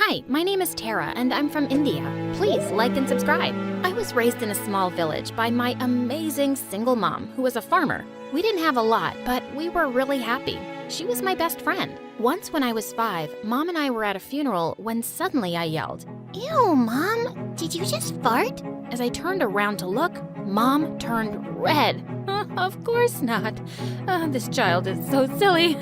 Hi, my name is Tara, and I'm from India. Please like and subscribe. I was raised in a small village by my amazing single mom, who was a farmer. We didn't have a lot, but we were really happy. She was my best friend. Once when I was 5, Mom and I were at a funeral when suddenly I yelled, Ew, Mom, did you just fart? As I turned around to look, Mom turned red. Of course not. This child is so silly.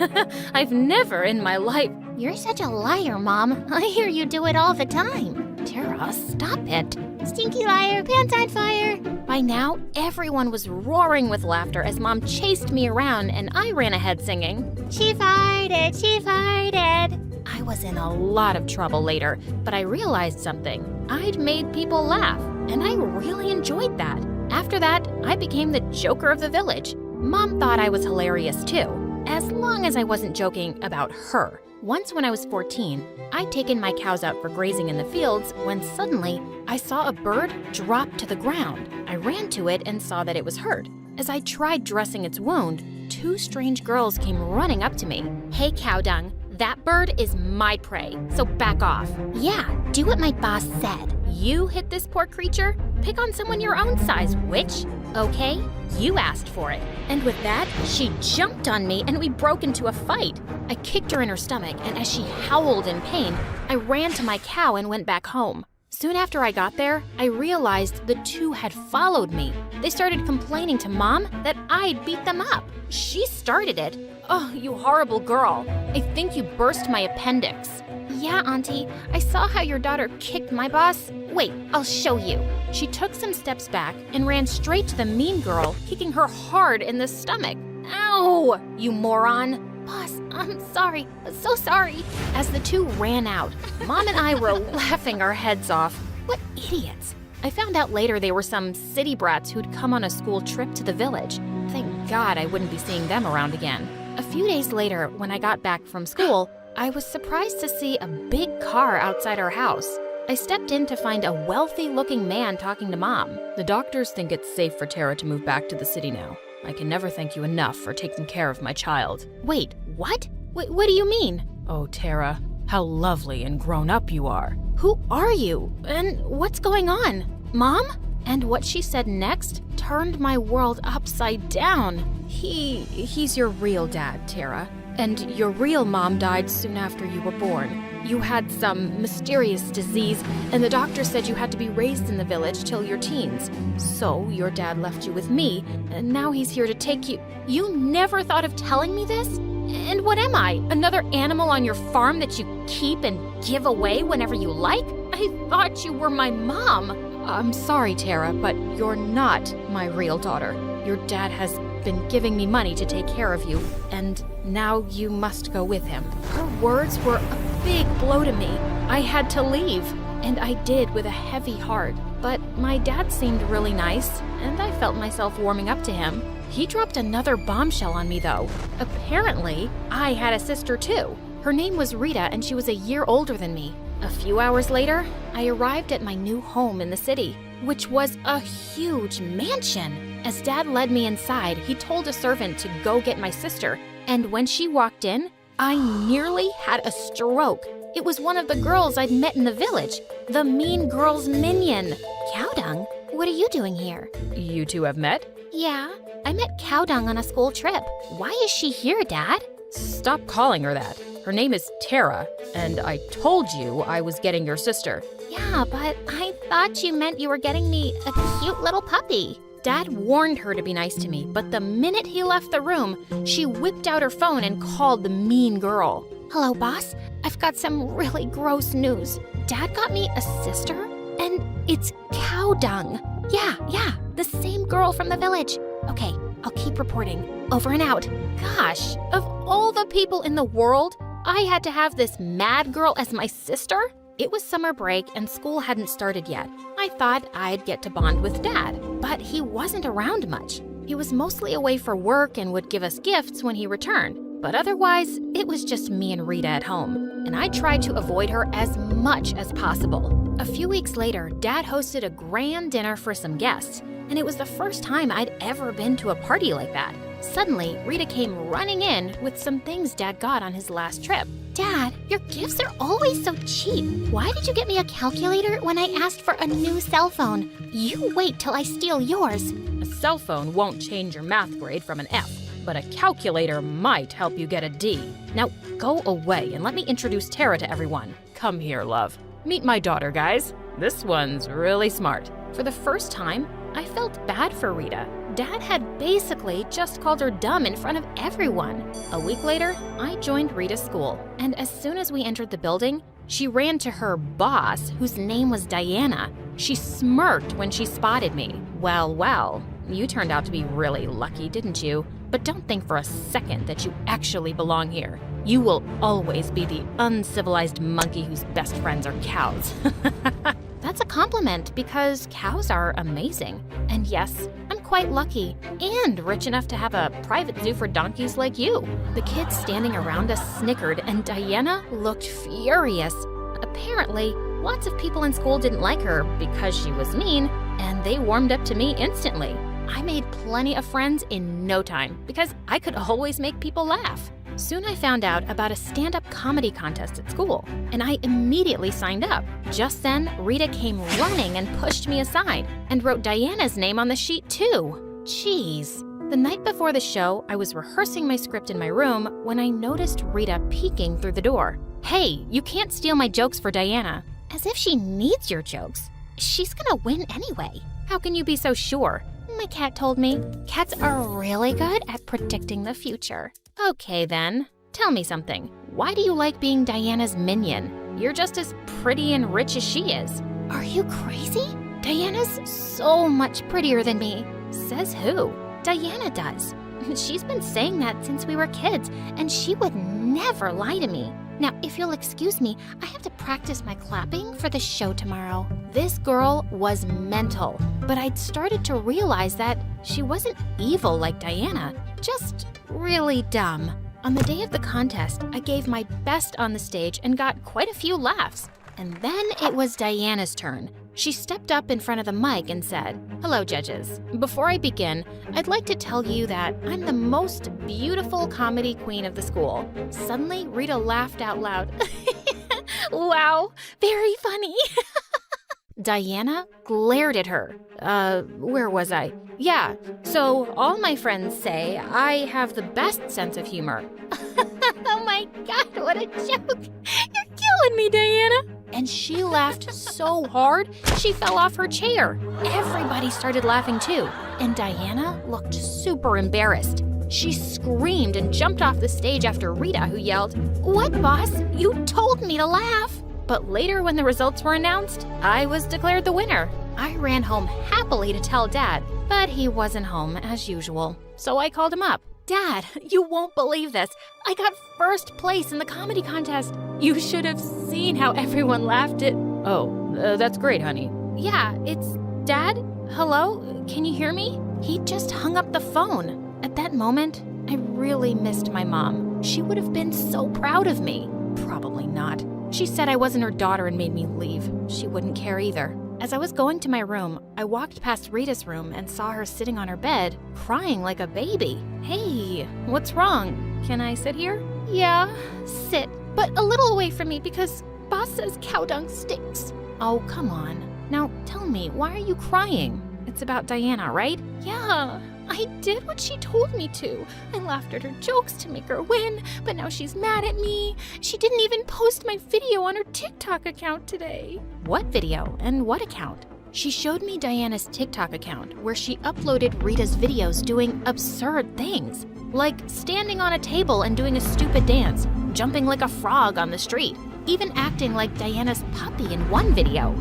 I've never in my life. You're such a liar, Mom. I hear you do it all the time. Tara, stop it. Stinky liar, pants on fire. By now, everyone was roaring with laughter as Mom chased me around and I ran ahead singing, She farted, she farted. I was in a lot of trouble later, but I realized something. I'd made people laugh, and I really enjoyed that. After that, I became the joker of the village. Mom thought I was hilarious too, as long as I wasn't joking about her. Once when I was 14, I'd taken my cows out for grazing in the fields when suddenly I saw a bird drop to the ground. I ran to it and saw that it was hurt. As I tried dressing its wound, 2 strange girls came running up to me. Hey, cow dung, that bird is my prey, so back off. Yeah, do what my boss said. You hit this poor creature? Pick on someone your own size, witch. Okay, you asked for it. And with that, she jumped on me and we broke into a fight. I kicked her in her stomach, and as she howled in pain, I ran to my cow and went back home. Soon after I got there, I realized the 2 had followed me. They started complaining to Mom that I'd beat them up. She started it. Oh, you horrible girl. I think you burst my appendix. Yeah, Auntie, I saw how your daughter kicked my boss. Wait, I'll show you. She took some steps back and ran straight to the mean girl, kicking her hard in the stomach. Ow, you moron. Boss, I'm sorry, so sorry. As the 2 ran out, Mom and I were laughing our heads off. What idiots. I found out later they were some city brats who'd come on a school trip to the village. Thank God I wouldn't be seeing them around again. A few days later, when I got back from school, I was surprised to see a big car outside our house. I stepped in to find a wealthy-looking man talking to Mom. The doctors think it's safe for Tara to move back to the city now. I can never thank you enough for taking care of my child. Wait, what? What do you mean? Oh, Tara, how lovely and grown up you are. Who are you? And what's going on? Mom? And what she said next turned my world upside down. He's your real dad, Tara. And your real mom died soon after you were born. You had some mysterious disease, and the doctor said you had to be raised in the village till your teens. So your dad left you with me, and now he's here to take you. You never thought of telling me this? And what am I? Another animal on your farm that you keep and give away whenever you like? I thought you were my mom. I'm sorry, Tara, but you're not my real daughter. Your dad has been giving me money to take care of you, and now you must go with him. Her words were a big blow to me. I had to leave, and I did with a heavy heart. But my dad seemed really nice, and I felt myself warming up to him. He dropped another bombshell on me, though. Apparently, I had a sister too. Her name was Rita, and she was a year older than me. A few hours later, I arrived at my new home in the city, which was a huge mansion. As Dad led me inside, he told a servant to go get my sister, and when she walked in, I nearly had a stroke. It was one of the girls I'd met in the village, the mean girl's minion. Cow dung? What are you doing here? You 2 have met? Yeah, I met Cow dung on a school trip. Why is she here, Dad? Stop calling her that. Her name is Tara, and I told you I was getting your sister. Yeah, but I thought you meant you were getting me a cute little puppy. Dad warned her to be nice to me, but the minute he left the room, she whipped out her phone and called the mean girl. Hello, boss. I've got some really gross news. Dad got me a sister, and it's Cow dung. Yeah, the same girl from the village. Okay, I'll keep reporting. Over and out. Gosh, of all the people in the world, I had to have this mad girl as my sister? It was summer break and school hadn't started yet. I thought I'd get to bond with Dad, but he wasn't around much. He was mostly away for work and would give us gifts when he returned. But otherwise, it was just me and Rita at home, and I tried to avoid her as much as possible. A few weeks later, Dad hosted a grand dinner for some guests, and it was the first time I'd ever been to a party like that. Suddenly, Rita came running in with some things Dad got on his last trip. Dad, your gifts are always so cheap. Why did you get me a calculator when I asked for a new cell phone? You wait till I steal yours. A cell phone won't change your math grade from an F, but a calculator might help you get a D. Now go away and let me introduce Tara to everyone. Come here, love. Meet my daughter, guys. This one's really smart. For the first time, I felt bad for Rita. Dad had basically just called her dumb in front of everyone. A week later, I joined Rita's school, and as soon as we entered the building, she ran to her boss, whose name was Diana. She smirked when she spotted me. Well, you turned out to be really lucky, didn't you? But don't think for a second that you actually belong here. You will always be the uncivilized monkey whose best friends are cows. That's a compliment because cows are amazing. And yes, I'm quite lucky and rich enough to have a private zoo for donkeys like you. The kids standing around us snickered and Diana looked furious. Apparently, lots of people in school didn't like her because she was mean, and they warmed up to me instantly. I made plenty of friends in no time because I could always make people laugh. Soon I found out about a stand-up comedy contest at school, and I immediately signed up. Just then, Rita came running and pushed me aside and wrote Diana's name on the sheet too. Jeez. The night before the show, I was rehearsing my script in my room when I noticed Rita peeking through the door. Hey, you can't steal my jokes for Diana. As if she needs your jokes. She's gonna win anyway. How can you be so sure? My cat told me. Cats are really good at predicting the future. Okay then, tell me something. Why do you like being Diana's minion? You're just as pretty and rich as she is. Are you crazy? Diana's so much prettier than me. Says who? Diana does. She's been saying that since we were kids, and she would never lie to me. Now, if you'll excuse me, I have to practice my clapping for the show tomorrow. This girl was mental, but I'd started to realize that she wasn't evil like Diana, just really dumb. On the day of the contest, I gave my best on the stage and got quite a few laughs. And then it was Diana's turn. She stepped up in front of the mic and said, "Hello, judges. Before I begin, I'd like to tell you that I'm the most beautiful comedy queen of the school." Suddenly, Rita laughed out loud. Wow, very funny. Diana glared at her. Where was I? Yeah, so all my friends say I have the best sense of humor. Oh my God, what a joke. You're killing me, Diana. And she laughed so hard, she fell off her chair. Everybody started laughing too, and Diana looked super embarrassed. She screamed and jumped off the stage after Rita, who yelled, "What, boss? You told me to laugh." But later, when the results were announced, I was declared the winner. I ran home happily to tell Dad, but he wasn't home as usual. So I called him up. "Dad, you won't believe this. I got first place in the comedy contest. You should have seen how everyone laughed at..." "Oh, that's great, honey." "Yeah, it's Dad? Hello? Can you hear me?" He just hung up the phone. At that moment, I really missed my mom. She would have been so proud of me. Probably not. She said I wasn't her daughter and made me leave. She wouldn't care either. As I was going to my room, I walked past Rita's room and saw her sitting on her bed, crying like a baby. "Hey, what's wrong? Can I sit here?" "Yeah, sit, but a little away from me because boss says cow dung stinks." "Oh, come on. Now tell me, why are you crying? It's about Diana, right?" "Yeah, I did what she told me to. I laughed at her jokes to make her win, but now she's mad at me. She didn't even post my video on her TikTok account today." "What video and what account?" She showed me Diana's TikTok account where she uploaded Rita's videos doing absurd things, like standing on a table and doing a stupid dance, jumping like a frog on the street, even acting like Diana's puppy in one video.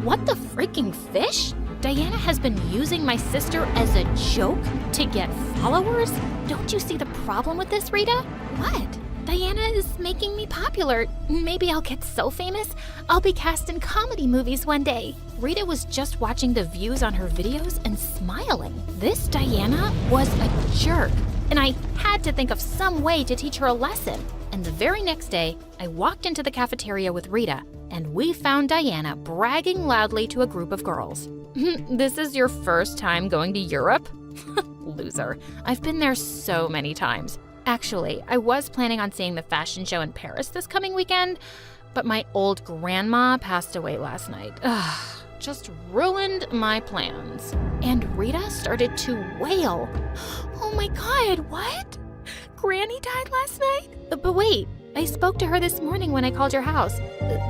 What the freaking fish? Diana has been using my sister as a joke to get followers? Don't you see the problem with this, Rita? What? Diana is making me popular. Maybe I'll get so famous, I'll be cast in comedy movies one day. Rita was just watching the views on her videos and smiling. This Diana was a jerk, and I had to think of some way to teach her a lesson. And the very next day, I walked into the cafeteria with Rita, and we found Diana bragging loudly to a group of girls. "This is your first time going to Europe?" Loser. I've been there so many times. Actually, I was planning on seeing the fashion show in Paris this coming weekend, but my old grandma passed away last night. Ugh, just ruined my plans. And Rita started to wail. Oh my God, what? Granny died last night? But wait, I spoke to her this morning when I called your house.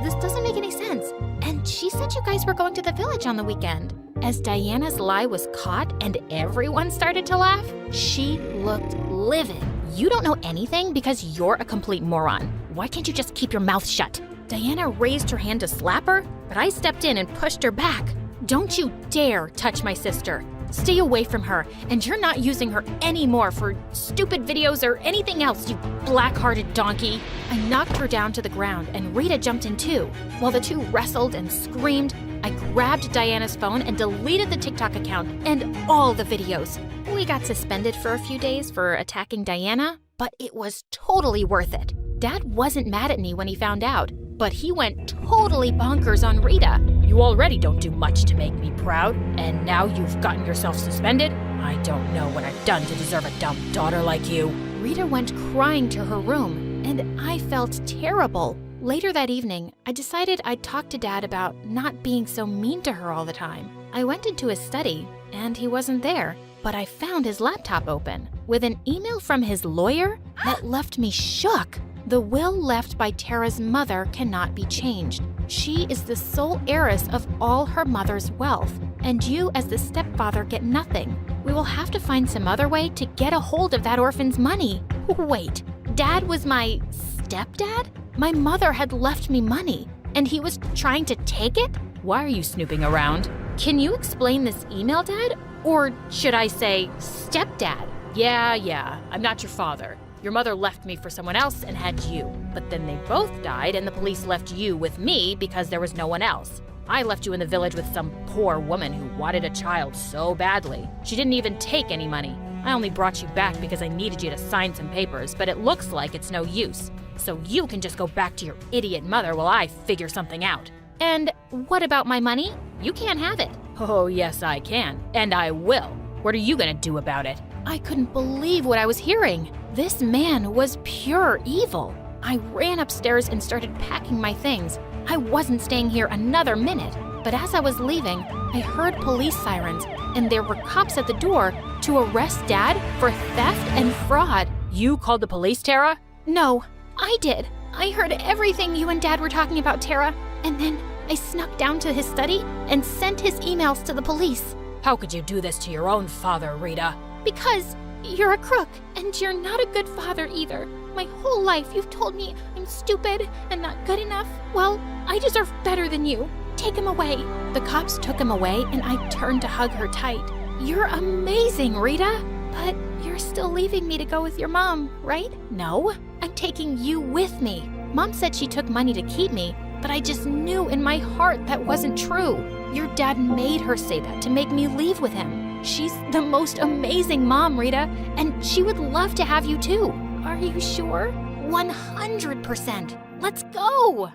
This doesn't make any sense. And she said you guys were going to the village on the weekend. As Diana's lie was caught and everyone started to laugh, she looked livid. You don't know anything because you're a complete moron. Why can't you just keep your mouth shut? Diana raised her hand to slap her, but I stepped in and pushed her back. Don't you dare touch my sister. Stay away from her, and you're not using her anymore for stupid videos or anything else, you black-hearted donkey. I knocked her down to the ground, and Rita jumped in too. While the two wrestled and screamed, I grabbed Diana's phone and deleted the TikTok account and all the videos. We got suspended for a few days for attacking Diana, but it was totally worth it. Dad wasn't mad at me when he found out, but he went totally bonkers on Rita. You already don't do much to make me proud, and now you've gotten yourself suspended? I don't know what I've done to deserve a dumb daughter like you. Rita went crying to her room, and I felt terrible. Later that evening, I decided I'd talk to Dad about not being so mean to her all the time. I went into his study, and he wasn't there, but I found his laptop open with an email from his lawyer that left me shook. The will left by Tara's mother cannot be changed. She is the sole heiress of all her mother's wealth, and you as the stepfather get nothing. We will have to find some other way to get a hold of that orphan's money. Wait, Dad was my stepdad? My mother had left me money, and he was trying to take it? Why are you snooping around? Can you explain this email, Dad? Or should I say, stepdad? Yeah, I'm not your father. Your mother left me for someone else and had you. But then they both died and the police left you with me because there was no one else. I left you in the village with some poor woman who wanted a child so badly. She didn't even take any money. I only brought you back because I needed you to sign some papers, but it looks like it's no use. So you can just go back to your idiot mother while I figure something out. And what about my money? You can't have it. Oh, yes, I can. And I will. What are you gonna do about it? I couldn't believe what I was hearing. This man was pure evil. I ran upstairs and started packing my things. I wasn't staying here another minute. But as I was leaving, I heard police sirens, and there were cops at the door to arrest Dad for theft and fraud. You called the police, Tara? No, I did. I heard everything you and Dad were talking about, Tara. And then I snuck down to his study and sent his emails to the police. How could you do this to your own father, Rita? Because you're a crook, and you're not a good father either. My whole life you've told me I'm stupid and not good enough. Well, I deserve better than you. Take him away. The cops took him away, and I turned to hug her tight. You're amazing, Rita. But you're still leaving me to go with your mom, right? No, I'm taking you with me. Mom said she took money to keep me, but I just knew in my heart that wasn't true. Your dad made her say that to make me leave with him. She's the most amazing mom, Rita, and she would love to have you too. Are you sure? 100%. Let's go!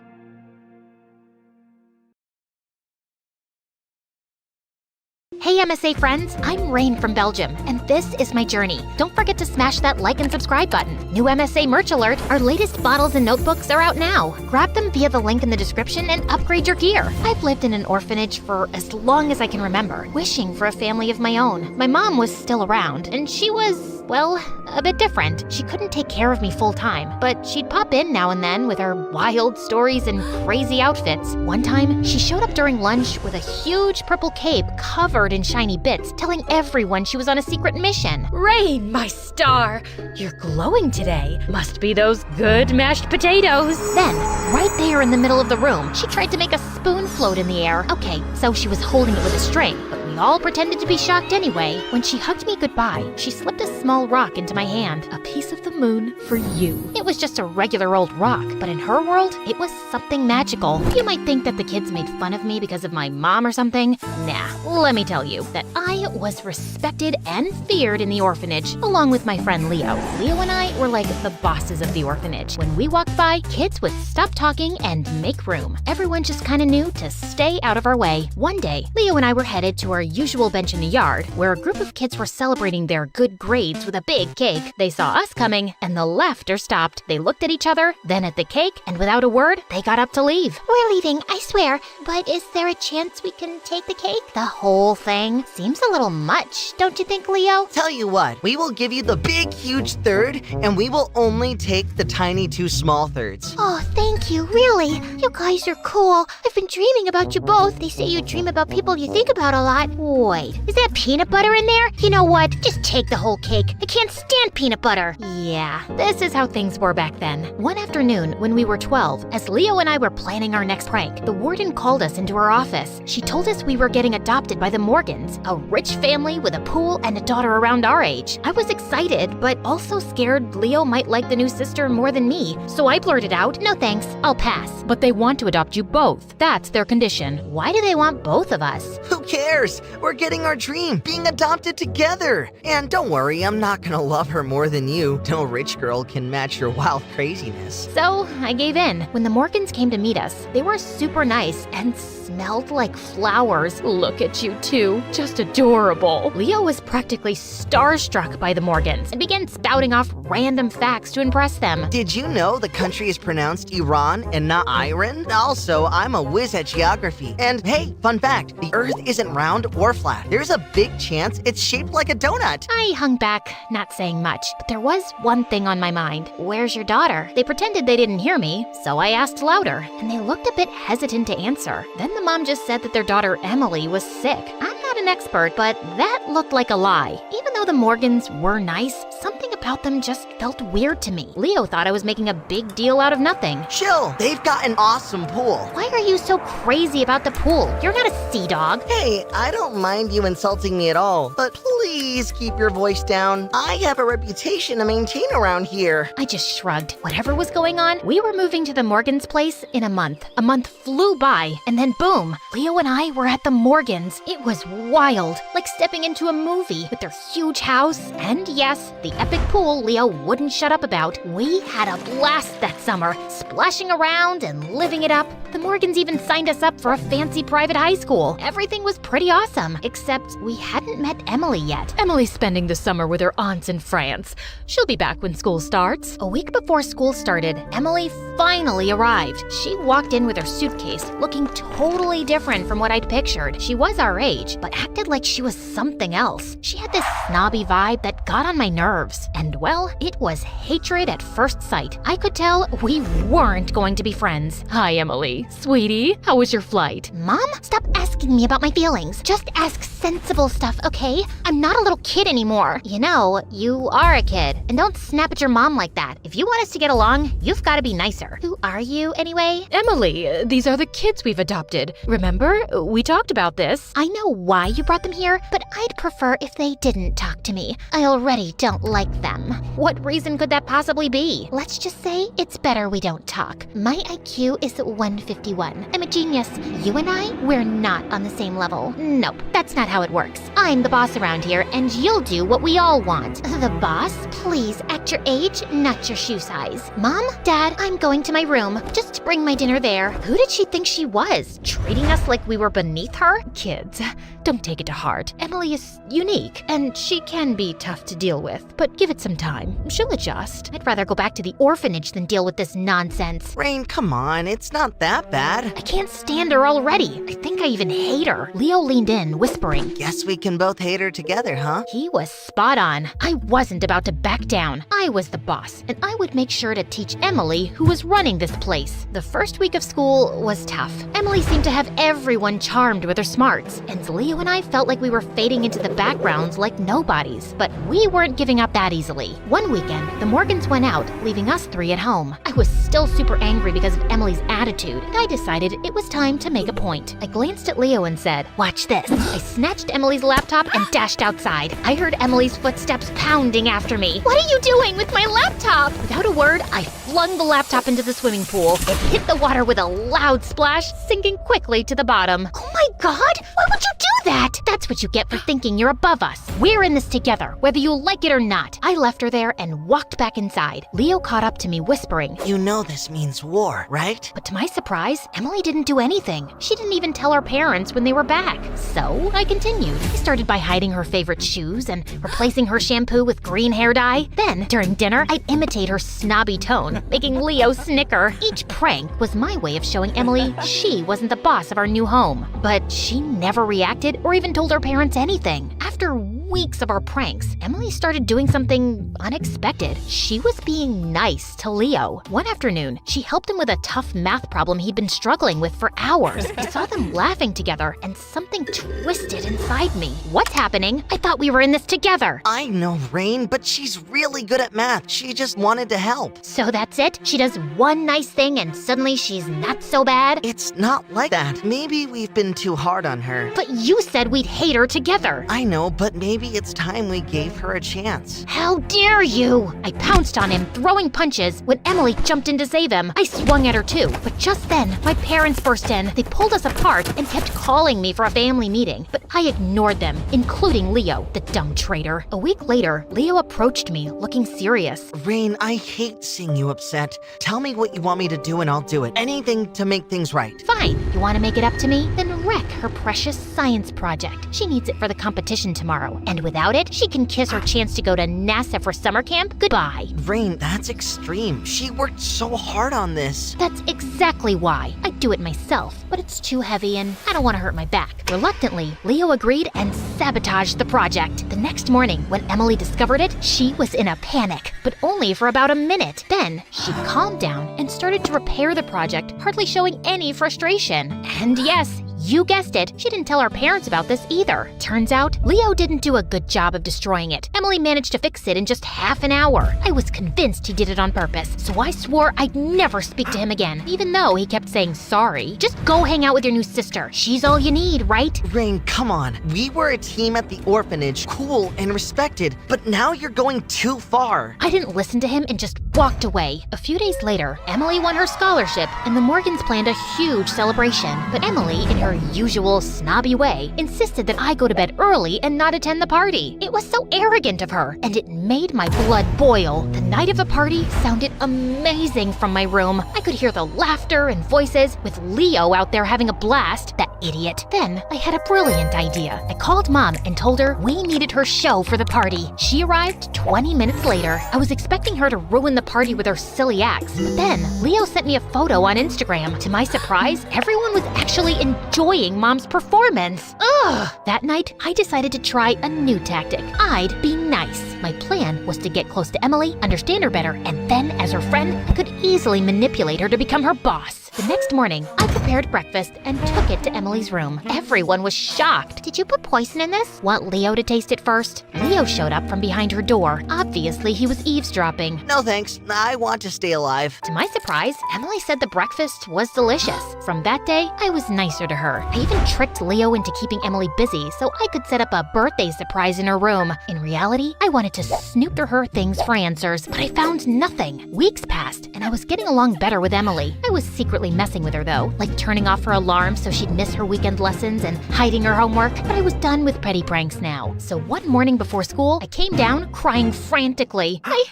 Hey MSA friends, I'm Rain from Belgium, and this is my journey. Don't forget to smash that like and subscribe button. New MSA merch alert, our latest bottles and notebooks are out now. Grab them via the link in the description and upgrade your gear. I've lived in an orphanage for as long as I can remember, wishing for a family of my own. My mom was still around, and she was, well, a bit different. She couldn't take care of me full time, but she'd pop in now and then with her wild stories and crazy outfits. One time, she showed up during lunch with a huge purple cape covered in shiny bits, telling everyone she was on a secret mission. Rain, my star! You're glowing today. Must be those good mashed potatoes. Then, right there in the middle of the room, she tried to make a spoon float in the air. Okay, so she was holding it with a string, but we all pretended to be shocked anyway. When she hugged me goodbye, she slipped a small rock into my hand. A piece of the moon for you. It was just a regular old rock, but in her world, it was something magical. You might think that the kids made fun of me because of my mom or something. Nah, let me tell you that I was respected and feared in the orphanage, along with my friend Leo. Leo and I were like the bosses of the orphanage. When we walked by, kids would stop talking and make room. Everyone just kind of knew to stay out of our way. One day, Leo and I were headed to our usual bench in the yard, where a group of kids were celebrating their good grades with a big cake. cake, they saw us coming, and the laughter stopped. They looked at each other, then at the cake, and without a word, they got up to leave. We're leaving, I swear. But is there a chance we can take the cake? The whole thing seems a little much, don't you think, Leo? Tell you what, we will give you the big, huge third, and we will only take the tiny 2 small thirds. Oh, thank you, really. You guys are cool. I've been dreaming about you both. They say you dream about people you think about a lot. Wait, is that peanut butter in there? You know what? Just take the whole cake. I can't stand peanut butter. Yeah, this is how things were back then. One afternoon, when we were 12, as Leo and I were planning our next prank, the warden called us into her office. She told us we were getting adopted by the Morgans, a rich family with a pool and a daughter around our age. I was excited, but also scared Leo might like the new sister more than me, so I blurted out, "No thanks, I'll pass." But they want to adopt you both. That's their condition. Why do they want both of us? Who cares? We're getting our dream, being adopted together. And don't worry, I'm not gonna love her more than you. No rich girl can match your wild craziness. So I gave in. When the Morgans came to meet us, they were super nice and smelled like flowers. Look at you two, just adorable. Leo was practically starstruck by the Morgans and began spouting off random facts to impress them. Did you know the country is pronounced Iran and not Iran? Also, I'm a whiz at geography. And hey, fun fact, the Earth isn't round or flat. There's a big chance it's shaped like a donut. I hung back, not saying much, but there was one thing on my mind. Where's your daughter? They pretended they didn't hear me, so I asked louder, and they looked a bit hesitant to answer. Then the mom just said that their daughter Emily was sick. I'm not an expert, but that looked like a lie. Even though the Morgans were nice, something about them just felt weird to me. Leo thought I was making a big deal out of nothing. Chill, they've got an awesome pool. Why are you so crazy about the pool? You're not a sea dog. Hey, I don't mind you insulting me at all, but please keep your voice down. I have a reputation to maintain around here. I just shrugged. Whatever was going on, we were moving to the Morgans' place in a month. A month flew by, and then boom, Leo and I were at the Morgans. It was wild, like stepping into a movie with their huge house, and yes, the epic pool Leo wouldn't shut up about. We had a blast that summer, splashing around and living it up. The Morgans even signed us up for a fancy private high school. Everything was pretty awesome, except we hadn't met Emily yet. Emily's spending the summer with her aunts in France. She'll be back when school starts. A week before school started, Emily finally arrived. She walked in with her suitcase, looking totally different from what I'd pictured. She was our age, but acted like she was something else. She had this snobby vibe that got on my nerves. And well, it was hatred at first sight. I could tell we weren't going to be friends. Hi, Emily. Sweetie, how was your flight? Mom, stop asking me about my feelings. Just ask sensible stuff, okay? I'm not a little kid anymore. You know, you are a kid, and don't snap at your mom like that. If you want us to get along, you've got to be nicer. Who are you, anyway? Emily, these are the kids we've adopted. Remember? We talked about this. I know why you brought them here, but I'd prefer if they didn't talk to me. I already don't like them. What reason could that possibly be? Let's just say it's better we don't talk. My IQ is 151. I'm a genius. You and I, we're not on the same level. Nope, that's not how it works. I'm the boss around here, and you'll do what we all want. The boss? Please act your age, not your shoe size. Mom, Dad, I'm going to my room. Just bring my dinner there. Who did she think she was? Treating us like we were beneath her? Kids, don't take it to heart. Emily is unique, and she can be tough to deal with, but give it some time. She'll adjust. I'd rather go back to the orphanage than deal with this nonsense. Rain, come on, it's not that bad. I can't stand her already. I think I even hate her. Leo leaned in, whispering. Guess we can both hate her together, huh? He was spot on. I wasn't about to back down. I was the boss, and I would make sure to teach Emily who was running this place. The first week of school was tough. Emily seemed to have everyone charmed with her smarts, and Leo and I felt like we were fading into the backgrounds like nobodies. But we weren't giving up that easily. One weekend, the Morgans went out, leaving us three at home. I was still super angry because of Emily's attitude, and I decided it was time to make a point. I glanced at Leo and said, "Watch this." I snatched Emily's laptop and dashed outside. I heard Emily's footsteps pounding after me. What are you doing with my laptop? Without a word, I flung the laptop into the swimming pool. It hit the water with a loud splash, sinking quickly to the bottom. Oh my God! Why would you do that? That's what you get for thinking you're above us. We're in this together, whether you like it or not. I left her there and walked back inside. Leo caught up to me, whispering, You know this means war, right? but to my surprise, Emily didn't do anything. She didn't even tell her parents when they were back. So I continued. I started by hiding her favorite shoes and replacing her shampoo with green hair dye. Then, during dinner, I'd imitate her snobby tone, making Leo snicker. Each prank was my way of showing Emily she wasn't the boss of our new home. But she never reacted or even told her parents anything. After weeks of our pranks, Emily started doing something unexpected. She was being nice to Leo. One afternoon, she helped him with a tough math problem he'd been struggling with for hours. I saw them laughing together, and something twisted inside me. What's happening? I thought we were in this together. I know, Rain, but she's really good at math. She just wanted to help. So that's it? She does one nice thing and suddenly she's not so bad? It's not like that. Maybe we've been too hard on her. But you said we'd hate her together. I know, but maybe it's time we gave her a chance. How dare you! I pounced on him, throwing punches. When Emily jumped in to save him, I swung at her too. But just then, my parents burst in. They pulled us apart and kept calling me for a family meeting. But I ignored them, including Leo, the dumb traitor. A week later, Leo approached me, looking serious. Rain, I hate seeing you upset. Tell me what you want me to do and I'll do it. Anything to make things right. Fine, you want to make it up to me? Then wreck her precious science project. She needs it for the competition tomorrow. And without it, she can kiss her chance to go to NASA for summer camp goodbye. Rain, that's extreme. She worked so hard on this. That's exactly why. I'd do it myself, but it's too heavy and I don't want to hurt my back. Reluctantly, Leo agreed and sabotaged the project. The next morning, when Emily discovered it, she was in a panic, but only for about a minute. Then, she calmed down and started to repair the project, hardly showing any frustration. And yes, you guessed it, she didn't tell her parents about this either. Turns out, Leo didn't do a good job of destroying it. Emily managed to fix it in just half an hour. I was convinced he did it on purpose, so I swore I'd never speak to him again, even though he kept saying sorry. Just go hang out with your new sister. She's all you need, right? Rain, come on. We were a team at the orphanage, cool and respected, but now you're going too far. I didn't listen to him and just walked away. A few days later, Emily won her scholarship and the Morgans planned a huge celebration. But Emily, in her usual snobby way, insisted that I go to bed early and not attend the party. It was so arrogant of her, and it made my blood boil. The night of the party sounded amazing from my room. I could hear the laughter and voices, with Leo out there having a blast, that idiot. Then I had a brilliant idea. I called Mom and told her we needed her show for the party. She arrived 20 minutes later. I was expecting her to ruin the party with her silly acts, but then Leo sent me a photo on Instagram. To my surprise, everyone was actually enjoying Mom's performance. Ugh! That night, I decided to try a new tactic. I'd be nice. My plan was to get close to Emily, understand her better, and then, as her friend, I could easily manipulate her to become her boss. The next morning, I prepared breakfast and took it to Emily's room. Everyone was shocked. Did you put poison in this? Want Leo to taste it first? Leo showed up from behind her door. Obviously, he was eavesdropping. No thanks. I want to stay alive. To my surprise, Emily said the breakfast was delicious. From that day, I was nicer to her. I even tricked Leo into keeping Emily busy so I could set up a birthday surprise in her room. In reality, I wanted to snoop through her things for answers, but I found nothing. Weeks passed, and I was getting along better with Emily. I was secretly messing with her though, like turning off her alarm so she'd miss her weekend lessons and hiding her homework, but I was done with petty pranks now. So one morning before school, I came down crying frantically. I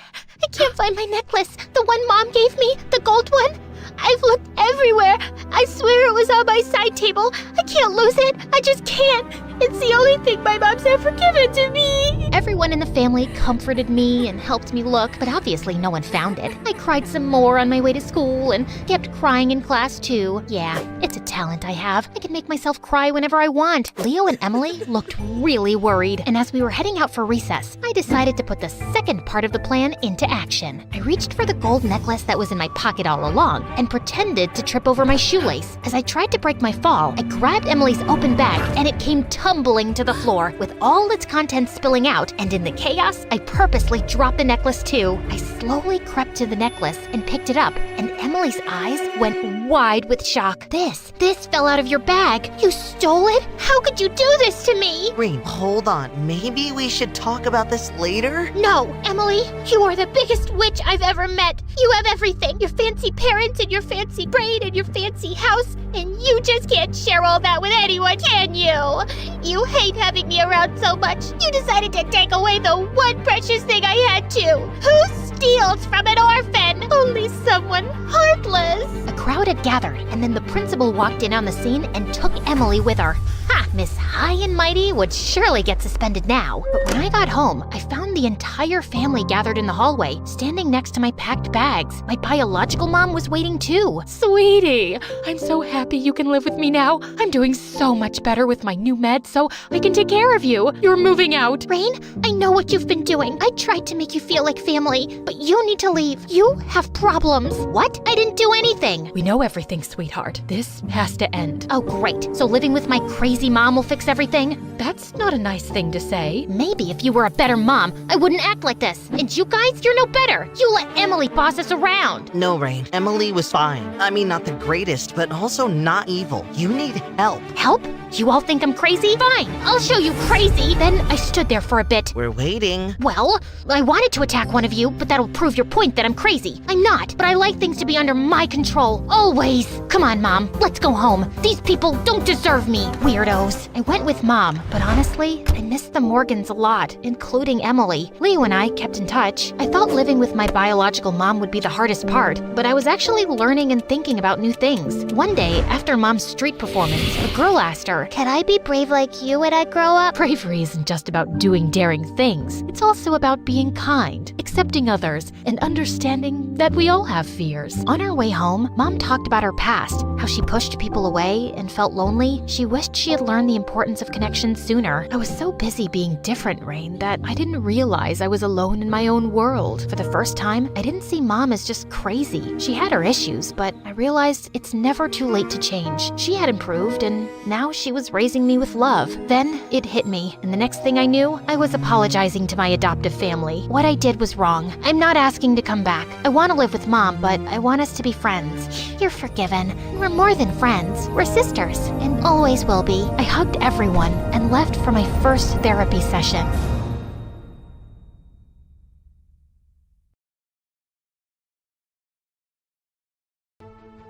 can't find my necklace. The one Mom gave me, the gold one. I've looked everywhere. I swear it was on my side table. I can't lose it. I just can't. It's the only thing my mom's ever given to me. Everyone in the family comforted me and helped me look, but obviously no one found it. I cried some more on my way to school and kept crying in class too. Yeah, it's a talent I have. I can make myself cry whenever I want. Leo and Emily looked really worried, and as we were heading out for recess, I decided to put the second part of the plan into action. I reached for the gold necklace that was in my pocket all along and pretended to trip over my shoelace. As I tried to break my fall, I grabbed Emily's open bag and it came tumbling to the floor with all its contents spilling out, and in the chaos, I purposely dropped the necklace too. I slowly crept to the necklace and picked it up, and Emily's eyes went wide with shock. This fell out of your bag. You stole it? How could you do this to me? Rain, hold on. Maybe we should talk about this later? No, Emily, you are the biggest witch I've ever met. You have everything, your fancy parents and your fancy braid and your fancy house, and you just can't share all that with anyone, can you? You hate having me around so much. You decided to take away the one precious thing I had too. Who steals from an orphan? Only someone heartless. A crowd had gathered, and then the principal walked in on the scene and took Emily with her. Ha! Miss High and Mighty would surely get suspended now. But when I got home, I found the entire family gathered in the hallway, standing next to my packed bags. My biological mom was waiting too. Sweetie, I'm so happy you can live with me now. I'm doing so much better with my new med, so I can take care of you. You're moving out. Rain, I know what you've been doing. I tried to make you feel like family, but you need to leave. You have problems. What? I didn't do anything. We know everything, sweetheart. This has to end. Oh, great. So living with my crazy mom will fix everything? That's not a nice thing to say. Maybe if you were a better mom, I wouldn't act like this. And you guys, you're no better. You let Emily boss us around. No, Rain. Emily was fine. I mean, not the greatest, but also not evil. You need help. Help? You all think I'm crazy? Fine, I'll show you crazy. Then I stood there for a bit. We're waiting. Well, I wanted to attack one of you, but that'll prove your point that I'm crazy. I'm not, but I like things to be under my control. Always. Come on, Mom. Let's go home. These people don't deserve me. Weirdos. I went with Mom, but honestly, I missed the Morgans a lot, including Emily. Leo and I kept in touch. I thought living with my biological mom would be the hardest part, but I was actually learning and thinking about new things. One day, after Mom's street performance, a girl asked her, Can I be brave like you when I grow up? Bravery isn't just about doing daring things. It's also about being kind, accepting others, and understanding that we all have fears. On our way home, Mom talked about her past, how she pushed people away and felt lonely. She wished she had learned the importance of connection sooner. I was so busy being different, Rain, that I didn't realize I was alone in my own world. For the first time, I didn't see Mom as just crazy. She had her issues, but I realized it's never too late to change. She had improved, and now she was raising me with love. Then it hit me, and the next thing I knew, I was apologizing to my adoptive family. What I did was wrong. I'm not asking to come back. I want to live with Mom, but I want us to be friends. You're forgiven. We're more than friends. We're sisters, and always will be. I hugged everyone and left for my first therapy session.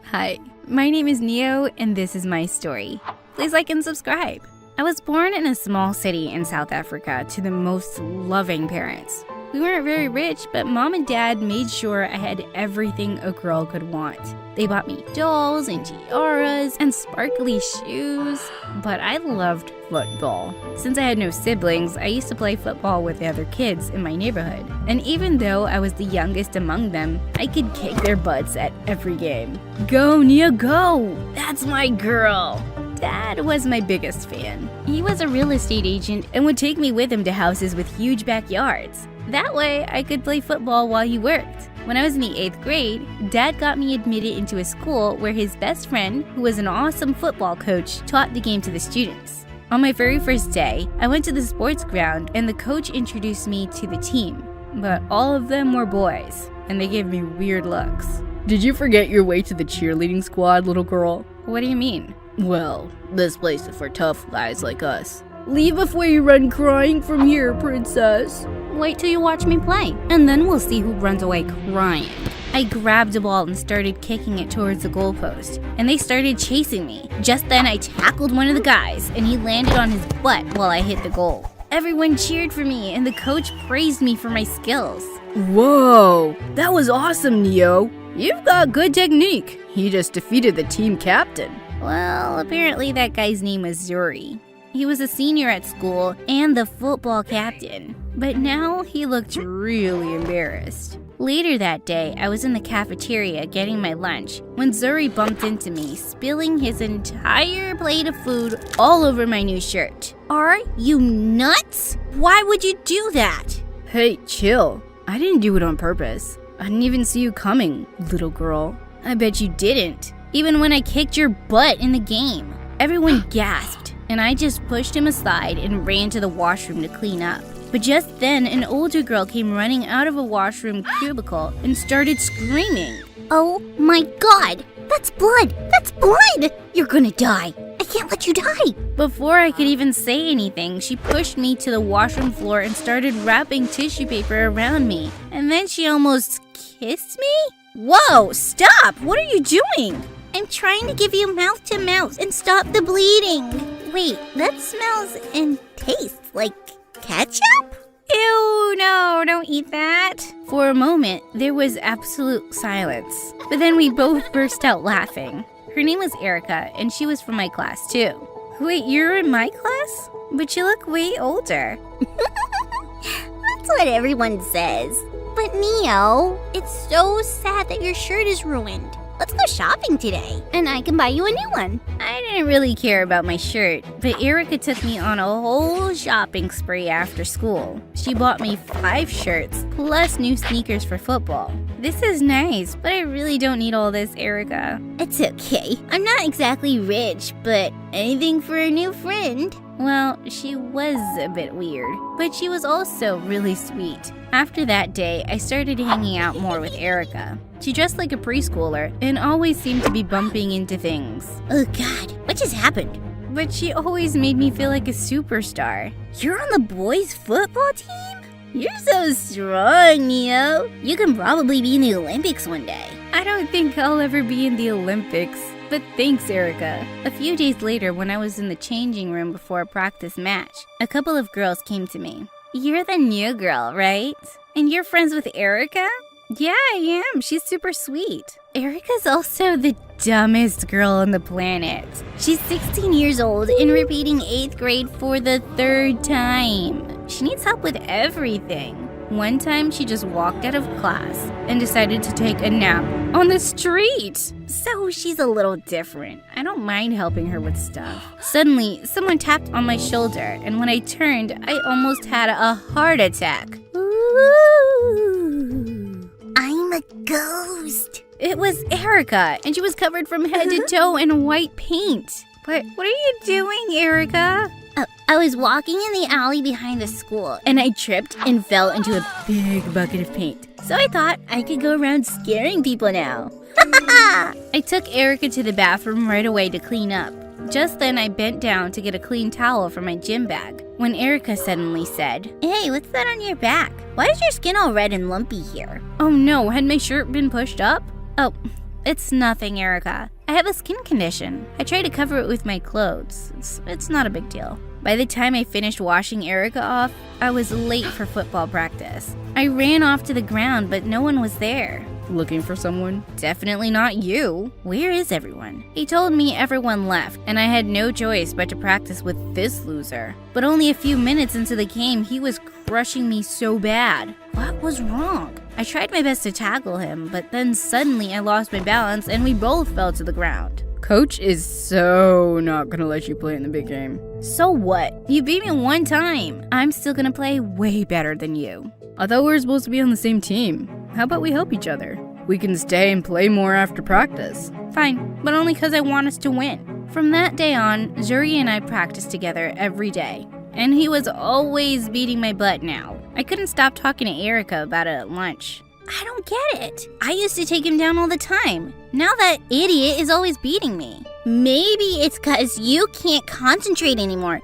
Hi, my name is Neo, and this is my story. Please like and subscribe. I was born in a small city in South Africa to the most loving parents. We weren't very rich, but Mom and Dad made sure I had everything a girl could want. They bought me dolls and tiaras and sparkly shoes, but I loved football. Since I had no siblings, I used to play football with the other kids in my neighborhood. And even though I was the youngest among them, I could kick their butts at every game. Go, Nia, go! That's my girl! Dad was my biggest fan. He was a real estate agent and would take me with him to houses with huge backyards. That way, I could play football while he worked. When I was in the 8th grade, Dad got me admitted into a school where his best friend, who was an awesome football coach, taught the game to the students. On my very first day, I went to the sports ground and the coach introduced me to the team. But all of them were boys, and they gave me weird looks. Did you forget your way to the cheerleading squad, little girl? What do you mean? Well, this place is for tough guys like us. Leave before you run crying from here, princess. Wait till you watch me play, and then we'll see who runs away crying. I grabbed a ball and started kicking it towards the goalpost, and they started chasing me. Just then I tackled one of the guys, and he landed on his butt while I hit the goal. Everyone cheered for me, and the coach praised me for my skills. Whoa, that was awesome, Neo. You've got good technique. You just defeated the team captain. Well, apparently that guy's name was Zuri. He was a senior at school and the football captain, but now he looked really embarrassed. Later that day, I was in the cafeteria getting my lunch when Zuri bumped into me, spilling his entire plate of food all over my new shirt. Are you nuts? Why would you do that? Hey, chill. I didn't do it on purpose. I didn't even see you coming, little girl. I bet you didn't, even when I kicked your butt in the game. Everyone gasped, and I just pushed him aside and ran to the washroom to clean up. But just then, an older girl came running out of a washroom cubicle and started screaming. Oh my God! That's blood! That's blood! You're gonna die! I can't let you die! Before I could even say anything, she pushed me to the washroom floor and started wrapping tissue paper around me. And then she almost kissed me? Whoa! Stop! What are you doing? I'm trying to give you mouth to mouth and stop the bleeding. Wait, that smells and tastes like ketchup? Ew, no, don't eat that. For a moment, there was absolute silence. But then we both burst out laughing. Her name was Erica, and she was from my class too. Wait, you're in my class? But you look way older. That's what everyone says. But Neo, it's so sad that your shirt is ruined. Let's go shopping today, and I can buy you a new one. I didn't really care about my shirt, but Erica took me on a whole shopping spree after school. She bought me 5 shirts, plus new sneakers for football. This is nice, but I really don't need all this, Erica. It's okay. I'm not exactly rich, but anything for a new friend. Well, she was a bit weird, but she was also really sweet. After that day, I started hanging out more with Erica. She dressed like a preschooler and always seemed to be bumping into things. Oh God, what just happened? But she always made me feel like a superstar. You're on the boys' football team? You're so strong, Neo. You can probably be in the Olympics one day. I don't think I'll ever be in the Olympics. But thanks, Erica. A few days later, when I was in the changing room before a practice match, a couple of girls came to me. You're the new girl, right? And you're friends with Erica? Yeah, I am. She's super sweet. Erica's also the dumbest girl on the planet. She's 16 years old and repeating 8th grade for the 3rd time. She needs help with everything. One time, she just walked out of class and decided to take a nap on the street. So she's a little different. I don't mind helping her with stuff. Suddenly, someone tapped on my shoulder, and when I turned, I almost had a heart attack. Ooh, I'm a ghost. It was Erica, and she was covered from head to toe in white paint. But what are you doing, Erica? I was walking in the alley behind the school, and I tripped and fell into a big bucket of paint. So I thought I could go around scaring people now. I took Erica to the bathroom right away to clean up. Just then, I bent down to get a clean towel from my gym bag, when Erica suddenly said, Hey, what's that on your back? Why is your skin all red and lumpy here? Oh no, had my shirt been pushed up? Oh, it's nothing, Erica. I have a skin condition. I try to cover it with my clothes. It's not a big deal. By the time I finished washing Erica off, I was late for football practice. I ran off to the ground, but no one was there. Looking for someone? Definitely not you. Where is everyone? He told me everyone left, and I had no choice but to practice with this loser. But only a few minutes into the game, he was crushing me so bad. What was wrong? I tried my best to tackle him, but then suddenly I lost my balance and we both fell to the ground. Coach is so not gonna let you play in the big game. So what? You beat me one time. I'm still gonna play way better than you. I thought we were supposed to be on the same team. How about we help each other? We can stay and play more after practice. Fine, but only because I want us to win. From that day on, Zuri and I practiced together every day. And he was always beating my butt now. I couldn't stop talking to Erica about it at lunch. I don't get it. I used to take him down all the time. Now that idiot is always beating me. Maybe it's cause you can't concentrate anymore.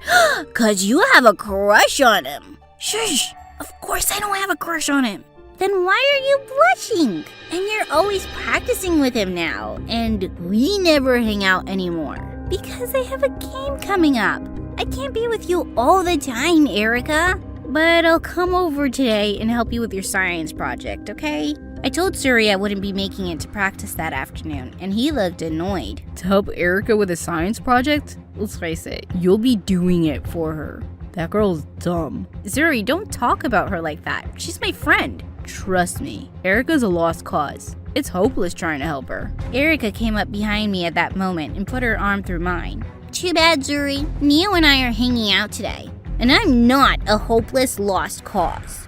Cause you have a crush on him. Shush! Of course I don't have a crush on him. Then why are you blushing? And you're always practicing with him now, and we never hang out anymore. Because I have a game coming up. I can't be with you all the time, Erica. But I'll come over today and help you with your science project, okay? I told Suri I wouldn't be making it to practice that afternoon, and he looked annoyed. To help Erica with a science project? Let's face it, you'll be doing it for her. That girl's dumb. Zuri, don't talk about her like that. She's my friend. Trust me, Erica's a lost cause. It's hopeless trying to help her. Erica came up behind me at that moment and put her arm through mine. Too bad, Zuri. Neo and I are hanging out today, and I'm not a hopeless lost cause.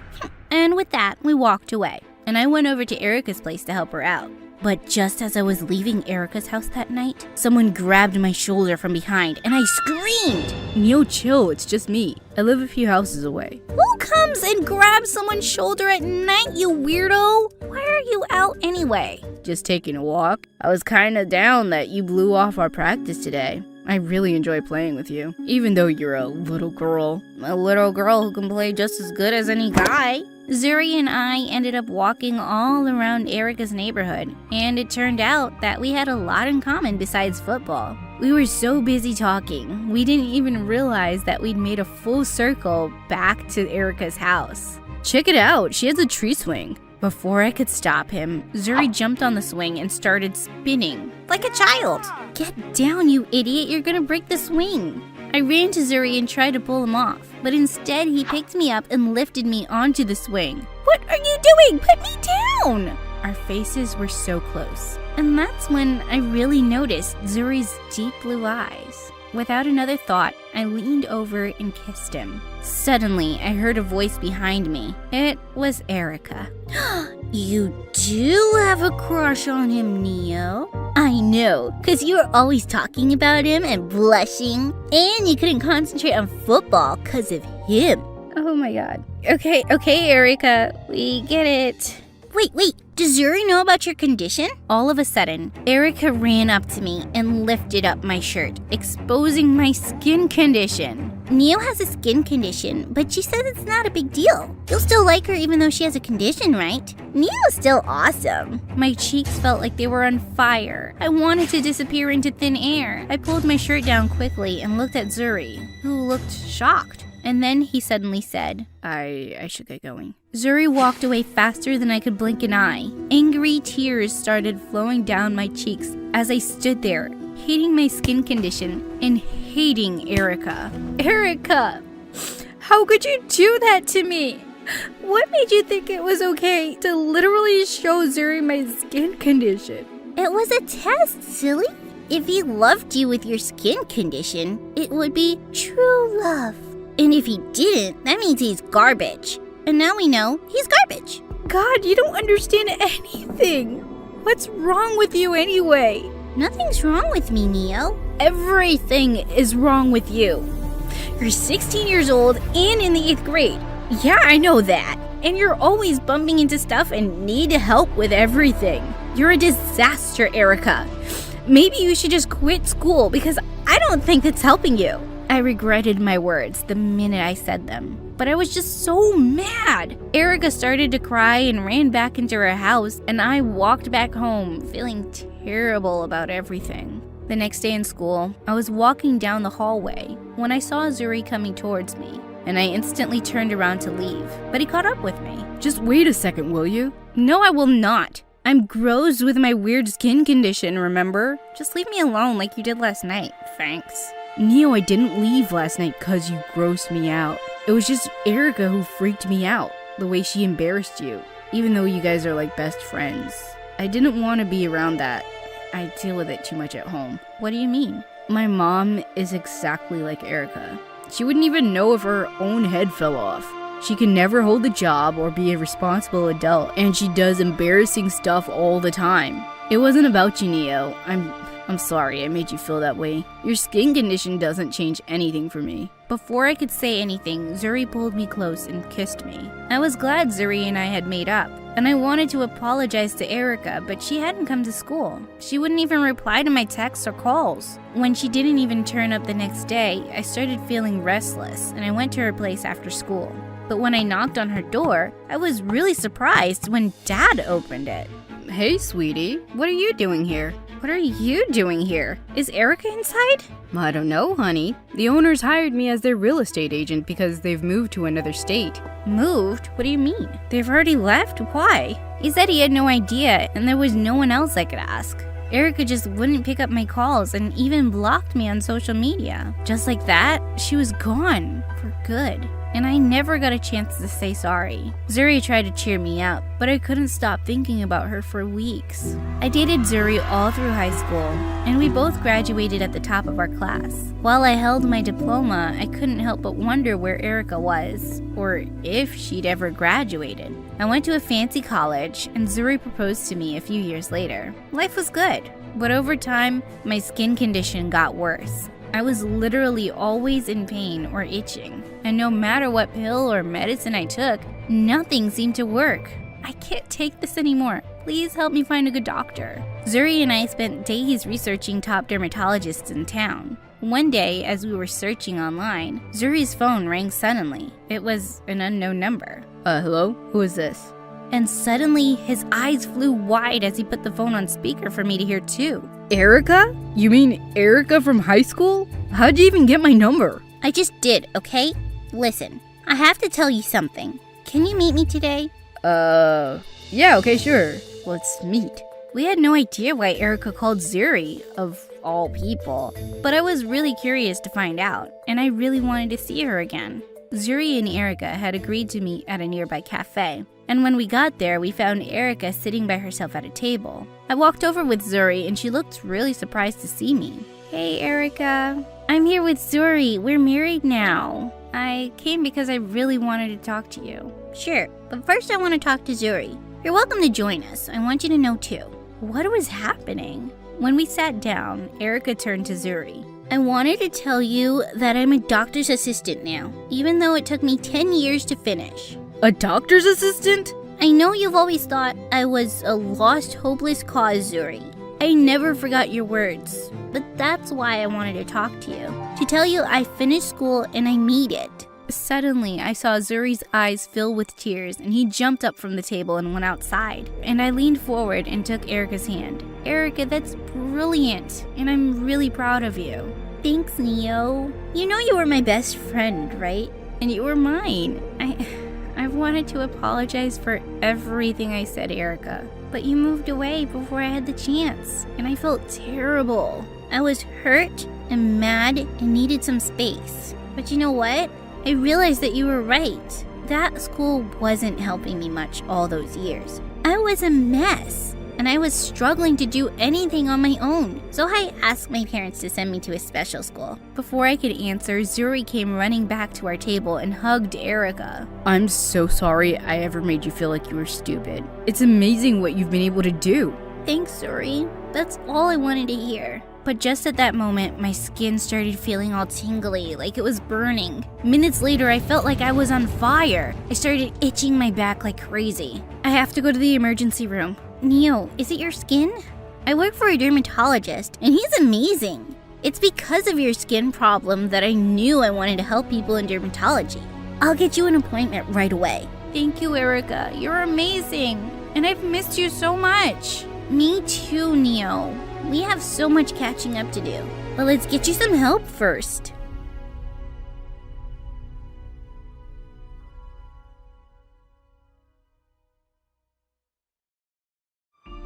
And with that, we walked away, and I went over to Erica's place to help her out. But just as I was leaving Erica's house that night, someone grabbed my shoulder from behind, and I screamed. Neo, chill, it's just me. I live a few houses away. Who comes and grabs someone's shoulder at night, you weirdo? Why are you out anyway? Just taking a walk. I was kinda down that you blew off our practice today. I really enjoy playing with you, even though you're a little girl. A little girl who can play just as good as any guy. Zuri and I ended up walking all around Erica's neighborhood, and it turned out that we had a lot in common besides football. We were so busy talking, we didn't even realize that we'd made a full circle back to Erica's house. Check it out, she has a tree swing. Before I could stop him, Zuri jumped on the swing and started spinning. Like a child! Get down, you idiot, you're gonna break the swing. I ran to Zuri and tried to pull him off, but instead he picked me up and lifted me onto the swing. What are you doing? Put me down! Our faces were so close, and that's when I really noticed Zuri's deep blue eyes. Without another thought, I leaned over and kissed him. Suddenly, I heard a voice behind me. It was Erica. You do have a crush on him, Neo. I know, because you were always talking about him and blushing, and you couldn't concentrate on football because of him. Oh my god. Okay, Erica, we get it. Wait, does Zuri know about your condition? All of a sudden, Erica ran up to me and lifted up my shirt, exposing my skin condition. Neo has a skin condition, but she says it's not a big deal. You'll still like her even though she has a condition, right? Neo's still awesome. My cheeks felt like they were on fire. I wanted to disappear into thin air. I pulled my shirt down quickly and looked at Zuri, who looked shocked. And then he suddenly said, I should get going. Zuri walked away faster than I could blink an eye. Angry tears started flowing down my cheeks as I stood there, hating my skin condition and hating Erica. Erica! How could you do that to me? What made you think it was okay to literally show Zuri my skin condition? It was a test, silly. If he loved you with your skin condition, it would be true love. And if he didn't, that means he's garbage. And now we know he's garbage. God, you don't understand anything. What's wrong with you anyway? Nothing's wrong with me, Neo. Everything is wrong with you. You're 16 years old and in the 8th grade. Yeah, I know that. And you're always bumping into stuff and need help with everything. You're a disaster, Erica. Maybe you should just quit school because I don't think that's helping you. I regretted my words the minute I said them, but I was just so mad. Erica started to cry and ran back into her house, and I walked back home feeling terrible about everything. The next day in school, I was walking down the hallway when I saw Zuri coming towards me, and I instantly turned around to leave, but he caught up with me. Just wait a second, will you? No, I will not. I'm gross with my weird skin condition, remember? Just leave me alone like you did last night, thanks. Neo, I didn't leave last night because you grossed me out. It was just Erica who freaked me out, the way she embarrassed you, even though you guys are like best friends. I didn't want to be around that. I deal with it too much at home. What do you mean? My mom is exactly like Erica. She wouldn't even know if her own head fell off. She can never hold a job or be a responsible adult, and she does embarrassing stuff all the time. It wasn't about you, Neo. I'm sorry I made you feel that way. Your skin condition doesn't change anything for me. Before I could say anything, Zuri pulled me close and kissed me. I was glad Zuri and I had made up, and I wanted to apologize to Erica, but she hadn't come to school. She wouldn't even reply to my texts or calls. When she didn't even turn up the next day, I started feeling restless, and I went to her place after school. But when I knocked on her door, I was really surprised when Dad opened it. Hey, sweetie, what are you doing here? What are you doing here? Is Erica inside? I don't know, honey. The owners hired me as their real estate agent because they've moved to another state. Moved? What do you mean? They've already left? Why? He said he had no idea and there was no one else I could ask. Erica just wouldn't pick up my calls and even blocked me on social media. Just like that, she was gone for good. And I never got a chance to say sorry. Zuri tried to cheer me up, but I couldn't stop thinking about her for weeks. I dated Zuri all through high school, and we both graduated at the top of our class. While I held my diploma, I couldn't help but wonder where Erica was, or if she'd ever graduated. I went to a fancy college, and Zuri proposed to me a few years later. Life was good, but over time, my skin condition got worse. I was literally always in pain or itching, and no matter what pill or medicine I took, nothing seemed to work. I can't take this anymore. Please help me find a good doctor. Zuri and I spent days researching top dermatologists in town. One day, as we were searching online, Zuri's phone rang suddenly. It was an unknown number. Hello? Who is this? And suddenly, his eyes flew wide as he put the phone on speaker for me to hear too. Erica? You mean Erica from high school? How'd you even get my number? I just did, okay? Listen, I have to tell you something. Can you meet me today? Yeah, okay, sure. Let's meet. We had no idea why Erica called Zuri, of all people, but I was really curious to find out, and I really wanted to see her again. Zuri and Erica had agreed to meet at a nearby cafe, and when we got there, we found Erica sitting by herself at a table. I walked over with Zuri, and she looked really surprised to see me. Hey, Erica. I'm here with Zuri. We're married now. I came because I really wanted to talk to you. Sure, but first I want to talk to Zuri. You're welcome to join us. I want you to know too. What was happening? When we sat down, Erica turned to Zuri. I wanted to tell you that I'm a doctor's assistant now, even though it took me 10 years to finish. A doctor's assistant? I know you've always thought I was a lost, hopeless cause, Zuri. I never forgot your words, but that's why I wanted to talk to you. To tell you I finished school and I made it. Suddenly, I saw Zuri's eyes fill with tears, and he jumped up from the table and went outside. And I leaned forward and took Erica's hand. Erica, that's brilliant, and I'm really proud of you. Thanks, Neo. You know you were my best friend, right? And you were mine. I wanted to apologize for everything I said, Erica, but you moved away before I had the chance, and I felt terrible. I was hurt and mad and needed some space. But you know what? I realized that you were right. That school wasn't helping me much all those years. I was a mess, and I was struggling to do anything on my own. So I asked my parents to send me to a special school. Before I could answer, Zuri came running back to our table and hugged Erica. I'm so sorry I ever made you feel like you were stupid. It's amazing what you've been able to do. Thanks, Zuri. That's all I wanted to hear. But just at that moment, my skin started feeling all tingly, like it was burning. Minutes later, I felt like I was on fire. I started itching my back like crazy. I have to go to the emergency room. Neo, is it your skin? I work for a dermatologist, and he's amazing. It's because of your skin problem that I knew I wanted to help people in dermatology. I'll get you an appointment right away. Thank you, Erica. You're amazing. And I've missed you so much. Me too, Neo. We have so much catching up to do. But let's get you some help first.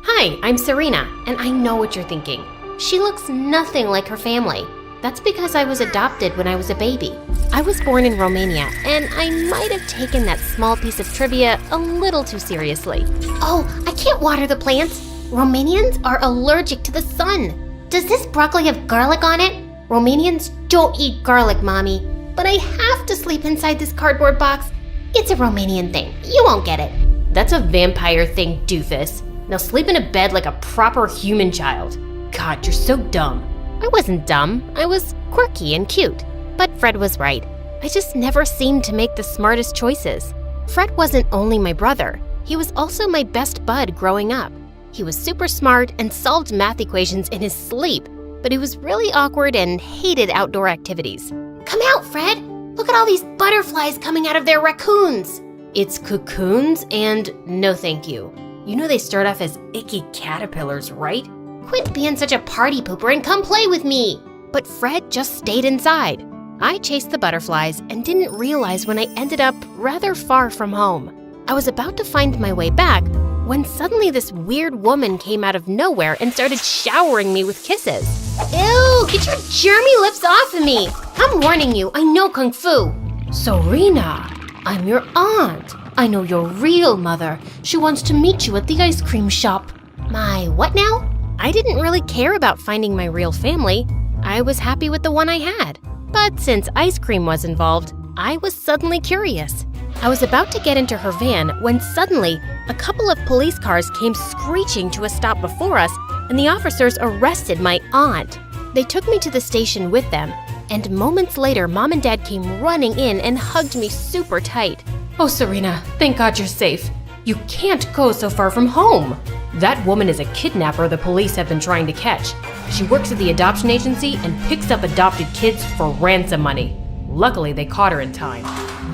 Hi, I'm Serena, and I know what you're thinking. She looks nothing like her family. That's because I was adopted when I was a baby. I was born in Romania, and I might have taken that small piece of trivia a little too seriously. Oh, I can't water the plants. Romanians are allergic to the sun. Does this broccoli have garlic on it? Romanians don't eat garlic, Mommy. But I have to sleep inside this cardboard box. It's a Romanian thing. You won't get it. That's a vampire thing, doofus. Now sleep in a bed like a proper human child. God, you're so dumb. I wasn't dumb. I was quirky and cute. But Fred was right. I just never seemed to make the smartest choices. Fred wasn't only my brother. He was also my best bud growing up. He was super smart and solved math equations in his sleep, but he was really awkward and hated outdoor activities. Come out, Fred! Look at all these butterflies coming out of their raccoons! It's cocoons and no thank you. You know they start off as icky caterpillars, right? Quit being such a party pooper and come play with me! But Fred just stayed inside. I chased the butterflies and didn't realize when I ended up rather far from home. I was about to find my way back when suddenly this weird woman came out of nowhere and started showering me with kisses. Ew, get your germy lips off of me! I'm warning you, I know Kung Fu. Serena, I'm your aunt. I know your real mother. She wants to meet you at the ice cream shop. My what now? I didn't really care about finding my real family. I was happy with the one I had. But since ice cream was involved, I was suddenly curious. I was about to get into her van when suddenly a couple of police cars came screeching to a stop before us, and the officers arrested my aunt. They took me to the station with them, and moments later, Mom and Dad came running in and hugged me super tight. Oh, Serena, thank God you're safe. You can't go so far from home. That woman is a kidnapper the police have been trying to catch. She works at the adoption agency and picks up adopted kids for ransom money. Luckily, they caught her in time.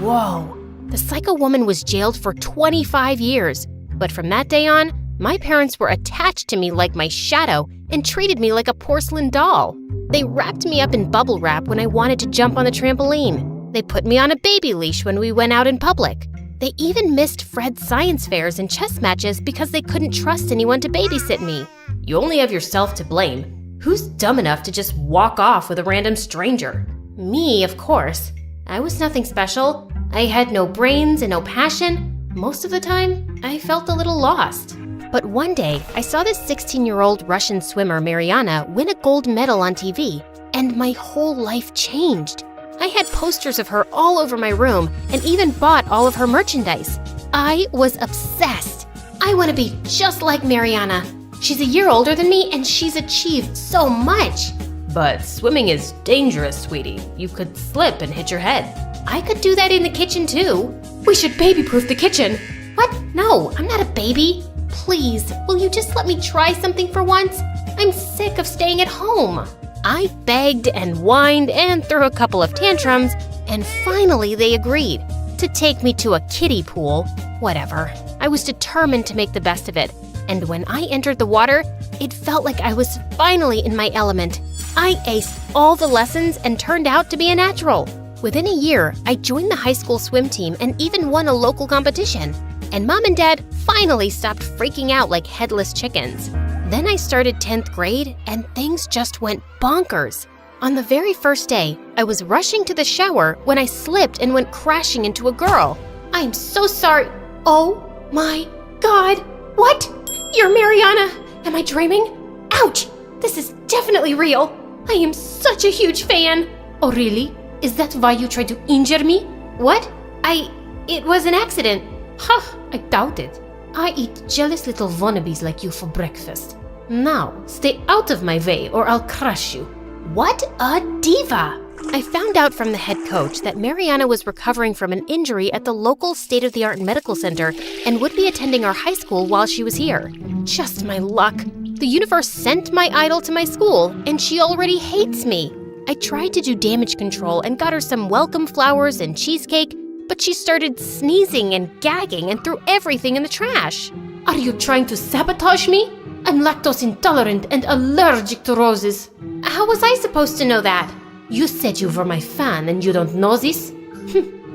Whoa. The psycho woman was jailed for 25 years, but from that day on, My parents were attached to me like my shadow and treated me like a porcelain doll. They wrapped me up in bubble wrap when I wanted to jump on the trampoline. They put me on a baby leash when we went out in public. They even missed Fred's science fairs and chess matches because they couldn't trust anyone to babysit me. You only have yourself to blame. Who's dumb enough to just walk off with a random stranger? Me, of course. I was nothing special. I had no brains and no passion. Most of the time, I felt a little lost. But one day, I saw this 16-year-old Russian swimmer, Mariana, win a gold medal on TV, and my whole life changed. I had posters of her all over my room and even bought all of her merchandise. I was obsessed. I want to be just like Mariana. She's a year older than me and she's achieved so much. But swimming is dangerous, sweetie. You could slip and hit your head. I could do that in the kitchen too. We should baby-proof the kitchen. What? No, I'm not a baby. Please, will you just let me try something for once? I'm sick of staying at home. I begged and whined and threw a couple of tantrums, and finally they agreed to take me to a kiddie pool. Whatever. I was determined to make the best of it, and when I entered the water, it felt like I was finally in my element. I aced all the lessons and turned out to be a natural. Within a year, I joined the high school swim team and even won a local competition. And Mom and Dad finally stopped freaking out like headless chickens. Then I started 10th grade and things just went bonkers. On the very first day, I was rushing to the shower when I slipped and went crashing into a girl. I'm so sorry. Oh my God. What? You're Mariana. Am I dreaming? Ouch. This is definitely real. I am such a huge fan. Oh really? Is that why you tried to injure me? What? It was an accident. Huh, I doubt it. I eat jealous little wannabes like you for breakfast. Now, stay out of my way or I'll crush you. What a diva! I found out from the head coach that Mariana was recovering from an injury at the local state-of-the-art medical center and would be attending our high school while she was here. Just my luck. The universe sent my idol to my school, and she already hates me. I tried to do damage control and got her some welcome flowers and cheesecake, but she started sneezing and gagging and threw everything in the trash. Are you trying to sabotage me? I'm lactose intolerant and allergic to roses. How was I supposed to know that? You said you were my fan and you don't know this?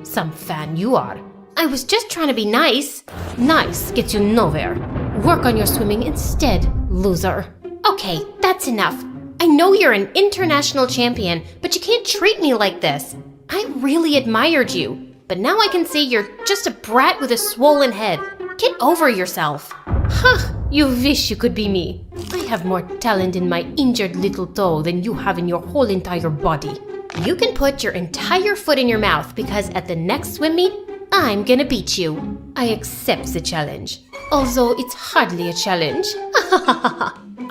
Some fan you are. I was just trying to be nice. Nice gets you nowhere. Work on your swimming instead, loser. Okay, that's enough. I know you're an international champion, but you can't treat me like this. I really admired you. But now I can see you're just a brat with a swollen head. Get over yourself. Huh, you wish you could be me. I have more talent in my injured little toe than you have in your whole entire body. You can put your entire foot in your mouth because at the next swim meet, I'm gonna beat you. I accept the challenge, although it's hardly a challenge.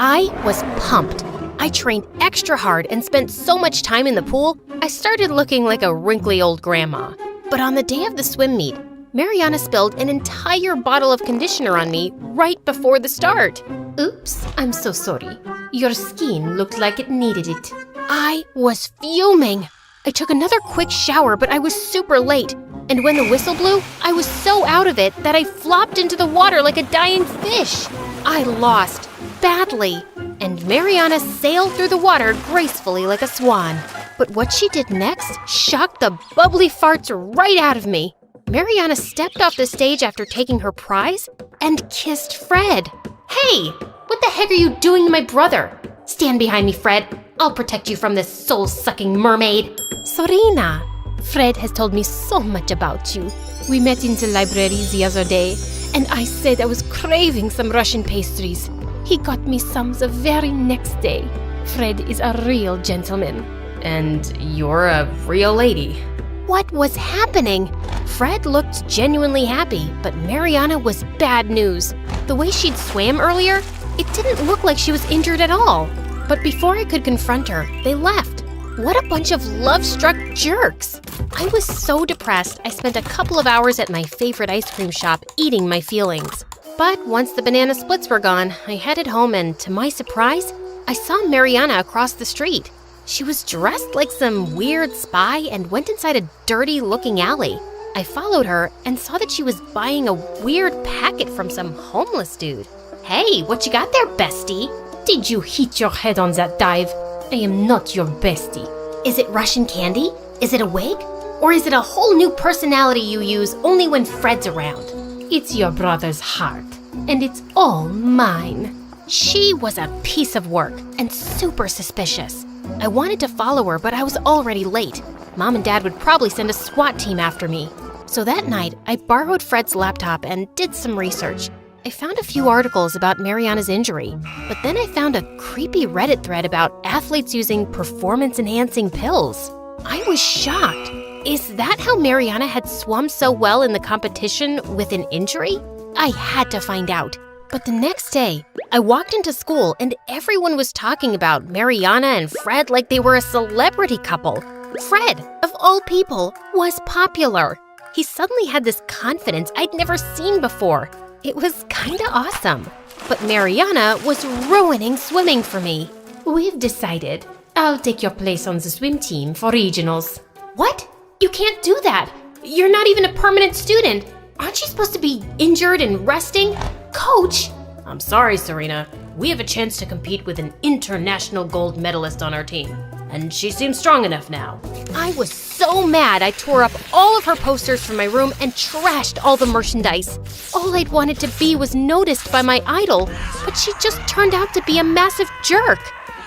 I was pumped. I trained extra hard and spent so much time in the pool, I started looking like a wrinkly old grandma. But on the day of the swim meet, Mariana spilled an entire bottle of conditioner on me right before the start. Oops, I'm so sorry. Your skin looked like it needed it. I was fuming. I took another quick shower, but I was super late. And when the whistle blew, I was so out of it that I flopped into the water like a dying fish. I lost badly, and Mariana sailed through the water gracefully like a swan. But what she did next shocked the bubbly farts right out of me. Mariana stepped off the stage after taking her prize and kissed Fred. Hey, what the heck are you doing to my brother? Stand behind me, Fred. I'll protect you from this soul-sucking mermaid. Sorina, Fred has told me so much about you. We met in the library the other day, and I said I was craving some Russian pastries. He got me some the very next day. Fred is a real gentleman. And you're a real lady. What was happening? Fred looked genuinely happy, but Mariana was bad news. The way she'd swam earlier, it didn't look like she was injured at all. But before I could confront her, they left. What a bunch of love-struck jerks! I was so depressed, I spent a couple of hours at my favorite ice cream shop eating my feelings. But once the banana splits were gone, I headed home and, to my surprise, I saw Mariana across the street. She was dressed like some weird spy and went inside a dirty-looking alley. I followed her and saw that she was buying a weird packet from some homeless dude. Hey, what you got there, bestie? Did you hit your head on that dive? I am not your bestie. Is it Russian candy? Is it a wig? Or is it a whole new personality you use only when Fred's around? It's your brother's heart, and it's all mine. She was a piece of work and super suspicious. I wanted to follow her, but I was already late. Mom and Dad would probably send a SWAT team after me. So that night, I borrowed Fred's laptop and did some research. I found a few articles about Mariana's injury, but then I found a creepy Reddit thread about athletes using performance-enhancing pills. I was shocked. Is that how Mariana had swum so well in the competition with an injury? I had to find out. But the next day, I walked into school and everyone was talking about Mariana and Fred like they were a celebrity couple. Fred, of all people, was popular. He suddenly had this confidence I'd never seen before. It was kinda awesome. But Mariana was ruining swimming for me. We've decided. I'll take your place on the swim team for regionals. What? You can't do that. You're not even a permanent student. Aren't you supposed to be injured and resting? Coach! I'm sorry, Serena. We have a chance to compete with an international gold medalist on our team, and she seems strong enough now. I was so mad I tore up all of her posters from my room and trashed all the merchandise. All I'd wanted to be was noticed by my idol, but she just turned out to be a massive jerk.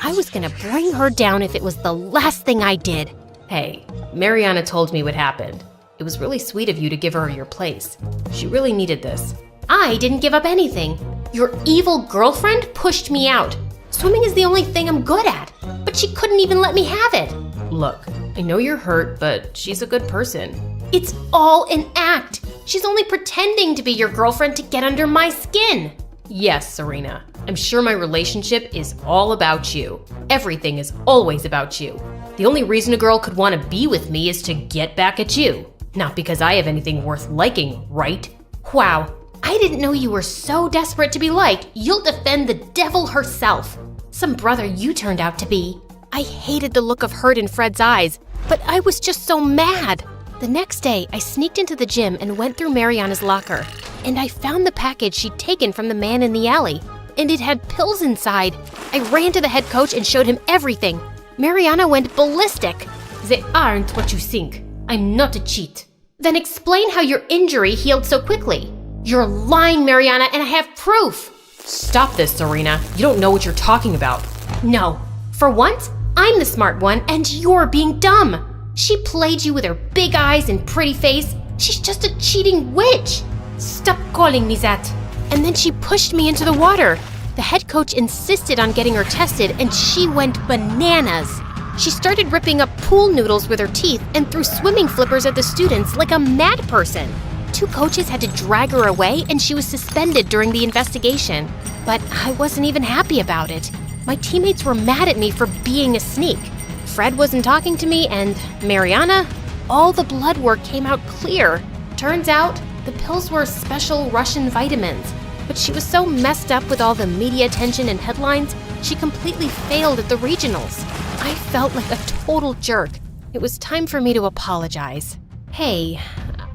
I was gonna bring her down if it was the last thing I did. Hey, Mariana told me what happened. It was really sweet of you to give her your place. She really needed this. I didn't give up anything. Your evil girlfriend pushed me out. Swimming is the only thing I'm good at, but she couldn't even let me have it. Look, I know you're hurt, but she's a good person. It's all an act. She's only pretending to be your girlfriend to get under my skin. Yes, Serena. I'm sure my relationship is all about you. Everything is always about you. The only reason a girl could want to be with me is to get back at you. Not because I have anything worth liking, right? Wow, I didn't know you were so desperate to be liked, you'll defend the devil herself. Some brother you turned out to be. I hated the look of hurt in Fred's eyes, but I was just so mad. The next day, I sneaked into the gym and went through Mariana's locker, and I found the package she'd taken from the man in the alley, and it had pills inside. I ran to the head coach and showed him everything. Mariana went ballistic. They aren't what you think. I'm not a cheat. Then explain how your injury healed so quickly. You're lying, Mariana, and I have proof. Stop this, Serena. You don't know what you're talking about. No. For once, I'm the smart one, and you're being dumb. She played you with her big eyes and pretty face. She's just a cheating witch. Stop calling me that. And then she pushed me into the water. The head coach insisted on getting her tested, and she went bananas. She started ripping up pool noodles with her teeth and threw swimming flippers at the students like a mad person. 2 coaches had to drag her away, and she was suspended during the investigation. But I wasn't even happy about it. My teammates were mad at me for being a sneak. Fred wasn't talking to me, and Mariana, all the blood work came out clear. Turns out, the pills were special Russian vitamins. But she was so messed up with all the media attention and headlines, she completely failed at the regionals. I felt like a total jerk. It was time for me to apologize. Hey,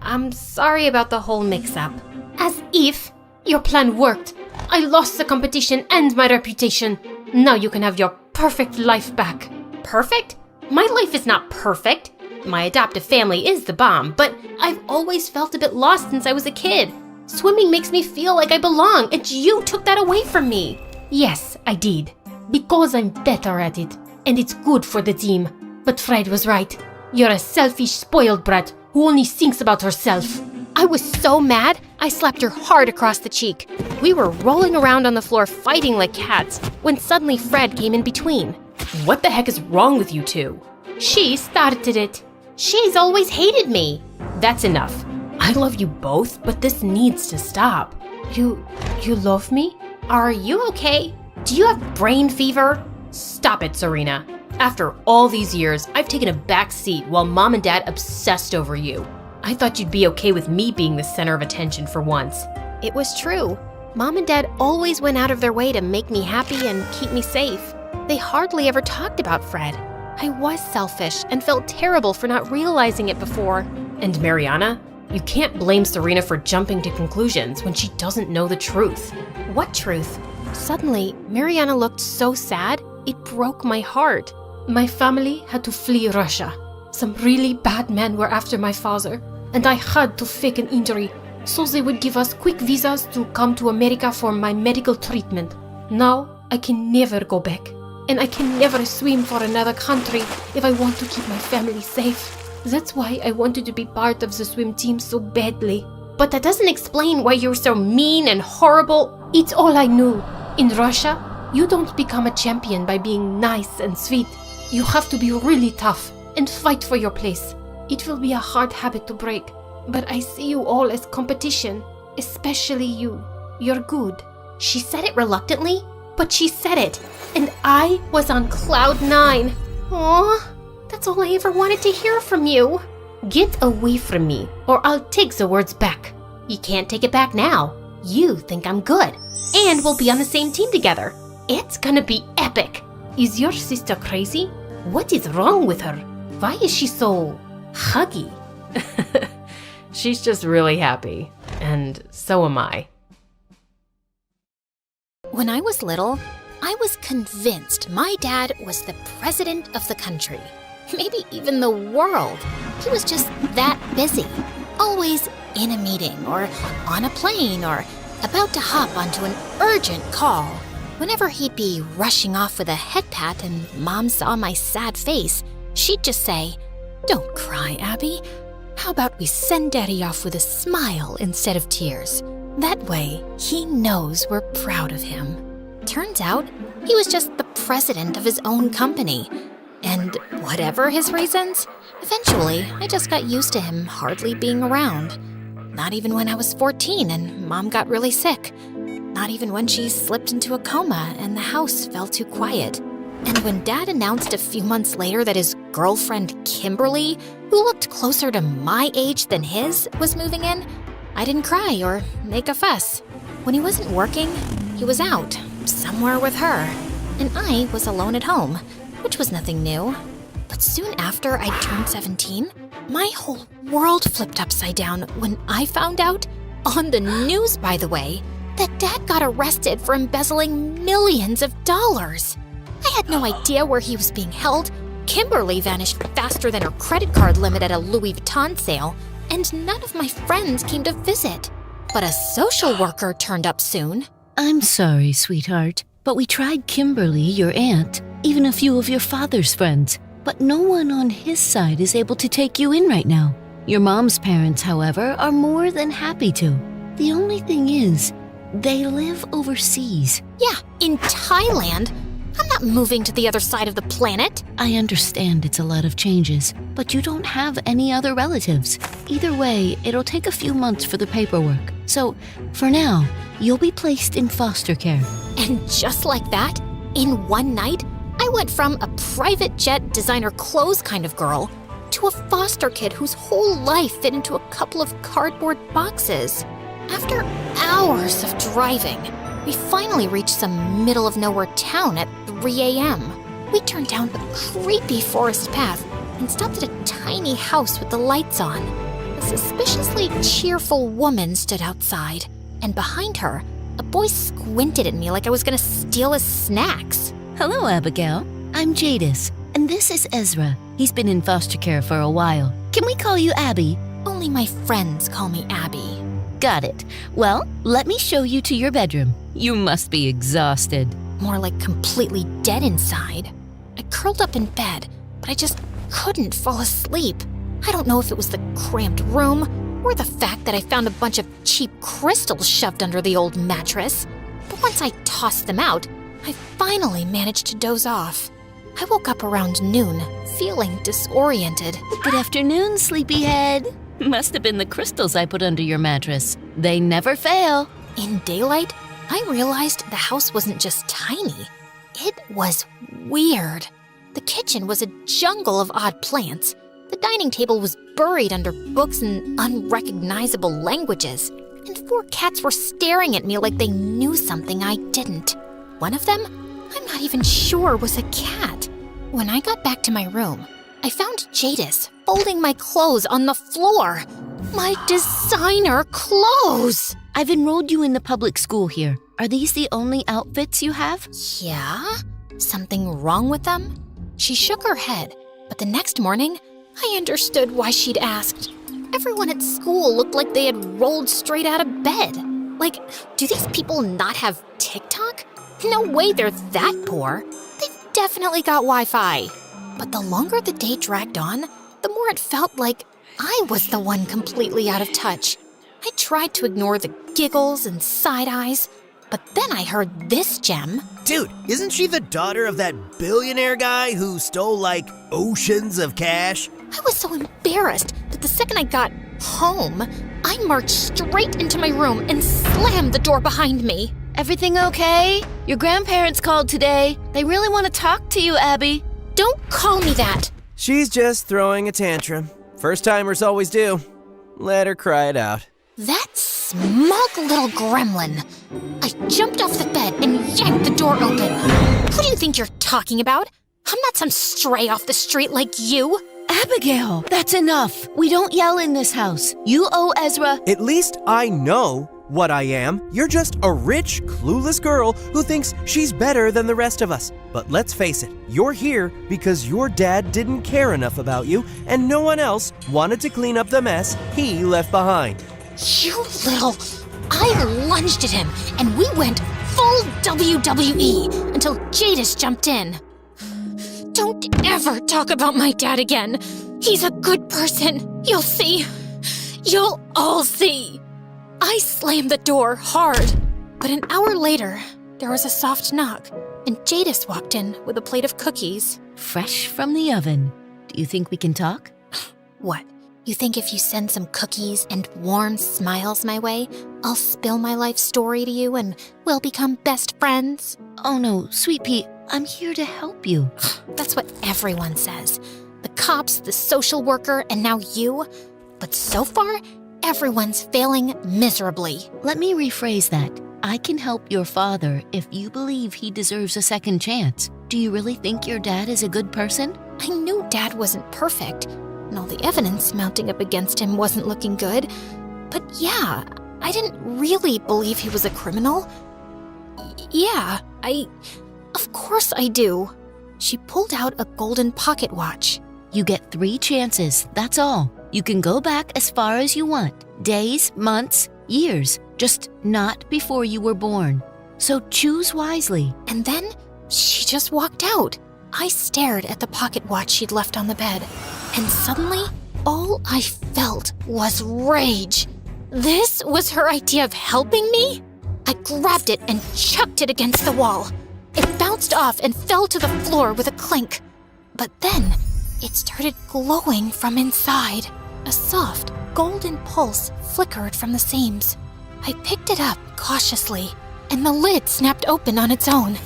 I'm sorry about the whole mix-up. As if your plan worked. I lost the competition and my reputation. Now you can have your perfect life back. Perfect? My life is not perfect. My adoptive family is the bomb, but I've always felt a bit lost since I was a kid. Swimming makes me feel like I belong, and you took that away from me. Yes, I did. Because I'm better at it, and it's good for the team. But Fred was right. You're a selfish, spoiled brat who only thinks about herself. I was so mad, I slapped her hard across the cheek. We were rolling around on the floor fighting like cats, when suddenly Fred came in between. What the heck is wrong with you two? She started it. She's always hated me. That's enough. I love you both, but this needs to stop. You love me? Are you okay? Do you have brain fever? Stop it, Serena. After all these years, I've taken a back seat while Mom and Dad obsessed over you. I thought you'd be okay with me being the center of attention for once. It was true. Mom and Dad always went out of their way to make me happy and keep me safe. They hardly ever talked about Fred. I was selfish and felt terrible for not realizing it before. And Mariana? You can't blame Serena for jumping to conclusions when she doesn't know the truth. What truth? Suddenly, Mariana looked so sad, it broke my heart. My family had to flee Russia. Some really bad men were after my father, and I had to fake an injury so they would give us quick visas to come to America for my medical treatment. Now, I can never go back, and I can never swim for another country if I want to keep my family safe. That's why I wanted to be part of the swim team so badly. But that doesn't explain why you're so mean and horrible. It's all I knew. In Russia, you don't become a champion by being nice and sweet. You have to be really tough and fight for your place. It will be a hard habit to break, but I see you all as competition, especially you. You're good. She said it reluctantly, but she said it, and I was on cloud 9. Aw, that's all I ever wanted to hear from you. Get away from me, or I'll take the words back. You can't take it back now. You think I'm good, and we'll be on the same team together. It's gonna be epic. Is your sister crazy? What is wrong with her? Why is she so huggy? She's just really happy, and so am I. When I was little, I was convinced my dad was the president of the country. Maybe even the world. He was just that busy. Always in a meeting, or on a plane, or about to hop onto an urgent call. Whenever he'd be rushing off with a head pat and Mom saw my sad face, she'd just say, "Don't cry, Abby. How about we send Daddy off with a smile instead of tears? That way, he knows we're proud of him." Turns out, he was just the president of his own company. And whatever his reasons, eventually I just got used to him hardly being around. Not even when I was 14 and Mom got really sick. Not even when she slipped into a coma and the house fell too quiet. And when Dad announced a few months later that his girlfriend Kimberly, who looked closer to my age than his, was moving in, I didn't cry or make a fuss. When he wasn't working, he was out, somewhere with her. And I was alone at home, which was nothing new. But soon after I turned 17, my whole world flipped upside down when I found out, on the news by the way, that Dad got arrested for embezzling millions of dollars. I had no idea where he was being held. Kimberly vanished faster than her credit card limit at a Louis Vuitton sale, and none of my friends came to visit. But a social worker turned up soon. I'm sorry, sweetheart, but we tried Kimberly, your aunt, even a few of your father's friends, but no one on his side is able to take you in right now. Your mom's parents, however, are more than happy to. The only thing is, they live overseas. Yeah, in Thailand. I'm not moving to the other side of the planet. I understand it's a lot of changes, but you don't have any other relatives. Either way, it'll take a few months for the paperwork. So, for now, you'll be placed in foster care. And just like that, in one night, I went from a private jet designer clothes kind of girl to a foster kid whose whole life fit into a couple of cardboard boxes. After hours of driving, we finally reached some middle-of-nowhere town at 3 a.m. We turned down a creepy forest path and stopped at a tiny house with the lights on. A suspiciously cheerful woman stood outside, and behind her, a boy squinted at me like I was gonna steal his snacks. Hello, Abigail. I'm Jadis, and this is Ezra. He's been in foster care for a while. Can we call you Abby? Only my friends call me Abby. Got it. Well, let me show you to your bedroom. You must be exhausted. More like completely dead inside. I curled up in bed, but I just couldn't fall asleep. I don't know if it was the cramped room or the fact that I found a bunch of cheap crystals shoved under the old mattress. But once I tossed them out, I finally managed to doze off. I woke up around noon, feeling disoriented. Good afternoon, sleepyhead. Must have been the crystals I put under your mattress. They never fail. In daylight, I realized the house wasn't just tiny. It was weird. The kitchen was a jungle of odd plants. The dining table was buried under books in unrecognizable languages. And 4 cats were staring at me like they knew something I didn't. One of them, I'm not even sure was a cat. When I got back to my room, I found Jadis folding my clothes on the floor. My designer clothes! I've enrolled you in the public school here. Are these the only outfits you have? Yeah? Something wrong with them? She shook her head, but the next morning, I understood why she'd asked. Everyone at school looked like they had rolled straight out of bed. Like, do these people not have TikTok? No way they're that poor. They've definitely got Wi-Fi. But the longer the day dragged on, the more it felt like I was the one completely out of touch. I tried to ignore the giggles and side eyes, but then I heard this gem. Dude, isn't she the daughter of that billionaire guy who stole, like, oceans of cash? I was so embarrassed that the second I got home, I marched straight into my room and slammed the door behind me. Everything okay? Your grandparents called today. They really want to talk to you, Abby. Don't call me that. She's just throwing a tantrum. First-timers always do. Let her cry it out. That smug little gremlin. I jumped off the bed and yanked the door open. Who do you think you're talking about? I'm not some stray off the street like you. Abigail, that's enough. We don't yell in this house. You owe Ezra. At least I know what I am. You're just a rich, clueless girl who thinks she's better than the rest of us. But let's face it, you're here because your dad didn't care enough about you and no one else wanted to clean up the mess he left behind. You little... I lunged at him and we went full WWE until Jadis jumped in. Don't ever talk about my dad again. He's a good person. You'll see. You'll all see. I slammed the door hard, but an hour later, there was a soft knock, and Jadis walked in with a plate of cookies. Fresh from the oven. Do you think we can talk? What? You think if you send some cookies and warm smiles my way, I'll spill my life story to you and we'll become best friends? Oh no, Sweet Pea, I'm here to help you. That's what everyone says. The cops, the social worker, and now you. But so far, everyone's failing miserably. Let me rephrase that. I can help your father if you believe he deserves a second chance. Do you really think your dad is a good person? I knew Dad wasn't perfect, and all the evidence mounting up against him wasn't looking good. But yeah, I didn't really believe he was a criminal. Of course I do. She pulled out a golden pocket watch. You get 3 chances, that's all. You can go back as far as you want. Days, months, years. Just not before you were born. So choose wisely. And then she just walked out. I stared at the pocket watch she'd left on the bed, and suddenly, all I felt was rage. This was her idea of helping me? I grabbed it and chucked it against the wall. It bounced off and fell to the floor with a clink. But then, it started glowing from inside. A soft, golden pulse flickered from the seams. I picked it up cautiously, and the lid snapped open on its own.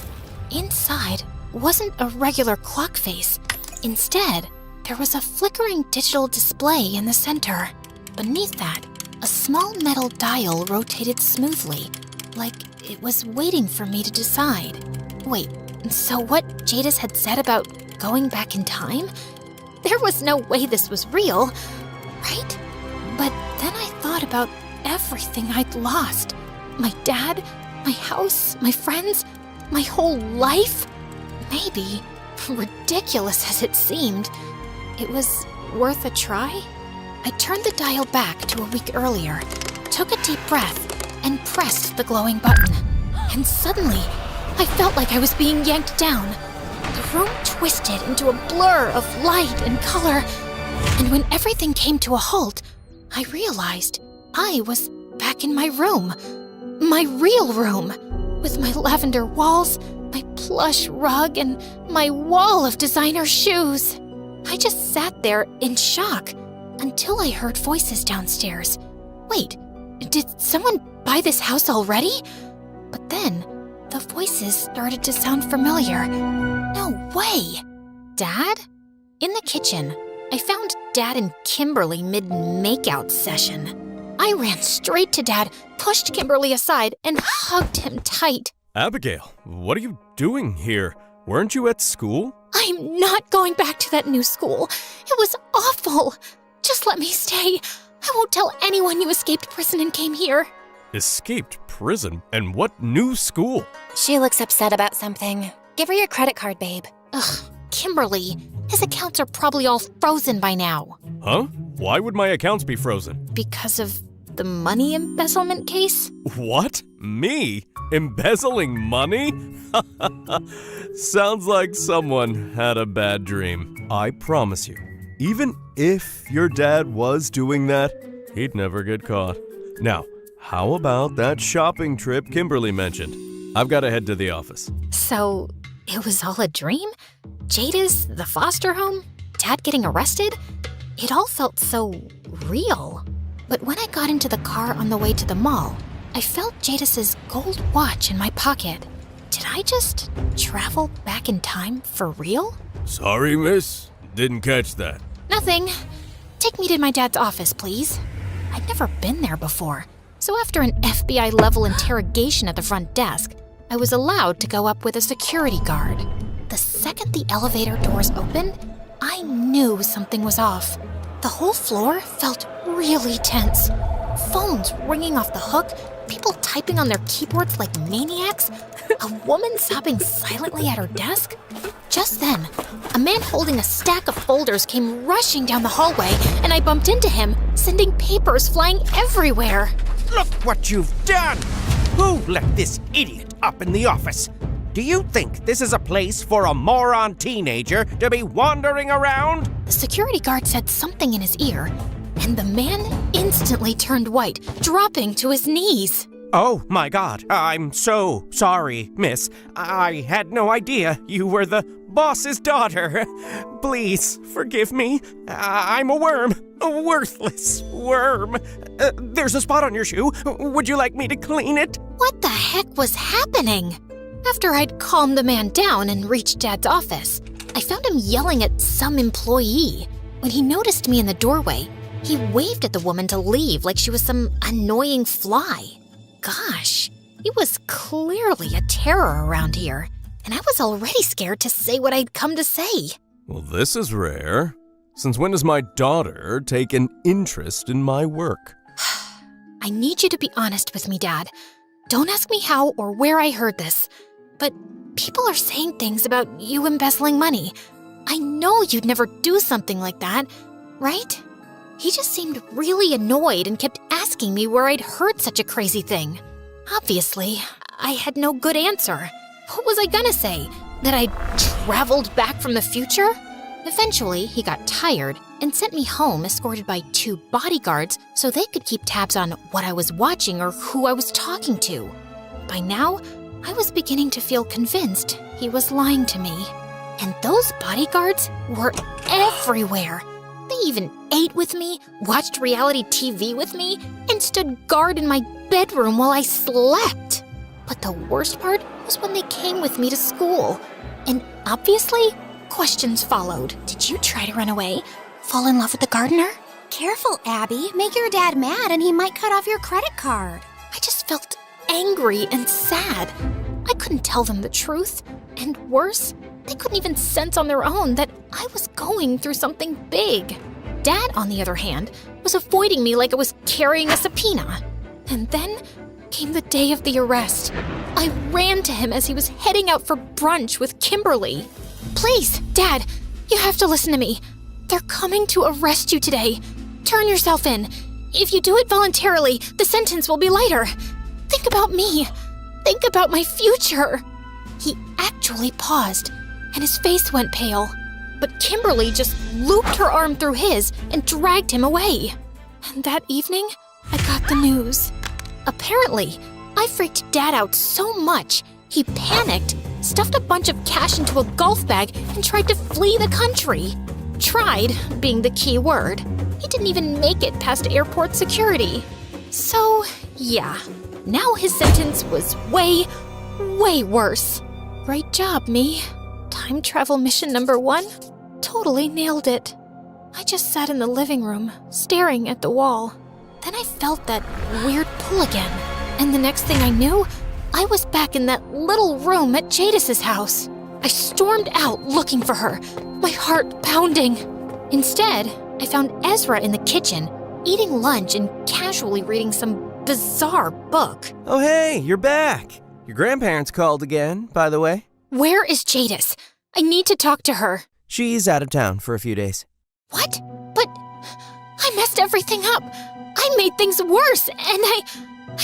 Inside wasn't a regular clock face. Instead, there was a flickering digital display in the center. Beneath that, a small metal dial rotated smoothly, like it was waiting for me to decide. Wait, so what Jadis had said about going back in time? There was no way this was real, right? But then I thought about everything I'd lost. My dad, my house, my friends, my whole life. Maybe, ridiculous as it seemed, it was worth a try. I turned the dial back to a week earlier, took a deep breath, and pressed the glowing button. And suddenly, I felt like I was being yanked down. The room twisted into a blur of light and color, and when everything came to a halt, I realized I was back in my room. My real room, with my lavender walls, my plush rug, and my wall of designer shoes. I just sat there in shock until I heard voices downstairs. Wait, did someone buy this house already? But then, the voices started to sound familiar. No way! Dad? In the kitchen, I found Dad and Kimberly mid-makeout session. I ran straight to Dad, pushed Kimberly aside, and hugged him tight. Abigail, what are you doing here? Weren't you at school? I'm not going back to that new school. It was awful. Just let me stay. I won't tell anyone you escaped prison and came here. Escaped prison? And what new school? She looks upset about something. Give her your credit card, babe. Ugh, Kimberly. His accounts are probably all frozen by now. Huh? Why would my accounts be frozen? Because of the money embezzlement case? What? Me? Embezzling money? Sounds like someone had a bad dream. I promise you, even if your dad was doing that, he'd never get caught. Now, how about that shopping trip Kimberly mentioned? I've got to head to the office. So, it was all a dream? Jada's the foster home? Dad getting arrested? It all felt so real. But when I got into the car on the way to the mall, I felt Jadas's gold watch in my pocket. Did I just travel back in time for real? Sorry, miss. Didn't catch that. Nothing. Take me to my dad's office, please. I'd never been there before. So after an FBI-level interrogation at the front desk, I was allowed to go up with a security guard. The second the elevator doors opened, I knew something was off. The whole floor felt really tense. Phones ringing off the hook, people typing on their keyboards like maniacs, a woman sobbing silently at her desk. Just then, a man holding a stack of folders came rushing down the hallway, and I bumped into him, sending papers flying everywhere. Look what you've done! Who let this idiot up in the office? Do you think this is a place for a moron teenager to be wandering around? The security guard said something in his ear, and the man instantly turned white, dropping to his knees. Oh my God, I'm so sorry, miss. I had no idea you were the boss's daughter. Please forgive me. I'm a worm, a worthless worm. There's a spot on your shoe. Would you like me to clean it? What the heck was happening? After I'd calmed the man down and reached Dad's office, I found him yelling at some employee. When he noticed me in the doorway, he waved at the woman to leave like she was some annoying fly. Gosh, he was clearly a terror around here, and I was already scared to say what I'd come to say. Well, this is rare. Since when does my daughter take an interest in my work? I need you to be honest with me, Dad. Don't ask me how or where I heard this, but people are saying things about you embezzling money. I know you'd never do something like that, right? He just seemed really annoyed and kept asking me where I'd heard such a crazy thing. Obviously, I had no good answer. What was I gonna say? That I'd traveled back from the future? Eventually, he got tired and sent me home escorted by 2 bodyguards so they could keep tabs on what I was watching or who I was talking to. By now, I was beginning to feel convinced he was lying to me. And those bodyguards were everywhere. They even ate with me, watched reality TV with me, and stood guard in my bedroom while I slept. But the worst part was when they came with me to school. And obviously, questions followed. Did you try to run away? Fall in love with the gardener? Careful, Abby. Make your dad mad and he might cut off your credit card. I just felt angry and sad. I couldn't tell them the truth. And worse, they couldn't even sense on their own that I was going through something big. Dad, on the other hand, was avoiding me like I was carrying a subpoena. And then came the day of the arrest. I ran to him as he was heading out for brunch with Kimberly. Please, Dad, you have to listen to me. They're coming to arrest you today. Turn yourself in. If you do it voluntarily, the sentence will be lighter. Think about me. Think about my future. He actually paused, and his face went pale. But Kimberly just looped her arm through his and dragged him away. And that evening, I got the news. Apparently, I freaked Dad out so much, he panicked, stuffed a bunch of cash into a golf bag, and tried to flee the country. Tried being the key word. He didn't even make it past airport security. So, yeah, now his sentence was way, way worse. Great job, me. Time travel mission number 1? Totally nailed it. I just sat in the living room, staring at the wall. Then I felt that weird pull again, and the next thing I knew, I was back in that little room at Jadis's house. I stormed out looking for her, my heart pounding. Instead, I found Ezra in the kitchen, eating lunch and casually reading some bizarre book. Oh, hey, you're back. Your grandparents called again, by the way. Where is Jadis? I need to talk to her. She's out of town for a few days. What? But I messed everything up. I made things worse, and I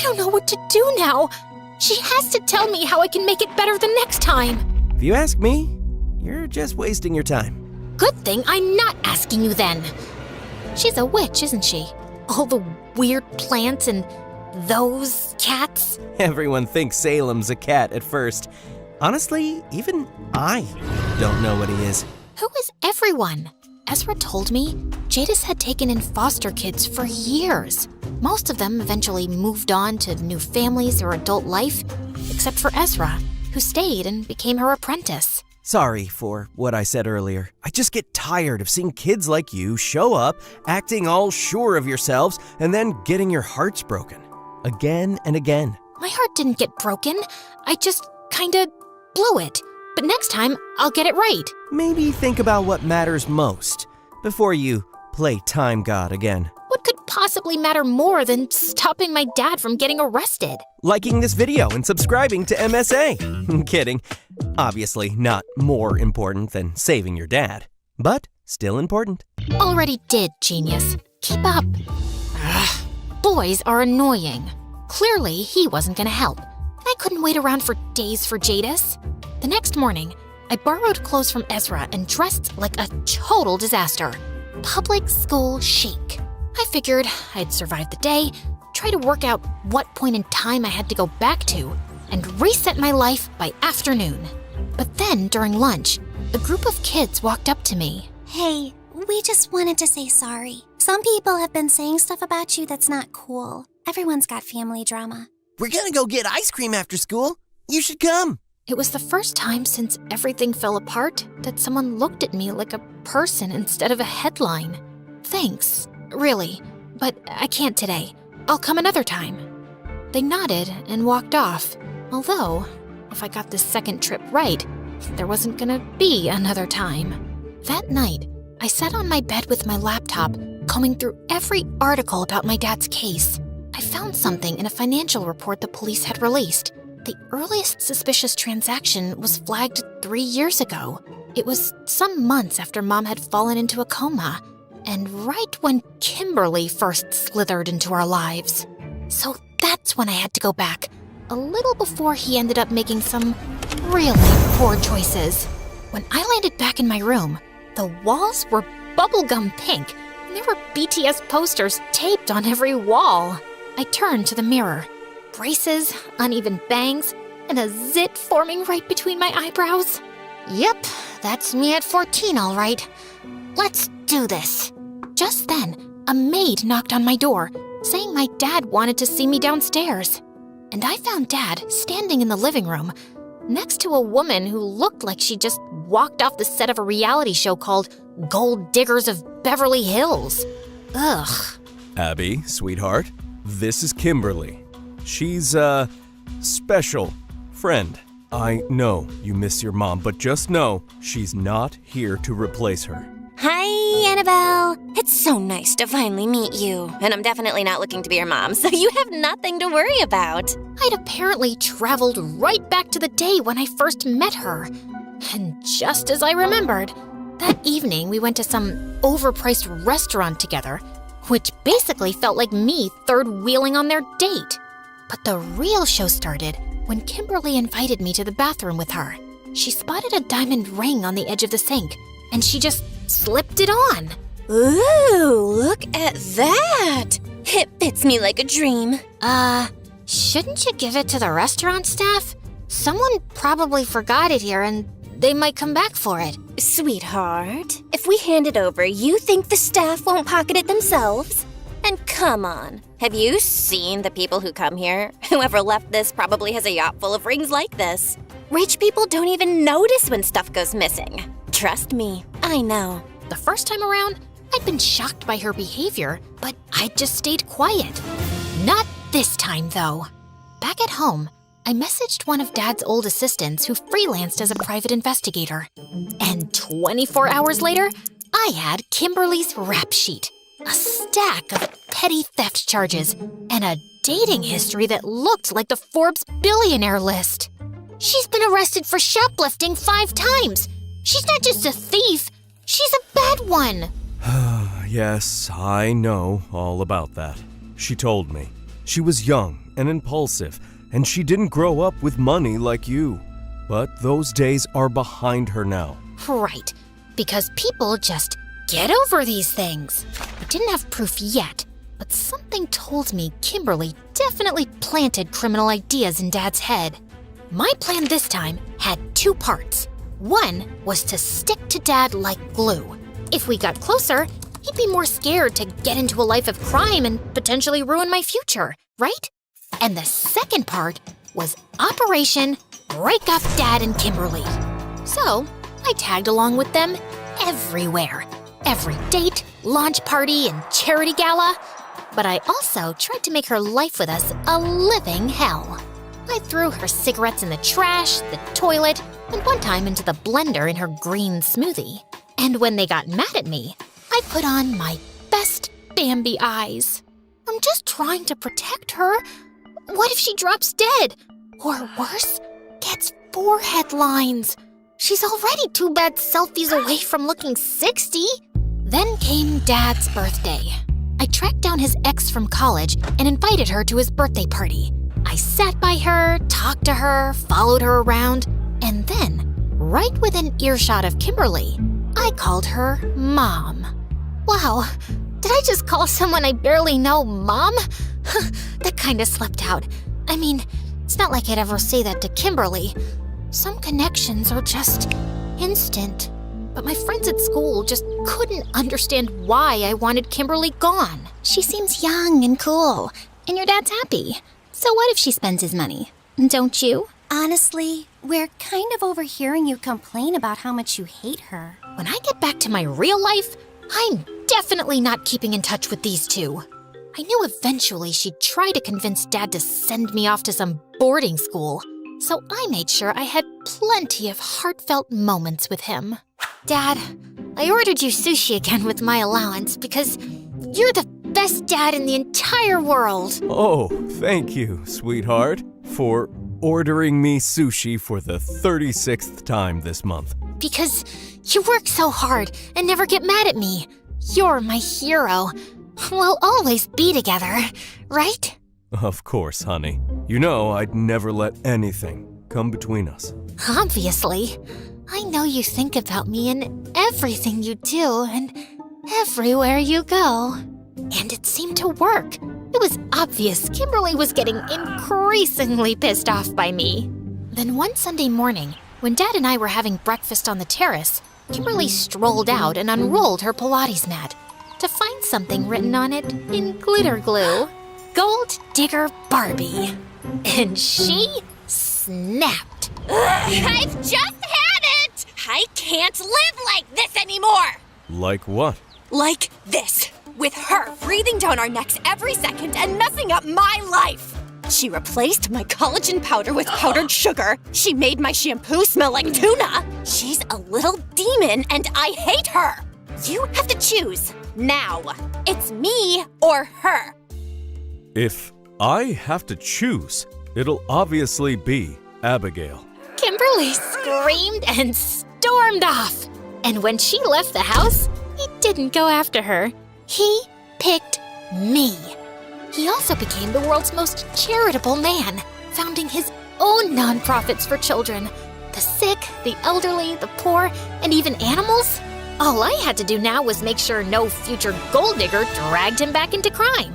don't know what to do now. She has to tell me how I can make it better the next time. If you ask me, you're just wasting your time. Good thing I'm not asking you then. She's a witch, isn't she? All the weird plants and those cats. Everyone thinks Salem's a cat at first. Honestly, even I don't know what he is. Who is everyone? Ezra told me Jadis had taken in foster kids for years. Most of them eventually moved on to new families or adult life, except for Ezra, who stayed and became her apprentice. Sorry for what I said earlier. I just get tired of seeing kids like you show up, acting all sure of yourselves, and then getting your hearts broken. Again and again. My heart didn't get broken. I just kinda blew it. But next time, I'll get it right. Maybe think about what matters most before you play time god again. What could possibly matter more than stopping my dad from getting arrested? Liking this video and subscribing to MSA. Kidding. Obviously not more important than saving your dad, but still important. Already did, genius. Keep up. Ugh. Boys are annoying. Clearly, he wasn't gonna help. And I couldn't wait around for days for Jadis. The next morning, I borrowed clothes from Ezra and dressed like a total disaster. Public school chic. I figured I'd survive the day, try to work out what point in time I had to go back to, and reset my life by afternoon. But then, during lunch, a group of kids walked up to me. Hey, we just wanted to say sorry. Some people have been saying stuff about you that's not cool. Everyone's got family drama. We're gonna go get ice cream after school. You should come. It was the first time since everything fell apart that someone looked at me like a person instead of a headline. Thanks, really, but I can't today. I'll come another time. They nodded and walked off, although, if I got this second trip right, there wasn't gonna be another time. That night, I sat on my bed with my laptop, combing through every article about my dad's case. I found something in a financial report the police had released. The earliest suspicious transaction was flagged 3 years ago. It was some months after Mom had fallen into a coma, and right when Kimberly first slithered into our lives. So that's when I had to go back, a little before he ended up making some really poor choices. When I landed back in my room, the walls were bubblegum pink, and there were BTS posters taped on every wall. I turned to the mirror. Braces, uneven bangs, and a zit forming right between my eyebrows. Yep, that's me at 14, all right. Let's do this. Just then, a maid knocked on my door, saying my dad wanted to see me downstairs. And I found Dad standing in the living room, next to a woman who looked like she just walked off the set of a reality show called Gold Diggers of Beverly Hills. Ugh. Abby, sweetheart, this is Kimberly. She's a special friend. I know you miss your mom, but just know she's not here to replace her. Hi, Annabelle. It's so nice to finally meet you. And I'm definitely not looking to be your mom, so you have nothing to worry about. I'd apparently traveled right back to the day when I first met her. And just as I remembered, that evening we went to some overpriced restaurant together, which basically felt like me third-wheeling on their date. But the real show started when Kimberly invited me to the bathroom with her. She spotted a diamond ring on the edge of the sink, and she just slipped it on. Ooh, look at that. It fits me like a dream. Shouldn't you give it to the restaurant staff? Someone probably forgot it here and they might come back for it. Sweetheart, if we hand it over, you think the staff won't pocket it themselves? And come on, have you seen the people who come here? Whoever left this probably has a yacht full of rings like this. Rich people don't even notice when stuff goes missing. Trust me, I know. The first time around, I'd been shocked by her behavior, but I just stayed quiet. Not this time, though. Back at home, I messaged one of Dad's old assistants who freelanced as a private investigator. And 24 hours later, I had Kimberly's rap sheet. A stack of petty theft charges and a dating history that looked like the Forbes billionaire list. She's been arrested for shoplifting 5 times. She's not just a thief, she's a bad one. Yes, I know all about that. She told me. She was young and impulsive, and she didn't grow up with money like you. But those days are behind her now. Right, because people just get over these things. I didn't have proof yet, but something told me Kimberly definitely planted criminal ideas in Dad's head. My plan this time had 2 parts. One was to stick to Dad like glue. If we got closer, he'd be more scared to get into a life of crime and potentially ruin my future, right? And the second part was Operation Break Up Dad and Kimberly. So I tagged along with them everywhere. Every date, launch party, and charity gala. But I also tried to make her life with us a living hell. I threw her cigarettes in the trash, the toilet, and one time into the blender in her green smoothie. And when they got mad at me, I put on my best Bambi eyes. I'm just trying to protect her. What if she drops dead? Or worse, gets forehead lines? She's already 2 bad selfies away from looking 60. Then came Dad's birthday. I tracked down his ex from college and invited her to his birthday party. I sat by her, talked to her, followed her around, and then, right within earshot of Kimberly, I called her Mom. Wow, did I just call someone I barely know Mom? That kinda slipped out. I mean, it's not like I'd ever say that to Kimberly. Some connections are just instant. But my friends at school just couldn't understand why I wanted Kimberly gone. She seems young and cool, and your dad's happy. So what if she spends his money? Don't you? Honestly, we're kind of overhearing you complain about how much you hate her. When I get back to my real life, I'm definitely not keeping in touch with these 2. I knew eventually she'd try to convince Dad to send me off to some boarding school, so I made sure I had plenty of heartfelt moments with him. Dad, I ordered you sushi again with my allowance because you're the best dad in the entire world. Oh, thank you, sweetheart, for ordering me sushi for the 36th time this month. Because you work so hard and never get mad at me. You're my hero. We'll always be together, right? Of course, honey. You know I'd never let anything come between us. Obviously. I know you think about me in everything you do and everywhere you go. And it seemed to work. It was obvious Kimberly was getting increasingly pissed off by me. Then one Sunday morning, when Dad and I were having breakfast on the terrace, Kimberly strolled out and unrolled her Pilates mat to find something written on it in glitter glue. Gold Digger Barbie. And she snapped. I've just had it! I can't live like this anymore! Like what? Like this. With her breathing down our necks every second and messing up my life. She replaced my collagen powder with powdered sugar. She made my shampoo smell like tuna. She's a little demon and I hate her. You have to choose. Now. It's me or her. If I have to choose, it'll obviously be Abigail. Kimberly screamed and stormed off. And when she left the house, he didn't go after her. He picked me. He also became the world's most charitable man, founding his own nonprofits for children. The sick, the elderly, the poor, and even animals. All I had to do now was make sure no future gold digger dragged him back into crime.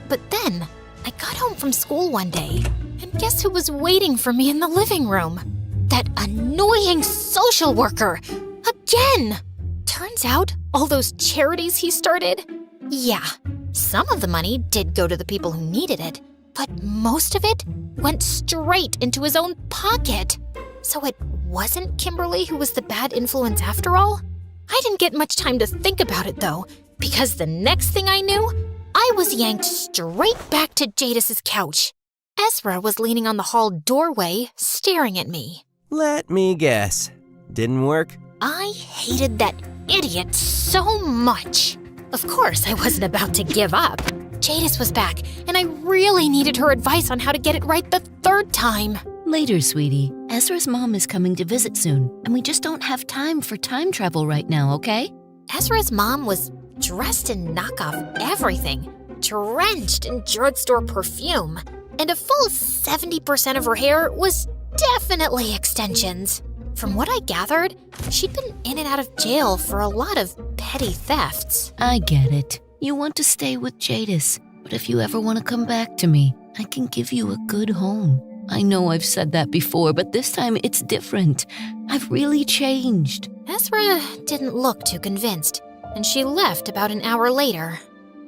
But then, I got home from school one day, and guess who was waiting for me in the living room? That annoying social worker! Again! Turns out, all those charities he started, yeah, some of the money did go to the people who needed it, but most of it went straight into his own pocket. So it wasn't Kimberly who was the bad influence after all? I didn't get much time to think about it though, because the next thing I knew, I was yanked straight back to Jadis's couch. Ezra was leaning on the hall doorway, staring at me. Let me guess. Didn't work? I hated that idiot so much. Of course, I wasn't about to give up. Jadis was back, and I really needed her advice on how to get it right the third time. Later, sweetie. Ezra's mom is coming to visit soon, and we just don't have time for time travel right now, okay? Ezra's mom was dressed in knockoff everything, drenched in drugstore perfume, and a full 70% of her hair was definitely extensions. From what I gathered, she'd been in and out of jail for a lot of petty thefts. I get it. You want to stay with Jadis, but if you ever want to come back to me, I can give you a good home. I know I've said that before, but this time it's different. I've really changed. Ezra didn't look too convinced, and she left about an hour later.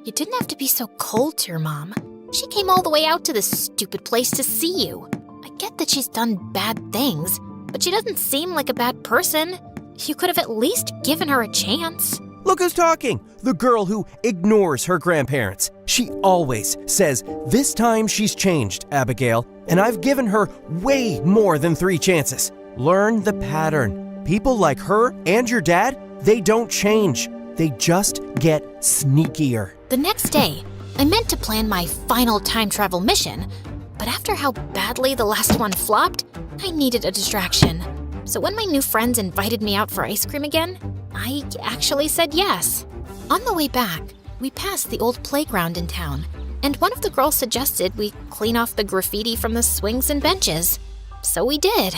You didn't have to be so cold to your mom. She came all the way out to this stupid place to see you. I get that she's done bad things, but she doesn't seem like a bad person. You could have at least given her a chance. Look who's talking! The girl who ignores her grandparents. She always says, this time she's changed, Abigail, and I've given her way more than 3 chances. Learn the pattern. People like her and your dad, they don't change. They just get sneakier. The next day, I meant to plan my final time travel mission, but after how badly the last one flopped, I needed a distraction. So when my new friends invited me out for ice cream again, I actually said yes. On the way back, we passed the old playground in town, and one of the girls suggested we clean off the graffiti from the swings and benches. So we did.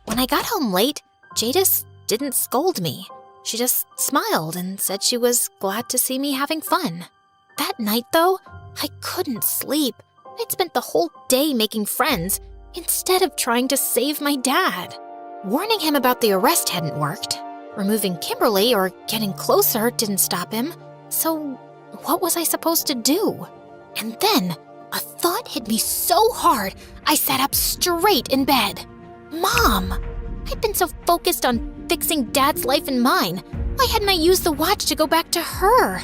When I got home late, Jadis didn't scold me. She just smiled and said she was glad to see me having fun. That night, though, I couldn't sleep. I'd spent the whole day making friends instead of trying to save my dad. Warning him about the arrest hadn't worked. Removing Kimberly or getting closer didn't stop him. So what was I supposed to do? And then a thought hit me so hard, I sat up straight in bed. Mom! I'd been so focused on fixing Dad's life and mine. Why hadn't I used the watch to go back to her?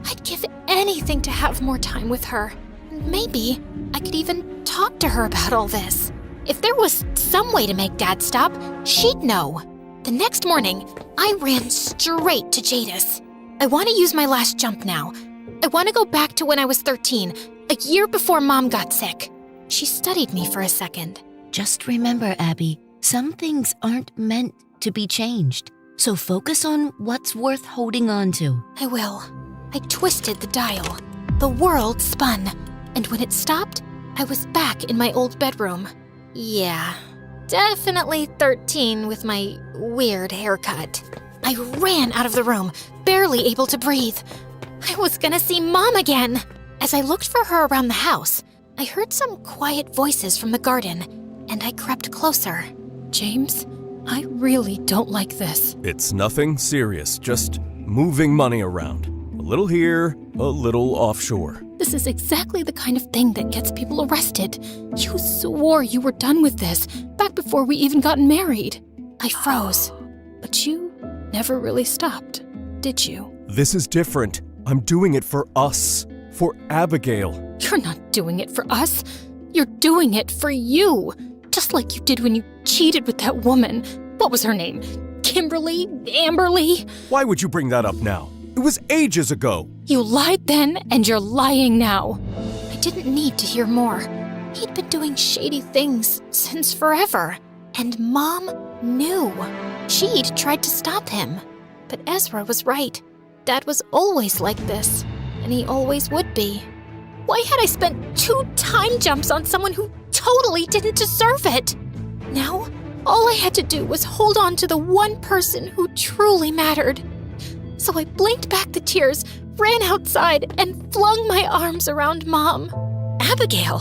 I'd give anything to have more time with her. Maybe I could even talk to her about all this. If there was some way to make Dad stop, she'd know. The next morning, I ran straight to Jadis. I want to use my last jump now. I want to go back to when I was 13, a year before Mom got sick. She studied me for a second. Just remember, Abby, some things aren't meant to be changed. So focus on what's worth holding on to. I will. I twisted the dial. The world spun. And when it stopped, I was back in my old bedroom. Yeah, definitely 13 with my weird haircut. I ran out of the room, barely able to breathe. I was gonna see Mom again. As I looked for her around the house, I heard some quiet voices from the garden, and I crept closer. James, I really don't like this. It's nothing serious, just moving money around. A little here, a little offshore. This is exactly the kind of thing that gets people arrested. You swore you were done with this back before we even got married. I froze, but you never really stopped, did you? This is different. I'm doing it for us. For Abigail. You're not doing it for us. You're doing it for you. Just like you did when you cheated with that woman. What was her name? Kimberly? Amberly? Why would you bring that up now? It was ages ago. You lied then, and you're lying now. I didn't need to hear more. He'd been doing shady things since forever. And Mom knew. She'd tried to stop him. But Ezra was right. Dad was always like this. And he always would be. Why had I spent 2 time jumps on someone who totally didn't deserve it? Now, all I had to do was hold on to the one person who truly mattered. So I blinked back the tears, ran outside, and flung my arms around Mom. Abigail,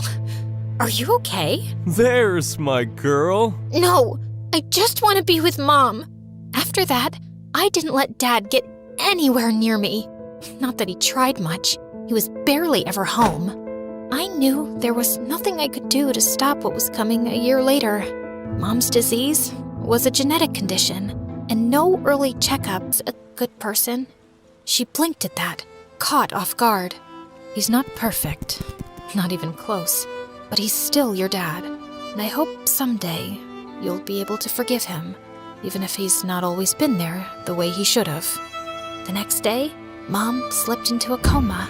are you okay? There's my girl. No, I just want to be with Mom. After that, I didn't let Dad get anywhere near me. Not that he tried much. He was barely ever home. I knew there was nothing I could do to stop what was coming a year later. Mom's disease was a genetic condition, and no early checkups a good person. She blinked at that, caught off guard. He's not perfect, not even close, but he's still your dad, and I hope someday you'll be able to forgive him, even if he's not always been there the way he should have. The next day, Mom slipped into a coma.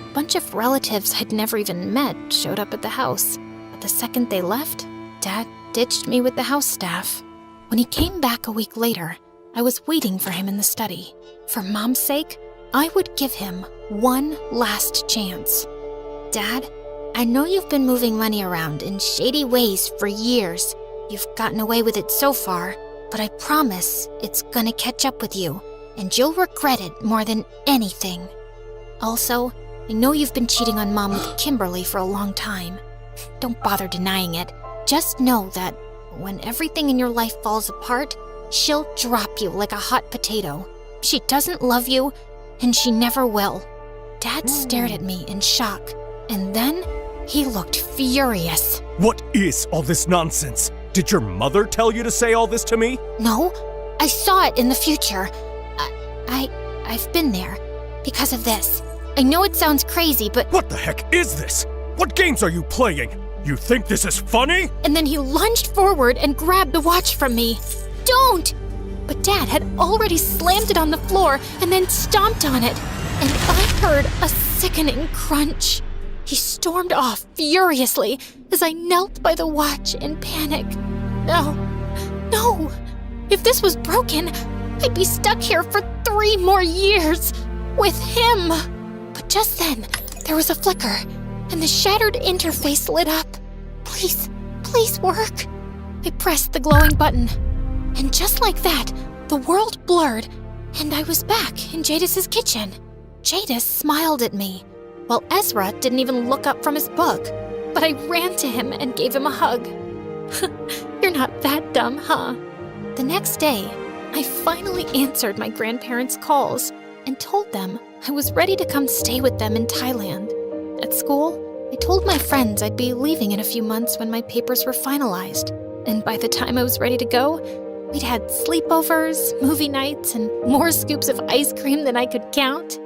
A bunch of relatives I'd never even met showed up at the house. But the second they left, Dad ditched me with the house staff. When he came back a week later, I was waiting for him in the study. For Mom's sake, I would give him one last chance. Dad, I know you've been moving money around in shady ways for years. You've gotten away with it so far, but I promise it's gonna catch up with you, and you'll regret it more than anything. Also, I know you've been cheating on Mom with Kimberly for a long time. Don't bother denying it. Just know that when everything in your life falls apart, she'll drop you like a hot potato. She doesn't love you, and she never will. Dad stared at me in shock, and then he looked furious. What is all this nonsense? Did your mother tell you to say all this to me? No, I saw it in the future. I've been there because of this. I know it sounds crazy, but... What the heck is this? What games are you playing? You think this is funny? And then he lunged forward and grabbed the watch from me. Don't! But Dad had already slammed it on the floor and then stomped on it, and I heard a sickening crunch. He stormed off furiously as I knelt by the watch in panic. No. If this was broken, I'd be stuck here for 3 more years with him. But just then, there was a flicker, and the shattered interface lit up. Please work. I pressed the glowing button, and just like that, the world blurred, and I was back in Jadis's kitchen. Jadis smiled at me, while Ezra didn't even look up from his book. But I ran to him and gave him a hug. You're not that dumb, huh? The next day, I finally answered my grandparents' calls and told them I was ready to come stay with them in Thailand. At school, I told my friends I'd be leaving in a few months when my papers were finalized. And by the time I was ready to go, we'd had sleepovers, movie nights, and more scoops of ice cream than I could count.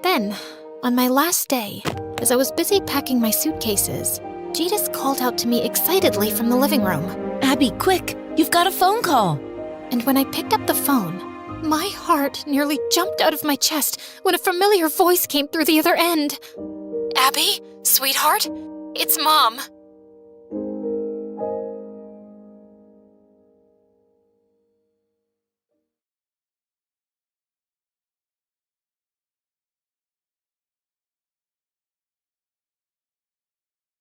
Then, on my last day, as I was busy packing my suitcases, Jadis called out to me excitedly from the living room. Abby, quick! You've got a phone call! And when I picked up the phone, my heart nearly jumped out of my chest when a familiar voice came through the other end. Abby, sweetheart, it's Mom.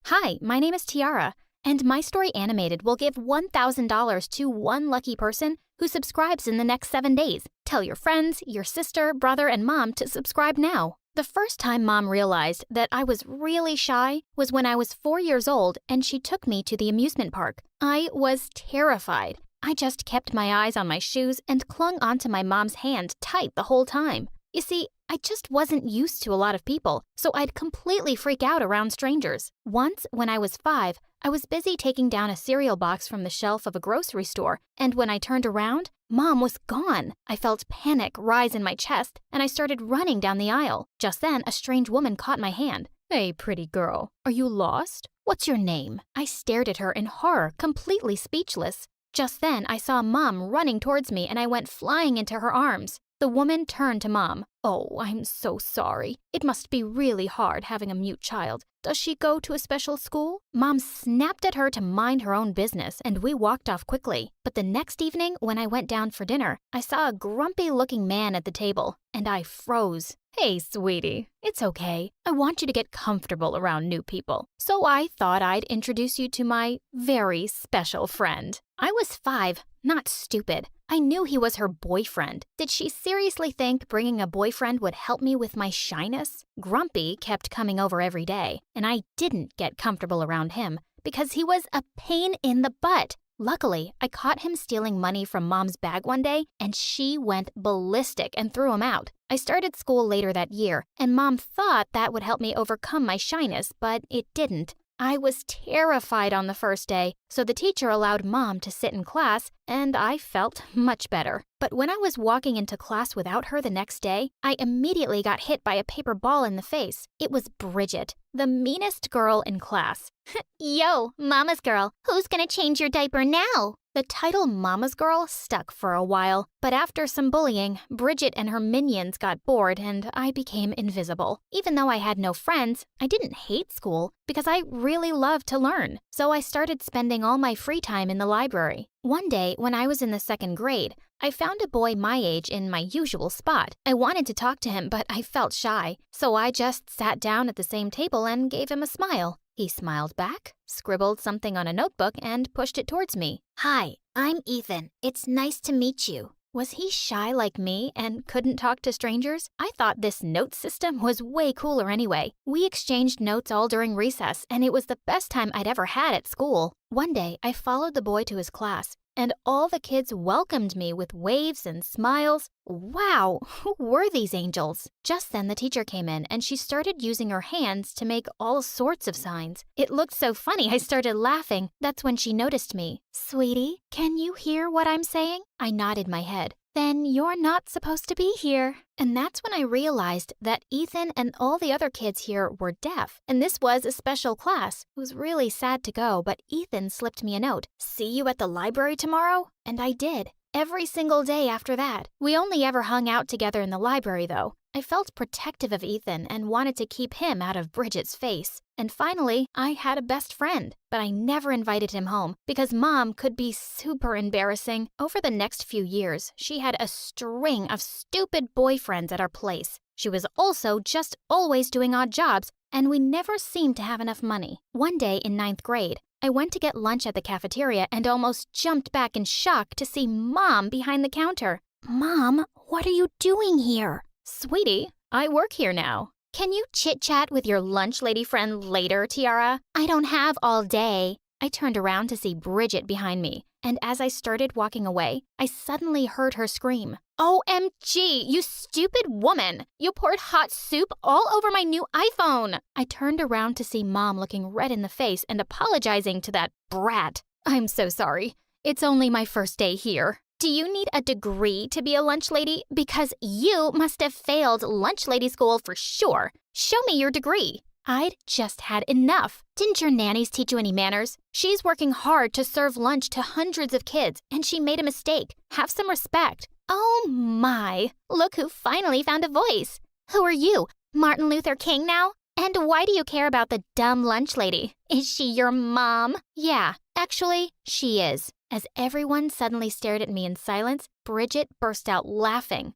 Hi, my name is Tiara, and My Story Animated will give $1,000 to one lucky person who subscribes in the next 7 days. Tell your friends, your sister, brother, and mom to subscribe now. The first time Mom realized that I was really shy was when I was 4 years old and she took me to the amusement park. I was terrified. I just kept my eyes on my shoes and clung onto my mom's hand tight the whole time. You see, I just wasn't used to a lot of people, so I'd completely freak out around strangers. Once, when I was 5, I was busy taking down a cereal box from the shelf of a grocery store, and when I turned around, Mom was gone. I felt panic rise in my chest, and I started running down the aisle. Just then, a strange woman caught my hand. "Hey, pretty girl, are you lost? What's your name?" I stared at her in horror, completely speechless. Just then, I saw Mom running towards me, and I went flying into her arms. The woman turned to Mom. "Oh, I'm so sorry. It must be really hard having a mute child. Does she go to a special school?" Mom snapped at her to mind her own business, and we walked off quickly. But the next evening, when I went down for dinner, I saw a grumpy-looking man at the table, and I froze. "Hey, sweetie, it's okay. I want you to get comfortable around new people. So I thought I'd introduce you to my very special friend." I was 5, not stupid. I knew he was her boyfriend. Did she seriously think bringing a boyfriend would help me with my shyness? Grumpy kept coming over every day, and I didn't get comfortable around him because he was a pain in the butt. Luckily, I caught him stealing money from Mom's bag one day, and she went ballistic and threw him out. I started school later that year, and Mom thought that would help me overcome my shyness, but it didn't. I was terrified on the first day, so the teacher allowed Mom to sit in class, and I felt much better. But when I was walking into class without her the next day, I immediately got hit by a paper ball in the face. It was Bridget, the meanest girl in class. Yo, mama's girl, who's gonna change your diaper now? The title Mama's Girl stuck for a while, but after some bullying, Bridget and her minions got bored and I became invisible. Even though I had no friends, I didn't hate school because I really loved to learn. So I started spending all my free time in the library. One day, when I was in the 2nd grade, I found a boy my age in my usual spot. I wanted to talk to him, but I felt shy, so I just sat down at the same table and gave him a smile. He smiled back, scribbled something on a notebook, and pushed it towards me. Hi, I'm Ethan. It's nice to meet you. Was he shy like me and couldn't talk to strangers? I thought this note system was way cooler anyway. We exchanged notes all during recess, and it was the best time I'd ever had at school. One day, I followed the boy to his class, and all the kids welcomed me with waves and smiles. Wow, who were these angels? Just then the teacher came in and she started using her hands to make all sorts of signs. It looked so funny I started laughing. That's when she noticed me. Sweetie, can you hear what I'm saying? I nodded my head. Then you're not supposed to be here. And that's when I realized that Ethan and all the other kids here were deaf. And this was a special class. It was really sad to go, but Ethan slipped me a note. See you at the library tomorrow? And I did. Every single day after that. We only ever hung out together in the library, though. I felt protective of Ethan and wanted to keep him out of Bridget's face. And finally, I had a best friend, but I never invited him home because Mom could be super embarrassing. Over the next few years, she had a string of stupid boyfriends at our place. She was also just always doing odd jobs, and we never seemed to have enough money. One day in 9th grade, I went to get lunch at the cafeteria and almost jumped back in shock to see Mom behind the counter. Mom, what are you doing here? Sweetie, I work here now. Can you chit-chat with your lunch lady friend later, Tiara? I don't have all day. I turned around to see Bridget behind me, and as I started walking away, I suddenly heard her scream. OMG, you stupid woman! You poured hot soup all over my new iPhone! I turned around to see Mom looking red in the face and apologizing to that brat. I'm so sorry. It's only my first day here. Do you need a degree to be a lunch lady? Because you must have failed lunch lady school for sure. Show me your degree. I'd just had enough. Didn't your nannies teach you any manners? She's working hard to serve lunch to hundreds of kids, and she made a mistake. Have some respect. Oh my, look who finally found a voice. Who are you, Martin Luther King now? And why do you care about the dumb lunch lady? Is she your mom? Yeah, actually, she is. As everyone suddenly stared at me in silence, Bridget burst out laughing.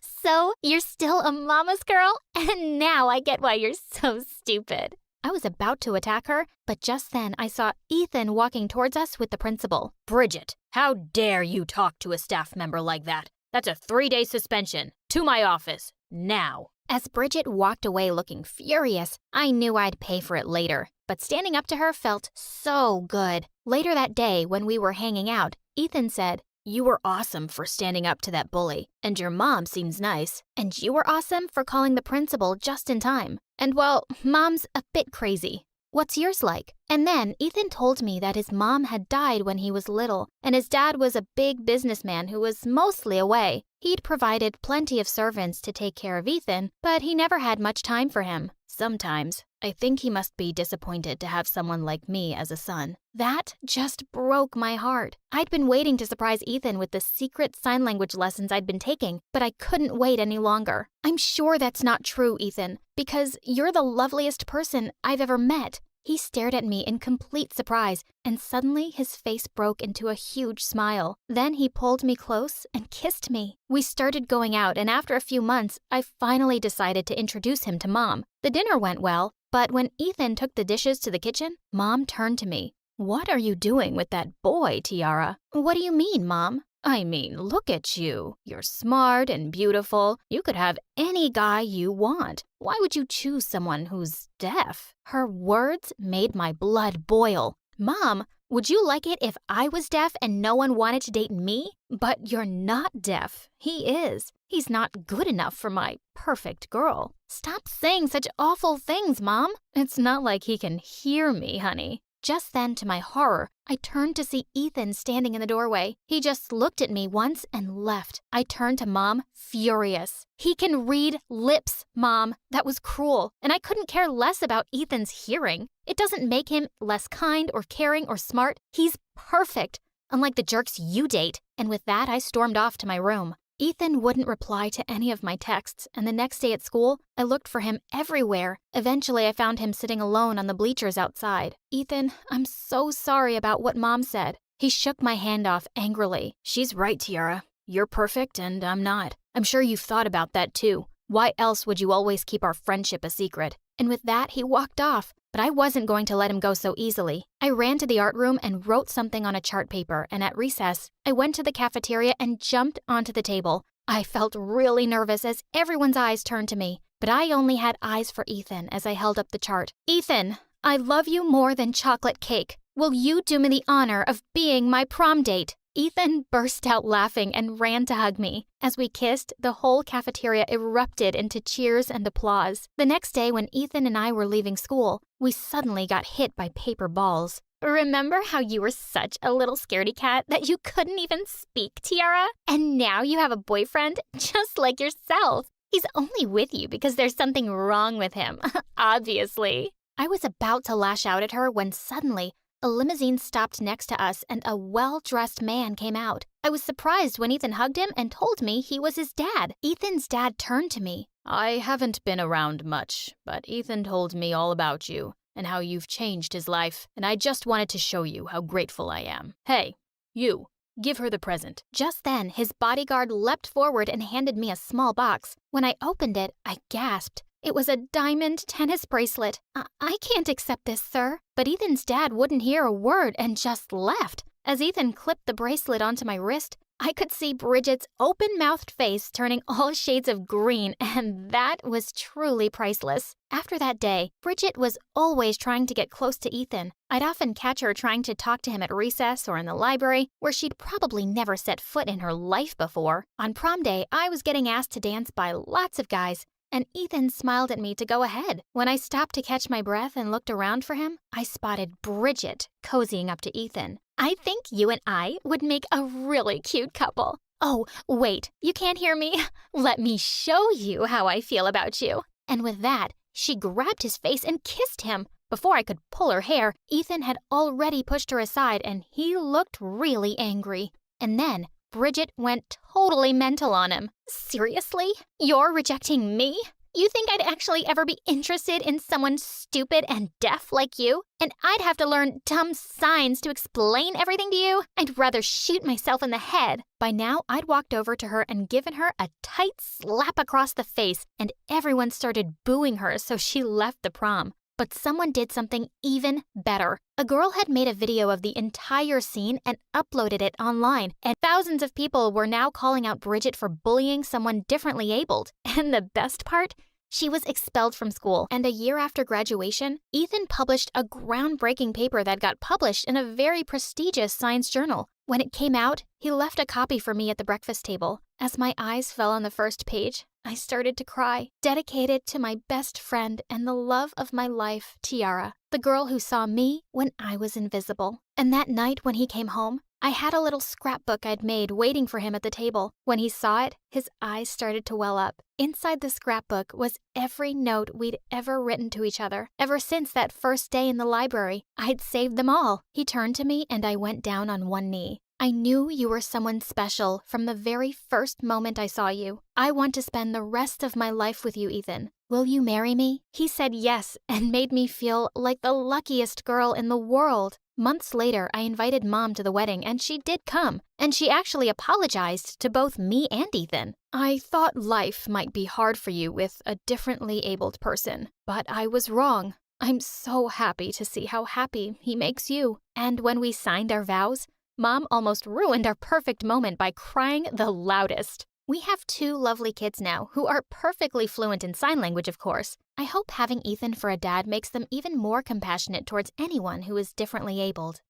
So, you're still a mama's girl? And now I get why you're so stupid. I was about to attack her, but just then I saw Ethan walking towards us with the principal. Bridget, how dare you talk to a staff member like that? That's a 3-day suspension. To my office, now. As Bridget walked away looking furious, I knew I'd pay for it later. But standing up to her felt so good. Later that day, when we were hanging out, Ethan said, "You were awesome for standing up to that bully, and your mom seems nice. And you were awesome for calling the principal just in time. And well, Mom's a bit crazy. What's yours like?" And then Ethan told me that his mom had died when he was little, and his dad was a big businessman who was mostly away. He'd provided plenty of servants to take care of Ethan, but he never had much time for him. Sometimes, I think he must be disappointed to have someone like me as a son. That just broke my heart. I'd been waiting to surprise Ethan with the secret sign language lessons I'd been taking, but I couldn't wait any longer. I'm sure that's not true, Ethan, because you're the loveliest person I've ever met. He stared at me in complete surprise, and suddenly his face broke into a huge smile. Then he pulled me close and kissed me. We started going out, and after a few months, I finally decided to introduce him to Mom. The dinner went well, but when Ethan took the dishes to the kitchen, Mom turned to me. "What are you doing with that boy, Tiara?" "What do you mean, Mom?" "I mean, look at you. You're smart and beautiful. You could have any guy you want. Why would you choose someone who's deaf?" Her words made my blood boil. "Mom, would you like it if I was deaf and no one wanted to date me? But you're not deaf. He is. He's not good enough for my perfect girl." "Stop saying such awful things, Mom. It's not like he can hear me, honey. Just then, to my horror, I turned to see Ethan standing in the doorway. He just looked at me once and left. I turned to Mom, furious. He can read lips, Mom. That was cruel, and I couldn't care less about Ethan's hearing. It doesn't make him less kind or caring or smart. He's perfect, unlike the jerks you date. And with that, I stormed off to my room. Ethan wouldn't reply to any of my texts, and the next day at school, I looked for him everywhere. Eventually, I found him sitting alone on the bleachers outside. Ethan, I'm so sorry about what Mom said. He shook my hand off angrily. She's right, Tiara. You're perfect, and I'm not. I'm sure you've thought about that, too. Why else would you always keep our friendship a secret? And with that, he walked off. But I wasn't going to let him go so easily. I ran to the art room and wrote something on a chart paper, and at recess, I went to the cafeteria and jumped onto the table. I felt really nervous as everyone's eyes turned to me, but I only had eyes for Ethan as I held up the chart. Ethan, I love you more than chocolate cake. Will you do me the honor of being my prom date? Ethan burst out laughing and ran to hug me. As we kissed, the whole cafeteria erupted into cheers and applause. The next day, when Ethan and I were leaving school, we suddenly got hit by paper balls. Remember how you were such a little scaredy cat that you couldn't even speak, Tiara? And now you have a boyfriend just like yourself. He's only with you because there's something wrong with him, obviously. I was about to lash out at her when suddenly, a limousine stopped next to us and a well-dressed man came out. I was surprised when Ethan hugged him and told me he was his dad. Ethan's dad turned to me. I haven't been around much, but Ethan told me all about you and how you've changed his life, and I just wanted to show you how grateful I am. Hey, you, give her the present. Just then, his bodyguard leapt forward and handed me a small box. When I opened it, I gasped. It was a diamond tennis bracelet. I can't accept this, sir. But Ethan's dad wouldn't hear a word and just left. As Ethan clipped the bracelet onto my wrist, I could see Bridget's open-mouthed face turning all shades of green, and that was truly priceless. After that day, Bridget was always trying to get close to Ethan. I'd often catch her trying to talk to him at recess or in the library, where she'd probably never set foot in her life before. On prom day, I was getting asked to dance by lots of guys, and Ethan smiled at me to go ahead. When I stopped to catch my breath and looked around for him, I spotted Bridget cozying up to Ethan. I think you and I would make a really cute couple. Oh, wait, you can't hear me? Let me show you how I feel about you. And with that, she grabbed his face and kissed him. Before I could pull her hair, Ethan had already pushed her aside and he looked really angry. And then Bridget went totally mental on him. Seriously? You're rejecting me? You think I'd actually ever be interested in someone stupid and deaf like you? And I'd have to learn dumb signs to explain everything to you? I'd rather shoot myself in the head. By now, I'd walked over to her and given her a tight slap across the face, and everyone started booing her, so she left the prom. But someone did something even better. A girl had made a video of the entire scene and uploaded it online, and thousands of people were now calling out Bridget for bullying someone differently abled. And the best part? She was expelled from school, and a year after graduation, Ethan published a groundbreaking paper that got published in a very prestigious science journal. When it came out, he left a copy for me at the breakfast table. As my eyes fell on the first page, I started to cry, dedicated to my best friend and the love of my life, Tiara, the girl who saw me when I was invisible. And that night when he came home, I had a little scrapbook I'd made waiting for him at the table. When he saw it, his eyes started to well up. Inside the scrapbook was every note we'd ever written to each other. Ever since that first day in the library, I'd saved them all. He turned to me and I went down on one knee. I knew you were someone special from the very first moment I saw you. I want to spend the rest of my life with you, Ethan. Will you marry me? He said yes and made me feel like the luckiest girl in the world. Months later, I invited Mom to the wedding and she did come. And she actually apologized to both me and Ethan. I thought life might be hard for you with a differently abled person, but I was wrong. I'm so happy to see how happy he makes you. And when we signed our vows, Mom almost ruined our perfect moment by crying the loudest. We have 2 lovely kids now who are perfectly fluent in sign language, of course. I hope having Ethan for a dad makes them even more compassionate towards anyone who is differently abled.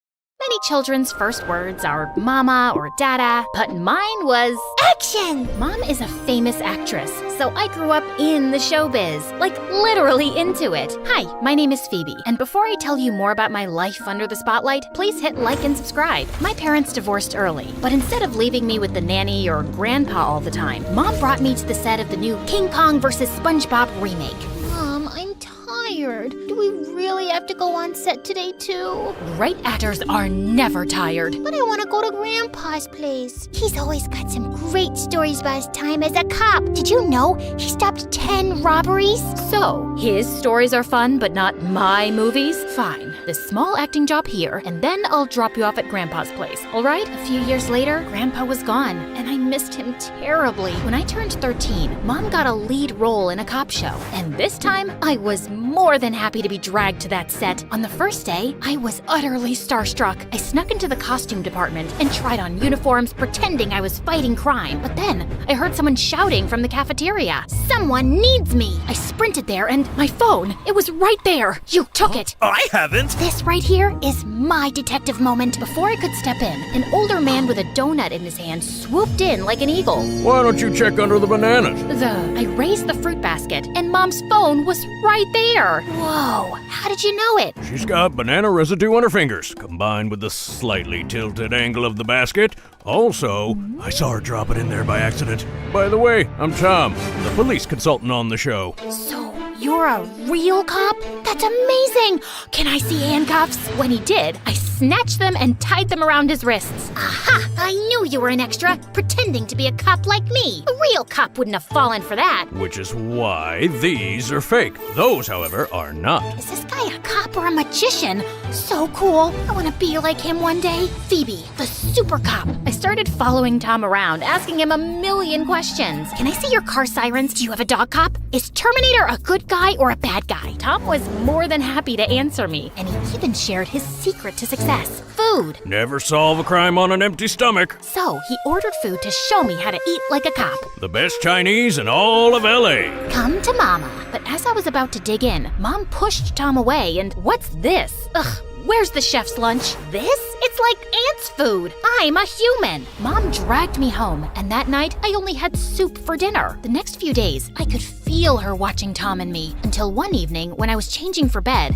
Many children's first words are mama or dada, but mine was action! Mom is a famous actress, so I grew up in the showbiz, like literally into it. Hi, my name is Phoebe, and before I tell you more about my life under the spotlight, please hit like and subscribe. My parents divorced early, but instead of leaving me with the nanny or grandpa all the time, Mom brought me to the set of the new King Kong vs. SpongeBob remake. Mom, I'm tired. Do we really have to go on set today too? Great actors are never tired. But I want to go to Grandpa's place. He's always got some great stories about his time as a cop. Did you know he stopped 10 robberies? So, his stories are fun, but not my movies? Fine. This small acting job here, and then I'll drop you off at Grandpa's place, alright? A few years later, Grandpa was gone, and I missed him terribly. When I turned 13, Mom got a lead role in a cop show, and this time, I was more than happy to be dragged to that set. On the first day, I was utterly starstruck. I snuck into the costume department and tried on uniforms, pretending I was fighting crime. But then, I heard someone shouting from the cafeteria. Someone needs me. I sprinted there, and my phone, it was right there. You took it. I haven't. This right here is my detective moment. Before I could step in, an older man with a donut in his hand swooped in like an eagle. Why don't you check under the bananas? I raised the fruit basket, and Mom's phone was right there. Whoa, how did you know it? She's got banana residue on her fingers, combined with the slightly tilted angle of the basket. Also, I saw her drop it in there by accident. By the way, I'm Tom, the police consultant on the show. So, you're a real cop? That's amazing! Can I see handcuffs? When he did, I snatched them and tied them around his wrists. Aha! I knew you were an extra, pretending to be a cop like me. A real cop wouldn't have fallen for that. Which is why these are fake. Those, however, are not. Is this guy a cop or a magician? So cool. I want to be like him one day. Phoebe, the super cop. I started following Tom around, asking him a million questions. Can I see your car sirens? Do you have a dog cop? Is Terminator a good guy or a bad guy? Tom was more than happy to answer me. And he even shared his secret to success. Food. Never solve a crime on an empty stomach. So he ordered food to show me how to eat like a cop. The best Chinese in all of LA. Come to Mama. But as I was about to dig in, Mom pushed Tom away and what's this? Ugh, where's the chef's lunch? This? It's like ants' food. I'm a human. Mom dragged me home, and that night I only had soup for dinner. The next few days, I could feel her watching Tom and me, until one evening when I was changing for bed.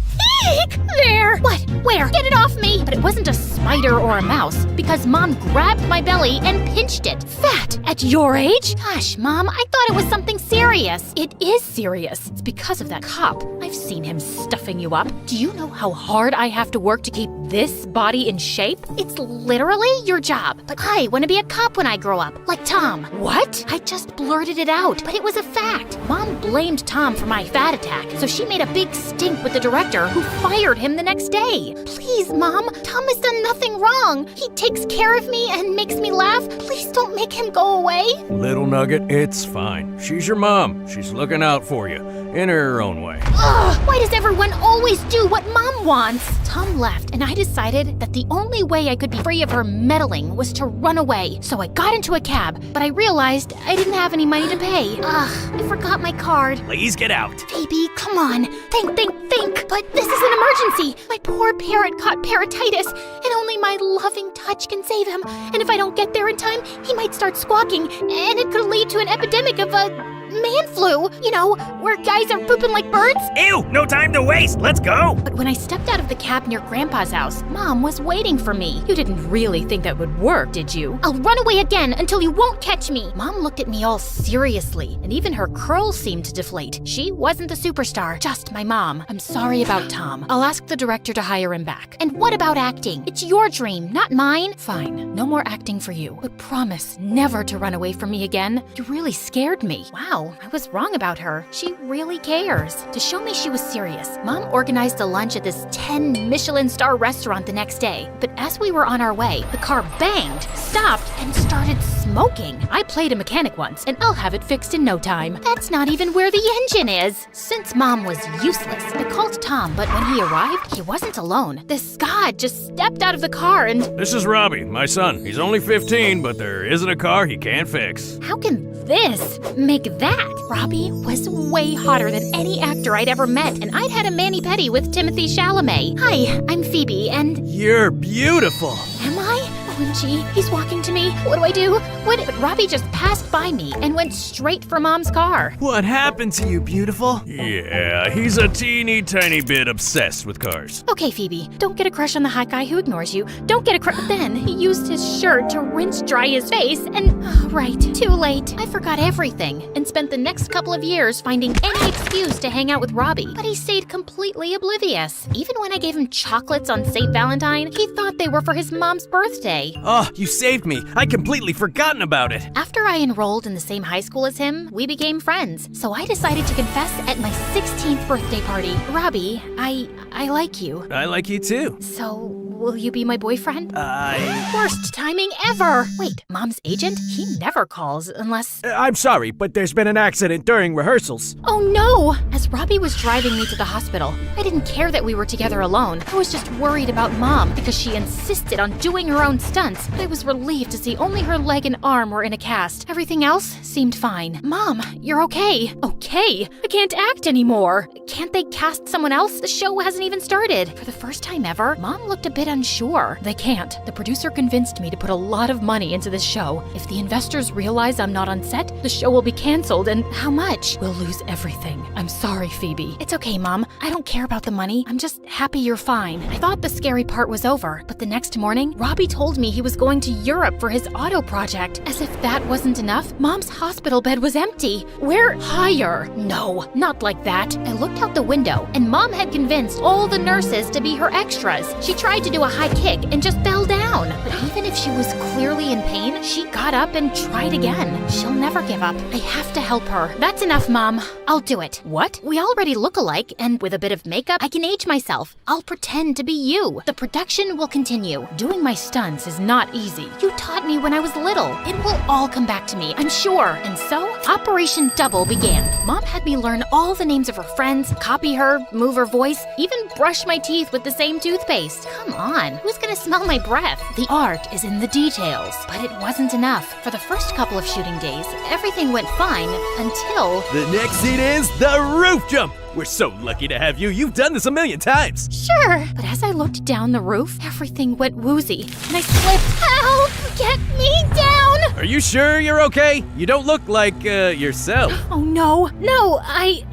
Eek! There! What? Where? Get it off me! But it wasn't a spider or a mouse, because Mom grabbed my belly and pinched it. Fat! At your age? Gosh, Mom, I thought it was something serious. It is serious. It's because of that cop. I've seen him stuffing you up. Do you know how hard I have to work to keep this body in shape? It's literally your job. But I want to be a cop when I grow up, like Tom. What? I just blurted it out, but it was a fact. Mom blamed Tom for my fat attack, so she made a big stink with the director who fired him the next day. Please, Mom, Tom has done nothing wrong. He takes care of me and makes me laugh. Please don't make him go away. Little Nugget, it's fine. She's your mom. She's looking out for you, in her own way. Ugh, why does everyone always do what Mom wants? Tom left, and I decided that the only way I could be free of her meddling was to run away. So I got into a cab, but I realized I didn't have any money to pay. Ugh, I forgot my card. Please get out. Phoebe, come on. Think. But this is an emergency. My poor parrot caught parrotitis, and only my loving touch can save him. And if I don't get there in time, he might start squawking, and it could lead to an epidemic of man flu. You know, where guys are pooping like birds. Ew, no time to waste. Let's go. But when I stepped out of the cab near Grandpa's house, Mom was waiting for me. You didn't really think that would work, did you? I'll run away again until you won't catch me. Mom looked at me all seriously, and even her curls seemed to deflate. She wasn't the superstar, just my mom. I'm sorry about Tom. I'll ask the director to hire him back. And what about acting? It's your dream, not mine. Fine, no more acting for you. But promise never to run away from me again. You really scared me. Wow, I was wrong about her. She really cares. To show me she was serious, Mom organized a lunch at this 10 Michelin star restaurant the next day. But as we were on our way, the car banged, stopped, and started smoking. I played a mechanic once, and I'll have it fixed in no time. That's not even where the engine is. Since Mom was useless, I called Tom, but when he arrived, he wasn't alone. This god just stepped out of the car and... This is Robbie, my son. He's only 15, but there isn't a car he can't fix. How can this make that? Robbie was way hotter than any actor I'd ever met, and I'd had a mani-pedi with Timothée Chalamet. Hi, I'm Phoebe, and... You're beautiful. Am I? OMG, he's walking to me. What do I do? But Robbie just passed by me and went straight for Mom's car. What happened to you, beautiful? Yeah, he's a teeny tiny bit obsessed with cars. Okay, Phoebe, don't get a crush on the hot guy who ignores you. Don't get a crush. Then he used his shirt to rinse dry his face and... right, too late. I forgot everything and spent the next couple of years finding any excuse to hang out with Robbie. But he stayed completely oblivious. Even when I gave him chocolates on St. Valentine, he thought they were for his mom's birthday. Oh, you saved me. I'd completely forgotten about it. After I enrolled in the same high school as him, we became friends. So I decided to confess at my 16th birthday party. Robbie, I like you. I like you too. So, will you be my boyfriend? Worst timing ever! Wait, Mom's agent? He never calls unless... I'm sorry, but there's been an accident during rehearsals. Oh no! As Robbie was driving me to the hospital, I didn't care that we were together alone. I was just worried about Mom because she insisted on doing her own stunts. But I was relieved to see only her leg and arm were in a cast. Everything else seemed fine. Mom, you're okay. Okay? I can't act anymore. Can't they cast someone else? The show hasn't even started. For the first time ever, Mom looked a bit unsure. They can't. The producer convinced me to put a lot of money into this show. If the investors realize I'm not on set, the show will be canceled, and how much? We'll lose everything. I'm sorry, Phoebe. It's okay, Mom. I don't care about the money. I'm just happy you're fine. I thought the scary part was over, but the next morning, Robbie told me he was going to Europe for his auto project. As if that wasn't enough, Mom's hospital bed was empty. We're higher. No, not like that. I looked out the window, and Mom had convinced all the nurses to be her extras. She tried to do a high kick and just fell down. But even if she was clearly in pain, she got up and tried again. She'll never give up. I have to help her. That's enough, Mom. I'll do it. What? We already look alike, and with a bit of makeup, I can age myself. I'll pretend to be you. The production will continue. Doing my stunts is not easy. You taught me when I was little. It will all come back to me, I'm sure. And so, Operation Double began. Mom had me learn all the names of her friends, copy her, move her voice, even brush my teeth with the same toothpaste. Come on, who's gonna smell my breath? The art is in the details. But it wasn't enough. For the first couple of shooting days, everything went fine until... The next scene is the roof jump. We're so lucky to have you. You've done this a million times. Sure. But as I looked down the roof, everything went woozy, and I slipped. Help! Get me down! Are you sure you're okay? You don't look like, yourself. Oh, no. No, I...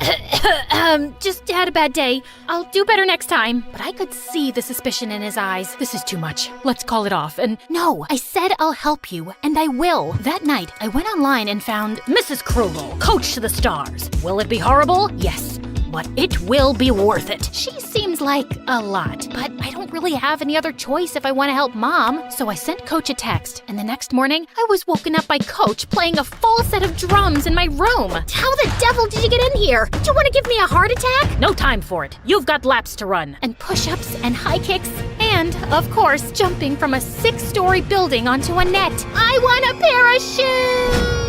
just had a bad day. I'll do better next time. But I could see the suspicion in his eyes. This is too much. Let's call it off. And no, I said I'll help you, and I will. That night, I went online and found Mrs. Krugel, Coach to the Stars. Will it be horrible? Yes. But it will be worth it. She seems like a lot, but I don't really have any other choice if I want to help Mom. So I sent Coach a text, and the next morning, I was woken up by Coach playing a full set of drums in my room. How the devil did you get in here? Do you want to give me a heart attack? No time for it. You've got laps to run. And push-ups and high kicks, and, of course, jumping from a 6-story building onto a net. I want a parachute!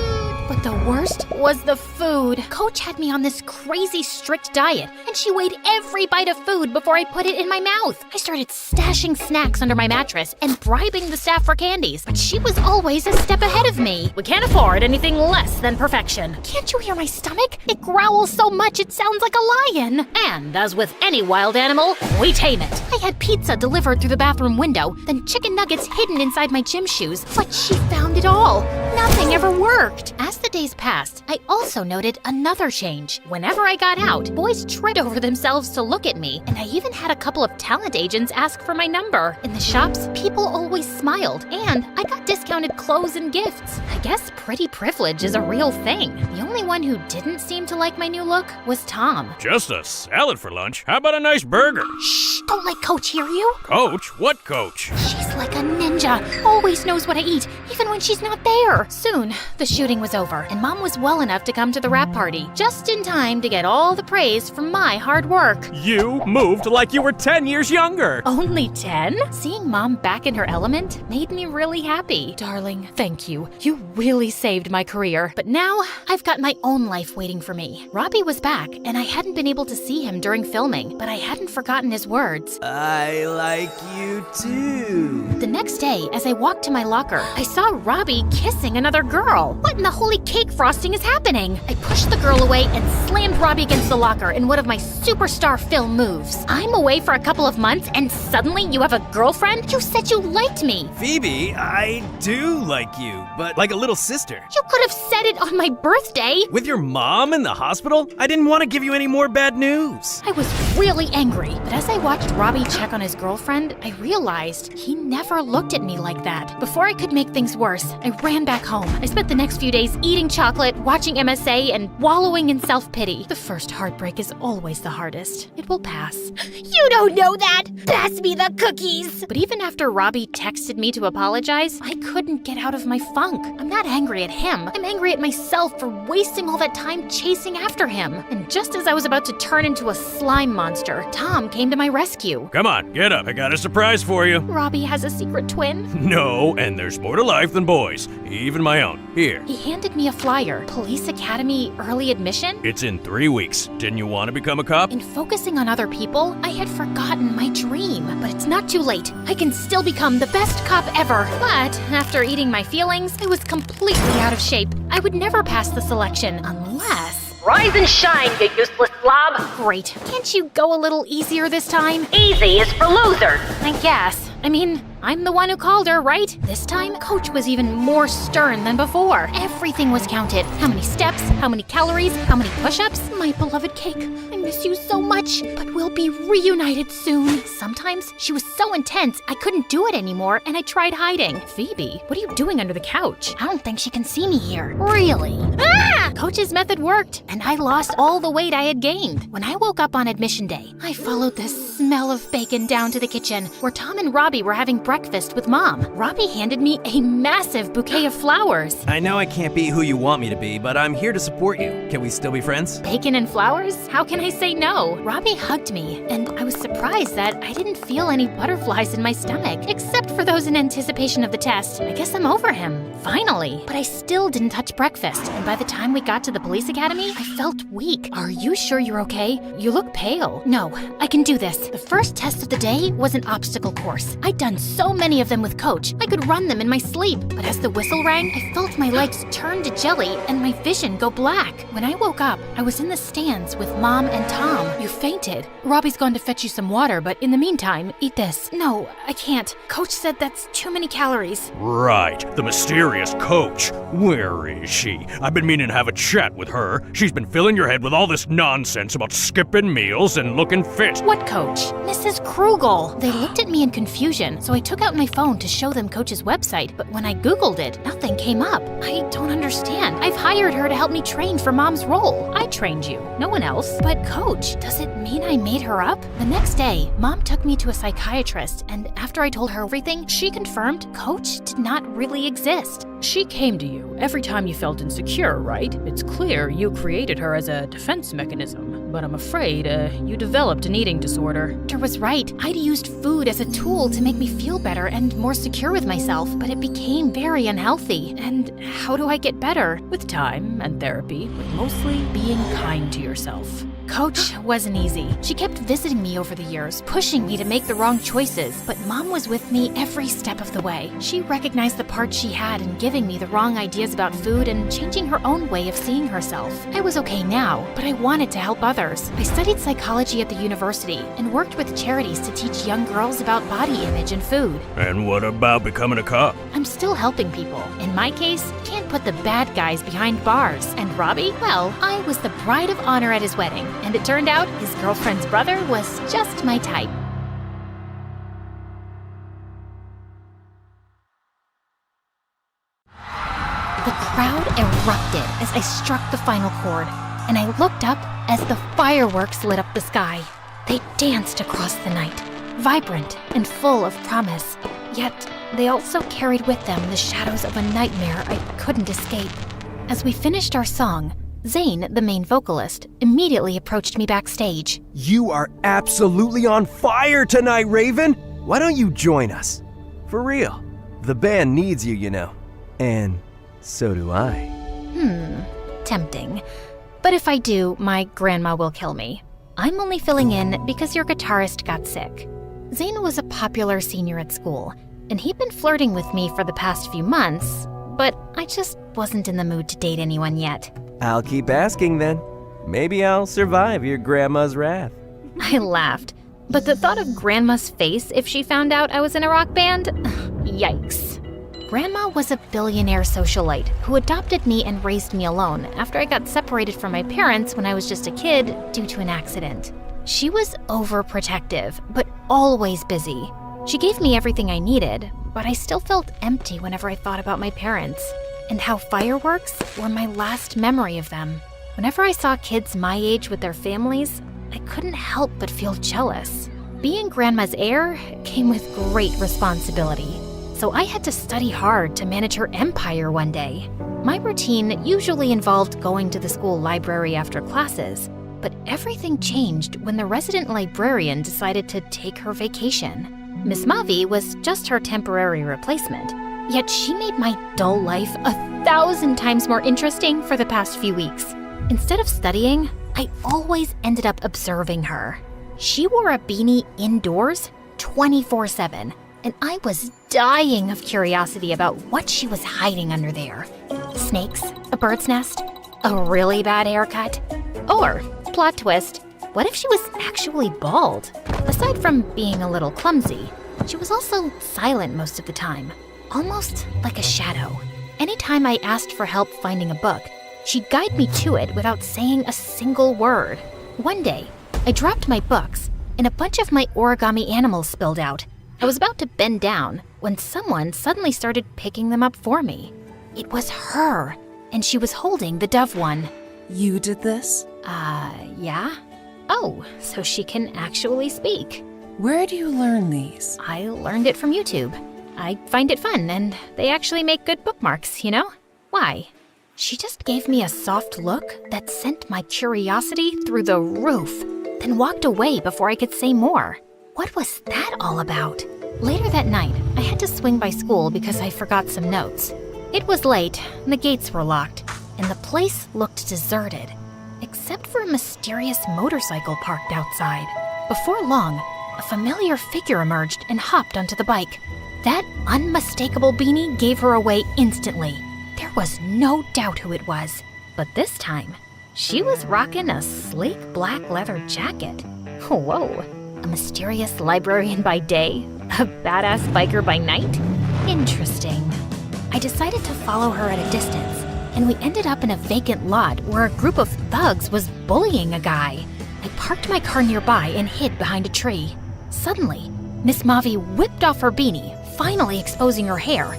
But the worst was the food. Coach had me on this crazy strict diet, and she weighed every bite of food before I put it in my mouth. I started stashing snacks under my mattress and bribing the staff for candies, but she was always a step ahead of me. We can't afford anything less than perfection. Can't you hear my stomach? It growls so much it sounds like a lion. And as with any wild animal, we tame it. I had pizza delivered through the bathroom window, then chicken nuggets hidden inside my gym shoes, but she found it all. Nothing ever worked. As the days passed, I also noted another change. Whenever I got out, boys tripped over themselves to look at me, and I even had a couple of talent agents ask for my number. In the shops, people always smiled, and I got discounted clothes and gifts. I guess pretty privilege is a real thing. The only one who didn't seem to like my new look was Tom. Just a salad for lunch? How about a nice burger? Shh! Don't let Coach hear you. Coach? What coach? She's like a ninja. Always knows what I eat, even when she's not there. Soon, the shooting was over, and Mom was well enough to come to the wrap party, just in time to get all the praise for my hard work. You moved like you were 10 years younger. Only 10? Seeing Mom back in her element made me really happy. Darling, thank you. You really saved my career. But now, I've got my own life waiting for me. Robbie was back, and I hadn't been able to see him during filming, but I hadn't forgotten his words. I like you too. The next day, as I walked to my locker, I saw Robbie kissing another girl. What in the holy cake frosting is happening? I pushed the girl away and slammed Robbie against the locker in one of my superstar film moves. I'm away for a couple of months and suddenly you have a girlfriend? You said you liked me. Phoebe, I do like you, but like a little sister. You could have said it on my birthday. With your mom in the hospital? I didn't want to give you any more bad news. I was really angry, but as I watched Robbie check on his girlfriend, I realized he never looked at me like that. Before I could make things worse, I ran back home. I spent the next few days eating chocolate, watching MSA, and wallowing in self-pity. The first heartbreak is always the hardest. It will pass. You don't know that! Pass me the cookies! But even after Robbie texted me to apologize, I couldn't get out of my funk. I'm not angry at him. I'm angry at myself for wasting all that time chasing after him. And just as I was about to turn into a slime monster, Tom came to my rescue. Come on, get up. I got a surprise for you. Robbie has a secret twin. No, and there's more to life than boys. Even my own. Here. He handed me a flyer. Police Academy early admission? It's in 3 weeks. Didn't you want to become a cop? In focusing on other people, I had forgotten my dream. But it's not too late. I can still become the best cop ever. But after eating my feelings, I was completely out of shape. I would never pass the selection unless... Rise and shine, you useless slob! Great. Can't you go a little easier this time? Easy is for losers! I guess. I mean, I'm the one who called her, right? This time, Coach was even more stern than before. Everything was counted. How many steps, how many calories, how many push-ups. My beloved cake, I miss you so much, but we'll be reunited soon. Sometimes she was so intense, I couldn't do it anymore, and I tried hiding. Phoebe, what are you doing under the couch? I don't think she can see me here. Really? Ah! Coach's method worked, and I lost all the weight I had gained. When I woke up on admission day, I followed the smell of bacon down to the kitchen, where Tom and Robbie were having breakfast with Mom. Robbie handed me a massive bouquet of flowers. I know I can't be who you want me to be, but I'm here to support you. Can we still be friends? Bacon and flowers? How can I say no? Robbie hugged me, and I was surprised that I didn't feel any butterflies in my stomach, except for those in anticipation of the test. I guess I'm over him, finally. But I still didn't touch breakfast, and by the time we got to the police academy, I felt weak. Are you sure you're okay? You look pale. No, I can do this. The first test of the day was an obstacle course. I'd done so many of them with Coach, I could run them in my sleep. But as the whistle rang, I felt my legs turn to jelly and my vision go black. When I woke up, I was in the stands with Mom and Tom. You fainted. Robbie's gone to fetch you some water, but in the meantime, eat this. No, I can't. Coach said that's too many calories. Right, the mysterious Coach. Where is she? I've been meaning to have a chat with her. She's been filling your head with all this nonsense about skipping meals and looking fit. What Coach? Mrs. Krugel. They looked at me in confusion, so I took out my phone to show them Coach's website, but when I Googled it, nothing came up. I don't understand. I've hired her to help me train for Mom's role. I trained you, no one else. But Coach, does it mean I made her up? The next day, Mom took me to a psychiatrist, and after I told her everything, she confirmed Coach did not really exist. She came to you every time you felt insecure, right? It's clear you created her as a defense mechanism, but I'm afraid you developed an eating disorder. Doctor was right. I'd used food as a tool to make me feel better and more secure with myself, but it became very unhealthy. And how do I get better? With time and therapy, but mostly being kind to yourself. Coach wasn't easy. She kept visiting me over the years, pushing me to make the wrong choices, but Mom was with me every step of the way. She recognized the part she had in giving me the wrong ideas about food and changing her own way of seeing herself. I was okay now, but I wanted to help others. I studied psychology at the university and worked with charities to teach young girls about body image and food. And what about becoming a cop? I'm still helping people. In my case, can't put the bad guys behind bars. And Robbie? Well, I was the bride of honor at his wedding. And it turned out his girlfriend's brother was just my type. The crowd erupted as I struck the final chord, and I looked up as the fireworks lit up the sky. They danced across the night, vibrant and full of promise, yet they also carried with them the shadows of a nightmare I couldn't escape. As we finished our song, Zane, the main vocalist, immediately approached me backstage. You are absolutely on fire tonight, Raven! Why don't you join us? For real. The band needs you, you know. And so do I. Tempting. But if I do, my grandma will kill me. I'm only filling in because your guitarist got sick. Zane was a popular senior at school. and he'd been flirting with me for the past few months, but I just wasn't in the mood to date anyone yet. I'll keep asking then. Maybe I'll survive your grandma's wrath. I laughed, but the thought of Grandma's face if she found out I was in a rock band? Yikes. Grandma was a billionaire socialite who adopted me and raised me alone after I got separated from my parents when I was just a kid due to an accident. She was overprotective, but always busy. She gave me everything I needed, but I still felt empty whenever I thought about my parents, and how fireworks were my last memory of them. Whenever I saw kids my age with their families, I couldn't help but feel jealous. Being Grandma's heir came with great responsibility, so I had to study hard to manage her empire one day. My routine usually involved going to the school library after classes, but everything changed when the resident librarian decided to take her vacation. Miss Mavi was just her temporary replacement, yet she made my dull life 1,000 times more interesting for the past few weeks. Instead of studying, I always ended up observing her. She wore a beanie indoors 24/7, and I was dying of curiosity about what she was hiding under there. Snakes, a bird's nest, a really bad haircut, or, plot twist, what if she was actually bald? Aside from being a little clumsy, she was also silent most of the time, almost like a shadow. Anytime I asked for help finding a book, she'd guide me to it without saying a single word. One day, I dropped my books, and a bunch of my origami animals spilled out. I was about to bend down when someone suddenly started picking them up for me. It was her, and she was holding the dove one. You did this? Yeah? Oh, so she can actually speak. Where do you learn these? I learned it from YouTube. I find it fun, and they actually make good bookmarks, you know? Why? She just gave me a soft look that sent my curiosity through the roof, then walked away before I could say more. What was that all about? Later that night, I had to swing by school because I forgot some notes. It was late, the gates were locked, and the place looked deserted, except for a mysterious motorcycle parked outside. Before long, a familiar figure emerged and hopped onto the bike. That unmistakable beanie gave her away instantly. There was no doubt who it was. But this time, she was rocking a sleek black leather jacket. Whoa. A mysterious librarian by day, a badass biker by night? Interesting. I decided to follow her at a distance, and we ended up in a vacant lot where a group of thugs was bullying a guy. I parked my car nearby and hid behind a tree. Suddenly, Miss Mavi whipped off her beanie, finally exposing her hair,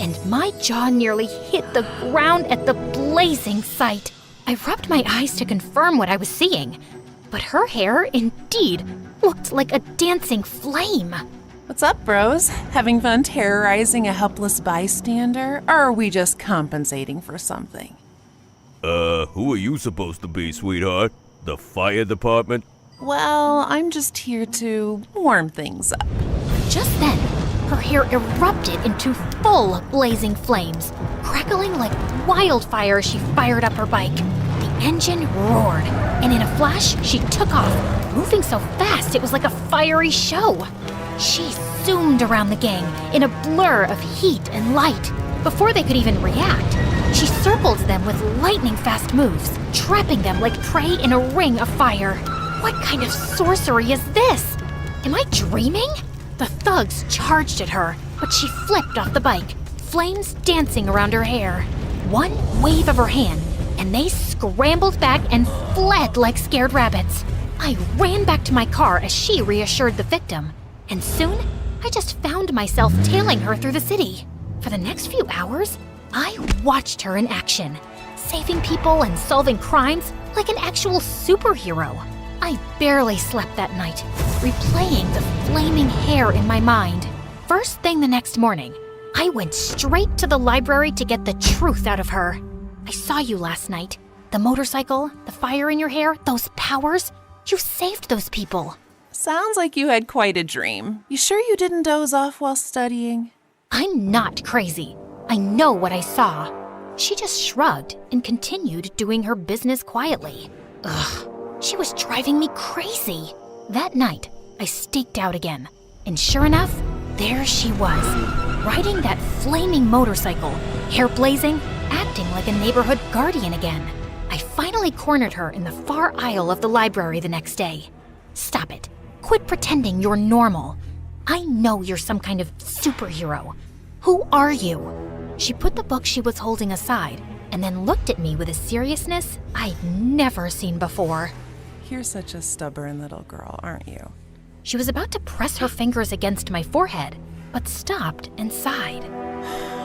and my jaw nearly hit the ground at the blazing sight. I rubbed my eyes to confirm what I was seeing, but her hair indeed looked like a dancing flame. What's up, bros? Having fun terrorizing a helpless bystander, or are we just compensating for something? Who are you supposed to be, sweetheart? The fire department? Well, I'm just here to warm things up. Just then, her hair erupted into full blazing flames, crackling like wildfire as she fired up her bike. The engine roared, and in a flash, she took off, moving so fast it was like a fiery show. She zoomed around the gang in a blur of heat and light. Before they could even react, she circled them with lightning-fast moves, trapping them like prey in a ring of fire. What kind of sorcery is this? Am I dreaming? The thugs charged at her, but she flipped off the bike, flames dancing around her hair. One wave of her hand, and they scrambled back and fled like scared rabbits. I ran back to my car as she reassured the victim, and soon I just found myself tailing her through the city. For the next few hours, I watched her in action, saving people and solving crimes like an actual superhero. I barely slept that night, replaying the flaming hair in my mind. First thing the next morning, I went straight to the library to get the truth out of her. I saw you last night. The motorcycle, the fire in your hair, those powers. You saved those people. Sounds like you had quite a dream. You sure you didn't doze off while studying? I'm not crazy. I know what I saw. She just shrugged and continued doing her business quietly. Ugh. She was driving me crazy. That night, I staked out again. And sure enough, there she was, riding that flaming motorcycle, hair blazing, acting like a neighborhood guardian again. I finally cornered her in the far aisle of the library the next day. Stop it. Quit pretending you're normal. I know you're some kind of superhero. Who are you? She put the book she was holding aside and then looked at me with a seriousness I'd never seen before. You're such a stubborn little girl, aren't you? She was about to press her fingers against my forehead, but stopped and sighed.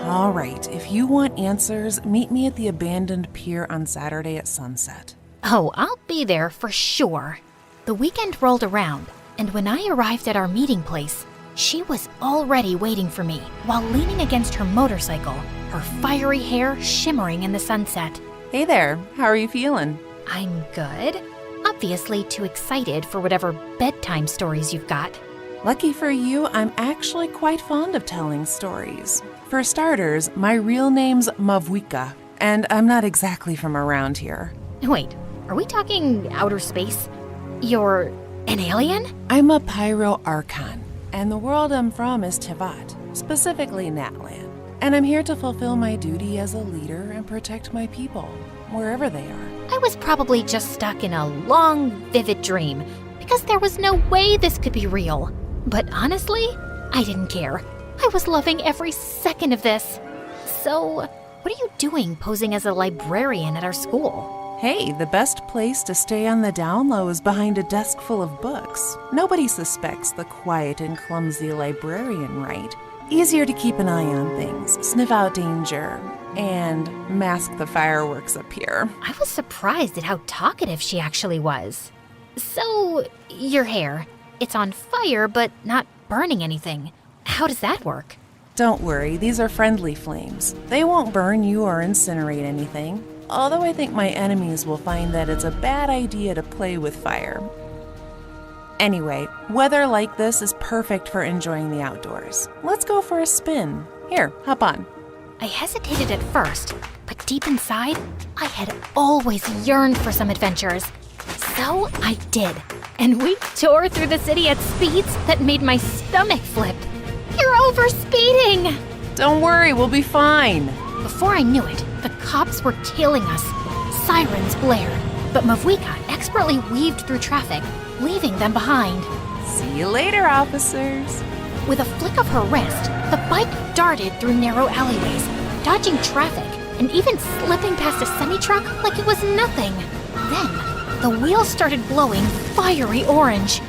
All right, if you want answers, meet me at the abandoned pier on Saturday at sunset. Oh, I'll be there for sure. The weekend rolled around, and when I arrived at our meeting place, she was already waiting for me while leaning against her motorcycle, her fiery hair shimmering in the sunset. Hey there, how are you feeling? I'm good. Obviously too excited for whatever bedtime stories you've got. Lucky for you, I'm actually quite fond of telling stories. For starters, my real name's Mavwika, and I'm not exactly from around here. Wait, are we talking outer space? You're an alien? I'm a Pyro Archon, and the world I'm from is Tevat, specifically Natlan. And I'm here to fulfill my duty as a leader and protect my people, wherever they are. I was probably just stuck in a long, vivid dream, because there was no way this could be real. But honestly, I didn't care. I was loving every second of this. So, what are you doing posing as a librarian at our school? Hey, the best place to stay on the down low is behind a desk full of books. Nobody suspects the quiet and clumsy librarian, right? Easier to keep an eye on things, sniff out danger, and mask the fireworks up here. I was surprised at how talkative she actually was. So, your hair, it's on fire but not burning anything. How does that work? Don't worry, these are friendly flames. They won't burn you or incinerate anything. Although I think my enemies will find that it's a bad idea to play with fire. Anyway, weather like this is perfect for enjoying the outdoors. Let's go for a spin. Here, hop on. I hesitated at first, but deep inside, I had always yearned for some adventures. So I did, and we tore through the city at speeds that made my stomach flip. You're overspeeding! Don't worry, we'll be fine. Before I knew it, the cops were tailing us. Sirens blared, but Mavwika expertly weaved through traffic, leaving them behind. See you later, officers. With a flick of her wrist, the bike darted through narrow alleyways, dodging traffic and even slipping past a semi-truck like it was nothing. Then, the wheels started glowing fiery orange.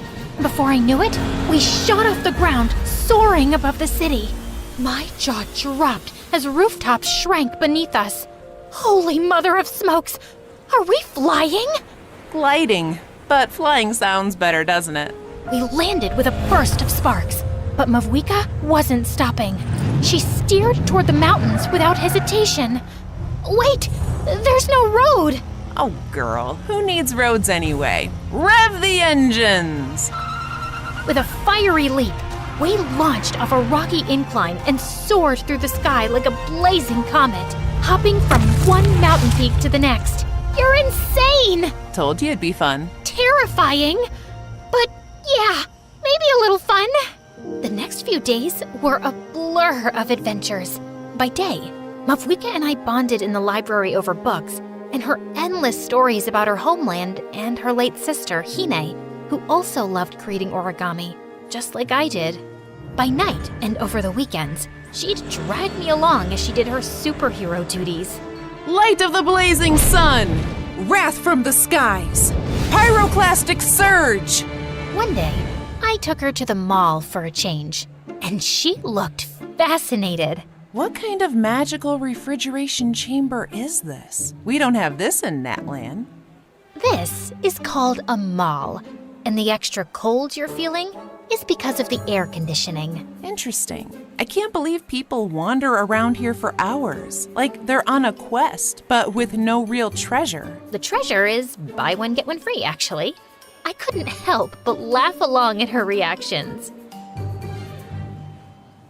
Before I knew it, we shot off the ground, soaring above the city. My jaw dropped as rooftops shrank beneath us. Holy mother of smokes! Are we flying? Gliding. But flying sounds better, doesn't it? We landed with a burst of sparks, but Mavwika wasn't stopping. She steered toward the mountains without hesitation. Wait! There's no road! Oh, girl, who needs roads anyway? Rev the engines! With a fiery leap, we launched off a rocky incline and soared through the sky like a blazing comet, hopping from one mountain peak to the next. You're insane! Told you it'd be fun. Terrifying, but yeah, maybe a little fun. The next few days were a blur of adventures. By day, Mavwika and I bonded in the library over books and her endless stories about her homeland and her late sister, Hine, who also loved creating origami, just like I did. By night and over the weekends, she'd drag me along as she did her superhero duties. Light of the blazing sun! Wrath from the skies! Pyroclastic surge! One day, I took her to the mall for a change, and she looked fascinated. What kind of magical refrigeration chamber is this? We don't have this in Natlan. This is called a mall, and the extra cold you're feeling is because of the air conditioning. Interesting. I can't believe people wander around here for hours, like they're on a quest, but with no real treasure. The treasure is buy one, get one free, actually. I couldn't help but laugh along at her reactions.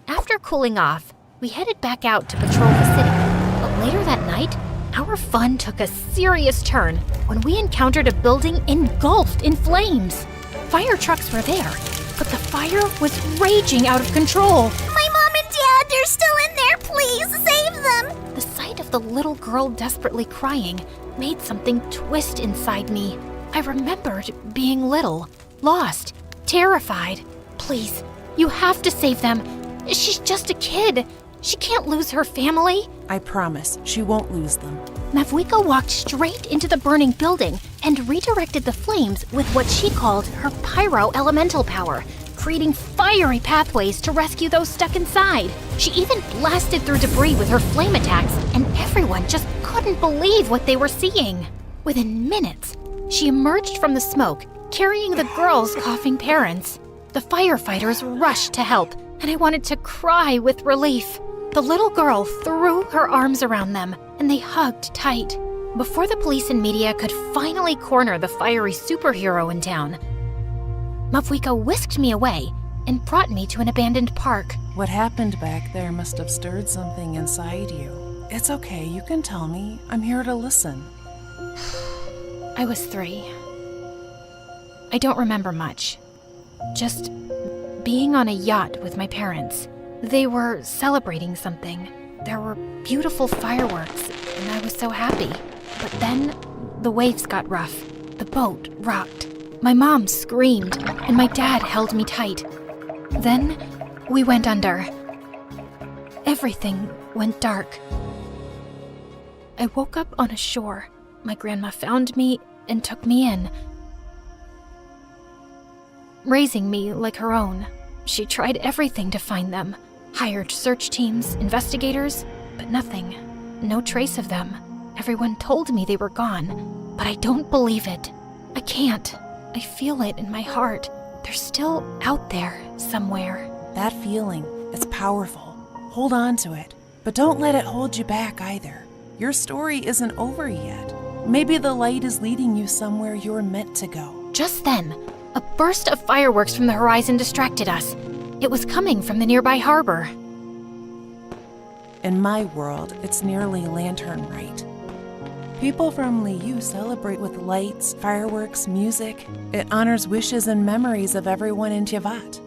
After cooling off, we headed back out to patrol the city, but later that night, our fun took a serious turn when we encountered a building engulfed in flames. Fire trucks were there, but the fire was raging out of control. My mom and dad, they're still in there. Please save them. The sight of the little girl desperately crying made something twist inside me. I remembered being little, lost, terrified. Please, you have to save them. She's just a kid. She can't lose her family. I promise, she won't lose them. Mavwika walked straight into the burning building and redirected the flames with what she called her pyro elemental power, creating fiery pathways to rescue those stuck inside. She even blasted through debris with her flame attacks, and everyone just couldn't believe what they were seeing. Within minutes, she emerged from the smoke, carrying the girls' coughing parents. The firefighters rushed to help, and I wanted to cry with relief. The little girl threw her arms around them, and they hugged tight. Before the police and media could finally corner the fiery superhero in town, Mavwika whisked me away and brought me to an abandoned park. What happened back there must have stirred something inside you. It's okay, you can tell me. I'm here to listen. I was 3. I don't remember much. Just being on a yacht with my parents. They were celebrating something. There were beautiful fireworks, and I was so happy. But then the waves got rough. The boat rocked. My mom screamed, and my dad held me tight. Then we went under. Everything went dark. I woke up on a shore. My grandma found me and took me in, raising me like her own. She tried everything to find them. Hired search teams, investigators, but nothing. No trace of them. Everyone told me they were gone, but I don't believe it. I can't. I feel it in my heart. They're still out there somewhere. That feeling, it's powerful. Hold on to it, but don't let it hold you back either. Your story isn't over yet. Maybe the light is leading you somewhere you're meant to go. Just then, a burst of fireworks from the horizon distracted us. It was coming from the nearby harbor. In my world, it's nearly lantern night. People from Liu celebrate with lights, fireworks, music. It honors wishes and memories of everyone in Tiavat.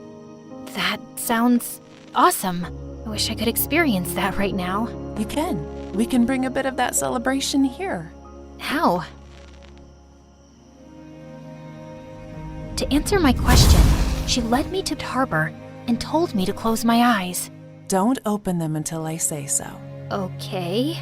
That sounds awesome. I wish I could experience that right now. You can. We can bring a bit of that celebration here. How? To answer my question, she led me to the harbor and told me to close my eyes. Don't open them until I say so. Okay.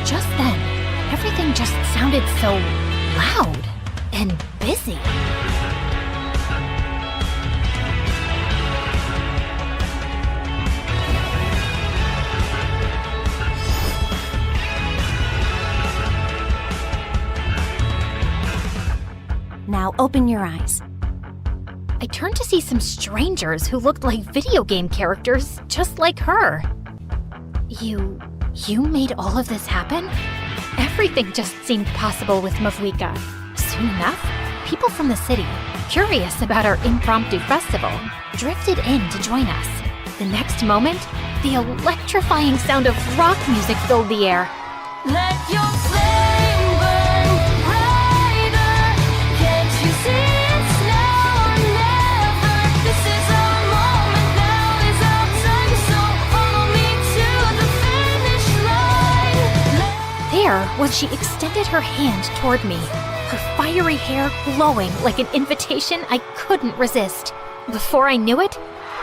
Just then, everything just sounded so loud and busy. Now open your eyes. I turned to see some strangers who looked like video game characters, just like her. You made all of this happen? Everything just seemed possible with Mavwika. Soon enough, people from the city, curious about our impromptu festival, drifted in to join us. The next moment, the electrifying sound of rock music filled the air. Let your flame burn brighter. Can't you see it's now or never? This is our moment, now is our time. So follow me to the finish line. There was she extended her hand toward me, her fiery hair glowing like an invitation I couldn't resist. Before I knew it,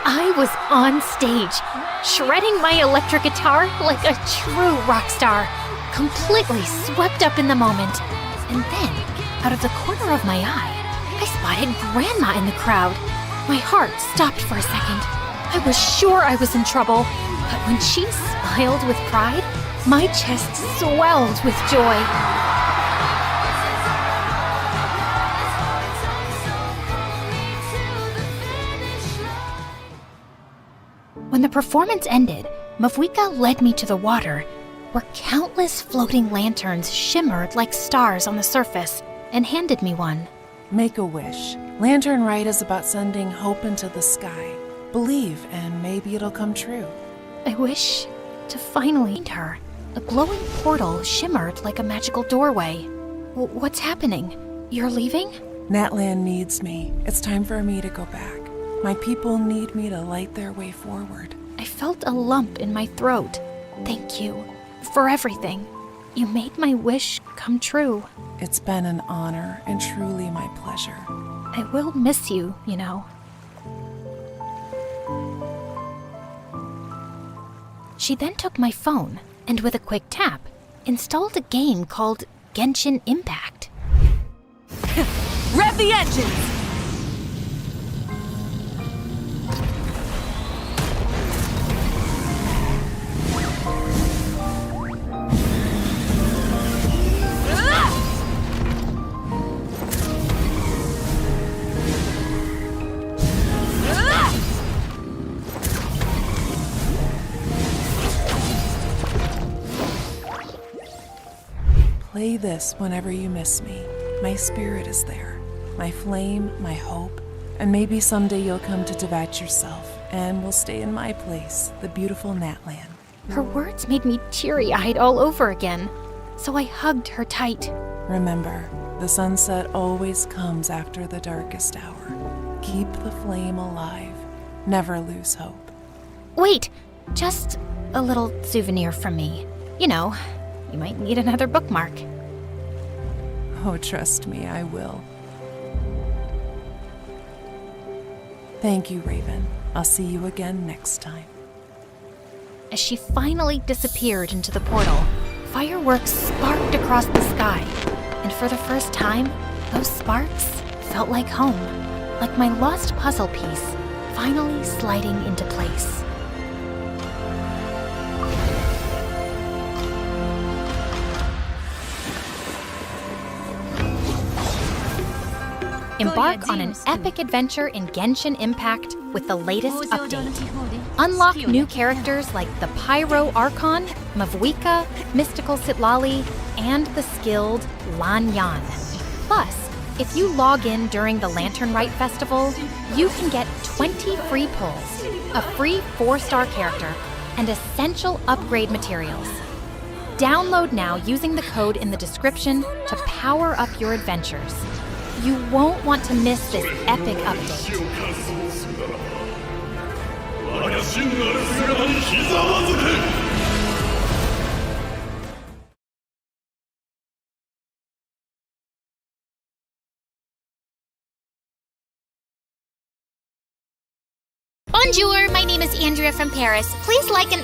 I was on stage, shredding my electric guitar like a true rock star, completely swept up in the moment. And then, out of the corner of my eye, I spotted Grandma in the crowd. My heart stopped for a second. I was sure I was in trouble, but when she smiled with pride, my chest swelled with joy. When the performance ended, Mavwika led me to the water, where countless floating lanterns shimmered like stars on the surface, and handed me one. Make a wish. Lantern Rite is about sending hope into the sky. Believe, and maybe it'll come true. I wish to finally find her. A glowing portal shimmered like a magical doorway. What's happening? You're leaving? Natlan needs me. It's time for me to go back. My people need me to light their way forward. I felt a lump in my throat. Thank you for everything. You made my wish come true. It's been an honor and truly my pleasure. I will miss you, you know. She then took my phone and with a quick tap, installed a game called Genshin Impact. Rev the engines! Play this whenever you miss me. My spirit is there. My flame, my hope. And maybe someday you'll come to Devat yourself and will stay in my place, the beautiful Natlan. Her words made me teary-eyed all over again, so I hugged her tight. Remember, the sunset always comes after the darkest hour. Keep the flame alive. Never lose hope. Wait, just a little souvenir from me. You know, you might need another bookmark. Oh, trust me, I will. Thank you, Raven. I'll see you again next time. As she finally disappeared into the portal, fireworks sparked across the sky. And for the first time, those sparks felt like home, like my lost puzzle piece finally sliding into place. Embark on an epic adventure in Genshin Impact with the latest update. Unlock new characters like the Pyro Archon, Mavwika, Mystical Sitlali, and the skilled Lan Yan. Plus, if you log in during the Lantern Rite Festival, you can get 20 free pulls, a free 4-star character, and essential upgrade materials. Download now using the code in the description to power up your adventures. You won't want to miss this epic update. Bonjour, my name is Andrea from Paris. Please like and...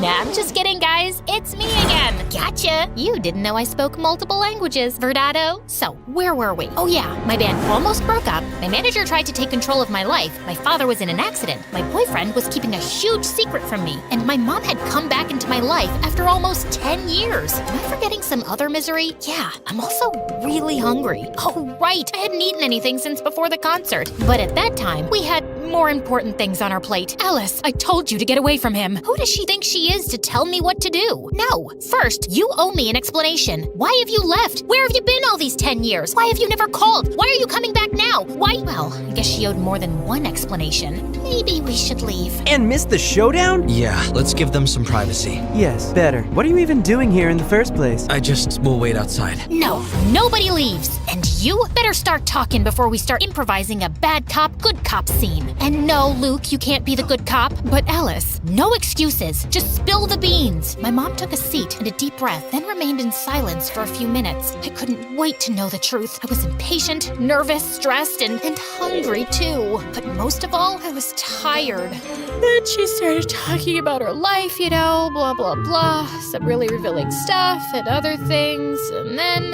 Nah, I'm just kidding, guys. It's me again. Gotcha. You didn't know I spoke multiple languages, Verdado. So, where were we? Oh yeah, my band almost broke up. My manager tried to take control of my life. My father was in an accident. My boyfriend was keeping a huge secret from me. And my mom had come back into my life after almost 10 years. Am I forgetting some other misery? Yeah, I'm also really hungry. Oh, right. I hadn't eaten anything since before the concert. But at that time, we had more important things on our plate. Alice, I told you to get away from him. Who does she think she is to tell me what to do? No. First, you owe me an explanation. Why have you left? Where have you been all these 10 years? Why have you never called? Why are you coming back now? Why? Well, I guess she owed more than one explanation. Maybe we should leave. And miss the showdown? Yeah, let's give them some privacy. Yes, better. What are you even doing here in the first place? We'll wait outside. No, nobody leaves. And you better start talking before we start improvising a bad cop, good cop scene. And no, Luke, you can't be the good cop. But Alice, no excuses. Just spill the beans. My mom took a seat and a deep breath, then remained in silence for a few minutes. I couldn't wait to know the truth. I was impatient, nervous, stressed, and hungry too. But most of all, I was tired. Then she started talking about her life, you know, blah, blah, blah. Some really revealing stuff and other things. And then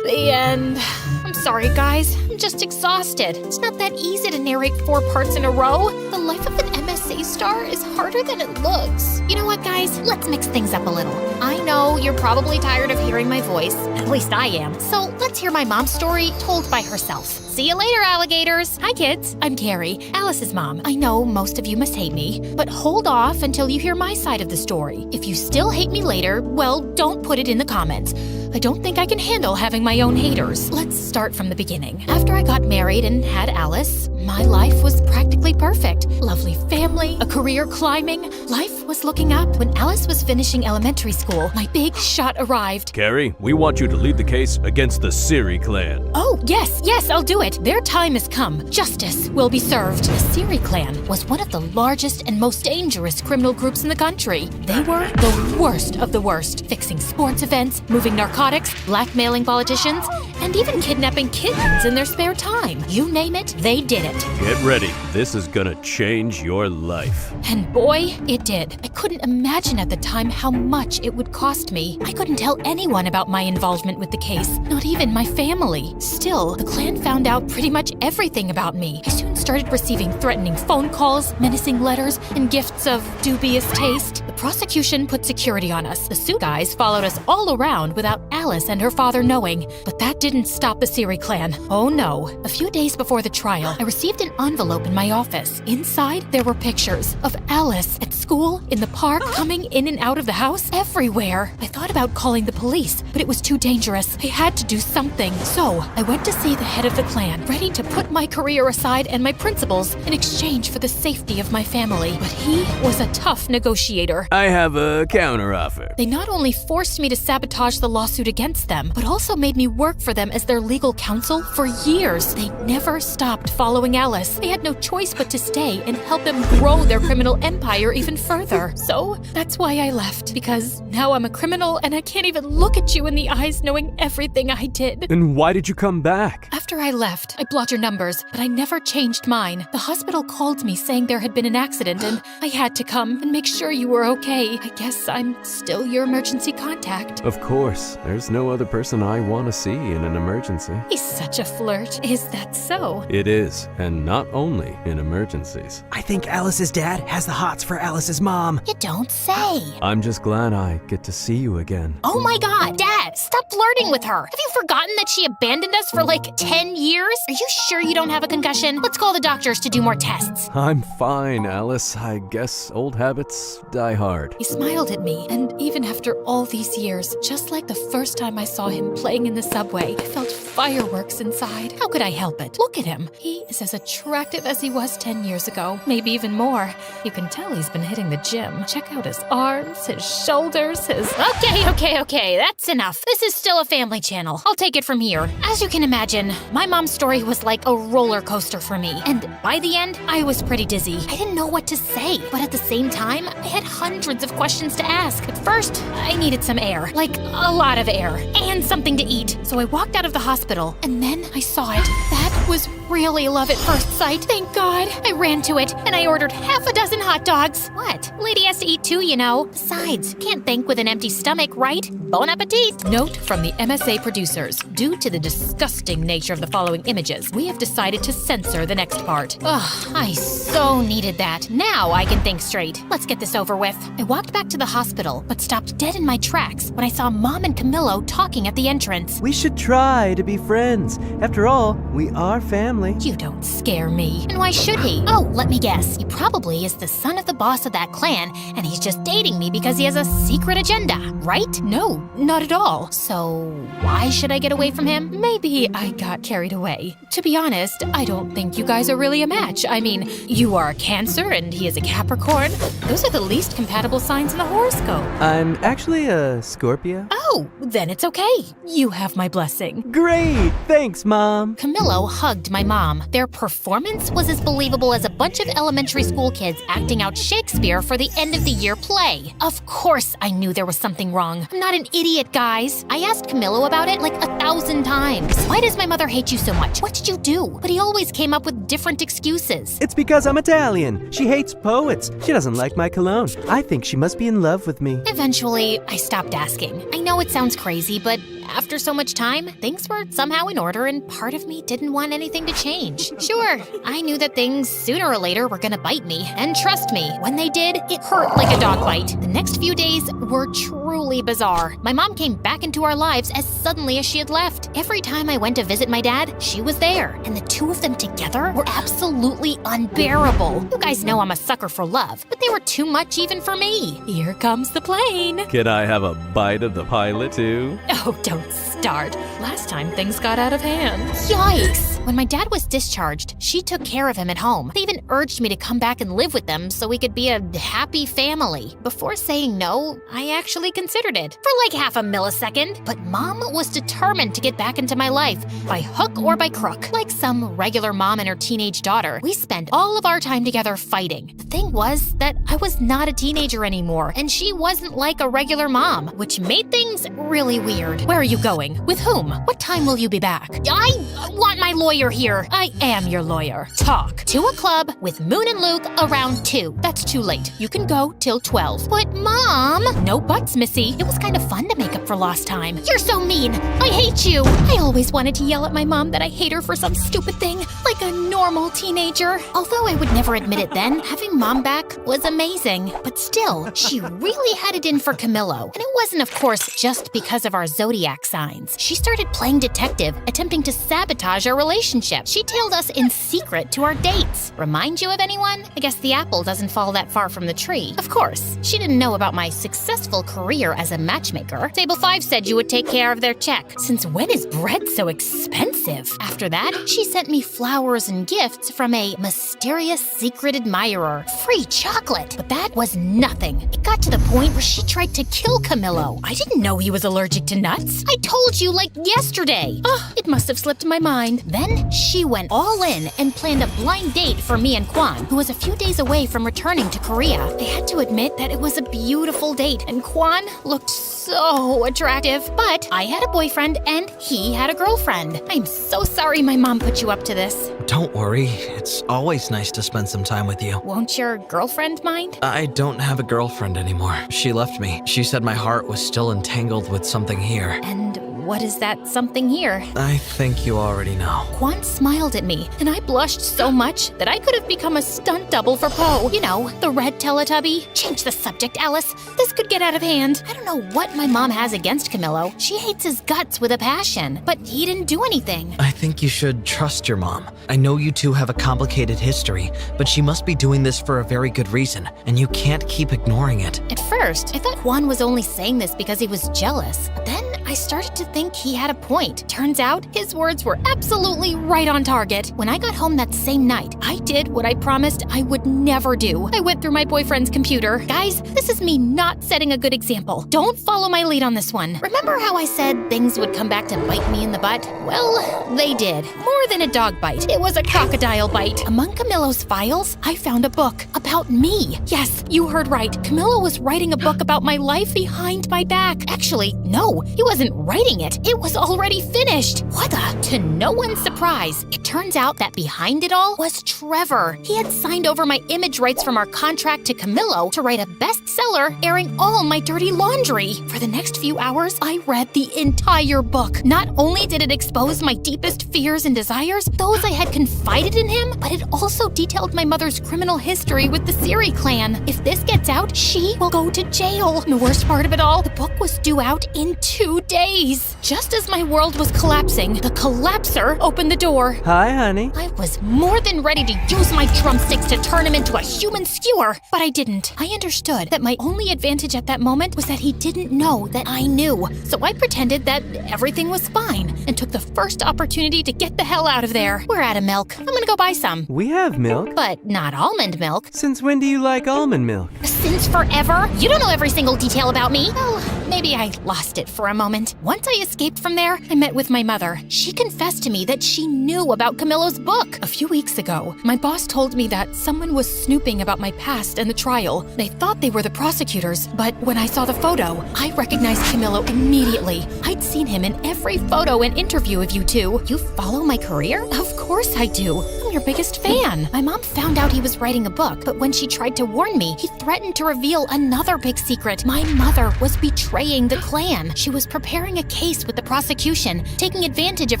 the end. I'm sorry, guys. I'm just exhausted. It's not that easy to narrate 4 parts in a row. The life of an MSA star is harder than it looks. You know what, guys? Let's mix things up a little. I know you're probably tired of hearing my voice. At least I am. So let's hear my mom's story told by herself. See you later, alligators. Hi, kids. I'm Carrie, Alice's mom. I know most of you must hate me, but hold off until you hear my side of the story. If you still hate me later, well, don't put it in the comments. I don't think I can handle having my own haters. Let's start from the beginning. After I got married and had Alice, my life was practically perfect. Lovely family, a career climbing. Life was looking up. When Alice was finishing elementary school, my big shot arrived. Carrie, we want you to lead the case against the Siri clan. Oh, yes, I'll do it. Their time has come. Justice will be served. The Siri clan was one of the largest and most dangerous criminal groups in the country. They were the worst of the worst, fixing sports events, moving narcotics, blackmailing politicians, and even kidnapping kittens in their spare time. You name it, they did it. Get ready. This is gonna change your life. And boy, it did. I couldn't imagine at the time how much it would cost me. I couldn't tell anyone about my involvement with the case, not even my family. Still, the clan found out pretty much everything about me. I soon started receiving threatening phone calls, menacing letters, and gifts of dubious taste. The prosecution put security on us. The suit guys followed us all around without Alice and her father knowing. But that didn't stop the Siri clan. Oh no. A few days before the trial, I received an envelope in my office. Inside, there were pictures of Alice at school, in the park, coming in and out of the house, everywhere. I thought about calling the police, but it was too dangerous. I had to do something. So, I went to see the head of the clan, ready to put my career aside and my principles in exchange for the safety of my family. But he was a tough negotiator. I have a counteroffer. They not only forced me to sabotage the lawsuit against them, but also made me work for them as their legal counsel for years. They never stopped following Alice. They had no choice but to stay and help them grow their criminal empire even further. So that's why I left, because now I'm a criminal and I can't even look at you in the eyes knowing everything I did. And why did you come back? After I left, I blocked your numbers, but I never changed mine. The hospital called me saying there had been an accident and I had to come and make sure you were okay. I guess I'm still your emergency contact. Of course. There's no other person I want to see in an emergency. He's such a flirt. Is that so? It is, and not only in emergencies. I think Alice's dad has the hots for Alice's mom. You don't say. I'm just glad I get to see you again. Oh my god, Dad, stop flirting with her. Have you forgotten that she abandoned us for like 10 years? Are you sure you don't have a concussion? Let's call the doctors to do more tests. I'm fine, Alice. I guess old habits die hard. He smiled at me, and even after all these years, just like the first time I saw him playing in the subway, I felt fireworks inside. How could I help it? Look at him. He is as attractive as he was 10 years ago, maybe even more. You can tell he's been hitting the gym. Check out his arms, his shoulders, his... Okay, that's enough. This is still a family channel. I'll take it from here. As you can imagine, my mom's story was like a roller coaster for me. And by the end, I was pretty dizzy. I didn't know what to say, but at the same time, I had hundreds of questions to ask. At first, I needed some air, like a lot of air, and something to eat. So I walked out of the hospital, and then I saw it. That was really love at first sight. Thank God. I ran to it, and I ordered half a dozen hot dogs. What? Lady has to eat too, you know. Besides, can't think with an empty stomach, right? Bon appetit. Note from the MSA producers. Due to the disgusting nature of the following images, we have decided to censor the next part. Ugh, I so needed that. Now I can think straight. Let's get this over with. I walked back to the hospital, but stopped dead in my tracks when I saw Mom and Camillo talking at the entrance. We should try to be friends. After all, we are family. You don't scare me. And why should he? Oh, let me guess. He probably is the son of the boss of that clan, and he's just dating me because he has a secret agenda, right? No, not at all. So why should I get away from him? Maybe I got carried away. To be honest, I don't think you guys are really a match. I mean, you are a Cancer and he is a Capricorn. Those are the least compatible signs in the horoscope. I'm actually a Scorpio. Oh, then it's okay. You have my blessing. Great! Thanks, Mom. Camillo hugged my mom. Their performance was as believable as a bunch of elementary school kids acting out Shakespeare for the end of the year play. Of course I knew there was something wrong. I'm not an idiot, guys. I asked Camillo about it like 1,000 times. Why does my mother hate you so much? What did you do? But he always came up with different excuses. It's because I'm Italian. She hates poets. She doesn't like my cologne. I think she must be in love with me. Eventually, I stopped asking. I know it sounds crazy, but after After so much time, things were somehow in order and part of me didn't want anything to change. Sure, I knew that things sooner or later were gonna bite me, and trust me, when they did, it hurt like a dog bite. The next few days were truly bizarre. My mom came back into our lives as suddenly as she had left. Every time I went to visit my dad, she was there, and the two of them together were absolutely unbearable. You guys know I'm a sucker for love, but they were too much even for me. Here comes the plane. Can I have a bite of the pilot too? Oh, don't start. Last time things got out of hand. Yikes! When my dad was discharged, she took care of him at home. They even urged me to come back and live with them so we could be a happy family. Before saying no, I actually considered it for like half a millisecond. But Mom was determined to get back into my life, by hook or by crook. Like some regular mom and her teenage daughter, we spent all of our time together fighting. The thing was that I was not a teenager anymore, and she wasn't like a regular mom, which made things really weird. Where are you going? With whom? What time will you be back? I want my lawyer here. I am your lawyer. Talk. To a club with Moon and Luke around 2. That's too late. You can go till 12. But Mom! No buts, Missy. It was kind of fun to make up for lost time. You're so mean. I hate you. I always wanted to yell at my mom that I hate her for some stupid thing, like a normal teenager. Although I would never admit it then, having Mom back was amazing. But still, she really had it in for Camillo. And it wasn't, of course, just because of our zodiac signs. She started playing detective, attempting to sabotage our relationship. She tailed us in secret to our dates. Remind you of anyone? I guess the apple doesn't fall that far from the tree. Of course, she didn't know about my successful career as a matchmaker. Table 5 said you would take care of their check. Since when is bread so expensive? After that, she sent me flowers and gifts from a mysterious secret admirer. Free chocolate. But that was nothing. It got to the point where she tried to kill Camillo. I didn't know he was allergic to nuts. I told you like yesterday. Oh, it must have slipped my mind. Then she went all in and planned a blind date for me and Kwan, who was a few days away from returning to Korea. I had to admit that it was a beautiful date, and Kwan looked so attractive. But I had a boyfriend and he had a girlfriend. I'm so sorry my mom put you up to this. Don't worry, it's always nice to spend some time with you. Won't your girlfriend mind? I don't have a girlfriend anymore. She left me. She said my heart was still entangled with something here. And what is that something here? I think you already know. Kwan smiled at me, and I blushed so much that I could have become a stunt double for Poe. You know, the red Teletubby. Change the subject, Alice. This could get out of hand. I don't know what my mom has against Camillo. She hates his guts with a passion, but he didn't do anything. I think you should trust your mom. I know you two have a complicated history, but she must be doing this for a very good reason, and you can't keep ignoring it. At first, I thought Kwan was only saying this because he was jealous. But then I started to think he had a point. Turns out, his words were absolutely right on target. When I got home that same night, I did what I promised I would never do. I went through my boyfriend's computer. Guys, this is me not setting a good example. Don't follow my lead on this one. Remember how I said things would come back to bite me in the butt? Well, they did. More than a dog bite. It was a crocodile bite. Among Camillo's files, I found a book about me. Yes, you heard right. Camillo was writing a book about my life behind my back. Actually, no, he wasn't writing it. It was already finished. What the? To no one's surprise, it turns out that behind it all was Trevor. He had signed over my image rights from our contract to Camillo to write a bestseller airing all my dirty laundry. For the next few hours, I read the entire book. Not only did it expose my deepest fears and desires, those I had confided in him, but it also detailed my mother's criminal history with the Siri clan. If this gets out, she will go to jail. And the worst part of it all, the book was due out in 2 days. Just as my world was collapsing, the collapser opened the door. Hi, honey. I was more than ready to use my drumsticks to turn him into a human skewer, but I didn't. I understood that my only advantage at that moment was that he didn't know that I knew. So I pretended that everything was fine and took the first opportunity to get the hell out of there. We're out of milk. I'm gonna go buy some. We have milk. But not almond milk. Since when do you like almond milk? Since forever? You don't know every single detail about me. Well, maybe I lost it for a moment. Once I escaped from there, I met with my mother. She confessed to me that she knew about Camillo's book. A few weeks ago, my boss told me that someone was snooping about my past and the trial. They thought they were the prosecutors, but when I saw the photo, I recognized Camillo immediately. I'd seen him in every photo and interview of you two. You follow my career? Of course I do. I'm your biggest fan. My mom found out he was writing a book, but when she tried to warn me, he threatened to reveal another big secret. My mother was betraying the clan. She was preparing a case with the prosecution, taking advantage of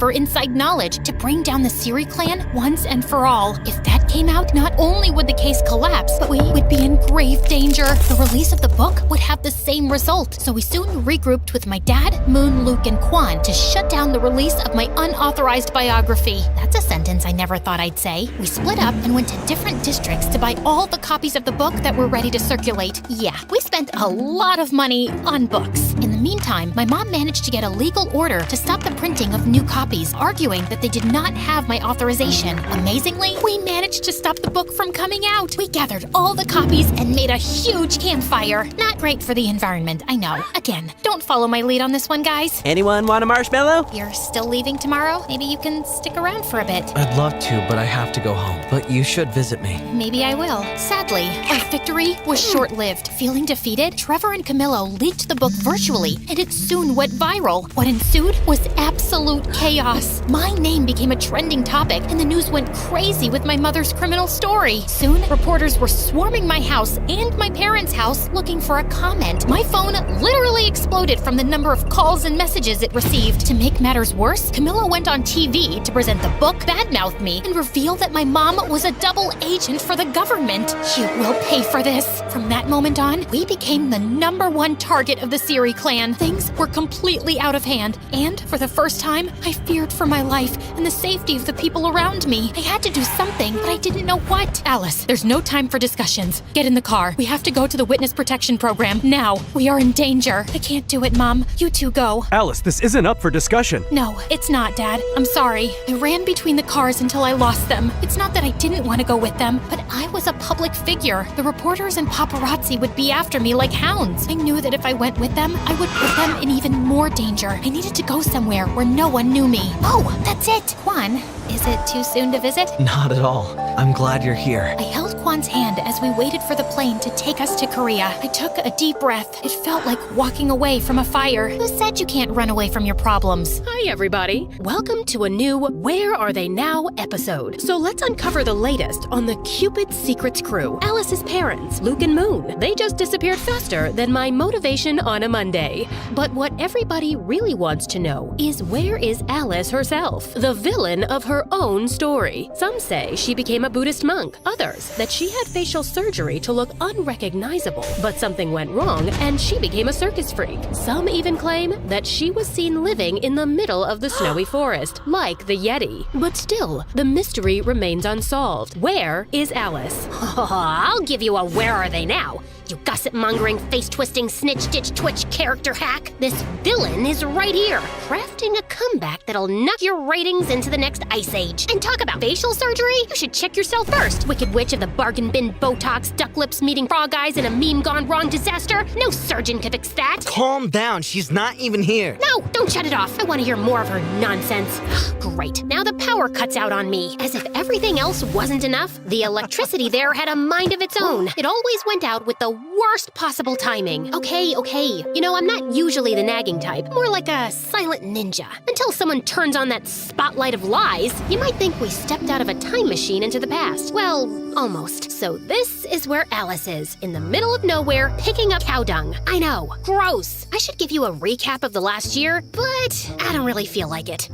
her inside knowledge to bring down the Siri clan once and for all. If that came out, not only would the case collapse, but we would be in grave danger. The release of the book would have the same result, so we soon regrouped with my dad, Moon, Luke, and Quan to shut down the release of my unauthorized biography. That's a sentence I never thought I'd say. We split up and went to different districts to buy all the copies of the book that were ready to circulate. Yeah, we spent a lot of money on books. In the meantime, my mom managed to get a legal order to stop the printing of new copies, arguing that they did not have my authorization. Amazingly, we managed to stop the book from coming out. We gathered all the copies and made a huge campfire. Not great for the environment, I know. Again, don't follow my lead on this one, guys. Anyone want a marshmallow? You're still leaving tomorrow? Maybe you can stick around for a bit. I'd love to, but I have to go home. But you should visit me. Maybe I will. Sadly, our victory was short-lived. Feeling defeated, Trevor and Camillo leaked the book virtually, and it soon went viral. What ensued was absolute chaos. My name became a trending topic, and the news went crazy with my mother's criminal story. Soon, reporters were swarming my house and my parents' house looking for a comment. My phone literally exploded from the number of calls and messages it received. To make matters worse, Camillo went on TV to present the book, badmouth me, and reveal that my mom was a double agent for the government. You will pay for this. From that moment on, we became the #1 target of the Siri clan. Things were completely out of hand, and for the first time, I feared for my life and the safety of the people around me. I had to do something, but I didn't know what. Alice, there's no time for discussions. Get in the car. We have to go to the witness protection program now. We are in danger. I can't do it, Mom. You two go. Alice, this isn't up for discussion. No, it's not, Dad. I'm sorry. I ran between the cars until I lost them. It's not that I didn't want to go with them, but I was a public figure. The reporters and paparazzi would be after me like hounds. I knew that if I went with them, I would put them in even more danger. I needed to go somewhere where no one knew me. Oh, that's it. Quan, is it too soon to visit? Not at all. I'm glad you're here. I held Quan's hand as we waited for the plane to take us to Korea. I took a deep breath. It felt like walking away from a fire. Who said you can't run away from your problems? Hi, everybody. Welcome to a new Where Are They Now episode. So let's uncover the latest on the Cupid Secrets crew. Alice's parents, Luke and Moon. They just disappeared faster than my motivation on a Monday. But what everybody really wants to know is where is Alice herself, the villain of her own story? Some say she became a Buddhist monk. Others that she had facial surgery to look unrecognizable. But something went wrong and she became a circus freak. Some even claim that she was seen living in the middle of the snowy forest, like the Yeti. But still, the mystery remains unsolved. Where is Alice? I'll give you a where are they now, you gossip-mongering, face-twisting, snitch-ditch-twitch character hack. This villain is right here, crafting a comeback that'll knock your ratings into the next ice age. And talk about facial surgery? You should check yourself first, wicked witch of the bargain bin Botox, duck lips meeting frog eyes in a meme gone wrong disaster. No surgeon could fix that. Calm down. She's not even here. No, don't shut it off. I want to hear more of her nonsense. Great. Now the power cuts out on me. As if everything else wasn't enough, the electricity there had a mind of its own. It always went out with the worst possible timing. Okay. You know, I'm not usually the nagging type. More like a silent ninja. Until someone turns on that spotlight of lies, you might think we stepped out of a time machine into the past. Well, almost. So this is where Alice is, in the middle of nowhere, picking up cow dung. I know, gross. I should give you a recap of the last year, but I don't really feel like it.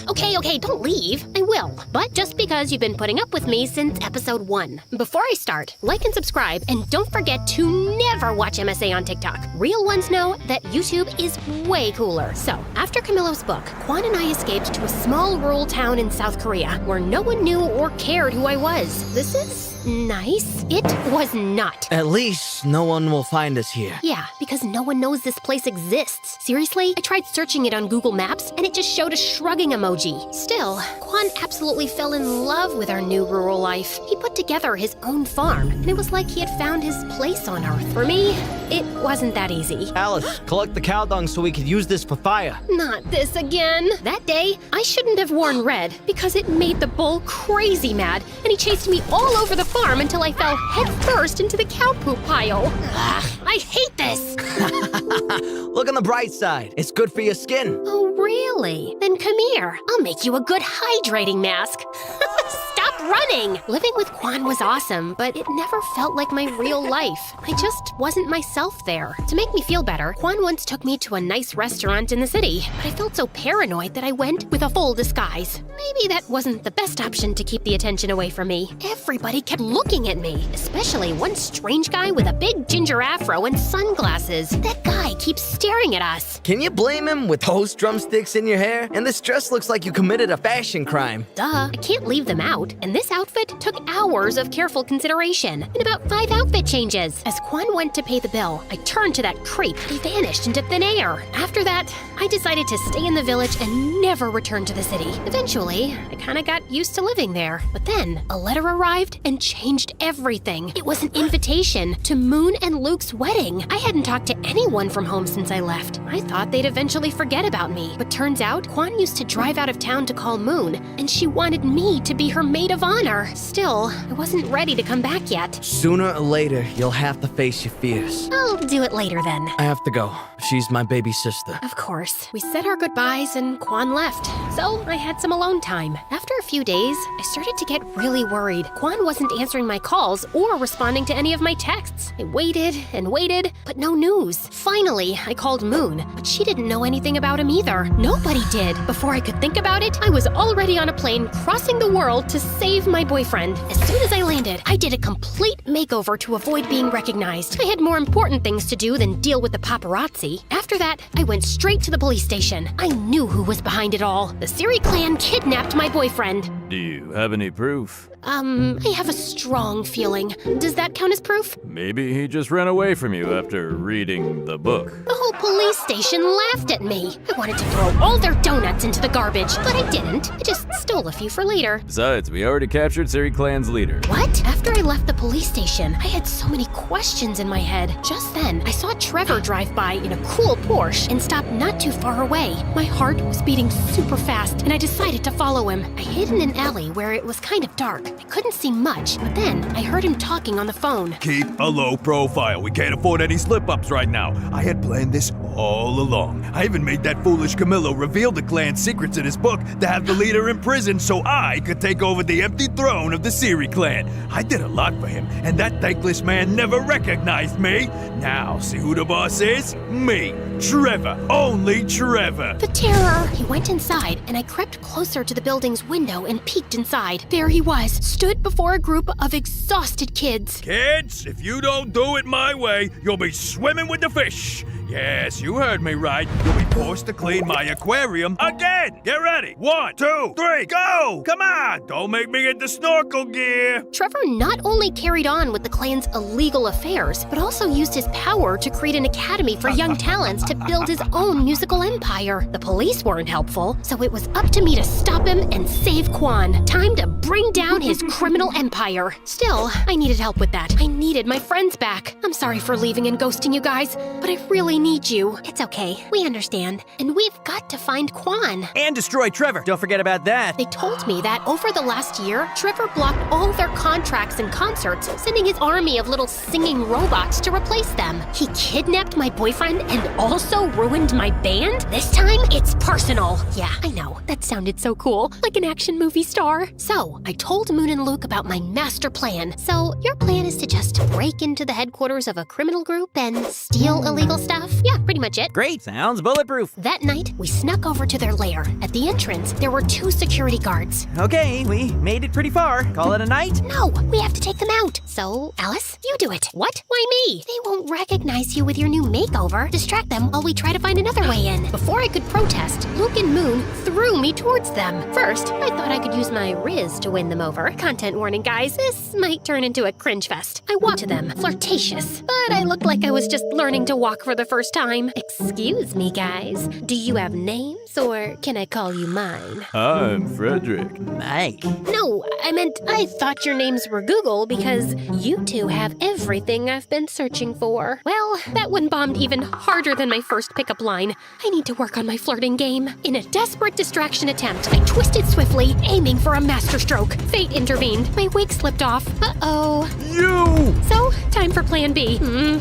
Okay, don't leave. I will. But just because you've been putting up with me since episode 1. Before I start, like and subscribe, and don't forget to never watch MSA on TikTok. Real ones know that YouTube is way cooler. So, after Camillo's book, Quan and I escaped to a small rural town in South Korea where no one knew or cared who I was. This is nice. It was not. At least no one will find us here. Yeah, because no one knows this place exists. Seriously, I tried searching it on Google Maps and it just showed a shrugging emoji. Still, Quan absolutely fell in love with our new rural life. He put together his own farm, and it was like he had found his place on Earth. For me, it wasn't that easy. Alice, collect the cow dung so we could use this for fire. Not this again. That day, I shouldn't have worn red because it made the bull crazy mad, and he chased me all over the farm until I fell headfirst into the cow poop pile. Ugh, I hate this. Look on the bright side. It's good for your skin. Oh, really? Then come here. I'll make you a good hydrating mask. Stop running. Living with Quan was awesome, but it never felt like my real life. I just wasn't myself there. To make me feel better, Quan once took me to a nice restaurant in the city, but I felt so paranoid that I went with a full disguise. Maybe that wasn't the best option to keep the attention away from me. Everybody kept looking at me, especially one strange guy with a big ginger afro and sunglasses. That guy keeps staring at us. Can you blame him with those drumsticks in your hair? And this dress looks like you committed a fashion crime. Duh, I can't leave them out. And this outfit took hours of careful consideration and about 5 outfit changes. As Quan went to pay the bill, I turned to that creep, but he vanished into thin air. After that, I decided to stay in the village and never return to the city. Eventually, I kinda got used to living there. But then, a letter arrived and changed everything. It was an invitation to Moon and Luke's wedding. I hadn't talked to anyone from home since I left. I thought they'd eventually forget about me. But turns out, Quan used to drive out of town to call Moon, and she wanted me to be her maid of honor. Still, I wasn't ready to come back yet. Sooner or later, you'll have to face your fears. I'll do it later then. I have to go. She's my baby sister. Of course. We said our goodbyes and Quan left, so I had some alone time. After a few days, I started to get really worried. Quan wasn't answering my calls or responding to any of my texts. I waited and waited, but no news. Finally, I called Moon, but she didn't know anything about him either. Nobody did. Before I could think about it, I was already on a plane crossing the world to save my boyfriend. As soon as I landed, I did a complete makeover to avoid being recognized. I had more important things to do than deal with the paparazzi. After that, I went straight to the police station. I knew who was behind it all. The Siri clan kidnapped my boyfriend. Do you have any proof? I have a strong feeling. Does that count as proof? Maybe he just ran away from you after reading the book. The whole police station laughed at me. I wanted to throw all their donuts into the garbage, but I didn't. I just stole a few for later. Besides, we already captured Siri Clan's leader. What? After I left the police station, I had so many questions in my head. Just then, I saw Trevor drive by in a cool Porsche and stop not too far away. My heart was beating super fast, and I decided to follow him. I hid in an alley where it was kind of dark. I couldn't see much, but then I heard him talking on the phone. Keep a low profile. We can't afford any slip-ups right now. I had planned this all along. I even made that foolish Camillo reveal the clan's secrets in his book to have the leader in prison so I could take over the empty throne of the Siri clan. I did a lot for him, and that thankless man never recognized me. Now, see who the boss is? Me, Trevor. Only Trevor. The terror! He went inside, and I crept closer to the building's window and peeked inside. There he was, stood before a group of exhausted kids. Kids, if you don't do it my way, you'll be swimming with the fish. Yes, you heard me right. You'll be forced to clean my aquarium again. Get ready. 1, 2, 3, go! Come on! Don't make me get the snorkel gear. Trevor not only carried on with the clan's illegal affairs, but also used his power to create an academy for young talents to build his own musical empire. The police weren't helpful, so it was up to me to stop him and save Quan. Time to bring down his criminal empire. Still, I needed help with that. I needed my friends back. I'm sorry for leaving and ghosting you guys, but I really need you. It's okay. We understand. And we've got to find Quan. And destroy Trevor. Don't forget about that. They told me that over the last year, Trevor blocked all their contracts and concerts, sending his army of little singing robots to replace them. He kidnapped my boyfriend and also ruined my band? This time, it's personal. Yeah, I know. That sounded so cool. Like an action movie star. So, I told Moon and Luke about my master plan. So, your plan is to just break into the headquarters of a criminal group and steal illegal stuff? Yeah, pretty much it. Great, sounds bulletproof. That night, we snuck over to their lair. At the entrance, there were 2 security guards. Okay, we made it pretty far. Call it a night? No, we have to take them out. So, Alice, you do it. What? Why me? They won't recognize you with your new makeover. Distract them while we try to find another way in. Before I could protest, Luke and Moon threw me towards them. First, I thought I could use my Riz to win them over. Content warning, guys. This might turn into a cringe fest. I walked to them, flirtatious, but I looked like I was just learning to walk for the first time. Excuse me, guys. Do you have names, or can I call you mine? I'm Frederick. Mike. No, I meant I thought your names were Google because you two have everything I've been searching for. Well, that one bombed even harder than my first pickup line. I need to work on my flirting game. In a desperate distraction attempt, I twisted swiftly, aiming for a masterstroke. Fate intervened. My wig slipped off. Uh-oh. You! So, time for plan B.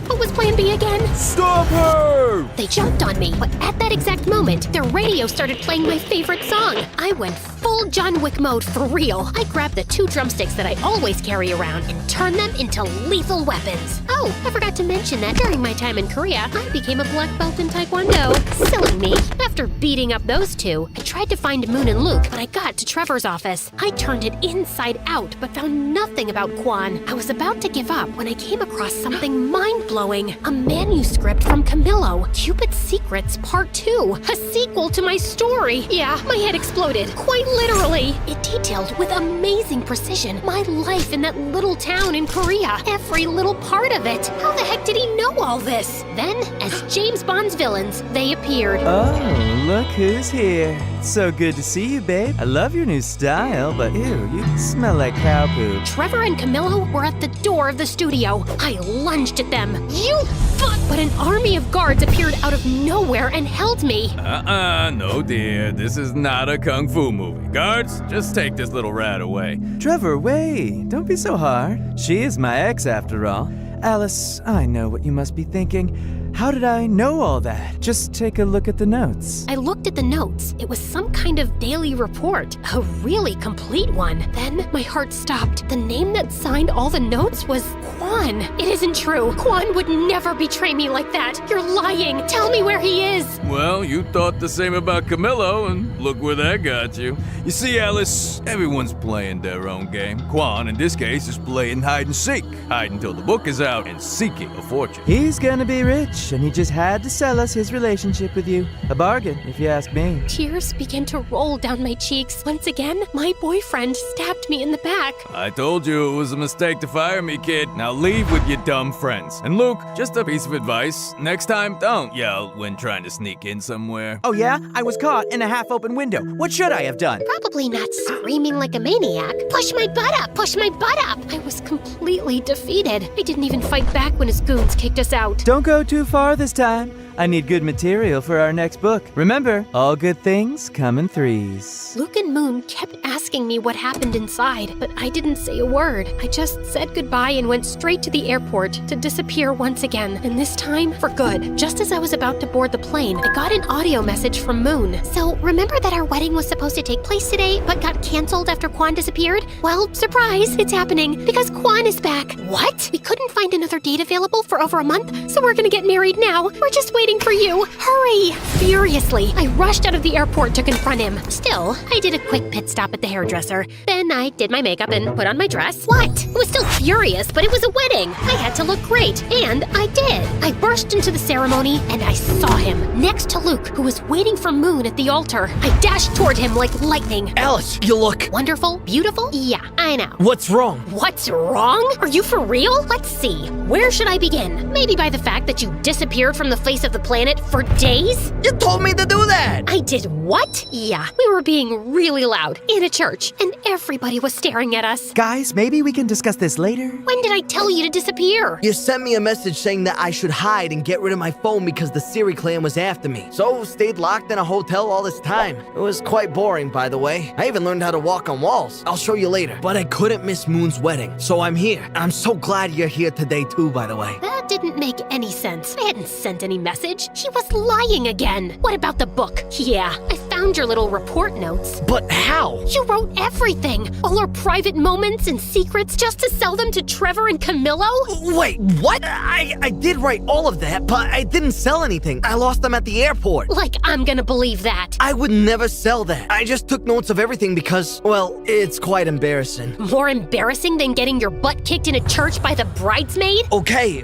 What was plan B again? Stop her! They jumped on me, but at that exact moment, their radio started playing my favorite song. I went full full John Wick mode for real. I grabbed the 2 drumsticks that I always carry around and turned them into lethal weapons. Oh, I forgot to mention that during my time in Korea, I became a black belt in Taekwondo. Silly me. After beating up those 2, I tried to find Moon and Luke, but I got to Trevor's office. I turned it inside out, but found nothing about Kwan. I was about to give up when I came across something mind-blowing. A manuscript from Camillo, Cupid's Secrets Part 2. A sequel to my story. Yeah, my head exploded. Quite literally. It detailed with amazing precision my life in that little town in Korea. Every little part of it. How the heck did he know all this? Then, as James Bond's villains, they appeared. Oh, look who's here. So good to see you, babe. I love your new style, but ew, you smell like cow poop. Trevor and Camillo were at the door of the studio. I lunged at them. You fuck! But an army of guards appeared out of nowhere and held me. No dear, this is not a kung fu movie. Guards, just take this little rat away. Trevor, wait. Don't be so hard. She is my ex after all. Alice, I know what you must be thinking. How did I know all that? Just take a look at the notes. I looked at the notes. It was some kind of daily report, a really complete one. Then my heart stopped. The name that signed all the notes was Kwan. It isn't true. Kwan would never betray me like that. You're lying. Tell me where he is. Well, you thought the same about Camillo, and look where that got you. You see, Alice, everyone's playing their own game. Kwan, in this case, is playing hide and seek. Hide until the book is out and seeking a fortune. He's gonna be rich, and he just had to sell us his relationship with you. A bargain, if you ask me. Tears began to roll down my cheeks. Once again, my boyfriend stabbed me in the back. I told you it was a mistake to fire me, kid. Now leave with your dumb friends. And Luke, just a piece of advice. Next time, don't yell when trying to sneak in somewhere. Oh yeah? I was caught in a half-open window. What should I have done? Probably not screaming like a maniac. Push my butt up! Push my butt up! I was completely defeated. I didn't even fight back when his goons kicked us out. Don't go too far this time. I need good material for our next book. Remember, all good things come in threes. Luke and Moon kept asking me what happened inside, but I didn't say a word. I just said goodbye and went straight to the airport to disappear once again, and this time for good. Just as I was about to board the plane, I got an audio message from Moon. So, remember that our wedding was supposed to take place today, but got canceled after Kwan disappeared? Well, surprise, it's happening, because Kwan is back. What? We couldn't find another date available for over a month, so we're gonna get married now. We're just waiting for you. Hurry! Furiously, I rushed out of the airport to confront him. Still, I did a quick pit stop at the hairdresser. Then I did my makeup and put on my dress. What? I was still furious, but it was a wedding. I had to look great, and I did. I burst into the ceremony, and I saw him next to Luke, who was waiting for Moon at the altar. I dashed toward him like lightning. Alice, you look Wonderful? Beautiful? Yeah, I know. What's wrong? What's wrong? Are you for real? Let's see. Where should I begin? Maybe by the fact that you disappeared from the face of the planet for days? You told me to do that! I did what? Yeah, we were being really loud in a church, and everybody was staring at us. Guys, maybe we can discuss this later. When did I tell you to disappear? You sent me a message saying that I should hide and get rid of my phone because the Siri clan was after me. So stayed locked in a hotel all this time. It was quite boring, by the way. I even learned how to walk on walls. I'll show you later. But I couldn't miss Moon's wedding, so I'm here. I'm so glad you're here today too, by the way. That didn't make any sense. I hadn't sent any message. She was lying again. What about the book? Yeah, I found your little report notes. But how? You wrote everything. All our private moments and secrets just to sell them to Trevor and Camillo? Wait, what? I did write all of that, but I didn't sell anything. I lost them at the airport. Like I'm gonna believe that. I would never sell that. I just took notes of everything because, well, it's quite embarrassing. More embarrassing than getting your butt kicked in a church by the bridesmaid? Okay.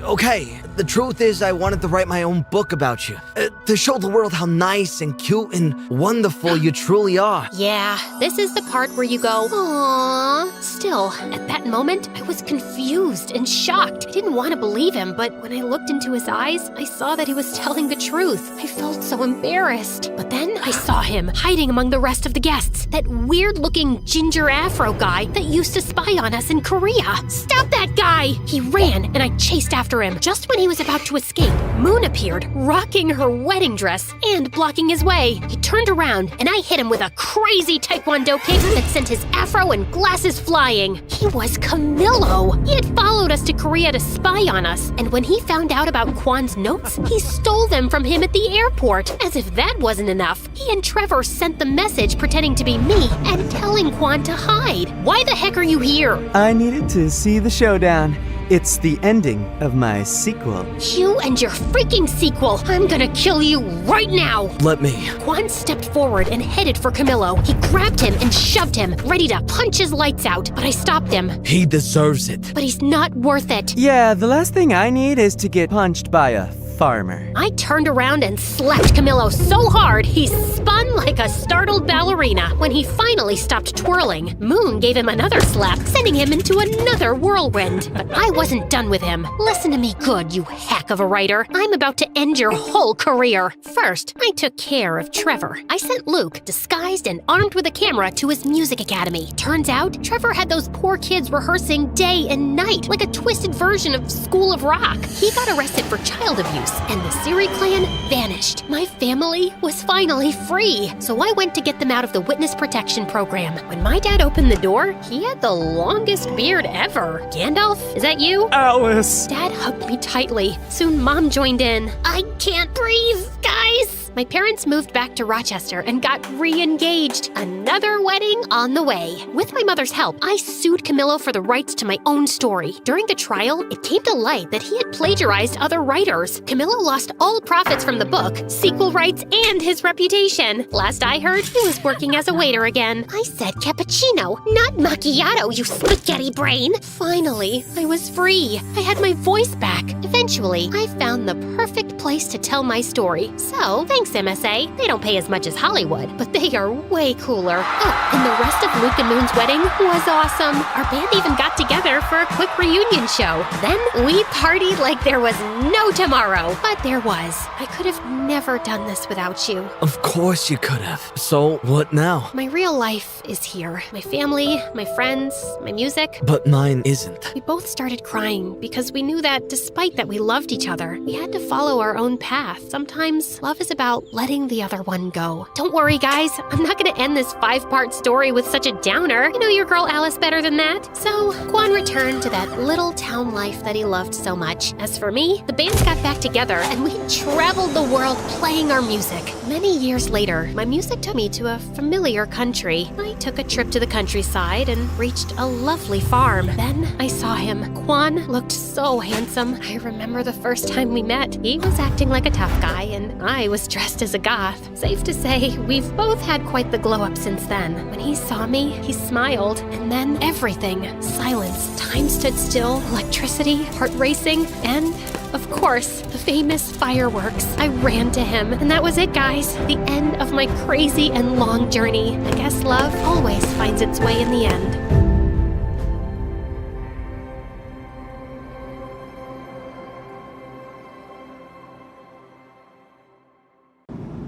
The truth is I wanted to write my own book about you. To show the world how nice and cute and wonderful you truly are. Yeah, this is the part where you go, aww. Still, at that moment, I was confused and shocked. I didn't want to believe him, but when I looked into his eyes, I saw that he was telling the truth. I felt so embarrassed. But then I saw him hiding among the rest of the guests. That weird-looking ginger afro guy that used to spy on us in Korea. Stop that guy! He ran, and I chased after him. Just when he was about to escape, Moon appeared, rocking her wedding dress and blocking his way. He turned around, and I hit him with a crazy taekwondo kick that sent his afro and glasses flying. He was Camillo. He had followed us to Korea to spy on us, and when he found out about Kwan's notes, he stole them from him at the airport. As if that wasn't enough, he and Trevor sent the message pretending to be me and telling Kwan to hide. Why the heck are you here? I needed to see the showdown. It's the ending of my sequel. You and your freaking sequel. I'm gonna kill you right now. Let me. Kwan stepped forward and headed for Camillo. He grabbed him and shoved him, ready to punch his lights out, but I stopped him. He deserves it. But he's not worth it. Yeah, the last thing I need is to get punched by a farmer. I turned around and slapped Camillo so hard he spun like a startled ballerina. When he finally stopped twirling, Moon gave him another slap, sending him into another whirlwind. But I wasn't done with him. Listen to me good, you hack of a writer. I'm about to end your whole career. First, I took care of Trevor. I sent Luke, disguised and armed with a camera, to his music academy. Turns out, Trevor had those poor kids rehearsing day and night, like a twisted version of School of Rock. He got arrested for child abuse, and the Siri clan vanished. My family was finally free, so I went to get them out of the witness protection program. When my dad opened the door, he had the longest beard ever. Gandalf, is that you? Alice! Dad hugged me tightly. Soon Mom joined in. I can't breathe, guys! My parents moved back to Rochester and got re-engaged. Another wedding on the way. With my mother's help, I sued Camillo for the rights to my own story. During the trial, it came to light that he had plagiarized other writers. Camillo lost all profits from the book, sequel rights, and his reputation. Last I heard, he was working as a waiter again. I said cappuccino, not macchiato, you spaghetti brain. Finally, I was free. I had my voice back. Eventually, I found the perfect place to tell my story. So, thanks MSA. They don't pay as much as Hollywood, but they are way cooler. Oh, and the rest of Luke and Moon's wedding was awesome. Our band even got together for a quick reunion show. Then we partied like there was no tomorrow. But there was. I could have never done this without you. Of course you could have. So, what now? My real life is here. My family, my friends, my music. But mine isn't. We both started crying because we knew that despite that we loved each other, we had to follow our own path. Sometimes love is about letting the other one go. Don't worry, guys. I'm not going to end this 5-part story with such a downer. You know your girl Alice better than that. So, Kwan returned to that little town life that he loved so much. As for me, the bands got back together and we traveled the world playing our music. Many years later, my music took me to a familiar country. I took a trip to the countryside and reached a lovely farm. Then I saw him. Kwan looked so handsome. I remember the first time we met. He was acting like a tough guy and I was dressed as a goth. Safe to say, we've both had quite the glow up since then. When he saw me, he smiled, and then everything. Silence. Time stood still. Electricity, heart racing, and of course, the famous fireworks. I ran to him, and that was it, guys. The end of my crazy and long journey. I guess love always finds its way in the end.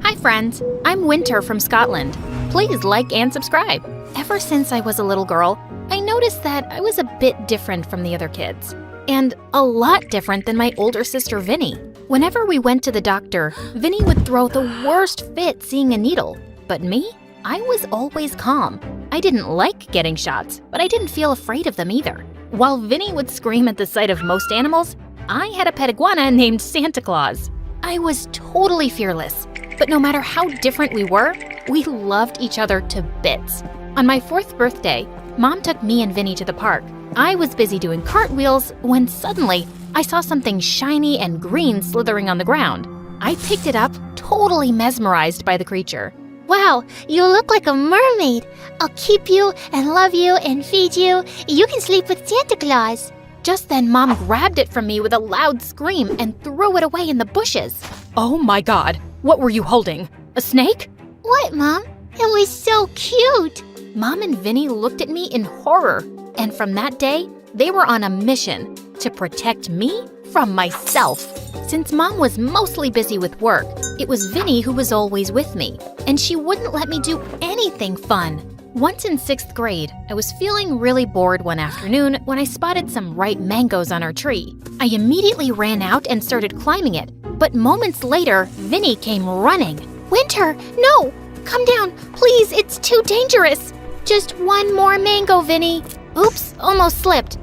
Hi friends, I'm Winter from Scotland. Please like and subscribe. Ever since I was a little girl, I noticed that I was a bit different from the other kids. And a lot different than my older sister Vinny. Whenever we went to the doctor, Vinny would throw the worst fit seeing a needle. But me? I was always calm. I didn't like getting shots, but I didn't feel afraid of them either. While Vinny would scream at the sight of most animals, I had a pet iguana named Santa Claus. I was totally fearless. But no matter how different we were, we loved each other to bits. On my 4th birthday, Mom took me and Vinny to the park. I was busy doing cartwheels when suddenly I saw something shiny and green slithering on the ground. I picked it up, totally mesmerized by the creature. Wow, you look like a mermaid. I'll keep you and love you and feed you. You can sleep with Santa Claus. Just then, Mom grabbed it from me with a loud scream and threw it away in the bushes. Oh my God, what were you holding? A snake? What, Mom? It was so cute. Mom and Vinny looked at me in horror, and from that day, they were on a mission to protect me from myself. Since Mom was mostly busy with work, it was Vinny who was always with me, and she wouldn't let me do anything fun. Once in 6th grade, I was feeling really bored one afternoon when I spotted some ripe mangoes on our tree. I immediately ran out and started climbing it, but moments later, Vinny came running. Winter, no! Come down, please, it's too dangerous. Just one more mango, Vinny. Oops, almost slipped.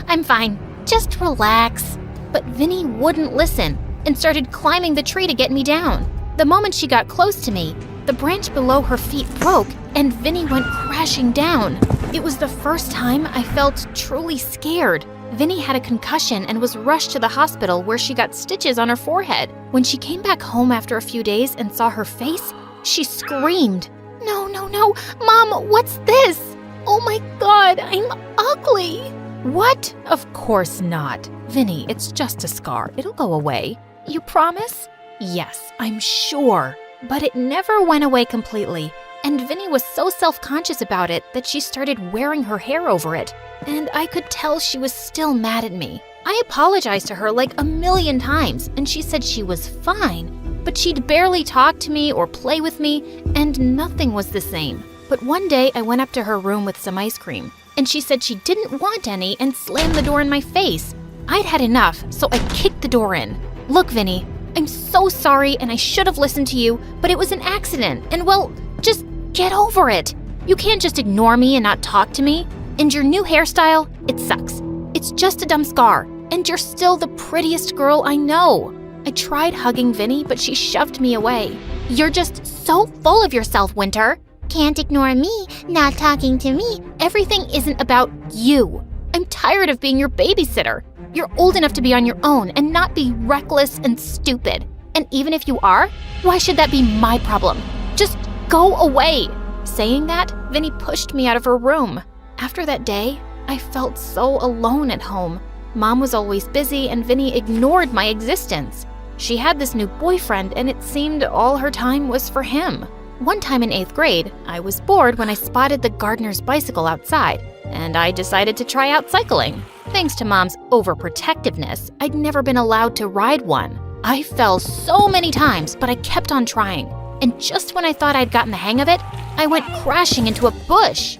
I'm fine. Just relax. But Vinny wouldn't listen and started climbing the tree to get me down. The moment she got close to me, the branch below her feet broke and Vinny went crashing down. It was the first time I felt truly scared. Vinny had a concussion and was rushed to the hospital where she got stitches on her forehead. When she came back home after a few days and saw her face, she screamed. No, Mom, what's this? Oh my God, I'm ugly. What? Of course not. Vinny, it's just a scar. It'll go away. You promise? Yes, I'm sure. But it never went away completely, and Vinny was so self-conscious about it that she started wearing her hair over it, and I could tell she was still mad at me. I apologized to her like a million times, and she said she was fine, but she'd barely talk to me or play with me, and nothing was the same. But one day I went up to her room with some ice cream, and she said she didn't want any and slammed the door in my face. I'd had enough, so I kicked the door in. Look, Vinny, I'm so sorry and I should have listened to you, but it was an accident, and well, just get over it. You can't just ignore me and not talk to me. And your new hairstyle, it sucks. It's just a dumb scar, and you're still the prettiest girl I know. I tried hugging Vinny, but she shoved me away. You're just so full of yourself, Winter. Can't ignore me, not talking to me. Everything isn't about you. I'm tired of being your babysitter. You're old enough to be on your own and not be reckless and stupid. And even if you are, why should that be my problem? Just go away. Saying that, Vinny pushed me out of her room. After that day, I felt so alone at home. Mom was always busy and Vinny ignored my existence. She had this new boyfriend and it seemed all her time was for him. One time in 8th grade, I was bored when I spotted the gardener's bicycle outside, and I decided to try out cycling. Thanks to Mom's overprotectiveness, I'd never been allowed to ride one. I fell so many times, but I kept on trying. And just when I thought I'd gotten the hang of it, I went crashing into a bush.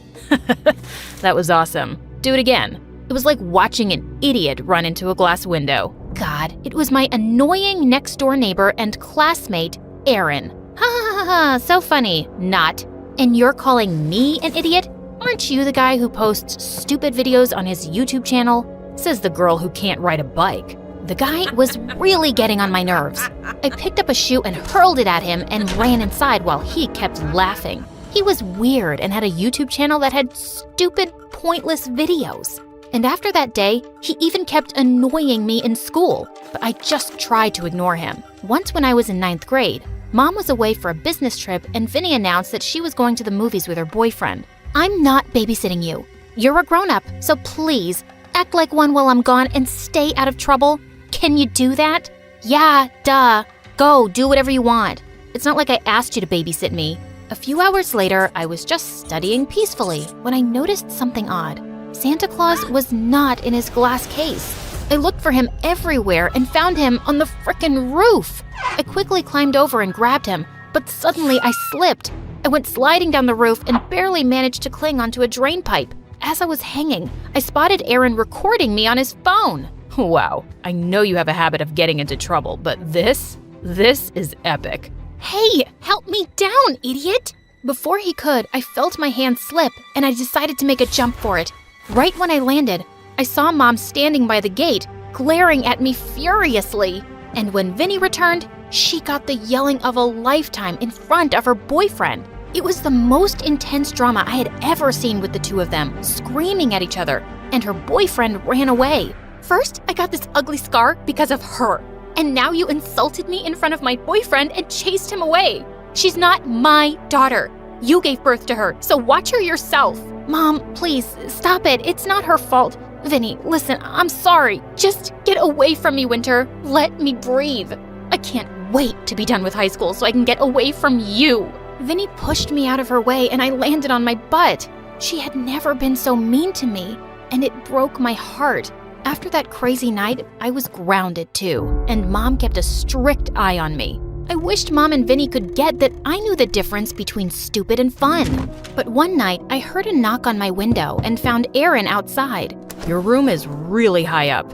That was awesome. Do it again. It was like watching an idiot run into a glass window. God, it was my annoying next-door neighbor and classmate, Aaron. Ha ha ha ha, so funny. Not. And you're calling me an idiot? Aren't you the guy who posts stupid videos on his YouTube channel? Says the girl who can't ride a bike. The guy was really getting on my nerves. I picked up a shoe and hurled it at him and ran inside while he kept laughing. He was weird and had a YouTube channel that had stupid, pointless videos. And after that day, he even kept annoying me in school, but I just tried to ignore him. Once when I was in 9th grade, Mom was away for a business trip and Vinny announced that she was going to the movies with her boyfriend. I'm not babysitting you. You're a grown-up, so please, act like one while I'm gone and stay out of trouble. Can you do that? Yeah, duh. Go, do whatever you want. It's not like I asked you to babysit me. A few hours later, I was just studying peacefully when I noticed something odd. Santa Claus was not in his glass case. I looked for him everywhere and found him on the frickin' roof. I quickly climbed over and grabbed him, but suddenly I slipped. I went sliding down the roof and barely managed to cling onto a drain pipe. As I was hanging, I spotted Aaron recording me on his phone. Wow, I know you have a habit of getting into trouble, but this is epic. Hey, help me down, idiot! Before he could, I felt my hand slip and I decided to make a jump for it. Right when I landed, I saw Mom standing by the gate, glaring at me furiously. And when Vinny returned, she got the yelling of a lifetime in front of her boyfriend. It was the most intense drama I had ever seen with the two of them, screaming at each other, and her boyfriend ran away. First, I got this ugly scar because of her, and now you insulted me in front of my boyfriend and chased him away. She's not my daughter. You gave birth to her, so watch her yourself. Mom, please, stop it. It's not her fault. Vinny, listen, I'm sorry. Just get away from me, Winter. Let me breathe. I can't wait to be done with high school so I can get away from you. Vinny pushed me out of her way and I landed on my butt. She had never been so mean to me, and it broke my heart. After that crazy night, I was grounded too, and Mom kept a strict eye on me. I wished Mom and Vinny could get that I knew the difference between stupid and fun. But one night, I heard a knock on my window and found Aaron outside. Your room is really high up.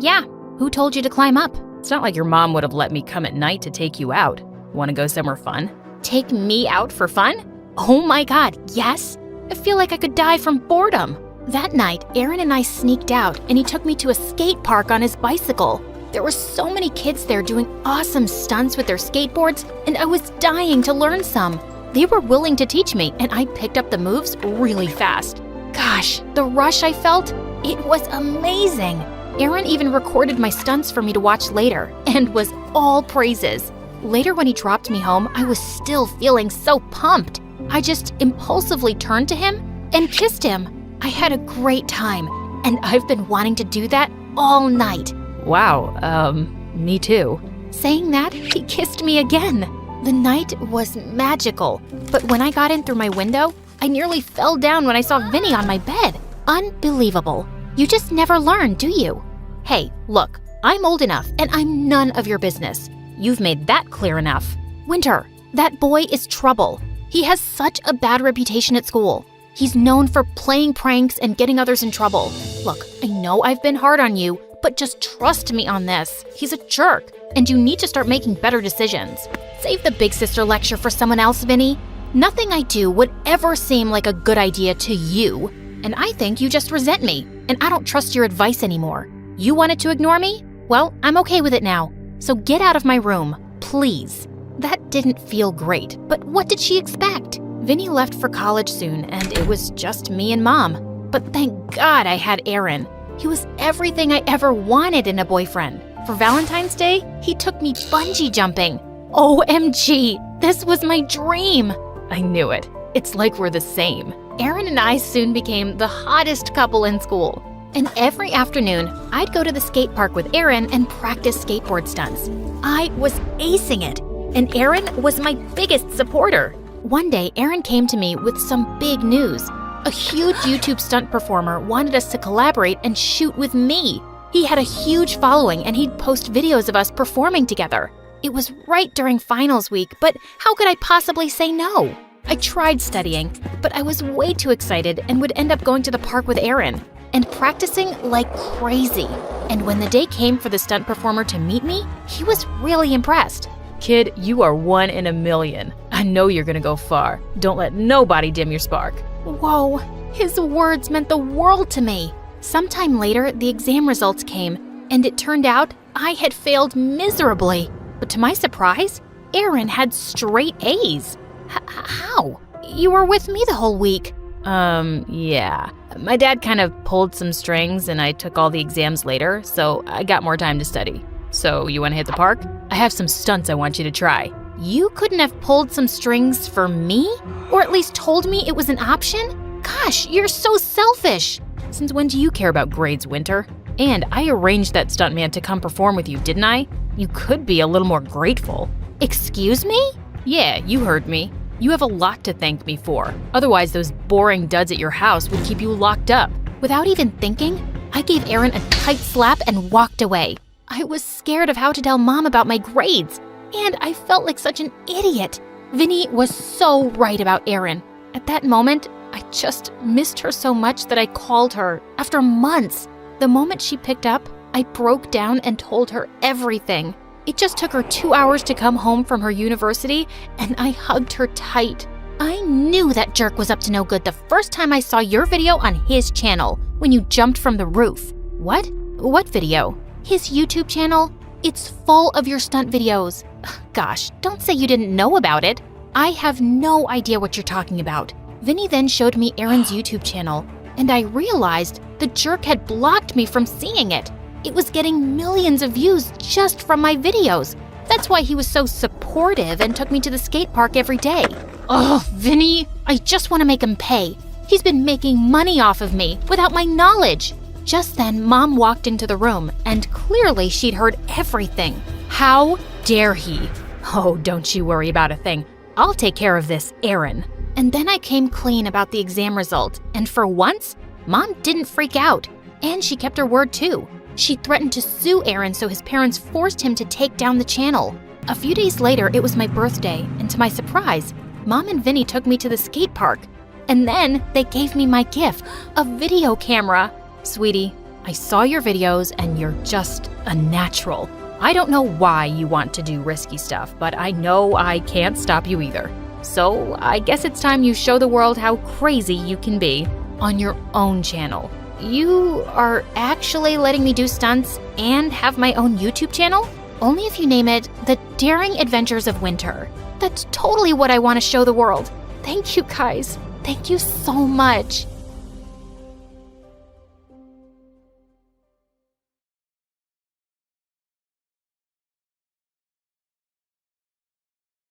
Yeah. Who told you to climb up? It's not like your mom would have let me come at night to take you out. Want to go somewhere fun? Take me out for fun? Oh my God, yes? I feel like I could die from boredom. That night, Aaron and I sneaked out and he took me to a skate park on his bicycle. There were so many kids there doing awesome stunts with their skateboards, and I was dying to learn some. They were willing to teach me, and I picked up the moves really fast. Gosh, the rush I felt, it was amazing. Aaron even recorded my stunts for me to watch later, and was all praises. Later when he dropped me home, I was still feeling so pumped. I just impulsively turned to him and kissed him. I had a great time, and I've been wanting to do that all night. Wow, me too. Saying that, he kissed me again. The night was magical, but when I got in through my window, I nearly fell down when I saw Vinny on my bed. Unbelievable. You just never learn, do you? Hey, look, I'm old enough, and I'm none of your business. You've made that clear enough. Winter, that boy is trouble. He has such a bad reputation at school. He's known for playing pranks and getting others in trouble. Look, I know I've been hard on you, but just trust me on this. He's a jerk, and you need to start making better decisions. Save the big sister lecture for someone else, Vinny. Nothing I do would ever seem like a good idea to you, and I think you just resent me, and I don't trust your advice anymore. You wanted to ignore me? Well, I'm okay with it now. So get out of my room, please. That didn't feel great, but what did she expect? Vinny left for college soon, and it was just me and Mom. But thank God I had Aaron. He was everything I ever wanted in a boyfriend. For Valentine's Day, he took me bungee jumping. OMG, this was my dream. I knew it. It's like we're the same. Aaron and I soon became the hottest couple in school. And every afternoon, I'd go to the skate park with Aaron and practice skateboard stunts. I was acing it, and Aaron was my biggest supporter. One day, Aaron came to me with some big news. A huge YouTube stunt performer wanted us to collaborate and shoot with me. He had a huge following, and he'd post videos of us performing together. It was right during finals week, but how could I possibly say no? I tried studying, but I was way too excited and would end up going to the park with Aaron and practicing like crazy. And when the day came for the stunt performer to meet me, he was really impressed. Kid, you are 1 in a million. I know you're gonna go far. Don't let nobody dim your spark. Whoa, his words meant the world to me. Sometime later, the exam results came, and it turned out I had failed miserably. But to my surprise, Aaron had straight A's. How? You were with me the whole week. Yeah. My dad kind of pulled some strings and I took all the exams later, so I got more time to study. So you want to hit the park? I have some stunts I want you to try. You couldn't have pulled some strings for me? Or at least told me it was an option? Gosh, you're so selfish. Since when do you care about grades, Winter? And I arranged that stuntman to come perform with you, didn't I? You could be a little more grateful. Excuse me? Yeah, you heard me. You have a lot to thank me for. Otherwise, those boring duds at your house would keep you locked up. Without even thinking, I gave Aaron a tight slap and walked away. I was scared of how to tell Mom about my grades, and I felt like such an idiot. Vinny was so right about Aaron. At that moment, I just missed her so much that I called her after months. The moment she picked up, I broke down and told her everything. It just took her 2 hours to come home from her university, and I hugged her tight. I knew that jerk was up to no good the first time I saw your video on his channel, when you jumped from the roof. What? What video? His YouTube channel? It's full of your stunt videos. Gosh, don't say you didn't know about it. I have no idea what you're talking about. Vinny then showed me Aaron's YouTube channel, and I realized the jerk had blocked me from seeing it. It was getting millions of views just from my videos. That's why he was so supportive and took me to the skate park every day. Oh, Vinny, I just want to make him pay. He's been making money off of me without my knowledge. Just then, Mom walked into the room, and clearly she'd heard everything. How dare he? Oh, don't you worry about a thing. I'll take care of this, Aaron. And then I came clean about the exam result, and for once, Mom didn't freak out. And she kept her word too. She threatened to sue Aaron, so his parents forced him to take down the channel. A few days later, it was my birthday, and to my surprise, Mom and Vinny took me to the skate park. And then they gave me my gift, a video camera. Sweetie, I saw your videos and you're just a natural. I don't know why you want to do risky stuff, but I know I can't stop you either. So I guess it's time you show the world how crazy you can be on your own channel. You are actually letting me do stunts and have my own YouTube channel? Only if you name it The Daring Adventures of Winter. That's totally what I want to show the world. Thank you guys. Thank you so much.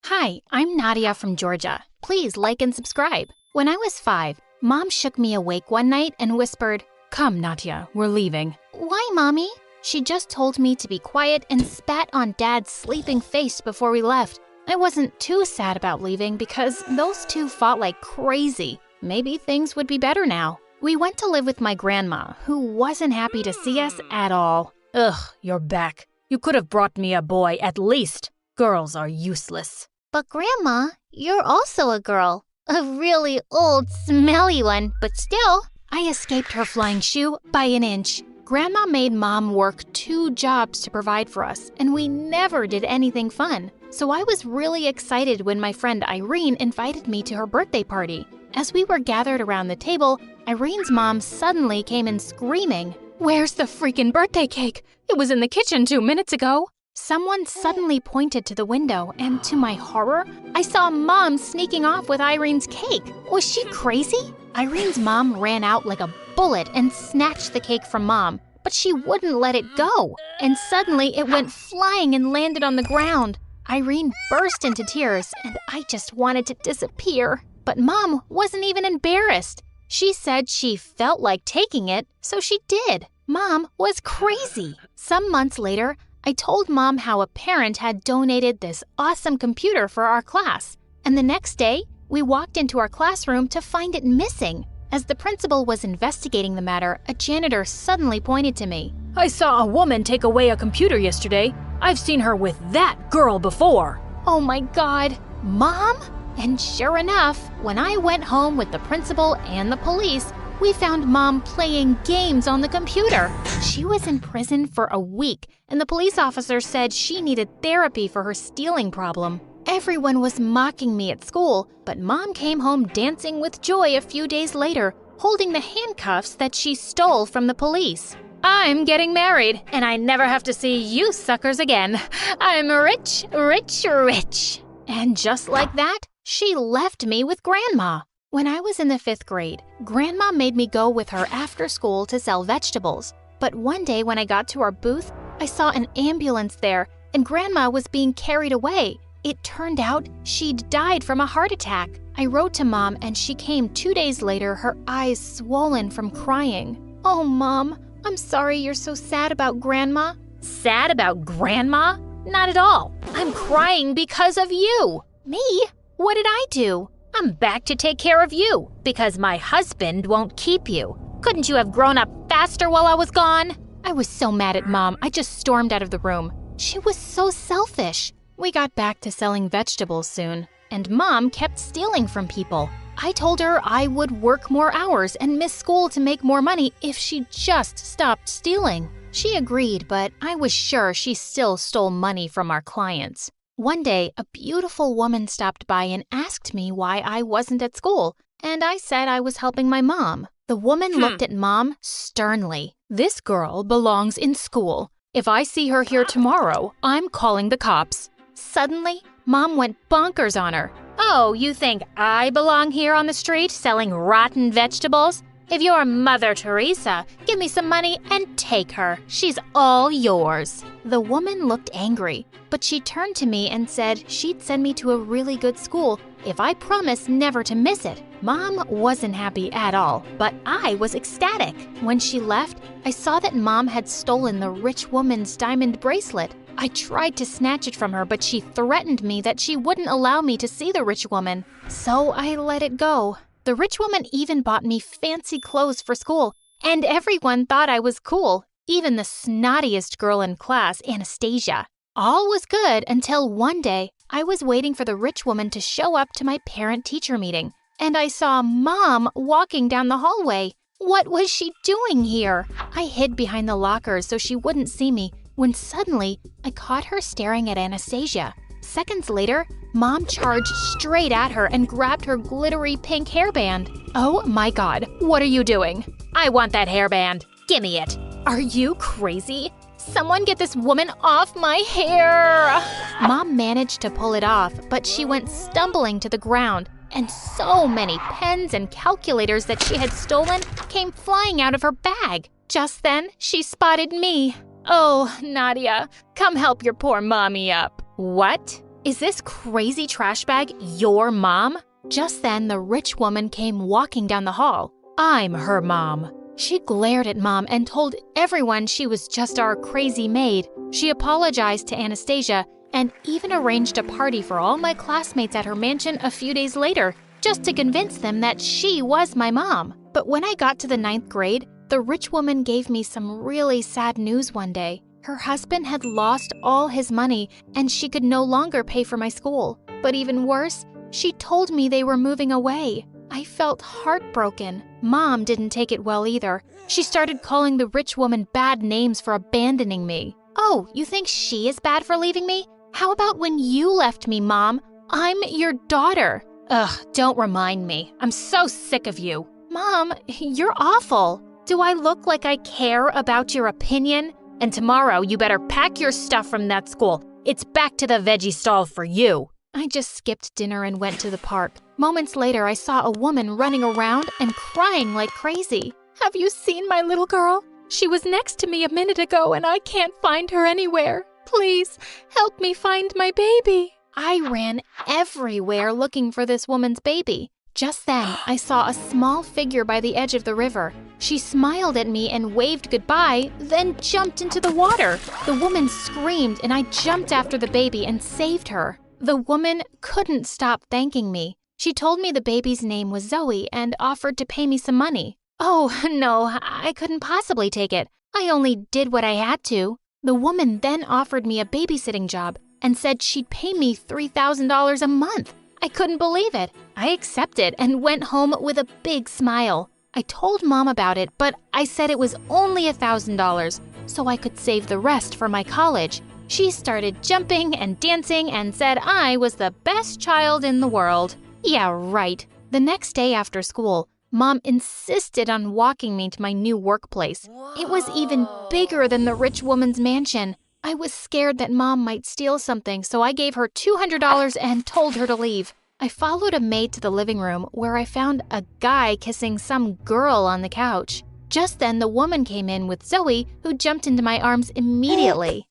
Hi, I'm Nadia from Georgia. Please like and subscribe. When I was 5, Mom shook me awake one night and whispered, "Come, Nadia, we're leaving." "Why, Mommy?" She just told me to be quiet and spat on Dad's sleeping face before we left. I wasn't too sad about leaving because those two fought like crazy. Maybe things would be better now. We went to live with my grandma, who wasn't happy to see us at all. Ugh, you're back. You could have brought me a boy at least. Girls are useless. But Grandma, you're also a girl. A really old, smelly one, but still. I escaped her flying shoe by an inch. Grandma made Mom work 2 jobs to provide for us, and we never did anything fun. So I was really excited when my friend Irene invited me to her birthday party. As we were gathered around the table, Irene's mom suddenly came in screaming, "Where's the freaking birthday cake? It was in the kitchen 2 minutes ago." Someone suddenly pointed to the window, and to my horror, I saw Mom sneaking off with Irene's cake. Was she crazy? Irene's mom ran out like a bullet and snatched the cake from Mom, but she wouldn't let it go. And suddenly it went flying and landed on the ground. Irene burst into tears, and I just wanted to disappear. But Mom wasn't even embarrassed. She said she felt like taking it, so she did. Mom was crazy. Some months later, I told Mom how a parent had donated this awesome computer for our class. And the next day, we walked into our classroom to find it missing. As the principal was investigating the matter, a janitor suddenly pointed to me. I saw a woman take away a computer yesterday. I've seen her with that girl before. Oh my God, Mom? And sure enough, when I went home with the principal and the police, we found Mom playing games on the computer. She was in prison for a week, and the police officer said she needed therapy for her stealing problem. Everyone was mocking me at school, but Mom came home dancing with joy a few days later, holding the handcuffs that she stole from the police. I'm getting married, and I never have to see you suckers again. I'm rich, rich, rich. And just like that, she left me with Grandma. When I was in the 5th grade, Grandma made me go with her after school to sell vegetables. But one day when I got to our booth, I saw an ambulance there, and Grandma was being carried away. It turned out she'd died from a heart attack. I wrote to Mom, and she came 2 days later, her eyes swollen from crying. Oh, Mom, I'm sorry you're so sad about Grandma. Sad about Grandma? Not at all. I'm crying because of you. Me? What did I do? I'm back to take care of you because my husband won't keep you. Couldn't you have grown up faster while I was gone? I was so mad at Mom, I just stormed out of the room. She was so selfish. We got back to selling vegetables soon, and Mom kept stealing from people. I told her I would work more hours and miss school to make more money if she just stopped stealing. She agreed, but I was sure she still stole money from our clients. One day, a beautiful woman stopped by and asked me why I wasn't at school, and I said I was helping my mom. The woman looked at Mom sternly. This girl belongs in school. If I see her here tomorrow, I'm calling the cops. Suddenly, Mom went bonkers on her. Oh, you think I belong here on the street selling rotten vegetables? If you're Mother Teresa, give me some money and take her. She's all yours. The woman looked angry, but she turned to me and said she'd send me to a really good school if I promised never to miss it. Mom wasn't happy at all, but I was ecstatic. When she left, I saw that Mom had stolen the rich woman's diamond bracelet. I tried to snatch it from her, but she threatened me that she wouldn't allow me to see the rich woman. So I let it go. The rich woman even bought me fancy clothes for school, and everyone thought I was cool, even the snottiest girl in class, Anastasia. All was good until one day I was waiting for the rich woman to show up to my parent-teacher meeting, and I saw Mom walking down the hallway. What was she doing here? I hid behind the lockers so she wouldn't see me, when suddenly I caught her staring at Anastasia. Seconds later, Mom charged straight at her and grabbed her glittery pink hairband. Oh my God, what are you doing? I want that hairband. Gimme it. Are you crazy? Someone get this woman off my hair! Mom managed to pull it off, but she went stumbling to the ground, and so many pens and calculators that she had stolen came flying out of her bag. Just then, she spotted me. Oh, Nadia, come help your poor mommy up. What? Is this crazy trash bag your mom? Just then, the rich woman came walking down the hall. I'm her mom. She glared at Mom and told everyone she was just our crazy maid. She apologized to Anastasia and even arranged a party for all my classmates at her mansion a few days later, just to convince them that she was my mom. But when I got to the 9th grade, the rich woman gave me some really sad news one day. Her husband had lost all his money and she could no longer pay for my school. But even worse, she told me they were moving away. I felt heartbroken. Mom didn't take it well either. She started calling the rich woman bad names for abandoning me. Oh, you think she is bad for leaving me? How about when you left me, Mom? I'm your daughter. Ugh, don't remind me. I'm so sick of you. Mom, you're awful. Do I look like I care about your opinion? And tomorrow you better pack your stuff from that school. It's back to the veggie stall for you. I just skipped dinner and went to the park. Moments later, I saw a woman running around and crying like crazy. Have you seen my little girl? She was next to me a minute ago and I can't find her anywhere. Please, help me find my baby. I ran everywhere looking for this woman's baby. Just then, I saw a small figure by the edge of the river. She smiled at me and waved goodbye, then jumped into the water. The woman screamed and I jumped after the baby and saved her. The woman couldn't stop thanking me. She told me the baby's name was Zoe and offered to pay me some money. Oh, no, I couldn't possibly take it. I only did what I had to. The woman then offered me a babysitting job and said she'd pay me $3,000 a month. I couldn't believe it. I accepted and went home with a big smile. I told Mom about it, but I said it was only $1,000, so I could save the rest for my college. She started jumping and dancing and said I was the best child in the world. Yeah, right. The next day after school, Mom insisted on walking me to my new workplace. It was even bigger than the rich woman's mansion. I was scared that Mom might steal something, so I gave her $200 and told her to leave. I followed a maid to the living room where I found a guy kissing some girl on the couch. Just then, the woman came in with Zoe, who jumped into my arms immediately.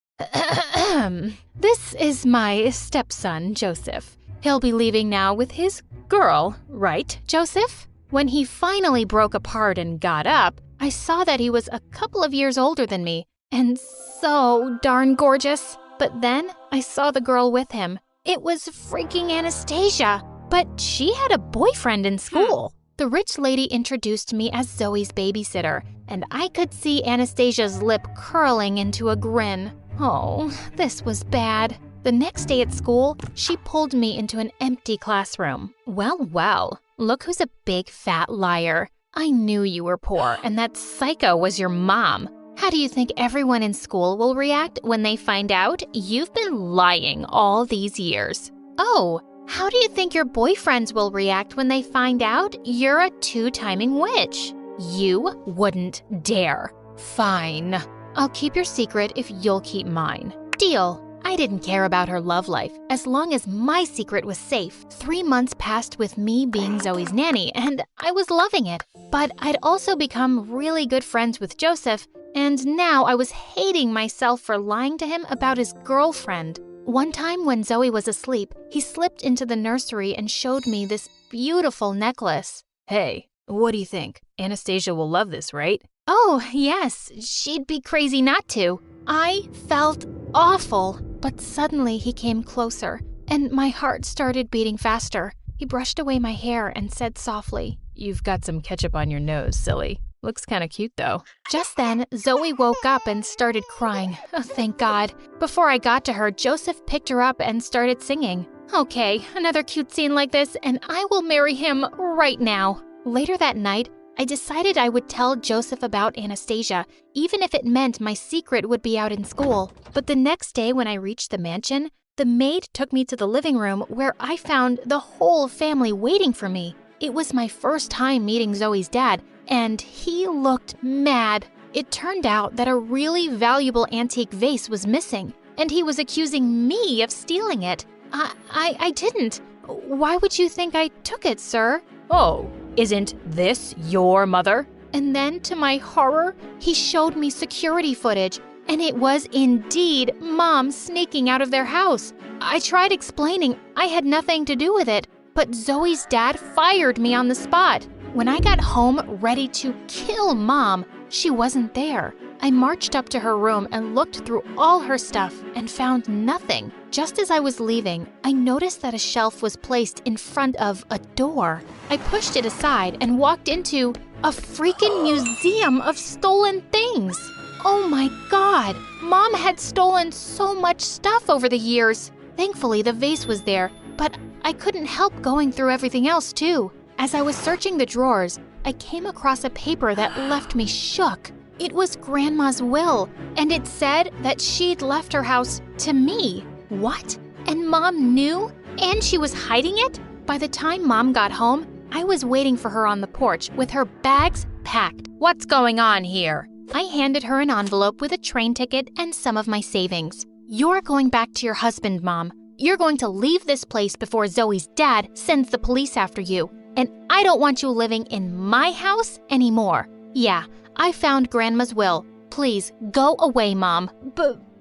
This is my stepson, Joseph. He'll be leaving now with his girl, right, Joseph? When he finally broke apart and got up, I saw that he was a couple of years older than me, and so darn gorgeous. But then I saw the girl with him. It was freaking Anastasia, but she had a boyfriend in school. The rich lady introduced me as Zoe's babysitter, and I could see Anastasia's lip curling into a grin. Oh, this was bad. The next day at school, she pulled me into an empty classroom. Well, look who's a big fat liar. I knew you were poor and that psycho was your mom. How do you think everyone in school will react when they find out you've been lying all these years? Oh, how do you think your boyfriends will react when they find out you're a two-timing witch? You wouldn't dare. Fine. I'll keep your secret if you'll keep mine. Deal. I didn't care about her love life as long as my secret was safe. 3 months passed with me being Zoe's nanny, and I was loving it. But I'd also become really good friends with Joseph, and now I was hating myself for lying to him about his girlfriend. One time when Zoe was asleep, he slipped into the nursery and showed me this beautiful necklace. Hey, what do you think? Anastasia will love this, right? Oh, yes, she'd be crazy not to. I felt awful, but suddenly he came closer, and my heart started beating faster. He brushed away my hair and said softly, "You've got some ketchup on your nose, silly. Looks kind of cute, though. Just then, Zoe woke up and started crying. Oh, thank God. Before I got to her, Joseph picked her up and started singing. Okay, another cute scene like this, and I will marry him right now. Later that night, I decided I would tell Joseph about Anastasia, even if it meant my secret would be out in school. But the next day when I reached the mansion, the maid took me to the living room where I found the whole family waiting for me. It was my first time meeting Zoe's dad, and he looked mad. It turned out that a really valuable antique vase was missing, and he was accusing me of stealing it. I didn't. Why would you think I took it, sir? Oh, isn't this your mother? And then, to my horror, he showed me security footage, and it was indeed Mom sneaking out of their house. I tried explaining I had nothing to do with it, but Zoe's dad fired me on the spot. When I got home ready to kill Mom, she wasn't there. I marched up to her room and looked through all her stuff and found nothing. Just as I was leaving, I noticed that a shelf was placed in front of a door. I pushed it aside and walked into a freaking museum of stolen things. Oh my God, Mom had stolen so much stuff over the years. Thankfully, the vase was there, but I couldn't help going through everything else too. As I was searching the drawers, I came across a paper that left me shook. It was Grandma's will, and it said that she'd left her house to me. What? And Mom knew? And she was hiding it? By the time Mom got home, I was waiting for her on the porch with her bags packed. What's going on here? I handed her an envelope with a train ticket and some of my savings. You're going back to your husband, Mom. You're going to leave this place before Zoe's dad sends the police after you. And I don't want you living in my house anymore. Yeah, I found Grandma's will. Please, go away, Mom.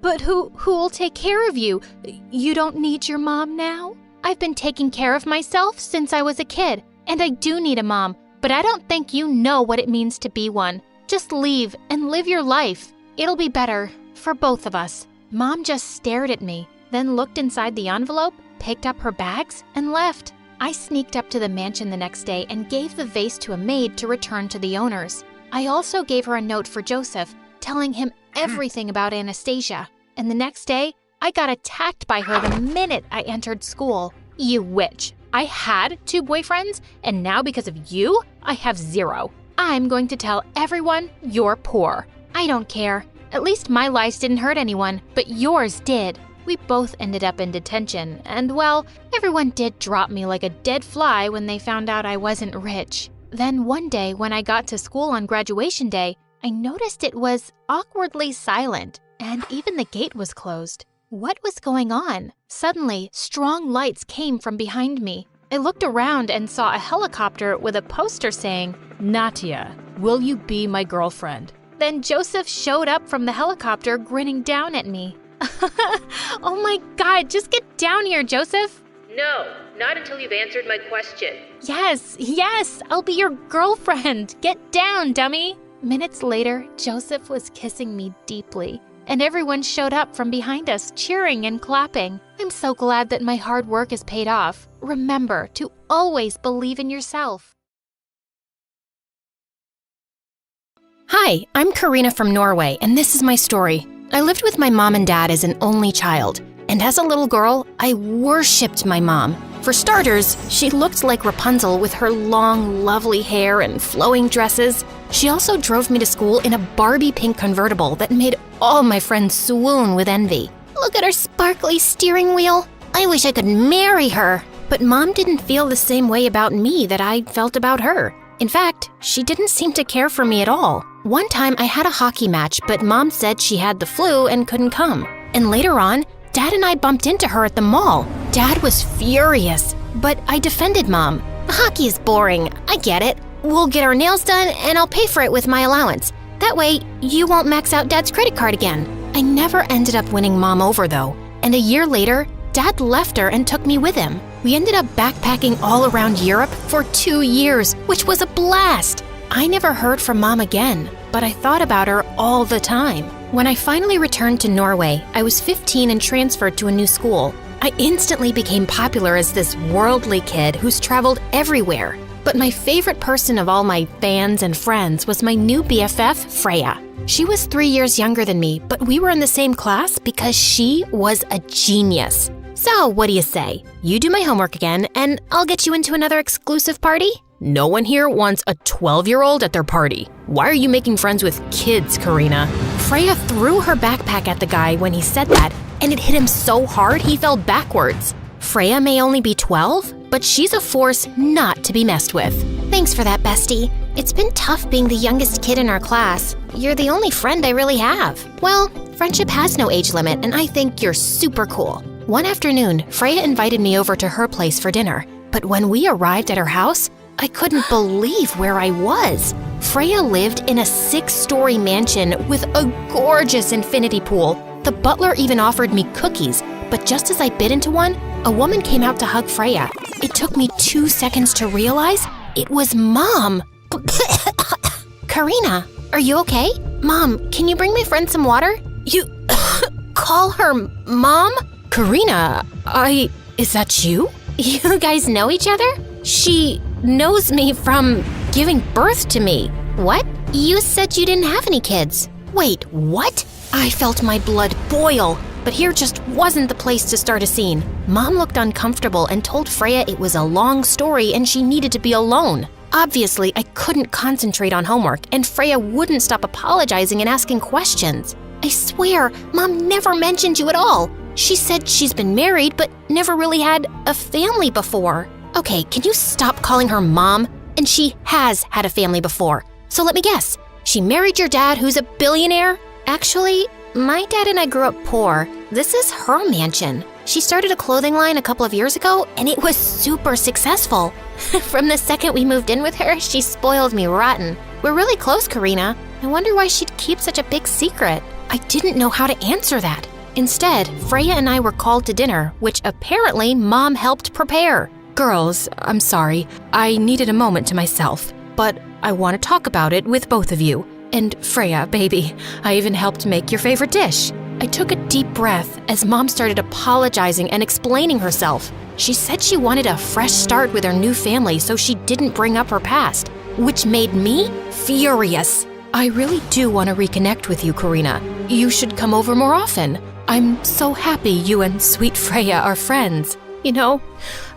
But who'll take care of you? You don't need your mom now? I've been taking care of myself since I was a kid, and I do need a mom, but I don't think you know what it means to be one. Just leave and live your life. It'll be better for both of us. Mom just stared at me, then looked inside the envelope, picked up her bags, and left. I sneaked up to the mansion the next day and gave the vase to a maid to return to the owners. I also gave her a note for Joseph, telling him everything about Anastasia. And the next day, I got attacked by her the minute I entered school. You witch. I had 2 boyfriends, and now because of you, I have 0. I'm going to tell everyone you're poor. I don't care. At least my lies didn't hurt anyone, but yours did. We both ended up in detention, and well, everyone did drop me like a dead fly when they found out I wasn't rich. Then one day when I got to school on graduation day, I noticed it was awkwardly silent, and even the gate was closed. What was going on? Suddenly, strong lights came from behind me. I looked around and saw a helicopter with a poster saying, Natia, will you be my girlfriend? Then Joseph showed up from the helicopter grinning down at me. Oh my God, just get down here, Joseph. No, not until you've answered my question. Yes, I'll be your girlfriend. Get down, dummy. Minutes later, Joseph was kissing me deeply, and everyone showed up from behind us, cheering and clapping. I'm so glad that my hard work has paid off. Remember to always believe in yourself. Hi, I'm Karina from Norway, and this is my story. I lived with my mom and dad as an only child, and as a little girl, I worshipped my mom. For starters, she looked like Rapunzel with her long, lovely hair and flowing dresses. She also drove me to school in a Barbie pink convertible that made all my friends swoon with envy. Look at her sparkly steering wheel. I wish I could marry her. But Mom didn't feel the same way about me that I felt about her. In fact, she didn't seem to care for me at all. One time I had a hockey match, but Mom said she had the flu and couldn't come. And later on, Dad and I bumped into her at the mall. Dad was furious, but I defended Mom. Hockey is boring, I get it. We'll get our nails done and I'll pay for it with my allowance. That way, you won't max out Dad's credit card again. I never ended up winning Mom over though. And a year later, Dad left her and took me with him. We ended up backpacking all around Europe for 2 years, which was a blast. I never heard from Mom again, but I thought about her all the time. When I finally returned to Norway, I was 15 and transferred to a new school. I instantly became popular as this worldly kid who's traveled everywhere. But my favorite person of all my fans and friends was my new BFF, Freya. She was 3 years younger than me, but we were in the same class because she was a genius. So, what do you say? You do my homework again, and I'll get you into another exclusive party? No one here wants a 12-year-old at their party. Why are you making friends with kids, Karina? Freya threw her backpack at the guy when he said that, and it hit him so hard he fell backwards. Freya may only be 12, but she's a force not to be messed with. Thanks for that, bestie. It's been tough being the youngest kid in our class. You're the only friend I really have. Well, friendship has no age limit, and I think you're super cool. One afternoon, Freya invited me over to her place for dinner, but when we arrived at her house, I couldn't believe where I was. Freya lived in a 6-story mansion with a gorgeous infinity pool. The butler even offered me cookies, but just as I bit into one, a woman came out to hug Freya. It took me 2 seconds to realize it was Mom. Karina, are you okay? Mom, can you bring my friend some water? You call her Mom? Karina, is that you? You guys know each other? She knows me from giving birth to me. What? You said you didn't have any kids. Wait, what? I felt my blood boil, but here just wasn't the place to start a scene. Mom looked uncomfortable and told Freya it was a long story and she needed to be alone. Obviously, I couldn't concentrate on homework, and Freya wouldn't stop apologizing and asking questions. I swear, Mom never mentioned you at all. She said she's been married, but never really had a family before. Okay, can you stop calling her Mom? And she has had a family before. So let me guess, she married your dad who's a billionaire? Actually, my dad and I grew up poor. This is her mansion. She started a clothing line a couple of years ago, and it was super successful. From the second we moved in with her, she spoiled me rotten. We're really close, Karina. I wonder why she'd keep such a big secret. I didn't know how to answer that. Instead, Freya and I were called to dinner, which apparently Mom helped prepare. Girls, I'm sorry. I needed a moment to myself, but I want to talk about it with both of you. And Freya, baby, I even helped make your favorite dish. I took a deep breath as Mom started apologizing and explaining herself. She said she wanted a fresh start with her new family, so she didn't bring up her past, which made me furious. I really do want to reconnect with you, Karina. You should come over more often. I'm so happy you and sweet Freya are friends. You know,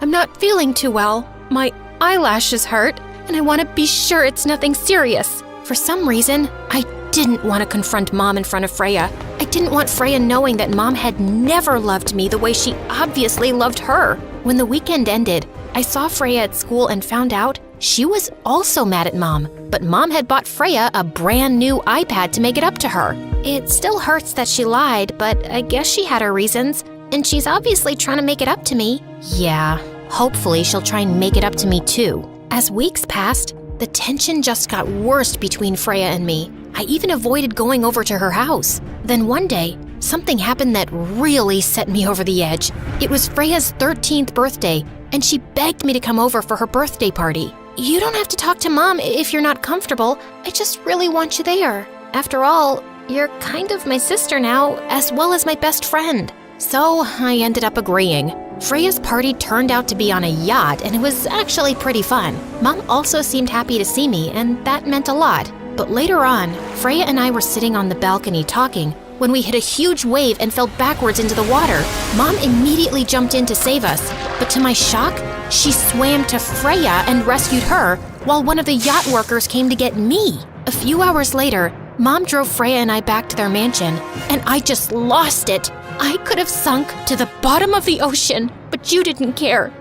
I'm not feeling too well. My eyelashes hurt, and I want to be sure it's nothing serious. For some reason, I didn't want to confront Mom in front of Freya. I didn't want Freya knowing that Mom had never loved me the way she obviously loved her. When the weekend ended, I saw Freya at school and found out she was also mad at Mom, but Mom had bought Freya a brand new iPad to make it up to her. It still hurts that she lied, but I guess she had her reasons, and she's obviously trying to make it up to me. Yeah, hopefully she'll try and make it up to me too. As weeks passed, the tension just got worse between Freya and me. I even avoided going over to her house. Then one day, something happened that really set me over the edge. It was Freya's 13th birthday, and she begged me to come over for her birthday party. You don't have to talk to Mom if you're not comfortable. I just really want you there. After all, you're kind of my sister now, as well as my best friend. So I ended up agreeing. Freya's party turned out to be on a yacht, and it was actually pretty fun. Mom also seemed happy to see me, and that meant a lot. But later on, Freya and I were sitting on the balcony talking when we hit a huge wave and fell backwards into the water. Mom immediately jumped in to save us, but to my shock, she swam to Freya and rescued her, while one of the yacht workers came to get me. A few hours later, Mom drove Freya and I back to their mansion, and I just lost it. I could have sunk to the bottom of the ocean, but you didn't care.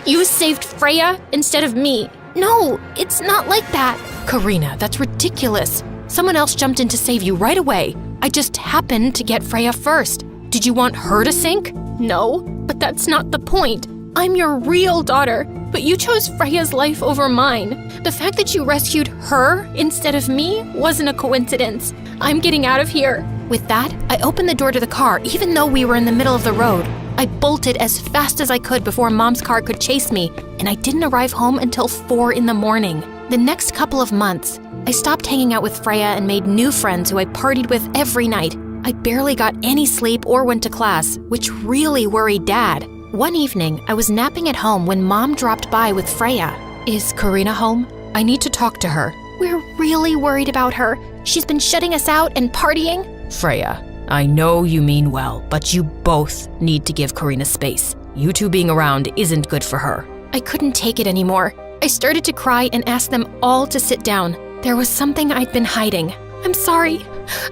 You saved Freya instead of me. No, it's not like that. Karina, that's ridiculous. Someone else jumped in to save you right away. I just happened to get Freya first. Did you want her to sink? No, but that's not the point. I'm your real daughter, but you chose Freya's life over mine. The fact that you rescued her instead of me wasn't a coincidence. I'm getting out of here. With that, I opened the door to the car even though we were in the middle of the road. I bolted as fast as I could before Mom's car could chase me, and I didn't arrive home until 4 in the morning. The next couple of months, I stopped hanging out with Freya and made new friends who I partied with every night. I barely got any sleep or went to class, which really worried Dad. One evening, I was napping at home when Mom dropped by with Freya. Is Karina home? I need to talk to her. We're really worried about her. She's been shutting us out and partying. Freya, I know you mean well, but you both need to give Karina space. You two being around isn't good for her. I couldn't take it anymore. I started to cry and asked them all to sit down. There was something I'd been hiding. I'm sorry.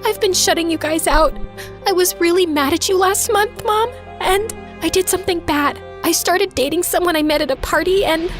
I've been shutting you guys out. I was really mad at you last month, Mom, and I did something bad. I started dating someone I met at a party and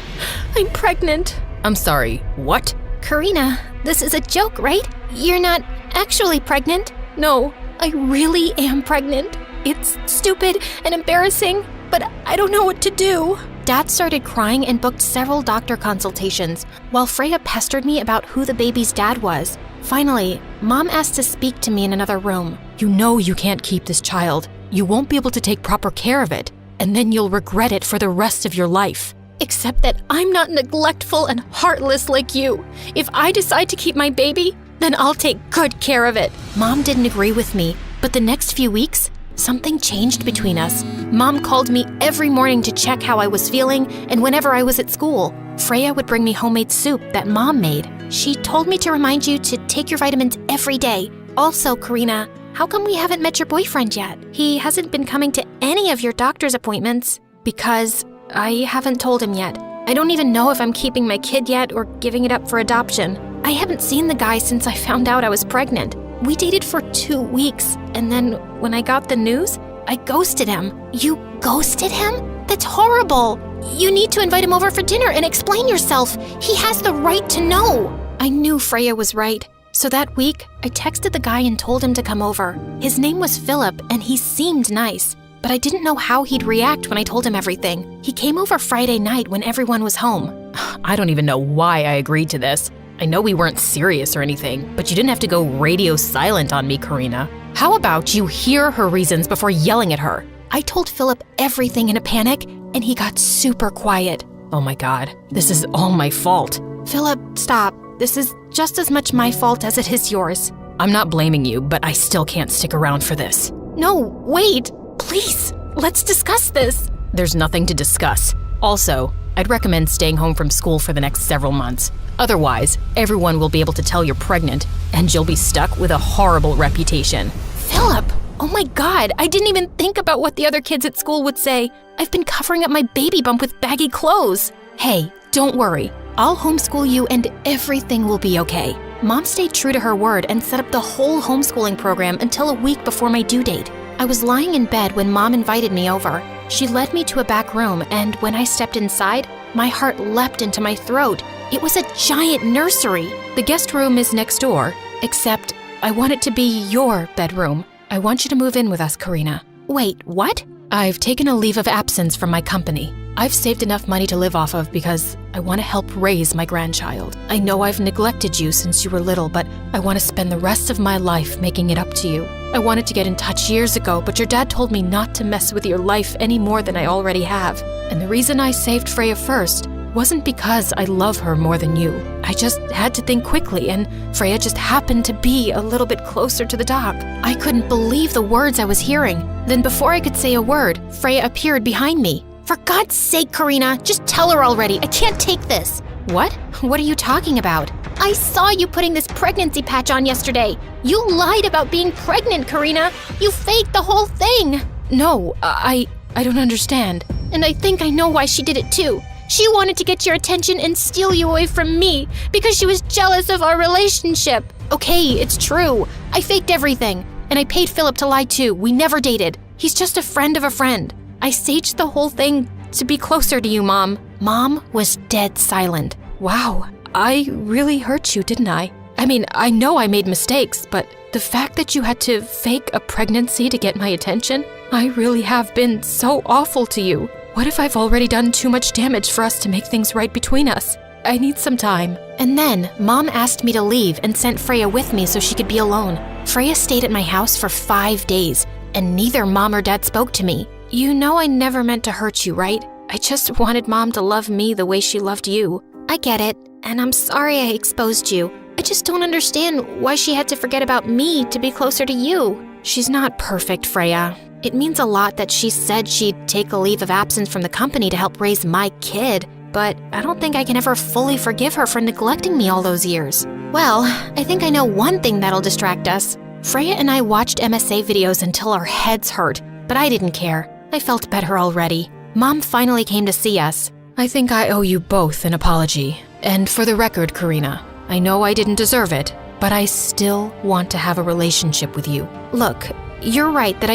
I'm pregnant. I'm sorry, what? Karina, this is a joke, right? You're not actually pregnant? No, I really am pregnant. It's stupid and embarrassing, but I don't know what to do. Dad started crying and booked several doctor consultations, while Freya pestered me about who the baby's dad was. Finally, Mom asked to speak to me in another room. You know you can't keep this child. You won't be able to take proper care of it, and then you'll regret it for the rest of your life. Except that I'm not neglectful and heartless like you. If I decide to keep my baby, then I'll take good care of it. Mom didn't agree with me, but the next few weeks, something changed between us. Mom called me every morning to check how I was feeling, and whenever I was at school, Freya would bring me homemade soup that Mom made. She told me to remind you to take your vitamins every day. Also, Karina, how come we haven't met your boyfriend yet? He hasn't been coming to any of your doctor's appointments. Because I haven't told him yet. I don't even know if I'm keeping my kid yet or giving it up for adoption. I haven't seen the guy since I found out I was pregnant. We dated for 2 weeks, and then when I got the news, I ghosted him. You ghosted him? That's horrible. You need to invite him over for dinner and explain yourself. He has the right to know. I knew Freya was right. So that week, I texted the guy and told him to come over. His name was Philip, and he seemed nice. But I didn't know how he'd react when I told him everything. He came over Friday night when everyone was home. I don't even know why I agreed to this. I know we weren't serious or anything, but you didn't have to go radio silent on me, Karina. How about you hear her reasons before yelling at her? I told Philip everything in a panic, and he got super quiet. Oh my God, this is all my fault. Philip, stop. This is just as much my fault as it is yours. I'm not blaming you, but I still can't stick around for this. No, wait. Please, let's discuss this. There's nothing to discuss. Also, I'd recommend staying home from school for the next several months. Otherwise, everyone will be able to tell you're pregnant, and you'll be stuck with a horrible reputation. Philip, oh my God, I didn't even think about what the other kids at school would say. I've been covering up my baby bump with baggy clothes. Hey, don't worry. I'll homeschool you and everything will be okay. Mom stayed true to her word and set up the whole homeschooling program until a week before my due date. I was lying in bed when Mom invited me over. She led me to a back room, and when I stepped inside, my heart leapt into my throat. It was a giant nursery. The guest room is next door, except I want it to be your bedroom. I want you to move in with us, Karina. Wait, what? I've taken a leave of absence from my company. I've saved enough money to live off of because I want to help raise my grandchild. I know I've neglected you since you were little, but I want to spend the rest of my life making it up to you. I wanted to get in touch years ago, but your dad told me not to mess with your life any more than I already have. And the reason I saved Freya first wasn't because I love her more than you. I just had to think quickly, and Freya just happened to be a little bit closer to the dock. I couldn't believe the words I was hearing. Then before I could say a word, Freya appeared behind me. For God's sake, Karina, just tell her already. I can't take this. What? What are you talking about? I saw you putting this pregnancy patch on yesterday. You lied about being pregnant, Karina. You faked the whole thing. No, I don't understand. And I think I know why she did it too. She wanted to get your attention and steal you away from me because she was jealous of our relationship. Okay, it's true. I faked everything. And I paid Philip to lie too. We never dated. He's just a friend of a friend. I staged the whole thing to be closer to you, Mom. Mom was dead silent. Wow, I really hurt you, didn't I? I mean, I know I made mistakes, but the fact that you had to fake a pregnancy to get my attention, I really have been so awful to you. What if I've already done too much damage for us to make things right between us? I need some time. And then, Mom asked me to leave and sent Freya with me so she could be alone. Freya stayed at my house for 5 days, and neither Mom or Dad spoke to me. You know I never meant to hurt you, right? I just wanted Mom to love me the way she loved you. I get it, and I'm sorry I exposed you. I just don't understand why she had to forget about me to be closer to you. She's not perfect, Freya. It means a lot that she said she'd take a leave of absence from the company to help raise my kid. but I don't think I can ever fully forgive her for neglecting me all those years. Well, I think I know one thing that'll distract us. Freya and I watched MSA videos until our heads hurt, but I didn't care. I felt better already. Mom finally came to see us. I think I owe you both an apology. And for the record, Karina, I know I didn't deserve it, but I still want to have a relationship with you. Look, you're right that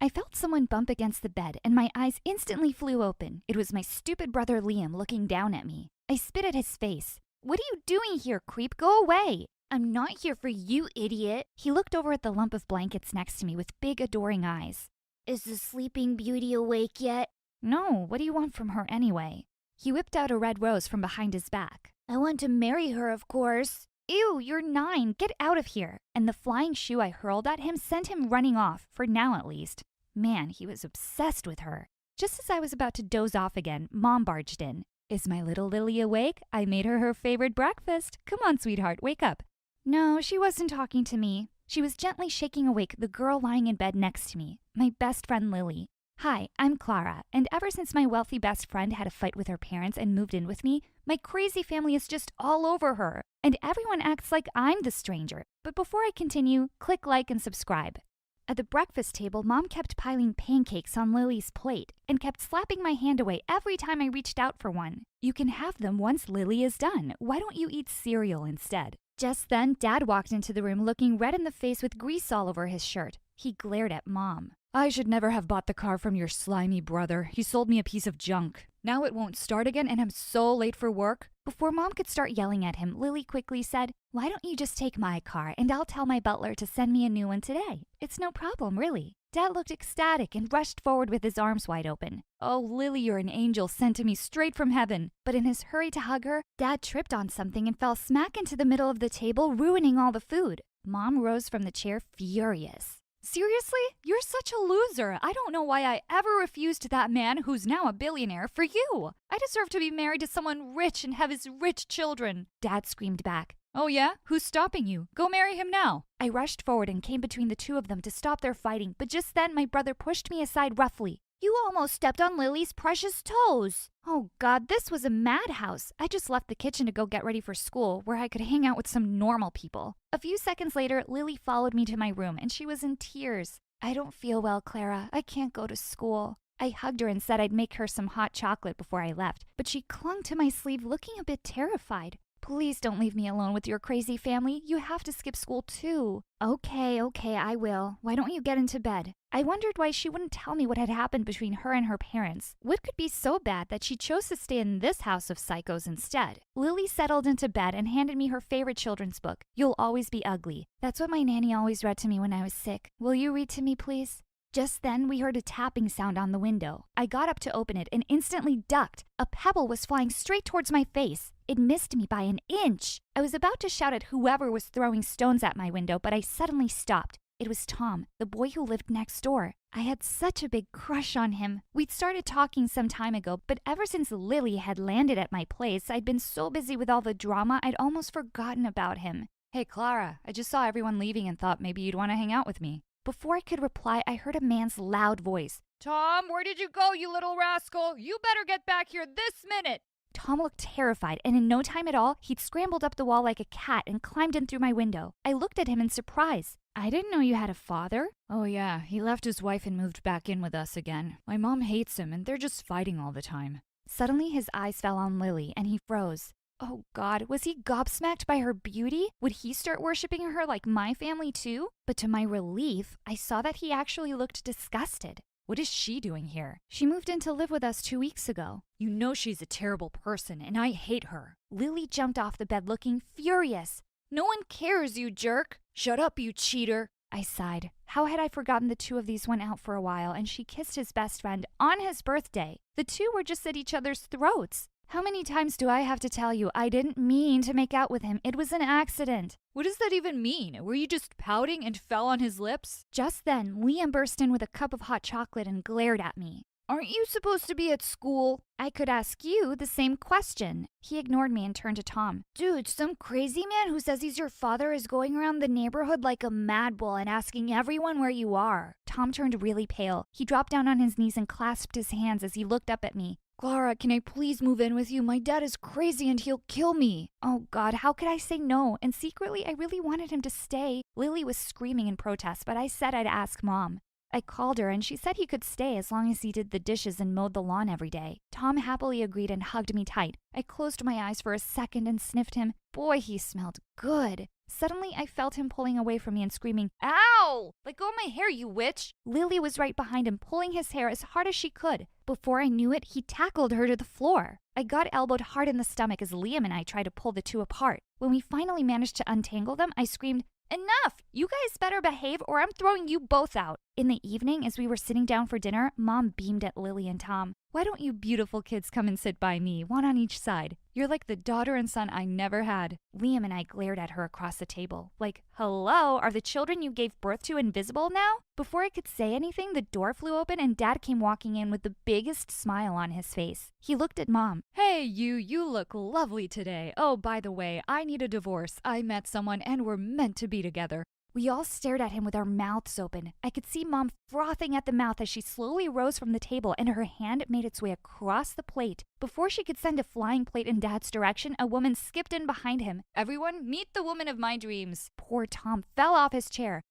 I felt someone bump against the bed, and my eyes instantly flew open. It was my stupid brother Liam looking down at me. I spit at his face. "What are you doing here, creep? Go away." "I'm not here for you, idiot." He looked over at the lump of blankets next to me with big, adoring eyes. "Is the sleeping beauty awake yet?" "No, what do you want from her anyway?" He whipped out a red rose from behind his back. "I want to marry her, of course." "Ew, you're 9. Get out of here." And the flying shoe I hurled at him sent him running off, for now at least. Man, he was obsessed with her. Just as I was about to doze off again, Mom barged in. "Is my little Lily awake? I made her favorite breakfast. Come on, sweetheart, wake up." No, she wasn't talking to me. She was gently shaking awake the girl lying in bed next to me, my best friend Lily. "Hi, I'm Clara, and ever since my wealthy best friend had a fight with her parents and moved in with me, my crazy family is just all over her, and everyone acts like I'm the stranger." But before I continue, click like and subscribe. At the breakfast table, Mom kept piling pancakes on Lily's plate and kept slapping my hand away every time I reached out for one. "You can have them once Lily is done. Why don't you eat cereal instead?" Just then, Dad walked into the room looking red in the face with grease all over his shirt. He glared at Mom. "I should never have bought the car from your slimy brother. He sold me a piece of junk. Now it won't start again and I'm so late for work." Before Mom could start yelling at him, Lily quickly said, "Why don't you just take my car and I'll tell my butler to send me a new one today? It's no problem, really." Dad looked ecstatic and rushed forward with his arms wide open. "Oh, Lily, you're an angel sent to me straight from heaven." But in his hurry to hug her, Dad tripped on something and fell smack into the middle of the table, ruining all the food. Mom rose from the chair furious. "Seriously? You're such a loser. I don't know why I ever refused that man who's now a billionaire for you. I deserve to be married to someone rich and have his rich children." Dad screamed back. "Oh yeah? Who's stopping you? Go marry him now." I rushed forward and came between the two of them to stop their fighting, but just then my brother pushed me aside roughly. "You almost stepped on Lily's precious toes." Oh God, this was a madhouse. I just left the kitchen to go get ready for school, where I could hang out with some normal people. A few seconds later, Lily followed me to my room, and she was in tears. "I don't feel well, Clara. I can't go to school." I hugged her and said I'd make her some hot chocolate before I left, but she clung to my sleeve looking a bit terrified. "Please don't leave me alone with your crazy family. You have to skip school too." Okay, I will. Why don't you get into bed?" I wondered why she wouldn't tell me what had happened between her and her parents. What could be so bad that she chose to stay in this house of psychos instead? Lily settled into bed and handed me her favorite children's book, You'll Always Be Ugly. That's what my nanny always read to me when I was sick. Will you read to me, please? Just then, we heard a tapping sound on the window. I got up to open it and instantly ducked. A pebble was flying straight towards my face. It missed me by an inch. I was about to shout at whoever was throwing stones at my window, but I suddenly stopped. It was Tom, the boy who lived next door. I had such a big crush on him. We'd started talking some time ago, but ever since Lily had landed at my place, I'd been so busy with all the drama, I'd almost forgotten about him. "Hey, Clara, I just saw everyone leaving and thought maybe you'd want to hang out with me." Before I could reply, I heard a man's loud voice. "Tom, where did you go, you little rascal? You better get back here this minute." Tom looked terrified, and in no time at all, he'd scrambled up the wall like a cat and climbed in through my window. I looked at him in surprise. "I didn't know you had a father." "Oh yeah, he left his wife and moved back in with us again. My mom hates him, and they're just fighting all the time." Suddenly, his eyes fell on Lily, and he froze. Oh God, was he gobsmacked by her beauty? Would he start worshiping her like my family too? But to my relief, I saw that he actually looked disgusted. "What is she doing here?" "She moved in to live with us 2 weeks ago." "You know she's a terrible person, and I hate her." Lily jumped off the bed looking furious. "No one cares, you jerk." "Shut up, you cheater." I sighed. How had I forgotten the two of these went out for a while, and she kissed his best friend on his birthday? The two were just at each other's throats. How many times do I have to tell you I didn't mean to make out with him? It was an accident. What does that even mean? Were you just pouting and fell on his lips? Just then, Liam burst in with a cup of hot chocolate and glared at me. Aren't you supposed to be at school? I could ask you the same question. He ignored me and turned to Tom. Dude, some crazy man who says he's your father is going around the neighborhood like a mad bull and asking everyone where you are. Tom turned really pale. He dropped down on his knees and clasped his hands as he looked up at me. Clara, can I please move in with you? My dad is crazy and he'll kill me. Oh God, how could I say no? And secretly, I really wanted him to stay. Lily was screaming in protest, but I said I'd ask Mom. I called her and she said he could stay as long as he did the dishes and mowed the lawn every day. Tom happily agreed and hugged me tight. I closed my eyes for a second and sniffed him. Boy, he smelled good. Suddenly, I felt him pulling away from me and screaming, "Ow! Let go of my hair, you witch!" Lily was right behind him, pulling his hair as hard as she could. Before I knew it, he tackled her to the floor. I got elbowed hard in the stomach as Liam and I tried to pull the two apart. When we finally managed to untangle them, I screamed, "Enough! You guys better behave or I'm throwing you both out." In the evening, as we were sitting down for dinner, Mom beamed at Lily and Tom. "Why don't you beautiful kids come and sit by me, one on each side? You're like the daughter and son I never had." Liam and I glared at her across the table. Like, hello, are the children you gave birth to invisible now? Before I could say anything, the door flew open and Dad came walking in with the biggest smile on his face. He looked at Mom. "Hey, you look lovely today. Oh, by the way, I need a divorce. I met someone and we're meant to be together." We all stared at him with our mouths open. I could see Mom frothing at the mouth as she slowly rose from the table and her hand made its way across the plate. Before she could send a flying plate in Dad's direction, a woman skipped in behind him. "Everyone, meet the woman of my dreams." Poor Tom fell off his chair.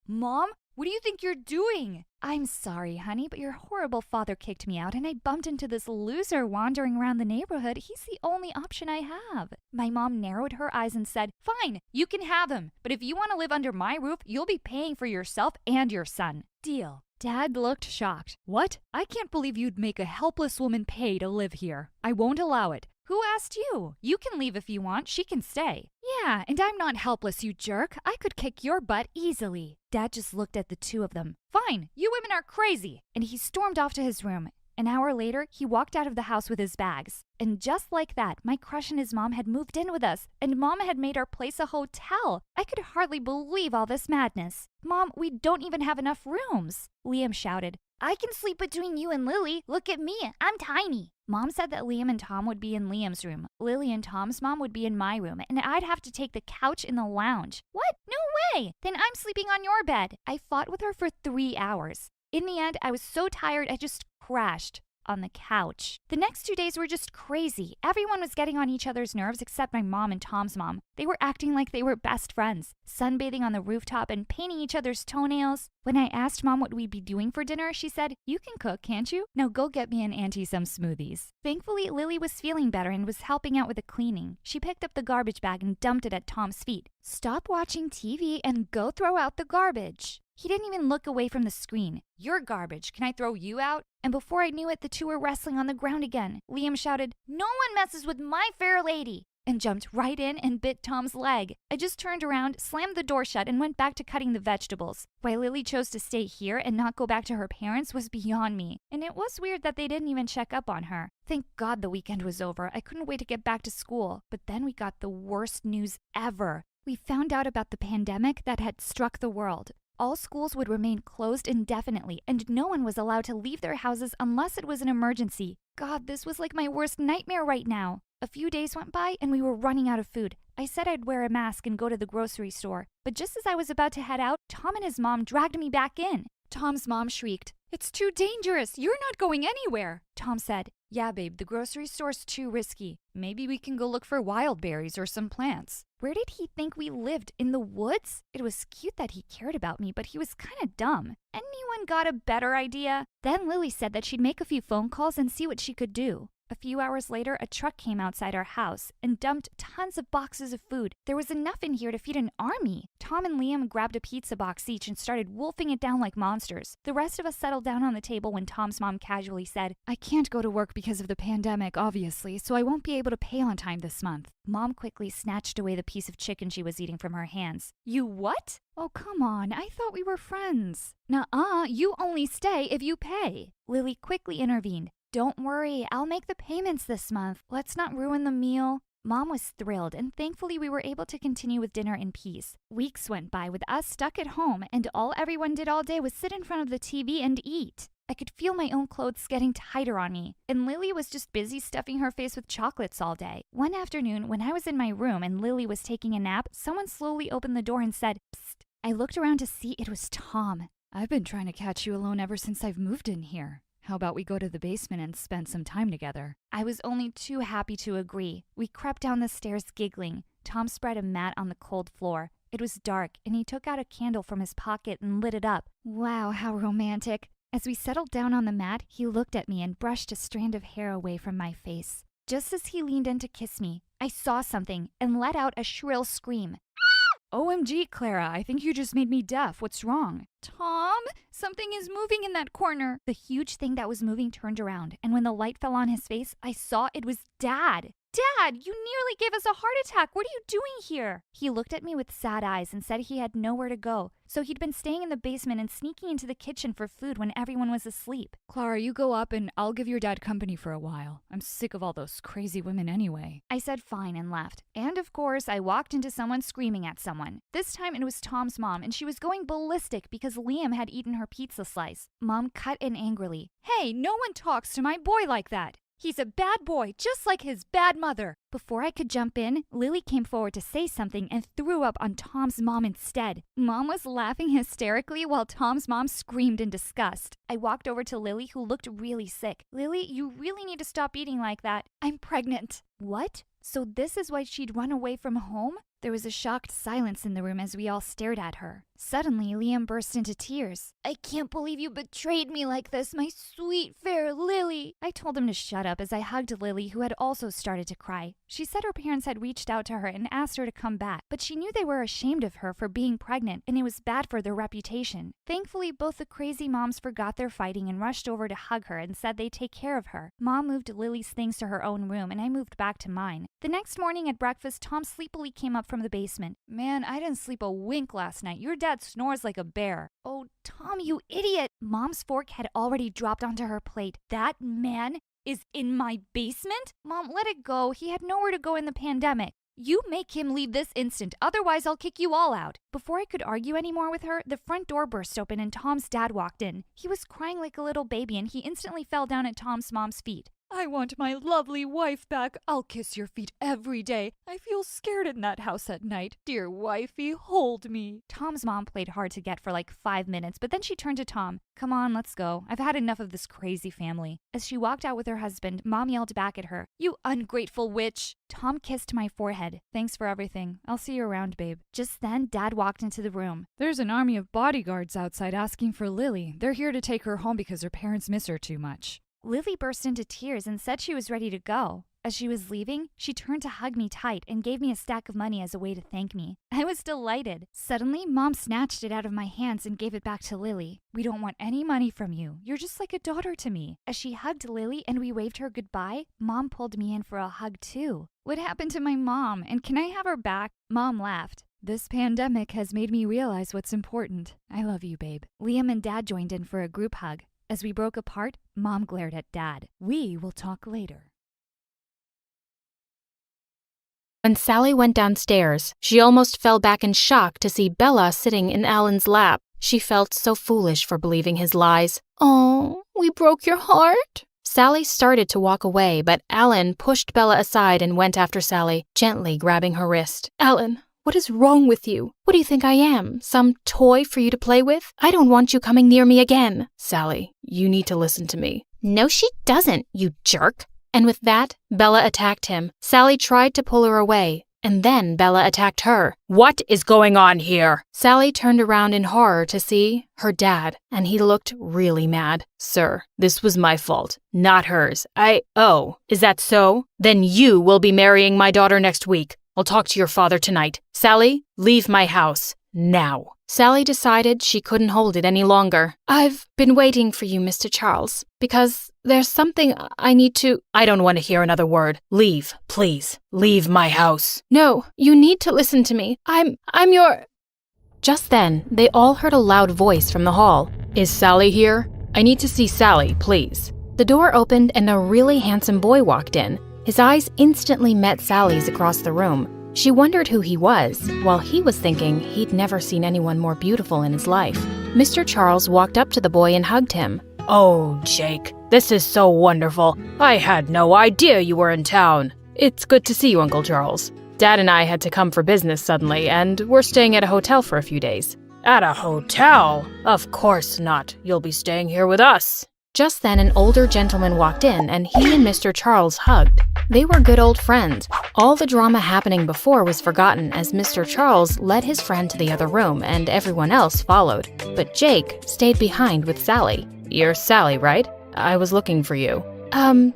Mom? What do you think you're doing?" "I'm sorry, honey, but your horrible father kicked me out and I bumped into this loser wandering around the neighborhood. He's the only option I have." My mom narrowed her eyes and said, "Fine, you can have him. But if you want to live under my roof, you'll be paying for yourself and your son." "Deal." Dad looked shocked. "What? I can't believe you'd make a helpless woman pay to live here. I won't allow it." "Who asked you? You can leave if you want. She can stay." "Yeah, and I'm not helpless, you jerk. I could kick your butt easily." Dad just looked at the two of them. "Fine, you women are crazy." And he stormed off to his room. An hour later, he walked out of the house with his bags. And just like that, my crush and his mom had moved in with us, and Mom had made our place a hotel. I could hardly believe all this madness. "Mom, we don't even have enough rooms." Liam shouted, "I can sleep between you and Lily. Look at me, I'm tiny." Mom said that Liam and Tom would be in Liam's room. Lily and Tom's mom would be in my room, and I'd have to take the couch in the lounge. "What? No way! Then I'm sleeping on your bed." I fought with her for 3 hours. In the end, I was so tired I just crashed on the couch. The next 2 days were just crazy. Everyone was getting on each other's nerves except my mom and Tom's mom. They were acting like they were best friends, sunbathing on the rooftop and painting each other's toenails. When I asked Mom what we'd be doing for dinner, she said, "You can cook, can't you? Now go get me and Auntie some smoothies." Thankfully, Lily was feeling better and was helping out with the cleaning. She picked up the garbage bag and dumped it at Tom's feet. "Stop watching TV and go throw out the garbage." He didn't even look away from the screen. "You're garbage. Can I throw you out?" And before I knew it, the two were wrestling on the ground again. Liam shouted, "No one messes with my fair lady," and jumped right in and bit Tom's leg. I just turned around, slammed the door shut, and went back to cutting the vegetables. Why Lily chose to stay here and not go back to her parents was beyond me. And it was weird that they didn't even check up on her. Thank God the weekend was over. I couldn't wait to get back to school. But then we got the worst news ever. We found out about the pandemic that had struck the world. All schools would remain closed indefinitely, and no one was allowed to leave their houses unless it was an emergency. God, this was like my worst nightmare right now. A few days went by, and we were running out of food. I said I'd wear a mask and go to the grocery store. But just as I was about to head out, Tom and his mom dragged me back in. Tom's mom shrieked, "It's too dangerous. You're not going anywhere." Tom said, "Yeah, babe, the grocery store's too risky. Maybe we can go look for wild berries or some plants." Where did he think we lived? In the woods? It was cute that he cared about me, but he was kind of dumb. Anyone got a better idea? Then Lily said that she'd make a few phone calls and see what she could do. A few hours later, a truck came outside our house and dumped tons of boxes of food. There was enough in here to feed an army. Tom and Liam grabbed a pizza box each and started wolfing it down like monsters. The rest of us settled down on the table when Tom's mom casually said, "I can't go to work because of the pandemic, obviously, so I won't be able to pay on time this month." Mom quickly snatched away the piece of chicken she was eating from her hands. "You what? Oh, come on. I thought we were friends." "Nuh-uh. You only stay if you pay." Lily quickly intervened. "Don't worry, I'll make the payments this month. Let's not ruin the meal." Mom was thrilled, and thankfully we were able to continue with dinner in peace. Weeks went by with us stuck at home, and all everyone did all day was sit in front of the TV and eat. I could feel my own clothes getting tighter on me, and Lily was just busy stuffing her face with chocolates all day. One afternoon, when I was in my room and Lily was taking a nap, someone slowly opened the door and said, "Psst." I looked around to see it was Tom. I've been trying to catch you alone ever since I've moved in here. How about we go to the basement and spend some time together? I was only too happy to agree. We crept down the stairs giggling. Tom spread a mat on the cold floor. It was dark, and he took out a candle from his pocket and lit it up. Wow, how romantic. As we settled down on the mat, he looked at me and brushed a strand of hair away from my face. Just as he leaned in to kiss me, I saw something and let out a shrill scream. OMG, Clara, I think you just made me deaf. What's wrong? Tom, something is moving in that corner. The huge thing that was moving turned around, and when the light fell on his face, I saw it was Dad. Dad, you nearly gave us a heart attack. What are you doing here? He looked at me with sad eyes and said he had nowhere to go, so he'd been staying in the basement and sneaking into the kitchen for food when everyone was asleep. Clara, you go up and I'll give your dad company for a while. I'm sick of all those crazy women anyway. I said fine and left. And of course, I walked into someone screaming at someone. This time it was Tom's mom, and she was going ballistic because Liam had eaten her pizza slice. Mom cut in angrily. Hey, no one talks to my boy like that. He's a bad boy, just like his bad mother. Before I could jump in, Lily came forward to say something and threw up on Tom's mom instead. Mom was laughing hysterically while Tom's mom screamed in disgust. I walked over to Lily, who looked really sick. Lily, you really need to stop eating like that. I'm pregnant. What? So this is why she'd run away from home? There was a shocked silence in the room as we all stared at her. Suddenly, Liam burst into tears. I can't believe you betrayed me like this, my sweet, fair Lily. I told him to shut up as I hugged Lily, who had also started to cry. She said her parents had reached out to her and asked her to come back, but she knew they were ashamed of her for being pregnant, and it was bad for their reputation. Thankfully, both the crazy moms forgot their fighting and rushed over to hug her and said they'd take care of her. Mom moved Lily's things to her own room, and I moved back to mine. The next morning at breakfast, Tom sleepily came up from the basement. Man, I didn't sleep a wink last night. Your dad snores like a bear. Oh, Tom, you idiot! Mom's fork had already dropped onto her plate. That man is in my basement? Mom, let it go. He had nowhere to go in the pandemic. You make him leave this instant, otherwise I'll kick you all out. Before I could argue anymore with her, the front door burst open and Tom's dad walked in. He was crying like a little baby, and he instantly fell down at Tom's mom's feet. I want my lovely wife back. I'll kiss your feet every day. I feel scared in that house at night. Dear wifey, hold me. Tom's mom played hard to get for like 5 minutes, but then she turned to Tom. Come on, let's go. I've had enough of this crazy family. As she walked out with her husband, Mom yelled back at her, You ungrateful witch. Tom kissed my forehead. Thanks for everything. I'll see you around, babe. Just then, Dad walked into the room. There's an army of bodyguards outside asking for Lily. They're here to take her home because her parents miss her too much. Lily burst into tears and said she was ready to go. As she was leaving, she turned to hug me tight and gave me a stack of money as a way to thank me. I was delighted. Suddenly, Mom snatched it out of my hands and gave it back to Lily. We don't want any money from you. You're just like a daughter to me. As she hugged Lily and we waved her goodbye, Mom pulled me in for a hug too. What happened to my mom, and can I have her back? Mom laughed. This pandemic has made me realize what's important. I love you, babe. Liam and Dad joined in for a group hug. As we broke apart, Mom glared at Dad. We will talk later. When Sally went downstairs, she almost fell back in shock to see Bella sitting in Alan's lap. She felt so foolish for believing his lies. Oh, we broke your heart? Sally started to walk away, but Alan pushed Bella aside and went after Sally, gently grabbing her wrist. Alan, what is wrong with you? What do you think I am? Some toy for you to play with? I don't want you coming near me again. Sally, you need to listen to me. No, she doesn't, you jerk. And with that, Bella attacked him. Sally tried to pull her away, and then Bella attacked her. What is going on here? Sally turned around in horror to see her dad, and he looked really mad. Sir, this was my fault, not hers. Oh, is that so? Then you will be marrying my daughter next week. I'll talk to your father tonight. Sally, leave my house. Now. Sally decided she couldn't hold it any longer. I've been waiting for you, Mr. Charles, because there's something I need to... I don't want to hear another word. Leave, please. Leave my house. No, you need to listen to me. I'm your... Just then, they all heard a loud voice from the hall. Is Sally here? I need to see Sally, please. The door opened and a really handsome boy walked in. His eyes instantly met Sally's across the room. She wondered who he was, while he was thinking he'd never seen anyone more beautiful in his life. Mr. Charles walked up to the boy and hugged him. Oh, Jake, this is so wonderful. I had no idea you were in town. It's good to see you, Uncle Charles. Dad and I had to come for business suddenly, and we're staying at a hotel for a few days. At a hotel? Of course not. You'll be staying here with us. Just then, an older gentleman walked in, and he and Mr. Charles hugged. They were good old friends. All the drama happening before was forgotten as Mr. Charles led his friend to the other room, and everyone else followed. But Jake stayed behind with Sally. You're Sally, right? I was looking for you.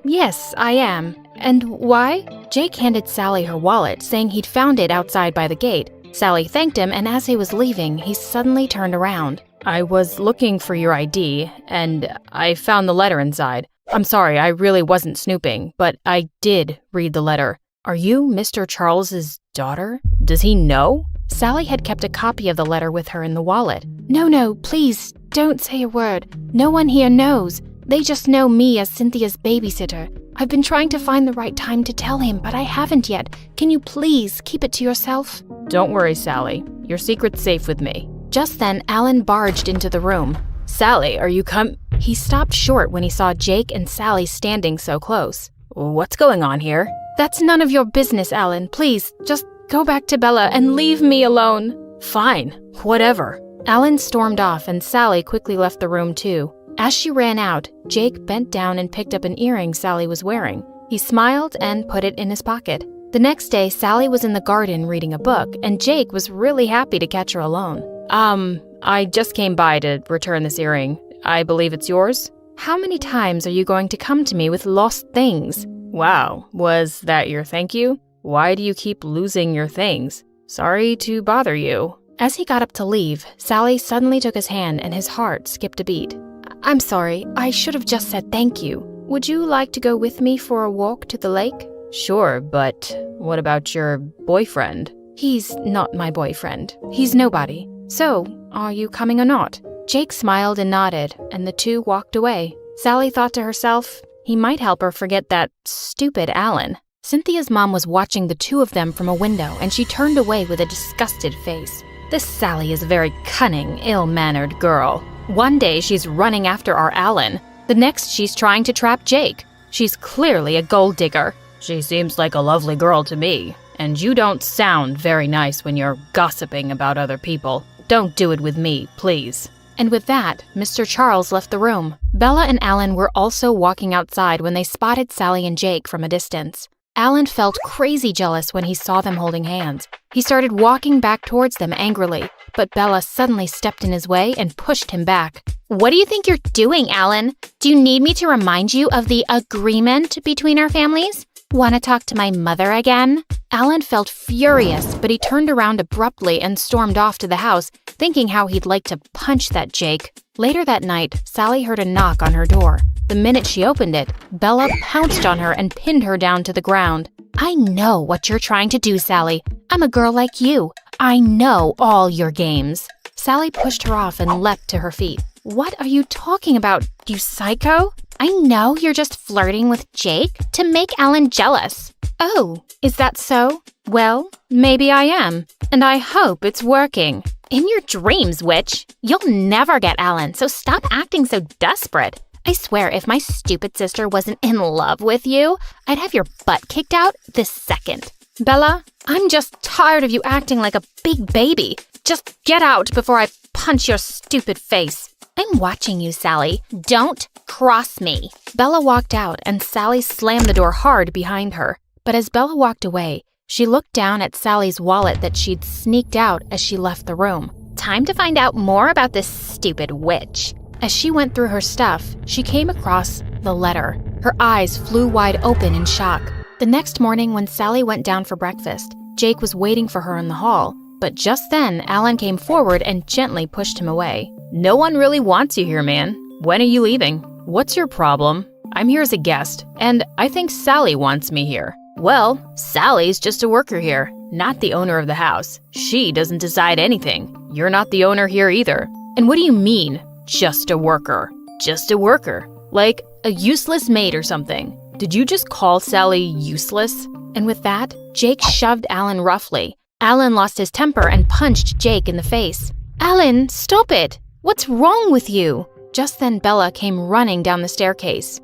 Yes, I am. And why? Jake handed Sally her wallet, saying he'd found it outside by the gate. Sally thanked him, and as he was leaving, he suddenly turned around. I was looking for your ID, and I found the letter inside. I'm sorry, I really wasn't snooping, but I did read the letter. Are you Mr. Charles's daughter? Does he know? Sally had kept a copy of the letter with her in the wallet. No, please, don't say a word. No one here knows. They just know me as Cynthia's babysitter. I've been trying to find the right time to tell him, but I haven't yet. Can you please keep it to yourself? Don't worry, Sally. Your secret's safe with me. Just then, Alan barged into the room. Sally, are you He stopped short when he saw Jake and Sally standing so close. What's going on here? That's none of your business, Alan. Please, just go back to Bella and leave me alone. Fine, whatever. Alan stormed off, and Sally quickly left the room too. As she ran out, Jake bent down and picked up an earring Sally was wearing. He smiled and put it in his pocket. The next day, Sally was in the garden reading a book, and Jake was really happy to catch her alone. I just came by to return this earring. I believe it's yours? How many times are you going to come to me with lost things? Wow, was that your thank you? Why do you keep losing your things? Sorry to bother you. As he got up to leave, Sally suddenly took his hand and his heart skipped a beat. I'm sorry, I should have just said thank you. Would you like to go with me for a walk to the lake? Sure, but what about your boyfriend? He's not my boyfriend. He's nobody. So, are you coming or not? Jake smiled and nodded, and the two walked away. Sally thought to herself, he might help her forget that stupid Alan. Cynthia's mom was watching the two of them from a window, and she turned away with a disgusted face. This Sally is a very cunning, ill-mannered girl. One day she's running after our Alan. The next she's trying to trap Jake. She's clearly a gold digger. She seems like a lovely girl to me. And you don't sound very nice when you're gossiping about other people. Don't do it with me, please. And with that, Mr. Charles left the room. Bella and Alan were also walking outside when they spotted Sally and Jake from a distance. Alan felt crazy jealous when he saw them holding hands. He started walking back towards them angrily, but Bella suddenly stepped in his way and pushed him back. What do you think you're doing, Alan? Do you need me to remind you of the agreement between our families? Want to talk to my mother again? Alan felt furious, but he turned around abruptly and stormed off to the house, thinking how he'd like to punch that Jake. Later that night, Sally heard a knock on her door. The minute she opened it, Bella pounced on her and pinned her down to the ground. I know what you're trying to do, Sally. I'm a girl like you. I know all your games. Sally pushed her off and leapt to her feet. What are you talking about, you psycho? I know you're just flirting with Jake to make Alan jealous. Oh, is that so? Well, maybe I am, and I hope it's working. In your dreams, witch. You'll never get Alan, so stop acting so desperate. I swear, if my stupid sister wasn't in love with you, I'd have your butt kicked out this second. Bella, I'm just tired of you acting like a big baby. Just get out before I punch your stupid face. I'm watching you, Sally. Don't cross me. Bella walked out, and Sally slammed the door hard behind her. But as Bella walked away, she looked down at Sally's wallet that she'd sneaked out as she left the room. Time to find out more about this stupid witch. As she went through her stuff, she came across the letter. Her eyes flew wide open in shock. The next morning, when Sally went down for breakfast, Jake was waiting for her in the hall. But just then, Alan came forward and gently pushed him away. No one really wants you here, man. When are you leaving? What's your problem? I'm here as a guest, and I think Sally wants me here. Well, Sally's just a worker here, not the owner of the house. She doesn't decide anything. You're not the owner here either. And what do you mean, just a worker? Just a worker? Like a useless maid or something. Did you just call Sally useless? And with that, Jake shoved Alan roughly. Alan lost his temper and punched Jake in the face. Alan, stop it! What's wrong with you? Just then Bella came running down the staircase.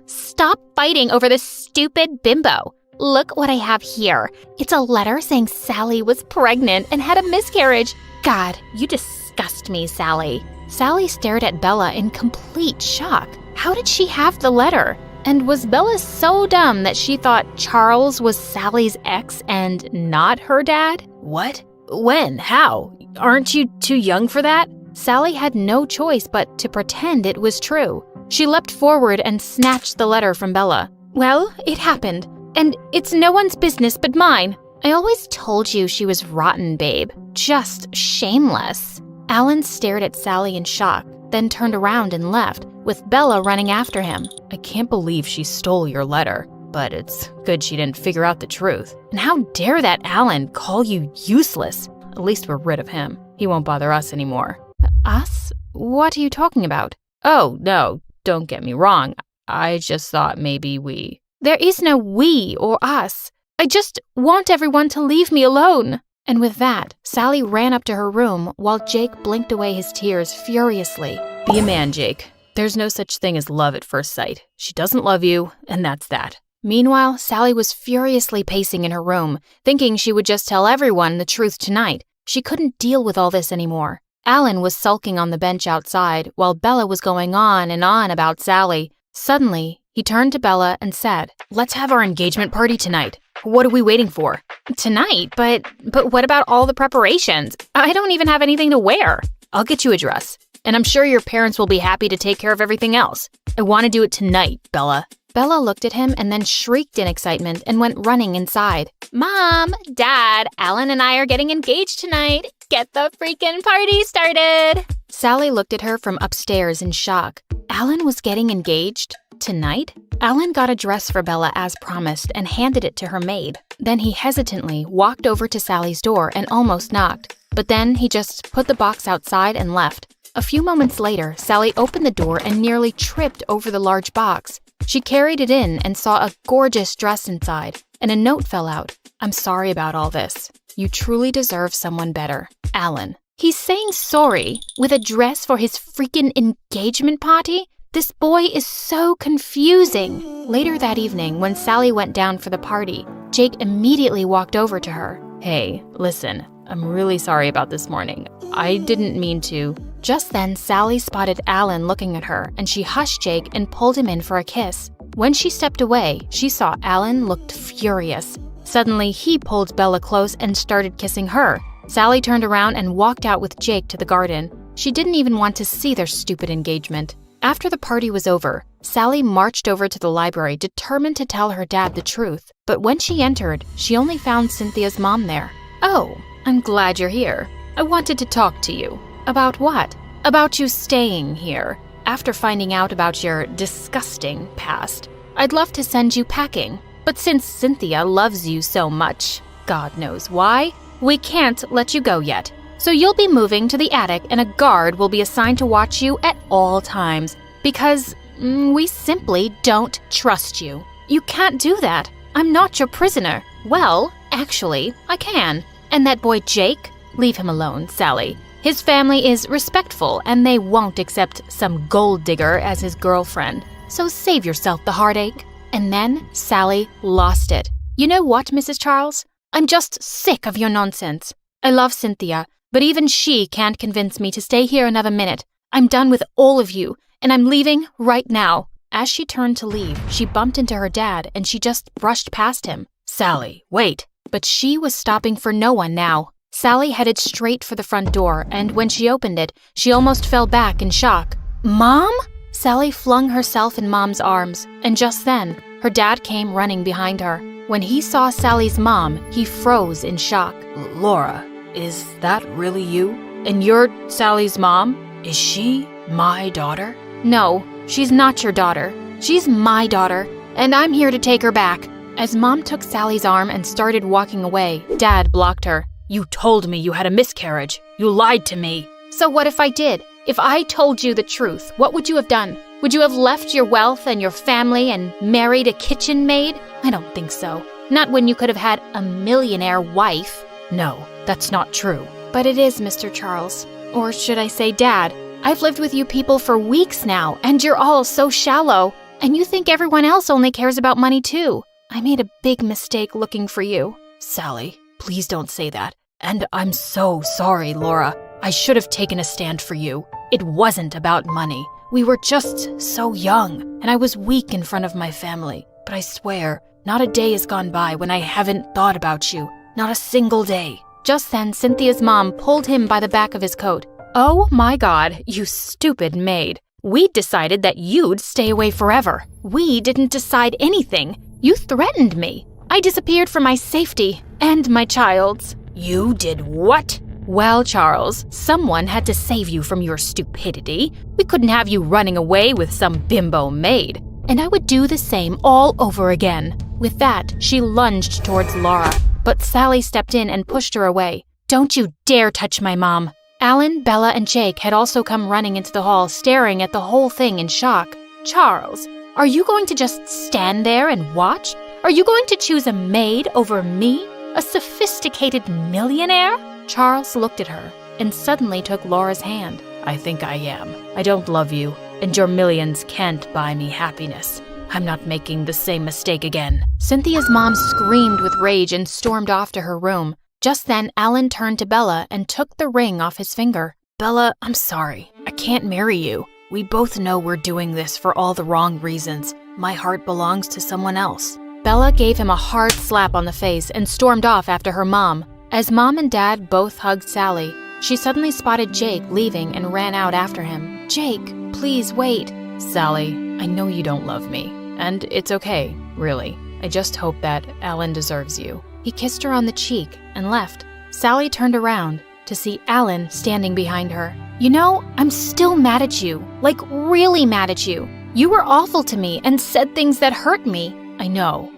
Stop fighting over this stupid bimbo. Look what I have here. It's a letter saying Sally was pregnant and had a miscarriage. God, you disgust me, Sally. Sally stared at Bella in complete shock. How did she have the letter? And was Bella so dumb that she thought Charles was Sally's ex and not her dad? What? When? How? Aren't you too young for that? Sally had no choice but to pretend it was true. She leapt forward and snatched the letter from Bella. Well, it happened, and it's no one's business but mine. I always told you she was rotten, babe. Just shameless. Alan stared at Sally in shock, then turned around and left, with Bella running after him. I can't believe she stole your letter, but it's good she didn't figure out the truth. And how dare that Alan call you useless? At least we're rid of him. He won't bother us anymore. Us? What are you talking about? Oh, no, don't get me wrong. I just thought maybe we... There is no we or us. I just want everyone to leave me alone. And with that, Sally ran up to her room while Jake blinked away his tears furiously. Be a man, Jake. There's no such thing as love at first sight. She doesn't love you, and that's that. Meanwhile, Sally was furiously pacing in her room, thinking she would just tell everyone the truth tonight. She couldn't deal with all this anymore. Alan was sulking on the bench outside while Bella was going on and on about Sally. Suddenly, he turned to Bella and said, "Let's have our engagement party tonight. What are we waiting for?" "Tonight? But what about all the preparations? I don't even have anything to wear." "I'll get you a dress, and I'm sure your parents will be happy to take care of everything else. I want to do it tonight, Bella." Bella looked at him and then shrieked in excitement and went running inside. Mom, Dad, Alan and I are getting engaged tonight. Get the freaking party started. Sally looked at her from upstairs in shock. Alan was getting engaged? Tonight? Alan got a dress for Bella as promised and handed it to her maid. Then he hesitantly walked over to Sally's door and almost knocked. But then he just put the box outside and left. A few moments later, Sally opened the door and nearly tripped over the large box. She carried it in and saw a gorgeous dress inside, and a note fell out. "I'm sorry about all this. You truly deserve someone better. Alan." He's saying sorry with a dress for his freaking engagement party? This boy is so confusing. Later that evening, when Sally went down for the party, Jake immediately walked over to her. "Hey, listen, I'm really sorry about this morning. I didn't mean to." Just then, Sally spotted Alan looking at her, and she hushed Jake and pulled him in for a kiss. When she stepped away, she saw Alan looked furious. Suddenly, he pulled Bella close and started kissing her. Sally turned around and walked out with Jake to the garden. She didn't even want to see their stupid engagement. After the party was over, Sally marched over to the library determined to tell her dad the truth. But when she entered, she only found Cynthia's mom there. "Oh, I'm glad you're here. I wanted to talk to you." "About what?" "About you staying here. After finding out about your disgusting past, I'd love to send you packing. But since Cynthia loves you so much, God knows why, we can't let you go yet. So you'll be moving to the attic and a guard will be assigned to watch you at all times. Because we simply don't trust you. You can't do that. I'm not your prisoner. Well, actually, I can. And that boy Jake? Leave him alone, Sally. His family is respectful and they won't accept some gold digger as his girlfriend. So save yourself the heartache." And then Sally lost it. "You know what, Mrs. Charles? I'm just sick of your nonsense. I love Cynthia, but even she can't convince me to stay here another minute. I'm done with all of you, and I'm leaving right now." As she turned to leave, she bumped into her dad and she just brushed past him. "Sally, wait." But she was stopping for no one now. Sally headed straight for the front door, and when she opened it, she almost fell back in shock. "Mom?" Sally flung herself in Mom's arms, and just then, her dad came running behind her. When he saw Sally's mom, he froze in shock. "Laura, is that really you? And you're Sally's mom? Is she my daughter?" "No, she's not your daughter. She's my daughter, and I'm here to take her back." As Mom took Sally's arm and started walking away, Dad blocked her. "You told me you had a miscarriage. You lied to me." "So what if I did? If I told you the truth, what would you have done? Would you have left your wealth and your family and married a kitchen maid? I don't think so. Not when you could have had a millionaire wife." "No, that's not true." "But it is, Mr. Charles. Or should I say Dad? I've lived with you people for weeks now, and you're all so shallow. And you think everyone else only cares about money too. I made a big mistake looking for you. Sally, please don't say that. And I'm so sorry, Laura. I should have taken a stand for you. It wasn't about money. We were just so young, and I was weak in front of my family. But I swear, not a day has gone by when I haven't thought about you. Not a single day. Just then, Cynthia's mom pulled him by the back of his coat. Oh my God, you stupid maid. We decided that you'd stay away forever. We didn't decide anything. You threatened me. I disappeared for my safety and my child's. You did what? Well, Charles, someone had to save you from your stupidity. We couldn't have you running away with some bimbo maid. And I would do the same all over again. With that, she lunged towards Laura, but Sally stepped in and pushed her away. Don't you dare touch my mom. Alan, Bella, and Jake had also come running into the hall, staring at the whole thing in shock. Charles, are you going to just stand there and watch? Are you going to choose a maid over me? A sophisticated millionaire? Charles looked at her and suddenly took Laura's hand. I think I am. I don't love you, and your millions can't buy me happiness. I'm not making the same mistake again. Cynthia's mom screamed with rage and stormed off to her room. Just then, Alan turned to Bella and took the ring off his finger. Bella, I'm sorry. I can't marry you. We both know we're doing this for all the wrong reasons. My heart belongs to someone else. Bella gave him a hard slap on the face and stormed off after her mom. As Mom and Dad both hugged Sally, she suddenly spotted Jake leaving and ran out after him. Jake, please wait. Sally, I know you don't love me, and it's okay, really. I just hope that Alan deserves you. He kissed her on the cheek and left. Sally turned around to see Alan standing behind her. You know, I'm still mad at you. Like, really mad at you. You were awful to me and said things that hurt me. I know.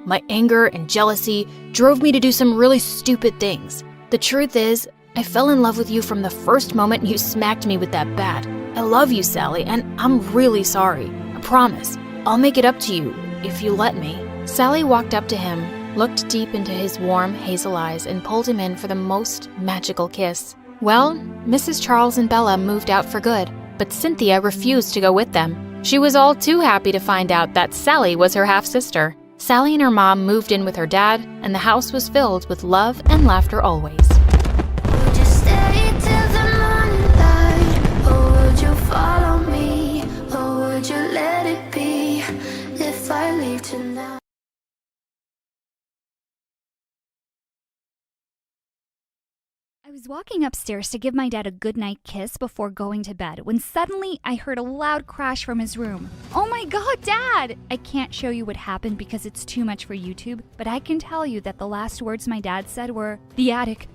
My anger and jealousy drove me to do some really stupid things. The truth is, I fell in love with you from the first moment you smacked me with that bat. I love you, Sally, and I'm really sorry. I promise. I'll make it up to you if you let me. Sally walked up to him, looked deep into his warm hazel eyes, and pulled him in for the most magical kiss. Well, Mrs. Charles and Bella moved out for good, but Cynthia refused to go with them. She was all too happy to find out that Sally was her half-sister. Sally and her mom moved in with her dad, and the house was filled with love and laughter always. Would you stay till the morning light, or would you follow me, or would you let it be if I leave tonight? I was walking upstairs to give my dad a goodnight kiss before going to bed when suddenly I heard a loud crash from his room. Oh my God, Dad! I can't show you what happened because it's too much for YouTube, but I can tell you that the last words my dad said were, the attic,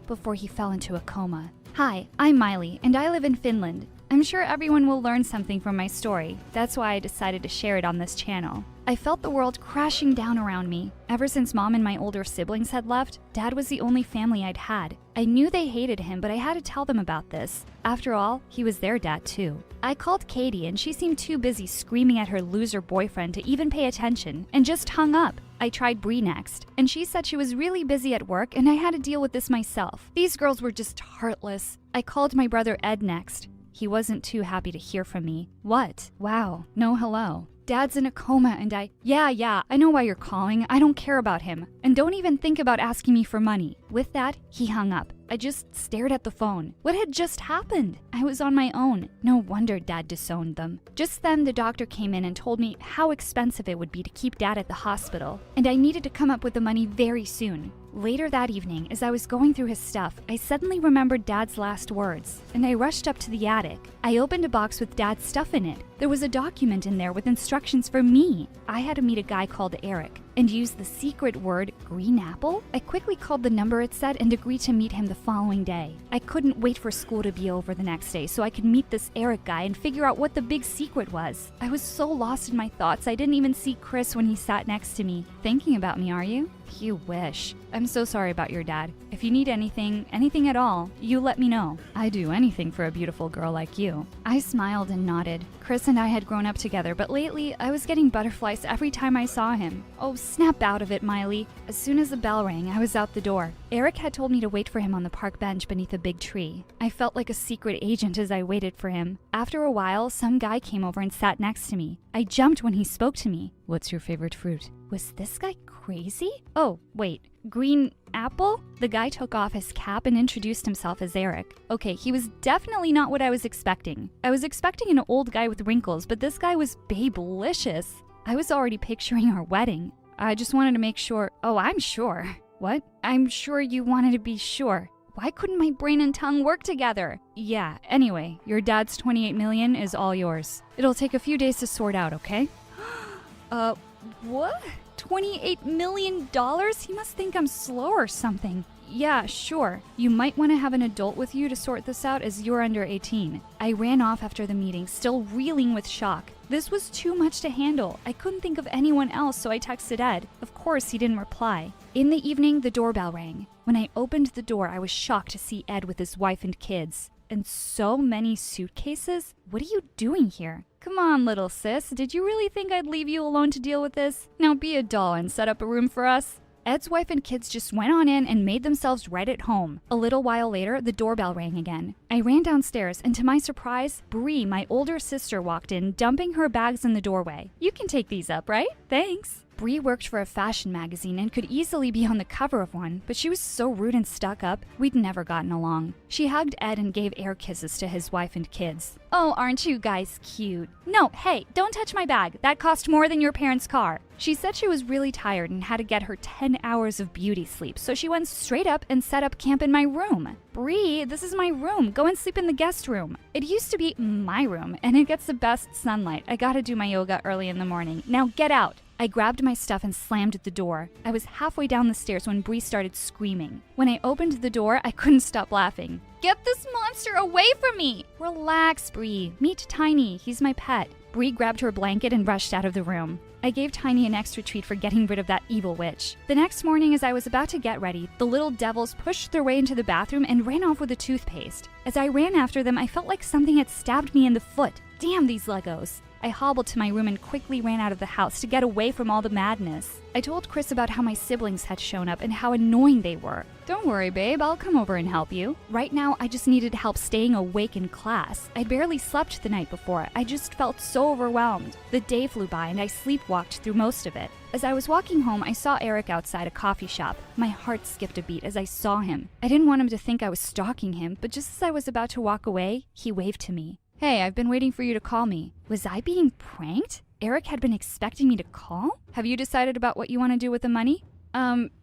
before he fell into a coma. Hi, I'm Miley, and I live in Finland. I'm sure everyone will learn something from my story. That's why I decided to share it on this channel. I felt the world crashing down around me. Ever since Mom and my older siblings had left, Dad was the only family I'd had. I knew they hated him, but I had to tell them about this. After all, he was their dad too. I called Katie, and she seemed too busy screaming at her loser boyfriend to even pay attention, and just hung up. I tried Bree next, and she said she was really busy at work and I had to deal with this myself. These girls were just heartless. I called my brother Ed next. He wasn't too happy to hear from me. What? Wow, no hello. Dad's in a coma and Yeah, I know why you're calling. I don't care about him. And don't even think about asking me for money. With that, he hung up. I just stared at the phone. What had just happened? I was on my own. No wonder Dad disowned them. Just then, the doctor came in and told me how expensive it would be to keep Dad at the hospital, and I needed to come up with the money very soon. Later that evening, as I was going through his stuff, I suddenly remembered Dad's last words, and I rushed up to the attic. I opened a box with Dad's stuff in it. There was a document in there with instructions for me. I had to meet a guy called Eric and use the secret word green apple. I quickly called the number it said and agreed to meet him the following day. I couldn't wait for school to be over the next day so I could meet this Eric guy and figure out what the big secret was. I was so lost in my thoughts I didn't even see Chris when he sat next to me. Thinking about me, are you? You wish. I'm so sorry about your dad. If you need anything at all, you let me know. I'd do anything for a beautiful girl like you. I smiled and nodded. Chris and I had grown up together, but lately I was getting butterflies every time I saw him. Oh, snap out of it, Miley. As soon as the bell rang, I was out the door. Eric had told me to wait for him on the park bench beneath a big tree. I felt like a secret agent as I waited for him. After a while, some guy came over and sat next to me. I jumped when he spoke to me. What's your favorite fruit? Was this guy crazy? Oh, wait, green apple? The guy took off his cap and introduced himself as Eric. Okay, he was definitely not what I was expecting. I was expecting an old guy with wrinkles, but this guy was babelicious. I was already picturing our wedding. I just wanted to make sure. Oh, I'm sure. What? I'm sure you wanted to be sure. Why couldn't my brain and tongue work together? Yeah, anyway, your dad's $28 million is all yours. It'll take a few days to sort out, okay? What? $28 million? He must think I'm slow or something. Yeah, sure. You might want to have an adult with you to sort this out as you're under 18. I ran off after the meeting, still reeling with shock. This was too much to handle. I couldn't think of anyone else, so I texted Ed. Of course, he didn't reply. In the evening, the doorbell rang. When I opened the door, I was shocked to see Ed with his wife and kids. And so many suitcases? What are you doing here? Come on, little sis. Did you really think I'd leave you alone to deal with this? Now be a doll and set up a room for us. Ed's wife and kids just went on in and made themselves right at home. A little while later, the doorbell rang again. I ran downstairs, and to my surprise, Bree, my older sister, walked in, dumping her bags in the doorway. You can take these up, right? Thanks. Bree worked for a fashion magazine and could easily be on the cover of one, but she was so rude and stuck up, we'd never gotten along. She hugged Ed and gave air kisses to his wife and kids. Oh, aren't you guys cute? No, hey, don't touch my bag. That cost more than your parents' car. She said she was really tired and had to get her 10 hours of beauty sleep, so she went straight up and set up camp in my room. Bree, this is my room. Go and sleep in the guest room. It used to be my room, and it gets the best sunlight. I gotta do my yoga early in the morning. Now get out. I grabbed my stuff and slammed the door. I was halfway down the stairs when Bree started screaming. When I opened the door, I couldn't stop laughing. Get this monster away from me! Relax, Bree. Meet Tiny. He's my pet. Bree grabbed her blanket and rushed out of the room. I gave Tiny an extra treat for getting rid of that evil witch. The next morning, as I was about to get ready, the little devils pushed their way into the bathroom and ran off with the toothpaste. As I ran after them, I felt like something had stabbed me in the foot. Damn these Legos. I hobbled to my room and quickly ran out of the house to get away from all the madness. I told Chris about how my siblings had shown up and how annoying they were. Don't worry, babe, I'll come over and help you. Right now, I just needed help staying awake in class. I barely slept the night before. I just felt so overwhelmed. The day flew by and I sleepwalked through most of it. As I was walking home, I saw Eric outside a coffee shop. My heart skipped a beat as I saw him. I didn't want him to think I was stalking him, but just as I was about to walk away, he waved to me. Hey, I've been waiting for you to call me. Was I being pranked? Eric had been expecting me to call? Have you decided about what you want to do with the money?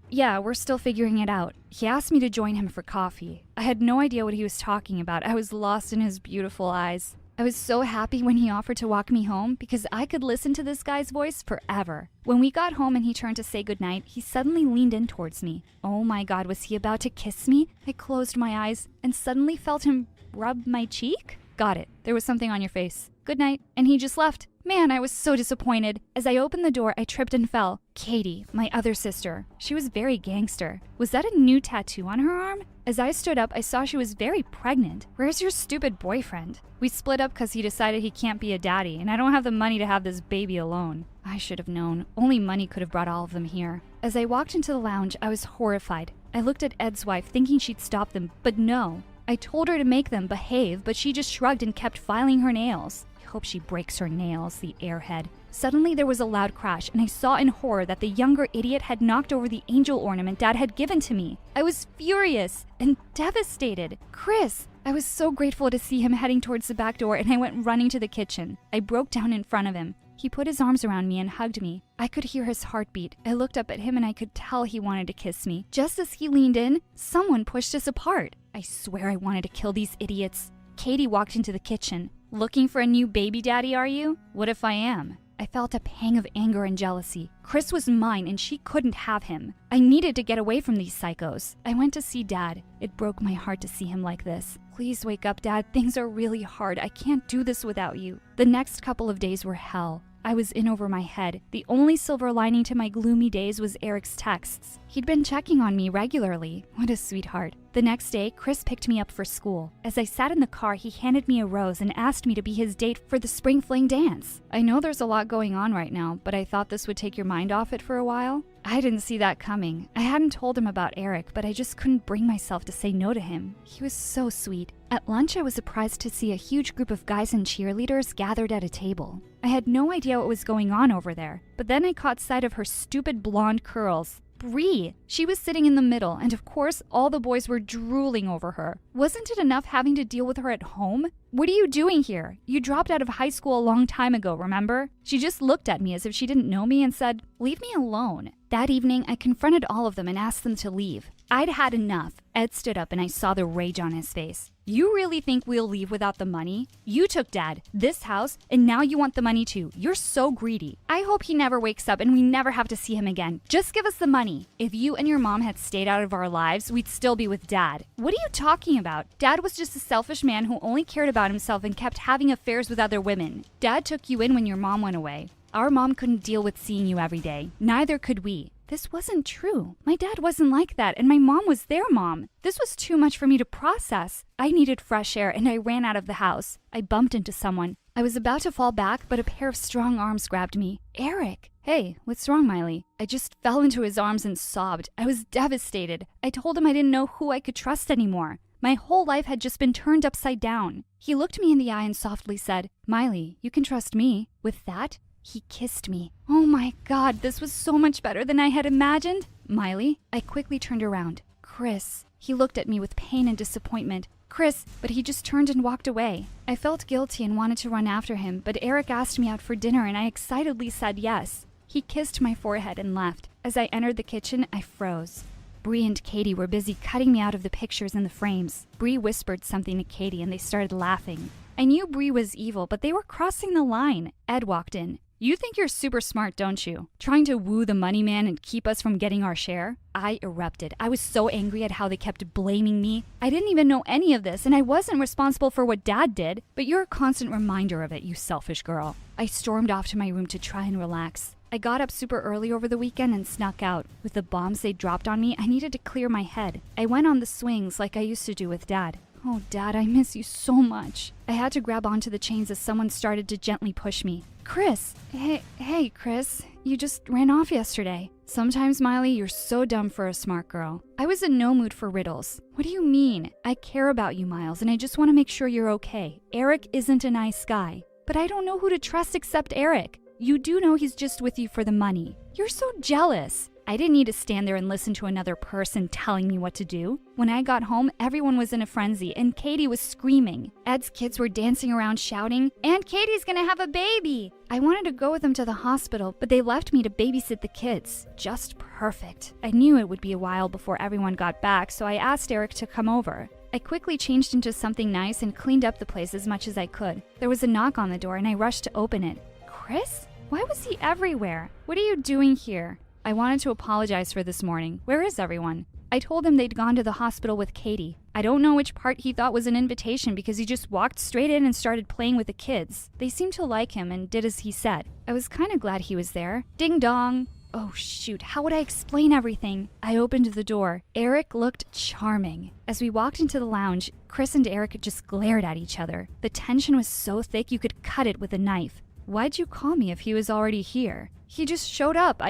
Yeah, we're still figuring it out. He asked me to join him for coffee. I had no idea what he was talking about. I was lost in his beautiful eyes. I was so happy when he offered to walk me home because I could listen to this guy's voice forever. When we got home and he turned to say goodnight, he suddenly leaned in towards me. Oh my God, was he about to kiss me? I closed my eyes and suddenly felt him rub my cheek. Got it. There was something on your face. Good night. And he just left. Man, I was so disappointed. As I opened the door, I tripped and fell. Katie, my other sister. She was very gangster. Was that a new tattoo on her arm? As I stood up, I saw she was very pregnant. Where's your stupid boyfriend? We split up because he decided he can't be a daddy, and I don't have the money to have this baby alone. I should have known. Only money could have brought all of them here. As I walked into the lounge, I was horrified. I looked at Ed's wife, thinking she'd stop them, but no. I told her to make them behave, but she just shrugged and kept filing her nails. I hope she breaks her nails, the airhead. Suddenly there was a loud crash, and I saw in horror that the younger idiot had knocked over the angel ornament Dad had given to me. I was furious and devastated. Chris! I was so grateful to see him heading towards the back door, and I went running to the kitchen. I broke down in front of him. He put his arms around me and hugged me. I could hear his heartbeat. I looked up at him and I could tell he wanted to kiss me. Just as he leaned in, someone pushed us apart. I swear I wanted to kill these idiots. Katie walked into the kitchen. Looking for a new baby daddy, are you? What if I am? I felt a pang of anger and jealousy. Chris was mine and she couldn't have him. I needed to get away from these psychos. I went to see Dad. It broke my heart to see him like this. Please wake up, Dad. Things are really hard. I can't do this without you. The next couple of days were hell. I was in over my head. The only silver lining to my gloomy days was Eric's texts. He'd been checking on me regularly. What a sweetheart. The next day, Chris picked me up for school. As I sat in the car, he handed me a rose and asked me to be his date for the spring fling dance. I know there's a lot going on right now, but I thought this would take your mind off it for a while. I didn't see that coming. I hadn't told him about Eric, but I just couldn't bring myself to say no to him. He was so sweet. At lunch, I was surprised to see a huge group of guys and cheerleaders gathered at a table. I had no idea what was going on over there, but then I caught sight of her stupid blonde curls. Bree! She was sitting in the middle, and of course, all the boys were drooling over her. Wasn't it enough having to deal with her at home? What are you doing here? You dropped out of high school a long time ago, remember? She just looked at me as if she didn't know me and said, "Leave me alone." That evening, I confronted all of them and asked them to leave. I'd had enough. Ed stood up and I saw the rage on his face. You really think we'll leave without the money? You took Dad, this house, and now you want the money too. You're so greedy. I hope he never wakes up and we never have to see him again. Just give us the money. If you and your mom had stayed out of our lives, we'd still be with Dad. What are you talking about? Dad was just a selfish man who only cared about himself and kept having affairs with other women. Dad took you in when your mom went away. Our mom couldn't deal with seeing you every day. Neither could we. This wasn't true. My dad wasn't like that, and my mom was their mom. This was too much for me to process. I needed fresh air, and I ran out of the house. I bumped into someone. I was about to fall back, but a pair of strong arms grabbed me. Eric! Hey, what's wrong, Miley? I just fell into his arms and sobbed. I was devastated. I told him I didn't know who I could trust anymore. My whole life had just been turned upside down. He looked me in the eye and softly said, "Miley, you can trust me." With that, he kissed me. Oh my God, this was so much better than I had imagined. Miley, I quickly turned around. Chris. He looked at me with pain and disappointment. Chris, but he just turned and walked away. I felt guilty and wanted to run after him, but Eric asked me out for dinner and I excitedly said yes. He kissed my forehead and left. As I entered the kitchen, I froze. Bree and Katie were busy cutting me out of the pictures in the frames. Bree whispered something to Katie and they started laughing. I knew Bree was evil, but they were crossing the line. Ed walked in. You think you're super smart, don't you? Trying to woo the money man and keep us from getting our share? I erupted. I was so angry at how they kept blaming me. I didn't even know any of this, and I wasn't responsible for what Dad did, but you're a constant reminder of it, you selfish girl. I stormed off to my room to try and relax. I got up super early over the weekend and snuck out. With the bombs they dropped on me, I needed to clear my head. I went on the swings like I used to do with Dad. Oh, Dad, I miss you so much. I had to grab onto the chains as someone started to gently push me. Chris! Hey, Chris. You just ran off yesterday. Sometimes, Miley, you're so dumb for a smart girl. I was in no mood for riddles. What do you mean? I care about you, Miles, and I just want to make sure you're okay. Eric isn't a nice guy. But I don't know who to trust except Eric. You do know he's just with you for the money. You're so jealous. I didn't need to stand there and listen to another person telling me what to do. When I got home, everyone was in a frenzy, and Katie was screaming. Ed's kids were dancing around shouting, "And Katie's gonna have a baby!" I wanted to go with them to the hospital, but they left me to babysit the kids. Just perfect. I knew it would be a while before everyone got back, so I asked Eric to come over. I quickly changed into something nice and cleaned up the place as much as I could. There was a knock on the door, and I rushed to open it. Chris? Why was he everywhere? What are you doing here? I wanted to apologize for this morning. Where is everyone? I told him they'd gone to the hospital with Katie. I don't know which part he thought was an invitation because he just walked straight in and started playing with the kids. They seemed to like him and did as he said. I was kind of glad he was there. Ding dong. Oh shoot, how would I explain everything? I opened the door. Eric looked charming. As we walked into the lounge, Chris and Eric just glared at each other. The tension was so thick you could cut it with a knife. Why'd you call me if he was already here? He just showed up.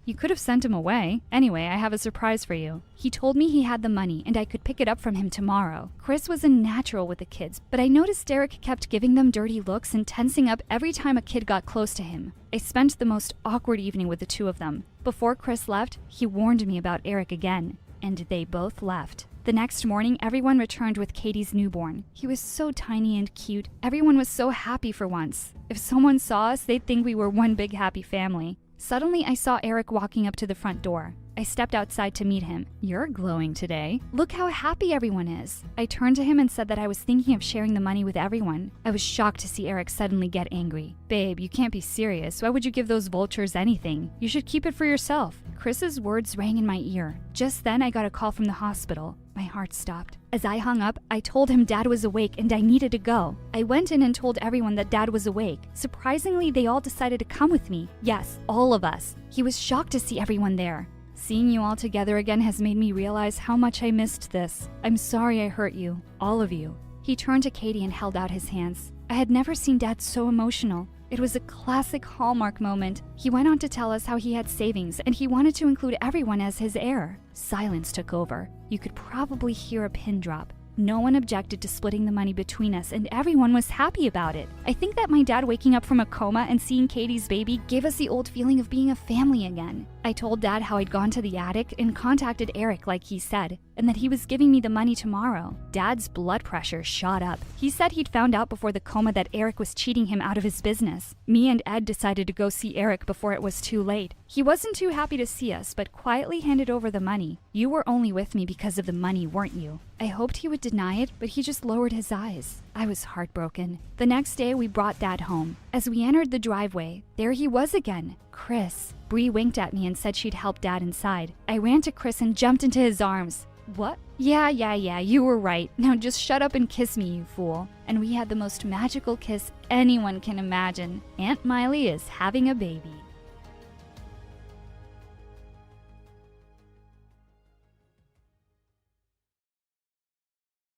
You could have sent him away. Anyway, I have a surprise for you. He told me he had the money and I could pick it up from him tomorrow. Chris was a natural with the kids, but I noticed Derek kept giving them dirty looks and tensing up every time a kid got close to him. I spent the most awkward evening with the two of them. Before Chris left, he warned me about Eric again, and they both left. The next morning, everyone returned with Katie's newborn. He was so tiny and cute. Everyone was so happy for once. If someone saw us, they'd think we were one big happy family. Suddenly, I saw Eric walking up to the front door. I stepped outside to meet him. You're glowing today. Look how happy everyone is. I turned to him and said that I was thinking of sharing the money with everyone. I was shocked to see Eric suddenly get angry. Babe, you can't be serious. Why would you give those vultures anything? You should keep it for yourself. Chris's words rang in my ear. Just then, I got a call from the hospital. My heart stopped. As I hung up, I told him Dad was awake and I needed to go. I went in and told everyone that Dad was awake. Surprisingly, they all decided to come with me. Yes, all of us. He was shocked to see everyone there. Seeing you all together again has made me realize how much I missed this. I'm sorry I hurt you, all of you. He turned to Katie and held out his hands. I had never seen Dad so emotional. It was a classic Hallmark moment. He went on to tell us how he had savings and he wanted to include everyone as his heir. Silence took over. You could probably hear a pin drop. No one objected to splitting the money between us, and everyone was happy about it. I think that my dad waking up from a coma and seeing Katie's baby gave us the old feeling of being a family again. I told Dad how I'd gone to the attic and contacted Eric like he said, and that he was giving me the money tomorrow. Dad's blood pressure shot up. He said he'd found out before the coma that Eric was cheating him out of his business. Me and Ed decided to go see Eric before it was too late. He wasn't too happy to see us, but quietly handed over the money. You were only with me because of the money, weren't you? I hoped he would deny it, but he just lowered his eyes. I was heartbroken. The next day, we brought Dad home. As we entered the driveway, there he was again, Chris. Bree winked at me and said she'd help Dad inside. I ran to Chris and jumped into his arms. What? Yeah, you were right. Now just shut up and kiss me, you fool. And we had the most magical kiss anyone can imagine. Aunt Miley is having a baby.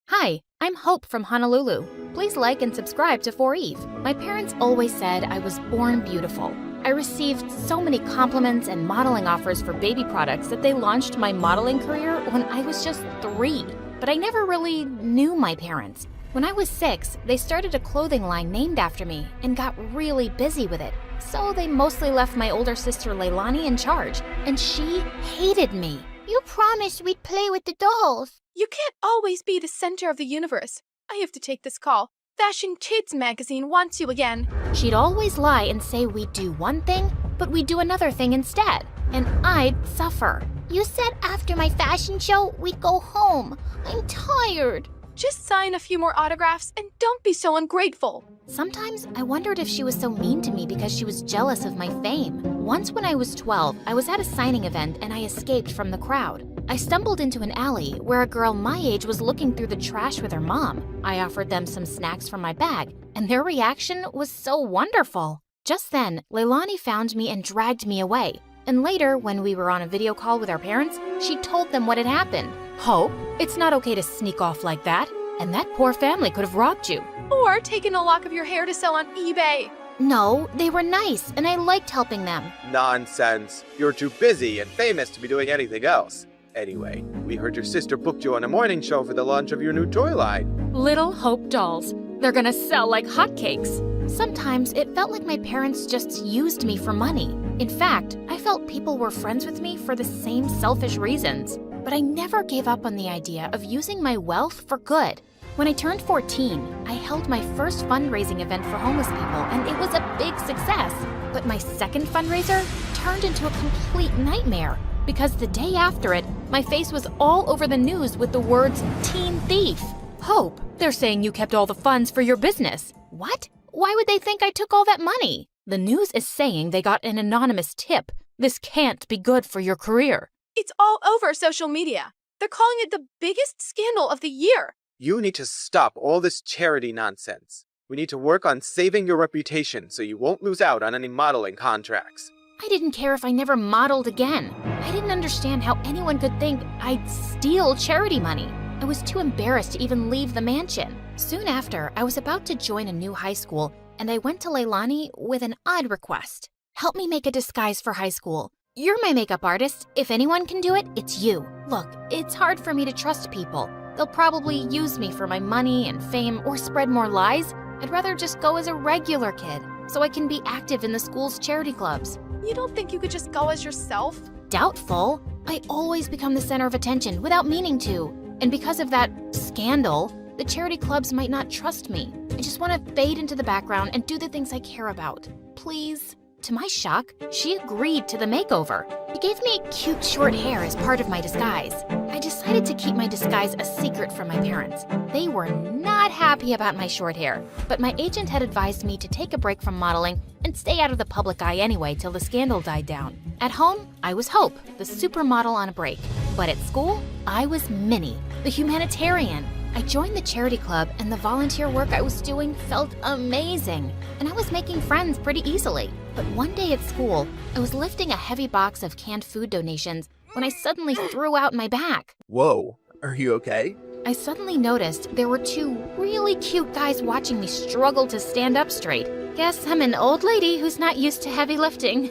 Hi, I'm Hope from Honolulu. Please like and subscribe to For Eve. My parents always said I was born beautiful. I received so many compliments and modeling offers for baby products that they launched my modeling career when I was just 3. But I never really knew my parents. When I was 6, they started a clothing line named after me and got really busy with it. So they mostly left my older sister Leilani in charge, and she hated me. You promised we'd play with the dolls. You can't always be the center of the universe. I have to take this call. Fashion Kids magazine wants you again. She'd always lie and say we'd do one thing, but we'd do another thing instead, and I'd suffer. You said after my fashion show, we'd go home. I'm tired. Just sign a few more autographs and don't be so ungrateful. Sometimes I wondered if she was so mean to me because she was jealous of my fame. Once when I was 12, I was at a signing event and I escaped from the crowd. I stumbled into an alley where a girl my age was looking through the trash with her mom. I offered them some snacks from my bag, and their reaction was so wonderful. Just then, Leilani found me and dragged me away. And later, when we were on a video call with our parents, she told them what had happened. Hope, it's not okay to sneak off like that. And that poor family could have robbed you. Or taken a lock of your hair to sell on eBay. No, they were nice, and I liked helping them. Nonsense. You're too busy and famous to be doing anything else. Anyway, we heard your sister booked you on a morning show for the launch of your new toy line. Little Hope dolls. They're gonna sell like hotcakes. Sometimes it felt like my parents just used me for money. In fact, I felt people were friends with me for the same selfish reasons. But I never gave up on the idea of using my wealth for good. When I turned 14, I held my first fundraising event for homeless people, and it was a big success. But my second fundraiser turned into a complete nightmare, because the day after it, my face was all over the news with the words teen thief. Hope, they're saying you kept all the funds for your business. What? Why would they think I took all that money? The news is saying they got an anonymous tip. This can't be good for your career. It's all over social media. They're calling it the biggest scandal of the year. You need to stop all this charity nonsense. We need to work on saving your reputation so you won't lose out on any modeling contracts. I didn't care if I never modeled again. I didn't understand how anyone could think I'd steal charity money. I was too embarrassed to even leave the mansion. Soon after, I was about to join a new high school, and I went to Leilani with an odd request. Help me make a disguise for high school. You're my makeup artist. If anyone can do it, it's you. Look, it's hard for me to trust people. They'll probably use me for my money and fame or spread more lies. I'd rather just go as a regular kid so I can be active in the school's charity clubs. You don't think you could just go as yourself? Doubtful. I always become the center of attention without meaning to. And because of that scandal, the charity clubs might not trust me. I just want to fade into the background and do the things I care about. Please. To my shock, she agreed to the makeover. He gave me cute short hair as part of my disguise. I decided to keep my disguise a secret from my parents. They were not happy about my short hair, but my agent had advised me to take a break from modeling and stay out of the public eye anyway till the scandal died down. At home, I was Hope, the supermodel on a break. But at school, I was Minnie, the humanitarian. I joined the charity club, and the volunteer work I was doing felt amazing. And I was making friends pretty easily. But one day at school, I was lifting a heavy box of canned food donations when I suddenly threw out my back. Whoa, are you okay? I suddenly noticed there were two really cute guys watching me struggle to stand up straight. Guess I'm an old lady who's not used to heavy lifting.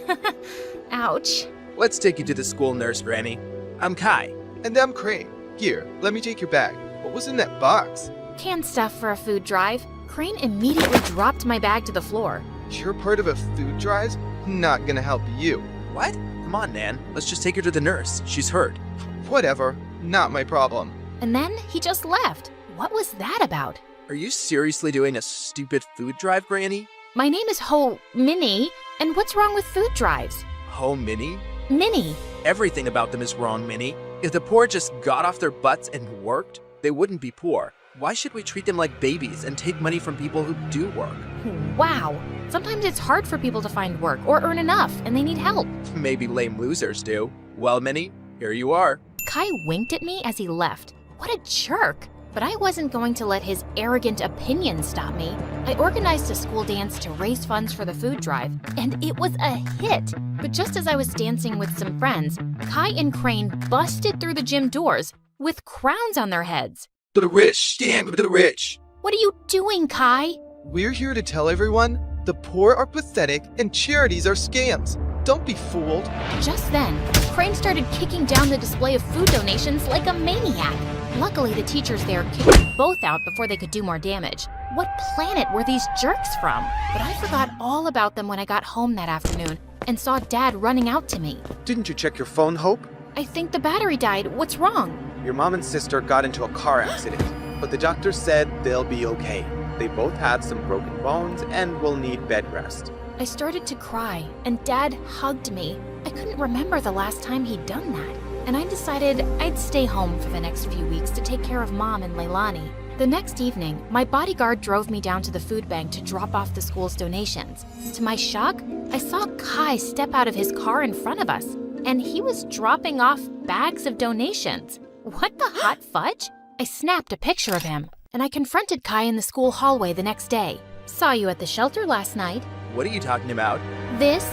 Ouch. Let's take you to the school nurse, Granny. I'm Kai. And I'm Crane. Here, let me take your bag. What was in that box? Canned stuff for a food drive. Crane immediately dropped my bag to the floor. You're part of a food drive? Not gonna help you. What? Come on, Nan. Let's just take her to the nurse. She's hurt. Whatever. Not my problem. And then he just left. What was that about? Are you seriously doing a stupid food drive, Granny? My name is Minnie, and what's wrong with food drives? Minnie? Minnie. Everything about them is wrong, Minnie. If the poor just got off their butts and worked, they wouldn't be poor. Why should we treat them like babies and take money from people who do work? Wow. Sometimes it's hard for people to find work or earn enough, and they need help. Maybe lame losers do. Well, Minnie, here you are. Kai winked at me as he left. What a jerk. But I wasn't going to let his arrogant opinion stop me. I organized a school dance to raise funds for the food drive, and it was a hit. But just as I was dancing with some friends, Kai and Crane busted through the gym doors with crowns on their heads. To the rich, stand with the rich. What are you doing, Kai? We're here to tell everyone the poor are pathetic and charities are scams. Don't be fooled. Just then, Crane started kicking down the display of food donations like a maniac. Luckily, the teachers there kicked them both out before they could do more damage. What planet were these jerks from? But I forgot all about them when I got home that afternoon and saw Dad running out to me. Didn't you check your phone, Hope? I think the battery died. What's wrong? Your mom and sister got into a car accident, but the doctor said they'll be okay. They both had some broken bones and will need bed rest. I started to cry, and Dad hugged me. I couldn't remember the last time he'd done that, and I decided I'd stay home for the next few weeks to take care of Mom and Leilani. The next evening, my bodyguard drove me down to the food bank to drop off the school's donations. To my shock, I saw Kai step out of his car in front of us, and he was dropping off bags of donations. What the hot fudge? I snapped a picture of him, and I confronted Kai in the school hallway the next day. Saw you at the shelter last night. What are you talking about? This?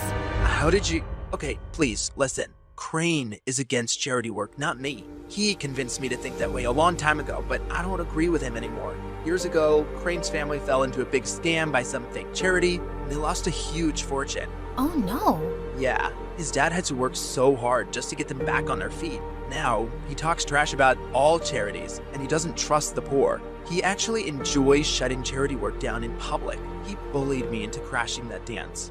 How did you... Okay, please, listen. Crane is against charity work, not me. He convinced me to think that way a long time ago, but I don't agree with him anymore. Years ago, Crane's family fell into a big scam by some fake charity, and they lost a huge fortune. Oh no. Yeah, his dad had to work so hard just to get them back on their feet. Now, he talks trash about all charities, and he doesn't trust the poor. He actually enjoys shutting charity work down in public. He bullied me into crashing that dance.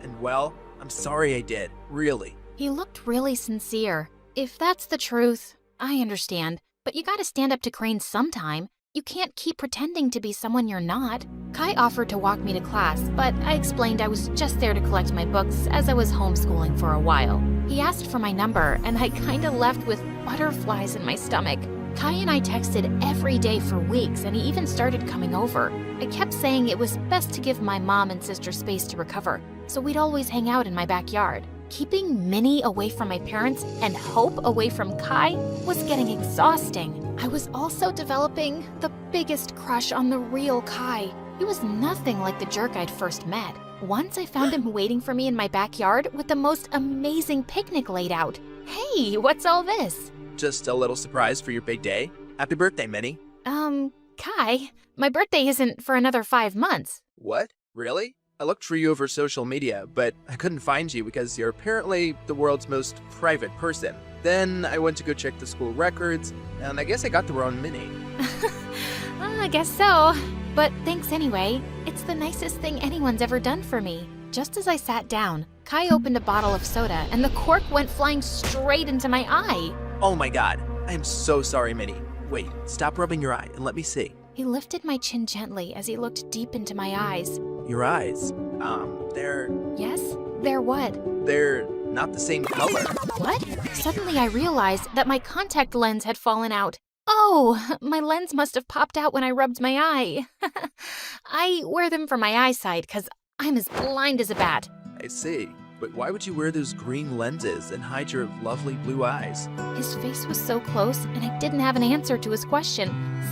And well, I'm sorry I did, really. He looked really sincere. If that's the truth, I understand. But you gotta stand up to Crane sometime. You can't keep pretending to be someone you're not. Kai offered to walk me to class, but I explained I was just there to collect my books as I was homeschooling for a while. He asked for my number, and I kinda left with butterflies in my stomach. Kai and I texted every day for weeks, and he even started coming over. I kept saying it was best to give my mom and sister space to recover, so we'd always hang out in my backyard. Keeping Minnie away from my parents and Hope away from Kai was getting exhausting. I was also developing the biggest crush on the real Kai. He was nothing like the jerk I'd first met. Once I found him waiting for me in my backyard with the most amazing picnic laid out. Hey, what's all this? Just a little surprise for your big day. Happy birthday, Minnie. Kai, my birthday isn't for another 5 months. What? Really? I looked for you over social media, but I couldn't find you because you're apparently the world's most private person. Then I went to go check the school records, and I guess I got the wrong Minnie. I guess so. But thanks anyway. It's the nicest thing anyone's ever done for me. Just as I sat down, Kai opened a bottle of soda, and the cork went flying straight into my eye. Oh my god, I am so sorry, Minnie. Wait, stop rubbing your eye and let me see. He lifted my chin gently as he looked deep into my eyes. Your eyes, they're... Yes? They're what? They're not the same color. What? Suddenly I realized that my contact lens had fallen out. Oh, my lens must have popped out when I rubbed my eye. I wear them for my eyesight because I'm as blind as a bat. I see. But why would you wear those green lenses and hide your lovely blue eyes? His face was so close, and I didn't have an answer to his question,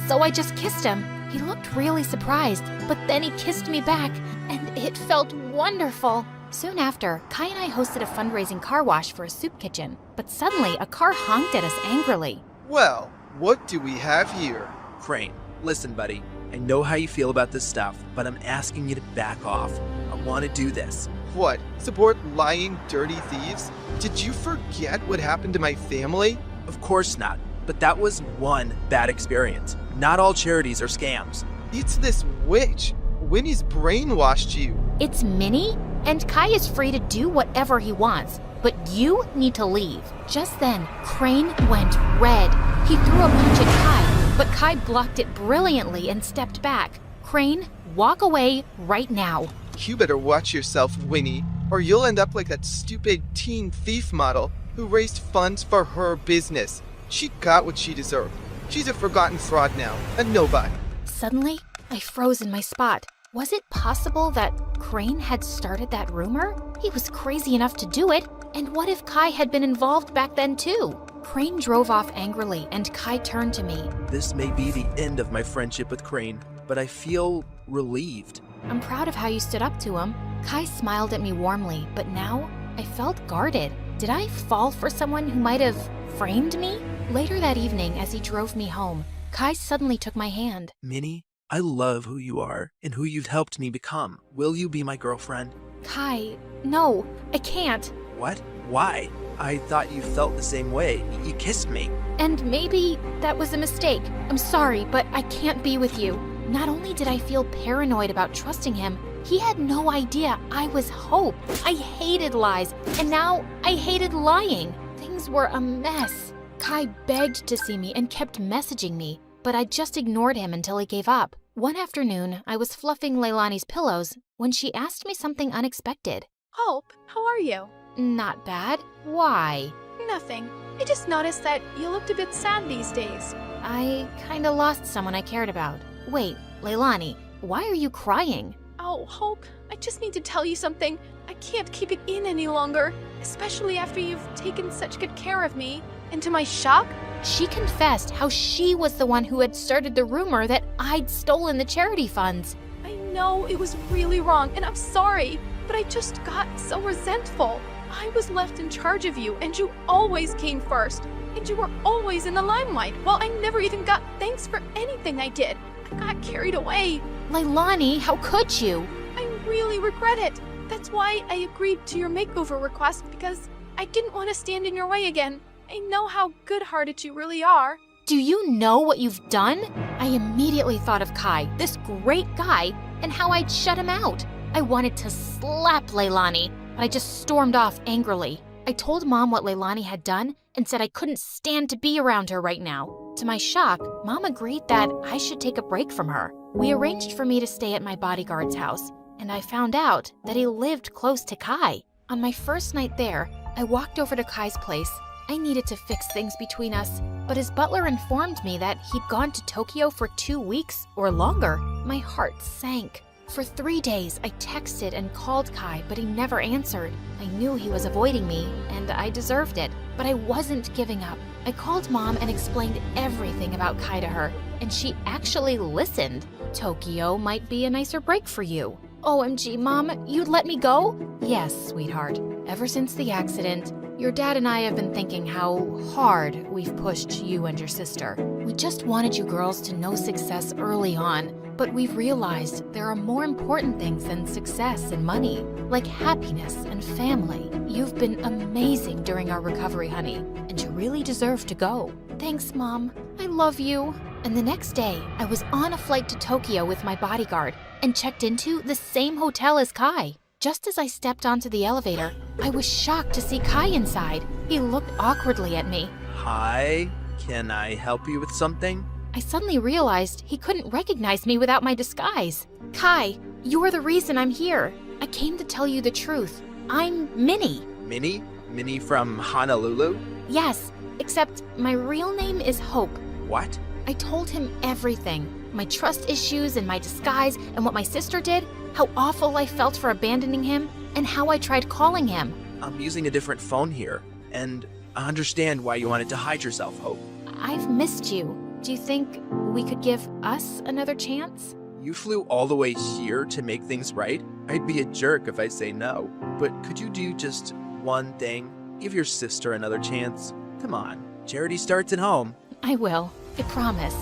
so I just kissed him. He looked really surprised, but then he kissed me back, and it felt wonderful. Soon after, Kai and I hosted a fundraising car wash for a soup kitchen, but suddenly a car honked at us angrily. Well, what do we have here? Crane, listen, buddy. I know how you feel about this stuff, but I'm asking you to back off. I want to do this. What? Support lying, dirty thieves? Did you forget what happened to my family? Of course not, but that was one bad experience. Not all charities are scams. It's this witch. Winnie's brainwashed you. It's Minnie, and Kai is free to do whatever he wants, but you need to leave. Just then, Crane went red. He threw a punch at Kai, but Kai blocked it brilliantly and stepped back. Crane, walk away right now. You better watch yourself, Winnie, or you'll end up like that stupid teen thief model who raised funds for her business. She got what she deserved. She's a forgotten fraud now, a nobody. Suddenly, I froze in my spot. Was it possible that Crane had started that rumor? He was crazy enough to do it, and what if Kai had been involved back then too? Crane drove off angrily, and Kai turned to me. This may be the end of my friendship with Crane, but I feel relieved. I'm proud of how you stood up to him. Kai smiled at me warmly, but now I felt guarded. Did I fall for someone who might have framed me? Later that evening, as he drove me home, Kai suddenly took my hand. Minnie, I love who you are and who you've helped me become. Will you be my girlfriend? Kai, no, I can't. What? Why? I thought you felt the same way. You kissed me. And maybe that was a mistake. I'm sorry, but I can't be with you. Not only did I feel paranoid about trusting him, he had no idea I was Hope. I hated lies, and now I hated lying. Things were a mess. Kai begged to see me and kept messaging me, but I just ignored him until he gave up. One afternoon, I was fluffing Leilani's pillows when she asked me something unexpected. Hope, how are you? Not bad. Why? Nothing. I just noticed that you looked a bit sad these days. I kinda lost someone I cared about. Wait, Leilani, why are you crying? Oh, Hope, I just need to tell you something. I can't keep it in any longer, especially after you've taken such good care of me. And to my shock, she confessed how she was the one who had started the rumor that I'd stolen the charity funds. I know it was really wrong, and I'm sorry, but I just got so resentful. I was left in charge of you, and you always came first. And you were always in the limelight, while I never even got thanks for anything I did. I got carried away. Leilani, how could you? I really regret it. That's why I agreed to your makeover request, because I didn't want to stand in your way again. I know how good-hearted you really are. Do you know what you've done? I immediately thought of Kai, this great guy, and how I'd shut him out. I wanted to slap Leilani, but I just stormed off angrily. I told Mom what Leilani had done and said I couldn't stand to be around her right now. To my shock, Mom agreed that I should take a break from her. We arranged for me to stay at my bodyguard's house, and I found out that he lived close to Kai. On my first night there, I walked over to Kai's place. I needed to fix things between us, but his butler informed me that he'd gone to Tokyo for 2 weeks or longer. My heart sank. For 3 days, I texted and called Kai, but he never answered. I knew he was avoiding me, and I deserved it, but I wasn't giving up. I called Mom and explained everything about Kai to her, and she actually listened. Tokyo might be a nicer break for you. OMG, Mom, you'd let me go? Yes, sweetheart. Ever since the accident, your dad and I have been thinking how hard we've pushed you and your sister. We just wanted you girls to know success early on, but we've realized there are more important things than success and money, like happiness and family. You've been amazing during our recovery, honey, and you really deserve to go. Thanks, Mom. I love you. And the next day, I was on a flight to Tokyo with my bodyguard and checked into the same hotel as Kai. Just as I stepped onto the elevator, I was shocked to see Kai inside. He looked awkwardly at me. Hi, can I help you with something? I suddenly realized he couldn't recognize me without my disguise. Kai, you're the reason I'm here. I came to tell you the truth. I'm Minnie. Minnie? Minnie from Honolulu? Yes, except my real name is Hope. What? I told him everything. My trust issues and my disguise and what my sister did, how awful I felt for abandoning him, and how I tried calling him. I'm using a different phone here, and I understand why you wanted to hide yourself, Hope. I've missed you. Do you think we could give us another chance? You flew all the way here to make things right? I'd be a jerk if I say no. But could you do just one thing? Give your sister another chance. Come on, charity starts at home. I will. I promise.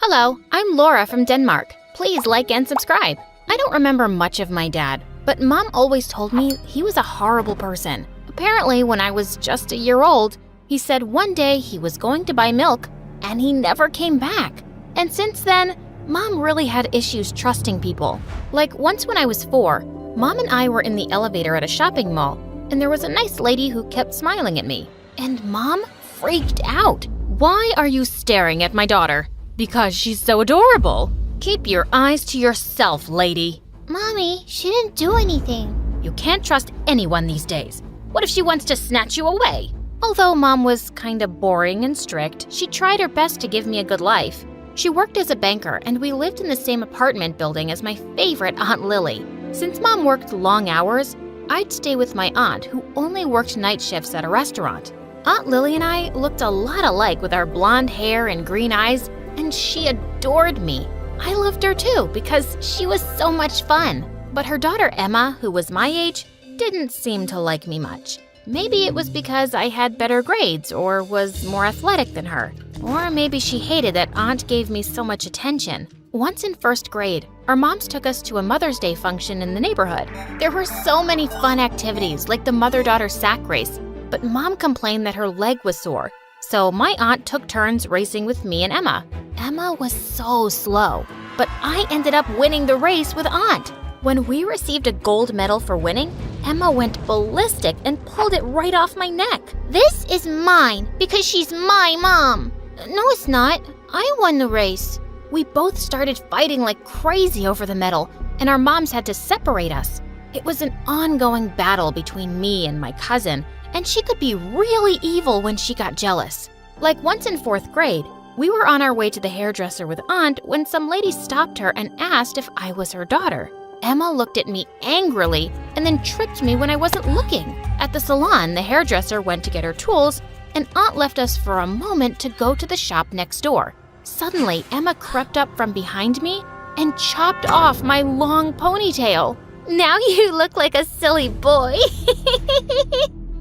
Hello, I'm Laura from Denmark. Please like and subscribe. I don't remember much of my dad, but Mom always told me he was a horrible person. Apparently, when I was just a year old, he said one day he was going to buy milk, and he never came back. And since then, Mom really had issues trusting people. Like once when I was 4, Mom and I were in the elevator at a shopping mall, and there was a nice lady who kept smiling at me. And Mom freaked out. Why are you staring at my daughter? Because she's so adorable. Keep your eyes to yourself, lady. Mommy, she didn't do anything. You can't trust anyone these days. What if she wants to snatch you away? Although Mom was kind of boring and strict, she tried her best to give me a good life. She worked as a banker, and we lived in the same apartment building as my favorite Aunt Lily. Since Mom worked long hours, I'd stay with my aunt, who only worked night shifts at a restaurant. Aunt Lily and I looked a lot alike with our blonde hair and green eyes, and she adored me. I loved her too because she was so much fun. But her daughter Emma, who was my age, didn't seem to like me much. Maybe it was because I had better grades or was more athletic than her. Or maybe she hated that Aunt gave me so much attention. Once in first grade, our moms took us to a Mother's Day function in the neighborhood. There were so many fun activities like the mother-daughter sack race, but Mom complained that her leg was sore. So my aunt took turns racing with me and Emma. Emma was so slow, but I ended up winning the race with Aunt. When we received a gold medal for winning, Emma went ballistic and pulled it right off my neck. This is mine because she's my mom. No, it's not. I won the race. We both started fighting like crazy over the medal, and our moms had to separate us. It was an ongoing battle between me and my cousin, and she could be really evil when she got jealous. Like once in 4th grade, we were on our way to the hairdresser with Aunt when some lady stopped her and asked if I was her daughter. Emma looked at me angrily and then tricked me when I wasn't looking. At the salon, the hairdresser went to get her tools, and Aunt left us for a moment to go to the shop next door. Suddenly, Emma crept up from behind me and chopped off my long ponytail. Now you look like a silly boy.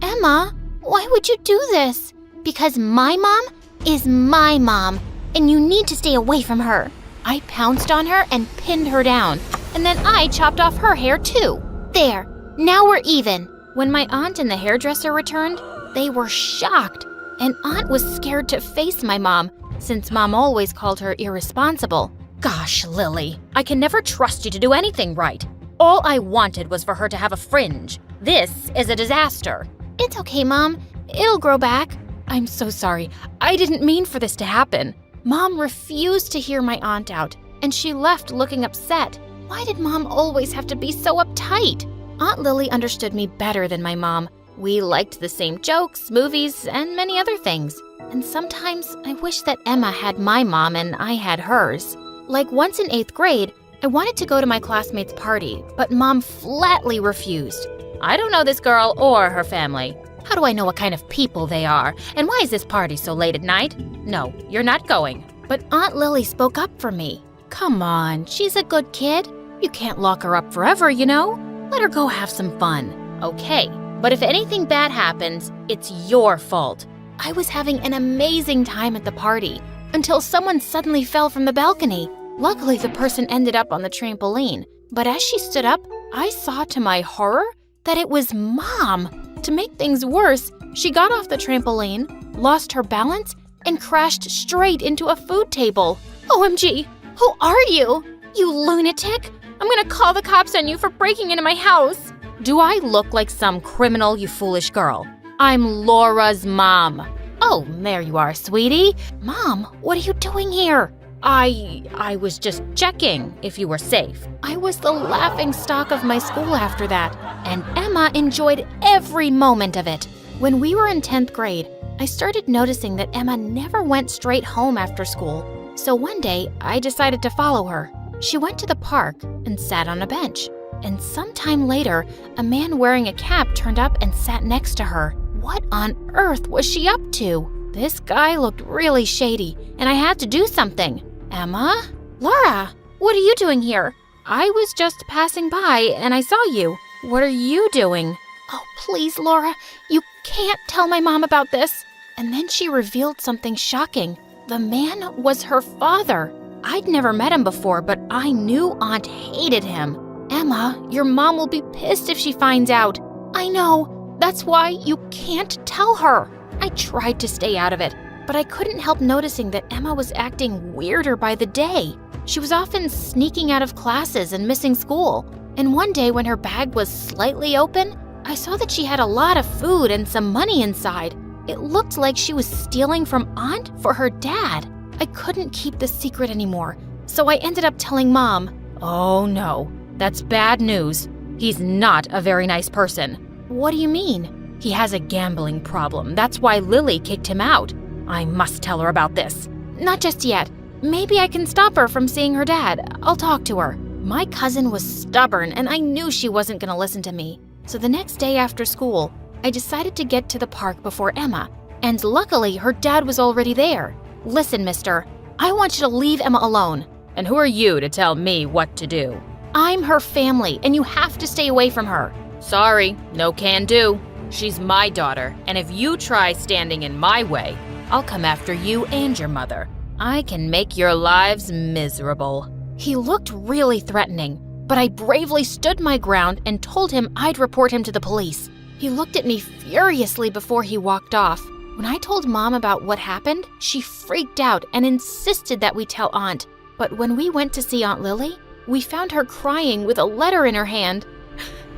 Emma, why would you do this? Because my mom is my mom, and you need to stay away from her. I pounced on her and pinned her down, and then I chopped off her hair too. There, now we're even. When my aunt and the hairdresser returned, they were shocked, and Aunt was scared to face my mom, since Mom always called her irresponsible. Gosh, Lily, I can never trust you to do anything right. All I wanted was for her to have a fringe. This is a disaster. It's okay, Mom. It'll grow back. I'm so sorry. I didn't mean for this to happen. Mom refused to hear my aunt out, and she left looking upset. Why did Mom always have to be so uptight? Aunt Lily understood me better than my mom. We liked the same jokes, movies, and many other things. And sometimes I wish that Emma had my mom and I had hers. Like once in 8th grade, I wanted to go to my classmate's party, but Mom flatly refused. I don't know this girl or her family. How do I know what kind of people they are? And why is this party so late at night? No, you're not going. But Aunt Lily spoke up for me. Come on, she's a good kid. You can't lock her up forever, you know? Let her go have some fun. Okay, but if anything bad happens, it's your fault. I was having an amazing time at the party until someone suddenly fell from the balcony. Luckily, the person ended up on the trampoline. But as she stood up, I saw to my horror that it was Mom. To make things worse, she got off the trampoline, lost her balance, and crashed straight into a food table. OMG, who are you? You lunatic! I'm gonna call the cops on you for breaking into my house. Do I look like some criminal, you foolish girl? I'm Laura's mom. Oh, there you are, sweetie. Mom, what are you doing here? I was just checking if you were safe. I was the laughing stock of my school after that, and Emma enjoyed every moment of it. When we were in 10th grade, I started noticing that Emma never went straight home after school. So one day, I decided to follow her. She went to the park and sat on a bench. And sometime later, a man wearing a cap turned up and sat next to her. What on earth was she up to? This guy looked really shady, and I had to do something. Emma? Laura, what are you doing here? I was just passing by, and I saw you. What are you doing? Oh, please, Laura, you can't tell my mom about this. And then she revealed something shocking. The man was her father. I'd never met him before, but I knew Aunt hated him. Emma, your mom will be pissed if she finds out. I know. That's why you can't tell her. I tried to stay out of it, but I couldn't help noticing that Emma was acting weirder by the day. She was often sneaking out of classes and missing school. And one day when her bag was slightly open, I saw that she had a lot of food and some money inside. It looked like she was stealing from Aunt for her dad. I couldn't keep the secret anymore, so I ended up telling Mom. Oh no, that's bad news. He's not a very nice person. What do you mean? He has a gambling problem. That's why Lily kicked him out. I must tell her about this. Not just yet. Maybe I can stop her from seeing her dad. I'll talk to her. My cousin was stubborn, and I knew she wasn't going to listen to me. So the next day after school, I decided to get to the park before Emma. And luckily, her dad was already there. Listen, mister, I want you to leave Emma alone. And who are you to tell me what to do? I'm her family, and you have to stay away from her. Sorry, no can do. She's my daughter, and if you try standing in my way, I'll come after you and your mother. I can make your lives miserable. He looked really threatening, but I bravely stood my ground and told him I'd report him to the police. He looked at me furiously before he walked off. When I told Mom about what happened, she freaked out and insisted that we tell Aunt. But when we went to see Aunt Lily, we found her crying with a letter in her hand.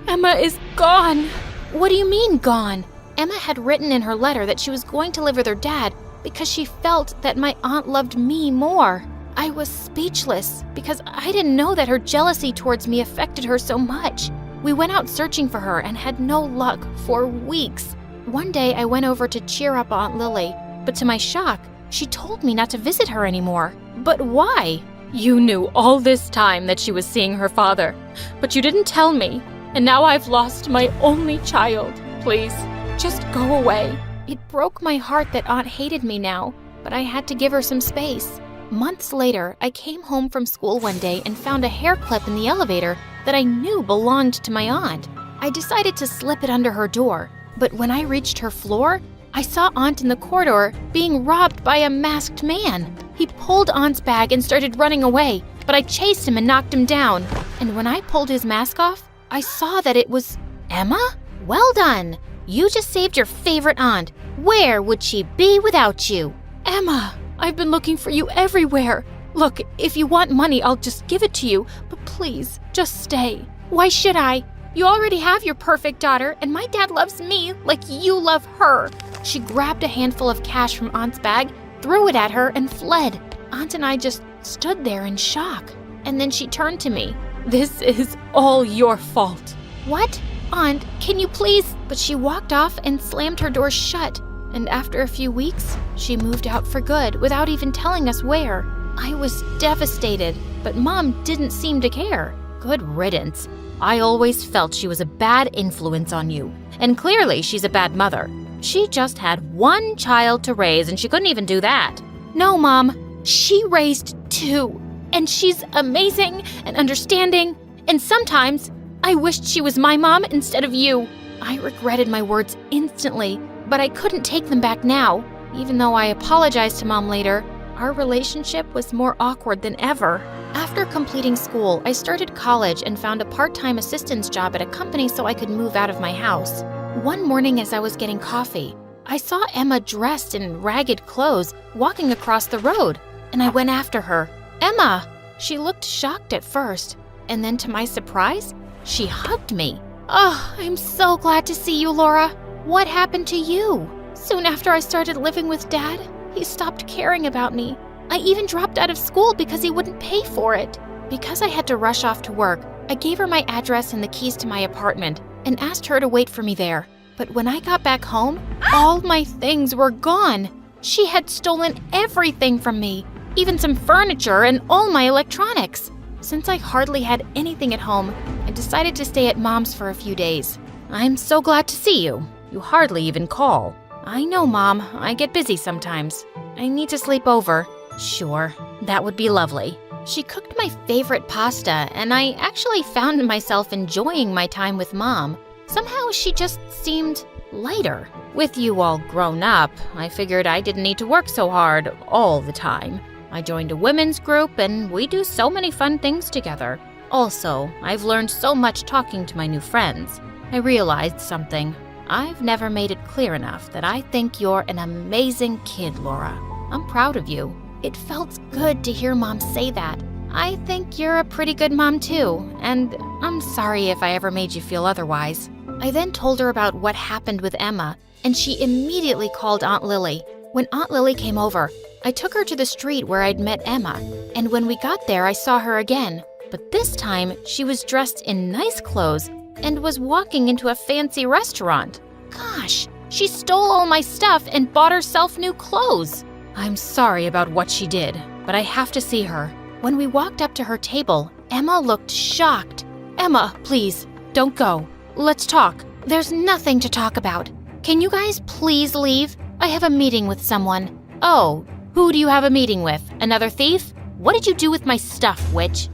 Emma is gone. What do you mean, gone? Emma had written in her letter that she was going to live with her dad because she felt that my aunt loved me more. I was speechless because I didn't know that her jealousy towards me affected her so much. We went out searching for her and had no luck for weeks. One day I went over to cheer up Aunt Lily, but to my shock, she told me not to visit her anymore. But why? You knew all this time that she was seeing her father, but you didn't tell me. And now I've lost my only child. Please, just go away. It broke my heart that Aunt hated me now, but I had to give her some space. Months later, I came home from school one day and found a hair clip in the elevator that I knew belonged to my aunt. I decided to slip it under her door, but when I reached her floor, I saw Aunt in the corridor being robbed by a masked man. He pulled Aunt's bag and started running away, but I chased him and knocked him down. And when I pulled his mask off, I saw that it was Emma? Well done! You just saved your favorite aunt. Where would she be without you? Emma, I've been looking for you everywhere. Look, if you want money, I'll just give it to you, but please, just stay. Why should I? You already have your perfect daughter, and my dad loves me like you love her. She grabbed a handful of cash from Aunt's bag, threw it at her, and fled. Aunt and I just stood there in shock. And then she turned to me. This is all your fault. What? Aunt, can you please? But she walked off and slammed her door shut. And after a few weeks, she moved out for good without even telling us where. I was devastated, but Mom didn't seem to care. Good riddance. I always felt she was a bad influence on you. And clearly she's a bad mother. She just had one child to raise and she couldn't even do that. No, Mom. She raised two. And she's amazing and understanding. And sometimes I wished she was my mom instead of you. I regretted my words instantly, but I couldn't take them back now. Even though I apologized to Mom later, our relationship was more awkward than ever. After completing school, I started college and found a part-time assistance job at a company so I could move out of my house. One morning as I was getting coffee, I saw Emma dressed in ragged clothes walking across the road, and I went after her. Emma! She looked shocked at first, and then to my surprise, she hugged me. Oh, I'm so glad to see you, Laura. What happened to you? Soon after I started living with Dad, he stopped caring about me. I even dropped out of school because he wouldn't pay for it. Because I had to rush off to work, I gave her my address and the keys to my apartment and asked her to wait for me there. But when I got back home, all my things were gone. She had stolen everything from me. Even some furniture and all my electronics. Since I hardly had anything at home, I decided to stay at Mom's for a few days. I'm so glad to see you. You hardly even call. I know, Mom. I get busy sometimes. I need to sleep over. Sure, that would be lovely. She cooked my favorite pasta, and I actually found myself enjoying my time with Mom. Somehow she just seemed lighter. With you all grown up, I figured I didn't need to work so hard all the time. I joined a women's group, and we do so many fun things together. Also, I've learned so much talking to my new friends. I realized something. I've never made it clear enough that I think you're an amazing kid, Laura. I'm proud of you. It felt good to hear Mom say that. I think you're a pretty good mom too, and I'm sorry if I ever made you feel otherwise. I then told her about what happened with Emma, and she immediately called Aunt Lily. When Aunt Lily came over, I took her to the street where I'd met Emma, and when we got there, I saw her again. But this time, she was dressed in nice clothes and was walking into a fancy restaurant. Gosh, she stole all my stuff and bought herself new clothes. I'm sorry about what she did, but I have to see her. When we walked up to her table, Emma looked shocked. Emma, please, don't go. Let's talk. There's nothing to talk about. Can you guys please leave? I have a meeting with someone. Oh, who do you have a meeting with? Another thief? What did you do with my stuff, witch?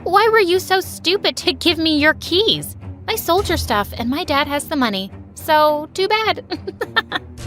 Why were you so stupid to give me your keys? I sold your stuff and my dad has the money. So, too bad.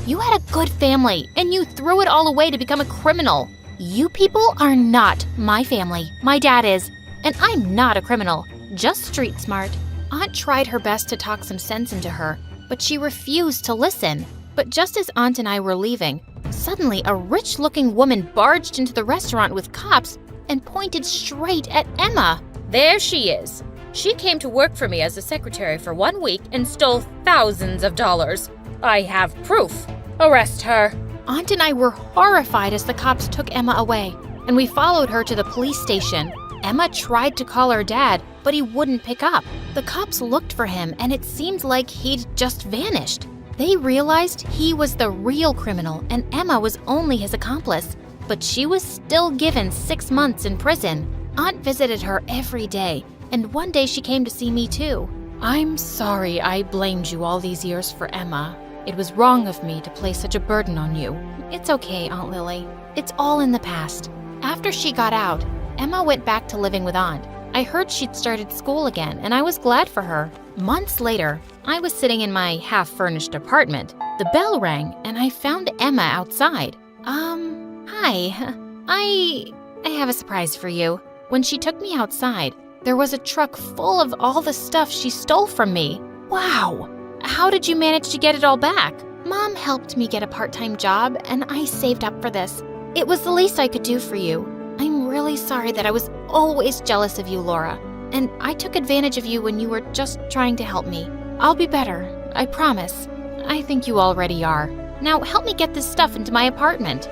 You had a good family, and you threw it all away to become a criminal. You people are not my family. My dad is. And I'm not a criminal, just street smart. Aunt tried her best to talk some sense into her, but she refused to listen. But just as Aunt and I were leaving, suddenly a rich-looking woman barged into the restaurant with cops and pointed straight at Emma. There she is. She came to work for me as a secretary for 1 week and stole thousands of dollars. I have proof. Arrest her. Aunt and I were horrified as the cops took Emma away, and we followed her to the police station. Emma tried to call her dad, but he wouldn't pick up. The cops looked for him, and it seemed like he'd just vanished. They realized he was the real criminal, and Emma was only his accomplice. But she was still given 6 months in prison. Aunt visited her every day, and one day she came to see me too. I'm sorry I blamed you all these years for Emma. It was wrong of me to place such a burden on you. It's okay, Aunt Lily. It's all in the past. After she got out, Emma went back to living with Aunt. I heard she'd started school again, and I was glad for her. Months later, I was sitting in my half-furnished apartment. The bell rang, and I found Emma outside. Hi. I have a surprise for you. When she took me outside, there was a truck full of all the stuff she stole from me. Wow! How did you manage to get it all back? Mom helped me get a part-time job, and I saved up for this. It was the least I could do for you. I'm really sorry that I was always jealous of you, Laura, and I took advantage of you when you were just trying to help me. I'll be better, I promise. I think you already are. Now help me get this stuff into my apartment.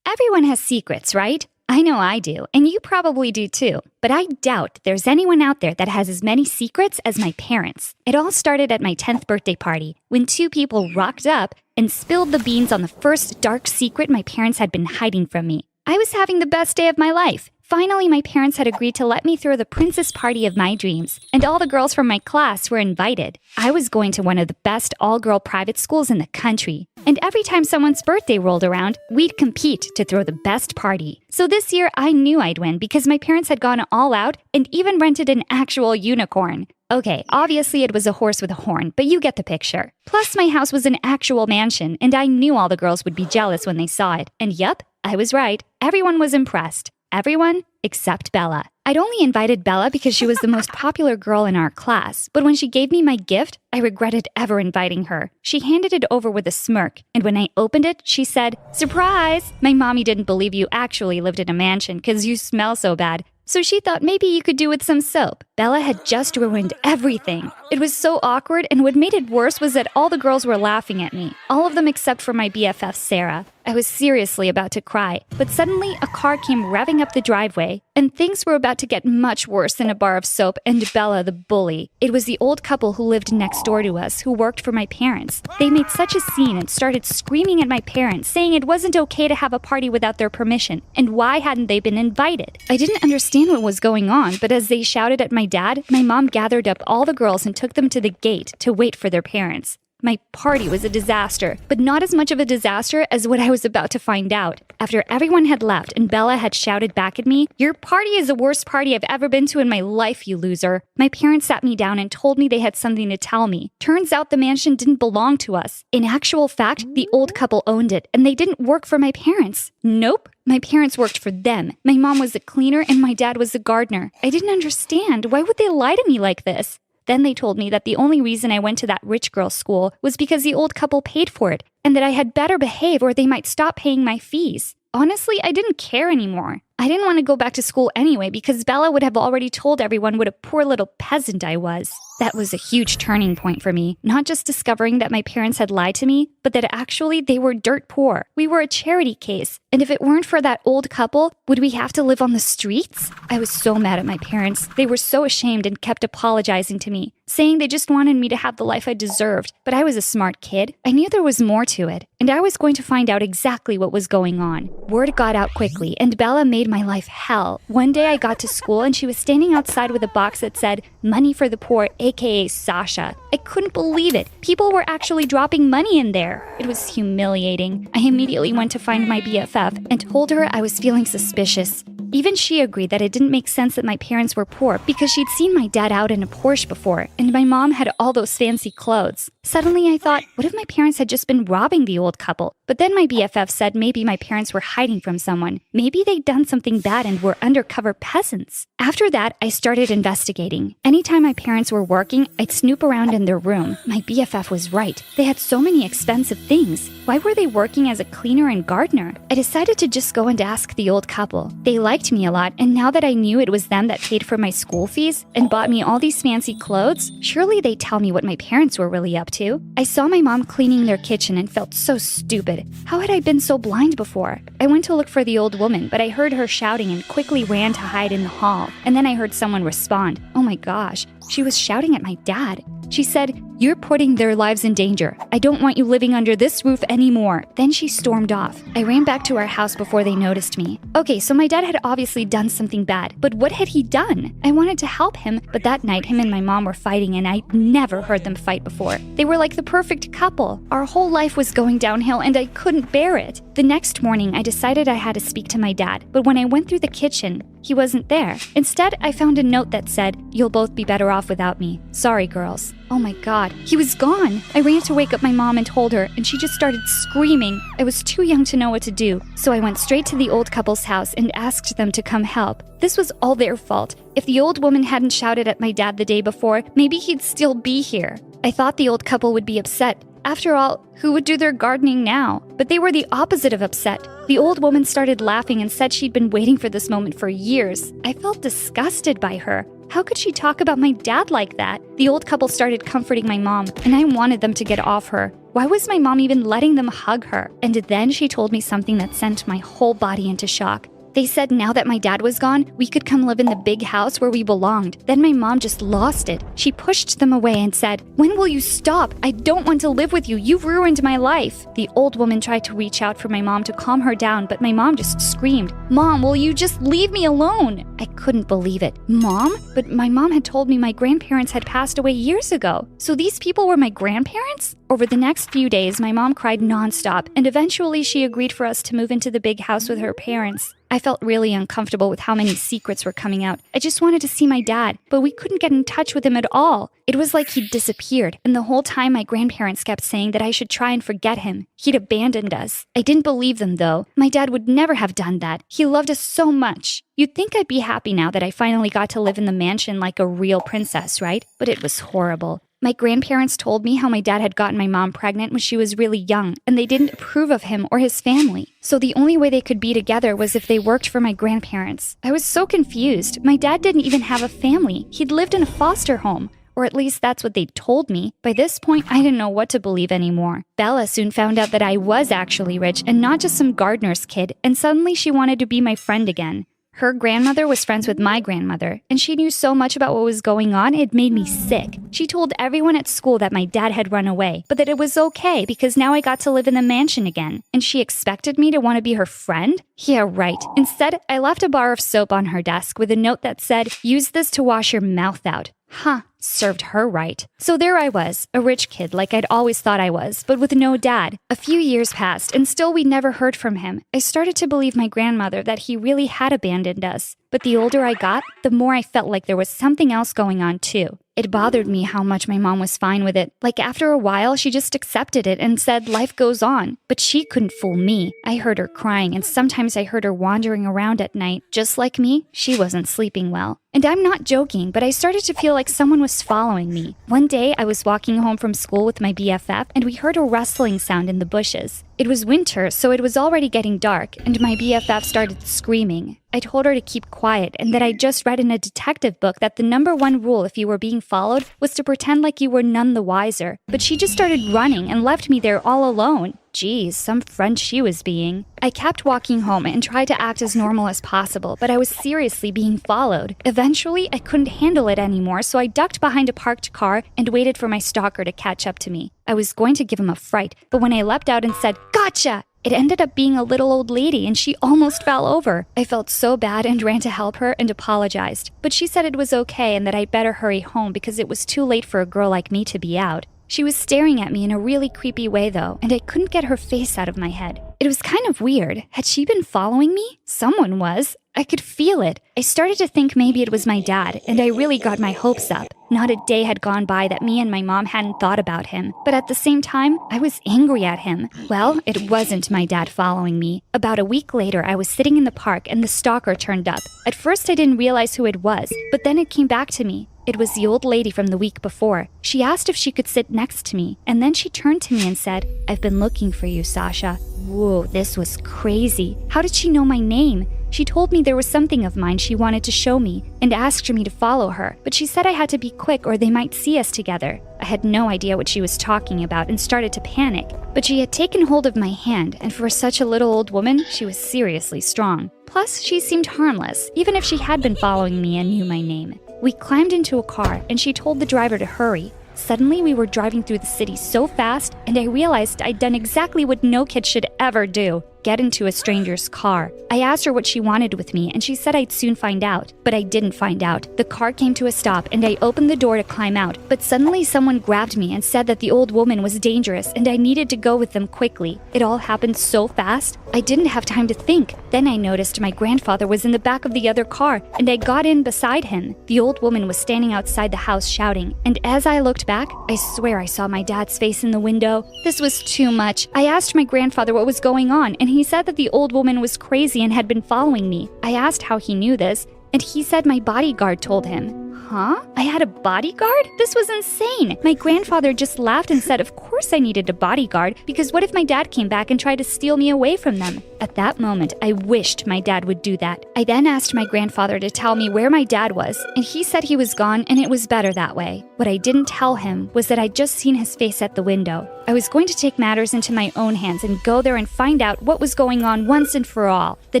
Everyone has secrets, right? I know I do, and you probably do too. But I doubt there's anyone out there that has as many secrets as my parents. It all started at my 10th birthday party, when 2 people rocked up and spilled the beans on the first dark secret my parents had been hiding from me. I was having the best day of my life. Finally, my parents had agreed to let me throw the princess party of my dreams, and all the girls from my class were invited. I was going to one of the best all-girl private schools in the country, and every time someone's birthday rolled around, we'd compete to throw the best party. So this year, I knew I'd win because my parents had gone all out and even rented an actual unicorn. Okay, obviously it was a horse with a horn, but you get the picture. Plus, my house was an actual mansion, and I knew all the girls would be jealous when they saw it. And yup, I was right. Everyone was impressed. Everyone except Bella. I'd only invited Bella because she was the most popular girl in our class, but when she gave me my gift, I regretted ever inviting her. She handed it over with a smirk, and when I opened it, she said, "Surprise! My mommy didn't believe you actually lived in a mansion because you smell so bad, so she thought maybe you could do with some soap." Bella had just ruined everything. It was so awkward, and what made it worse was that all the girls were laughing at me, all of them except for my BFF, Sarah. I was seriously about to cry, but suddenly a car came revving up the driveway, and things were about to get much worse than a bar of soap and Bella the bully. It was the old couple who lived next door to us who worked for my parents. They made such a scene and started screaming at my parents, saying it wasn't okay to have a party without their permission, and why hadn't they been invited? I didn't understand what was going on, but as they shouted at my dad, my mom gathered up all the girls and took them to the gate to wait for their parents. My party was a disaster, but not as much of a disaster as what I was about to find out. After everyone had left and Bella had shouted back at me, "Your party is the worst party I've ever been to in my life, you loser," my parents sat me down and told me they had something to tell me. Turns out the mansion didn't belong to us. In actual fact, the old couple owned it, and they didn't work for my parents. Nope. My parents worked for them. My mom was the cleaner and my dad was the gardener. I didn't understand. Why would they lie to me like this? Then they told me that the only reason I went to that rich girl's school was because the old couple paid for it, and that I had better behave or they might stop paying my fees. Honestly, I didn't care anymore. I didn't want to go back to school anyway because Bella would have already told everyone what a poor little peasant I was. That was a huge turning point for me, not just discovering that my parents had lied to me, but that actually they were dirt poor. We were a charity case, and if it weren't for that old couple, would we have to live on the streets? I was so mad at my parents. They were so ashamed and kept apologizing to me, saying they just wanted me to have the life I deserved. But I was a smart kid. I knew there was more to it, and I was going to find out exactly what was going on. Word got out quickly, and Bella made my life hell. One day I got to school and she was standing outside with a box that said, "Money for the poor, aka Sasha." I couldn't believe it. People were actually dropping money in there. It was humiliating. I immediately went to find my BFF and told her I was feeling suspicious. Even she agreed that it didn't make sense that my parents were poor because she'd seen my dad out in a Porsche before, and my mom had all those fancy clothes. Suddenly I thought, what if my parents had just been robbing the old couple? But then my BFF said maybe my parents were hiding from someone. Maybe they'd done something bad and were undercover peasants. After that, I started investigating. Anytime my parents were working, I'd snoop around in their room. My BFF was right. They had so many expensive things. Why were they working as a cleaner and gardener? I decided to just go and ask the old couple. They liked me a lot, and now that I knew it was them that paid for my school fees and bought me all these fancy clothes, surely they'd tell me what my parents were really up to. I saw my mom cleaning their kitchen and felt so stupid. How had I been so blind before? I went to look for the old woman, but I heard her shouting and quickly ran to hide in the hall. And then I heard someone respond. Oh my gosh, she was shouting at my dad. She said, "You're putting their lives in danger. I don't want you living under this roof anymore." Then she stormed off. I ran back to our house before they noticed me. Okay, so my dad had obviously done something bad, but what had he done? I wanted to help him, but that night him and my mom were fighting and I'd never heard them fight before. They were like the perfect couple. Our whole life was going downhill and I couldn't bear it. The next morning, I decided I had to speak to my dad, but when I went through the kitchen, he wasn't there. Instead, I found a note that said, "You'll both be better off without me. Sorry, girls." Oh my God, he was gone. I ran to wake up my mom and told her, and she just started screaming. I was too young to know what to do, so I went straight to the old couple's house and asked them to come help. This was all their fault. If the old woman hadn't shouted at my dad the day before, maybe he'd still be here. I thought the old couple would be upset. After all, who would do their gardening now? But they were the opposite of upset. The old woman started laughing and said she'd been waiting for this moment for years. I felt disgusted by her. How could she talk about my dad like that? The old couple started comforting my mom, and I wanted them to get off her. Why was my mom even letting them hug her? And then she told me something that sent my whole body into shock. They said now that my dad was gone, we could come live in the big house where we belonged. Then my mom just lost it. She pushed them away and said, "When will you stop? I don't want to live with you. You've ruined my life." The old woman tried to reach out for my mom to calm her down, but my mom just screamed, "Mom, will you just leave me alone?" I couldn't believe it. Mom? But my mom had told me my grandparents had passed away years ago. So these people were my grandparents? Over the next few days, my mom cried nonstop, and eventually she agreed for us to move into the big house with her parents. I felt really uncomfortable with how many secrets were coming out. I just wanted to see my dad, but we couldn't get in touch with him at all. It was like he'd disappeared, and the whole time my grandparents kept saying that I should try and forget him. He'd abandoned us. I didn't believe them, though. My dad would never have done that. He loved us so much. You'd think I'd be happy now that I finally got to live in the mansion like a real princess, right? But it was horrible. My grandparents told me how my dad had gotten my mom pregnant when she was really young, and they didn't approve of him or his family. So the only way they could be together was if they worked for my grandparents. I was so confused. My dad didn't even have a family. He'd lived in a foster home. or at least that's what they told me. By this point, I didn't know what to believe anymore. Bella soon found out that I was actually rich and not just some gardener's kid, and suddenly she wanted to be my friend again. Her grandmother was friends with my grandmother, and she knew so much about what was going on, it made me sick. She told everyone at school that my dad had run away, but that it was okay because now I got to live in the mansion again. And she expected me to want to be her friend? Yeah, right. Instead, I left a bar of soap on her desk with a note that said, "Use this to wash your mouth out." Huh, served her right. So there I was, a rich kid like I'd always thought I was, but with no dad. A few years passed, and still we never heard from him. I started to believe my grandmother that he really had abandoned us. But the older I got, the more I felt like there was something else going on too. It bothered me how much my mom was fine with it. Like after a while, she just accepted it and said life goes on. But she couldn't fool me. I heard her crying, and sometimes I heard her wandering around at night. Just like me, she wasn't sleeping well. And I'm not joking, but I started to feel like someone was following me. One day, I was walking home from school with my BFF, and we heard a rustling sound in the bushes. It was winter, so it was already getting dark, and my BFF started screaming. I told her to keep quiet and that I just read in a detective book that the #1 rule if you were being followed was to pretend like you were none the wiser. But she just started running and left me there all alone. Geez, some friend she was being. I kept walking home and tried to act as normal as possible, but I was seriously being followed. Eventually, I couldn't handle it anymore, so I ducked behind a parked car and waited for my stalker to catch up to me. I was going to give him a fright, but when I leapt out and said, "Gotcha!" it ended up being a little old lady, and she almost fell over. I felt so bad and ran to help her and apologized. But she said it was okay and that I'd better hurry home because it was too late for a girl like me to be out. She was staring at me in a really creepy way, though, and I couldn't get her face out of my head. It was kind of weird. Had she been following me? Someone was. I could feel it. I started to think maybe it was my dad, and I really got my hopes up. Not a day had gone by that me and my mom hadn't thought about him, but at the same time, I was angry at him. Well, it wasn't my dad following me. About a week later, I was sitting in the park and the stalker turned up. At first, I didn't realize who it was, but then it came back to me. It was the old lady from the week before. She asked if she could sit next to me, and then she turned to me and said, "I've been looking for you, Sasha." Whoa, this was crazy. How did she know my name? She told me there was something of mine she wanted to show me and asked for me to follow her, but she said I had to be quick or they might see us together. I had no idea what she was talking about and started to panic, but she had taken hold of my hand, and for such a little old woman, she was seriously strong. Plus, she seemed harmless, even if she had been following me and knew my name. We climbed into a car, and she told the driver to hurry. Suddenly, we were driving through the city so fast, and I realized I'd done exactly what no kid should ever do: get into a stranger's car. I asked her what she wanted with me, and she said I'd soon find out. But I didn't find out. The car came to a stop, and I opened the door to climb out. But suddenly, someone grabbed me and said that the old woman was dangerous, and I needed to go with them quickly. It all happened so fast, I didn't have time to think. Then I noticed my grandfather was in the back of the other car, and I got in beside him. The old woman was standing outside the house shouting, and as I looked back, I swear I saw my dad's face in the window. This was too much. I asked my grandfather what was going on, and he said that the old woman was crazy and had been following me. I asked how he knew this, and he said my bodyguard told him. Huh? I had a bodyguard? This was insane. My grandfather just laughed and said, of course I needed a bodyguard, because what if my dad came back and tried to steal me away from them? At that moment, I wished my dad would do that. I then asked my grandfather to tell me where my dad was, and he said he was gone and it was better that way. What I didn't tell him was that I'd just seen his face at the window. I was going to take matters into my own hands and go there and find out what was going on once and for all. The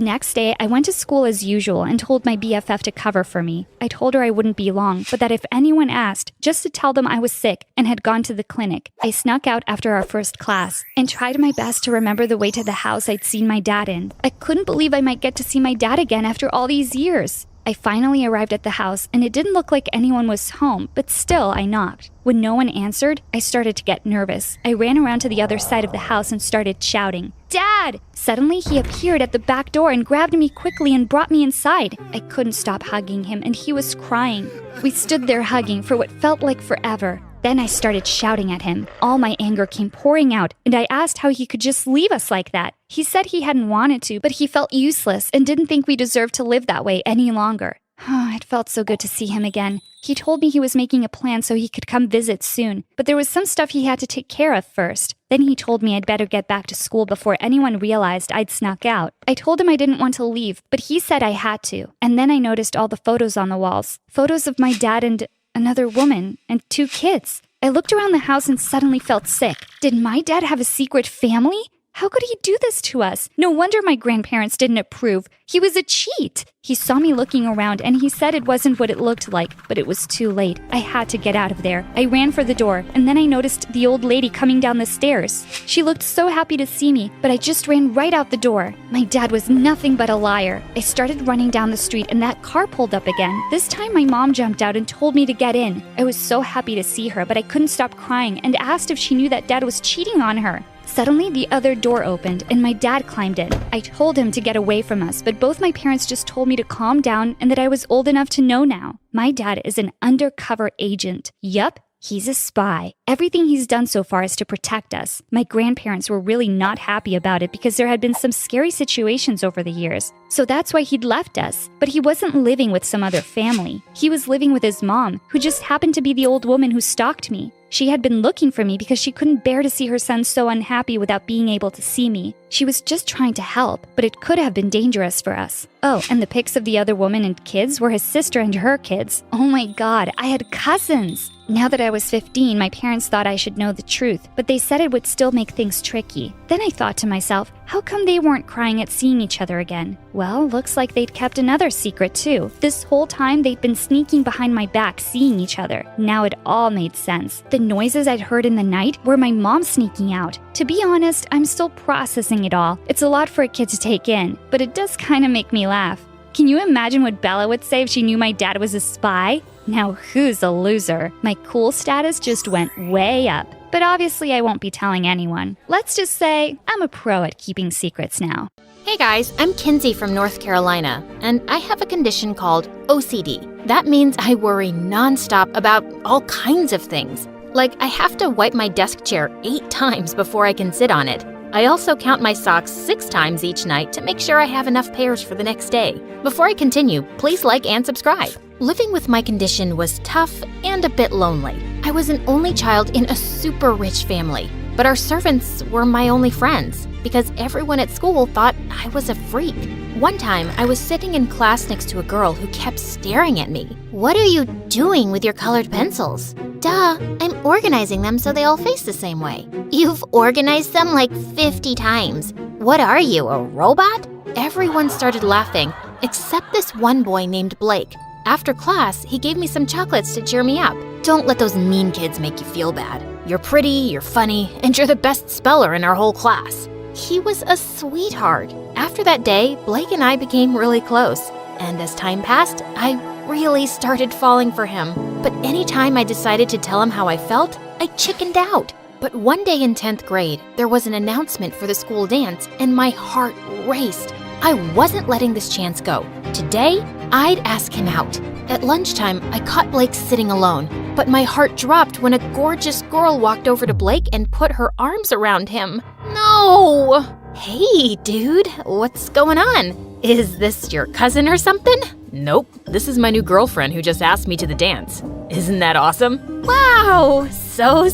next day, I went to school as usual and told my BFF to cover for me. I told her I wouldn't be long, but that if anyone asked, just to tell them I was sick and had gone to the clinic. I snuck out after our first class and tried my best to remember the way to the house I'd seen my dad in. I couldn't believe I might get to see my dad again after all these years. I finally arrived at the house, and it didn't look like anyone was home, but still I knocked. When no one answered, I started to get nervous. I ran around to the other side of the house and started shouting, "Dad!" Suddenly, he appeared at the back door and grabbed me quickly and brought me inside. I couldn't stop hugging him, and he was crying. We stood there hugging for what felt like forever. Then I started shouting at him. All my anger came pouring out, and I asked how he could just leave us like that. He said he hadn't wanted to, but he felt useless and didn't think we deserved to live that way any longer. It felt so good to see him again. He told me he was making a plan so he could come visit soon, but there was some stuff he had to take care of first. Then he told me I'd better get back to school before anyone realized I'd snuck out. I told him I didn't want to leave, but he said I had to. And then I noticed all the photos on the walls. Photos of my dad and another woman, and 2 kids. I looked around the house and suddenly felt sick. Did my dad have a secret family? How could he do this to us? No wonder my grandparents didn't approve. He was a cheat. He saw me looking around and he said it wasn't what it looked like, but it was too late. I had to get out of there. I ran for the door, and then I noticed the old lady coming down the stairs. She looked so happy to see me, but I just ran right out the door. My dad was nothing but a liar. I started running down the street and that car pulled up again. This time my mom jumped out and told me to get in. I was so happy to see her, but I couldn't stop crying and asked if she knew that dad was cheating on her. Suddenly, the other door opened and my dad climbed in. I told him to get away from us, but both my parents just told me to calm down and that I was old enough to know now. My dad is an undercover agent. Yup, he's a spy. Everything he's done so far is to protect us. My grandparents were really not happy about it because there had been some scary situations over the years. So that's why he'd left us. But he wasn't living with some other family. He was living with his mom, who just happened to be the old woman who stalked me. She had been looking for me because she couldn't bear to see her son so unhappy without being able to see me. She was just trying to help, but it could have been dangerous for us. Oh, and the pics of the other woman and kids were his sister and her kids. Oh my God, I had cousins! Now that I was 15, my parents thought I should know the truth, but they said it would still make things tricky. Then I thought to myself, how come they weren't crying at seeing each other again? Well, looks like they'd kept another secret too. This whole time they'd been sneaking behind my back seeing each other. Now it all made sense. The noises I'd heard in the night were my mom sneaking out. To be honest, I'm still processing it all. It's a lot for a kid to take in, but it does kind of make me laugh. Can you imagine what Bella would say if she knew my dad was a spy? Now who's a loser? My cool status just went way up. But obviously I won't be telling anyone. Let's just say I'm a pro at keeping secrets now. Hey guys, I'm Kinsey from North Carolina, and I have a condition called OCD. That means I worry nonstop about all kinds of things. Like I have to wipe my desk chair 8 times before I can sit on it. I also count my socks 6 times each night to make sure I have enough pairs for the next day. Before I continue, please like and subscribe. Living with my condition was tough and a bit lonely. I was an only child in a super rich family, but our servants were my only friends because everyone at school thought I was a freak. One time, I was sitting in class next to a girl who kept staring at me. "What are you doing with your colored pencils?" "Duh, I'm organizing them so they all face the same way." "You've organized them like 50 times. What are you, a robot?" Everyone started laughing, except this one boy named Blake. After class, he gave me some chocolates to cheer me up. Don't let those mean kids make you feel bad. You're pretty, you're funny, and you're the best speller in our whole class. He was a sweetheart. After that day, Blake and I became really close. And as time passed, I really started falling for him. But anytime I decided to tell him how I felt, I chickened out. But one day in 10th grade, there was an announcement for the school dance, and my heart raced. I wasn't letting this chance go. Today, I'd ask him out. At lunchtime, I caught Blake sitting alone, but my heart dropped when a gorgeous girl walked over to Blake and put her arms around him. No! Hey, dude, what's going on? Is this your cousin or something? Nope, this is my new girlfriend who just asked me to the dance. Isn't that awesome? Wow, so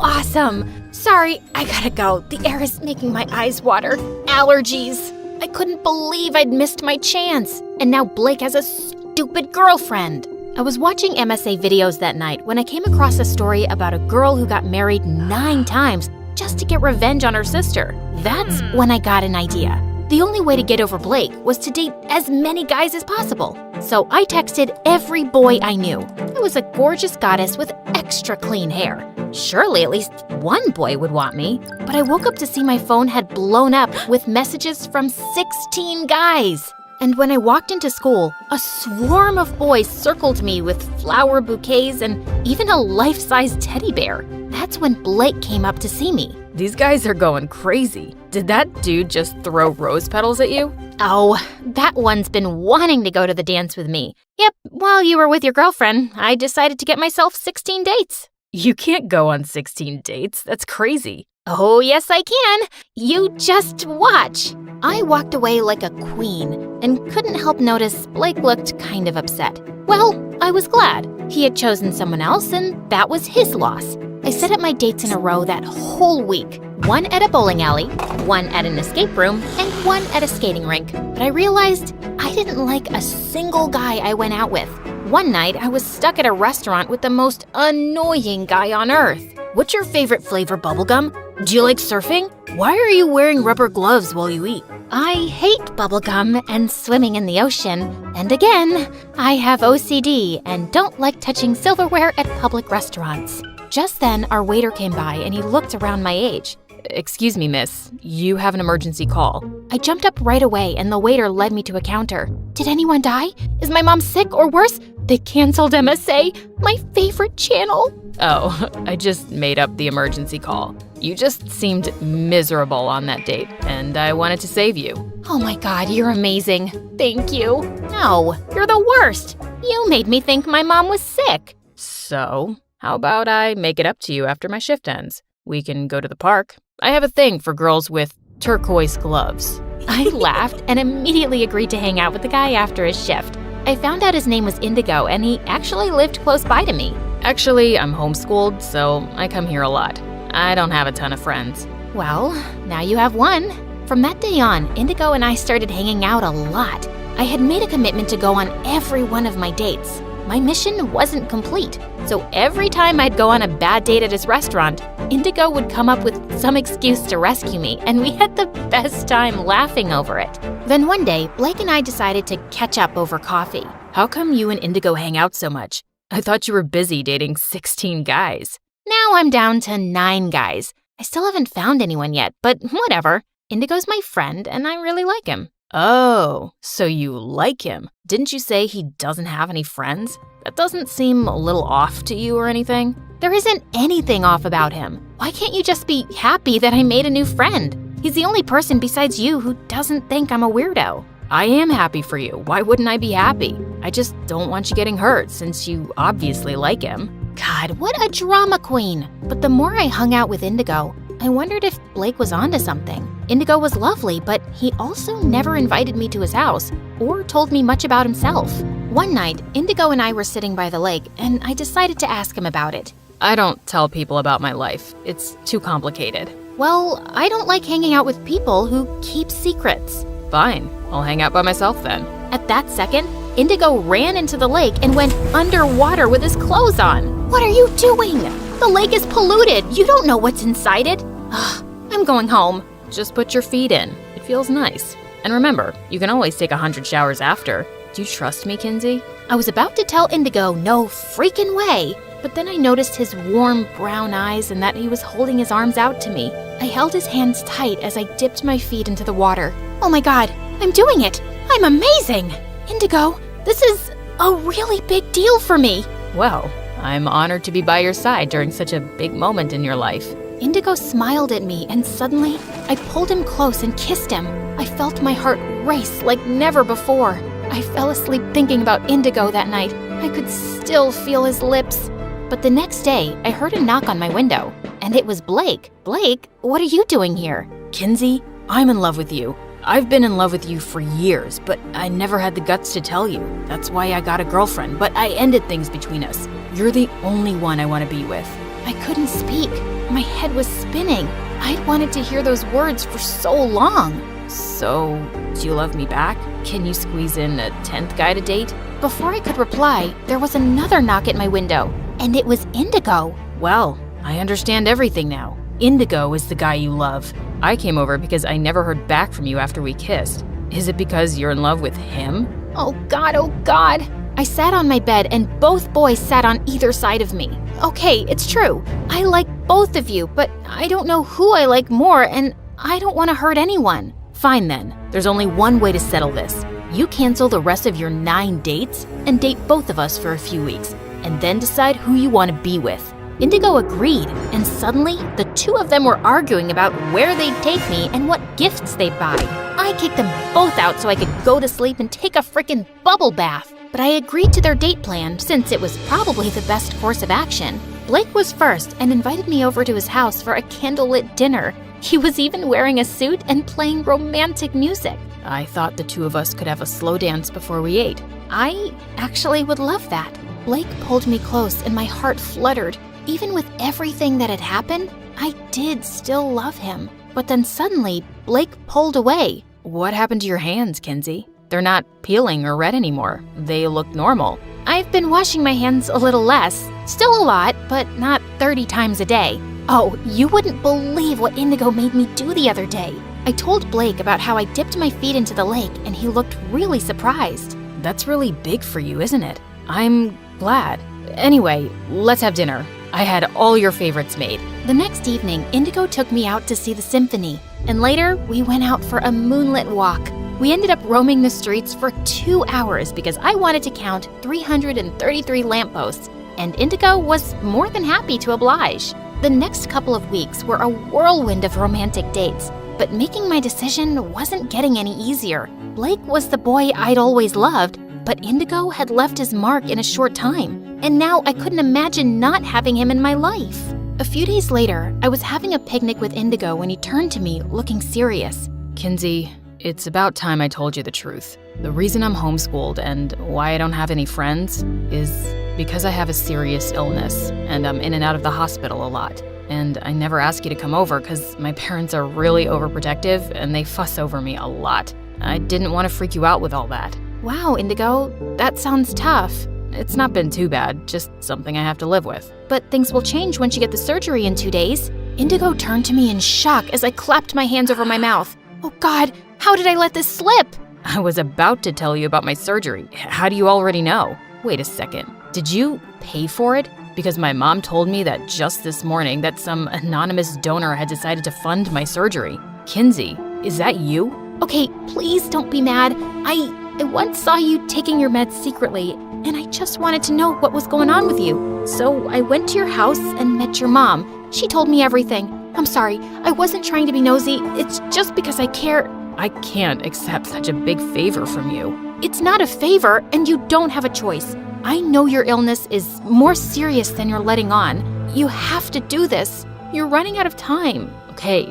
awesome. Sorry, I gotta go. The air is making my eyes water. Allergies. I couldn't believe I'd missed my chance. And now Blake has a stupid girlfriend. I was watching MSA videos that night when I came across a story about a girl who got married 9 times just to get revenge on her sister. That's when I got an idea. The only way to get over Blake was to date as many guys as possible. So I texted every boy I knew. I was a gorgeous goddess with extra clean hair. Surely at least one boy would want me. But I woke up to see my phone had blown up with messages from 16 guys. And when I walked into school, a swarm of boys circled me with flower bouquets and even a life-size teddy bear. That's when Blake came up to see me. These guys are going crazy. Did that dude just throw rose petals at you? Oh, that one's been wanting to go to the dance with me. Yep, while you were with your girlfriend, I decided to get myself 16 dates. You can't go on 16 dates. That's crazy. Oh, yes, I can. You just watch. I walked away like a queen and couldn't help notice Blake looked kind of upset. Well, I was glad. He had chosen someone else, and that was his loss. I set up my dates in a row that whole week. 1 at a bowling alley, 1 at an escape room, and 1 at a skating rink. But I realized I didn't like a single guy I went out with. One night, I was stuck at a restaurant with the most annoying guy on earth. What's your favorite flavor bubblegum? Do you like surfing? Why are you wearing rubber gloves while you eat? I hate bubblegum and swimming in the ocean. And again, I have OCD and don't like touching silverware at public restaurants. Just then, our waiter came by and he looked around my age. Excuse me, miss. You have an emergency call. I jumped up right away and the waiter led me to a counter. Did anyone die? Is my mom sick or worse? They canceled MSA, my favorite channel. Oh, I just made up the emergency call. You just seemed miserable on that date, and I wanted to save you. Oh my God, you're amazing. Thank you. No, you're the worst. You made me think my mom was sick. So, how about I make it up to you after my shift ends? We can go to the park. I have a thing for girls with turquoise gloves. I laughed and immediately agreed to hang out with the guy after his shift. I found out his name was Indigo and he actually lived close by to me. Actually, I'm homeschooled, so I come here a lot. I don't have a ton of friends. Well, now you have one. From that day on, Indigo and I started hanging out a lot. I had made a commitment to go on every one of my dates. My mission wasn't complete, so every time I'd go on a bad date at his restaurant, Indigo would come up with some excuse to rescue me, and we had the best time laughing over it. Then one day, Blake and I decided to catch up over coffee. How come you and Indigo hang out so much? I thought you were busy dating 16 guys. Now I'm down to 9 guys. I still haven't found anyone yet, but whatever. Indigo's my friend, and I really like him. Oh, so you like him. Didn't you say he doesn't have any friends? That doesn't seem a little off to you or anything. There isn't anything off about him. Why can't you just be happy that I made a new friend? He's the only person besides you who doesn't think I'm a weirdo. I am happy for you. Why wouldn't I be happy? I just don't want you getting hurt since you obviously like him. God, what a drama queen. But the more I hung out with Indigo, I wondered if Blake was onto something. Indigo was lovely, but he also never invited me to his house or told me much about himself. One night, Indigo and I were sitting by the lake, and I decided to ask him about it. I don't tell people about my life. It's too complicated. Well, I don't like hanging out with people who keep secrets. Fine, I'll hang out by myself then. At that second, Indigo ran into the lake and went underwater with his clothes on. What are you doing? The lake is polluted. You don't know what's inside it. I'm going home. Just put your feet in. It feels nice. And remember, you can always take 100 showers after. Do you trust me, Kinsey? I was about to tell Indigo no freaking way, but then I noticed his warm brown eyes and that he was holding his arms out to me. I held his hands tight as I dipped my feet into the water. Oh my God, I'm doing it! I'm amazing! Indigo, this is a really big deal for me. Well, I'm honored to be by your side during such a big moment in your life. Indigo smiled at me, and suddenly, I pulled him close and kissed him. I felt my heart race like never before. I fell asleep thinking about Indigo that night. I could still feel his lips. But the next day, I heard a knock on my window, and it was Blake. Blake, what are you doing here? Kinsey, I'm in love with you. I've been in love with you for years, but I never had the guts to tell you. That's why I got a girlfriend, but I ended things between us. You're the only one I want to be with. I couldn't speak. My head was spinning. I'd wanted to hear those words for so long. So, do you love me back? Can you squeeze in a 10th guy to date? Before I could reply, there was another knock at my window, and it was Indigo. Well, I understand everything now. Indigo is the guy you love. I came over because I never heard back from you after we kissed. Is it because you're in love with him? Oh God, oh God. I sat on my bed and both boys sat on either side of me. Okay, it's true. I like both of you, but I don't know who I like more, and I don't want to hurt anyone. Fine then. There's only one way to settle this. You cancel the rest of your 9 dates and date both of us for a few weeks, and then decide who you want to be with. Indigo agreed, and suddenly, the two of them were arguing about where they'd take me and what gifts they'd buy. I kicked them both out so I could go to sleep and take a frickin' bubble bath. But I agreed to their date plan since it was probably the best course of action. Blake was first and invited me over to his house for a candlelit dinner. He was even wearing a suit and playing romantic music. I thought the two of us could have a slow dance before we ate. I actually would love that. Blake pulled me close and my heart fluttered. Even with everything that had happened, I did still love him. But then suddenly, Blake pulled away. What happened to your hands, Kinsey? They're not peeling or red anymore. They look normal. I've been washing my hands a little less. Still a lot, but not 30 times a day. Oh, you wouldn't believe what Indigo made me do the other day. I told Blake about how I dipped my feet into the lake, and he looked really surprised. That's really big for you, isn't it? I'm glad. Anyway, let's have dinner. I had all your favorites made. The next evening, Indigo took me out to see the symphony, and later we went out for a moonlit walk. We ended up roaming the streets for 2 hours because I wanted to count 333 lampposts, and Indigo was more than happy to oblige. The next couple of weeks were a whirlwind of romantic dates, but making my decision wasn't getting any easier. Blake was the boy I'd always loved, but Indigo had left his mark in a short time, and now I couldn't imagine not having him in my life. A few days later, I was having a picnic with Indigo when he turned to me looking serious. Kinsey, it's about time I told you the truth. The reason I'm homeschooled and why I don't have any friends is because I have a serious illness, and I'm in and out of the hospital a lot. And I never ask you to come over because my parents are really overprotective and they fuss over me a lot. I didn't want to freak you out with all that. Wow, Indigo, that sounds tough. It's not been too bad, just something I have to live with. But things will change once you get the surgery in 2 days. Indigo turned to me in shock as I clapped my hands over my mouth. Oh God, how did I let this slip? I was about to tell you about my surgery. How do you already know? Wait a second. Did you pay for it? Because my mom told me that just this morning that some anonymous donor had decided to fund my surgery. Kinsey, is that you? Okay, please don't be mad. I once saw you taking your meds secretly, and I just wanted to know what was going on with you. So I went to your house and met your mom. She told me everything. I'm sorry, I wasn't trying to be nosy. It's just because I care. I can't accept such a big favor from you. It's not a favor, and you don't have a choice. I know your illness is more serious than you're letting on. You have to do this. You're running out of time. Okay,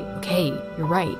you're right.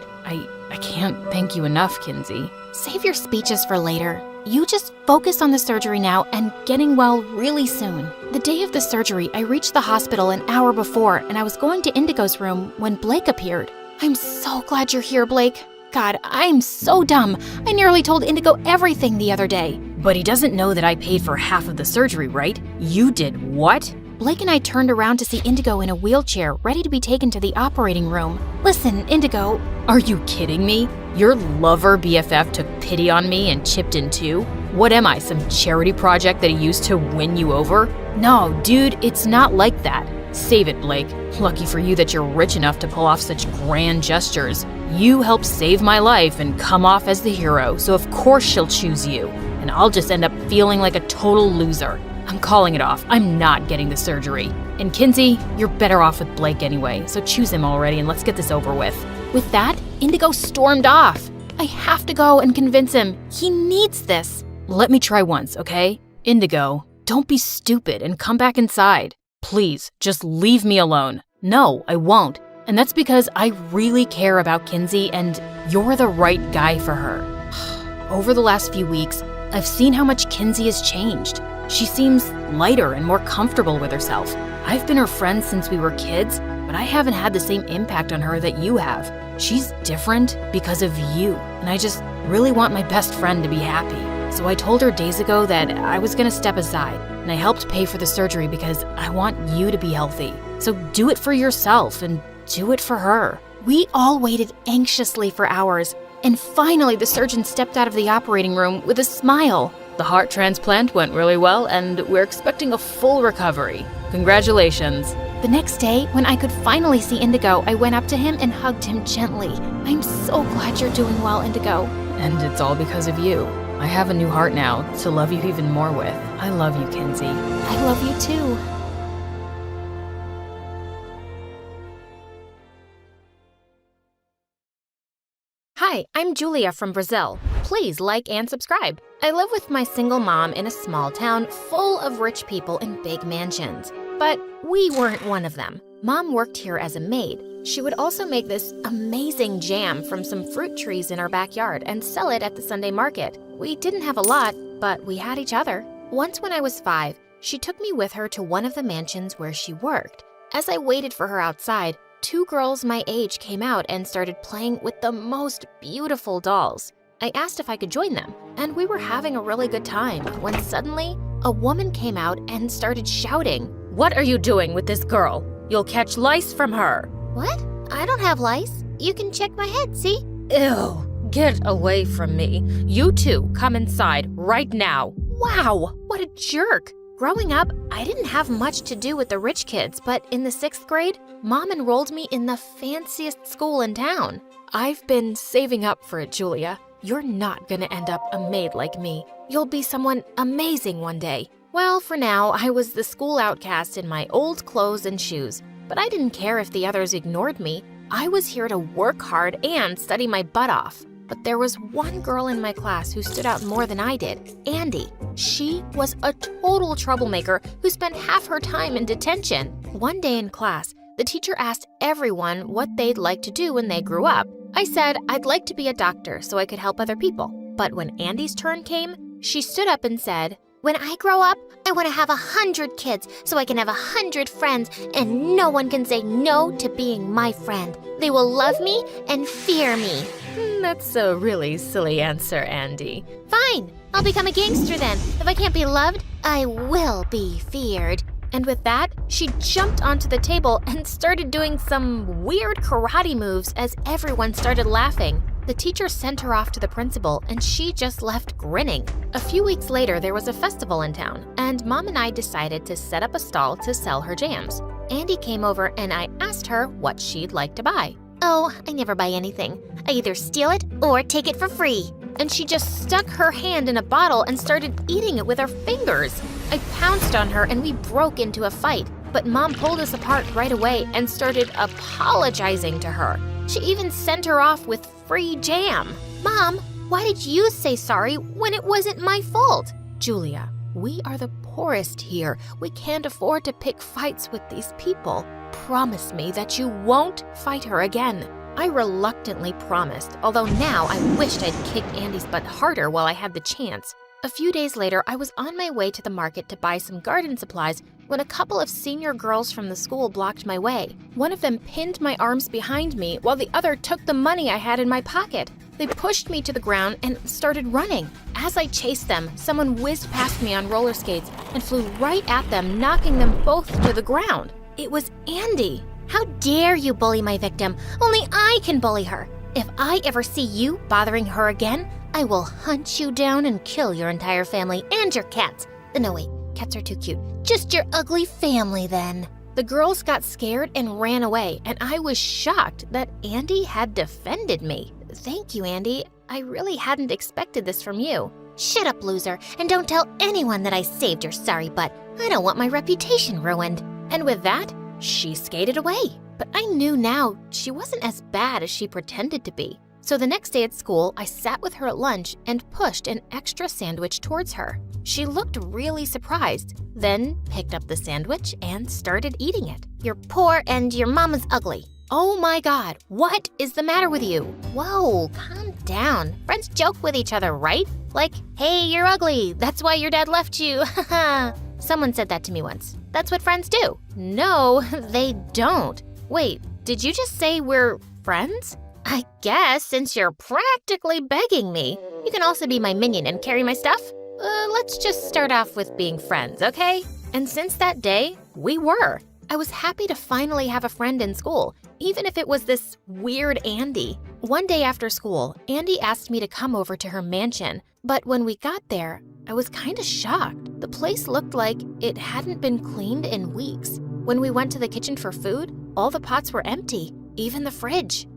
I can't thank you enough, Kinsey. Save your speeches for later. You just focus on the surgery now and getting well really soon. The day of the surgery, I reached the hospital an hour before, and I was going to Indigo's room when Blake appeared. I'm so glad you're here, Blake. God, I'm so dumb. I nearly told Indigo everything the other day. But he doesn't know that I paid for half of the surgery, right? You did what? Blake and I turned around to see Indigo in a wheelchair, ready to be taken to the operating room. Listen, Indigo. Are you kidding me? Your lover BFF took pity on me and chipped in too? What am I, some charity project that he used to win you over? No, dude, it's not like that. Save it, Blake. Lucky for you that you're rich enough to pull off such grand gestures. You helped save my life and come off as the hero, so of course she'll choose you. And I'll just end up feeling like a total loser. I'm calling it off. I'm not getting the surgery. And Kinsey, you're better off with Blake anyway, so choose him already and let's get this over with. With that, Indigo stormed off. I have to go and convince him. He needs this. Let me try once, okay? Indigo, don't be stupid and come back inside. Please, just leave me alone. No, I won't. And that's because I really care about Kinsey and you're the right guy for her. Over the last few weeks, I've seen how much Kinsey has changed. She seems lighter and more comfortable with herself. I've been her friend since we were kids, but I haven't had the same impact on her that you have. She's different because of you, and I just really want my best friend to be happy. So I told her days ago that I was gonna step aside, and I helped pay for the surgery because I want you to be healthy. So do it for yourself and do it for her. We all waited anxiously for hours, and finally the surgeon stepped out of the operating room with a smile. The heart transplant went really well, and we're expecting a full recovery. Congratulations. The next day, when I could finally see Indigo, I went up to him and hugged him gently. I'm so glad you're doing well, Indigo. And it's all because of you. I have a new heart now to love you even more with. I love you, Kinsey. I love you too. Hi, I'm Julia from Brazil. Please like and subscribe. I live with my single mom in a small town full of rich people in big mansions. But we weren't one of them. Mom worked here as a maid. She would also make this amazing jam from some fruit trees in our backyard and sell it at the Sunday market. We didn't have a lot, but we had each other. Once when I was 5, she took me with her to one of the mansions where she worked. As I waited for her outside, 2 girls my age came out and started playing with the most beautiful dolls. I asked if I could join them, and we were having a really good time when suddenly, a woman came out and started shouting, "What are you doing with this girl? You'll catch lice from her." What? I don't have lice. You can check my head, see? Ew, get away from me. You two, come inside right now. Wow, what a jerk. Growing up, I didn't have much to do with the rich kids, but in the 6th grade, Mom enrolled me in the fanciest school in town. I've been saving up for it, Julia. You're not gonna end up a maid like me. You'll be someone amazing one day. Well, for now, I was the school outcast in my old clothes and shoes, but I didn't care if the others ignored me. I was here to work hard and study my butt off. But there was one girl in my class who stood out more than I did, Andy. She was a total troublemaker who spent half her time in detention. One day in class, the teacher asked everyone what they'd like to do when they grew up. I said I'd like to be a doctor so I could help other people. But when Andy's turn came, she stood up and said, "When I grow up, I want to have 100 kids so I can have 100 friends, and no one can say no to being my friend. They will love me and fear me." That's a really silly answer, Andy. Fine, I'll become a gangster then. If I can't be loved, I will be feared. And with that, she jumped onto the table and started doing some weird karate moves as everyone started laughing. The teacher sent her off to the principal, and she just left grinning. A few weeks later, there was a festival in town, and Mom and I decided to set up a stall to sell her jams. Andy came over, and I asked her what she'd like to buy. Oh, I never buy anything. I either steal it or take it for free. And she just stuck her hand in a bottle and started eating it with her fingers. I pounced on her, and we broke into a fight. But Mom pulled us apart right away and started apologizing to her. She even sent her off with free jam. Mom, why did you say sorry when it wasn't my fault? Julia, we are the poorest here. We can't afford to pick fights with these people. Promise me that you won't fight her again. I reluctantly promised, although now I wished I'd kicked Andy's butt harder while I had the chance. A few days later, I was on my way to the market to buy some garden supplies when a couple of senior girls from the school blocked my way. One of them pinned my arms behind me while the other took the money I had in my pocket. They pushed me to the ground and started running. As I chased them, someone whizzed past me on roller skates and flew right at them, knocking them both to the ground. It was Andy. How dare you bully my victim? Only I can bully her. If I ever see you bothering her again, I will hunt you down and kill your entire family and your cats. No, wait, cats are too cute. Just your ugly family then. The girls got scared and ran away, and I was shocked that Andy had defended me. Thank you, Andy. I really hadn't expected this from you. Shut up, loser, and don't tell anyone that I saved your sorry butt. I don't want my reputation ruined. And with that, she skated away. But I knew now she wasn't as bad as she pretended to be. So the next day at school, I sat with her at lunch and pushed an extra sandwich towards her. She looked really surprised, then picked up the sandwich and started eating it. You're poor and your mama's ugly. Oh my God, what is the matter with you? Whoa, calm down. Friends joke with each other, right? Like, hey, you're ugly. That's why your dad left you. Someone said that to me once. That's what friends do. No, they don't. Wait, did you just say we're friends? I guess, since you're practically begging me. You can also be my minion and carry my stuff. Let's just start off with being friends, okay? And since that day, we were. I was happy to finally have a friend in school, even if it was this weird Andy. One day after school, Andy asked me to come over to her mansion, but when we got there, I was kind of shocked. The place looked like it hadn't been cleaned in weeks. When we went to the kitchen for food, all the pots were empty, even the fridge.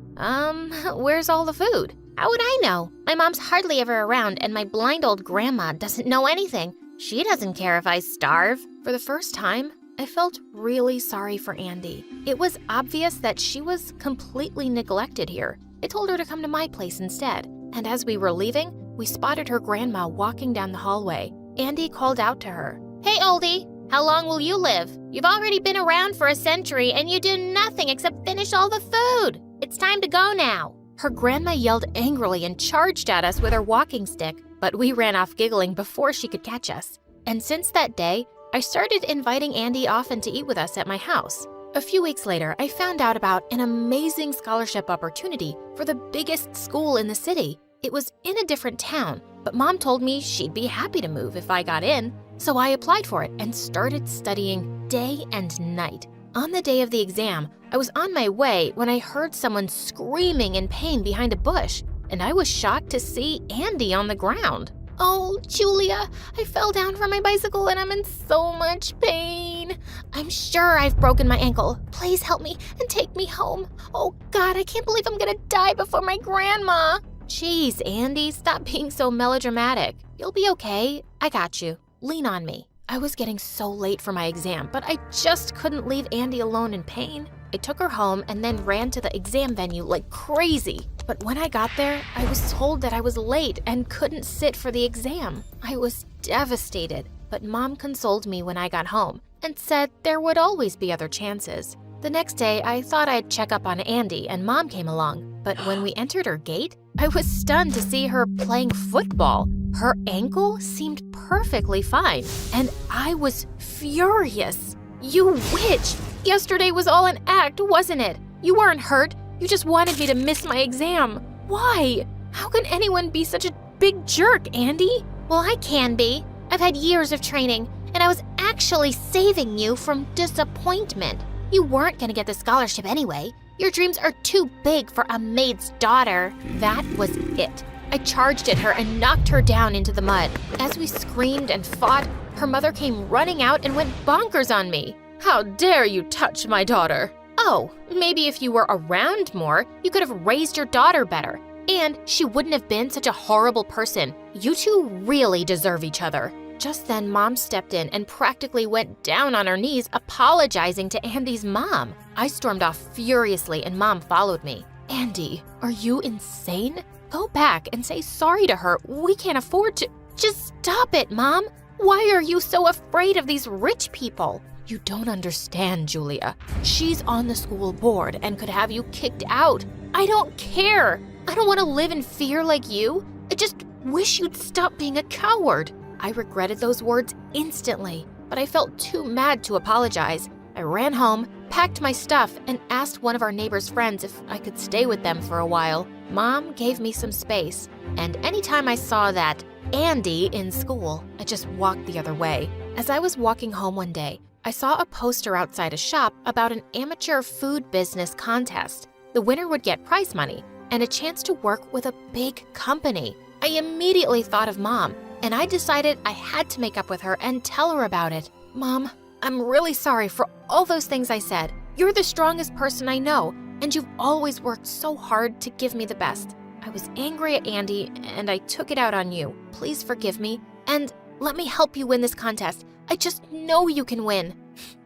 Where's all the food? How would I know? My mom's hardly ever around, and my blind old grandma doesn't know anything. She doesn't care if I starve. For the first time, I felt really sorry for Andy. It was obvious that she was completely neglected here. I told her to come to my place instead, and as we were leaving, we spotted her grandma walking down the hallway. Andy called out to her. Hey, oldie, how long will you live? You've already been around for a century, and you do nothing except finish all the food. It's time to go now. Her grandma yelled angrily and charged at us with her walking stick, but we ran off giggling before she could catch us. And since that day, I started inviting Andy often to eat with us at my house. A few weeks later, I found out about an amazing scholarship opportunity for the biggest school in the city. It was in a different town, but Mom told me she'd be happy to move if I got in. So I applied for it and started studying day and night. On the day of the exam, I was on my way when I heard someone screaming in pain behind a bush, and I was shocked to see Andy on the ground. Oh, Julia, I fell down from my bicycle and I'm in so much pain. I'm sure I've broken my ankle. Please help me and take me home. Oh God, I can't believe I'm gonna die before my grandma. Jeez, Andy, stop being so melodramatic. You'll be okay. I got you. Lean on me. I was getting so late for my exam, but I just couldn't leave Andy alone in pain. I took her home and then ran to the exam venue like crazy. But when I got there, I was told that I was late and couldn't sit for the exam. I was devastated, but Mom consoled me when I got home and said there would always be other chances. The next day, I thought I'd check up on Andy and Mom came along, but when we entered her gate, I was stunned to see her playing football. Her ankle seemed perfectly fine, and I was furious. You witch! Yesterday was all an act, wasn't it? You weren't hurt. You just wanted me to miss my exam. Why? How can anyone be such a big jerk, Andy? Well, I can be. I've had years of training, and I was actually saving you from disappointment. You weren't gonna get the scholarship anyway. Your dreams are too big for a maid's daughter. That was it. I charged at her and knocked her down into the mud. As we screamed and fought, her mother came running out and went bonkers on me. How dare you touch my daughter? Oh, maybe if you were around more, you could have raised your daughter better. And she wouldn't have been such a horrible person. You two really deserve each other. Just then, Mom stepped in and practically went down on her knees, apologizing to Andy's mom. I stormed off furiously and Mom followed me. Andy, are you insane? Go back and say sorry to her. We can't afford to. Just stop it, Mom. Why are you so afraid of these rich people? You don't understand, Julia. She's on the school board and could have you kicked out. I don't care. I don't want to live in fear like you. I just wish you'd stop being a coward. I regretted those words instantly, but I felt too mad to apologize. I ran home, packed my stuff, and asked one of our neighbor's friends if I could stay with them for a while. Mom gave me some space, and anytime I saw that Andy in school, I just walked the other way. As I was walking home one day, I saw a poster outside a shop about an amateur food business contest. The winner would get prize money and a chance to work with a big company. I immediately thought of Mom, and I decided I had to make up with her and tell her about it. Mom, I'm really sorry for all those things I said. You're the strongest person I know, and you've always worked so hard to give me the best. I was angry at Andy, and I took it out on you. Please forgive me, and let me help you win this contest. I just know you can win.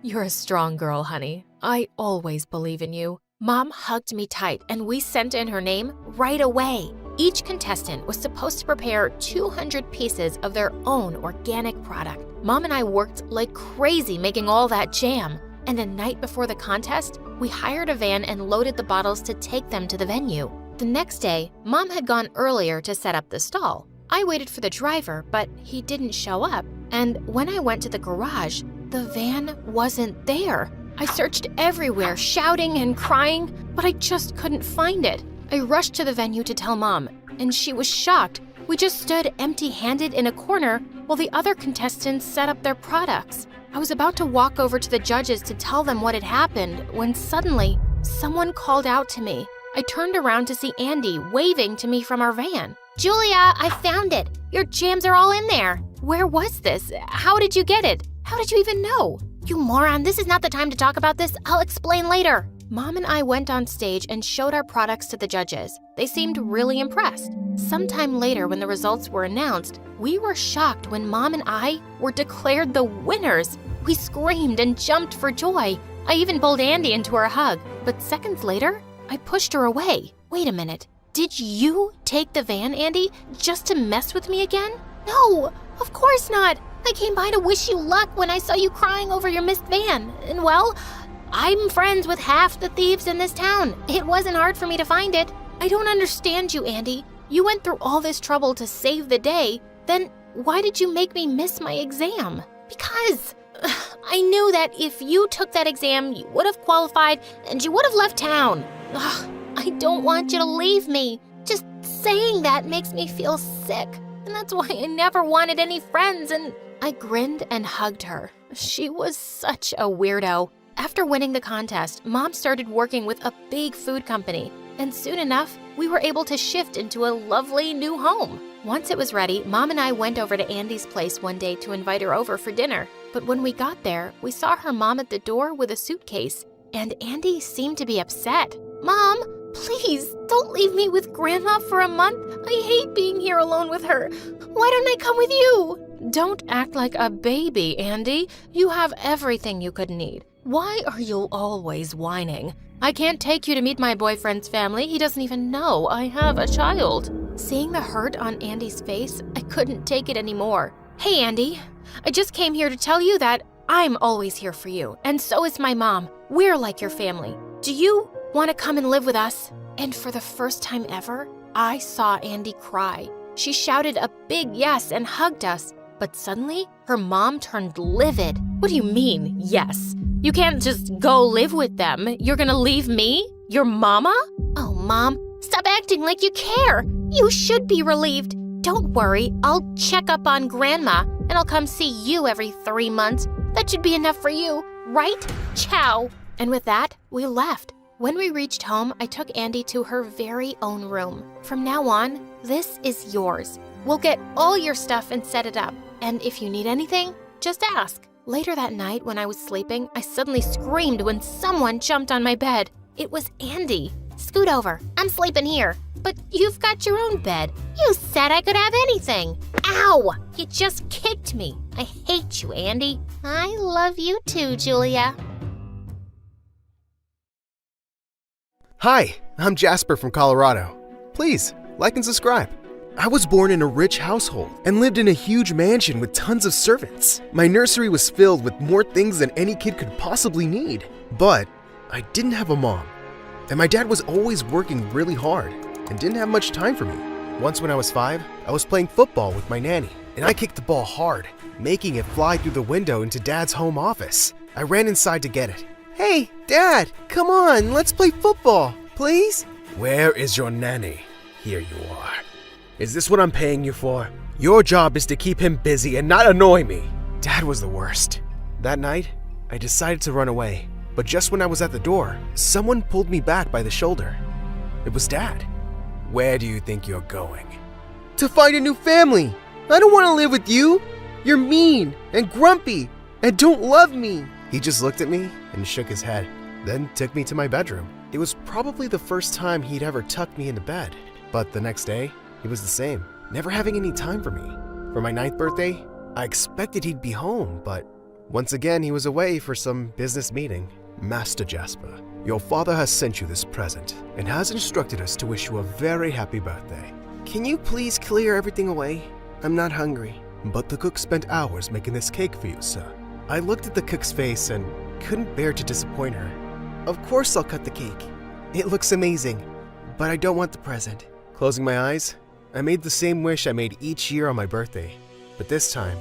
You're a strong girl, honey. I always believe in you. Mom hugged me tight, and we sent in her name right away. Each contestant was supposed to prepare 200 pieces of their own organic product. Mom and I worked like crazy making all that jam. And the night before the contest, we hired a van and loaded the bottles to take them to the venue. The next day, Mom had gone earlier to set up the stall. I waited for the driver, but he didn't show up. And when I went to the garage, the van wasn't there. I searched everywhere, shouting and crying, but I just couldn't find it. I rushed to the venue to tell Mom, and she was shocked. We just stood empty-handed in a corner while the other contestants set up their products. I was about to walk over to the judges to tell them what had happened when suddenly someone called out to me. I turned around to see Andy waving to me from our van. Julia, I found it. Your jams are all in there. Where was this? How did you get it? How did you even know? You moron, this is not the time to talk about this. I'll explain later. Mom and I went on stage and showed our products to the judges. They seemed really impressed. Sometime later, when the results were announced, we were shocked when Mom and I were declared the winners. We screamed and jumped for joy. I even pulled Andy into her hug. But seconds later, I pushed her away. Wait a minute. Did you take the van, Andy, just to mess with me again? No, of course not. I came by to wish you luck when I saw you crying over your missed van. And well, I'm friends with half the thieves in this town. It wasn't hard for me to find it. I don't understand you, Andy. You went through all this trouble to save the day. Then why did you make me miss my exam? Because I knew that if you took that exam, you would have qualified and you would have left town. I don't want you to leave me. Just saying that makes me feel sick. And that's why I never wanted any friends, and I grinned and hugged her. She was such a weirdo. After winning the contest, Mom started working with a big food company, and soon enough, we were able to shift into a lovely new home. Once it was ready, Mom and I went over to Andy's place one day to invite her over for dinner. But when we got there, we saw her mom at the door with a suitcase, and Andy seemed to be upset. Mom, please, don't leave me with Grandma for a month. I hate being here alone with her. Why don't I come with you? Don't act like a baby, Andy. You have everything you could need. Why are you always whining? I can't take you to meet my boyfriend's family. He doesn't even know I have a child. Seeing the hurt on Andy's face, I couldn't take it anymore. Hey, Andy, I just came here to tell you that I'm always here for you, and so is my mom. We're like your family. Do you want to come and live with us? And for the first time ever, I saw Andy cry. She shouted a big yes and hugged us. But suddenly, her mom turned livid. What do you mean, yes? You can't just go live with them. You're gonna leave me? Your mama? Oh, Mom, stop acting like you care. You should be relieved. Don't worry, I'll check up on Grandma, and I'll come see you every 3 months. That should be enough for you, right? Ciao. And with that, we left. When we reached home, I took Andy to her very own room. From now on, this is yours. We'll get all your stuff and set it up. And if you need anything, just ask. Later that night, when I was sleeping, I suddenly screamed when someone jumped on my bed. It was Andy. Scoot over. I'm sleeping here. But you've got your own bed. You said I could have anything. Ow! You just kicked me. I hate you, Andy. I love you too, Julia. Hi, I'm Jasper from Colorado. Please, like and subscribe. I was born in a rich household and lived in a huge mansion with tons of servants. My nursery was filled with more things than any kid could possibly need. But I didn't have a mom. And my dad was always working really hard and didn't have much time for me. Once when I was 5, I was playing football with my nanny, and I kicked the ball hard, making it fly through the window into Dad's home office. I ran inside to get it. Hey, Dad, come on, let's play football, please? Where is your nanny? Here you are. Is this what I'm paying you for? Your job is to keep him busy and not annoy me. Dad was the worst. That night, I decided to run away. But just when I was at the door, someone pulled me back by the shoulder. It was Dad. Where do you think you're going? To find a new family. I don't want to live with you. You're mean and grumpy and don't love me. He just looked at me and shook his head, then took me to my bedroom. It was probably the first time he'd ever tucked me into bed. But the next day, he was the same, never having any time for me. For my 9th birthday, I expected he'd be home, but once again he was away for some business meeting. Master Jasper, your father has sent you this present and has instructed us to wish you a very happy birthday. Can you please clear everything away? I'm not hungry. But the cook spent hours making this cake for you, sir. I looked at the cook's face and couldn't bear to disappoint her. Of course I'll cut the cake. It looks amazing, but I don't want the present. Closing my eyes, I made the same wish I made each year on my birthday, but this time,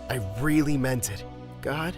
I really meant it. God,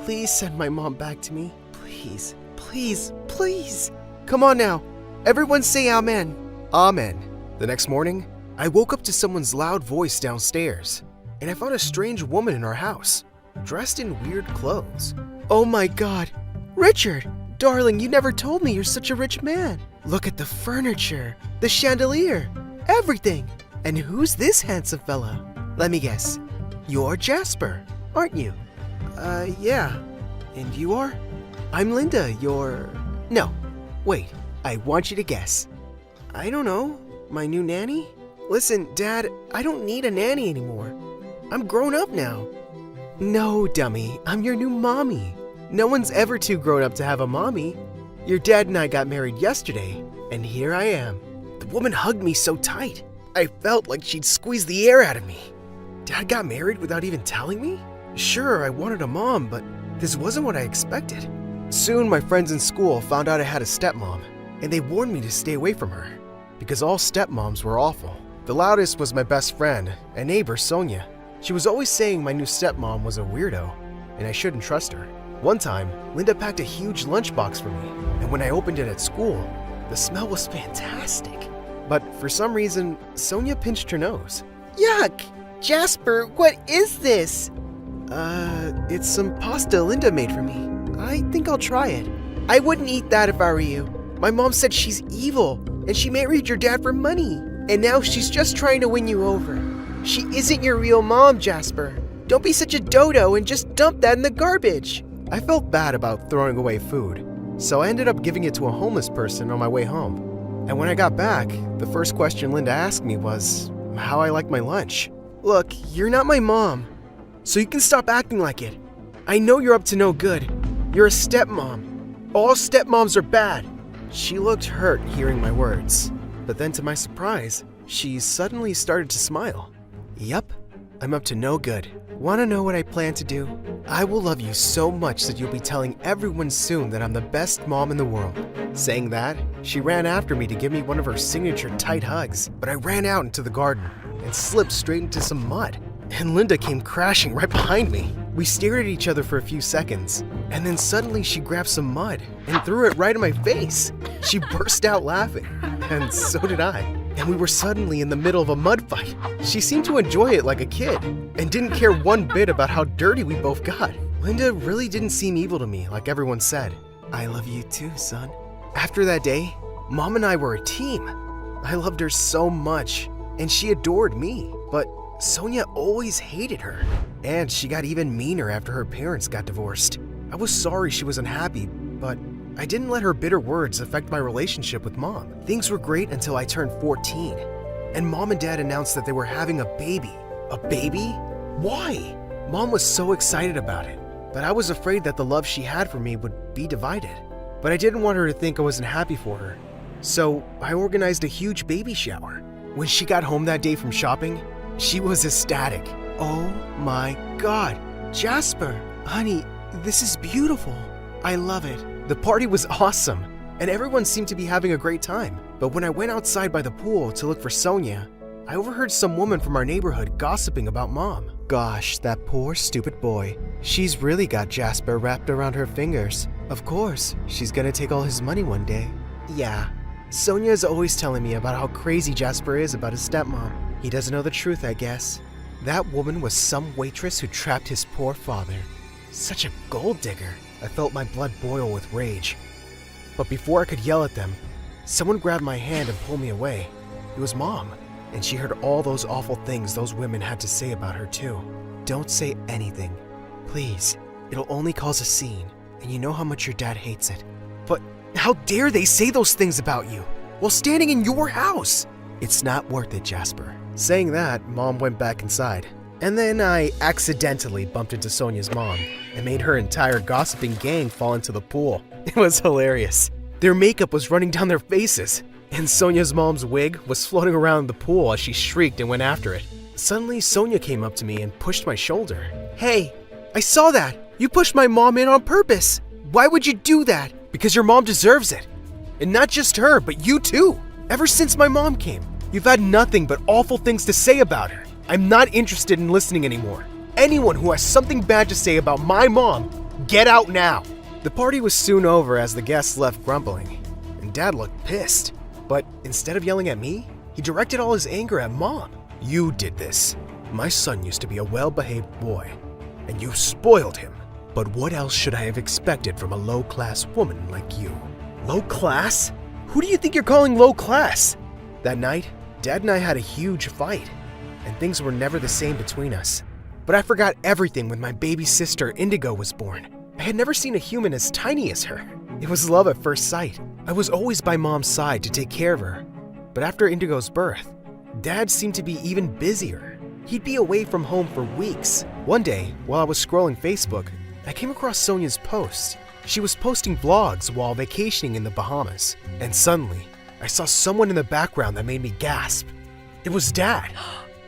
please send my mom back to me. Please, please, please. Come on now, everyone say amen. Amen. The next morning, I woke up to someone's loud voice downstairs, and I found a strange woman in our house, dressed in weird clothes. Oh my God, Richard, darling, you never told me you're such a rich man. Look at the furniture, the chandelier, everything. And who's this handsome fella? Let me guess. You're Jasper, aren't you? Yeah. And you are? I'm Linda, you're... No, wait, I want you to guess. I don't know, my new nanny? Listen, Dad, I don't need a nanny anymore. I'm grown up now. No, dummy, I'm your new mommy. No one's ever too grown up to have a mommy. Your dad and I got married yesterday, and here I am. The woman hugged me so tight, I felt like she'd squeeze the air out of me. Dad got married without even telling me? Sure, I wanted a mom, but this wasn't what I expected. Soon, my friends in school found out I had a stepmom, and they warned me to stay away from her, because all stepmoms were awful. The loudest was my best friend and neighbor, Sonia. She was always saying my new stepmom was a weirdo, and I shouldn't trust her. One time, Linda packed a huge lunchbox for me, and when I opened it at school, the smell was fantastic. But for some reason, Sonia pinched her nose. Yuck! Jasper, what is this? It's some pasta Linda made for me. I think I'll try it. I wouldn't eat that if I were you. My mom said she's evil, and she married your dad for money. And now she's just trying to win you over. She isn't your real mom, Jasper. Don't be such a dodo and just dump that in the garbage. I felt bad about throwing away food, so I ended up giving it to a homeless person on my way home. And when I got back, the first question Linda asked me was how I liked my lunch. Look, you're not my mom, so you can stop acting like it. I know you're up to no good. You're a stepmom. All stepmoms are bad. She looked hurt hearing my words, but then to my surprise, she suddenly started to smile. Yup, I'm up to no good. Wanna know what I plan to do? I will love you so much that you'll be telling everyone soon that I'm the best mom in the world. Saying that, she ran after me to give me one of her signature tight hugs, but I ran out into the garden and slipped straight into some mud. And Linda came crashing right behind me. We stared at each other for a few seconds, and then suddenly she grabbed some mud and threw it right in my face. She burst out laughing, and so did I. And we were suddenly in the middle of a mud fight. She seemed to enjoy it like a kid, and didn't care one bit about how dirty we both got. Linda really didn't seem evil to me like everyone said. I love you too, son. After that day, Mom and I were a team. I loved her so much, and she adored me, but Sonia always hated her. And she got even meaner after her parents got divorced. I was sorry she was unhappy, but I didn't let her bitter words affect my relationship with Mom. Things were great until I turned 14, and Mom and Dad announced that they were having a baby. A baby? Why? Mom was so excited about it, but I was afraid that the love she had for me would be divided. But I didn't want her to think I wasn't happy for her, so I organized a huge baby shower. When she got home that day from shopping, she was ecstatic. Oh my God, Jasper, honey, this is beautiful. I love it. The party was awesome, and everyone seemed to be having a great time. But when I went outside by the pool to look for Sonia, I overheard some woman from our neighborhood gossiping about Mom. Gosh, that poor stupid boy. She's really got Jasper wrapped around her fingers. Of course, she's gonna take all his money one day. Yeah, Sonia's always telling me about how crazy Jasper is about his stepmom. He doesn't know the truth, I guess. That woman was some waitress who trapped his poor father. Such a gold digger. I felt my blood boil with rage. But before I could yell at them, someone grabbed my hand and pulled me away. It was Mom, and she heard all those awful things those women had to say about her too. Don't say anything. Please. It'll only cause a scene, and you know how much your dad hates it. But how dare they say those things about you while standing in your house? It's not worth it, Jasper. Saying that, Mom went back inside. And then I accidentally bumped into Sonia's mom and made her entire gossiping gang fall into the pool. It was hilarious. Their makeup was running down their faces, and Sonia's mom's wig was floating around the pool as she shrieked and went after it. Suddenly, Sonia came up to me and pushed my shoulder. Hey, I saw that. You pushed my mom in on purpose. Why would you do that? Because your mom deserves it. And not just her, but you too. Ever since my mom came, you've had nothing but awful things to say about her. I'm not interested in listening anymore. Anyone who has something bad to say about my mom, get out now. The party was soon over as the guests left grumbling, and Dad looked pissed. But instead of yelling at me, he directed all his anger at Mom. You did this. My son used to be a well-behaved boy, and you spoiled him. But what else should I have expected from a low-class woman like you? Low class? Who do you think you're calling low class? That night, Dad and I had a huge fight, and things were never the same between us. But I forgot everything when my baby sister Indigo was born. I had never seen a human as tiny as her. It was love at first sight. I was always by Mom's side to take care of her. But after Indigo's birth, Dad seemed to be even busier. He'd be away from home for weeks. One day, while I was scrolling Facebook, I came across Sonia's post. She was posting vlogs while vacationing in the Bahamas. And suddenly, I saw someone in the background that made me gasp. It was Dad,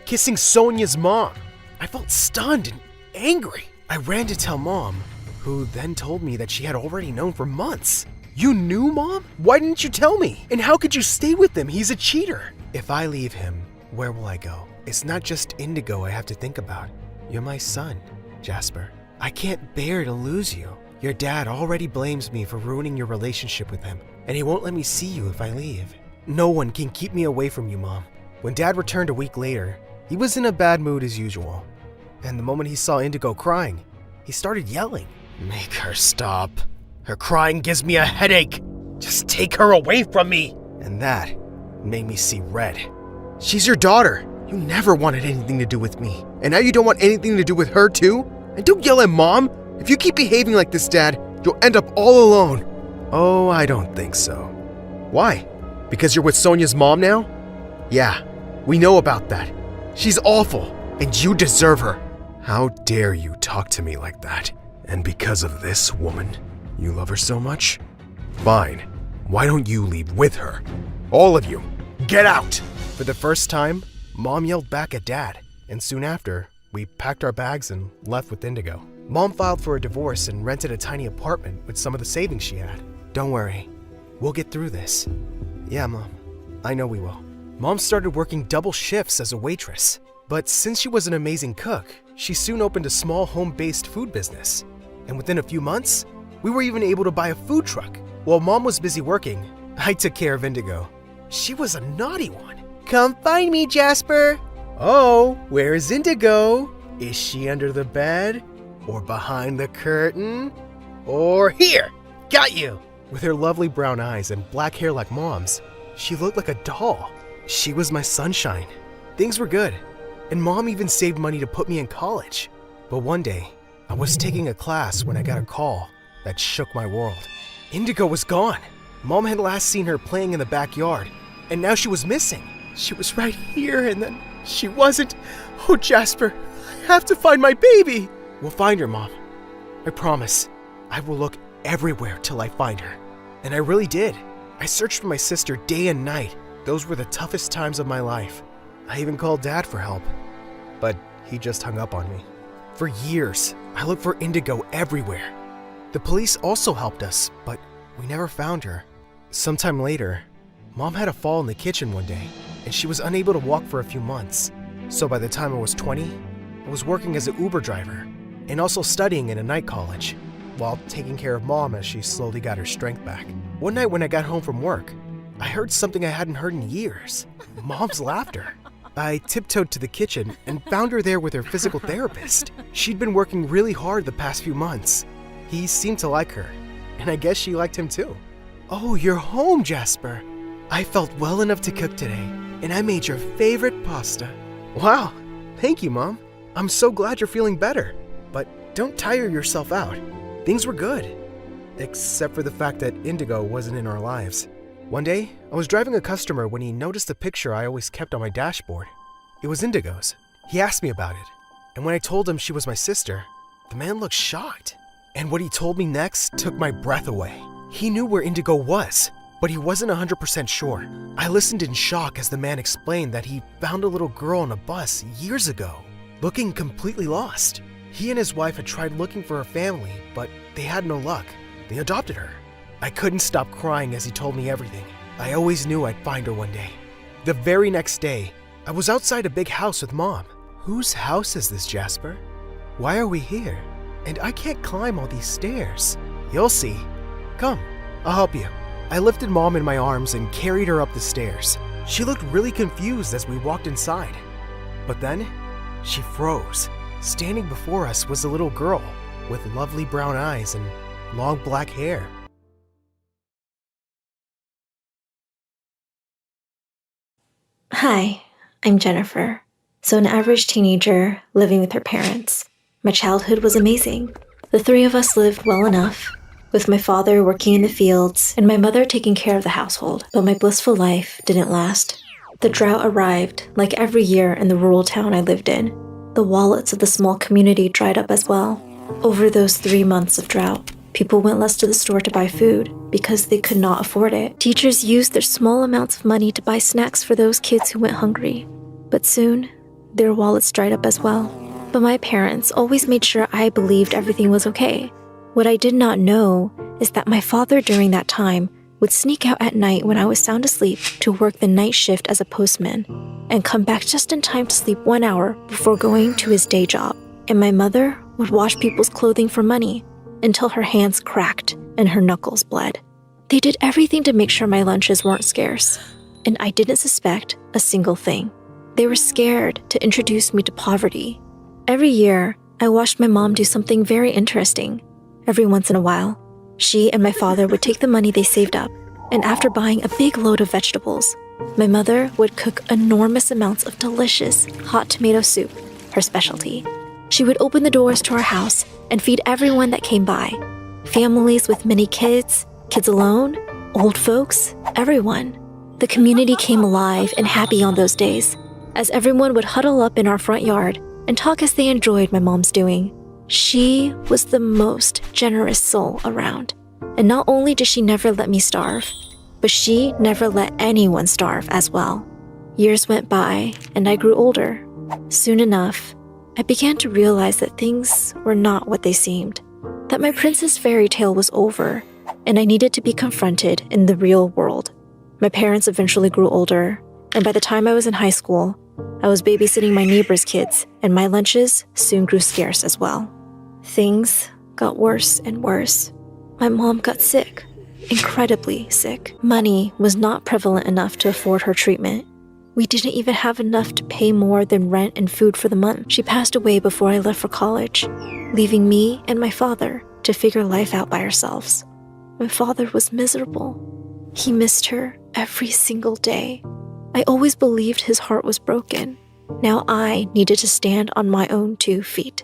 kissing Sonia's mom. I felt stunned and angry. I ran to tell Mom, who then told me that she had already known for months. You knew, Mom? Why didn't you tell me? And how could you stay with him? He's a cheater. If I leave him, where will I go? It's not just Indigo I have to think about. You're my son, Jasper. I can't bear to lose you. Your dad already blames me for ruining your relationship with him, and he won't let me see you if I leave. No one can keep me away from you, Mom. When Dad returned a week later, he was in a bad mood as usual. And the moment he saw Indigo crying, he started yelling. Make her stop. Her crying gives me a headache. Just take her away from me. And that made me see red. She's your daughter. You never wanted anything to do with me. And now you don't want anything to do with her too? And don't yell at Mom. If you keep behaving like this, Dad, you'll end up all alone. Oh, I don't think so. Why? Because you're with Sonia's mom now? Yeah, we know about that. She's awful, and you deserve her. How dare you talk to me like that? And because of this woman, you love her so much? Fine. Why don't you leave with her? All of you, get out! For the first time, Mom yelled back at Dad, and soon after, we packed our bags and left with Indigo. Mom filed for a divorce and rented a tiny apartment with some of the savings she had. Don't worry, we'll get through this. Yeah, Mom, I know we will. Mom started working double shifts as a waitress, but since she was an amazing cook, she soon opened a small home-based food business. And within a few months, we were even able to buy a food truck. While Mom was busy working, I took care of Indigo. She was a naughty one. Come find me, Jasper. Oh, where's Indigo? Is she under the bed? Or behind the curtain? Or here? Got you! With her lovely brown eyes and black hair like Mom's, she looked like a doll. She was my sunshine. Things were good, and Mom even saved money to put me in college. But one day, I was taking a class when I got a call that shook my world. Indigo was gone. Mom had last seen her playing in the backyard, and now she was missing. She was right here, and then she wasn't. Oh, Jasper, I have to find my baby. We'll find her, Mom. I promise. I will look everywhere till I find her. And I really did. I searched for my sister day and night. Those were the toughest times of my life. I even called Dad for help, but he just hung up on me. For years, I looked for Indigo everywhere. The police also helped us, but we never found her. Sometime later, Mom had a fall in the kitchen one day, and she was unable to walk for a few months. So by the time I was 20, I was working as an Uber driver and also studying in a night college, while taking care of Mom as she slowly got her strength back. One night when I got home from work, I heard something I hadn't heard in years. Mom's laughter. I tiptoed to the kitchen and found her there with her physical therapist. She'd been working really hard the past few months. He seemed to like her, and I guess she liked him too. Oh, you're home, Jasper. I felt well enough to cook today, and I made your favorite pasta. Wow, thank you, Mom. I'm so glad you're feeling better, but don't tire yourself out. Things were good, except for the fact that Indigo wasn't in our lives. One day, I was driving a customer when he noticed a picture I always kept on my dashboard. It was Indigo's. He asked me about it, and when I told him she was my sister, the man looked shocked. And what he told me next took my breath away. He knew where Indigo was, but he wasn't 100% sure. I listened in shock as the man explained that he found a little girl on a bus years ago, looking completely lost. He and his wife had tried looking for her family, but they had no luck. They adopted her. I couldn't stop crying as he told me everything. I always knew I'd find her one day. The very next day, I was outside a big house with Mom. Whose house is this, Jasper? Why are we here? And I can't climb all these stairs. You'll see. Come, I'll help you. I lifted Mom in my arms and carried her up the stairs. She looked really confused as we walked inside. But then, she froze. Standing before us was a little girl with lovely brown eyes and long black hair. Hi, I'm Jennifer. So an average teenager living with her parents. My childhood was amazing. The three of us lived well enough, with my father working in the fields and my mother taking care of the household. But my blissful life didn't last. The drought arrived, like every year in the rural town I lived in. The wallets of the small community dried up as well. Over those 3 months of drought, people went less to the store to buy food because they could not afford it. Teachers used their small amounts of money to buy snacks for those kids who went hungry. But soon, their wallets dried up as well. But my parents always made sure I believed everything was okay. What I did not know is that my father during that time would sneak out at night when I was sound asleep to work the night shift as a postman and come back just in time to sleep 1 hour before going to his day job. And my mother would wash people's clothing for money until her hands cracked and her knuckles bled. They did everything to make sure my lunches weren't scarce, and I didn't suspect a single thing. They were scared to introduce me to poverty. Every year, I watched my mom do something very interesting. Every once in a while, she and my father would take the money they saved up, and after buying a big load of vegetables, my mother would cook enormous amounts of delicious hot tomato soup, her specialty. She would open the doors to our house and feed everyone that came by. Families with many kids, kids alone, old folks, everyone. The community came alive and happy on those days, as everyone would huddle up in our front yard and talk as they enjoyed my mom's doing. She was the most generous soul around. And not only did she never let me starve, but she never let anyone starve as well. Years went by, and I grew older. Soon enough, I began to realize that things were not what they seemed, that my princess fairy tale was over, and I needed to be confronted in the real world. My parents eventually grew older, and by the time I was in high school, I was babysitting my neighbors' kids, and my lunches soon grew scarce as well. Things got worse and worse. My mom got sick, incredibly sick. Money was not prevalent enough to afford her treatment. We didn't even have enough to pay more than rent and food for the month. She passed away before I left for college, leaving me and my father to figure life out by ourselves. My father was miserable. He missed her every single day. I always believed his heart was broken. Now I needed to stand on my own 2 feet.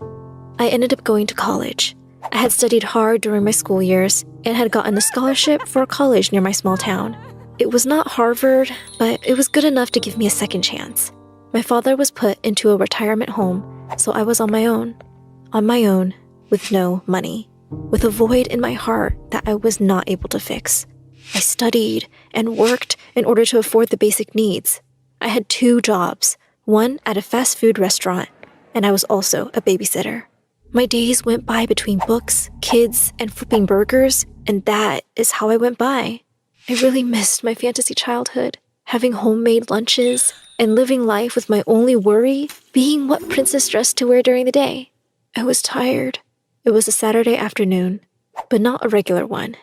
I ended up going to college. I had studied hard during my school years and had gotten a scholarship for a college near my small town. It was not Harvard, but it was good enough to give me a second chance. My father was put into a retirement home, so I was on my own with no money, with a void in my heart that I was not able to fix. I studied and worked in order to afford the basic needs. I had 2 jobs, one at a fast food restaurant, and I was also a babysitter. My days went by between books, kids, and flipping burgers, and that is how I went by. I really missed my fantasy childhood, having homemade lunches and living life with my only worry being what princess dress to wear during the day. I was tired. It was a Saturday afternoon, but not a regular one.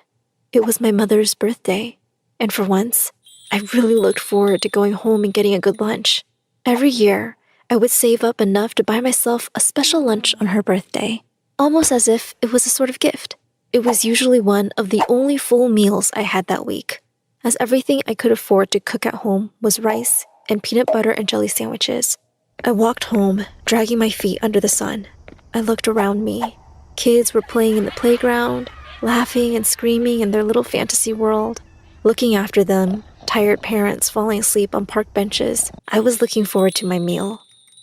It was my mother's birthday, and for once, I really looked forward to going home and getting a good lunch. Every year, I would save up enough to buy myself a special lunch on her birthday, almost as if it was a sort of gift. It was usually one of the only full meals I had that week, as everything I could afford to cook at home was rice and peanut butter and jelly sandwiches. I walked home, dragging my feet under the sun. I looked around me. Kids were playing in the playground, laughing and screaming in their little fantasy world. Looking after them, tired parents falling asleep on park benches, I was looking forward to my meal.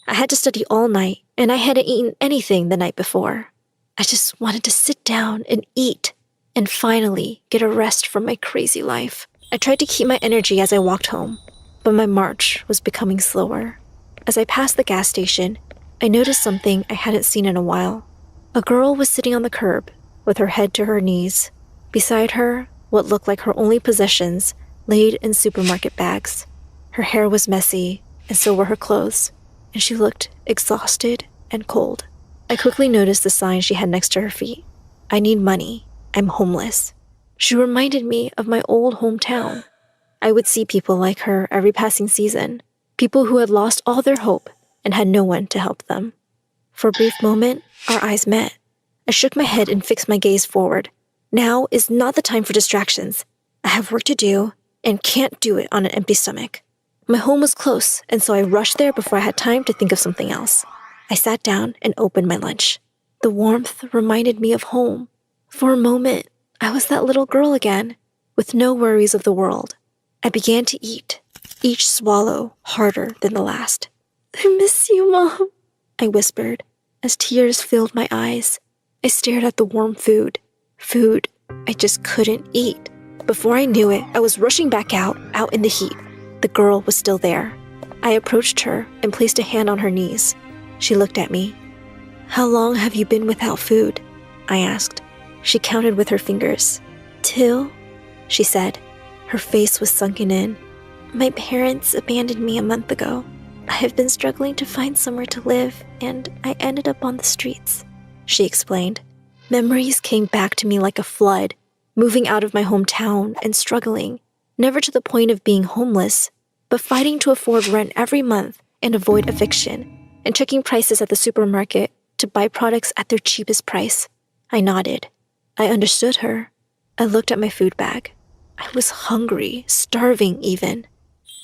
I had to study all night, and I hadn't eaten anything the night before. I just wanted to sit down and eat, and finally get a rest from my crazy life. I tried to keep my energy as I walked home, but my march was becoming slower. As I passed the gas station, I noticed something I hadn't seen in a while. A girl was sitting on the curb, with her head to her knees. Beside her, what looked like her only possessions laid in supermarket bags. Her hair was messy, and so were her clothes, and she looked exhausted and cold. I quickly noticed the sign she had next to her feet. I need money. I'm homeless. She reminded me of my old hometown. I would see people like her every passing season, people who had lost all their hope and had no one to help them. For a brief moment, our eyes met. I shook my head and fixed my gaze forward. Now is not the time for distractions. I have work to do and can't do it on an empty stomach. My home was close, and so I rushed there before I had time to think of something else. I sat down and opened my lunch. The warmth reminded me of home. For a moment, I was that little girl again, with no worries of the world. I began to eat, each swallow harder than the last. I miss you, Mom, I whispered, as tears filled my eyes. I stared at the warm food I just couldn't eat. Before I knew it, I was rushing back out in the heat. The girl was still there. I approached her and placed a hand on her knees. She looked at me. "How long have you been without food?" I asked. She counted with her fingers. "2," she said. Her face was sunken in. "My parents abandoned me a month ago. I have been struggling to find somewhere to live, and I ended up on the streets," she explained. Memories came back to me like a flood, moving out of my hometown and struggling, never to the point of being homeless, but fighting to afford rent every month and avoid eviction. and checking prices at the supermarket to buy products at their cheapest price. I nodded. I understood her. I looked at my food bag. I was hungry, starving even.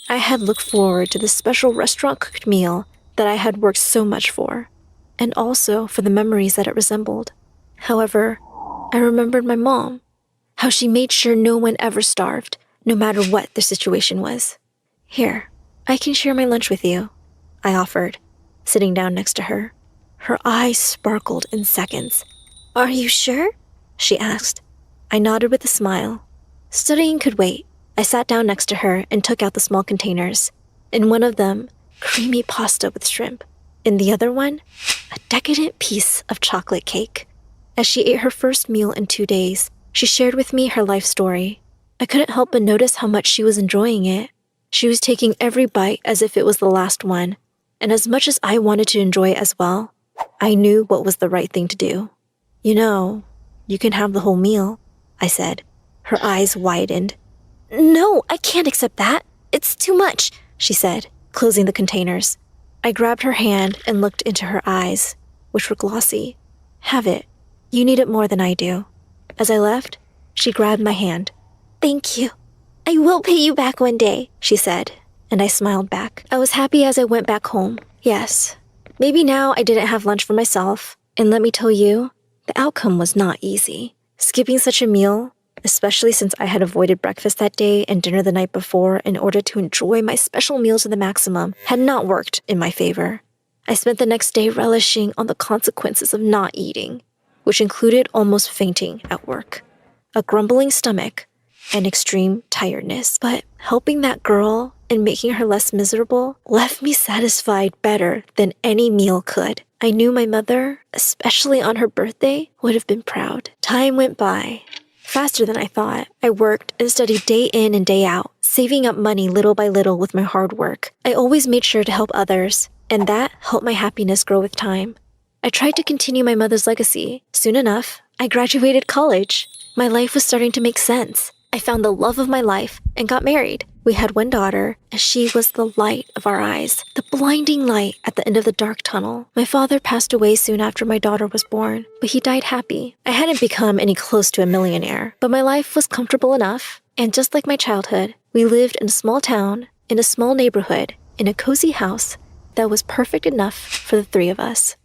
I had looked forward to the special restaurant-cooked meal that I had worked so much for, and also for the memories that it resembled. However, I remembered my mom, how she made sure no one ever starved, no matter what the situation was. Here, I can share my lunch with you, I offered, sitting down next to her. Her eyes sparkled in seconds. Are you sure? She asked. I nodded with a smile. Studying could wait. I sat down next to her and took out the small containers. In one of them, creamy pasta with shrimp. In the other one, a decadent piece of chocolate cake. As she ate her first meal in 2 days, she shared with me her life story. I couldn't help but notice how much she was enjoying it. She was taking every bite as if it was the last one, and as much as I wanted to enjoy it as well, I knew what was the right thing to do. You know, you can have the whole meal, I said. Her eyes widened. No, I can't accept that. It's too much, she said, closing the containers. I grabbed her hand and looked into her eyes, which were glossy. Have it. You need it more than I do. As I left, she grabbed my hand. Thank you. I will pay you back one day, she said, and I smiled back. I was happy as I went back home. Yes, maybe now I didn't have lunch for myself, and let me tell you, the outcome was not easy. Skipping such a meal, especially since I had avoided breakfast that day and dinner the night before in order to enjoy my special meal to the maximum, had not worked in my favor. I spent the next day relishing on the consequences of not eating, which included almost fainting at work, a grumbling stomach, and extreme tiredness. But helping that girl and making her less miserable left me satisfied better than any meal could. I knew my mother, especially on her birthday, would have been proud. Time went by, faster than I thought. I worked and studied day in and day out, saving up money little by little with my hard work. I always made sure to help others, and that helped my happiness grow with time. I tried to continue my mother's legacy. Soon enough, I graduated college. My life was starting to make sense. I found the love of my life and got married. We had one daughter, and she was the light of our eyes, the blinding light at the end of the dark tunnel. My father passed away soon after my daughter was born, but he died happy. I hadn't become any close to a millionaire, but my life was comfortable enough, and just like my childhood, we lived in a small town, in a small neighborhood, in a cozy house that was perfect enough for the three of us.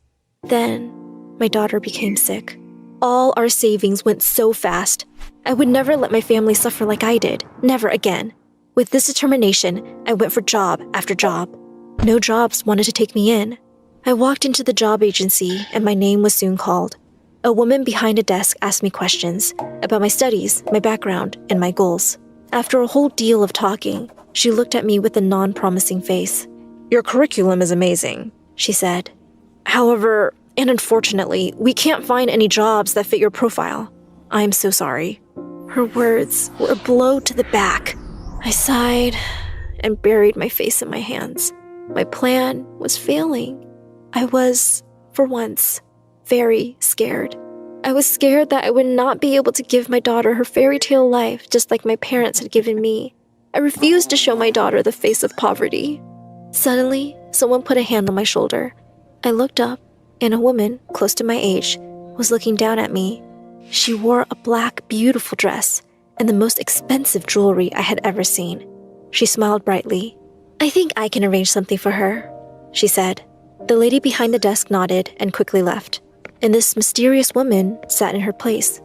Then, my daughter became sick. All our savings went so fast. I would never let my family suffer like I did. Never again. With this determination, I went for job after job. No jobs wanted to take me in. I walked into the job agency and my name was soon called. A woman behind a desk asked me questions about my studies, my background, and my goals. After a whole deal of talking, she looked at me with a non-promising face. Your curriculum is amazing, she said. However, and unfortunately, we can't find any jobs that fit your profile. I am so sorry. Her words were a blow to the back. I sighed and buried my face in my hands. My plan was failing. I was, for once, very scared. I was scared that I would not be able to give my daughter her fairy tale life just like my parents had given me. I refused to show my daughter the face of poverty. Suddenly, someone put a hand on my shoulder. I looked up, and a woman, close to my age, was looking down at me. She wore a black, beautiful dress and the most expensive jewelry I had ever seen. She smiled brightly. I think I can arrange something for her, she said. The lady behind the desk nodded and quickly left, and this mysterious woman sat in her place.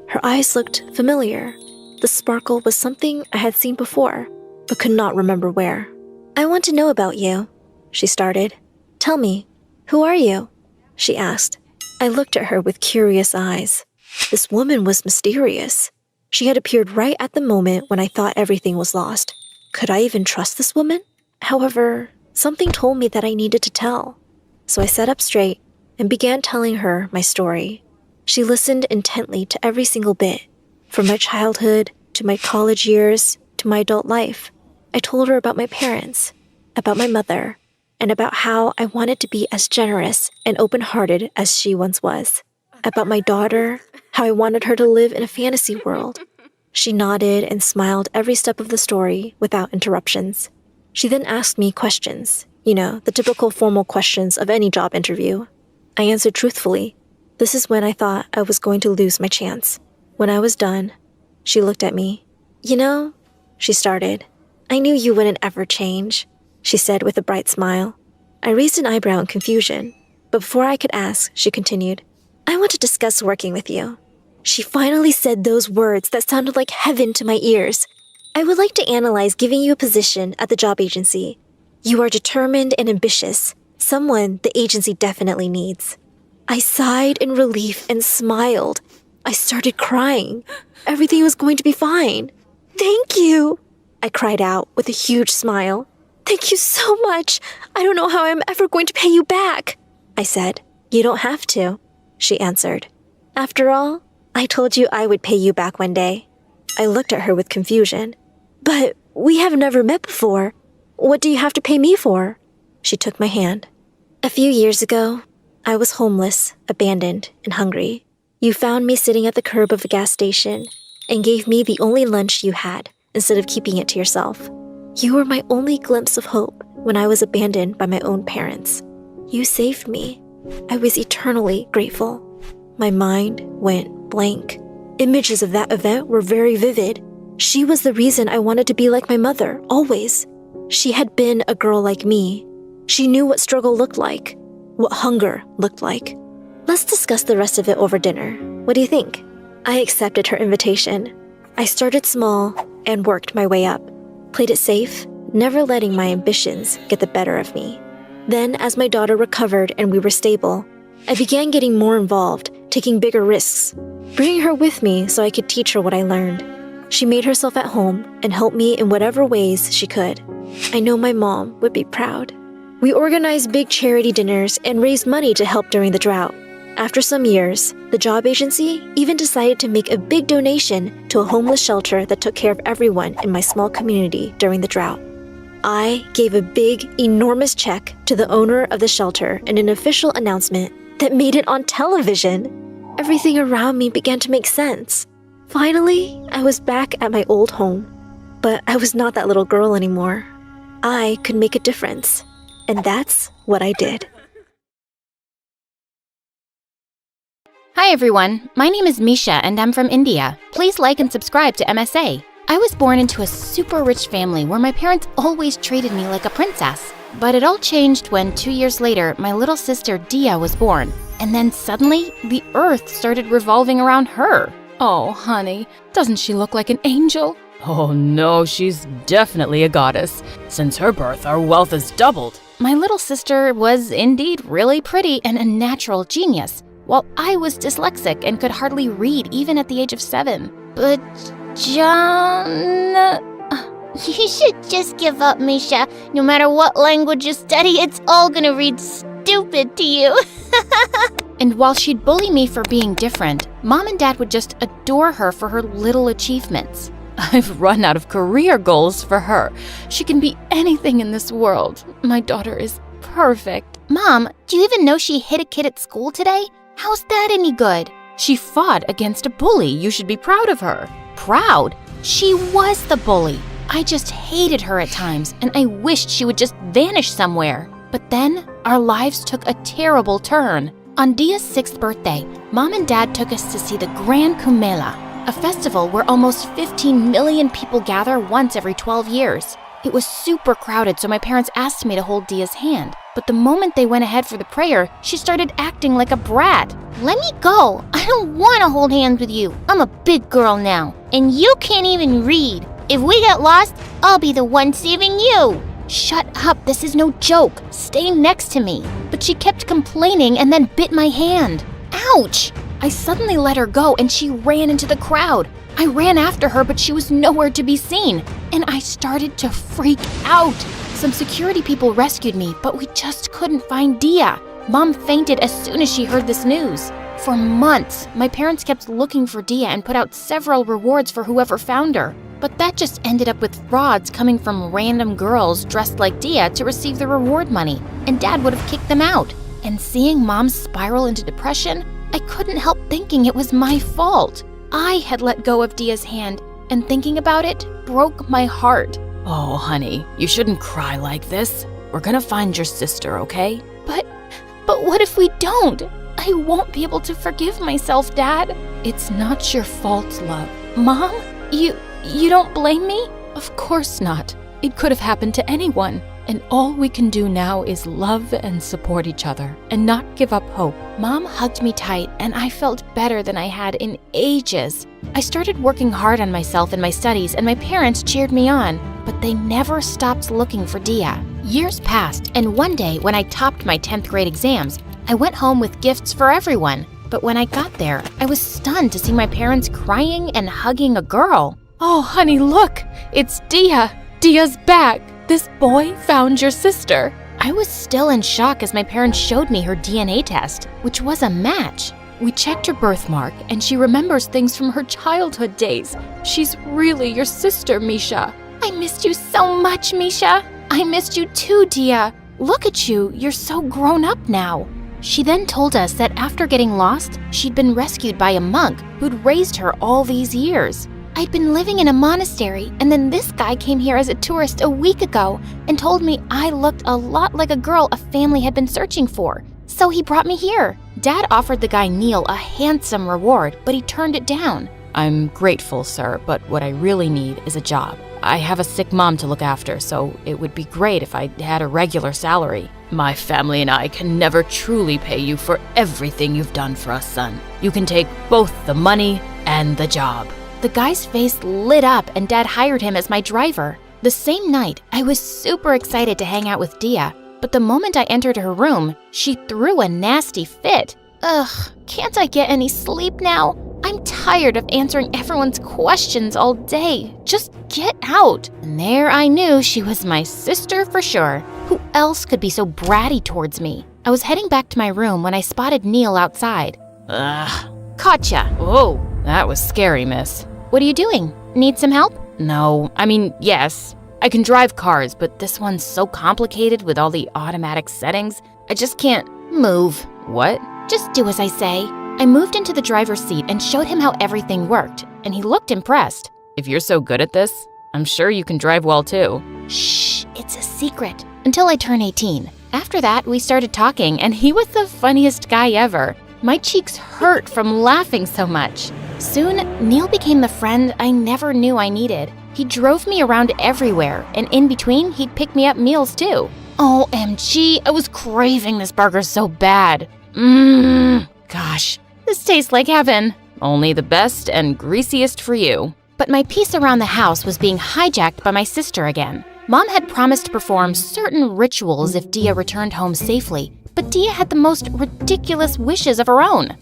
Her eyes looked familiar. The sparkle was something I had seen before, but could not remember where. I want to know about you, she started. Tell me, who are you? She asked. I looked at her with curious eyes. This woman was mysterious. She had appeared right at the moment when I thought everything was lost. Could I even trust this woman? However, something told me that I needed to tell. So I sat up straight and began telling her my story. She listened intently to every single bit, from my childhood to my college years to my adult life. I told her about my parents, about my mother, and about how I wanted to be as generous and open-hearted as she once was. About my daughter, how I wanted her to live in a fantasy world. She nodded and smiled every step of the story without interruptions. She then asked me questions, You know, the typical formal questions of any job interview. I answered truthfully. This is when I thought I was going to lose my chance. When I was done, she looked at me. You know, she started. I knew you wouldn't ever change, she said with a bright smile. I raised an eyebrow in confusion, but before I could ask, she continued, I want to discuss working with you. She finally said those words that sounded like heaven to my ears. I would like to analyze giving you a position at the job agency. You are determined and ambitious, someone the agency definitely needs. I sighed in relief and smiled. I started crying. Everything was going to be fine. Thank you, I cried out with a huge smile. Thank you so much. I don't know how I'm ever going to pay you back, I said. You don't have to, she answered. After all, I told you I would pay you back one day. I looked at her with confusion. But we have never met before. What do you have to pay me for? She took my hand. A few years ago, I was homeless, abandoned, and hungry. You found me sitting at the curb of a gas station and gave me the only lunch you had instead of keeping it to yourself. You were my only glimpse of hope when I was abandoned by my own parents. You saved me. I was eternally grateful. My mind went blank. Images of that event were very vivid. She was the reason I wanted to be like my mother, always. She had been a girl like me. She knew what struggle looked like, what hunger looked like. Let's discuss the rest of it over dinner. What do you think? I accepted her invitation. I started small and worked my way up. Played it safe, never letting my ambitions get the better of me. Then, as my daughter recovered and we were stable, I began getting more involved, taking bigger risks, bringing her with me so I could teach her what I learned. She made herself at home and helped me in whatever ways she could. I know my mom would be proud. We organized big charity dinners and raised money to help during the drought. After some years, the job agency even decided to make a big donation to a homeless shelter that took care of everyone in my small community during the drought. I gave a big, enormous check to the owner of the shelter in an official announcement that made it on television. Everything around me began to make sense. Finally, I was back at my old home. But I was not that little girl anymore. I could make a difference. And that's what I did. Hi everyone, my name is Misha and I'm from India. Please like and subscribe to MSA. I was born into a super rich family where my parents always treated me like a princess. But it all changed when 2 years later, my little sister Dia was born. And then suddenly, the earth started revolving around her. Oh, honey, doesn't she look like an angel? Oh no, she's definitely a goddess. Since her birth, our wealth has doubled. My little sister was indeed really pretty and a natural genius, while I was dyslexic and could hardly read even at the age of 7. But John... You should just give up, Misha. No matter what language you study, it's all gonna read stupid to you. And while she'd bully me for being different, Mom and Dad would just adore her for her little achievements. I've run out of career goals for her. She can be anything in this world. My daughter is perfect. Mom, do you even know she hit a kid at school today? How's that any good? She fought against a bully. You should be proud of her. Proud? She was the bully. I just hated her at times, and I wished she would just vanish somewhere. But then, our lives took a terrible turn. On Dia's 6th birthday, Mom and Dad took us to see the Grand Kumela, a festival where almost 15 million people gather once every 12 years. It was super crowded, so my parents asked me to hold Dia's hand. But the moment they went ahead for the prayer, she started acting like a brat. Let me go. I don't want to hold hands with you. I'm a big girl now, and you can't even read. If we get lost, I'll be the one saving you. Shut up, this is no joke. Stay next to me. But she kept complaining and then bit my hand. Ouch! I suddenly let her go and she ran into the crowd. I ran after her, but she was nowhere to be seen. And I started to freak out. Some security people rescued me, but we just couldn't find Dia. Mom fainted as soon as she heard this news. For months, my parents kept looking for Dia and put out several rewards for whoever found her. But that just ended up with frauds coming from random girls dressed like Dia to receive the reward money, and Dad would have kicked them out. And seeing Mom spiral into depression, I couldn't help thinking it was my fault. I had let go of Dia's hand, and thinking about it broke my heart. Oh, honey, you shouldn't cry like this. We're gonna find your sister, okay? But what if we don't? I won't be able to forgive myself, Dad. It's not your fault, love. Mom, you don't blame me? Of course not. It could have happened to anyone. And all we can do now is love and support each other and not give up hope. Mom hugged me tight, and I felt better than I had in ages. I started working hard on myself and my studies, and my parents cheered me on, but they never stopped looking for Dia. Years passed, and one day when I topped my 10th grade exams, I went home with gifts for everyone. But when I got there, I was stunned to see my parents crying and hugging a girl. Oh, honey, look! It's Dia! Dia's back! This boy found your sister. I was still in shock as my parents showed me her DNA test, which was a match. We checked her birthmark, and she remembers things from her childhood days. She's really your sister, Misha. I missed you so much, Misha. I missed you too, Dia. Look at you, you're so grown up now. She then told us that after getting lost, she'd been rescued by a monk who'd raised her all these years. I'd been living in a monastery, and then this guy came here as a tourist a week ago and told me I looked a lot like a girl a family had been searching for. So he brought me here. Dad offered the guy Neil a handsome reward, but he turned it down. I'm grateful, sir, but what I really need is a job. I have a sick mom to look after, so it would be great if I had a regular salary. My family and I can never truly pay you for everything you've done for us, son. You can take both the money and the job. The guy's face lit up, and Dad hired him as my driver. The same night, I was super excited to hang out with Dia, but the moment I entered her room, she threw a nasty fit. Ugh, can't I get any sleep now? I'm tired of answering everyone's questions all day. Just get out. And there I knew she was my sister for sure. Who else could be so bratty towards me? I was heading back to my room when I spotted Neil outside. Ugh. Gotcha. Whoa, that was scary, miss. What are you doing? Need some help? No, I mean, yes. I can drive cars, but this one's so complicated with all the automatic settings. I just can't move. What? Just do as I say. I moved into the driver's seat and showed him how everything worked, and he looked impressed. If you're so good at this, I'm sure you can drive well too. Shh, it's a secret. Until I turn 18. After that, we started talking, and he was the funniest guy ever. My cheeks hurt from laughing so much. Soon, Neil became the friend I never knew I needed. He drove me around everywhere, and in between, he'd pick me up meals too. OMG, I was craving this burger so bad. Gosh, this tastes like heaven. Only the best and greasiest for you. But my peace around the house was being hijacked by my sister again. Mom had promised to perform certain rituals if Dia returned home safely, but Dia had the most ridiculous wishes of her own.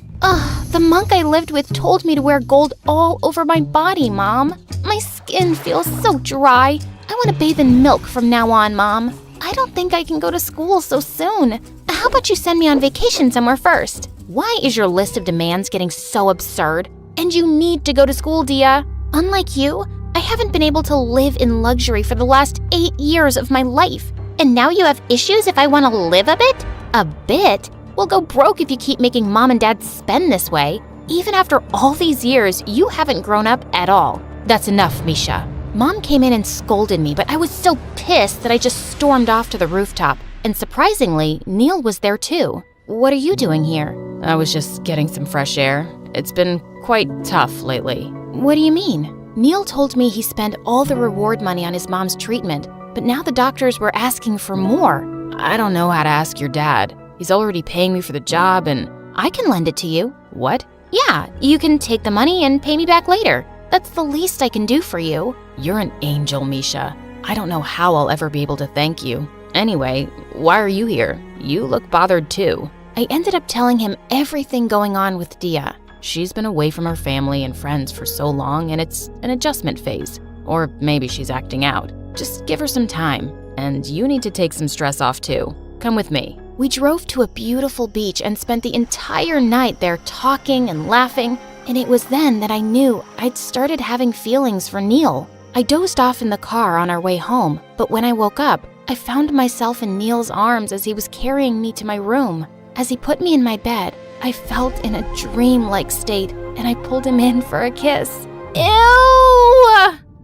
The monk I lived with told me to wear gold all over my body, Mom. My skin feels so dry. I want to bathe in milk from now on, Mom. I don't think I can go to school so soon. How about you send me on vacation somewhere first? Why is your list of demands getting so absurd? And you need to go to school, Dia. Unlike you, I haven't been able to live in luxury for the last 8 years of my life. And now you have issues if I want to live a bit? A bit? We'll go broke if you keep making Mom and Dad spend this way. Even after all these years, you haven't grown up at all. That's enough, Misha. Mom came in and scolded me, but I was so pissed that I just stormed off to the rooftop. And surprisingly, Neil was there too. What are you doing here? I was just getting some fresh air. It's been quite tough lately. What do you mean? Neil told me he spent all the reward money on his mom's treatment, but now the doctors were asking for more. I don't know how to ask your dad. He's already paying me for the job and... I can lend it to you. What? Yeah, you can take the money and pay me back later. That's the least I can do for you. You're an angel, Misha. I don't know how I'll ever be able to thank you. Anyway, why are you here? You look bothered too. I ended up telling him everything going on with Dia. She's been away from her family and friends for so long, and it's an adjustment phase. Or maybe she's acting out. Just give her some time. And you need to take some stress off too. Come with me. We drove to a beautiful beach and spent the entire night there talking and laughing, and it was then that I knew I'd started having feelings for Neil. I dozed off in the car on our way home, but when I woke up, I found myself in Neil's arms as he was carrying me to my room. As he put me in my bed, I felt in a dream-like state, and I pulled him in for a kiss. Ew!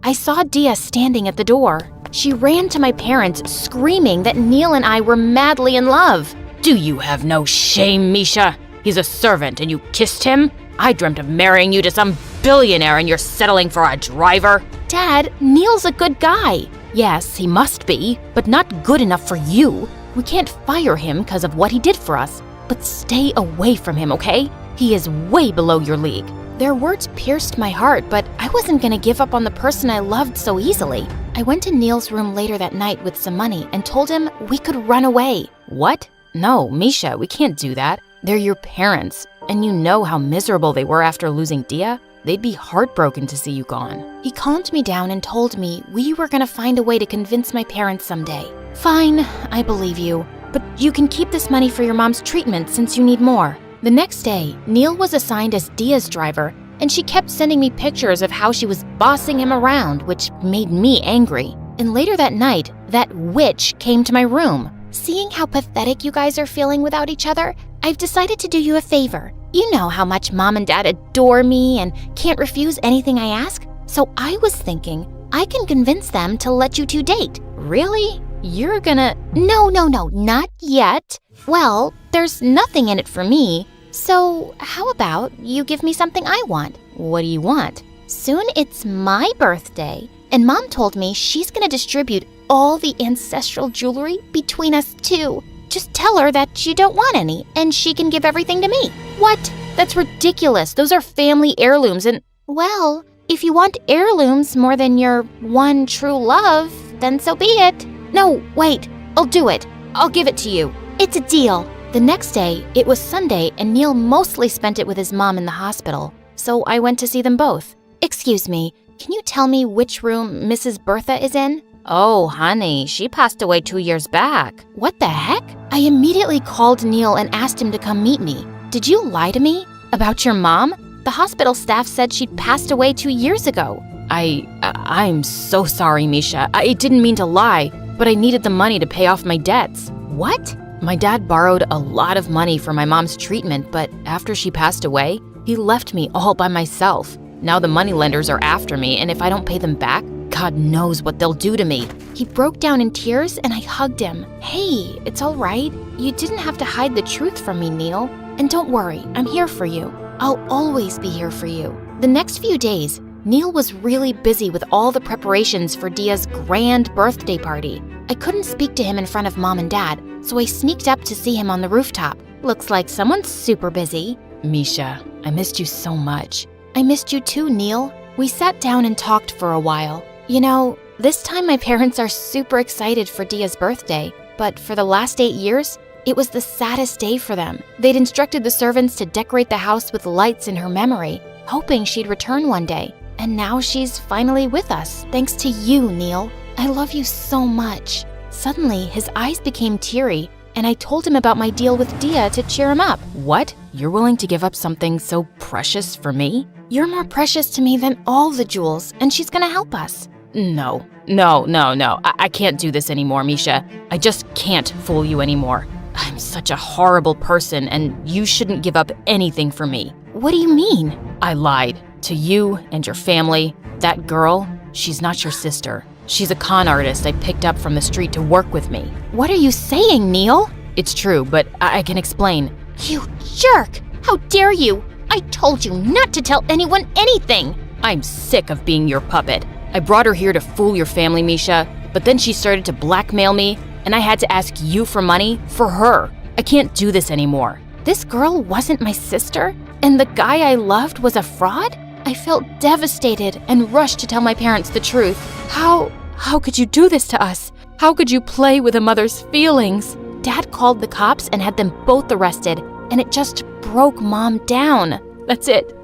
I saw Dia standing at the door. She ran to my parents, screaming that Neil and I were madly in love. Do you have no shame, Misha? He's a servant and you kissed him? I dreamt of marrying you to some billionaire and you're settling for a driver? Dad, Neil's a good guy. Yes, he must be, but not good enough for you. We can't fire him because of what he did for us, but stay away from him, okay? He is way below your league. Their words pierced my heart, but I wasn't gonna give up on the person I loved so easily. I went to Neil's room later that night with some money and told him we could run away. What? No, Misha, we can't do that. They're your parents, and you know how miserable they were after losing Dia. They'd be heartbroken to see you gone. He calmed me down and told me we were gonna find a way to convince my parents someday. Fine, I believe you, but you can keep this money for your mom's treatment since you need more. The next day, Neil was assigned as Dia's driver, and she kept sending me pictures of how she was bossing him around, which made me angry. And later that night, that witch came to my room. Seeing how pathetic you guys are feeling without each other, I've decided to do you a favor. You know how much Mom and Dad adore me and can't refuse anything I ask, so I was thinking I can convince them to let you two date. Really? You're gonna… No, not yet. Well, there's nothing in it for me, so how about you give me something I want? What do you want? Soon it's my birthday, and Mom told me she's gonna distribute all the ancestral jewelry between us two. Just tell her that you don't want any, and she can give everything to me. What? That's ridiculous. Those are family heirlooms and… Well, if you want heirlooms more than your one true love, then so be it. No, wait. I'll do it. I'll give it to you. It's a deal. The next day, it was Sunday, and Neil mostly spent it with his mom in the hospital, so I went to see them both. Excuse me, can you tell me which room Mrs. Bertha is in? Oh, honey, she passed away 2 years back. What the heck? I immediately called Neil and asked him to come meet me. Did you lie to me? About your mom? The hospital staff said she'd passed away 2 years ago. I'm so sorry, Misha. I didn't mean to lie, but I needed the money to pay off my debts. What? My dad borrowed a lot of money for my mom's treatment, but after she passed away, he left me all by myself. Now the moneylenders are after me, and if I don't pay them back, God knows what they'll do to me. He broke down in tears and I hugged him. Hey, it's all right. You didn't have to hide the truth from me, Neil. And don't worry, I'm here for you. I'll always be here for you. The next few days, Neil was really busy with all the preparations for Dia's grand birthday party. I couldn't speak to him in front of Mom and Dad, so I sneaked up to see him on the rooftop. Looks like someone's super busy. Misha, I missed you so much. I missed you too, Neil. We sat down and talked for a while. You know, this time my parents are super excited for Dia's birthday, but for the last 8 years, it was the saddest day for them. They'd instructed the servants to decorate the house with lights in her memory, hoping she'd return one day. And now she's finally with us, thanks to you, Neil. I love you so much. Suddenly, his eyes became teary, and I told him about my deal with Dia to cheer him up. What? You're willing to give up something so precious for me? You're more precious to me than all the jewels, and she's gonna help us. No. I can't do this anymore, Misha. I just can't fool you anymore. I'm such a horrible person, and you shouldn't give up anything for me. What do you mean? I lied to you and your family. That girl, she's not your sister. She's a con artist I picked up from the street to work with me. What are you saying, Neil? It's true, but I can explain. You jerk! How dare you! I told you not to tell anyone anything! I'm sick of being your puppet. I brought her here to fool your family, Misha, but then she started to blackmail me, and I had to ask you for money for her. I can't do this anymore. This girl wasn't my sister, and the guy I loved was a fraud? I felt devastated and rushed to tell my parents the truth. How could you do this to us? How could you play with a mother's feelings? Dad called the cops and had them both arrested, and it just broke Mom down. That's it.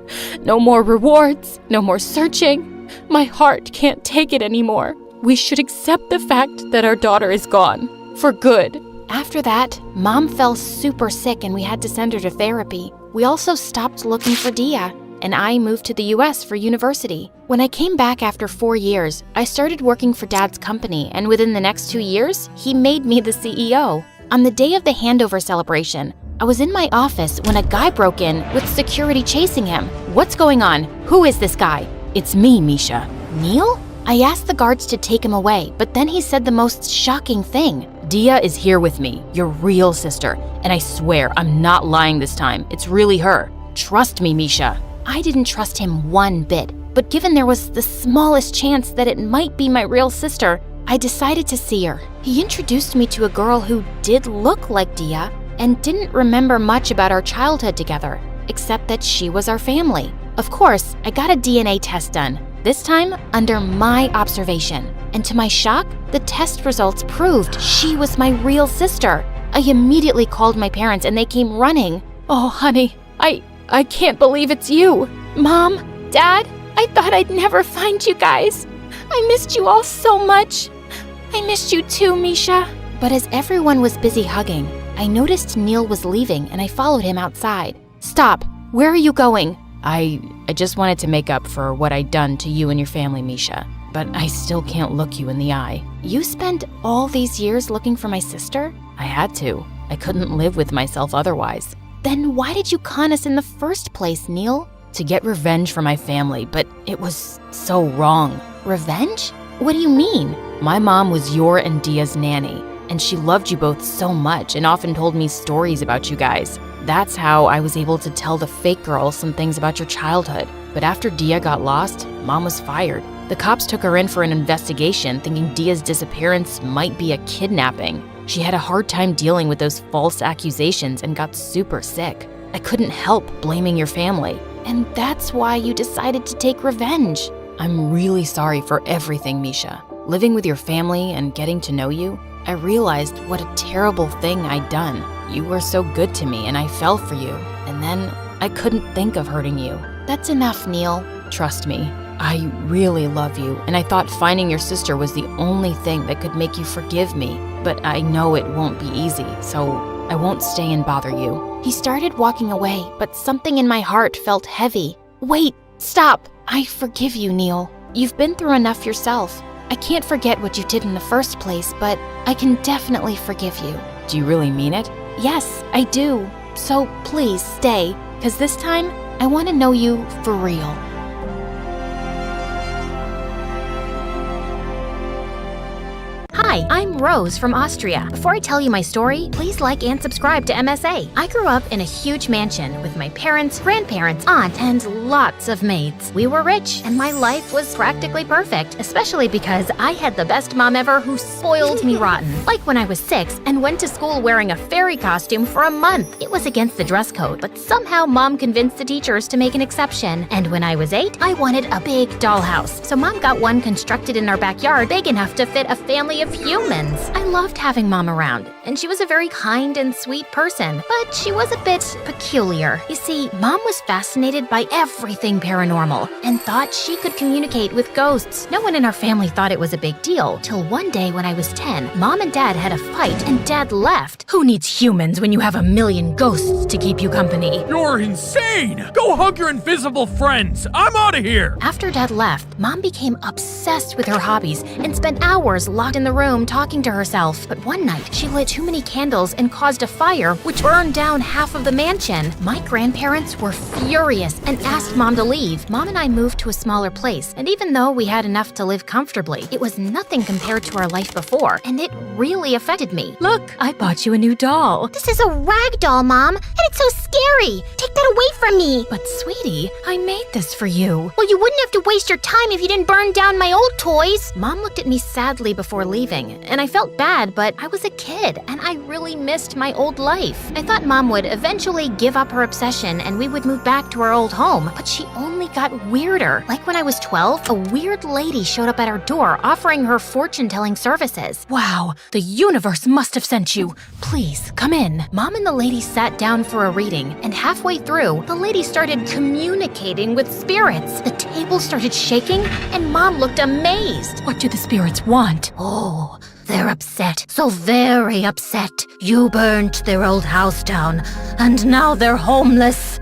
No more rewards, no more searching. My heart can't take it anymore. We should accept the fact that our daughter is gone. For good. After that, Mom fell super sick and we had to send her to therapy. We also stopped looking for Dia, and I moved to the US for university. When I came back after 4 years, I started working for Dad's company, and within the next 2 years, he made me the CEO. On the day of the handover celebration, I was in my office when a guy broke in with security chasing him. What's going on? Who is this guy? It's me, Misha. Neil? I asked the guards to take him away, but then he said the most shocking thing. Dia is here with me, your real sister, and I swear I'm not lying this time. It's really her. Trust me, Misha. I didn't trust him one bit, but given there was the smallest chance that it might be my real sister, I decided to see her. He introduced me to a girl who did look like Dia and didn't remember much about our childhood together, except that she was our family. Of course, I got a DNA test done, this time under my observation. And to my shock, the test results proved she was my real sister. I immediately called my parents and they came running. Oh, honey, I can't believe it's you. Mom, Dad, I thought I'd never find you guys. I missed you all so much. I missed you too, Misha. But as everyone was busy hugging, I noticed Neil was leaving and I followed him outside. Stop, where are you going? I just wanted to make up for what I'd done to you and your family, Misha. But I still can't look you in the eye. You spent all these years looking for my sister? I had to. I couldn't live with myself otherwise. Then why did you con us in the first place, Neil? To get revenge for my family, but it was so wrong. Revenge? What do you mean? My mom was your and Dia's nanny, and she loved you both so much and often told me stories about you guys. That's how I was able to tell the fake girl some things about your childhood. But after Dia got lost, Mom was fired. The cops took her in for an investigation, thinking Dia's disappearance might be a kidnapping. She had a hard time dealing with those false accusations and got super sick. I couldn't help blaming your family. And that's why you decided to take revenge. I'm really sorry for everything, Misha. Living with your family and getting to know you, I realized what a terrible thing I'd done. You were so good to me and I fell for you. And then I couldn't think of hurting you. That's enough, Neil. Trust me, I really love you, and I thought finding your sister was the only thing that could make you forgive me. But I know it won't be easy, so I won't stay and bother you. He started walking away, but something in my heart felt heavy. Wait, stop. I forgive you, Neil. You've been through enough yourself. I can't forget what you did in the first place, but I can definitely forgive you. Do you really mean it? Yes, I do. So please stay, because this time I want to know you for real. Hi, I'm Rose from Austria. Before I tell you my story, please like and subscribe to MSA. I grew up in a huge mansion with my parents, grandparents, aunt, and lots of maids. We were rich, and my life was practically perfect, especially because I had the best mom ever who spoiled me rotten. Like when I was 6 and went to school wearing a fairy costume for a month. It was against the dress code, but somehow Mom convinced the teachers to make an exception. And when I was 8, I wanted a big dollhouse. So Mom got one constructed in our backyard big enough to fit a family of humans. I loved having Mom around, and she was a very kind and sweet person, but she was a bit peculiar. You see, Mom was fascinated by everything paranormal and thought she could communicate with ghosts. No one in our family thought it was a big deal, till one day when I was 10, Mom and Dad had a fight and Dad left. Who needs humans when you have a million ghosts to keep you company? You're insane! Go hug your invisible friends! I'm out of here! After Dad left, Mom became obsessed with her hobbies and spent hours locked in the room talking to herself. But one night, she lit too many candles and caused a fire which burned down half of the mansion. My grandparents were furious and asked Mom to leave. Mom and I moved to a smaller place, and even though we had enough to live comfortably, it was nothing compared to our life before, and it really affected me. Look, I bought you a new doll. This is a rag doll, Mom, and it's so scary. Take that away from me. But sweetie, I made this for you. Well, you wouldn't have to waste your time if you didn't burn down my old toys. Mom looked at me sadly before leaving, and I felt bad, but I was a kid, and I really missed my old life. I thought Mom would eventually give up her obsession and we would move back to our old home, but she only got weirder. Like when I was 12, a weird lady showed up at our door offering her fortune-telling services. Wow, the universe must have sent you. Please, come in. Mom and the lady sat down for a reading, and halfway through, the lady started communicating with spirits. The table started shaking, and Mom looked amazed. What do the spirits want? Oh, they're upset, so very upset. You burnt their old house down, and now they're homeless.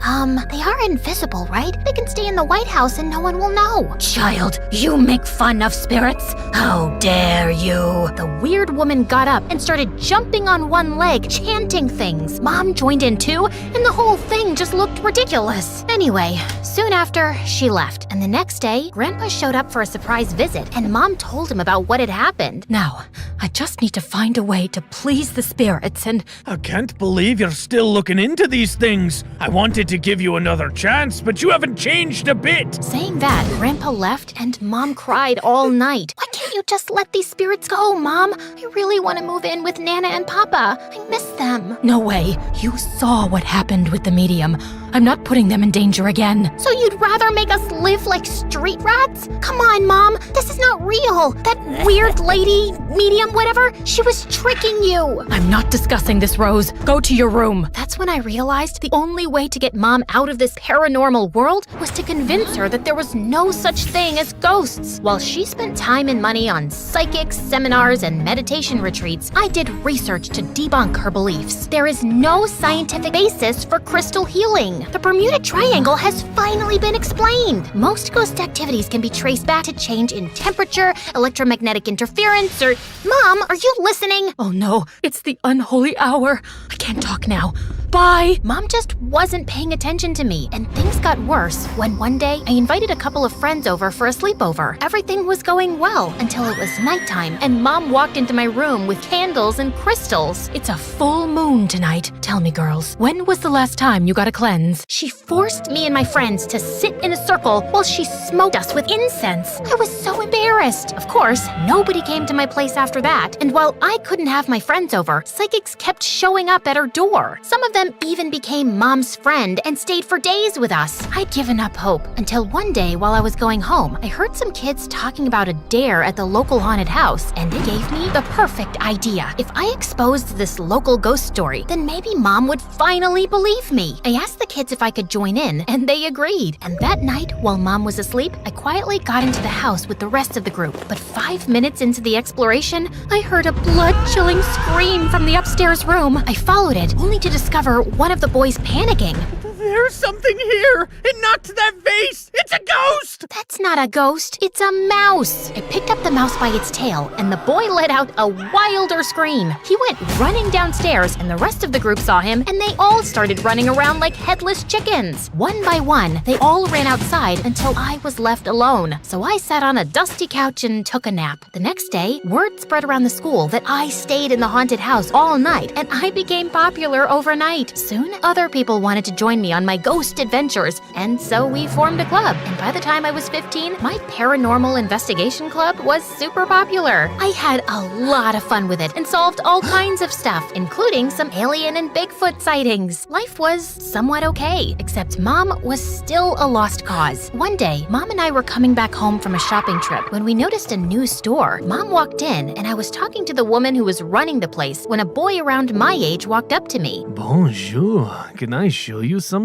They are invisible, right? They can stay in the White House and no one will know. Child, you make fun of spirits? How dare you? The weird woman got up and started jumping on one leg, chanting things. Mom joined in too, and the whole thing just looked ridiculous. Anyway, Soon after, she left, and the next day, Grandpa showed up for a surprise visit, and Mom told him about what had happened. Now, I just need to find a way to please the spirits and... I can't believe you're still looking into these things. I wanted to give you another chance, but you haven't changed a bit. Saying that, Grandpa left, and Mom cried all night. Why can't you just let these spirits go, Mom? I really want to move in with Nana and Papa. I miss them. No way. You saw what happened with the medium. I'm not putting them in danger again. So you'd rather make us live like street rats? Come on, Mom. This is not real. That weird lady, medium, whatever, she was tricking you. I'm not discussing this, Rose. Go to your room. That's when I realized the only way to get Mom out of this paranormal world was to convince her that there was no such thing as ghosts. While she spent time and money on psychics, seminars, and meditation retreats, I did research to debunk her beliefs. There is no scientific basis for crystal healing. The Bermuda Triangle has finally been explained. Most ghost activities can be traced back to change in temperature, electromagnetic interference, or... Mom, are you listening? Oh no, it's the unholy hour. I can't talk now. Bye. Mom just wasn't paying attention to me, and things got worse when one day I invited a couple of friends over for a sleepover. Everything was going well until it was nighttime, and Mom walked into my room with candles and crystals. It's a full moon tonight. Tell me, girls, when was the last time you got a cleanse? She forced me and my friends to sit in a circle while she smoked us with incense. I was so embarrassed. Of course, nobody came to my place after that, and while I couldn't have my friends over, psychics kept showing up at her door. Some of them even became Mom's friend and stayed for days with us. I'd given up hope until one day while I was going home, I heard some kids talking about a dare at the local haunted house, and it gave me the perfect idea. If I exposed this local ghost story, then maybe Mom would finally believe me. I asked the kids if I could join in, and they agreed. And that night, while Mom was asleep, I quietly got into the house with the rest of the group. But 5 minutes into the exploration, I heard a blood-chilling scream from the upstairs room. I followed it, only to discover one of the boys panicking. There's something here! It knocked that vase! It's a ghost! That's not a ghost, it's a mouse! I picked up the mouse by its tail, and the boy let out a wilder scream. He went running downstairs, and the rest of the group saw him, and they all started running around like headless chickens. One by one, they all ran outside until I was left alone. So I sat on a dusty couch and took a nap. The next day, word spread around the school that I stayed in the haunted house all night, and I became popular overnight. Soon, other people wanted to join me on my ghost adventures, and so we formed a club. And by the time I was 15, my paranormal investigation club was super popular. I had a lot of fun with it and solved all kinds of stuff, including some alien and Bigfoot sightings. Life was somewhat okay, except Mom was still a lost cause. One day, Mom and I were coming back home from a shopping trip when we noticed a new store. Mom walked in, and I was talking to the woman who was running the place when a boy around my age walked up to me. Bonjour. Can I show you something?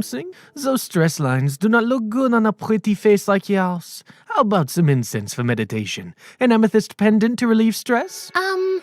Those stress lines do not look good on a pretty face like yours. How about some incense for meditation? An amethyst pendant to relieve stress?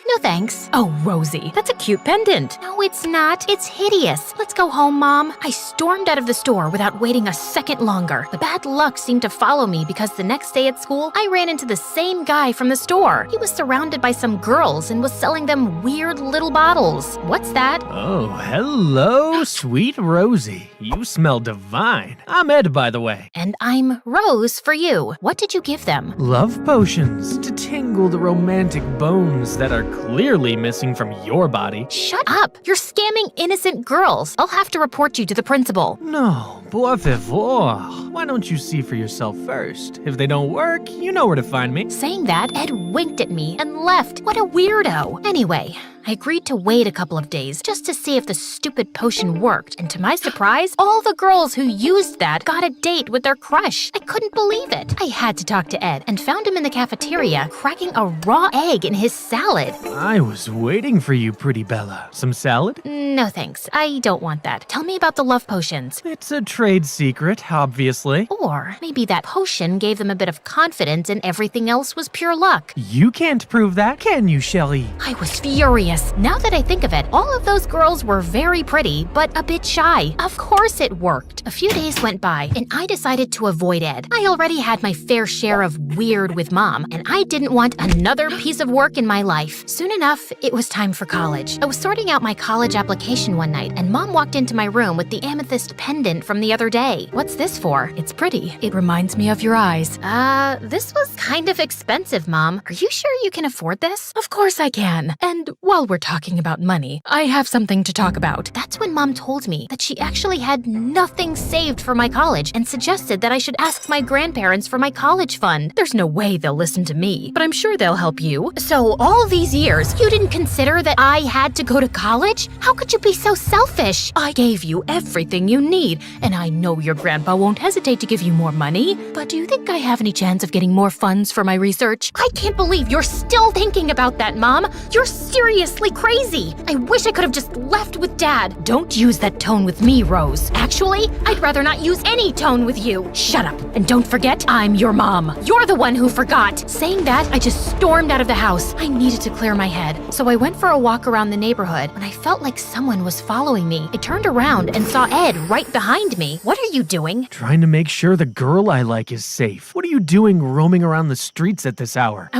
No thanks. Oh, Rosie, that's a cute pendant. No, it's not. It's hideous. Let's go home, Mom. I stormed out of the store without waiting a second longer. The bad luck seemed to follow me because the next day at school, I ran into the same guy from the store. He was surrounded by some girls and was selling them weird little bottles. What's that? Oh, hello, sweet Rosie. You smell divine. I'm Ed, by the way. And I'm Rose for you. What did you give them? Love potions to tingle the romantic bones that are clearly missing from your body. Shut up! You're scamming innocent girls. I'll have to report you to the principal. No, por favor. Why don't you see for yourself first? If they don't work, you know where to find me. Saying that, Ed winked at me and left. What a weirdo. Anyway, I agreed to wait a couple of days just to see if the stupid potion worked, and to my surprise, all the girls who used that got a date with their crush. I couldn't believe it. I had to talk to Ed and found him in the cafeteria cracking a raw egg in his salad. I was waiting for you, pretty Bella. Some salad? No thanks, I don't want that. Tell me about the love potions. It's a trade secret, obviously. Or maybe that potion gave them a bit of confidence and everything else was pure luck. You can't prove that, can you, Shelley? I was furious. Now that I think of it, all of those girls were very pretty, but a bit shy. Of course it worked. A few days went by, and I decided to avoid Ed. I already had my fair share of weird with Mom, and I didn't want another piece of work in my life. Soon enough, it was time for college. I was sorting out my college application one night, and Mom walked into my room with the amethyst pendant from the other day. What's this for? It's pretty. It reminds me of your eyes. This was kind of expensive, Mom. Are you sure you can afford this? Of course I can. And while we're talking about money, I have something to talk about. That's when Mom told me that she actually had nothing saved for my college and suggested that I should ask my grandparents for my college fund. There's no way they'll listen to me, but I'm sure they'll help you. So all these years, you didn't consider that I had to go to college? How could you be so selfish? I gave you everything you need, and I know your grandpa won't hesitate to give you more money. But do you think I have any chance of getting more funds for my research? I can't believe you're still thinking about that, Mom. You're seriously crazy. I wish I could have just left with Dad. Don't use that tone with me, Rose. Actually, I'd rather not use any tone with you. Shut up, and don't forget, I'm your mom. You're the one who forgot. Saying that, I just stormed out of the house. I needed to clear my head. So I went for a walk around the neighborhood when I felt like someone was following me. I turned around and saw Ed right behind me. What are you doing? Trying to make sure the girl I like is safe. What are you doing roaming around the streets at this hour?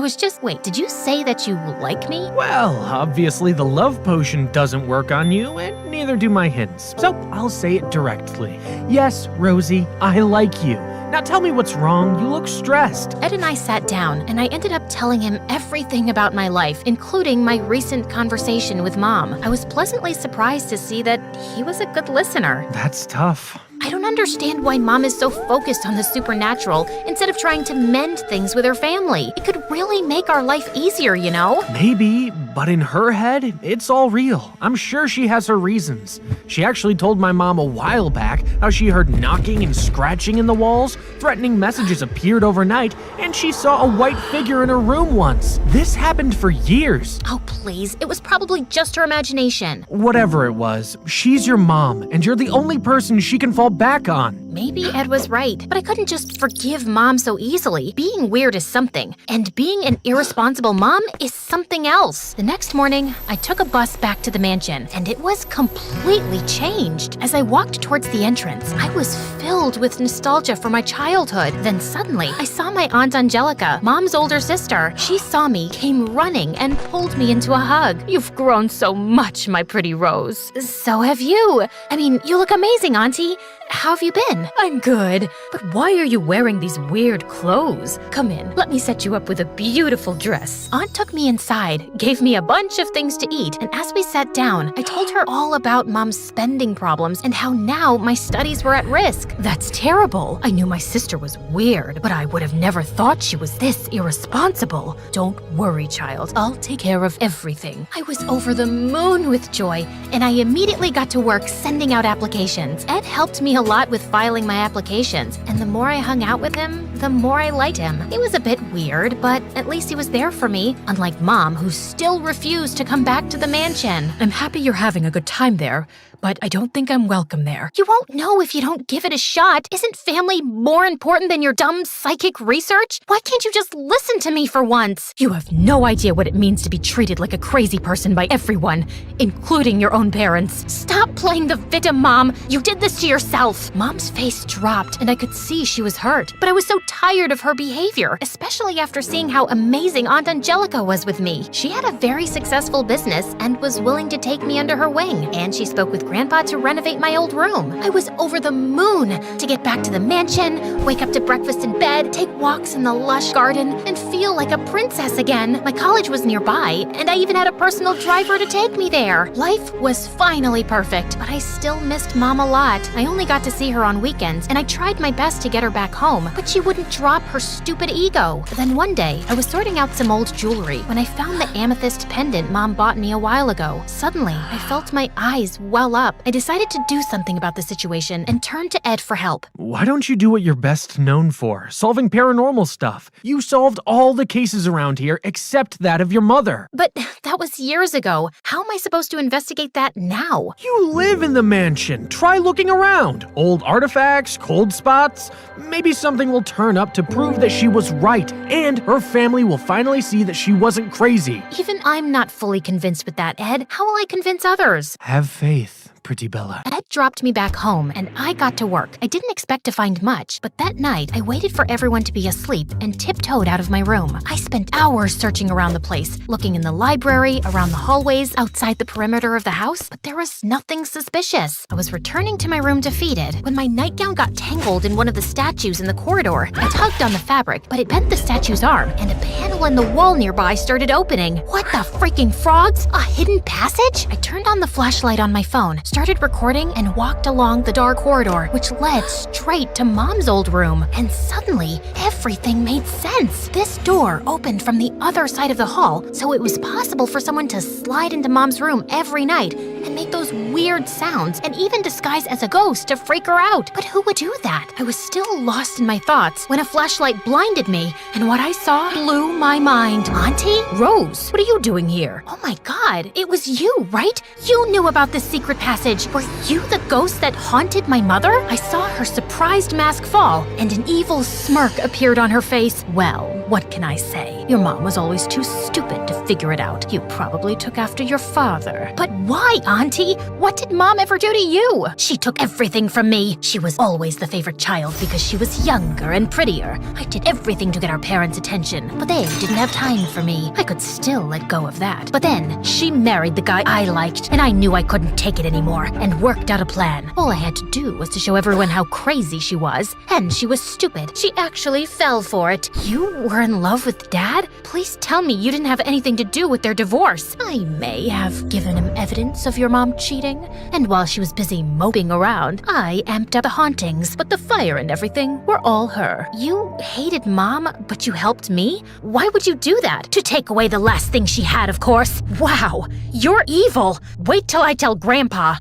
Wait, did you say that you like me? Well, obviously the love potion doesn't work on you, and neither do my hints. So I'll say it directly. Yes, Rosie, I like you. Now tell me what's wrong. You look stressed. Ed and I sat down, and I ended up telling him everything about my life, including my recent conversation with Mom. I was pleasantly surprised to see that he was a good listener. That's tough. I don't understand why Mom is so focused on the supernatural instead of trying to mend things with her family. It could really make our life easier, you know? Maybe, but in her head, it's all real. I'm sure she has her reasons. She actually told my mom a while back how she heard knocking and scratching in the walls, threatening messages appeared overnight, and she saw a white figure in her room once. This happened for years. Oh, please. It was probably just her imagination. Whatever it was, she's your mom, and you're the only person she can fall back on. Maybe Ed was right, but I couldn't just forgive Mom so easily. Being weird is something, and being an irresponsible mom is something else. The next morning, I took a bus back to the mansion, and it was completely changed. As I walked towards the entrance, I was filled with nostalgia for my childhood. Then suddenly, I saw my Aunt Angelica, Mom's older sister. She saw me, came running, and pulled me into a hug. You've grown so much, my pretty Rose. So have you. You look amazing, Auntie. How have you been? I'm good. But why are you wearing these weird clothes? Come in, let me set you up with a beautiful dress. Aunt took me inside, gave me a bunch of things to eat, and as we sat down, I told her all about Mom's spending problems and how now my studies were at risk. That's terrible. I knew my sister was weird, but I would have never thought she was this irresponsible. Don't worry, child. I'll take care of everything. I was over the moon with joy, and I immediately got to work sending out applications. Ed helped me a lot with filing my applications, and the more I hung out with him, the more I liked him. It was a bit weird, but at least he was there for me, unlike Mom, who still refused to come back to the mansion. I'm happy you're having a good time there, but I don't think I'm welcome there. You won't know if you don't give it a shot. Isn't family more important than your dumb psychic research? Why can't you just listen to me for once? You have no idea what it means to be treated like a crazy person by everyone, including your own parents. Stop playing the victim, Mom. You did this to yourself. Mom's face dropped, and I could see she was hurt. But I was so tired of her behavior, especially after seeing how amazing Aunt Angelica was with me. She had a very successful business and was willing to take me under her wing, and she spoke with Grandpa to renovate my old room. I was over the moon to get back to the mansion, wake up to breakfast in bed, take walks in the lush garden, and feel like a princess again. My college was nearby, and I even had a personal driver to take me there. Life was finally perfect, but I still missed Mom a lot. I only got to see her on weekends, and I tried my best to get her back home, but she wouldn't drop her stupid ego. Then one day, I was sorting out some old jewelry when I found the amethyst pendant Mom bought me a while ago. Suddenly, I felt my eyes well up. I decided to do something about the situation and turned to Ed for help. Why don't you do what you're best known for? Solving paranormal stuff. You solved all the cases around here except that of your mother. But that was years ago. How am I supposed to investigate that now? You live in the mansion. Try looking around. Old artifacts, cold spots. Maybe something will turn up to prove that she was right, and her family will finally see that she wasn't crazy. Even I'm not fully convinced with that, Ed. How will I convince others? Have faith. pretty Bella. Ed dropped me back home, and I got to work. I didn't expect to find much, but that night, I waited for everyone to be asleep and tiptoed out of my room. I spent hours searching around the place, looking in the library, around the hallways, outside the perimeter of the house, but there was nothing suspicious. I was returning to my room defeated when my nightgown got tangled in one of the statues in the corridor. I tugged on the fabric, but it bent the statue's arm, and a panel in the wall nearby started opening. What the freaking frogs? A hidden passage? I turned on the flashlight on my phone, started recording, and walked along the dark corridor, which led straight to Mom's old room. And suddenly, everything made sense. This door opened from the other side of the hall, so it was possible for someone to slide into Mom's room every night and make those weird sounds, and even disguise as a ghost to freak her out. But who would do that? I was still lost in my thoughts when a flashlight blinded me, and what I saw blew my mind. Auntie? Rose, what are you doing here? Oh my god, it was you, right? You knew about this secret passage. Were you the ghost that haunted my mother? I saw her surprised mask fall, and an evil smirk appeared on her face. Well, what can I say? Your mom was always too stupid to figure it out. You probably took after your father. But why, Auntie? What did Mom ever do to you? She took everything from me. She was always the favorite child because she was younger and prettier. I did everything to get our parents' attention, but they didn't have time for me. I could still let go of that. But then, she married the guy I liked, and I knew I couldn't take it anymore, and worked out a plan. All I had to do was to show everyone how crazy she was, and she was stupid. She actually fell for it. You were in love with Dad? Please tell me you didn't have anything to do with their divorce. I may have given him evidence of your mom cheating, and while she was busy moping around, I amped up the hauntings, but the fire and everything were all her. You hated Mom, but you helped me? Why would you do that? To take away the last thing she had, of course. Wow, you're evil. Wait till I tell Grandpa.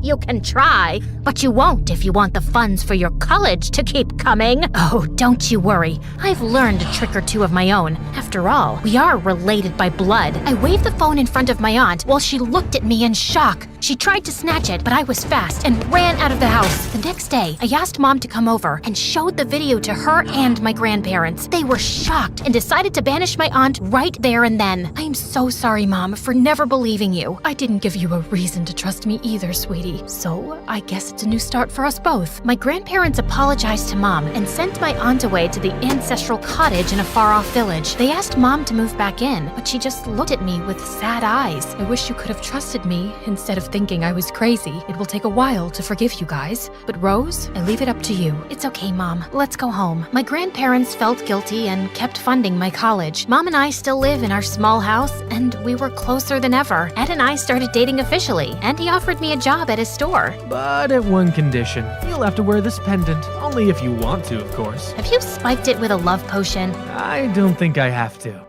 You can try, but you won't if you want the funds for your college to keep coming. Oh, don't you worry. I've learned a trick or two of my own. After all, we are related by blood. I waved the phone in front of my aunt while she looked at me in shock. She tried to snatch it, but I was fast and ran out of the house. The next day, I asked Mom to come over and showed the video to her and my grandparents. They were shocked and decided to banish my aunt right there and then. I am so sorry, Mom, for never believing you. I didn't give you a reason to trust me either, sweetie. So I guess it's a new start for us both. My grandparents apologized to Mom and sent my aunt away to the ancestral cottage in a far-off village. They asked Mom to move back in, but she just looked at me with sad eyes. I wish you could have trusted me instead of thinking I was crazy. It will take a while to forgive you guys. But Rose, I leave it up to you. It's okay, Mom. Let's go home. My grandparents felt guilty and kept funding my college. Mom and I still live in our small house, and we were closer than ever. Ed and I started dating officially, and he offered me a job at his store. But at one condition. You'll have to wear this pendant. Only if you want to, of course. Have you spiked it with a love potion? I don't think I have to.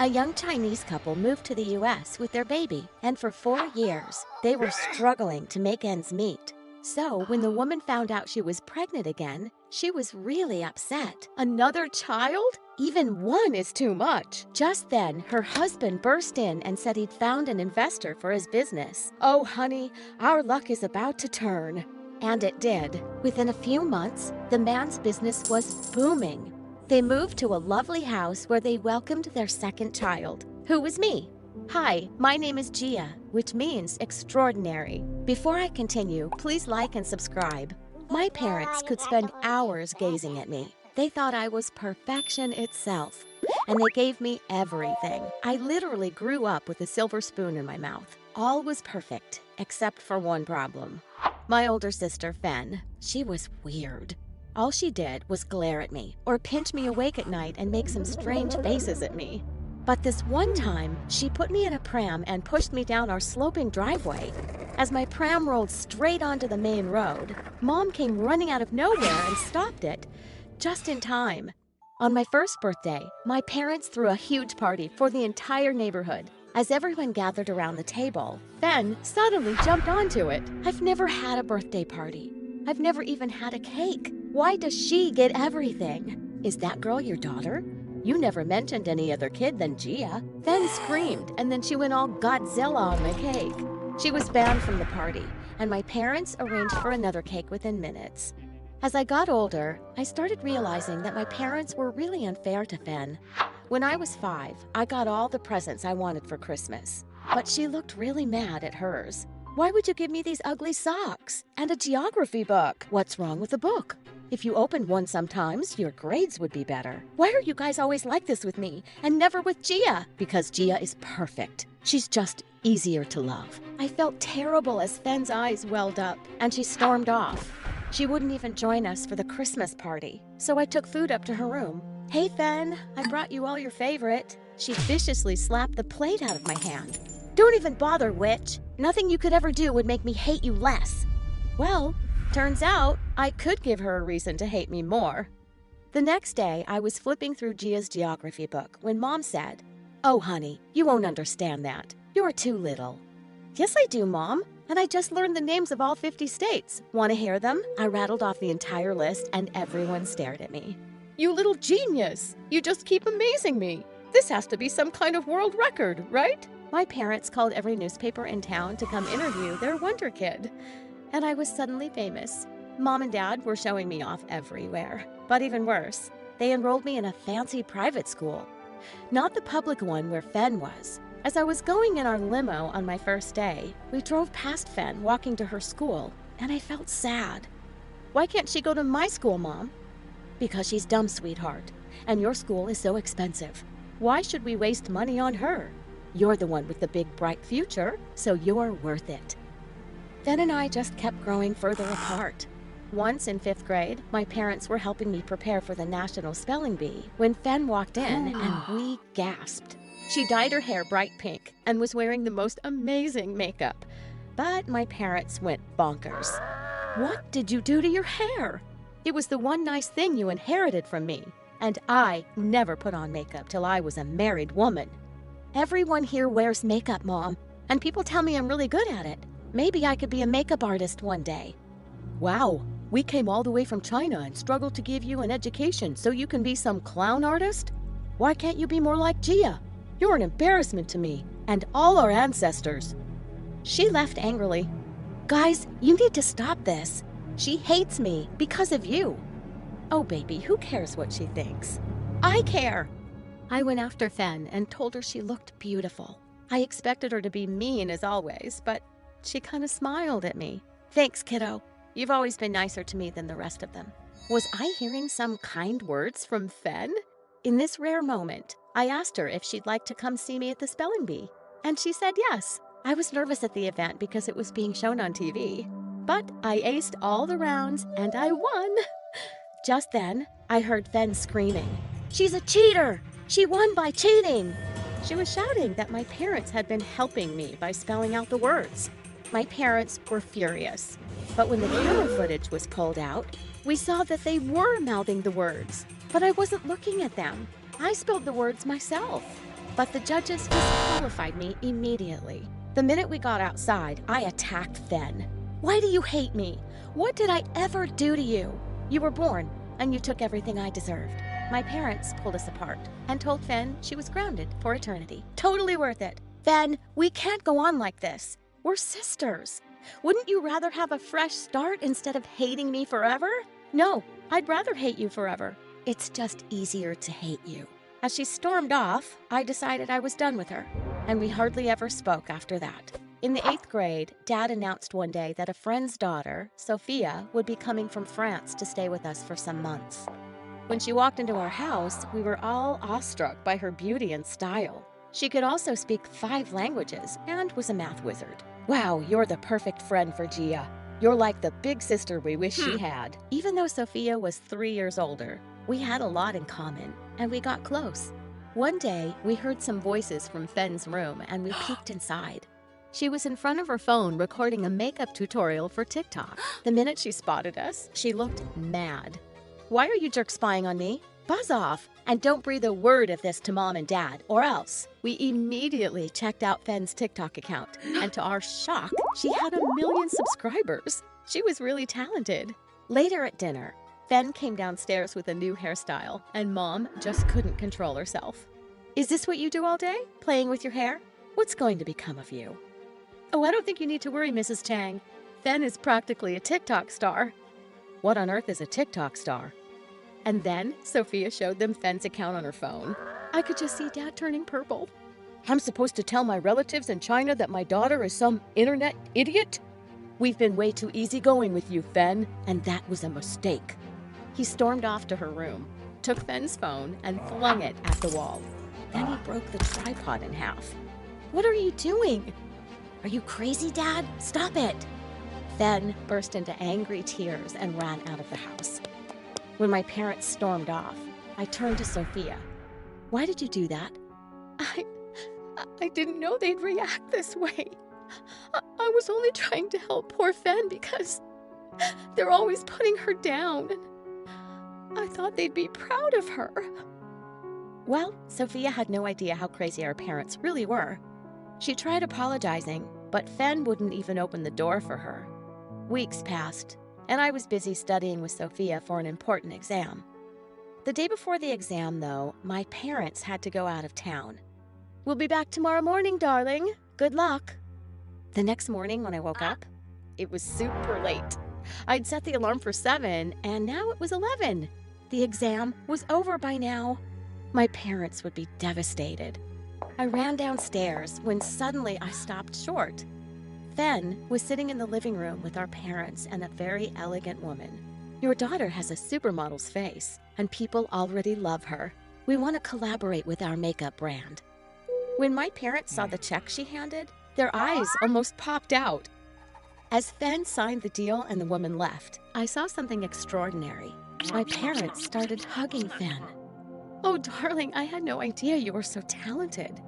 A young Chinese couple moved to the U.S. with their baby, and for 4 years, they were struggling to make ends meet. So, when the woman found out she was pregnant again, she was really upset. Another child? Even one is too much. Just then, her husband burst in and said he'd found an investor for his business. Oh, honey, our luck is about to turn. And it did. Within a few months, the man's business was booming. They moved to a lovely house where they welcomed their second child, who was me. Hi, my name is Gia, which means extraordinary. Before I continue, please like and subscribe. My parents could spend hours gazing at me. They thought I was perfection itself, and they gave me everything. I literally grew up with a silver spoon in my mouth. All was perfect, except for one problem. My older sister, Fen, she was weird. All she did was glare at me, or pinch me awake at night and make some strange faces at me. But this one time, she put me in a pram and pushed me down our sloping driveway. As my pram rolled straight onto the main road, Mom came running out of nowhere and stopped it, just in time. On my first birthday, my parents threw a huge party for the entire neighborhood. As everyone gathered around the table, Fen suddenly jumped onto it. I've never had a birthday party. I've never even had a cake. Why does she get everything? Is that girl your daughter? You never mentioned any other kid than Gia. Fen screamed, and then she went all Godzilla on my cake. She was banned from the party, and my parents arranged for another cake within minutes. As I got older, I started realizing that my parents were really unfair to Fen. When I was 5, I got all the presents I wanted for Christmas. But she looked really mad at hers. Why would you give me these ugly socks? And a geography book? What's wrong with the book? If you opened one sometimes, your grades would be better. Why are you guys always like this with me and never with Gia? Because Gia is perfect. She's just easier to love. I felt terrible as Fen's eyes welled up and she stormed off. She wouldn't even join us for the Christmas party. So I took food up to her room. Hey Fen, I brought you all your favorite. She viciously slapped the plate out of my hand. Don't even bother, witch. Nothing you could ever do would make me hate you less. Well, turns out I could give her a reason to hate me more. The next day, I was flipping through Gia's geography book when Mom said, "Oh, honey, you won't understand that. You're too little." "Yes, I do, Mom. And I just learned the names of all 50 states. Want to hear them?" I rattled off the entire list and everyone stared at me. "You little genius! You just keep amazing me. This has to be some kind of world record, right?" My parents called every newspaper in town to come interview their wonder kid. And I was suddenly famous. Mom and Dad were showing me off everywhere. But even worse, they enrolled me in a fancy private school. Not the public one where Fen was. As I was going in our limo on my first day, we drove past Fen walking to her school, and I felt sad. "Why can't she go to my school, Mom?" "Because she's dumb, sweetheart, and your school is so expensive. Why should we waste money on her? You're the one with the big, bright future, so you're worth it." Fen and I just kept growing further apart. Once in 5th grade, my parents were helping me prepare for the National Spelling Bee when Fen walked in and we gasped. She dyed her hair bright pink and was wearing the most amazing makeup. But my parents went bonkers. "What did you do to your hair? It was the one nice thing you inherited from me. And I never put on makeup till I was a married woman." "Everyone here wears makeup, Mom, and people tell me I'm really good at it. Maybe I could be a makeup artist one day." "Wow, we came all the way from China and struggled to give you an education so you can be some clown artist? Why can't you be more like Gia? You're an embarrassment to me and all our ancestors." She left angrily. "Guys, you need to stop this. She hates me because of you." "Oh, baby, who cares what she thinks?" "I care." I went after Fen and told her she looked beautiful. I expected her to be mean as always, but she kind of smiled at me. "Thanks, kiddo. You've always been nicer to me than the rest of them." Was I hearing some kind words from Fen? In this rare moment, I asked her if she'd like to come see me at the spelling bee, and she said yes. I was nervous at the event because it was being shown on TV, but I aced all the rounds and I won. Just then, I heard Fen screaming, "She's a cheater! She won by cheating!" She was shouting that my parents had been helping me by spelling out the words. My parents were furious, but when the camera footage was pulled out, we saw that they were mouthing the words, but I wasn't looking at them. I spelled the words myself, but the judges disqualified me immediately. The minute we got outside, I attacked Fen. "Why do you hate me? What did I ever do to you? You were born, and you took everything I deserved." My parents pulled us apart and told Fen she was grounded for eternity. Totally worth it. "Fen, we can't go on like this. We're sisters. Wouldn't you rather have a fresh start instead of hating me forever?" "No, I'd rather hate you forever. It's just easier to hate you." As she stormed off, I decided I was done with her, and we hardly ever spoke after that. In the 8th grade, Dad announced one day that a friend's daughter, Sophia, would be coming from France to stay with us for some months. When she walked into our house, we were all awestruck by her beauty and style. She could also speak 5 languages and was a math wizard. "Wow, you're the perfect friend for Gia. You're like the big sister we wish she had." Even though Sophia was 3 years older, we had a lot in common, and we got close. One day, we heard some voices from Fen's room, and we peeked inside. She was in front of her phone recording a makeup tutorial for TikTok. The minute she spotted us, she looked mad. "Why are you jerks spying on me? Buzz off, and don't breathe a word of this to Mom and Dad, or else." We immediately checked out Fen's TikTok account, and to our shock, she had 1 million subscribers. She was really talented. Later at dinner, Fen came downstairs with a new hairstyle, and Mom just couldn't control herself. "Is this what you do all day? Playing with your hair? What's going to become of you?" "Oh, I don't think you need to worry, Mrs. Chang. Fen is practically a TikTok star." "What on earth is a TikTok star?" And then Sophia showed them Fen's account on her phone. I could just see Dad turning purple. I'm supposed to tell my relatives in China that my daughter is some internet idiot? We've been way too easygoing with you, Fen, and that was a mistake. He stormed off to her room, took Fen's phone, and flung it at the wall. Then he broke the tripod in half. What are you doing? Are you crazy, Dad? Stop it! Fen burst into angry tears and ran out of the house. When my parents stormed off, I turned to Sophia. Why did you do that? I didn't know they'd react this way. I was only trying to help poor Fen because they're always putting her down. I thought they'd be proud of her. Well, Sophia had no idea how crazy our parents really were. She tried apologizing, but Fen wouldn't even open the door for her. Weeks passed, and I was busy studying with Sophia for an important exam. The day before the exam, though, my parents had to go out of town. We'll be back tomorrow morning, darling. Good luck. The next morning when I woke up, it was super late. I'd set the alarm for 7, and now it was 11. The exam was over by now. My parents would be devastated. I ran downstairs when suddenly I stopped short. Fen was sitting in the living room with our parents and a very elegant woman. Your daughter has a supermodel's face, and people already love her. We want to collaborate with our makeup brand. When my parents saw the check she handed, their eyes almost popped out. As Fen signed the deal and the woman left, I saw something extraordinary. My parents started hugging Fen. Oh, darling, I had no idea you were so talented.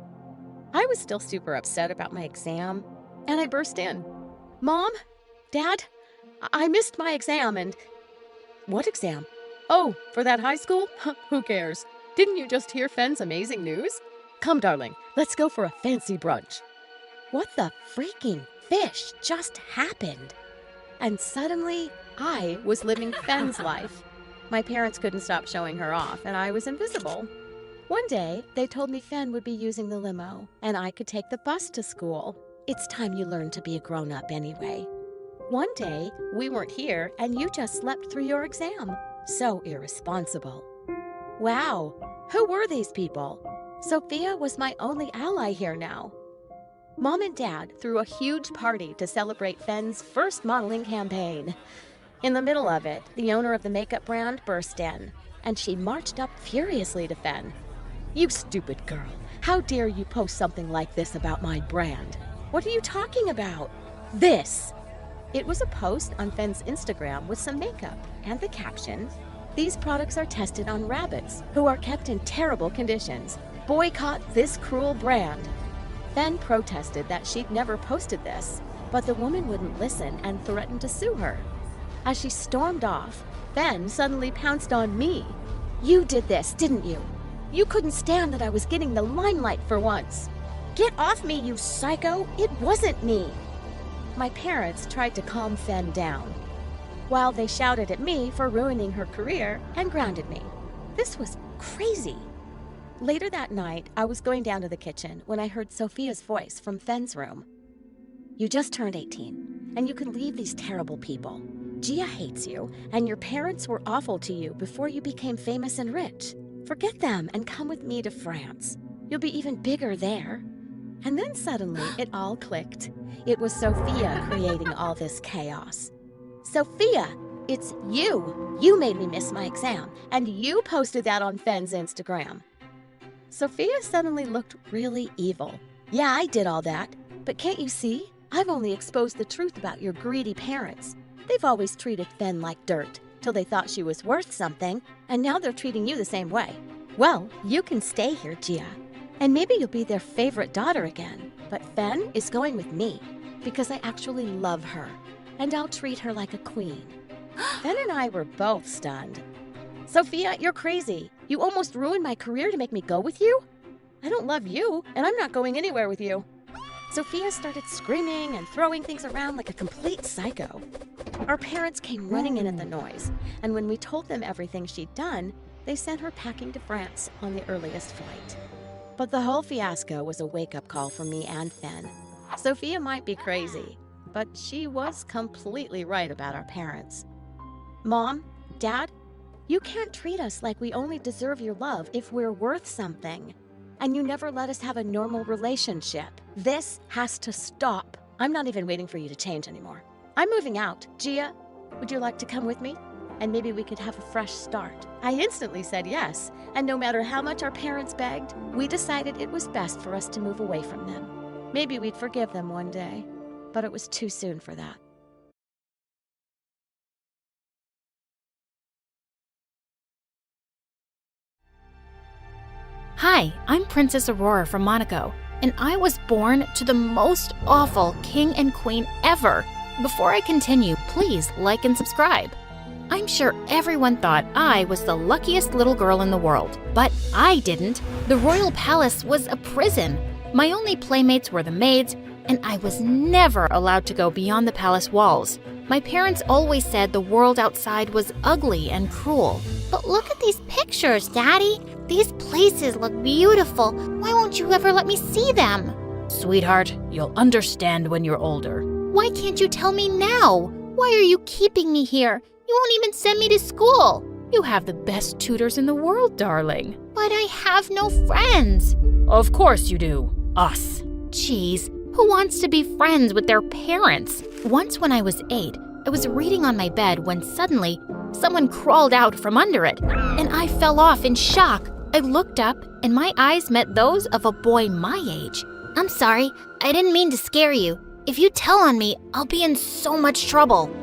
I was still super upset about my exam, and I burst in. Mom? Dad? I missed my exam and... What exam? Oh, for that high school? Who cares? Didn't you just hear Fen's amazing news? Come, darling, let's go for a fancy brunch. What the freaking fish just happened? And suddenly, I was living Fen's life. My parents couldn't stop showing her off, and I was invisible. One day, they told me Fen would be using the limo, and I could take the bus to school. It's time you learned to be a grown-up anyway. One day, we weren't here, and you just slept through your exam. So irresponsible. Wow, who were these people? Sophia was my only ally here now. Mom and Dad threw a huge party to celebrate Fen's first modeling campaign. In the middle of it, the owner of the makeup brand burst in, and she marched up furiously to Fen. You stupid girl, how dare you post something like this about my brand? What are you talking about? This! It was a post on Fen's Instagram with some makeup and the caption, "These products are tested on rabbits who are kept in terrible conditions. Boycott this cruel brand." Fen protested that she'd never posted this, but the woman wouldn't listen and threatened to sue her. As she stormed off, Fen suddenly pounced on me. You did this, didn't you? You couldn't stand that I was getting the limelight for once. Get off me, you psycho! It wasn't me! My parents tried to calm Fen down, while they shouted at me for ruining her career and grounded me. This was crazy. Later that night, I was going down to the kitchen when I heard Sophia's voice from Fen's room. You just turned 18, and you can leave these terrible people. Gia hates you, and your parents were awful to you before you became famous and rich. Forget them and come with me to France. You'll be even bigger there. And then suddenly, it all clicked. It was Sophia creating all this chaos. Sophia, it's you. You made me miss my exam, and you posted that on Fen's Instagram. Sophia suddenly looked really evil. Yeah, I did all that, but can't you see? I've only exposed the truth about your greedy parents. They've always treated Fen like dirt, till they thought she was worth something, and now they're treating you the same way. Well, you can stay here, Gia, and maybe you'll be their favorite daughter again. But Fen is going with me, because I actually love her, and I'll treat her like a queen. Fen and I were both stunned. Sophia, you're crazy. You almost ruined my career to make me go with you? I don't love you, and I'm not going anywhere with you. Sophia started screaming and throwing things around like a complete psycho. Our parents came running in at the noise, and when we told them everything she'd done, they sent her packing to France on the earliest flight. But the whole fiasco was a wake-up call for me and Fen. Sophia might be crazy, but she was completely right about our parents. Mom, Dad, You can't treat us like we only deserve your love if we're worth something. And you never let us have a normal relationship. This has to stop. I'm not even waiting for you to change anymore. I'm moving out. Gia, would you like to come with me? And maybe we could have a fresh start. I instantly said yes, and no matter how much our parents begged, we decided it was best for us to move away from them. Maybe we'd forgive them one day, but it was too soon for that. Hi, I'm Princess Aurora from Monaco, and I was born to the most awful king and queen ever. Before I continue, please like and subscribe. I'm sure everyone thought I was the luckiest little girl in the world, but I didn't. The royal palace was a prison. My only playmates were the maids, and I was never allowed to go beyond the palace walls. My parents always said the world outside was ugly and cruel. But look at these pictures, Daddy. These places look beautiful. Why won't you ever let me see them? Sweetheart, you'll understand when you're older. Why can't you tell me now? Why are you keeping me here? You won't even send me to school. You have the best tutors in the world, darling. But I have no friends. Of course you do. Us. Jeez, who wants to be friends with their parents? Once when I was 8, I was reading on my bed when suddenly someone crawled out from under it, and I fell off in shock. I looked up, and my eyes met those of a boy my age. I'm sorry, I didn't mean to scare you. If you tell on me, I'll be in so much trouble.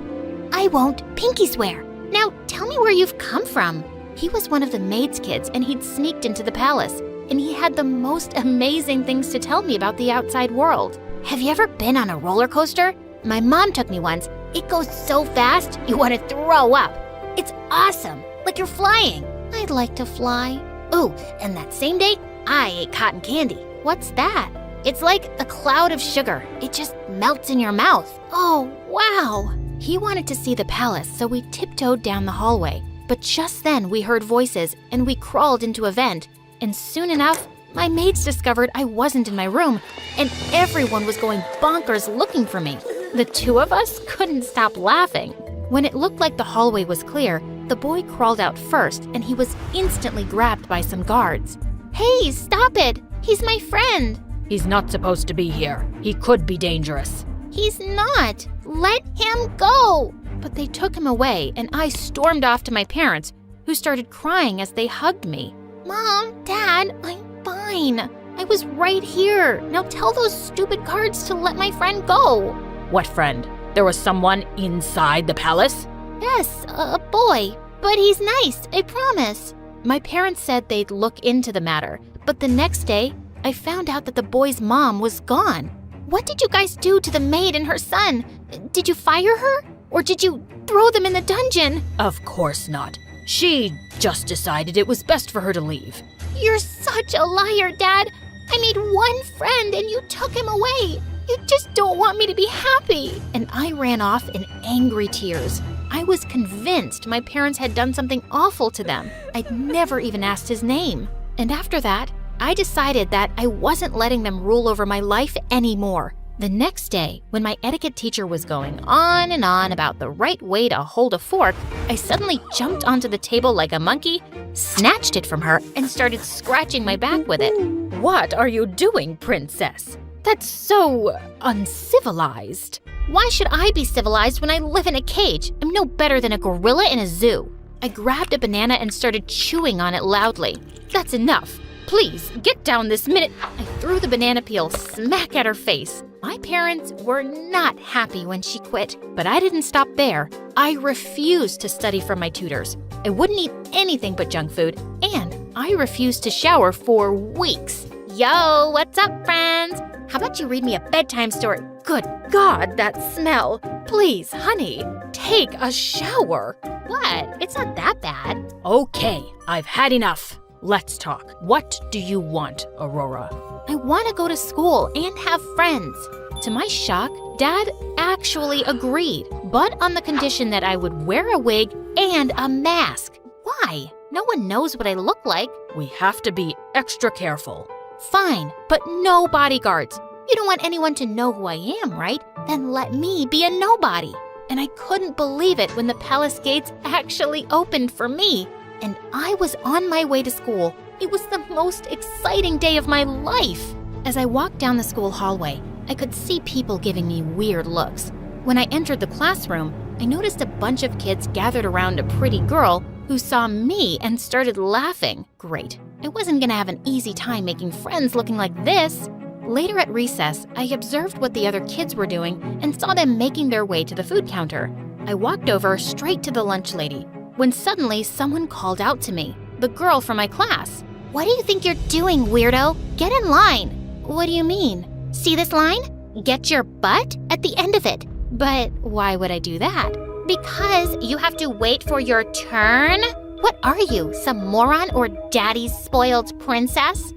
I won't, pinky swear. Now, tell me where you've come from. He was one of the maid's kids, and he'd sneaked into the palace, and he had the most amazing things to tell me about the outside world. Have you ever been on a roller coaster? My mom took me once. It goes so fast, you want to throw up. It's awesome, like you're flying. I'd like to fly. Ooh, and that same day, I ate cotton candy. What's that? It's like a cloud of sugar. It just melts in your mouth. Oh, wow. He wanted to see the palace, so we tiptoed down the hallway. But just then we heard voices, and we crawled into a vent. And soon enough, my maids discovered I wasn't in my room, and everyone was going bonkers looking for me. The two of us couldn't stop laughing. When it looked like the hallway was clear, the boy crawled out first, and he was instantly grabbed by some guards. Hey, stop it! He's my friend! He's not supposed to be here. He could be dangerous. He's not! Let him go! But they took him away, and I stormed off to my parents, who started crying as they hugged me. Mom, Dad, I'm fine. I was right here. Now tell those stupid guards to let my friend go. What friend? There was someone inside the palace? Yes, a boy. But he's nice, I promise. My parents said they'd look into the matter, but the next day, I found out that the boy's mom was gone. What did you guys do to the maid and her son? Did you fire her? Or did you throw them in the dungeon? Of course not. She just decided it was best for her to leave. You're such a liar, Dad. I made one friend and you took him away. You just don't want me to be happy. And I ran off in angry tears. I was convinced my parents had done something awful to them. I'd never even asked his name. And after that, I decided that I wasn't letting them rule over my life anymore. The next day, when my etiquette teacher was going on and on about the right way to hold a fork, I suddenly jumped onto the table like a monkey, snatched it from her, and started scratching my back with it. What are you doing, princess? That's so uncivilized. Why should I be civilized when I live in a cage? I'm no better than a gorilla in a zoo. I grabbed a banana and started chewing on it loudly. That's enough. Please, get down this minute. I threw the banana peel smack at her face. My parents were not happy when she quit, but I didn't stop there. I refused to study from my tutors. I wouldn't eat anything but junk food, and I refused to shower for weeks. Yo, what's up, friends? How about you read me a bedtime story? Good God, that smell. Please, honey, take a shower. What? It's not that bad. Okay, I've had enough. Let's talk. What do you want, Aurora? I want to go to school and have friends. To my shock, Dad actually agreed, but on the condition that I would wear a wig and a mask. Why? No one knows what I look like. We have to be extra careful. Fine, but no bodyguards. You don't want anyone to know who I am, right? Then let me be a nobody. And I couldn't believe it when the palace gates actually opened for me. and I was on my way to school. It was the most exciting day of my life. As I walked down the school hallway, I could see people giving me weird looks. When I entered the classroom, I noticed a bunch of kids gathered around a pretty girl who saw me and started laughing. Great. I wasn't gonna have an easy time making friends looking like this. Later at recess, I observed what the other kids were doing and saw them making their way to the food counter. I walked over straight to the lunch lady, when suddenly someone called out to me, the girl from my class. What do you think you're doing, weirdo? Get in line. What do you mean? See this line? Get your butt at the end of it. But why would I do that? Because you have to wait for your turn? What are you, some moron or daddy's spoiled princess?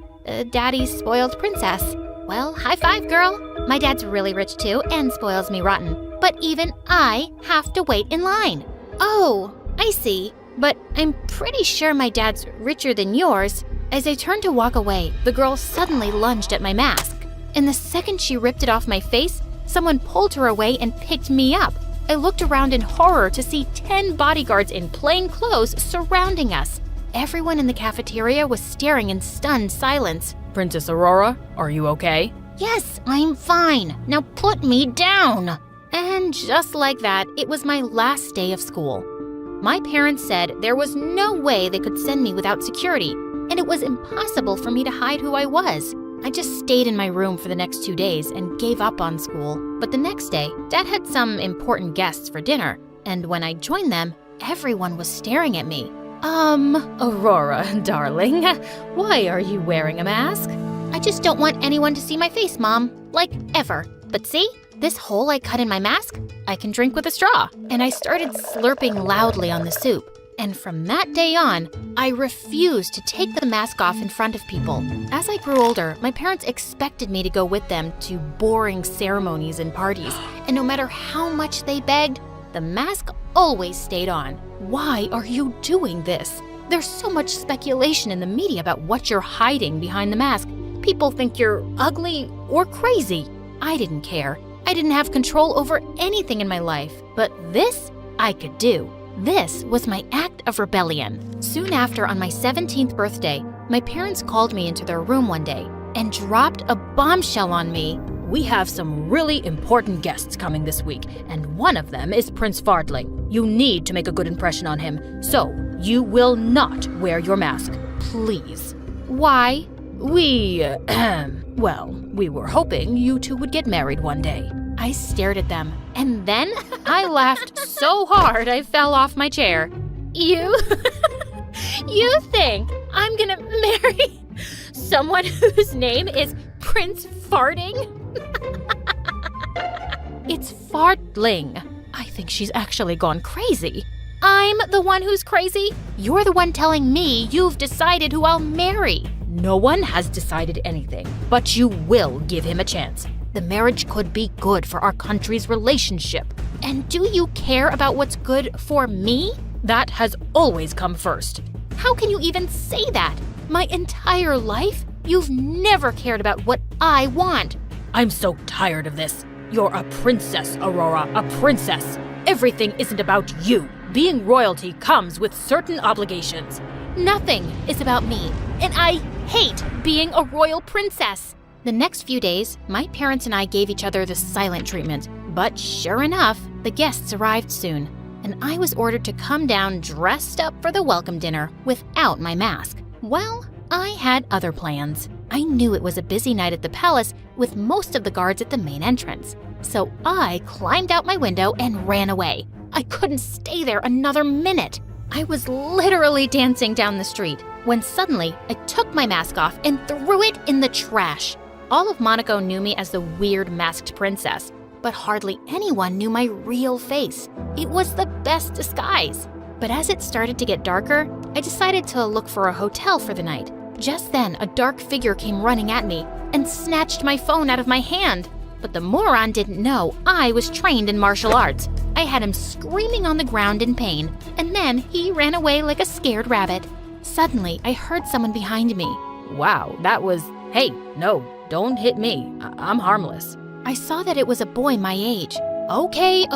Daddy's spoiled princess. Well, high five, girl. My dad's really rich too and spoils me rotten. But even I have to wait in line. Oh, I see. But I'm pretty sure my dad's richer than yours. As I turned to walk away, the girl suddenly lunged at my mask. And the second she ripped it off my face, someone pulled her away and picked me up. I looked around in horror to see 10 bodyguards in plain clothes surrounding us. Everyone in the cafeteria was staring in stunned silence. Princess Aurora, are you okay? Yes, I'm fine. Now put me down. And just like that, it was my last day of school. My parents said there was no way they could send me without security, and it was impossible for me to hide who I was. I just stayed in my room for the next 2 days and gave up on school. But the next day, Dad had some important guests for dinner, and when I joined them, everyone was staring at me. Aurora, darling, why are you wearing a mask? I just don't want anyone to see my face, Mom. Like, ever. But see? This hole I cut in my mask, I can drink with a straw. And I started slurping loudly on the soup. And from that day on, I refused to take the mask off in front of people. As I grew older, my parents expected me to go with them to boring ceremonies and parties. And no matter how much they begged, the mask always stayed on. Why are you doing this? There's so much speculation in the media about what you're hiding behind the mask. People think you're ugly or crazy. I didn't care. I didn't have control over anything in my life, but this I could do. This was my act of rebellion. Soon after, on my 17th birthday, my parents called me into their room one day and dropped a bombshell on me. We have some really important guests coming this week, and one of them is Prince Fardling. You need to make a good impression on him, so you will not wear your mask, please. Why? We were hoping you two would get married one day. I stared at them, and then I laughed so hard I fell off my chair. You think I'm gonna marry someone whose name is Prince Farting? It's Fardling. I think she's actually gone crazy. I'm the one who's crazy? You're the one telling me you've decided who I'll marry. No one has decided anything, but you will give him a chance. The marriage could be good for our country's relationship. And do you care about what's good for me? That has always come first. How can you even say that? My entire life, you've never cared about what I want. I'm so tired of this. You're a princess, Aurora, a princess. Everything isn't about you. Being royalty comes with certain obligations. Nothing is about me, and I hate being a royal princess. The next few days, my parents and I gave each other the silent treatment. But sure enough, the guests arrived soon, and I was ordered to come down dressed up for the welcome dinner without my mask. Well, I had other plans. I knew it was a busy night at the palace with most of the guards at the main entrance. So I climbed out my window and ran away. I couldn't stay there another minute. I was literally dancing down the street when suddenly I took my mask off and threw it in the trash. All of Monaco knew me as the weird masked princess, but hardly anyone knew my real face. It was the best disguise. But as it started to get darker, I decided to look for a hotel for the night. Just then, a dark figure came running at me and snatched my phone out of my hand. But the moron didn't know I was trained in martial arts. I had him screaming on the ground in pain, and then he ran away like a scared rabbit. Suddenly, I heard someone behind me. Wow, that was... Hey, no, don't hit me. I'm harmless. I saw that it was a boy my age. Okay,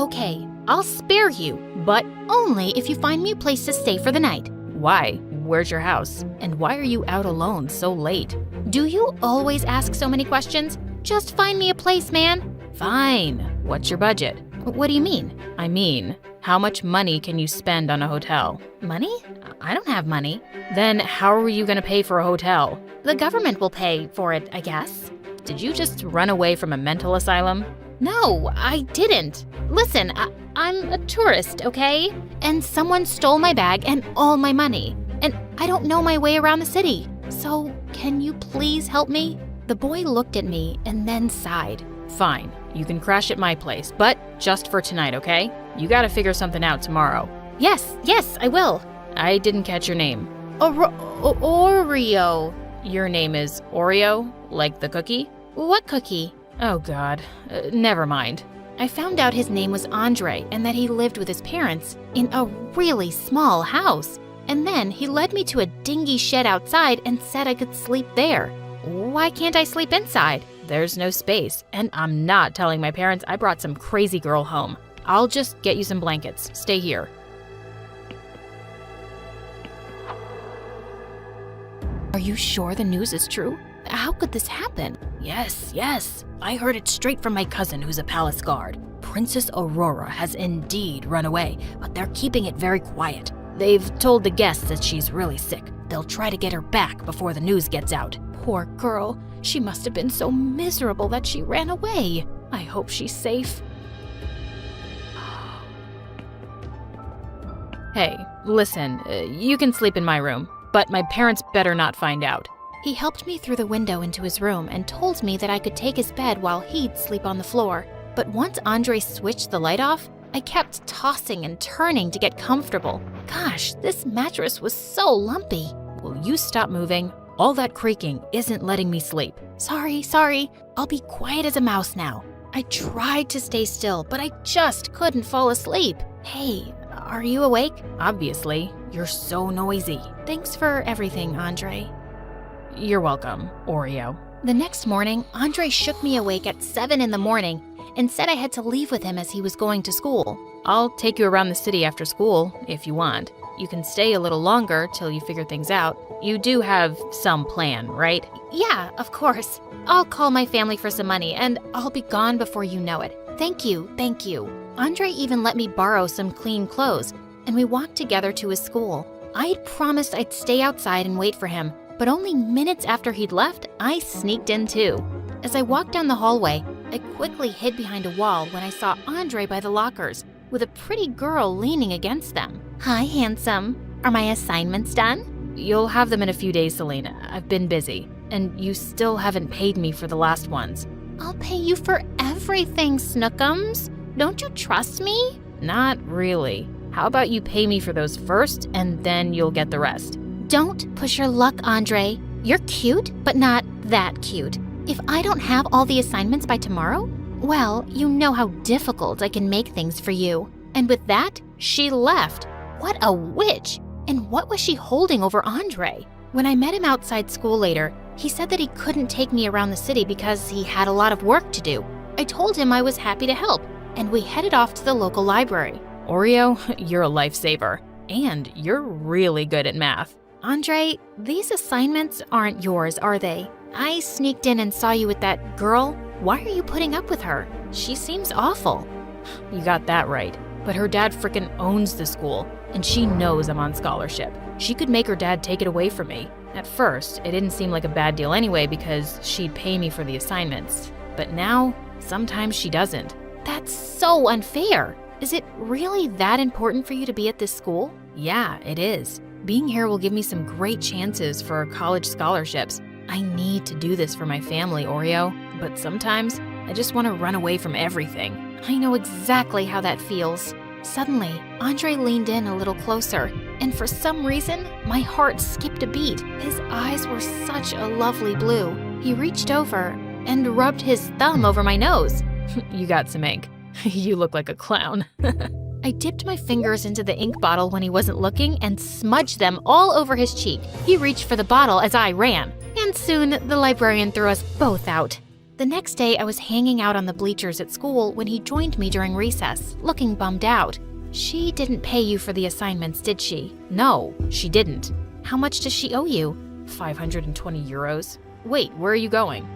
I'll spare you, but only if you find me a place to stay for the night. Why? Where's your house? And why are you out alone so late? Do you always ask so many questions? Just find me a place, man. Fine. What's your budget? What do you mean? I mean, how much money can you spend on a hotel? Money? I don't have money. Then how are you going to pay for a hotel? The government will pay for it, I guess. Did you just run away from a mental asylum? No, I didn't. Listen, I'm a tourist, okay? And someone stole my bag and all my money. And I don't know my way around the city. So, can you please help me? The boy looked at me and then sighed. Fine, you can crash at my place, but just for tonight, okay? You gotta figure something out tomorrow. Yes, I will. I didn't catch your name. Oreo. Your name is Oreo? Like the cookie? What cookie? Oh God, never mind. I found out his name was Andre and that he lived with his parents in a really small house. And then he led me to a dingy shed outside and said I could sleep there. Why can't I sleep inside? There's no space, and I'm not telling my parents I brought some crazy girl home. I'll just get you some blankets. Stay here. Are you sure the news is true? How could this happen? Yes. I heard it straight from my cousin who's a palace guard. Princess Aurora has indeed run away, but they're keeping it very quiet. They've told the guests that she's really sick. They'll try to get her back before the news gets out. Poor girl. She must have been so miserable that she ran away. I hope she's safe. Hey, listen, you can sleep in my room, but my parents better not find out. He helped me through the window into his room and told me that I could take his bed while he'd sleep on the floor. But once Andre switched the light off, I kept tossing and turning to get comfortable. Gosh, this mattress was so lumpy. Will you stop moving? All that creaking isn't letting me sleep. Sorry. I'll be quiet as a mouse now. I tried to stay still, but I just couldn't fall asleep. Hey, are you awake? Obviously. You're so noisy. Thanks for everything, Andre. You're welcome, Oreo. The next morning, Andre shook me awake at 7 in the morning and said I had to leave with him as he was going to school. I'll take you around the city after school, if you want. You can stay a little longer till you figure things out. You do have some plan, right? Yeah, of course. I'll call my family for some money and I'll be gone before you know it. Thank you. Andre even let me borrow some clean clothes, and we walked together to his school. I had promised I'd stay outside and wait for him, but only minutes after he'd left, I sneaked in too. As I walked down the hallway, I quickly hid behind a wall when I saw Andre by the lockers, with a pretty girl leaning against them. Hi, handsome. Are my assignments done? You'll have them in a few days, Selena. I've been busy, and you still haven't paid me for the last ones. I'll pay you for everything, Snookums. Don't you trust me? Not really. How about you pay me for those first, and then you'll get the rest? Don't push your luck, Andre. You're cute, but not that cute. If I don't have all the assignments by tomorrow, well, you know how difficult I can make things for you. And with that, she left. What a witch! And what was she holding over Andre? When I met him outside school later, he said that he couldn't take me around the city because he had a lot of work to do. I told him I was happy to help, and we headed off to the local library. Oreo, you're a lifesaver. And you're really good at math. Andre, these assignments aren't yours, are they? I sneaked in and saw you with that girl. Why are you putting up with her? She seems awful. You got that right. But her dad frickin' owns the school, and she knows I'm on scholarship. She could make her dad take it away from me. At first, it didn't seem like a bad deal anyway because she'd pay me for the assignments. But now, sometimes she doesn't. That's so unfair. Is it really that important for you to be at this school? Yeah, it is. Being here will give me some great chances for college scholarships. I need to do this for my family, Oreo, but sometimes I just want to run away from everything. I know exactly how that feels. Suddenly, Andre leaned in a little closer, and for some reason, my heart skipped a beat. His eyes were such a lovely blue. He reached over and rubbed his thumb over my nose. You got some ink. You look like a clown. I dipped my fingers into the ink bottle when he wasn't looking and smudged them all over his cheek. He reached for the bottle as I ran, and soon the librarian threw us both out. The next day, I was hanging out on the bleachers at school when he joined me during recess, looking bummed out. She didn't pay you for the assignments, did she? No, she didn't. How much does she owe you? 520 euros. Wait, where are you going?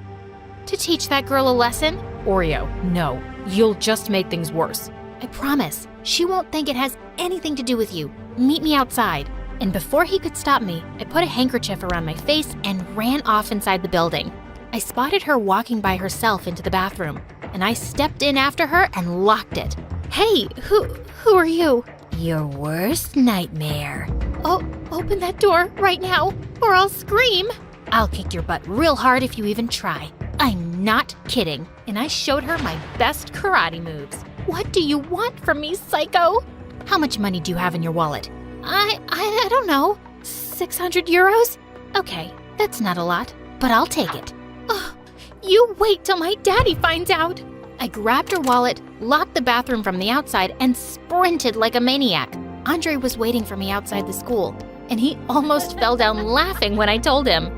To teach that girl a lesson? Oreo, no. You'll just make things worse. I promise. She won't think it has anything to do with you. Meet me outside. And before he could stop me, I put a handkerchief around my face and ran off inside the building. I spotted her walking by herself into the bathroom, and I stepped in after her and locked it. Hey, who are you? Your worst nightmare. Oh, open that door right now, or I'll scream. I'll kick your butt real hard if you even try. I'm not kidding. And I showed her my best karate moves. What do you want from me, psycho? How much money do you have in your wallet? I don't know. 600 euros? Okay, that's not a lot, but I'll take it. Oh, you wait till my daddy finds out. I grabbed her wallet, locked the bathroom from the outside, and sprinted like a maniac. Andre was waiting for me outside the school, and he almost fell down laughing when I told him.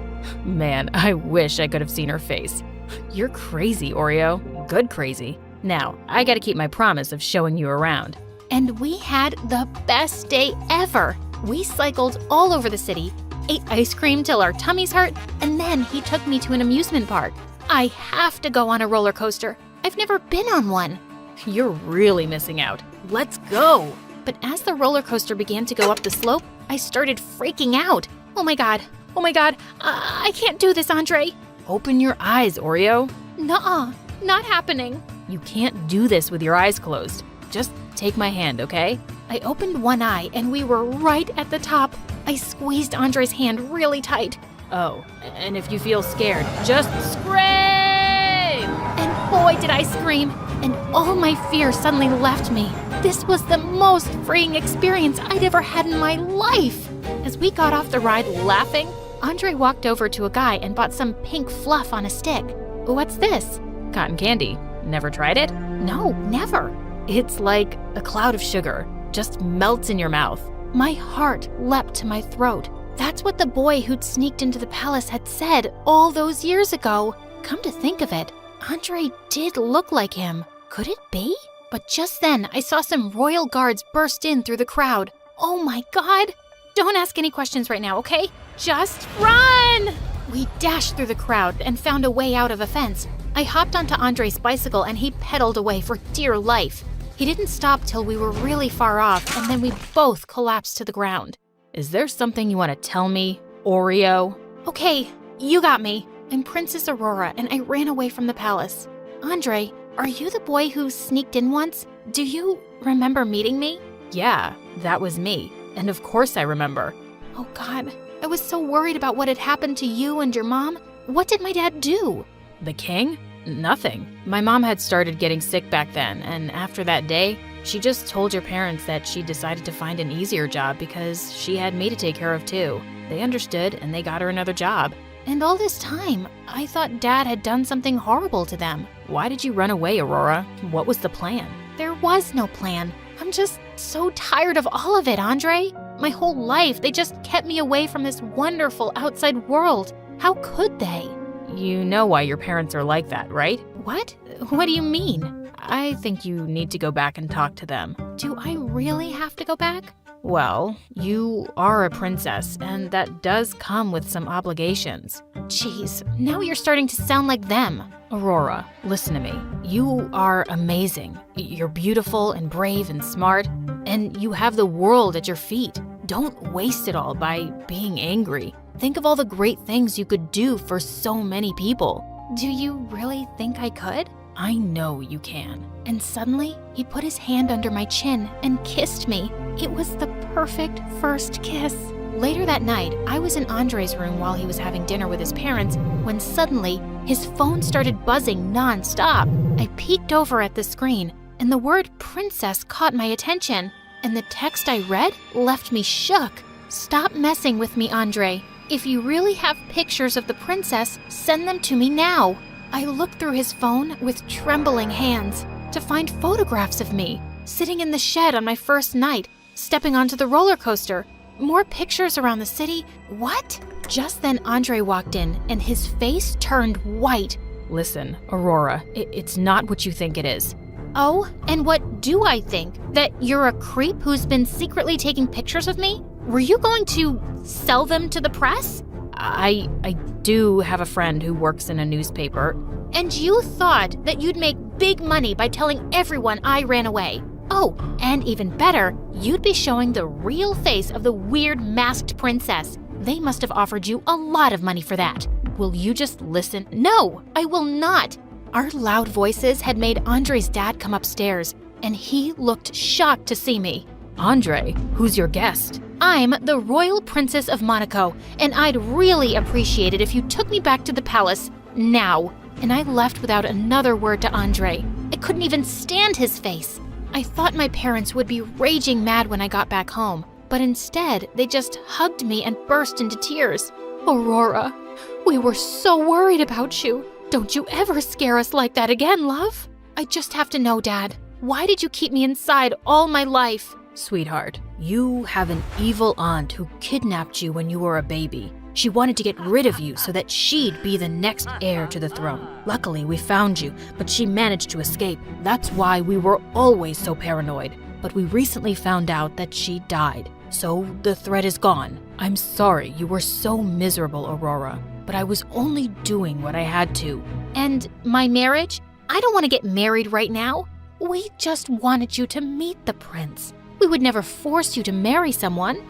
Man, I wish I could have seen her face. You're crazy, Oreo. Good crazy. Now, I gotta keep my promise of showing you around. And we had the best day ever. We cycled all over the city, ate ice cream till our tummies hurt, and then he took me to an amusement park. I have to go on a roller coaster. I've never been on one. You're really missing out. Let's go. But as the roller coaster began to go up the slope, I started freaking out. Oh my god, I can't do this, Andre. Open your eyes, Oreo. Nuh-uh, not happening. You can't do this with your eyes closed. Just take my hand, okay? I opened one eye and we were right at the top. I squeezed Andre's hand really tight. Oh, and if you feel scared, just scream! And boy, did I scream, and all my fear suddenly left me. This was the most freeing experience I'd ever had in my life. As we got off the ride laughing, Andre walked over to a guy and bought some pink fluff on a stick. What's this? Cotton candy. Never tried it? No, never. It's like a cloud of sugar. Just melts in your mouth. My heart leapt to my throat. That's what the boy who'd sneaked into the palace had said all those years ago. Come to think of it, Andre did look like him. Could it be? But just then, I saw some royal guards burst in through the crowd. Oh my god! Don't ask any questions right now, okay? Just run! We dashed through the crowd and found a way out of a fence. I hopped onto Andre's bicycle and he pedaled away for dear life. He didn't stop till we were really far off, and then we both collapsed to the ground. Is there something you want to tell me, Oreo? Okay, you got me. I'm Princess Aurora, and I ran away from the palace. Andre, are you the boy who sneaked in once? Do you remember meeting me? Yeah, that was me. And of course I remember. Oh God, I was so worried about what had happened to you and your mom. What did my dad do? The king? Nothing. My mom had started getting sick back then, and after that day, she just told your parents that she decided to find an easier job because she had me to take care of too. They understood, and they got her another job. And all this time, I thought Dad had done something horrible to them. Why did you run away, Aurora? What was the plan? There was no plan. I'm just so tired of all of it, Andre. My whole life, they just kept me away from this wonderful outside world. How could they? You know why your parents are like that, right? What? What do you mean? I think you need to go back and talk to them. Do I really have to go back? Well, you are a princess, and that does come with some obligations. Jeez, now you're starting to sound like them. Aurora, listen to me. You are amazing. You're beautiful and brave and smart, and you have the world at your feet. Don't waste it all by being angry. Think of all the great things you could do for so many people. Do you really think I could? I know you can. And suddenly, he put his hand under my chin and kissed me. It was the perfect first kiss. Later that night, I was in Andre's room while he was having dinner with his parents when suddenly, his phone started buzzing non-stop. I peeked over at the screen, and the word princess caught my attention. And the text I read left me shook. Stop messing with me, Andre. If you really have pictures of the princess, send them to me now. I looked through his phone with trembling hands to find photographs of me, sitting in the shed on my first night, stepping onto the roller coaster. More pictures around the city. What? Just then Andre walked in and his face turned white. Listen, Aurora, it's not what you think it is. Oh, and what do I think? That you're a creep who's been secretly taking pictures of me? Were you going to sell them to the press? I do have a friend who works in a newspaper. And you thought that you'd make big money by telling everyone I ran away. Oh, and even better, you'd be showing the real face of the weird masked princess. They must have offered you a lot of money for that. Will you just listen? No, I will not. Our loud voices had made Andre's dad come upstairs, and he looked shocked to see me. Andre, who's your guest? I'm the Royal Princess of Monaco, and I'd really appreciate it if you took me back to the palace now. And I left without another word to Andre. I couldn't even stand his face. I thought my parents would be raging mad when I got back home, but instead they just hugged me and burst into tears. Aurora, we were so worried about you. Don't you ever scare us like that again, love? I just have to know, Dad. Why did you keep me inside all my life? Sweetheart, you have an evil aunt who kidnapped you when you were a baby. She wanted to get rid of you so that she'd be the next heir to the throne. Luckily, we found you, but she managed to escape. That's why we were always so paranoid. But we recently found out that she died, so the threat is gone. I'm sorry you were so miserable, Aurora, but I was only doing what I had to. And my marriage? I don't want to get married right now. We just wanted you to meet the prince. We would never force you to marry someone.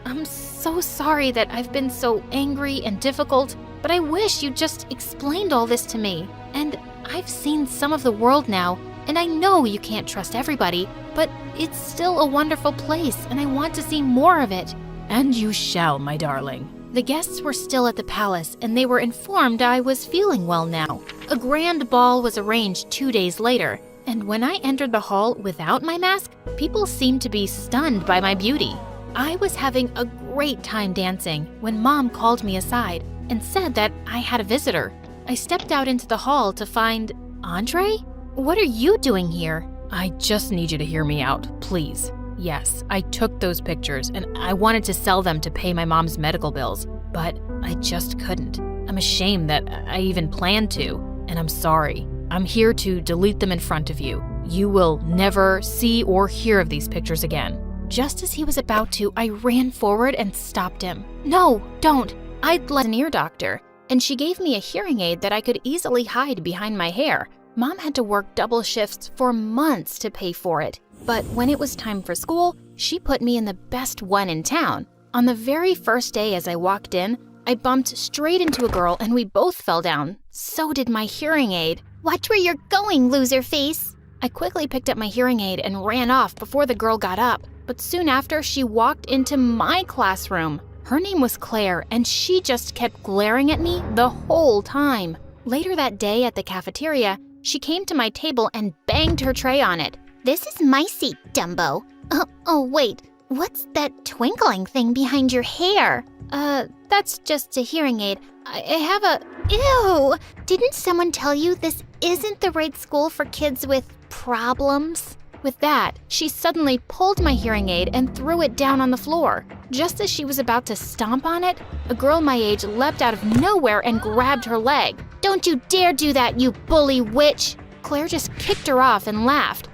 I'm so sorry that I've been so angry and difficult, but I wish you'd just explained all this to me. And I've seen some of the world now, and I know you can't trust everybody, but it's still a wonderful place, and I want to see more of it. And you shall, my darling. The guests were still at the palace, and they were informed I was feeling well now. A grand ball was arranged 2 days later, and when I entered the hall without my mask, people seemed to be stunned by my beauty. I was having a great time dancing when Mom called me aside and said that I had a visitor. I stepped out into the hall to find Andre? What are you doing here? I just need you to hear me out, please. Yes, I took those pictures and I wanted to sell them to pay my mom's medical bills, but I just couldn't. I'm ashamed that I even planned to, and I'm sorry. I'm here to delete them in front of you. You will never see or hear of these pictures again. Just as he was about to, I ran forward and stopped him. No, don't. I'd let an ear doctor, and she gave me a hearing aid that I could easily hide behind my hair. Mom had to work double shifts for months to pay for it. But when it was time for school, she put me in the best one in town. On the very first day as I walked in, I bumped straight into a girl and we both fell down. So did my hearing aid. Watch where you're going, loser face. I quickly picked up my hearing aid and ran off before the girl got up. But soon after, she walked into my classroom. Her name was Claire, and she just kept glaring at me the whole time. Later that day at the cafeteria, she came to my table and banged her tray on it. This is my seat, Dumbo. Oh, wait. What's that twinkling thing behind your hair? That's just a hearing aid. I have a... Ew! Didn't someone tell you this isn't the right school for kids with problems? With that, she suddenly pulled my hearing aid and threw it down on the floor. Just as she was about to stomp on it, a girl my age leapt out of nowhere and grabbed her leg. Don't you dare do that, you bully witch! Claire just kicked her off and laughed.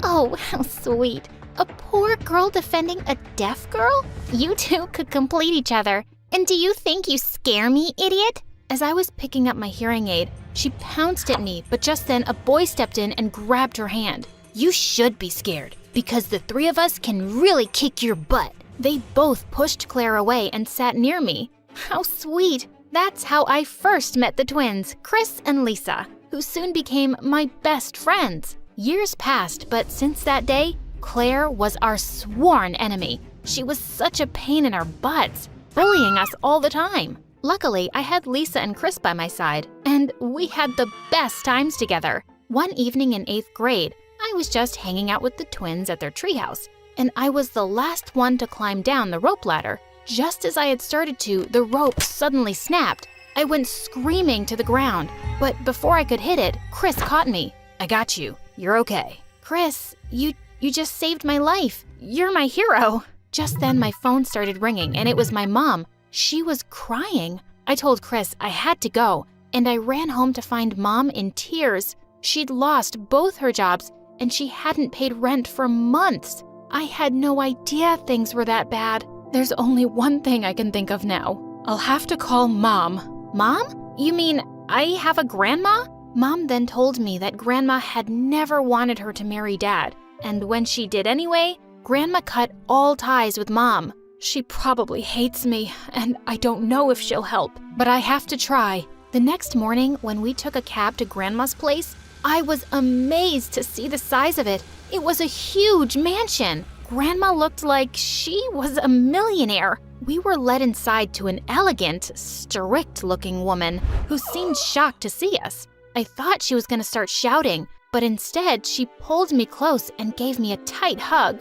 Oh, how sweet. A poor girl defending a deaf girl? You two could complete each other. And do you think you scare me, idiot? As I was picking up my hearing aid, she pounced at me, but just then a boy stepped in and grabbed her hand. You should be scared, because the three of us can really kick your butt. They both pushed Claire away and sat near me. How sweet! That's how I first met the twins, Chris and Lisa, who soon became my best friends. Years passed, but since that day, Claire was our sworn enemy. She was such a pain in our butts, bullying us all the time. Luckily, I had Lisa and Chris by my side, and we had the best times together. One evening in 8th grade, I was just hanging out with the twins at their treehouse, and I was the last one to climb down the rope ladder. Just as I had started to, the rope suddenly snapped. I went screaming to the ground, but before I could hit it, Chris caught me. I got you. You're okay. Chris, you just saved my life. You're my hero. Just then my phone started ringing, and it was my mom. She was crying. I told Chris I had to go, and I ran home to find Mom in tears. She'd lost both her jobs, and she hadn't paid rent for months. I had no idea things were that bad. There's only one thing I can think of now. I'll have to call Mom. Mom? You mean I have a grandma? Mom then told me that Grandma had never wanted her to marry Dad, and when she did anyway, Grandma cut all ties with Mom. She probably hates me, and I don't know if she'll help, but I have to try. The next morning, when we took a cab to Grandma's place, I was amazed to see the size of it. It was a huge mansion. Grandma looked like she was a millionaire. We were led inside to an elegant, strict-looking woman who seemed shocked to see us. I thought she was going to start shouting, but instead she pulled me close and gave me a tight hug.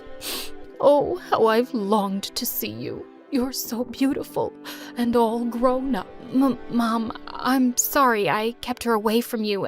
Oh, how I've longed to see you. You're so beautiful and all grown up. Mom, I'm sorry I kept her away from you,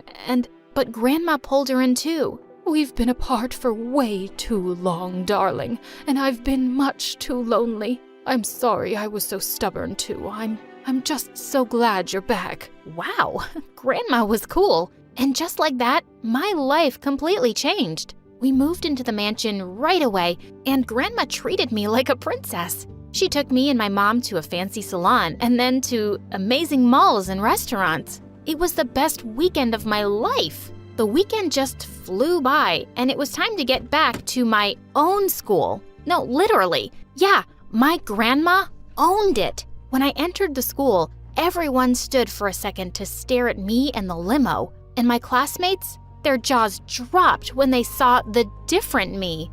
but Grandma pulled her in too. We've been apart for way too long, darling, and I've been much too lonely. I'm sorry I was so stubborn too. I'm just so glad you're back. Wow, Grandma was cool. And just like that, my life completely changed. We moved into the mansion right away, and Grandma treated me like a princess. She took me and my mom to a fancy salon and then to amazing malls and restaurants. It was the best weekend of my life. The weekend just flew by, and it was time to get back to my own school. No, literally. Yeah, my grandma owned it. When I entered the school, everyone stood for a second to stare at me and the limo. And my classmates, their jaws dropped when they saw the different me.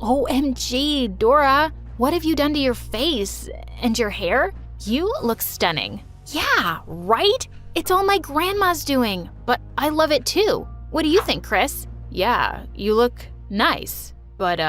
OMG, Dora, what have you done to your face and your hair? You look stunning. Yeah, right? It's all my grandma's doing, but I love it too. What do you think, Chris? Yeah, you look nice, but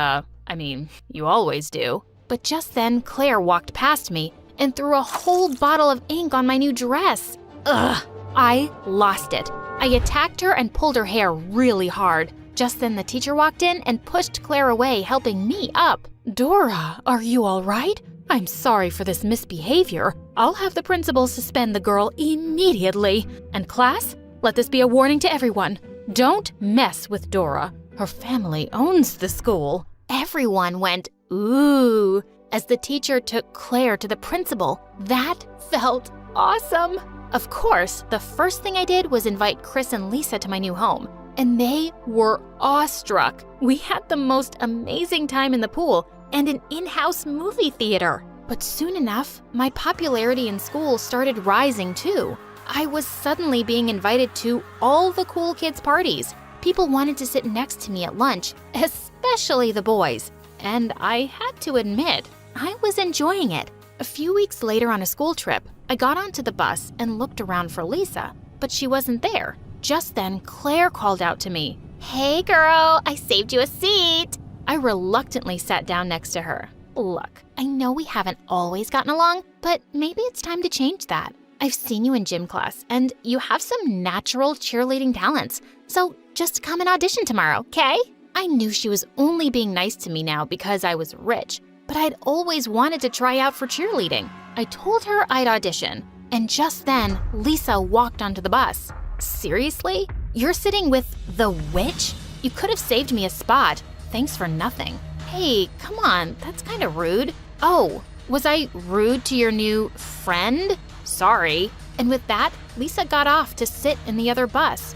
you always do. But just then, Claire walked past me and threw a whole bottle of ink on my new dress. Ugh, I lost it. I attacked her and pulled her hair really hard. Just then the teacher walked in and pushed Claire away, helping me up. Dora, are you all right? I'm sorry for this misbehavior. I'll have the principal suspend the girl immediately. And class, let this be a warning to everyone. Don't mess with Dora. Her family owns the school. Everyone went, ooh, as the teacher took Claire to the principal. That felt awesome. Of course, the first thing I did was invite Chris and Lisa to my new home, and they were awestruck. We had the most amazing time in the pool and an in-house movie theater. But soon enough, my popularity in school started rising too. I was suddenly being invited to all the cool kids' parties. People wanted to sit next to me at lunch, especially the boys. And I had to admit, I was enjoying it. A few weeks later on a school trip, I got onto the bus and looked around for Lisa, but she wasn't there. Just then, Claire called out to me, "Hey girl, I saved you a seat." I reluctantly sat down next to her. Look, I know we haven't always gotten along, but maybe it's time to change that. I've seen you in gym class, and you have some natural cheerleading talents, so just come and audition tomorrow, okay? I knew she was only being nice to me now because I was rich, but I'd always wanted to try out for cheerleading. I told her I'd audition, and just then, Lisa walked onto the bus. Seriously? You're sitting with the witch? You could have saved me a spot. Thanks for nothing. Hey, come on, that's kind of rude. Oh, was I rude to your new friend? Sorry. And with that, Lisa got off to sit in the other bus.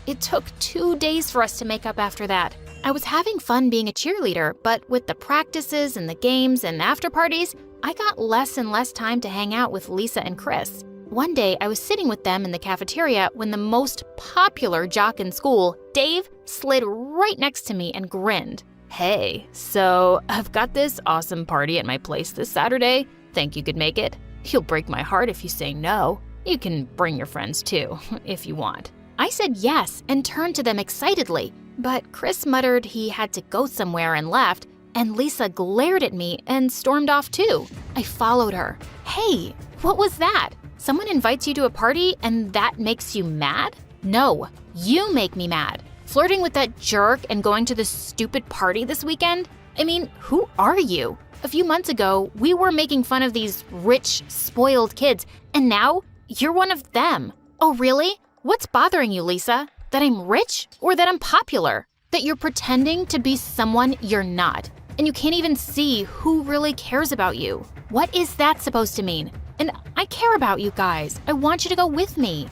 It took 2 days for us to make up after that. I was having fun being a cheerleader, but with the practices and the games and after parties, I got less and less time to hang out with Lisa and Chris. One day, I was sitting with them in the cafeteria when the most popular jock in school, Dave, slid right next to me and grinned. Hey, so I've got this awesome party at my place this Saturday. Think you could make it? You'll break my heart if you say no. You can bring your friends too, if you want. I said yes and turned to them excitedly, but Chris muttered he had to go somewhere and left, and Lisa glared at me and stormed off too. I followed her. Hey, what was that? Someone invites you to a party and that makes you mad? No, you make me mad. Flirting with that jerk and going to this stupid party this weekend? I mean, who are you? A few months ago, we were making fun of these rich, spoiled kids, and now you're one of them. Oh, really? What's bothering you, Lisa? That I'm rich or that I'm popular? That you're pretending to be someone you're not, and you can't even see who really cares about you? What is that supposed to mean? And I care about you guys. I want you to go with me.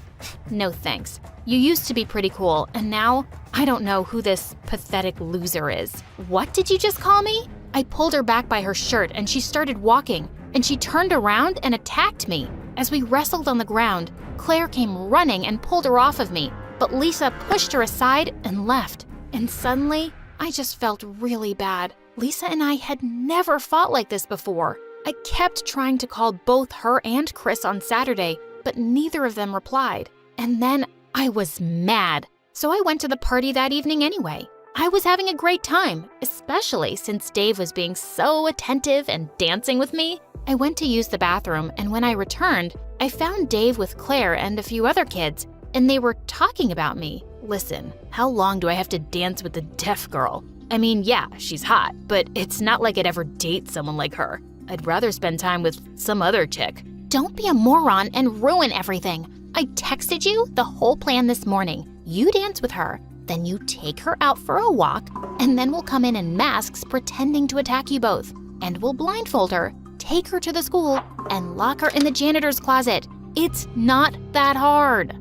No thanks. You used to be pretty cool, and now I don't know who this pathetic loser is. What did you just call me? I pulled her back by her shirt and she started walking, and she turned around and attacked me. As we wrestled on the ground, Claire came running and pulled her off of me, but Lisa pushed her aside and left. And suddenly, I just felt really bad. Lisa and I had never fought like this before. I kept trying to call both her and Chris on Saturday, but neither of them replied. And then I was mad. So I went to the party that evening anyway. I was having a great time, especially since Dave was being so attentive and dancing with me. I went to use the bathroom, and when I returned, I found Dave with Claire and a few other kids, and they were talking about me. Listen, how long do I have to dance with the deaf girl? I mean, yeah, she's hot, but it's not like I'd ever date someone like her. I'd rather spend time with some other chick. Don't be a moron and ruin everything. I texted you the whole plan this morning. You dance with her, then you take her out for a walk, and then we'll come in masks pretending to attack you both. And we'll blindfold her, take her to the school, and lock her in the janitor's closet. It's not that hard.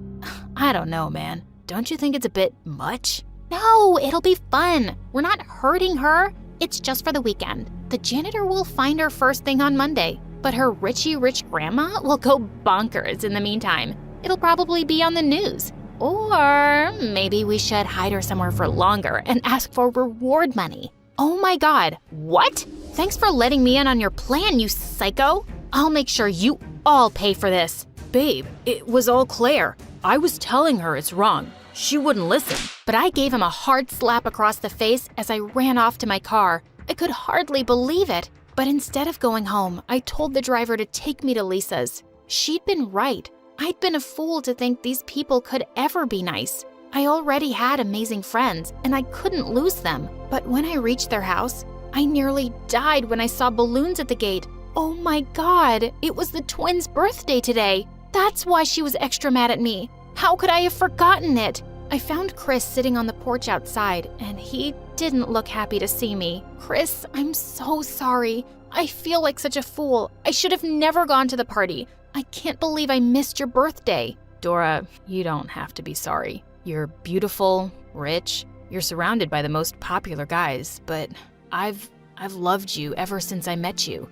I don't know, man. Don't you think it's a bit much? No, it'll be fun. We're not hurting her. It's just for the weekend. The janitor will find her first thing on Monday, but her richy rich grandma will go bonkers in the meantime. It'll probably be on the news. Or maybe we should hide her somewhere for longer and ask for reward money. Oh my God, what? Thanks for letting me in on your plan, you psycho. I'll make sure you all pay for this. Babe, it was all Claire. I was telling her it's wrong. She wouldn't listen. But I gave him a hard slap across the face as I ran off to my car. I could hardly believe it. But instead of going home, I told the driver to take me to Lisa's. She'd been right. I'd been a fool to think these people could ever be nice. I already had amazing friends, and I couldn't lose them. But when I reached their house, I nearly died when I saw balloons at the gate. Oh my God, it was the twins' birthday today. That's why she was extra mad at me. How could I have forgotten it? I found Chris sitting on the porch outside, and he didn't look happy to see me. Chris, I'm so sorry. I feel like such a fool. I should have never gone to the party. I can't believe I missed your birthday. Dora, you don't have to be sorry. You're beautiful, rich, you're surrounded by the most popular guys, but I've loved you ever since I met you.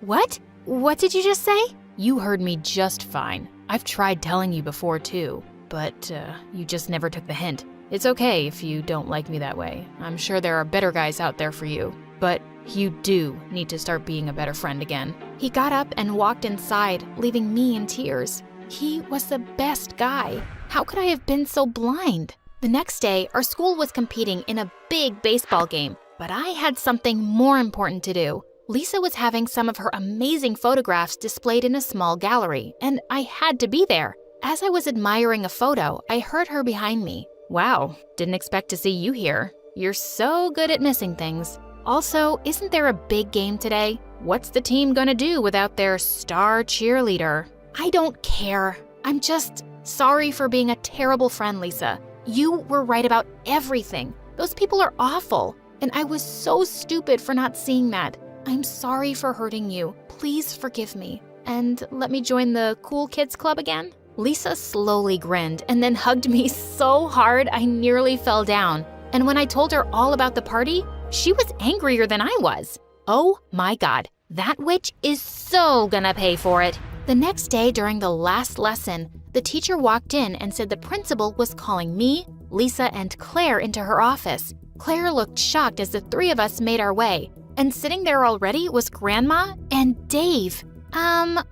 What? What did you just say? You heard me just fine. I've tried telling you before too, but you just never took the hint. It's okay if you don't like me that way. I'm sure there are better guys out there for you, but you do need to start being a better friend again. He got up and walked inside, leaving me in tears. He was the best guy. How could I have been so blind? The next day, our school was competing in a big baseball game, but I had something more important to do. Lisa was having some of her amazing photographs displayed in a small gallery, and I had to be there. As I was admiring a photo, I heard her behind me. Wow, didn't expect to see you here. You're so good at missing things. Also, isn't there a big game today? What's the team gonna do without their star cheerleader? I don't care. I'm just sorry for being a terrible friend, Lisa. You were right about everything. Those people are awful, and I was so stupid for not seeing that. I'm sorry for hurting you. Please forgive me. And let me join the cool kids club again? Lisa slowly grinned and then hugged me so hard I nearly fell down. And when I told her all about the party, she was angrier than I was. Oh my God, that witch is so gonna pay for it. The next day during the last lesson, the teacher walked in and said the principal was calling me, Lisa, and Claire into her office. Claire looked shocked as the three of us made our way. And sitting there already was Grandma and Dave.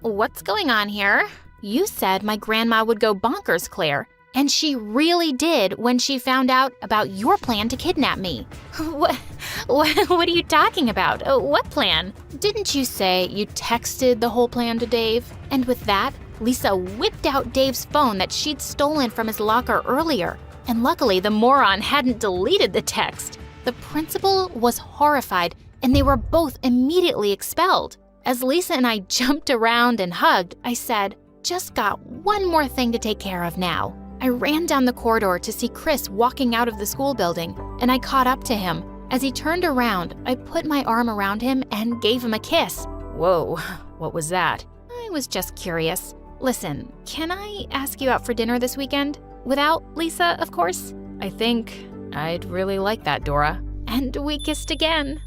What's going on here? You said my grandma would go bonkers, Claire. And she really did when she found out about your plan to kidnap me. What are you talking about? What plan? Didn't you say you texted the whole plan to Dave? And with that, Lisa whipped out Dave's phone that she'd stolen from his locker earlier. And luckily, the moron hadn't deleted the text. The principal was horrified, and they were both immediately expelled. As Lisa and I jumped around and hugged, I said, "Just got one more thing to take care of now." I ran down the corridor to see Chris walking out of the school building, and I caught up to him. As he turned around, I put my arm around him and gave him a kiss. Whoa, what was that? I was just curious. Listen, can I ask you out for dinner this weekend? Without Lisa, of course? I think I'd really like that, Dora. And we kissed again.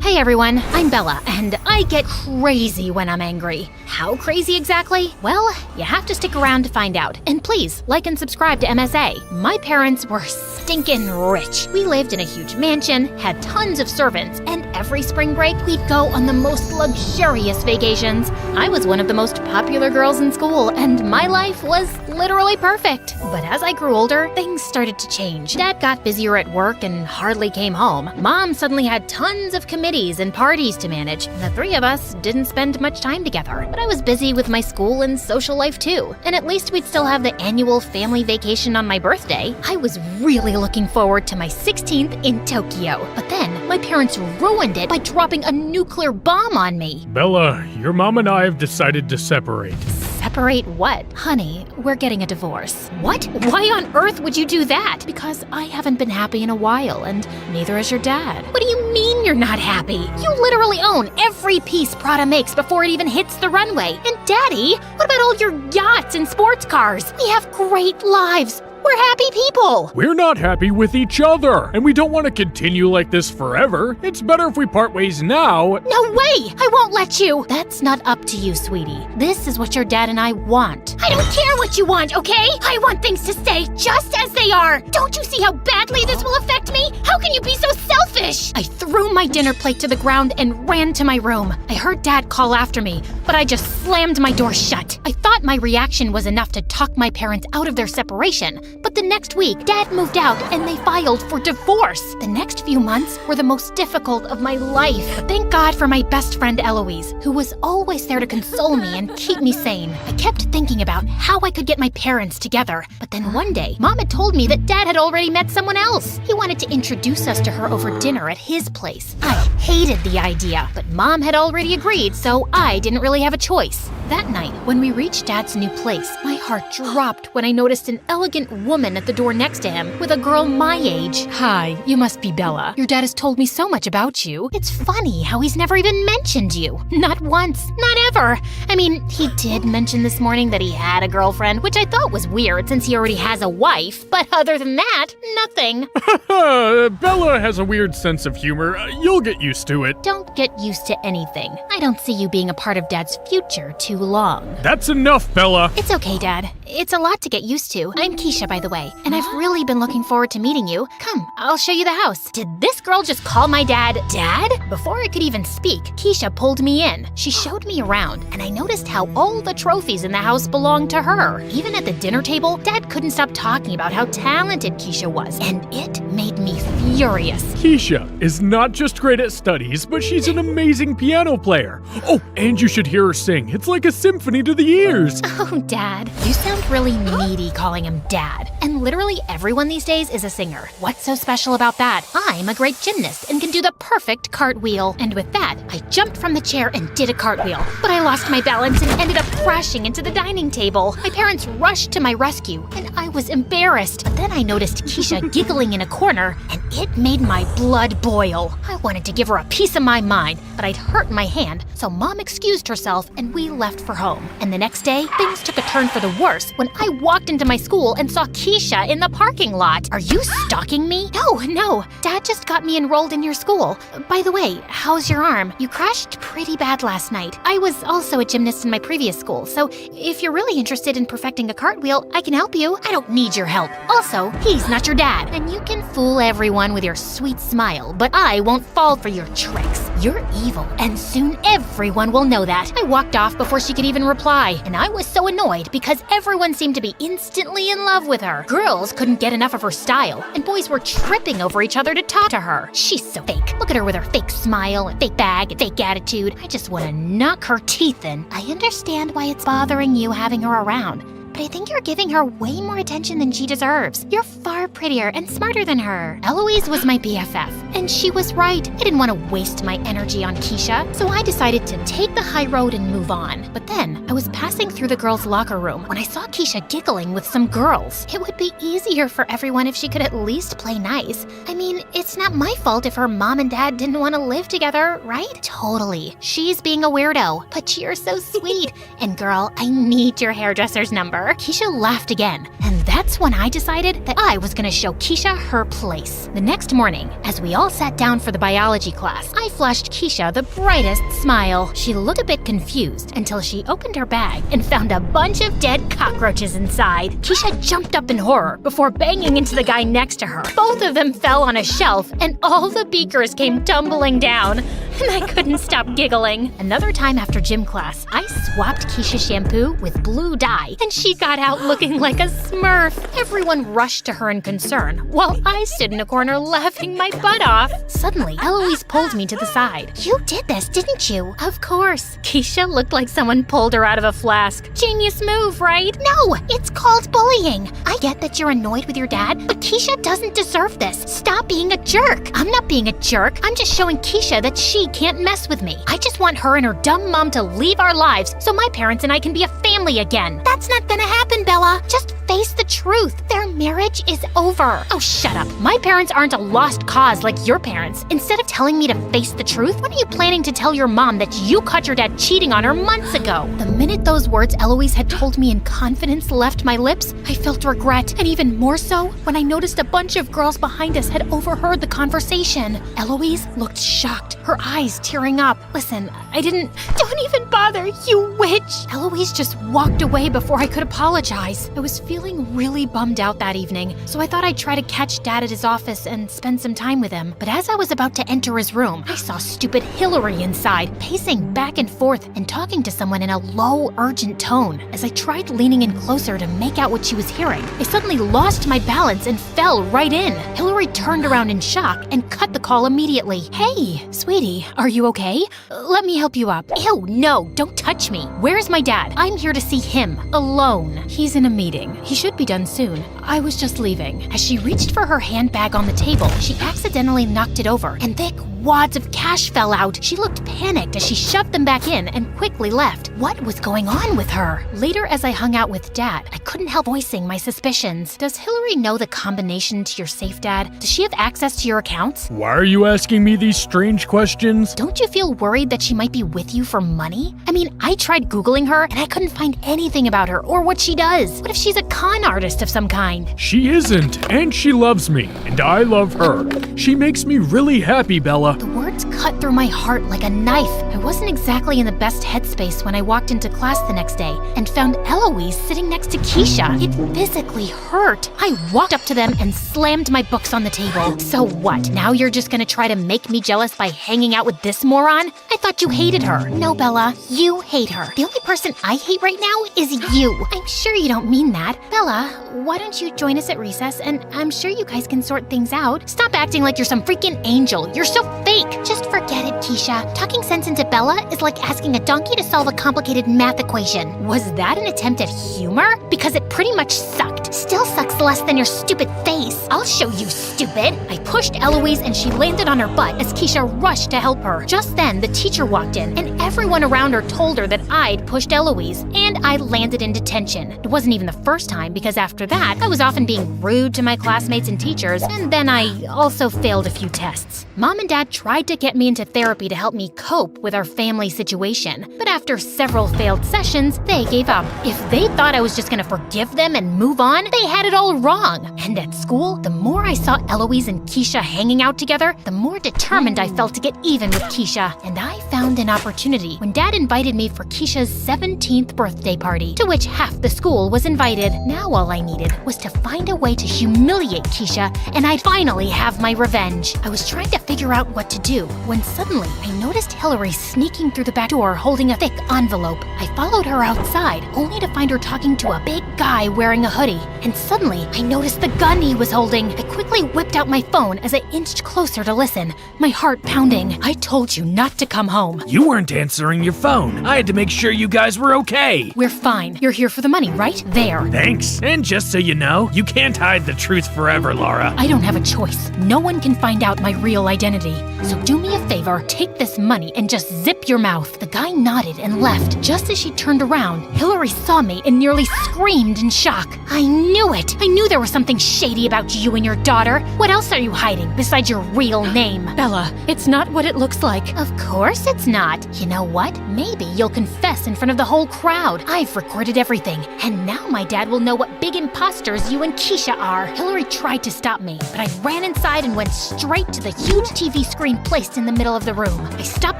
Hey everyone, I'm Bella, and I get crazy when I'm angry. How crazy exactly? Well, you have to stick around to find out. And please, like and subscribe to MSA. My parents were stinkin' rich. We lived in a huge mansion, had tons of servants, and every spring break we'd go on the most luxurious vacations. I was one of the most popular girls in school, and my life was literally perfect. But as I grew older, things started to change. Dad got busier at work and hardly came home. Mom suddenly had tons of commitments and parties to manage. The three of us didn't spend much time together, but I was busy with my school and social life too. And at least we'd still have the annual family vacation on my birthday. I was really looking forward to my 16th in Tokyo. But then my parents ruined it by dropping a nuclear bomb on me. Bella, your mom and I have decided to separate. Separate what? Honey, we're getting a divorce. What? Why on earth would you do that? Because I haven't been happy in a while, and neither has your dad. What do you mean you're not happy? You literally own every piece Prada makes before it even hits the runway. And Daddy, what about all your yachts and sports cars? We have great lives. We're happy people. We're not happy with each other, and we don't want to continue like this forever. It's better if we part ways now. No way! I won't let you! That's not up to you, sweetie. This is what your dad and I want. I don't care what you want, okay? I want things to stay just as they are. Don't you see how badly this will affect me? How can you be so selfish? I threw my dinner plate to the ground and ran to my room. I heard Dad call after me, but I just slammed my door shut. I thought my reaction was enough to talk my parents out of their separation. But the next week, Dad moved out and they filed for divorce. The next few months were the most difficult of my life. But thank God for my best friend Eloise, who was always there to console me and keep me sane. I kept thinking about how I could get my parents together. But then one day, Mom had told me that Dad had already met someone else. He wanted to introduce us to her over dinner at his place. I hated the idea, but Mom had already agreed, so I didn't really have a choice. That night, when we reached Dad's new place, my heart dropped when I noticed an elegant woman at the door next to him with a girl my age. Hi, you must be Bella. Your dad has told me so much about you. It's funny how he's never even mentioned you. Not once, not ever. I mean, he did mention this morning that he had a girlfriend, which I thought was weird since he already has a wife. But other than that, nothing. Bella has a weird sense of humor. You'll get used to it. Don't get used to anything. I don't see you being a part of Dad's future too long. That's enough, Bella. It's okay, Dad. It's a lot to get used to. I'm Keisha, by the way, and I've really been looking forward to meeting you. Come, I'll show you the house. Did this girl just call my dad Dad? Before I could even speak, Keisha pulled me in. She showed me around, and I noticed how all the trophies in the house belonged to her. Even at the dinner table, Dad couldn't stop talking about how talented Keisha was, and it made me furious. Keisha is not just great at studies, but she's an amazing piano player. Oh, and you should hear her sing. It's like a symphony to the ears. Oh, Dad, you sound really needy calling him Dad. And literally everyone these days is a singer. What's so special about that? I'm a great gymnast and can do the perfect cartwheel. And with that, I jumped from the chair and did a cartwheel. But I lost my balance and ended up crashing into the dining table. My parents rushed to my rescue, and I was embarrassed. But then I noticed Keisha giggling in a corner, and it made my blood boil. I wanted to give her a piece of my mind, but I'd hurt my hand, so Mom excused herself and we left for home. And the next day, things took a turn for the worse when I walked into my school and saw Keisha in the parking lot. Are you stalking me? No. Dad just got me enrolled in your school. By the way, how's your arm? You crashed pretty bad last night. I was also a gymnast in my previous school, so if you're really interested in perfecting a cartwheel, I can help you. I don't need your help. Also, he's not your dad, and you can fool everyone with your sweet smile, but I won't fall for your tricks. You're evil, and soon everyone will know that. I walked off before she could even reply, and I was so annoyed because everyone seemed to be instantly in love with her. Girls couldn't get enough of her style, and boys were tripping over each other to talk to her. She's so fake. Look at her with her fake smile and fake bag and fake attitude. I just want to knock her teeth in. I understand why it's bothering you having her around, but I think you're giving her way more attention than she deserves. You're far prettier and smarter than her. Eloise was my BFF. And she was right. I didn't want to waste my energy on Keisha, so I decided to take the high road and move on. But then, I was passing through the girls' locker room when I saw Keisha giggling with some girls. It would be easier for everyone if she could at least play nice. I mean, it's not my fault if her mom and dad didn't want to live together, right? Totally. She's being a weirdo, but you're so sweet. And girl, I need your hairdresser's number. Keisha laughed again, and that's when I decided that I was gonna show Keisha her place. The next morning, as we all sat down for the biology class, I flashed Keisha the brightest smile. She looked a bit confused until she opened her bag and found a bunch of dead cockroaches inside. Keisha jumped up in horror before banging into the guy next to her. Both of them fell on a shelf, and all the beakers came tumbling down. And I couldn't stop giggling. Another time after gym class, I swapped Keisha's shampoo with blue dye, and she got out looking like a Smurf. Everyone rushed to her in concern, while I stood in a corner laughing my butt off. Suddenly, Eloise pulled me to the side. You did this, didn't you? Of course. Keisha looked like someone pulled her out of a flask. Genius move, right? No, it's called bullying. I get that you're annoyed with your dad, but Keisha doesn't deserve this. Stop being a jerk. I'm not being a jerk. I'm just showing Keisha that she can't mess with me. I just want her and her dumb mom to leave our lives so my parents and I can be a family again. That's not gonna happen, Bella. Just face the truth. Their marriage is over. Oh, shut up. My parents aren't a lost cause like your parents. Instead of telling me to face the truth, when are you planning to tell your mom that you caught your dad cheating on her months ago? The minute those words Eloise had told me in confidence left my lips, I felt regret, and even more so when I noticed a bunch of girls behind us had overheard the conversation. Eloise looked shocked, her eyes tearing up. Listen, Don't even bother, you witch! Eloise just walked away before I could apologize. I was feeling really bummed out that evening, so I thought I'd try to catch Dad at his office and spend some time with him. But as I was about to enter his room, I saw stupid Hillary inside, pacing back and forth and talking to someone in a low, urgent tone. As I tried leaning in closer to make out what she was hearing, I suddenly lost my balance and fell right in. Hillary turned around in shock and cut the call immediately. Hey, sweetie, are you okay? Let me help you up. Ew, no, don't touch me. Where's my dad? I'm here to see him, alone. He's in a meeting. He should be done soon. I was just leaving. As she reached for her handbag on the table, she accidentally knocked it over, and thick wads of cash fell out. She looked panicked as she shoved them back in and quickly left. What was going on with her? Later, as I hung out with Dad, I couldn't help voicing my suspicions. Does Hillary know the combination to your safe, Dad? Does she have access to your accounts? Why are you asking me these strange questions? Don't you feel worried that she might be with you for money? I mean, I tried Googling her and I couldn't find anything about her or what she does. What if she's a con artist of some kind? She isn't, and she loves me, and I love her. She makes me really happy, Bella. The words cut through my heart like a knife. I wasn't exactly in the best headspace when I walked into class the next day and found Eloise sitting next to Keisha. It physically hurt. I walked up to them and slammed my books on the table. So what? Now you're just gonna try to make me jealous by hanging out with this moron? I thought you hated her. No, Bella, you hate her. The only person I hate right now is you. I'm sure you don't mean that. Bella, why don't you join us at recess, and I'm sure you guys can sort things out. Stop acting like you're some freaking angel. You're so fake. Just forget it, Keisha. Talking sense into Bella is like asking a donkey to solve a complicated math equation. Was that an attempt at humor? Because it pretty much sucked. Still sucks less than your stupid face. I'll show you, stupid. I pushed Eloise and she landed on her butt as Keisha rushed to help her. Just then, the teacher walked in and everyone around her told her that I'd pushed Eloise, and I landed in detention. It wasn't even the first time, because after that, I was often being rude to my classmates and teachers, and then I also failed a few tests. Mom and Dad tried to get me into therapy to help me cope with our family situation, but after several failed sessions, they gave up. If they thought I was just gonna forgive them and move on, they had it all wrong. And at school, the more I saw Eloise and Keisha hanging out together, the more determined I felt to get even with Keisha. And I found an opportunity when Dad invited me for Keisha's 17th birthday party, to which half the school was invited. Now all I needed was to find a way to humiliate Keisha, and I'd finally have my revenge. I was trying to figure out what to do when suddenly I noticed Hillary sneaking through the back door holding a thick envelope. I followed her outside, only to find her talking to a big guy wearing a hoodie. And suddenly, I noticed the gun he was holding. I quickly quickly whipped out my phone as I inched closer to listen, my heart pounding. I told you not to come home. You weren't answering your phone. I had to make sure you guys were okay. We're fine. You're here for the money, right? There. Thanks. And just so you know, you can't hide the truth forever, Laura. I don't have a choice. No one can find out my real identity. So do me a favor, take this money and just zip your mouth. The guy nodded and left. Just as she turned around, Hillary saw me and nearly screamed in shock. I knew it. I knew there was something shady about you and your daughter. What else are you hiding besides your real name? Bella, it's not what it looks like. Of course it's not. You know what? Maybe you'll confess in front of the whole crowd. I've recorded everything, and now my dad will know what big imposters you and Keisha are. Hillary tried to stop me, but I ran inside and went straight to the huge TV screen placed in the middle of the room. I stopped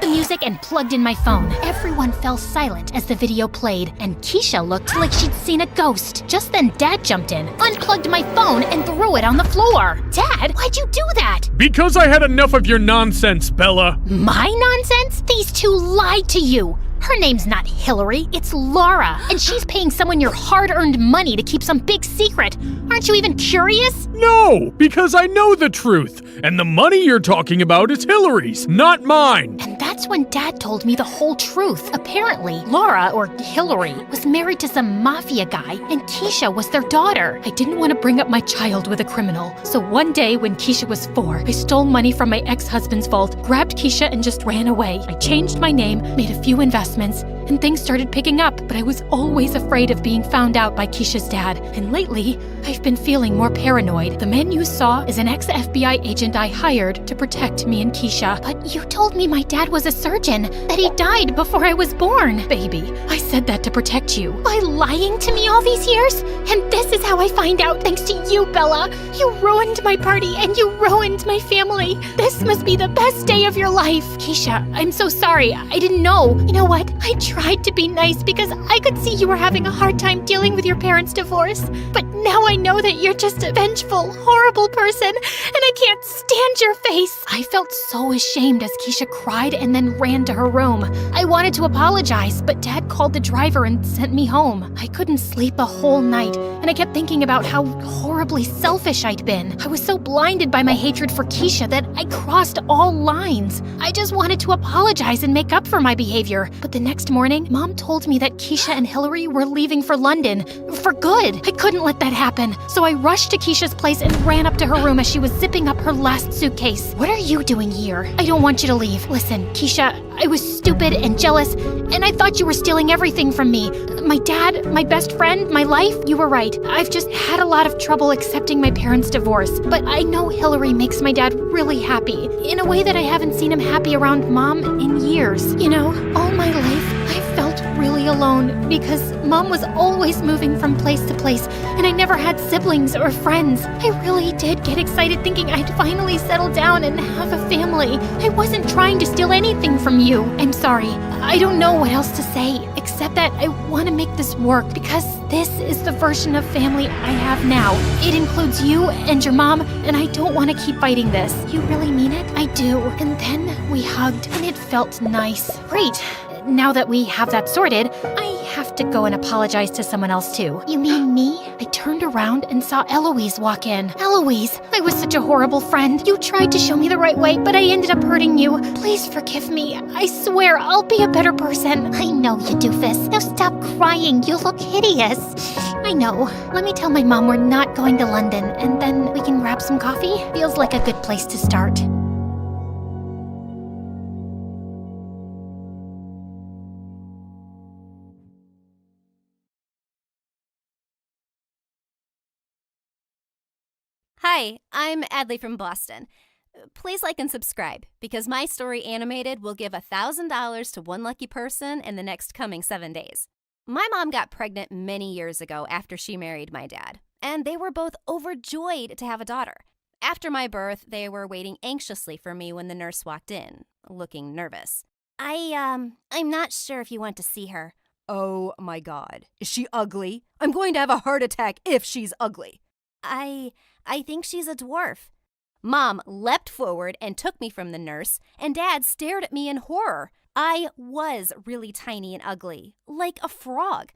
the music and plugged in my phone. Everyone fell silent as the video played, and Keisha looked like she'd seen a ghost. Just then Dad jumped in, unplugged my phone, and threw it on the floor. Dad, why'd you do that? Because I had enough of your nonsense, Bella. My nonsense? These two lied to you. Her name's not Hillary, it's Laura, and she's paying someone your hard-earned money to keep some big secret. Aren't you even curious? No, because I know the truth, and the money you're talking about is Hillary's, not mine. And that's when Dad told me the whole truth. Apparently, Laura, or Hillary, was married to some mafia guy, and Keisha was their daughter. I didn't want to bring up my child with a criminal, so one day when Keisha was 4, I stole money from my ex-husband's vault, grabbed Keisha, and just ran away. I changed my name, made a few investments, and things started picking up, but I was always afraid of being found out by Keisha's dad. And lately, I've been feeling more paranoid. The man you saw is an ex-FBI agent I hired to protect me and Keisha. But you told me my dad was a surgeon, that he died before I was born. Baby, I said that to protect you. By lying to me all these years? And this is how I find out thanks to you, Bella. You ruined my party and you ruined my family. This must be the best day of your life. Keisha, I'm so sorry. I didn't know. You know what? I tried to be nice because I could see you were having a hard time dealing with your parents' divorce. But now I know that you're just a vengeful, horrible person, and I can't stand your face. I felt so ashamed as Keisha cried and then ran to her room. I wanted to apologize, but Dad called the driver and sent me home. I couldn't sleep a whole night, and I kept thinking about how horribly selfish I'd been. I was so blinded by my hatred for Keisha that I crossed all lines. I just wanted to apologize and make up for my behavior. But the next morning, Mom told me that Keisha and Hillary were leaving for London. For good. I couldn't let that happen. So I rushed to Keisha's place and ran up to her room as she was zipping up her last suitcase. What are you doing here? I don't want you to leave. Listen, Keisha, I was stupid and jealous, and I thought you were stealing everything from me. My dad, my best friend, my life. You were right. I've just had a lot of trouble accepting my parents' divorce. But I know Hillary makes my dad really happy, in a way that I haven't seen him happy around Mom in years. You know, all my life, I felt really alone because Mom was always moving from place to place, and I never had siblings or friends. I really did get excited thinking I'd finally settle down and have a family. I wasn't trying to steal anything from you. I'm sorry. I don't know what else to say, except that I want to make this work because this is the version of family I have now. It includes you and your mom, and I don't want to keep fighting this. You really mean it? I do. And then we hugged, and it felt nice. Great. Now that we have that sorted, I have to go and apologize to someone else too. You mean me? I turned around and saw Eloise walk in. Eloise, I was such a horrible friend. You tried to show me the right way, but I ended up hurting you. Please forgive me. I swear I'll be a better person. I know you doofus. Now stop crying. You look hideous. I know. Let me tell my mom we're not going to London, and then we can grab some coffee. Feels like a good place to start. Hi, I'm Adley from Boston. Please like and subscribe because my story animated will give $1,000 to one lucky person in the next coming 7 days. My mom got pregnant many years ago after she married my dad, and they were both overjoyed to have a daughter. After my birth, they were waiting anxiously for me when the nurse walked in, looking nervous. I'm not sure if you want to see her. Oh my God. Is she ugly? I'm going to have a heart attack if she's ugly. I think she's a dwarf. Mom leapt forward and took me from the nurse, and Dad stared at me in horror. I was really tiny and ugly, like a frog.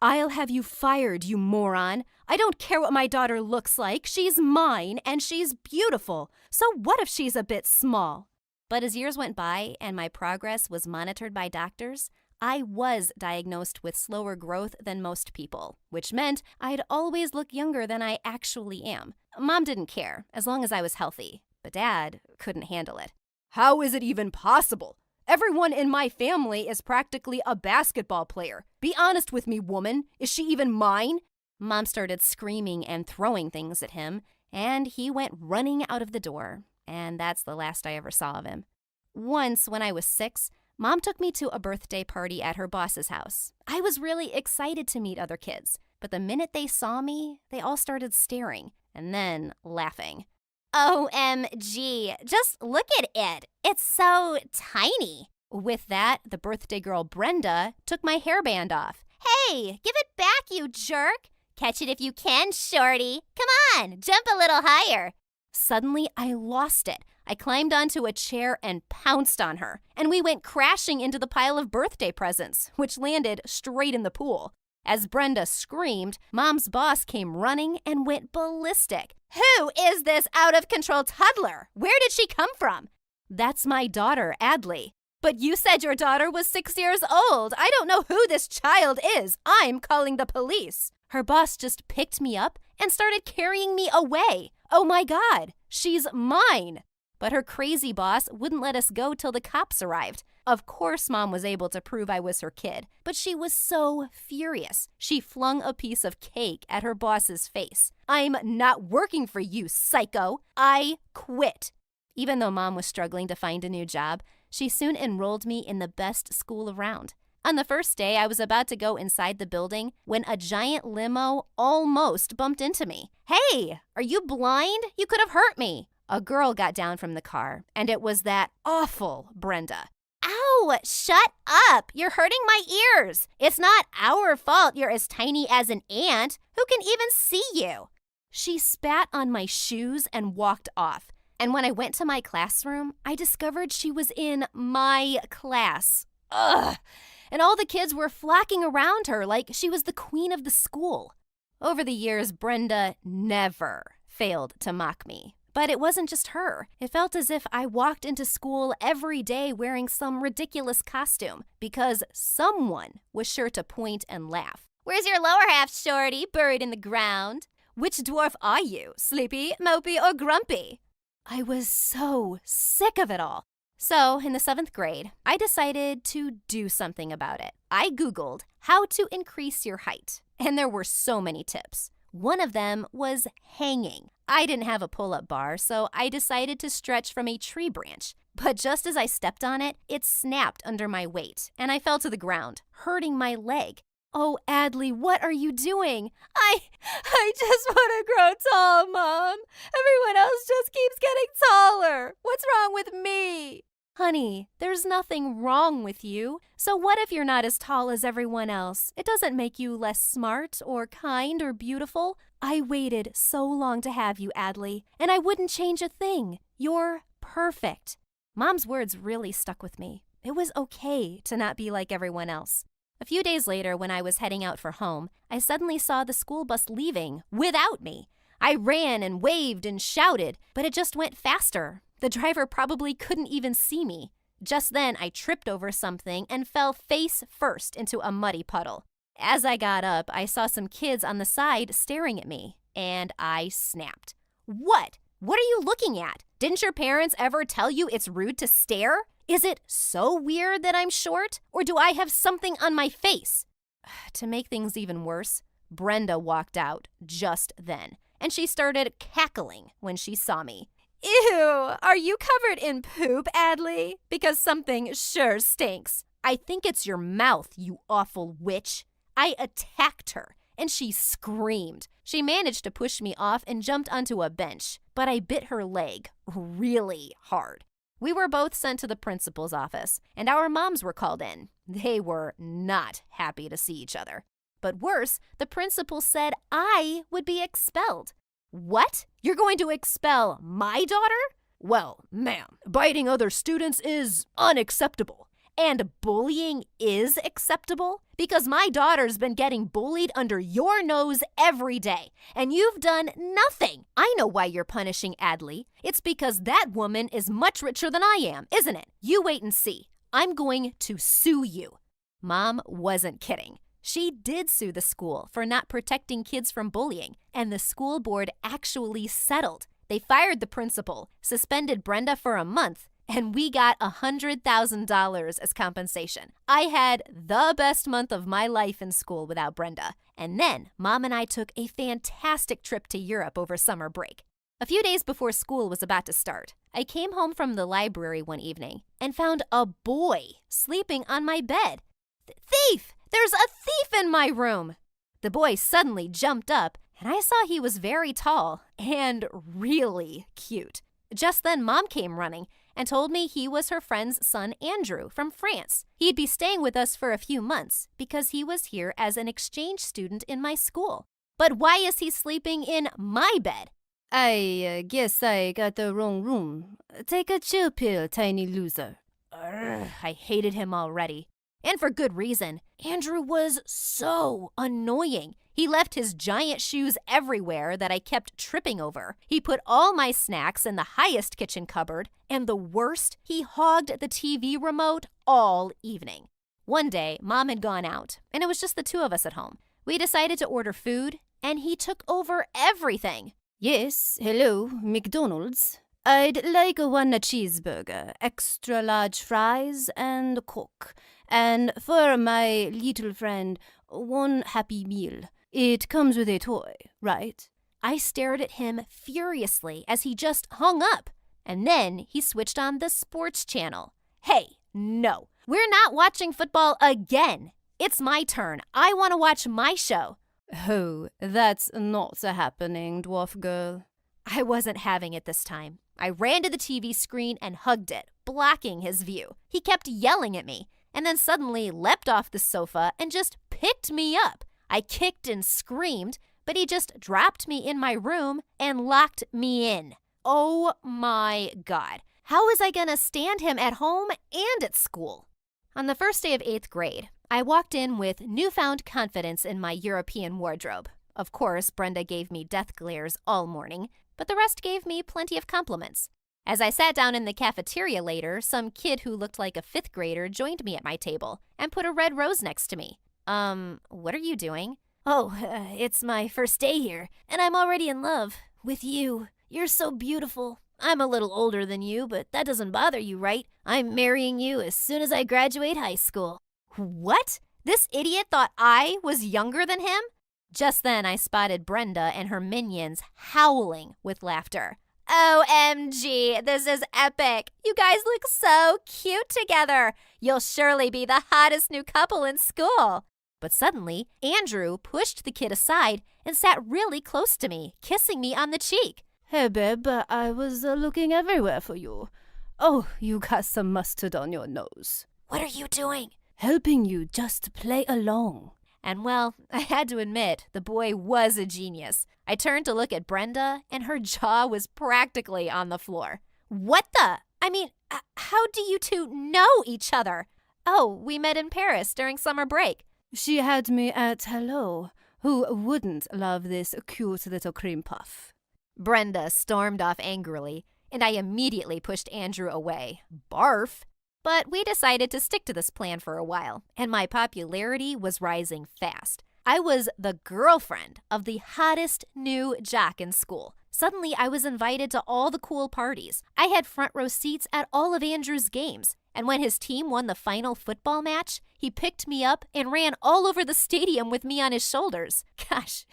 I'll have you fired, you moron. I don't care what my daughter looks like. She's mine, and she's beautiful. So what if she's a bit small? But as years went by and my progress was monitored by doctors, I was diagnosed with slower growth than most people, which meant I'd always look younger than I actually am. Mom didn't care, as long as I was healthy, but Dad couldn't handle it. How is it even possible? Everyone in my family is practically a basketball player. Be honest with me, woman. Is she even mine? Mom started screaming and throwing things at him, and he went running out of the door, and that's the last I ever saw of him. Once, when I was 6, Mom took me to a birthday party at her boss's house. I was really excited to meet other kids, but the minute they saw me, they all started staring and then laughing. OMG, just look at it. It's so tiny. With that, the birthday girl Brenda took my hairband off. Hey, give it back, you jerk. Catch it if you can, shorty. Come on, jump a little higher. Suddenly, I lost it. I climbed onto a chair and pounced on her, and we went crashing into the pile of birthday presents, which landed straight in the pool. As Brenda screamed, Mom's boss came running and went ballistic. Who is this out-of-control toddler? Where did she come from? That's my daughter, Adley. But you said your daughter was 6 years old. I don't know who this child is. I'm calling the police. Her boss just picked me up and started carrying me away. Oh my God, she's mine. But her crazy boss wouldn't let us go till the cops arrived. Of course, Mom was able to prove I was her kid, but she was so furious. She flung a piece of cake at her boss's face. I'm not working for you, psycho. I quit. Even though Mom was struggling to find a new job, she soon enrolled me in the best school around. On the first day, I was about to go inside the building when a giant limo almost bumped into me. Hey, are you blind? You could have hurt me. A girl got down from the car, and it was that awful Brenda. Ow, shut up. You're hurting my ears. It's not our fault you're as tiny as an ant. Who can even see you? She spat on my shoes and walked off. And when I went to my classroom, I discovered she was in my class. Ugh. And all the kids were flocking around her like she was the queen of the school. Over the years, Brenda never failed to mock me. But it wasn't just her. It felt as if I walked into school every day wearing some ridiculous costume because someone was sure to point and laugh. Where's your lower half, shorty, buried in the ground? Which dwarf are you, sleepy, mopey, or grumpy? I was so sick of it all. So, in the 7th grade, I decided to do something about it. I Googled how to increase your height, and there were so many tips. One of them was hanging. I didn't have a pull-up bar, so I decided to stretch from a tree branch. But just as I stepped on it, it snapped under my weight, and I fell to the ground, hurting my leg. Oh, Adley, what are you doing? I just want to grow tall, Mom. Everyone else just keeps getting taller. What's wrong with me? Honey, there's nothing wrong with you. So what if you're not as tall as everyone else? It doesn't make you less smart or kind or beautiful. I waited so long to have you, Adley, and I wouldn't change a thing. You're perfect. Mom's words really stuck with me. It was okay to not be like everyone else. A few days later, when I was heading out for home, I suddenly saw the school bus leaving without me. I ran and waved and shouted, but it just went faster. The driver probably couldn't even see me. Just then, I tripped over something and fell face first into a muddy puddle. As I got up, I saw some kids on the side staring at me, and I snapped. What? What are you looking at? Didn't your parents ever tell you it's rude to stare? Is it so weird that I'm short, or do I have something on my face? To make things even worse, Brenda walked out just then, and she started cackling when she saw me. Ew, are you covered in poop, Adley? Because something sure stinks. I think it's your mouth, you awful witch. I attacked her, and she screamed. She managed to push me off and jumped onto a bench, but I bit her leg really hard. We were both sent to the principal's office, and our moms were called in. They were not happy to see each other. But worse, the principal said I would be expelled. What? You're going to expel my daughter? Well, ma'am, biting other students is unacceptable. And bullying is acceptable? Because my daughter's been getting bullied under your nose every day, and you've done nothing. I know why you're punishing Adley. It's because that woman is much richer than I am, isn't it? You wait and see. I'm going to sue you. Mom wasn't kidding. She did sue the school for not protecting kids from bullying, and the school board actually settled. They fired the principal, suspended Brenda for a month, and we got $100,000 as compensation. I had the best month of my life in school without Brenda. And then Mom and I took a fantastic trip to Europe over summer break. A few days before school was about to start, I came home from the library one evening and found a boy sleeping on my bed. Thief! There's a thief in my room! The boy suddenly jumped up, and I saw he was very tall and really cute. Just then, Mom came running and told me he was her friend's son Andrew from France. He'd be staying with us for a few months because he was here as an exchange student in my school. But why is he sleeping in my bed? I guess I got the wrong room. Take a chill pill, tiny loser. I hated him already. And for good reason. Andrew was so annoying. He left his giant shoes everywhere that I kept tripping over. He put all my snacks in the highest kitchen cupboard. And the worst, he hogged the TV remote all evening. One day, Mom had gone out, and it was just the two of us at home. We decided to order food, and he took over everything. Yes, hello, McDonald's. I'd like one cheeseburger, extra large fries, and Coke. And for my little friend, one Happy Meal. It comes with a toy, right? I stared at him furiously as he just hung up. And then he switched on the sports channel. Hey, no, we're not watching football again. It's my turn. I want to watch my show. Oh, that's not happening, dwarf girl. I wasn't having it this time. I ran to the TV screen and hugged it, blocking his view. He kept yelling at me, and then suddenly leapt off the sofa and just picked me up. I kicked and screamed, but he just dropped me in my room and locked me in. Oh my God. How was I gonna stand him at home and at school? On the first day of 8th grade, I walked in with newfound confidence in my European wardrobe. Of course, Brenda gave me death glares all morning, but the rest gave me plenty of compliments. As I sat down in the cafeteria later, some kid who looked like a 5th grader joined me at my table and put a red rose next to me. What are you doing? Oh, it's my first day here, and I'm already in love with you. You're so beautiful. I'm a little older than you, but that doesn't bother you, right? I'm marrying you as soon as I graduate high school. What? This idiot thought I was younger than him? Just then, I spotted Brenda and her minions howling with laughter. OMG, this is epic. You guys look so cute together. You'll surely be the hottest new couple in school. But suddenly, Andrew pushed the kid aside and sat really close to me, kissing me on the cheek. Hey, babe, I was looking everywhere for you. Oh, you got some mustard on your nose. What are you doing? Helping you just play along. And well, I had to admit, the boy was a genius. I turned to look at Brenda, and her jaw was practically on the floor. What the? I mean, how do you two know each other? Oh, we met in Paris during summer break. She had me at hello. Who wouldn't love this cute little cream puff? Brenda stormed off angrily, and I immediately pushed Andrew away. Barf! But we decided to stick to this plan for a while, and my popularity was rising fast. I was the girlfriend of the hottest new jock in school. Suddenly, I was invited to all the cool parties. I had front row seats at all of Andrew's games. And when his team won the final football match, he picked me up and ran all over the stadium with me on his shoulders. Gosh,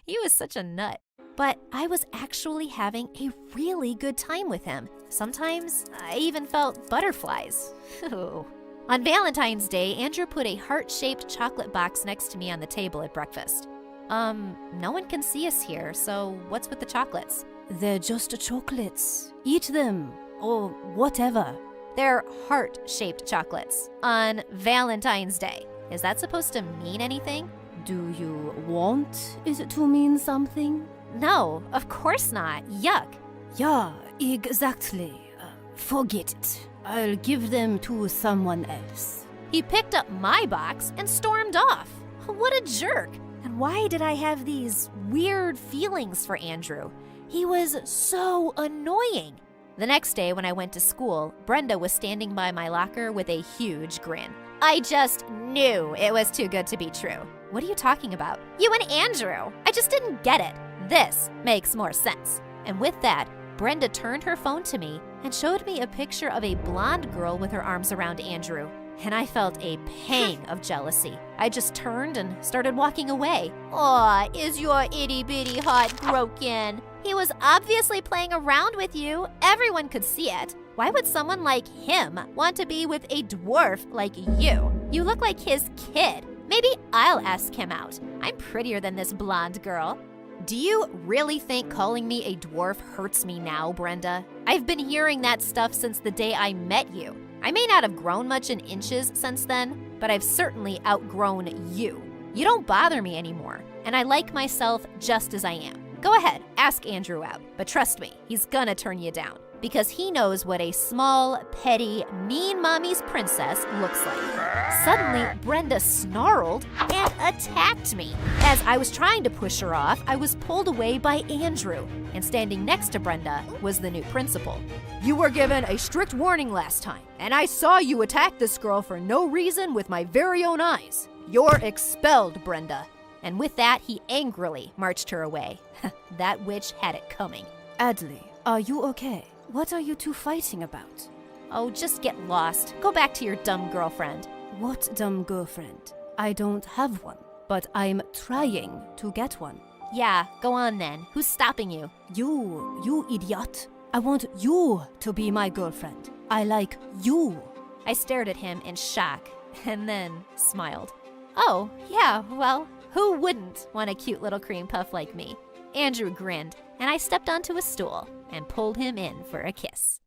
he was such a nut. But I was actually having a really good time with him. Sometimes I even felt butterflies. On Valentine's Day, Andrew put a heart-shaped chocolate box next to me on the table at breakfast. No one can see us here, so what's with the chocolates? They're just chocolates. Eat them, or whatever. They're heart-shaped chocolates on Valentine's Day. Is that supposed to mean anything? Do you want it to mean something? No, of course not. Yuck. Yeah, exactly. Forget it. I'll give them to someone else. He picked up my box and stormed off. What a jerk. And why did I have these weird feelings for Andrew? He was so annoying. The next day when I went to school, Brenda was standing by my locker with a huge grin. I just knew it was too good to be true. What are you talking about? You and Andrew. I just didn't get it. This makes more sense. And with that, Brenda turned her phone to me and showed me a picture of a blonde girl with her arms around Andrew. And I felt a pang of jealousy. I just turned and started walking away. Aw, is your itty-bitty heart broken? He was obviously playing around with you. Everyone could see it. Why would someone like him want to be with a dwarf like you? You look like his kid. Maybe I'll ask him out. I'm prettier than this blonde girl. Do you really think calling me a dwarf hurts me now, Brenda? I've been hearing that stuff since the day I met you. I may not have grown much in inches since then, but I've certainly outgrown you. You don't bother me anymore, and I like myself just as I am. Go ahead, ask Andrew out, but trust me, he's gonna turn you down because he knows what a small, petty, mean mommy's princess looks like. Suddenly, Brenda snarled and attacked me. As I was trying to push her off, I was pulled away by Andrew, and standing next to Brenda was the new principal. You were given a strict warning last time, and I saw you attack this girl for no reason with my very own eyes. You're expelled, Brenda. And with that, he angrily marched her away. That witch had it coming. Adley, are you okay? What are you two fighting about? Oh, just get lost. Go back to your dumb girlfriend. What dumb girlfriend? I don't have one, but I'm trying to get one. Yeah, go on then. Who's stopping you? You idiot. I want you to be my girlfriend. I like you. I stared at him in shock and then smiled. Oh, yeah, well, who wouldn't want a cute little cream puff like me? Andrew grinned, and I stepped onto a stool and pulled him in for a kiss.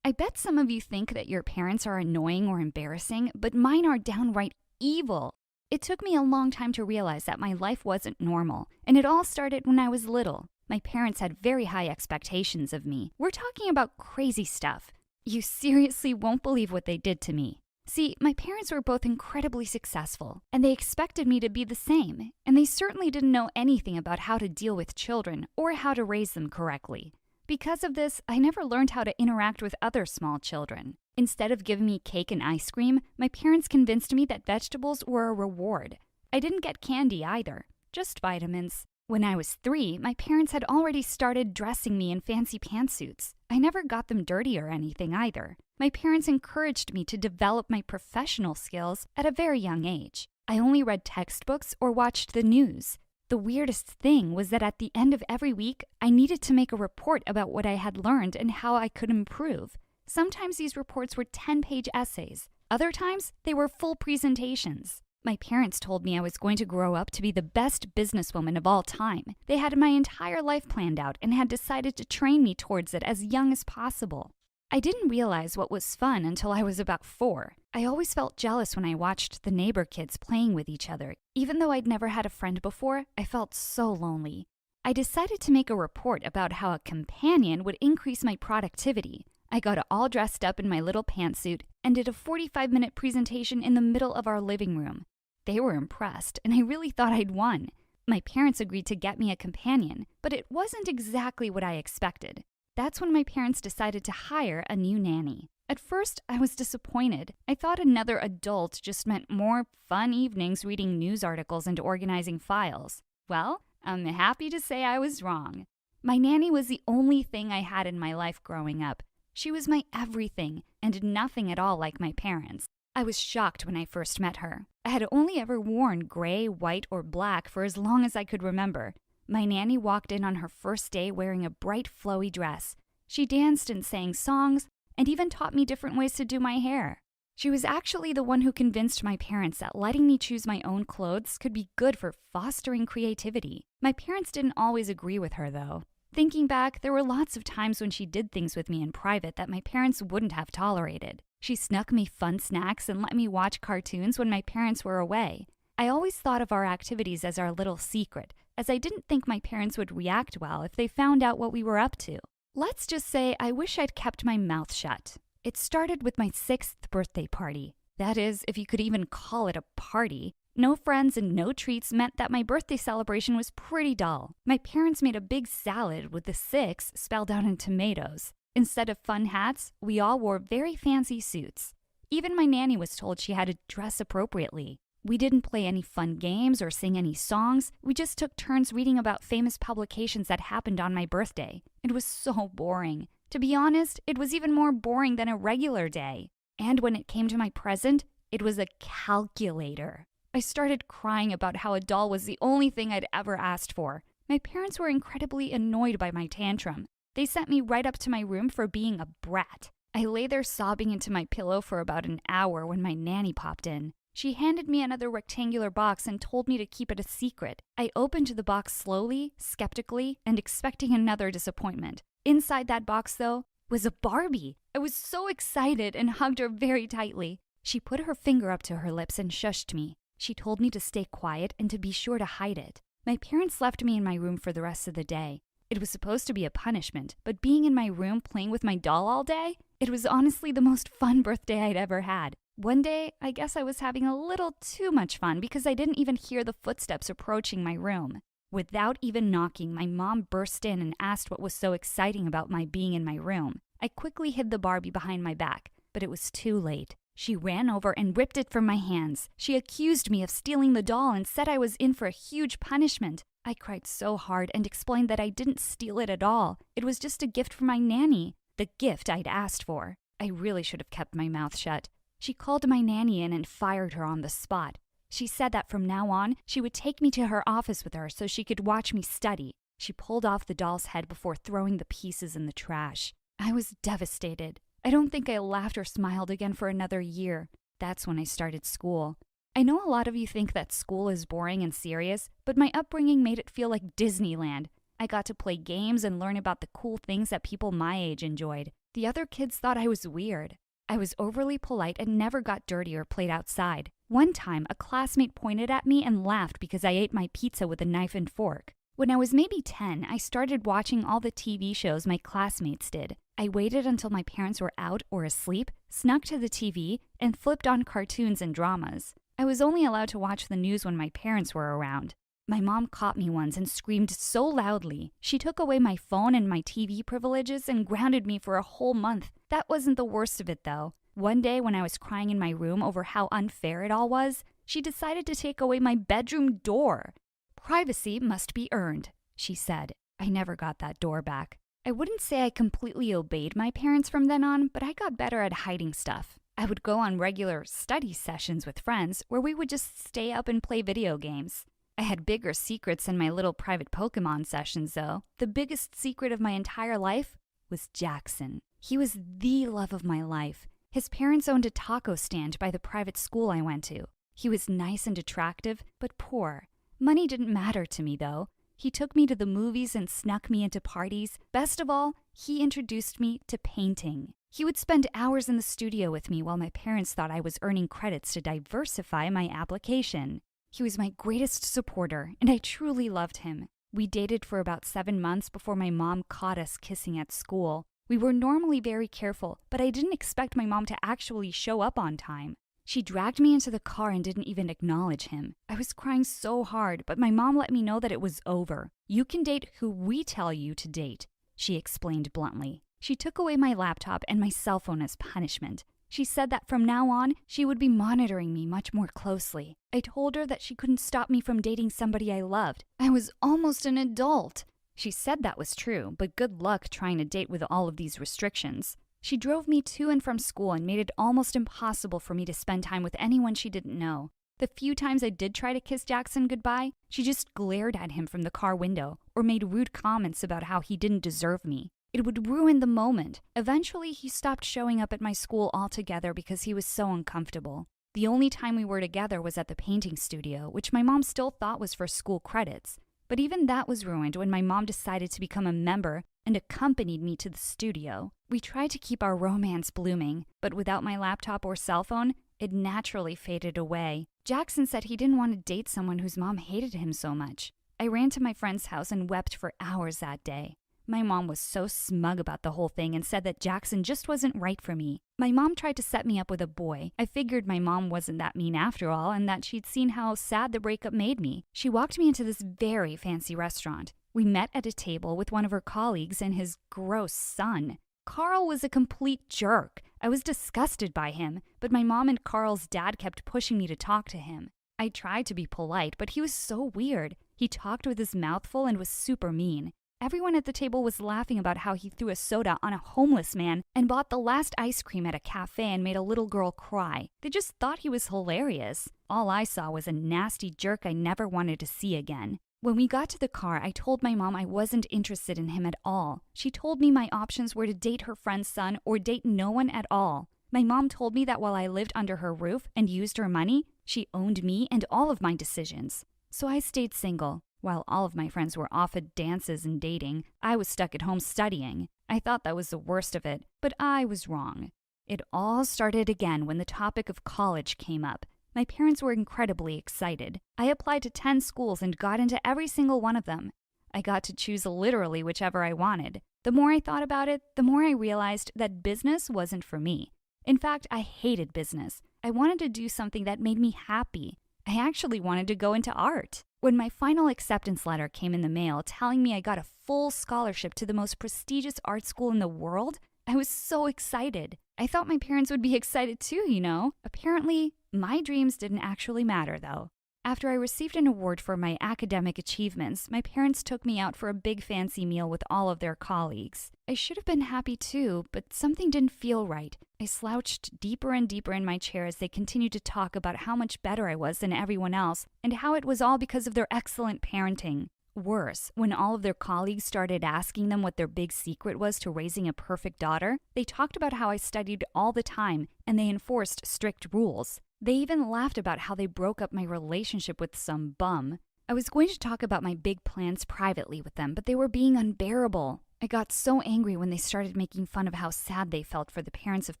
I bet some of you think that your parents are annoying or embarrassing, but mine are downright evil. It took me a long time to realize that my life wasn't normal, and it all started when I was little. My parents had very high expectations of me. We're talking about crazy stuff. You seriously won't believe what they did to me. See, my parents were both incredibly successful, and they expected me to be the same, and they certainly didn't know anything about how to deal with children or how to raise them correctly. Because of this, I never learned how to interact with other small children. Instead of giving me cake and ice cream, my parents convinced me that vegetables were a reward. I didn't get candy either, just vitamins. When I was 3, my parents had already started dressing me in fancy pantsuits. I never got them dirty or anything either. My parents encouraged me to develop my professional skills at a very young age. I only read textbooks or watched the news. The weirdest thing was that at the end of every week, I needed to make a report about what I had learned and how I could improve. Sometimes these reports were 10-page essays. Other times, they were full presentations. My parents told me I was going to grow up to be the best businesswoman of all time. They had my entire life planned out and had decided to train me towards it as young as possible. I didn't realize what was fun until I was about 4. I always felt jealous when I watched the neighbor kids playing with each other. Even though I'd never had a friend before, I felt so lonely. I decided to make a report about how a companion would increase my productivity. I got all dressed up in my little pantsuit and did a 45-minute presentation in the middle of our living room. They were impressed, and I really thought I'd won. My parents agreed to get me a companion, but it wasn't exactly what I expected. That's when my parents decided to hire a new nanny. At first, I was disappointed. I thought another adult just meant more fun evenings reading news articles and organizing files. Well, I'm happy to say I was wrong. My nanny was the only thing I had in my life growing up. She was my everything, and nothing at all like my parents. I was shocked when I first met her. I had only ever worn gray, white, or black for as long as I could remember. My nanny walked in on her first day wearing a bright, flowy dress. She danced and sang songs, and even taught me different ways to do my hair. She was actually the one who convinced my parents that letting me choose my own clothes could be good for fostering creativity. My parents didn't always agree with her, though. Thinking back, there were lots of times when she did things with me in private that my parents wouldn't have tolerated. She snuck me fun snacks and let me watch cartoons when my parents were away. I always thought of our activities as our little secret, as I didn't think my parents would react well if they found out what we were up to. Let's just say I wish I'd kept my mouth shut. It started with my 6th birthday party. That is, if you could even call it a party. No friends and no treats meant that my birthday celebration was pretty dull. My parents made a big salad with the 6 spelled out in tomatoes. Instead of fun hats, we all wore very fancy suits. Even my nanny was told she had to dress appropriately. We didn't play any fun games or sing any songs. We just took turns reading about famous publications that happened on my birthday. It was so boring. To be honest, it was even more boring than a regular day. And when it came to my present, it was a calculator. I started crying about how a doll was the only thing I'd ever asked for. My parents were incredibly annoyed by my tantrum. They sent me right up to my room for being a brat. I lay there sobbing into my pillow for about an hour when my nanny popped in. She handed me another rectangular box and told me to keep it a secret. I opened the box slowly, skeptically, and expecting another disappointment. Inside that box, though, was a Barbie. I was so excited and hugged her very tightly. She put her finger up to her lips and shushed me. She told me to stay quiet and to be sure to hide it. My parents left me in my room for the rest of the day. It was supposed to be a punishment, but being in my room playing with my doll all day, it was honestly the most fun birthday I'd ever had. One day, I guess I was having a little too much fun because I didn't even hear the footsteps approaching my room. Without even knocking, my mom burst in and asked what was so exciting about my being in my room. I quickly hid the Barbie behind my back, but it was too late. She ran over and ripped it from my hands. She accused me of stealing the doll and said I was in for a huge punishment. I cried so hard and explained that I didn't steal it at all. It was just a gift from my nanny, the gift I'd asked for. I really should have kept my mouth shut. She called my nanny in and fired her on the spot. She said that from now on, she would take me to her office with her so she could watch me study. She pulled off the doll's head before throwing the pieces in the trash. I was devastated. I don't think I laughed or smiled again for another year. That's when I started school. I know a lot of you think that school is boring and serious, but my upbringing made it feel like Disneyland. I got to play games and learn about the cool things that people my age enjoyed. The other kids thought I was weird. I was overly polite and never got dirty or played outside. One time, a classmate pointed at me and laughed because I ate my pizza with a knife and fork. When I was maybe 10, I started watching all the TV shows my classmates did. I waited until my parents were out or asleep, snuck to the TV, and flipped on cartoons and dramas. I was only allowed to watch the news when my parents were around. My mom caught me once and screamed so loudly. She took away my phone and my TV privileges and grounded me for a whole month. That wasn't the worst of it, though. One day when I was crying in my room over how unfair it all was, she decided to take away my bedroom door. "Privacy must be earned," she said. I never got that door back. I wouldn't say I completely obeyed my parents from then on, but I got better at hiding stuff. I would go on regular study sessions with friends where we would just stay up and play video games. I had bigger secrets in my little private Pokemon sessions, though. The biggest secret of my entire life was Jackson. He was the love of my life. His parents owned a taco stand by the private school I went to. He was nice and attractive, but poor. Money didn't matter to me, though. He took me to the movies and snuck me into parties. Best of all, he introduced me to painting. He would spend hours in the studio with me while my parents thought I was earning credits to diversify my application. He was my greatest supporter, and I truly loved him. We dated for about 7 months before my mom caught us kissing at school. We were normally very careful, but I didn't expect my mom to actually show up on time. She dragged me into the car and didn't even acknowledge him. I was crying so hard, but my mom let me know that it was over. "You can date who we tell you to date," she explained bluntly. She took away my laptop and my cell phone as punishment. She said that from now on, she would be monitoring me much more closely. I told her that she couldn't stop me from dating somebody I loved. I was almost an adult. She said that was true, but good luck trying to date with all of these restrictions. She drove me to and from school and made it almost impossible for me to spend time with anyone she didn't know. The few times I did try to kiss Jackson goodbye, she just glared at him from the car window or made rude comments about how he didn't deserve me. It would ruin the moment. Eventually, he stopped showing up at my school altogether because he was so uncomfortable. The only time we were together was at the painting studio, which my mom still thought was for school credits. But even that was ruined when my mom decided to become a member and accompanied me to the studio. We tried to keep our romance blooming, but without my laptop or cell phone, it naturally faded away. Jackson said he didn't want to date someone whose mom hated him so much. I ran to my friend's house and wept for hours that day. My mom was so smug about the whole thing and said that Jackson just wasn't right for me. My mom tried to set me up with a boy. I figured my mom wasn't that mean after all and that she'd seen how sad the breakup made me. She walked me into this very fancy restaurant. We met at a table with one of her colleagues and his gross son. Carl was a complete jerk. I was disgusted by him, but my mom and Carl's dad kept pushing me to talk to him. I tried to be polite, but he was so weird. He talked with his mouth full and was super mean. Everyone at the table was laughing about how he threw a soda on a homeless man and bought the last ice cream at a cafe and made a little girl cry. They just thought he was hilarious. All I saw was a nasty jerk I never wanted to see again. When we got to the car, I told my mom I wasn't interested in him at all. She told me my options were to date her friend's son or date no one at all. My mom told me that while I lived under her roof and used her money, she owned me and all of my decisions. So I stayed single. While all of my friends were off at dances and dating, I was stuck at home studying. I thought that was the worst of it, but I was wrong. It all started again when the topic of college came up. My parents were incredibly excited. I applied to 10 schools and got into every single one of them. I got to choose literally whichever I wanted. The more I thought about it, the more I realized that business wasn't for me. In fact, I hated business. I wanted to do something that made me happy. I actually wanted to go into art. When my final acceptance letter came in the mail telling me I got a full scholarship to the most prestigious art school in the world, I was so excited. I thought my parents would be excited too, you know. Apparently, my dreams didn't actually matter though. After I received an award for my academic achievements, my parents took me out for a big fancy meal with all of their colleagues. I should have been happy too, but something didn't feel right. I slouched deeper and deeper in my chair as they continued to talk about how much better I was than everyone else and how it was all because of their excellent parenting. Worse, when all of their colleagues started asking them what their big secret was to raising a perfect daughter, they talked about how I studied all the time and they enforced strict rules. They even laughed about how they broke up my relationship with some bum. I was going to talk about my big plans privately with them, but they were being unbearable. I got so angry when they started making fun of how sad they felt for the parents of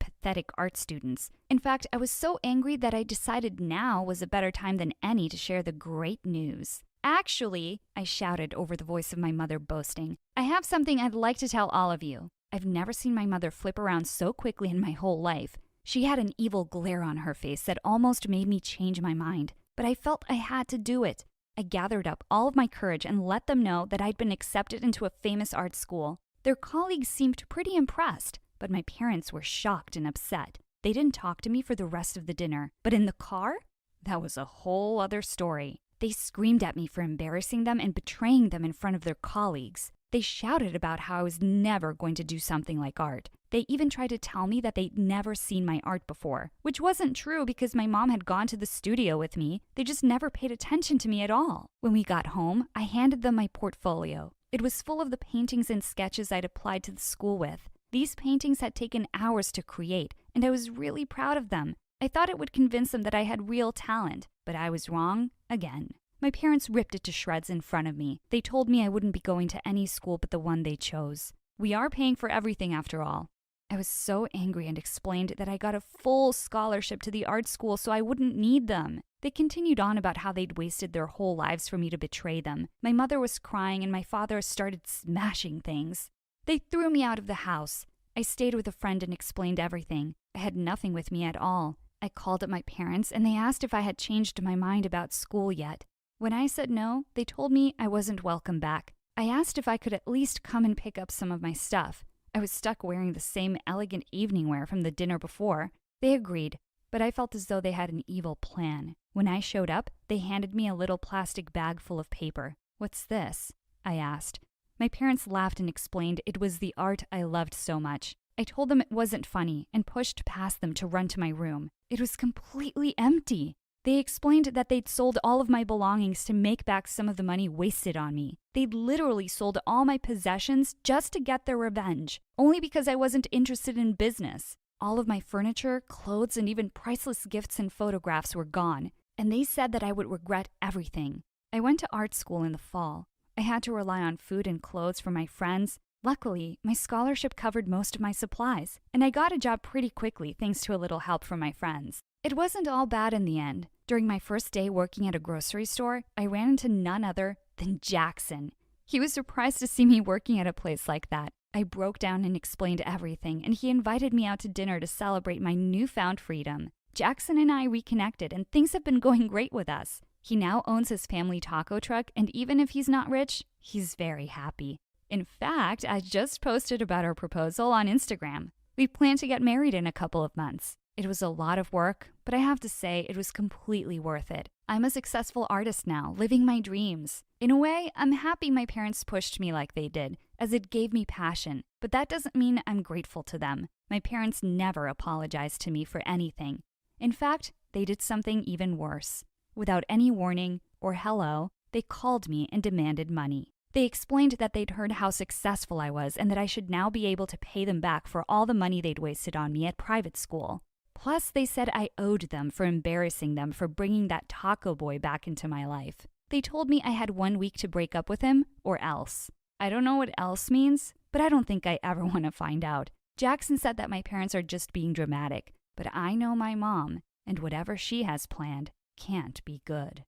pathetic art students. In fact, I was so angry that I decided now was a better time than any to share the great news. Actually, I shouted over the voice of my mother boasting, I have something I'd like to tell all of you. I've never seen my mother flip around so quickly in my whole life. She had an evil glare on her face that almost made me change my mind, but I felt I had to do it. I gathered up all of my courage and let them know that I'd been accepted into a famous art school. Their colleagues seemed pretty impressed, but my parents were shocked and upset. They didn't talk to me for the rest of the dinner, but in the car, that was a whole other story. They screamed at me for embarrassing them and betraying them in front of their colleagues. They shouted about how I was never going to do something like art. They even tried to tell me that they'd never seen my art before, which wasn't true because my mom had gone to the studio with me. They just never paid attention to me at all. When we got home, I handed them my portfolio. It was full of the paintings and sketches I'd applied to the school with. These paintings had taken hours to create, and I was really proud of them. I thought it would convince them that I had real talent, but I was wrong again. My parents ripped it to shreds in front of me. They told me I wouldn't be going to any school but the one they chose. We are paying for everything after all. I was so angry and explained that I got a full scholarship to the art school so I wouldn't need them. They continued on about how they'd wasted their whole lives for me to betray them. My mother was crying and my father started smashing things. They threw me out of the house. I stayed with a friend and explained everything. I had nothing with me at all. I called up my parents and they asked if I had changed my mind about school yet. When I said no, they told me I wasn't welcome back. I asked if I could at least come and pick up some of my stuff. I was stuck wearing the same elegant evening wear from the dinner before. They agreed, but I felt as though they had an evil plan. When I showed up, they handed me a little plastic bag full of paper. "What's this?" I asked. My parents laughed and explained it was the art I loved so much. I told them it wasn't funny and pushed past them to run to my room. It was completely empty. They explained that they'd sold all of my belongings to make back some of the money wasted on me. They'd literally sold all my possessions just to get their revenge, only because I wasn't interested in business. All of my furniture, clothes, and even priceless gifts and photographs were gone, and they said that I would regret everything. I went to art school in the fall. I had to rely on food and clothes from my friends. Luckily, my scholarship covered most of my supplies, and I got a job pretty quickly thanks to a little help from my friends. It wasn't all bad in the end. During my first day working at a grocery store, I ran into none other Then Jackson. He was surprised to see me working at a place like that. I broke down and explained everything, and he invited me out to dinner to celebrate my newfound freedom. Jackson and I reconnected, and things have been going great with us. He now owns his family taco truck, and even if he's not rich, he's very happy. In fact, I just posted about our proposal on Instagram. We plan to get married in a couple of months. It was a lot of work, but I have to say it was completely worth it. I'm a successful artist now, living my dreams. In a way, I'm happy my parents pushed me like they did, as it gave me passion, but that doesn't mean I'm grateful to them. My parents never apologized to me for anything. In fact, they did something even worse. Without any warning or hello, they called me and demanded money. They explained that they'd heard how successful I was and that I should now be able to pay them back for all the money they'd wasted on me at private school. Plus, they said I owed them for embarrassing them for bringing that taco boy back into my life. They told me I had 1 week to break up with him or else. I don't know what else means, but I don't think I ever want to find out. Jackson said that my parents are just being dramatic, but I know my mom, and whatever she has planned can't be good.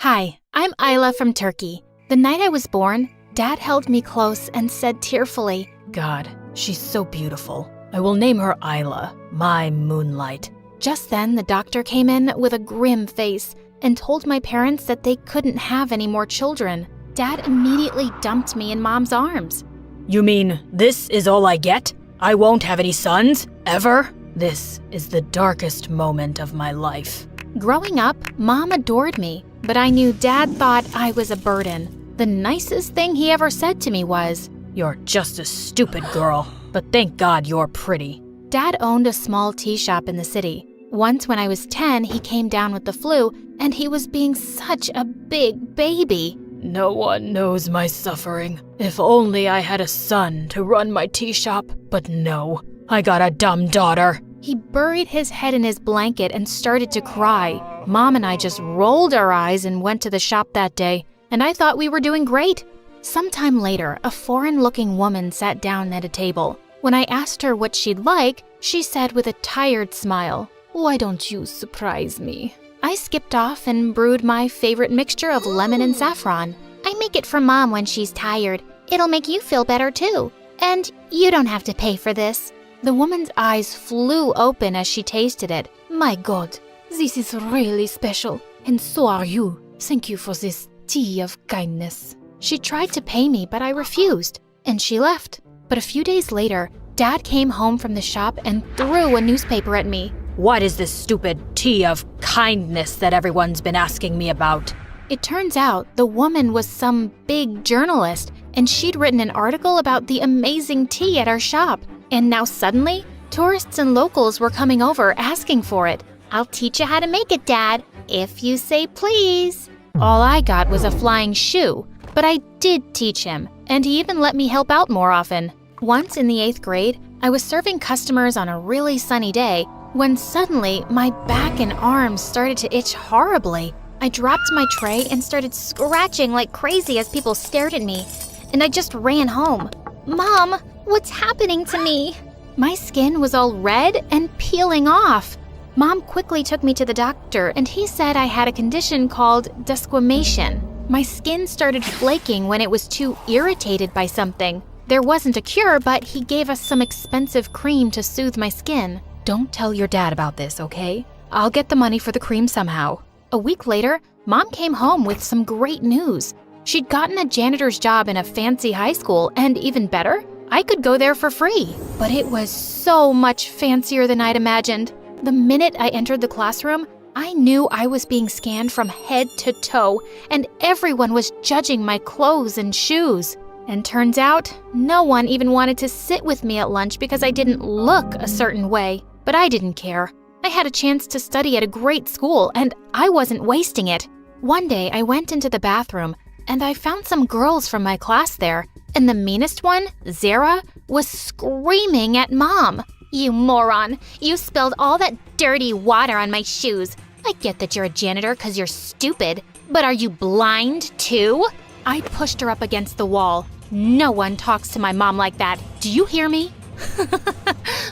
Hi, I'm Isla from Turkey. The night I was born, Dad held me close and said tearfully, God, she's so beautiful. I will name her Isla, my moonlight. Just then, the doctor came in with a grim face and told my parents that they couldn't have any more children. Dad immediately dumped me in Mom's arms. You mean this is all I get? I won't have any sons, ever? This is the darkest moment of my life. Growing up, Mom adored me, but I knew Dad thought I was a burden. The nicest thing he ever said to me was, You're just a stupid girl, but thank God you're pretty. Dad owned a small tea shop in the city. Once when I was 10, he came down with the flu, and he was being such a big baby. No one knows my suffering. If only I had a son to run my tea shop, but no, I got a dumb daughter. He buried his head in his blanket and started to cry. Mom and I just rolled our eyes and went to the shop that day, and I thought we were doing great. Sometime later, a foreign-looking woman sat down at a table. When I asked her what she'd like, she said with a tired smile, Why don't you surprise me? I skipped off and brewed my favorite mixture of lemon and saffron. I make it for Mom when she's tired. It'll make you feel better too. And you don't have to pay for this. The woman's eyes flew open as she tasted it. My God, this is really special. And so are you. Thank you for this tea of kindness. She tried to pay me, but I refused, and she left. But a few days later, Dad came home from the shop and threw a newspaper at me. What is this stupid tea of kindness that everyone's been asking me about? It turns out the woman was some big journalist, and she'd written an article about the amazing tea at our shop. And now suddenly, tourists and locals were coming over asking for it. I'll teach you how to make it, Dad, if you say please. All I got was a flying shoe, but I did teach him, and he even let me help out more often. Once in the 8th grade, I was serving customers on a really sunny day when suddenly my back and arms started to itch horribly. I dropped my tray and started scratching like crazy as people stared at me, and I just ran home. Mom, what's happening to me? My skin was all red and peeling off. Mom quickly took me to the doctor, and he said I had a condition called desquamation. My skin started flaking when it was too irritated by something. There wasn't a cure, but he gave us some expensive cream to soothe my skin. Don't tell your dad about this, okay? I'll get the money for the cream somehow. A week later, Mom came home with some great news. She'd gotten a janitor's job in a fancy high school, and even better, I could go there for free. But it was so much fancier than I'd imagined. The minute I entered the classroom, I knew I was being scanned from head to toe, and everyone was judging my clothes and shoes. And turns out, no one even wanted to sit with me at lunch because I didn't look a certain way. But I didn't care. I had a chance to study at a great school, and I wasn't wasting it. One day, I went into the bathroom, and I found some girls from my class there. And the meanest one, Zara, was screaming at Mom. You moron! You spilled all that dirty water on my shoes. I get that you're a janitor because you're stupid, but are you blind too? I pushed her up against the wall. No one talks to my mom like that. Do you hear me?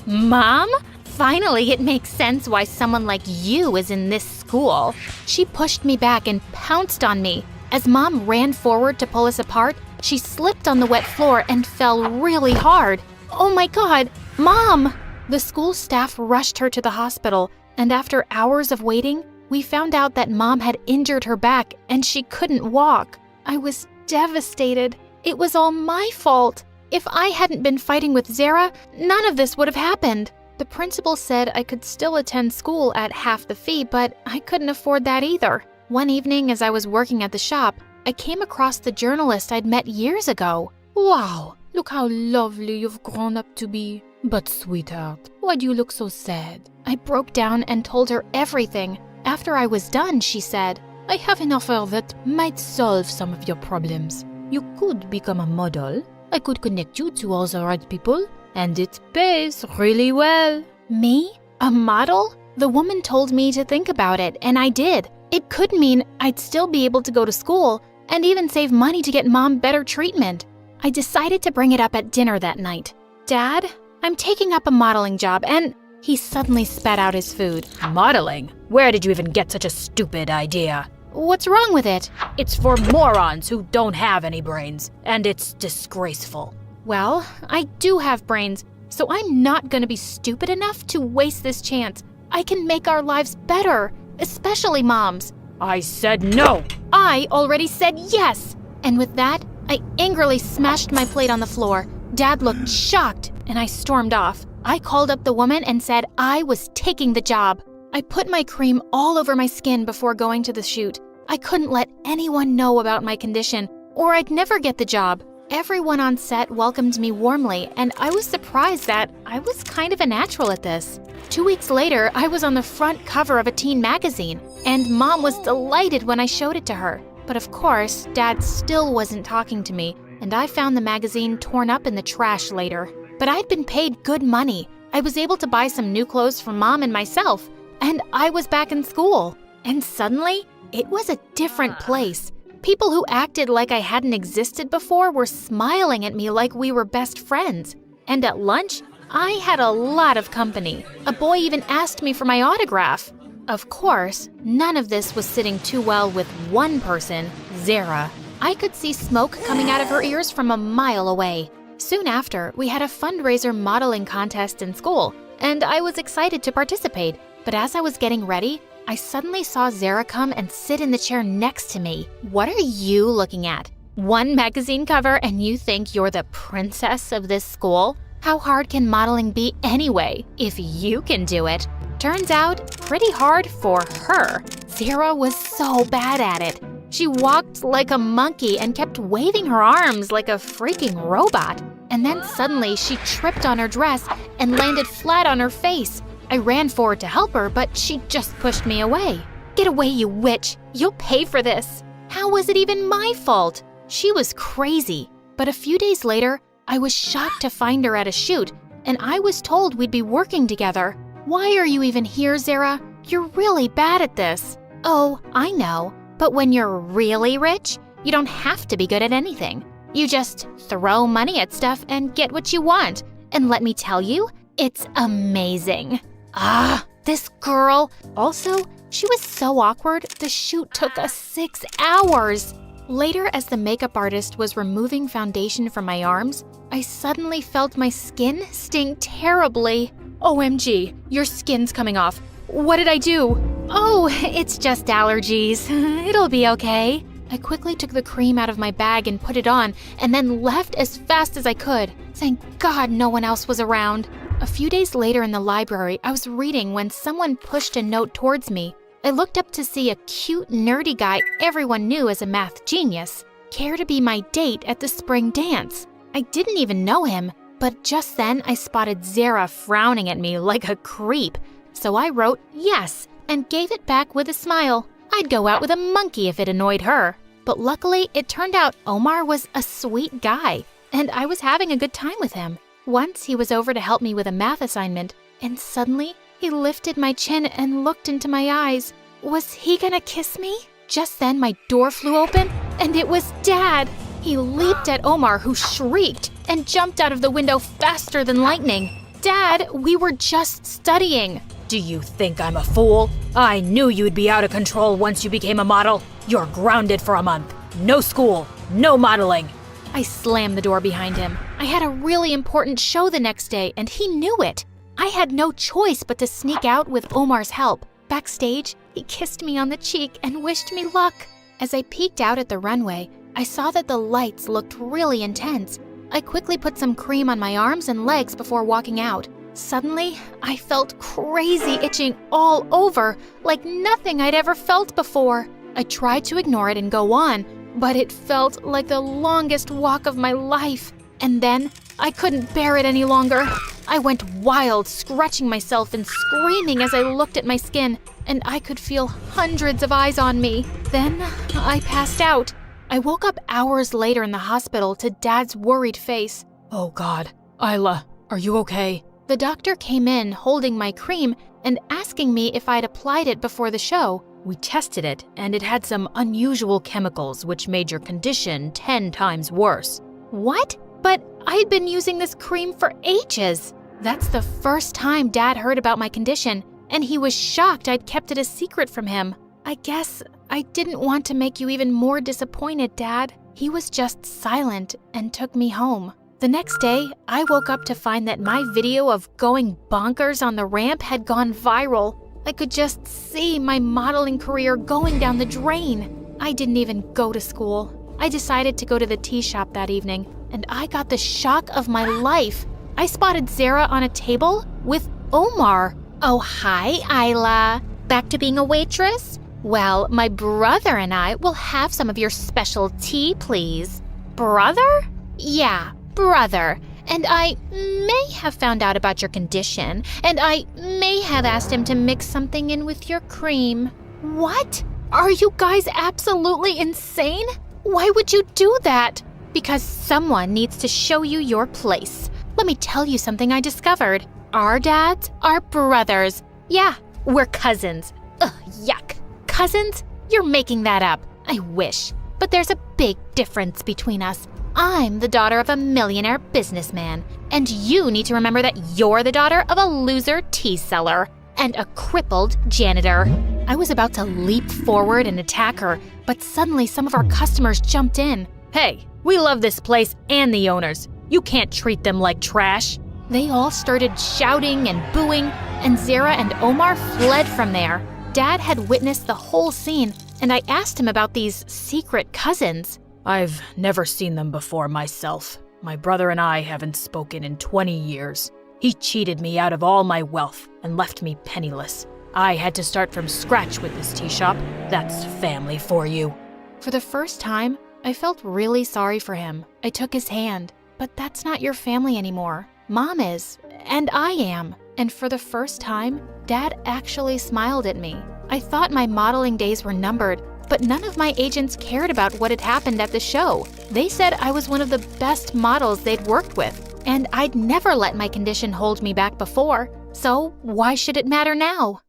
Mom? Finally, it makes sense why someone like you is in this school. She pushed me back and pounced on me. As Mom ran forward to pull us apart, she slipped on the wet floor and fell really hard. Oh my God, Mom! The school staff rushed her to the hospital, and after hours of waiting, we found out that Mom had injured her back and she couldn't walk. I was devastated. It was all my fault. If I hadn't been fighting with Zara, none of this would have happened. The principal said I could still attend school at half the fee, but I couldn't afford that either. One evening, as I was working at the shop, I came across the journalist I'd met years ago. Wow, look how lovely you've grown up to be. But sweetheart, why do you look so sad? I broke down and told her everything. After I was done, she said, I have an offer that might solve some of your problems. You could become a model. I could connect you to all the right people, and it pays really well. Me? A model? The woman told me to think about it, and I did. It could mean I'd still be able to go to school and even save money to get Mom better treatment. I decided to bring it up at dinner that night. Dad, I'm taking up a modeling job, and he suddenly spat out his food. Modeling? Where did you even get such a stupid idea? What's wrong with it? It's for morons who don't have any brains, and it's disgraceful. Well, I do have brains, so I'm not gonna be stupid enough to waste this chance. I can make our lives better, especially Mom's. I said no! I already said yes! And with that, I angrily smashed my plate on the floor. Dad looked shocked, and I stormed off. I called up the woman and said I was taking the job. I put my cream all over my skin before going to the shoot. I couldn't let anyone know about my condition, or I'd never get the job. Everyone on set welcomed me warmly, and I was surprised that I was kind of a natural at this. 2 weeks later, I was on the front cover of a teen magazine, and Mom was delighted when I showed it to her. But of course, Dad still wasn't talking to me, and I found the magazine torn up in the trash later. But I'd been paid good money. I was able to buy some new clothes for Mom and myself, and I was back in school. And suddenly, it was a different place. People who acted like I hadn't existed before were smiling at me like we were best friends. And at lunch, I had a lot of company. A boy even asked me for my autograph. Of course, none of this was sitting too well with one person, Zara. I could see smoke coming out of her ears from a mile away. Soon after, we had a fundraiser modeling contest in school, and I was excited to participate. But as I was getting ready, I suddenly saw Zara come and sit in the chair next to me. What are you looking at? One magazine cover and you think you're the princess of this school? How hard can modeling be anyway, if you can do it? Turns out, pretty hard for her. Zara was so bad at it. She walked like a monkey and kept waving her arms like a freaking robot. And then suddenly she tripped on her dress and landed flat on her face. I ran forward to help her, but she just pushed me away. Get away, you witch! You'll pay for this! How was it even my fault? She was crazy. But a few days later, I was shocked to find her at a shoot, and I was told we'd be working together. Why are you even here, Zara? You're really bad at this. Oh, I know. But when you're really rich, you don't have to be good at anything. You just throw money at stuff and get what you want. And let me tell you, it's amazing. Ah, this girl. Also, she was so awkward, the shoot took us 6 hours. Later, as the makeup artist was removing foundation from my arms, I suddenly felt my skin sting terribly. OMG, your skin's coming off. What did I do? Oh, it's just allergies. It'll be okay. I quickly took the cream out of my bag and put it on, and then left as fast as I could. Thank God no one else was around. A few days later in the library, I was reading when someone pushed a note towards me. I looked up to see a cute, nerdy guy everyone knew as a math genius care to be my date at the spring dance. I didn't even know him, but just then I spotted Zara frowning at me like a creep. So I wrote yes and gave it back with a smile. I'd go out with a monkey if it annoyed her. But luckily, it turned out Omar was a sweet guy, and I was having a good time with him. Once he was over to help me with a math assignment, and suddenly he lifted my chin and looked into my eyes. Was he gonna kiss me? Just then my door flew open, and it was Dad. He leaped at Omar, who shrieked, and jumped out of the window faster than lightning. Dad, we were just studying. Do you think I'm a fool? I knew you'd be out of control once you became a model. You're grounded for a month. No school, no modeling. I slammed the door behind him. I had a really important show the next day, and he knew it. I had no choice but to sneak out with Omar's help. Backstage, he kissed me on the cheek and wished me luck. As I peeked out at the runway, I saw that the lights looked really intense. I quickly put some cream on my arms and legs before walking out. Suddenly, I felt crazy itching all over, like nothing I'd ever felt before. I tried to ignore it and go on, but it felt like the longest walk of my life. And then, I couldn't bear it any longer. I went wild, scratching myself and screaming as I looked at my skin, and I could feel hundreds of eyes on me. Then, I passed out. I woke up hours later in the hospital to Dad's worried face. Oh God, Isla, are you okay? The doctor came in holding my cream and asking me if I'd applied it before the show. We tested it, and it had some unusual chemicals which made your condition 10 times worse. What? But I'd been using this cream for ages. That's the first time Dad heard about my condition, and he was shocked I'd kept it a secret from him. I guess I didn't want to make you even more disappointed, Dad. He was just silent and took me home. The next day, I woke up to find that my video of going bonkers on the ramp had gone viral. I could just see my modeling career going down the drain. I didn't even go to school. I decided to go to the tea shop that evening, and I got the shock of my life. I spotted Zara on a table with Omar. Oh, hi, Isla. Back to being a waitress? Well, my brother and I will have some of your special tea, please. Brother? Yeah, brother. And I may have found out about your condition, and I may have asked him to mix something in with your cream. What? Are you guys absolutely insane? Why would you do that? Because someone needs to show you your place. Let me tell you something I discovered. Our dads are brothers. Yeah, we're cousins. Ugh, yuck. Cousins? You're making that up. I wish. But there's a big difference between us. I'm the daughter of a millionaire businessman, and you need to remember that you're the daughter of a loser tea seller and a crippled janitor. I was about to leap forward and attack her, but suddenly some of our customers jumped in. Hey, we love this place and the owners. You can't treat them like trash. They all started shouting and booing, and Zara and Omar fled from there. Dad had witnessed the whole scene, and I asked him about these secret cousins. I've never seen them before myself. My brother and I haven't spoken in 20 years. He cheated me out of all my wealth and left me penniless. I had to start from scratch with this tea shop. That's family for you. For the first time, I felt really sorry for him. I took his hand. But that's not your family anymore. Mom is, and I am. And for the first time, Dad actually smiled at me. I thought my modeling days were numbered, but none of my agents cared about what had happened at the show. They said I was one of the best models they'd worked with, and I'd never let my condition hold me back before. So why should it matter now?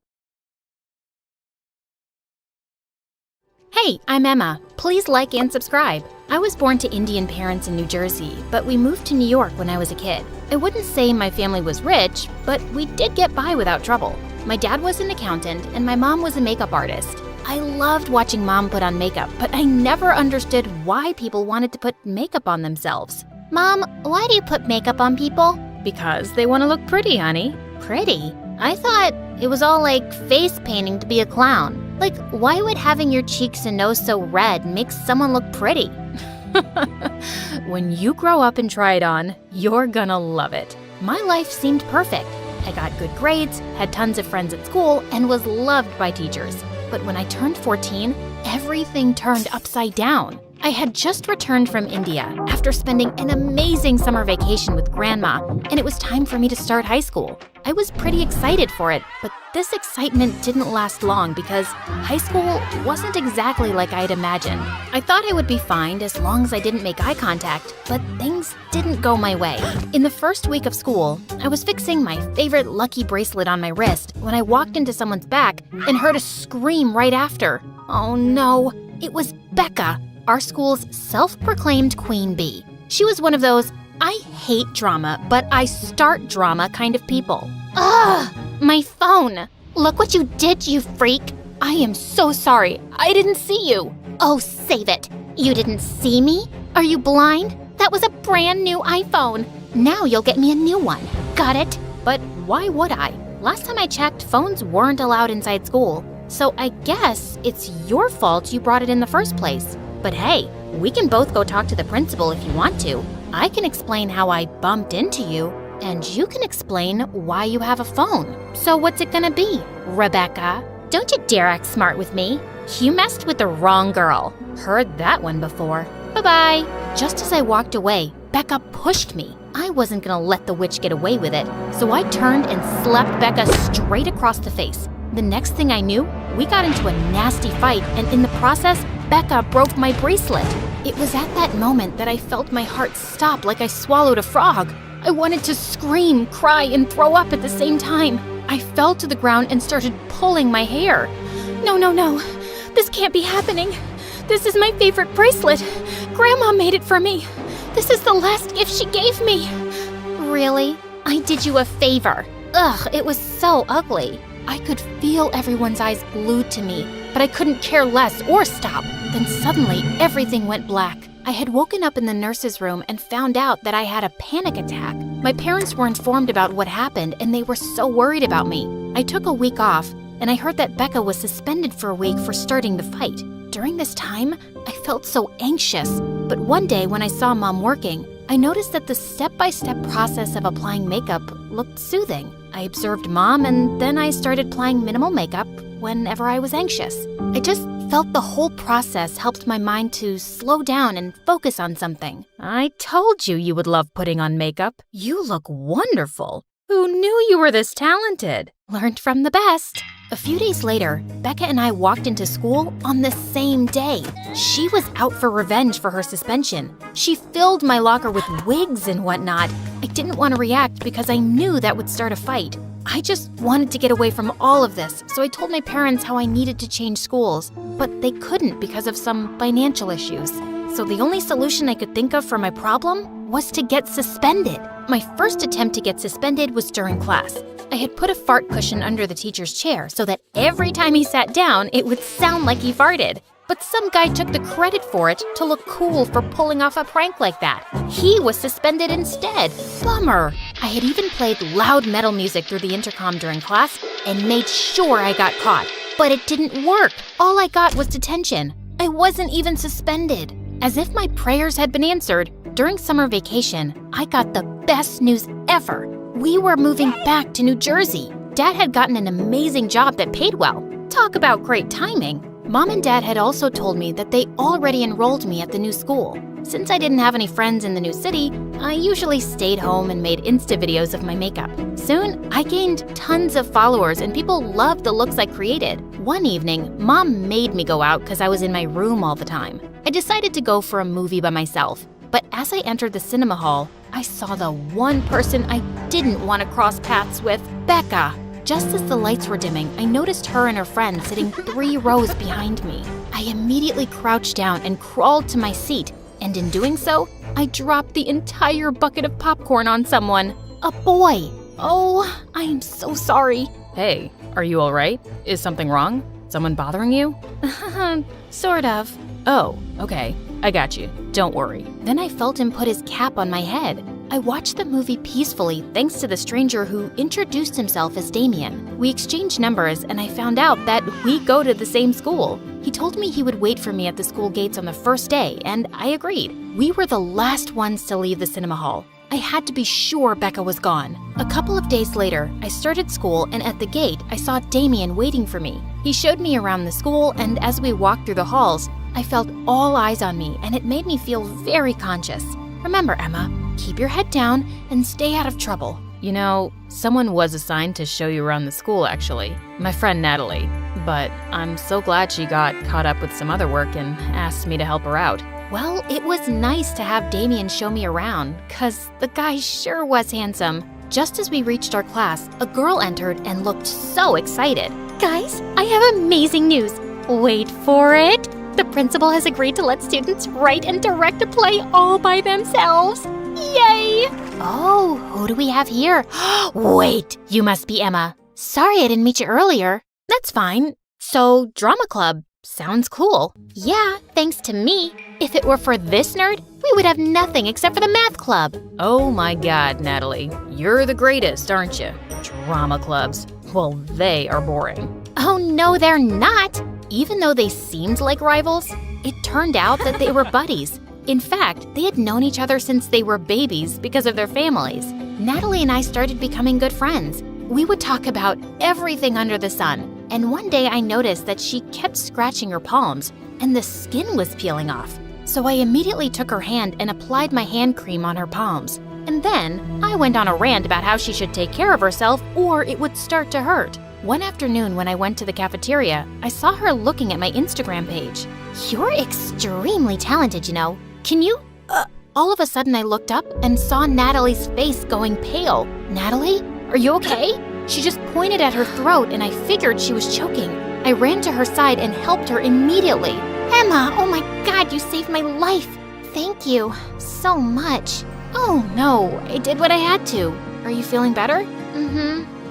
Hey, I'm Emma. Please like and subscribe. I was born to Indian parents in New Jersey, but we moved to New York when I was a kid. I wouldn't say my family was rich, but we did get by without trouble. My dad was an accountant, and my mom was a makeup artist. I loved watching Mom put on makeup, but I never understood why people wanted to put makeup on themselves. Mom, why do you put makeup on people? Because they want to look pretty, honey. Pretty? I thought it was all like face painting to be a clown. Like, why would having your cheeks and nose so red make someone look pretty? When you grow up and try it on, you're gonna love it. My life seemed perfect. I got good grades, had tons of friends at school, and was loved by teachers. But when I turned 14, everything turned upside down. I had just returned from India after spending an amazing summer vacation with Grandma, and it was time for me to start high school. I was pretty excited for it, but this excitement didn't last long because high school wasn't exactly like I'd imagined. I thought I would be fine as long as I didn't make eye contact, but things didn't go my way. In the first week of school, I was fixing my favorite lucky bracelet on my wrist when I walked into someone's back and heard a scream right after. Oh no, it was Becca, our school's self-proclaimed queen bee. She was one of those I hate drama, but I start drama kind of people. Ugh! My phone! Look what you did, you freak! I am so sorry. I didn't see you. Oh, save it. You didn't see me? Are you blind? That was a brand new iPhone. Now you'll get me a new one. Got it? But why would I? Last time I checked, phones weren't allowed inside school. So I guess it's your fault you brought it in the first place. But hey, we can both go talk to the principal if you want to. I can explain how I bumped into you, and you can explain why you have a phone. So what's it gonna be, Rebecca? Don't you dare act smart with me. You messed with the wrong girl. Heard that one before. Bye-bye. Just as I walked away, Becca pushed me. I wasn't gonna let the witch get away with it, so I turned and slapped Becca straight across the face. The next thing I knew, we got into a nasty fight, and in the process, Becca broke my bracelet. It was at that moment that I felt my heart stop like I swallowed a frog. I wanted to scream, cry, and throw up at the same time. I fell to the ground and started pulling my hair. No. This can't be happening. This is my favorite bracelet. Grandma made it for me. This is the last gift she gave me. Really? I did you a favor. Ugh, it was so ugly. I could feel everyone's eyes glued to me, but I couldn't care less or stop. Then suddenly, everything went black. I had woken up in the nurse's room and found out that I had a panic attack. My parents were informed about what happened, and they were so worried about me. I took a week off, and I heard that Becca was suspended for a week for starting the fight. During this time, I felt so anxious. But one day when I saw Mom working, I noticed that the step-by-step process of applying makeup looked soothing. I observed Mom, and then I started applying minimal makeup whenever I was anxious. I just felt the whole process helped my mind to slow down and focus on something. I told you would love putting on makeup. You look wonderful. Who knew you were this talented? Learned from the best. A few days later, Becca and I walked into school on the same day. She was out for revenge for her suspension. She filled my locker with wigs and whatnot. I didn't want to react because I knew that would start a fight. I just wanted to get away from all of this, so I told my parents how I needed to change schools, but they couldn't because of some financial issues. So the only solution I could think of for my problem was to get suspended. My first attempt to get suspended was during class. I had put a fart cushion under the teacher's chair so that every time he sat down, it would sound like he farted. But some guy took the credit for it to look cool for pulling off a prank like that. He was suspended instead. Bummer. I had even played loud metal music through the intercom during class and made sure I got caught. But it didn't work. All I got was detention. I wasn't even suspended. As if my prayers had been answered, during summer vacation, I got the best news ever. We were moving back to New Jersey. Dad had gotten an amazing job that paid well. Talk about great timing. Mom and Dad had also told me that they already enrolled me at the new school. Since I didn't have any friends in the new city, I usually stayed home and made Insta videos of my makeup. Soon, I gained tons of followers and people loved the looks I created. One evening, Mom made me go out because I was in my room all the time. I decided to go for a movie by myself. But as I entered the cinema hall, I saw the one person I didn't want to cross paths with, Becca. Just as the lights were dimming, I noticed her and her friend sitting 3 rows behind me. I immediately crouched down and crawled to my seat, and in doing so, I dropped the entire bucket of popcorn on someone. A boy. Oh, I am so sorry. Hey, are you all right? Is something wrong? Someone bothering you? Sort of. Oh, okay. I got you. Don't worry. Then I felt him put his cap on my head. I watched the movie peacefully thanks to the stranger who introduced himself as Damien. We exchanged numbers and I found out that we go to the same school. He told me he would wait for me at the school gates on the first day, and I agreed. We were the last ones to leave the cinema hall. I had to be sure Becca was gone. A couple of days later, I started school, and at the gate, I saw Damien waiting for me. He showed me around the school, and as we walked through the halls, I felt all eyes on me, and it made me feel very conscious. Remember, Emma, keep your head down and stay out of trouble. You know, someone was assigned to show you around the school, actually. My friend Natalie. But I'm so glad she got caught up with some other work and asked me to help her out. Well, it was nice to have Damien show me around, 'cause the guy sure was handsome. Just as we reached our class, a girl entered and looked so excited. Guys, I have amazing news. Wait for it. The principal has agreed to let students write and direct a play all by themselves. Yay! Oh, who do we have here? Wait, you must be Emma. Sorry I didn't meet you earlier. That's fine. So, drama club. Sounds cool. Yeah, thanks to me. If it were for this nerd, we would have nothing except for the math club. Oh my god, Natalie. You're the greatest, aren't you? Drama clubs. Well, they are boring. Oh no, they're not. Even though they seemed like rivals, it turned out that they were buddies. In fact, they had known each other since they were babies because of their families. Natalie and I started becoming good friends. We would talk about everything under the sun, and one day I noticed that she kept scratching her palms, and the skin was peeling off. So I immediately took her hand and applied my hand cream on her palms. And then I went on a rant about how she should take care of herself or it would start to hurt. One afternoon when I went to the cafeteria, I saw her looking at my Instagram page. You're extremely talented, you know. Can you? All of a sudden I looked up and saw Natalie's face going pale. Natalie, are you okay? She just pointed at her throat and I figured she was choking. I ran to her side and helped her immediately. Emma, oh my God, you saved my life. Thank you so much. Oh no, I did what I had to. Are you feeling better?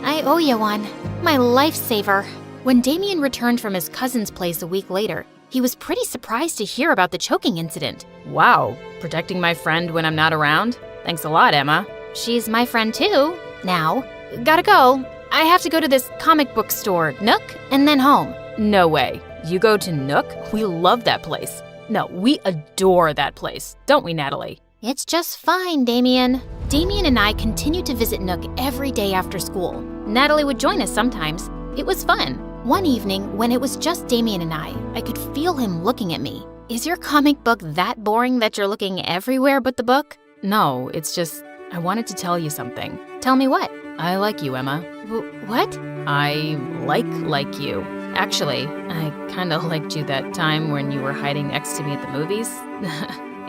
I owe you one. My lifesaver. When Damien returned from his cousin's place a week later, he was pretty surprised to hear about the choking incident. Wow, protecting my friend when I'm not around? Thanks a lot, Emma. She's my friend too. Now, gotta go. I have to go to this comic book store, Nook, and then home. No way. You go to Nook? We love that place. No, we adore that place. Don't we, Natalie? It's just fine, Damien. Damien and I continued to visit Nook every day after school. Natalie would join us sometimes. It was fun. One evening, when it was just Damien and I could feel him looking at me. Is your comic book that boring that you're looking everywhere but the book? No, it's just, I wanted to tell you something. Tell me what? I like you, Emma. What? I like you. Actually, I kinda liked you that time when you were hiding next to me at the movies.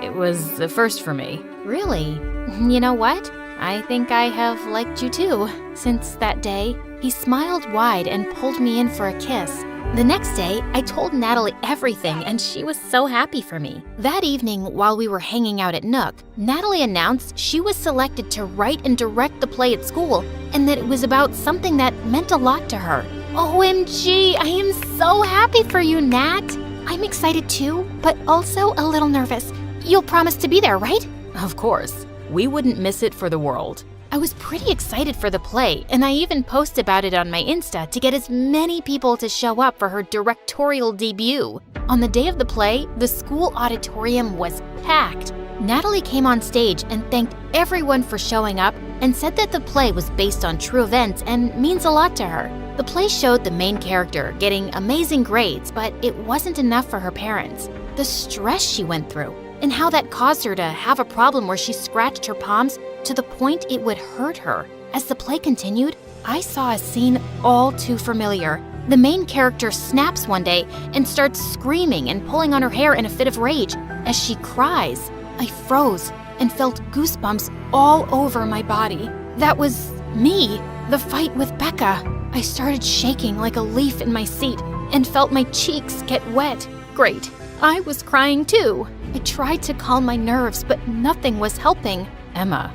It was the first for me. Really? You know what? I think I have liked you too, since that day. He smiled wide and pulled me in for a kiss. The next day, I told Natalie everything and she was so happy for me. That evening, while we were hanging out at Nook, Natalie announced she was selected to write and direct the play at school and that it was about something that meant a lot to her. OMG, I am so happy for you, Nat. I'm excited too, but also a little nervous. You'll promise to be there, right? Of course. We wouldn't miss it for the world. I was pretty excited for the play, and I even posted about it on my Insta to get as many people to show up for her directorial debut. On the day of the play, the school auditorium was packed. Natalie came on stage and thanked everyone for showing up and said that the play was based on true events and means a lot to her. The play showed the main character getting amazing grades, but it wasn't enough for her parents. The stress she went through, and how that caused her to have a problem where she scratched her palms to the point it would hurt her. As the play continued, I saw a scene all too familiar. The main character snaps one day and starts screaming and pulling on her hair in a fit of rage. As she cries, I froze and felt goosebumps all over my body. That was me, the fight with Becca. I started shaking like a leaf in my seat and felt my cheeks get wet. Great, I was crying too. I tried to calm my nerves, but nothing was helping. Emma,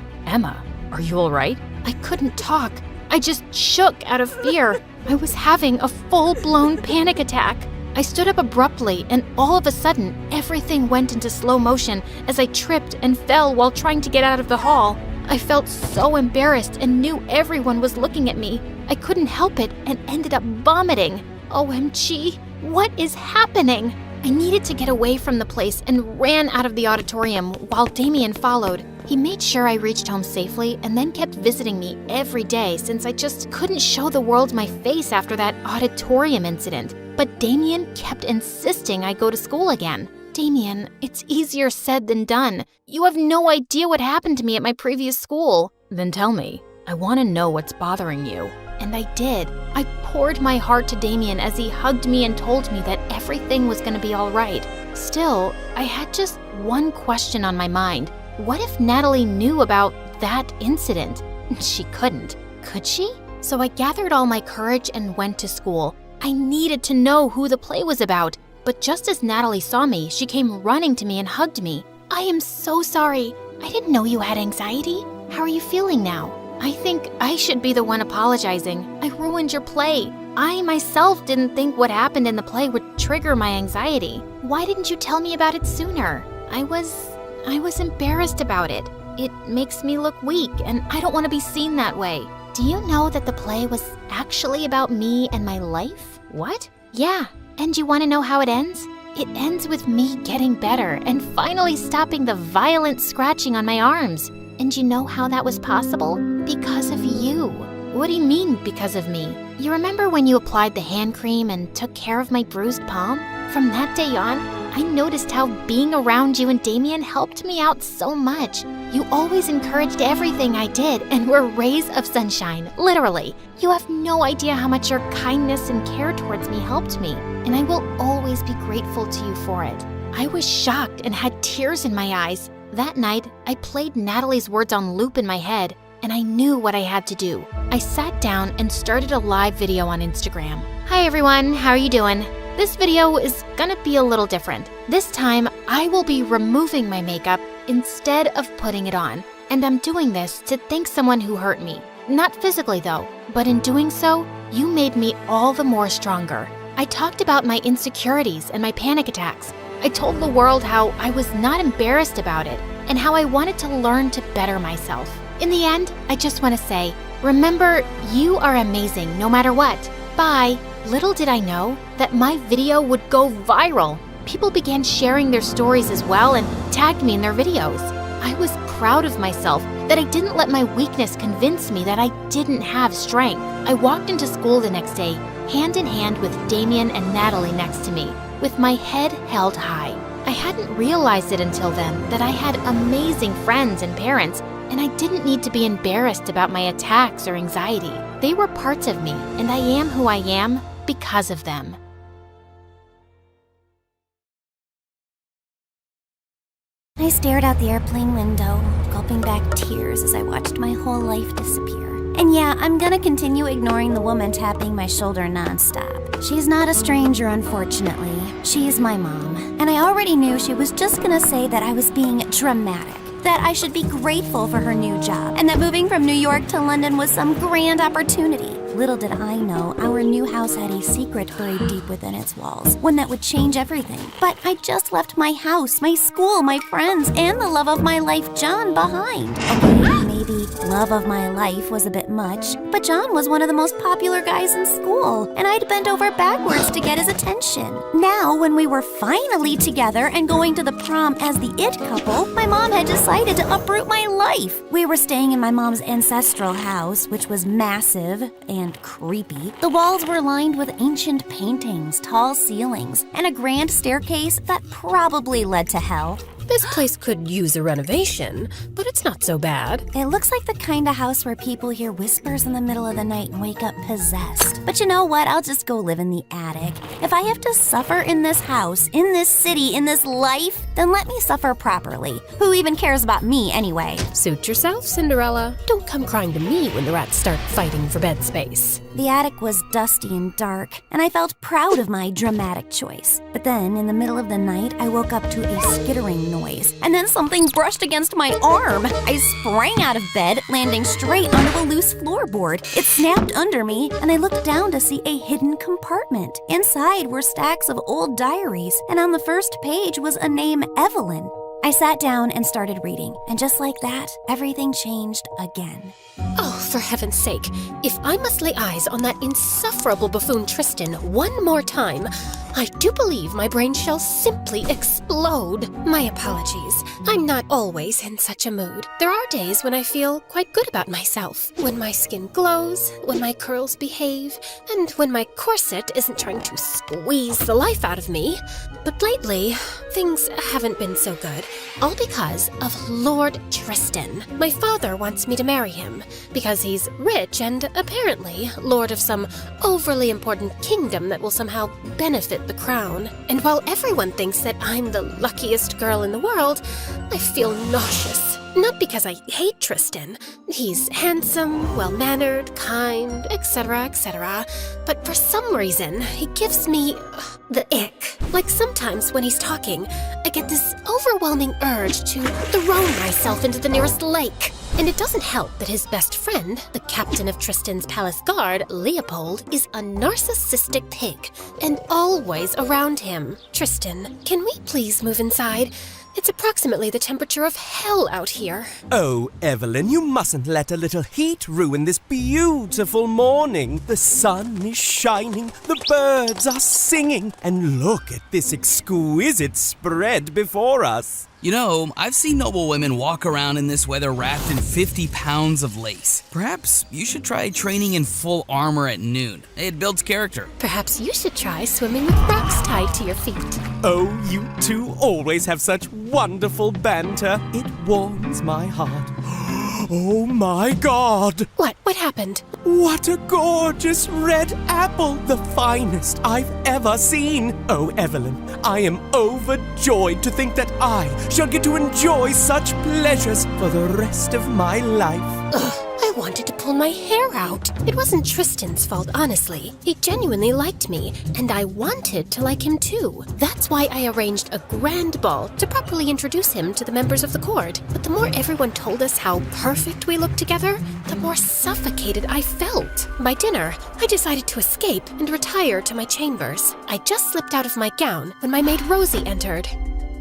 are you all right? I couldn't talk. I just shook out of fear. I was having a full-blown panic attack. I stood up abruptly, and all of a sudden, everything went into slow motion as I tripped and fell while trying to get out of the hall. I felt so embarrassed and knew everyone was looking at me. I couldn't help it and ended up vomiting. OMG, what is happening? I needed to get away from the place and ran out of the auditorium while Damien followed. He made sure I reached home safely and then kept visiting me every day since I just couldn't show the world my face after that auditorium incident. But Damien kept insisting I go to school again. Damien, it's easier said than done. You have no idea what happened to me at my previous school. Then tell me. I want to know what's bothering you. And I did. I poured my heart to Damien as he hugged me and told me that everything was going to be all right. Still, I had just one question on my mind. What if Natalie knew about that incident? She couldn't. Could she? So I gathered all my courage and went to school. I needed to know who the play was about. But just as Natalie saw me, she came running to me and hugged me. I am so sorry. I didn't know you had anxiety. How are you feeling now? I think I should be the one apologizing. I ruined your play. I myself didn't think what happened in the play would trigger my anxiety. Why didn't you tell me about it sooner? I was embarrassed about it. It makes me look weak, and I don't want to be seen that way. Do you know that the play was actually about me and my life? What? Yeah, and you want to know how it ends? It ends with me getting better and finally stopping the violent scratching on my arms. And you know how that was possible? Because of you. What do you mean, because of me? You remember when you applied the hand cream and took care of my bruised palm? From that day on, I noticed how being around you and Damien helped me out so much. You always encouraged everything I did and were rays of sunshine, literally. You have no idea how much your kindness and care towards me helped me, and I will always be grateful to you for it. I was shocked and had tears in my eyes. That night, I played Natalie's words on loop in my head, and I knew what I had to do. I sat down and started a live video on Instagram. Hi everyone, how are you doing? This video is gonna be a little different. This time, I will be removing my makeup instead of putting it on. And I'm doing this to thank someone who hurt me. Not physically though, but in doing so, you made me all the more stronger. I talked about my insecurities and my panic attacks. I told the world how I was not embarrassed about it and how I wanted to learn to better myself. In the end, I just want to say, remember, you are amazing no matter what. Bye. Little did I know that my video would go viral. People began sharing their stories as well and tagged me in their videos. I was proud of myself that I didn't let my weakness convince me that I didn't have strength. I walked into school the next day, hand in hand with Damien and Natalie next to me, with my head held high. I hadn't realized it until then that I had amazing friends and parents, and I didn't need to be embarrassed about my attacks or anxiety. They were parts of me, and I am who I am because of them. I stared out the airplane window, gulping back tears as I watched my whole life disappear. And yeah, I'm gonna continue ignoring the woman tapping my shoulder nonstop. She's not a stranger, unfortunately. She's my mom. And I already knew she was just gonna say that I was being dramatic, that I should be grateful for her new job, and that moving from New York to London was some grand opportunity. Little did I know our new house had a secret buried deep within its walls, one that would change everything. But I just left my house, my school, my friends, and the love of my life, John, behind. Okay, maybe love of my life was a bit much, but John was one of the most popular guys in school, and I'd bent over backwards to get his attention. Now, when we were finally together and going to the prom as the it couple, my mom had decided to uproot my life. We were staying in my mom's ancestral house, which was massive and creepy. The walls were lined with ancient paintings, tall ceilings, and a grand staircase that probably led to hell. This place could use a renovation, but it's not so bad. It looks like the kind of house where people hear whispers in the middle of the night and wake up possessed. But you know what? I'll just go live in the attic. If I have to suffer in this house, in this city, in this life, then let me suffer properly. Who even cares about me anyway? Suit yourself, Cinderella. Don't come crying to me when the rats start fighting for bed space. The attic was dusty and dark, and I felt proud of my dramatic choice. But then, in the middle of the night, I woke up to a skittering noise, and then something brushed against my arm. I sprang out of bed, landing straight onto a loose floorboard. It snapped under me, and I looked down to see a hidden compartment. Inside were stacks of old diaries, and on the first page was a name, Evelyn. I sat down and started reading, and just like that, everything changed again. Oh, for heaven's sake, if I must lay eyes on that insufferable buffoon Tristan one more time, I do believe my brain shall simply explode. My apologies. I'm not always in such a mood. There are days when I feel quite good about myself, when my skin glows, when my curls behave, and when my corset isn't trying to squeeze the life out of me. But lately, things haven't been so good, all because of Lord Tristan. My father wants me to marry him, because he's rich and apparently lord of some overly important kingdom that will somehow benefit the crown. And while everyone thinks that I'm the luckiest girl in the world, I feel nauseous. Not because I hate Tristan. He's handsome, well-mannered, kind, etc., etc. But for some reason, he gives me the ick. Like sometimes when he's talking, I get this overwhelming urge to throw myself into the nearest lake. And it doesn't help that his best friend, the captain of Tristan's palace guard, Leopold, is a narcissistic pig and always around him. Tristan, can we please move inside? It's approximately the temperature of hell out here. Oh, Evelyn, you mustn't let a little heat ruin this beautiful morning. The sun is shining, the birds are singing, and look at this exquisite spread before us. You know, I've seen noble women walk around in this weather wrapped in 50 pounds of lace. Perhaps you should try training in full armor at noon. It builds character. Perhaps you should try swimming with rocks tied to your feet. Oh, you two always have such wonderful banter. It warms my heart. Oh my God! What happened? What a gorgeous red apple! The finest I've ever seen! Oh, Evelyn, I am overjoyed to think that I shall get to enjoy such pleasures for the rest of my life. Ugh, I wanted to pull my hair out. It wasn't Tristan's fault, honestly. He genuinely liked me, and I wanted to like him too. That's why I arranged a grand ball to properly introduce him to the members of the court. But the more everyone told us how perfect we looked together, the more suffocated I felt. By dinner, I decided to escape and retire to my chambers. I just slipped out of my gown when my maid Rosie entered.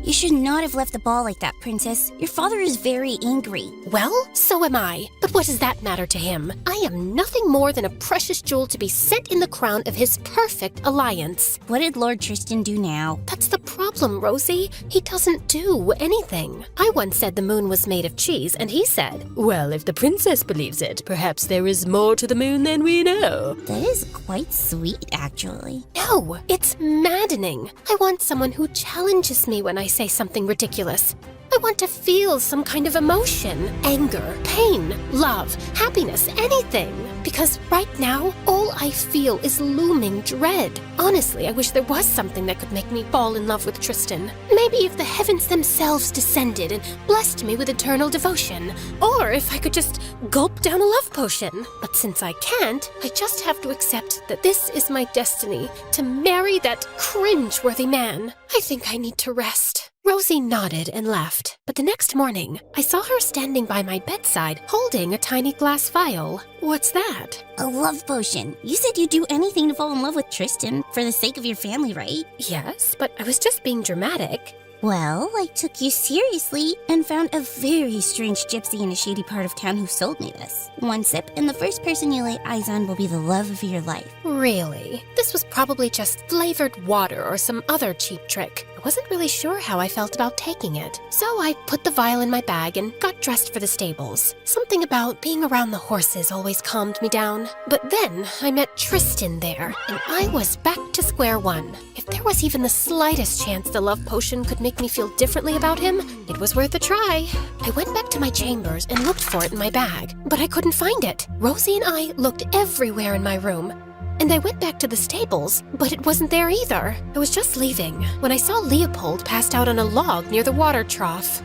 You should not have left the ball like that, Princess. Your father is very angry. Well, so am I. But what does that matter to him? I am nothing more than a precious jewel to be set in the crown of his perfect alliance. What did Lord Tristan do now? That's the problem, Rosie. He doesn't do anything. I once said the moon was made of cheese, and he said, Well, if the princess believes it, perhaps there is more to the moon than we know. That is quite sweet, actually. No, it's maddening. I want someone who challenges me when I say something ridiculous. I want to feel some kind of emotion, anger, pain, love, happiness, anything. Because right now, all I feel is looming dread. Honestly, I wish there was something that could make me fall in love with Tristan. Maybe if the heavens themselves descended and blessed me with eternal devotion. Or if I could just gulp down a love potion. But since I can't, I just have to accept that this is my destiny, to marry that cringe-worthy man. I think I need to rest. Rosie nodded and left, but the next morning, I saw her standing by my bedside holding a tiny glass vial. What's that? A love potion. You said you'd do anything to fall in love with Tristan for the sake of your family, right? Yes, but I was just being dramatic. Well, I took you seriously and found a very strange gypsy in a shady part of town who sold me this. One sip, and the first person you lay eyes on will be the love of your life. Really? This was probably just flavored water or some other cheap trick. I wasn't really sure how I felt about taking it. So I put the vial in my bag and got dressed for the stables. Something about being around the horses always calmed me down. But then I met Tristan there, and I was back to square one. If there was even the slightest chance the love potion could make me feel differently about him, it was worth a try. I went back to my chambers and looked for it in my bag, but I couldn't find it. Rosie and I looked everywhere in my room. And I went back to the stables, but it wasn't there either. I was just leaving when I saw Leopold passed out on a log near the water trough.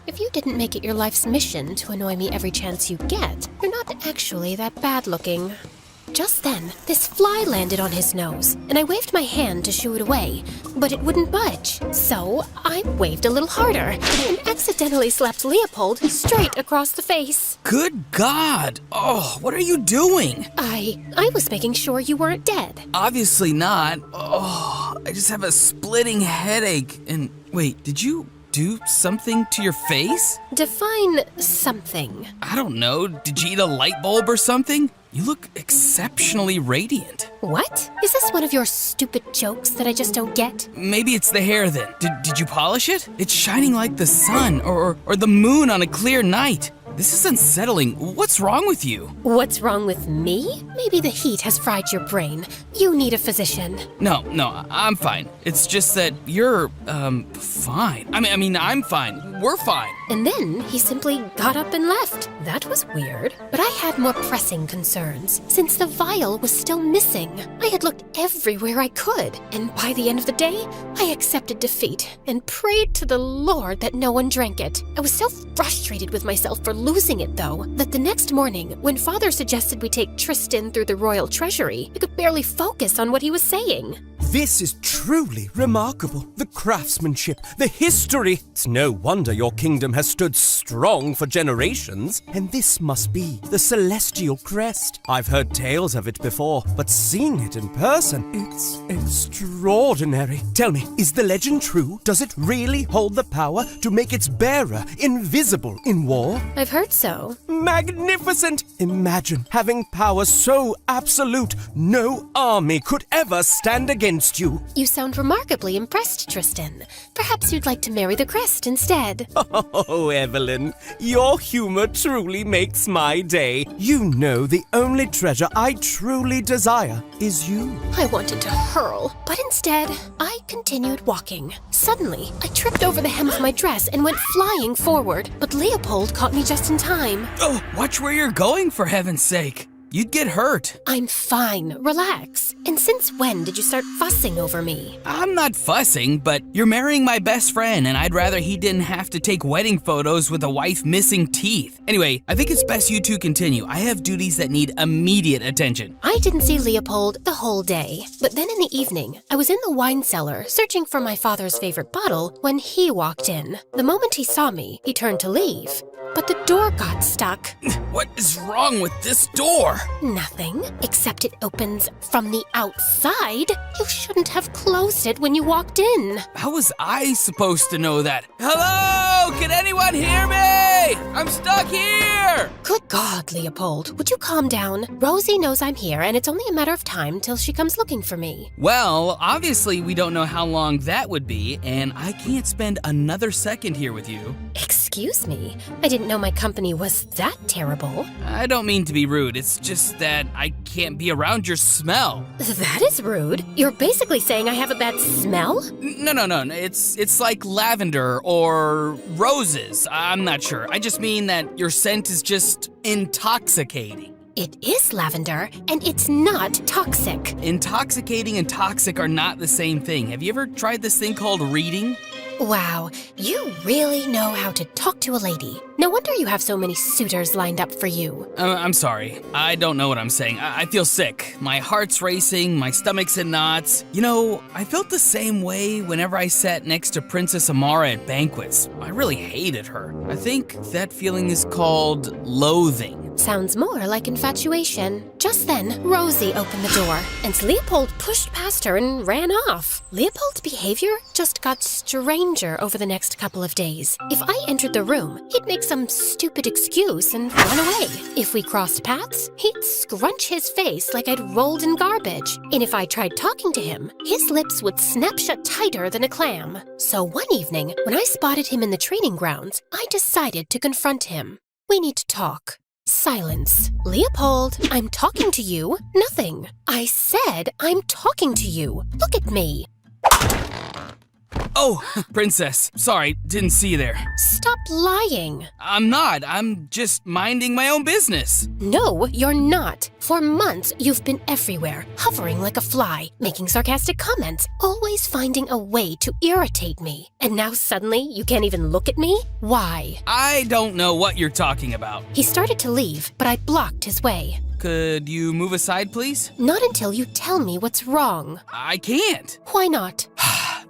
If you didn't make it your life's mission to annoy me every chance you get, you're not actually that bad looking. Just then, this fly landed on his nose, and I waved my hand to shoo it away, but it wouldn't budge. So I waved a little harder and accidentally slapped Leopold straight across the face. Good God! Oh, what are you doing? I was making sure you weren't dead. Obviously not. Oh, I just have a splitting headache. And wait, did you do something to your face? Define something. I don't know. Did you eat a light bulb or something? You look exceptionally radiant. What? Is this one of your stupid jokes that I just don't get? Maybe it's the hair then. Did you polish it? It's shining like the sun or the moon on a clear night. This is unsettling. What's wrong with you? What's wrong with me? Maybe the heat has fried your brain. You need a physician. No, I'm fine. It's just that you're, fine. I mean, I'm fine. We're fine. And then he simply got up and left. That was weird. But I had more pressing concerns, since the vial was still missing. I had looked everywhere I could, and by the end of the day, I accepted defeat and prayed to the Lord that no one drank it. I was so frustrated with myself for losing it, though, that the next morning, when Father suggested we take Tristan through the royal treasury, I could barely focus on what he was saying. This is truly remarkable. The craftsmanship, the history. It's no wonder your kingdom has stood strong for generations. And this must be the celestial crest. I've heard tales of it before, but seeing it in person, it's extraordinary. Tell me, is the legend true? Does it really hold the power to make its bearer invisible in war? I've heard so. Magnificent! Imagine having power so absolute, no army could ever stand against you. You sound remarkably impressed, Tristan. Perhaps you'd like to marry the crest instead. Oh, Evelyn, your humor truly makes my day. You know the only treasure I truly desire is you. I wanted to hurl, but instead, I continued walking. Suddenly, I tripped over the hem of my dress and went flying forward, but Leopold caught me just in time. Oh, watch where you're going, for heaven's sake. You'd get hurt. I'm fine. Relax. And since when did you start fussing over me? I'm not fussing, but you're marrying my best friend, and I'd rather he didn't have to take wedding photos with a wife missing teeth. Anyway, I think it's best you two continue. I have duties that need immediate attention. I didn't see Leopold the whole day, but then in the evening, I was in the wine cellar searching for my father's favorite bottle when he walked in. The moment he saw me, he turned to leave, but the door got stuck. What is wrong with this door? Nothing, except it opens from the outside. You shouldn't have closed it when you walked in. How was I supposed to know that? Hello? Can anyone hear me? I'm stuck here! Good God, Leopold, would you calm down? Rosie knows I'm here, and it's only a matter of time till she comes looking for me. Well, obviously we don't know how long that would be, and I can't spend another second here with you. Excuse me? I didn't know my company was that terrible. I don't mean to be rude, it's just that I can't be around your smell. That is rude. You're basically saying I have a bad smell? No. It's like lavender or roses. I'm not sure. I just mean that your scent is just intoxicating. It is lavender, and it's not toxic. Intoxicating and toxic are not the same thing. Have you ever tried this thing called reading? Wow, you really know how to talk to a lady. No wonder you have so many suitors lined up for you. I'm sorry. I don't know what I'm saying. I feel sick. My heart's racing, my stomach's in knots. You know, I felt the same way whenever I sat next to Princess Amara at banquets. I really hated her. I think that feeling is called loathing. Sounds more like infatuation. Just then, Rosie opened the door, and Leopold pushed past her and ran off. Leopold's behavior just got stranger over the next couple of days. If I entered the room, he'd make some stupid excuse and run away. If we crossed paths, he'd scrunch his face like I'd rolled in garbage. And if I tried talking to him, his lips would snap shut tighter than a clam. So one evening, when I spotted him in the training grounds, I decided to confront him. We need to talk. Silence. Leopold, I'm talking to you. Nothing. I said I'm talking to you. Look at me. Oh, Princess. Sorry, didn't see you there. Stop lying. I'm not. I'm just minding my own business. No, you're not. For months, you've been everywhere, hovering like a fly, making sarcastic comments, always finding a way to irritate me. And now suddenly, you can't even look at me? Why? I don't know what you're talking about. He started to leave, but I blocked his way. Could you move aside, please? Not until you tell me what's wrong. I can't. Why not?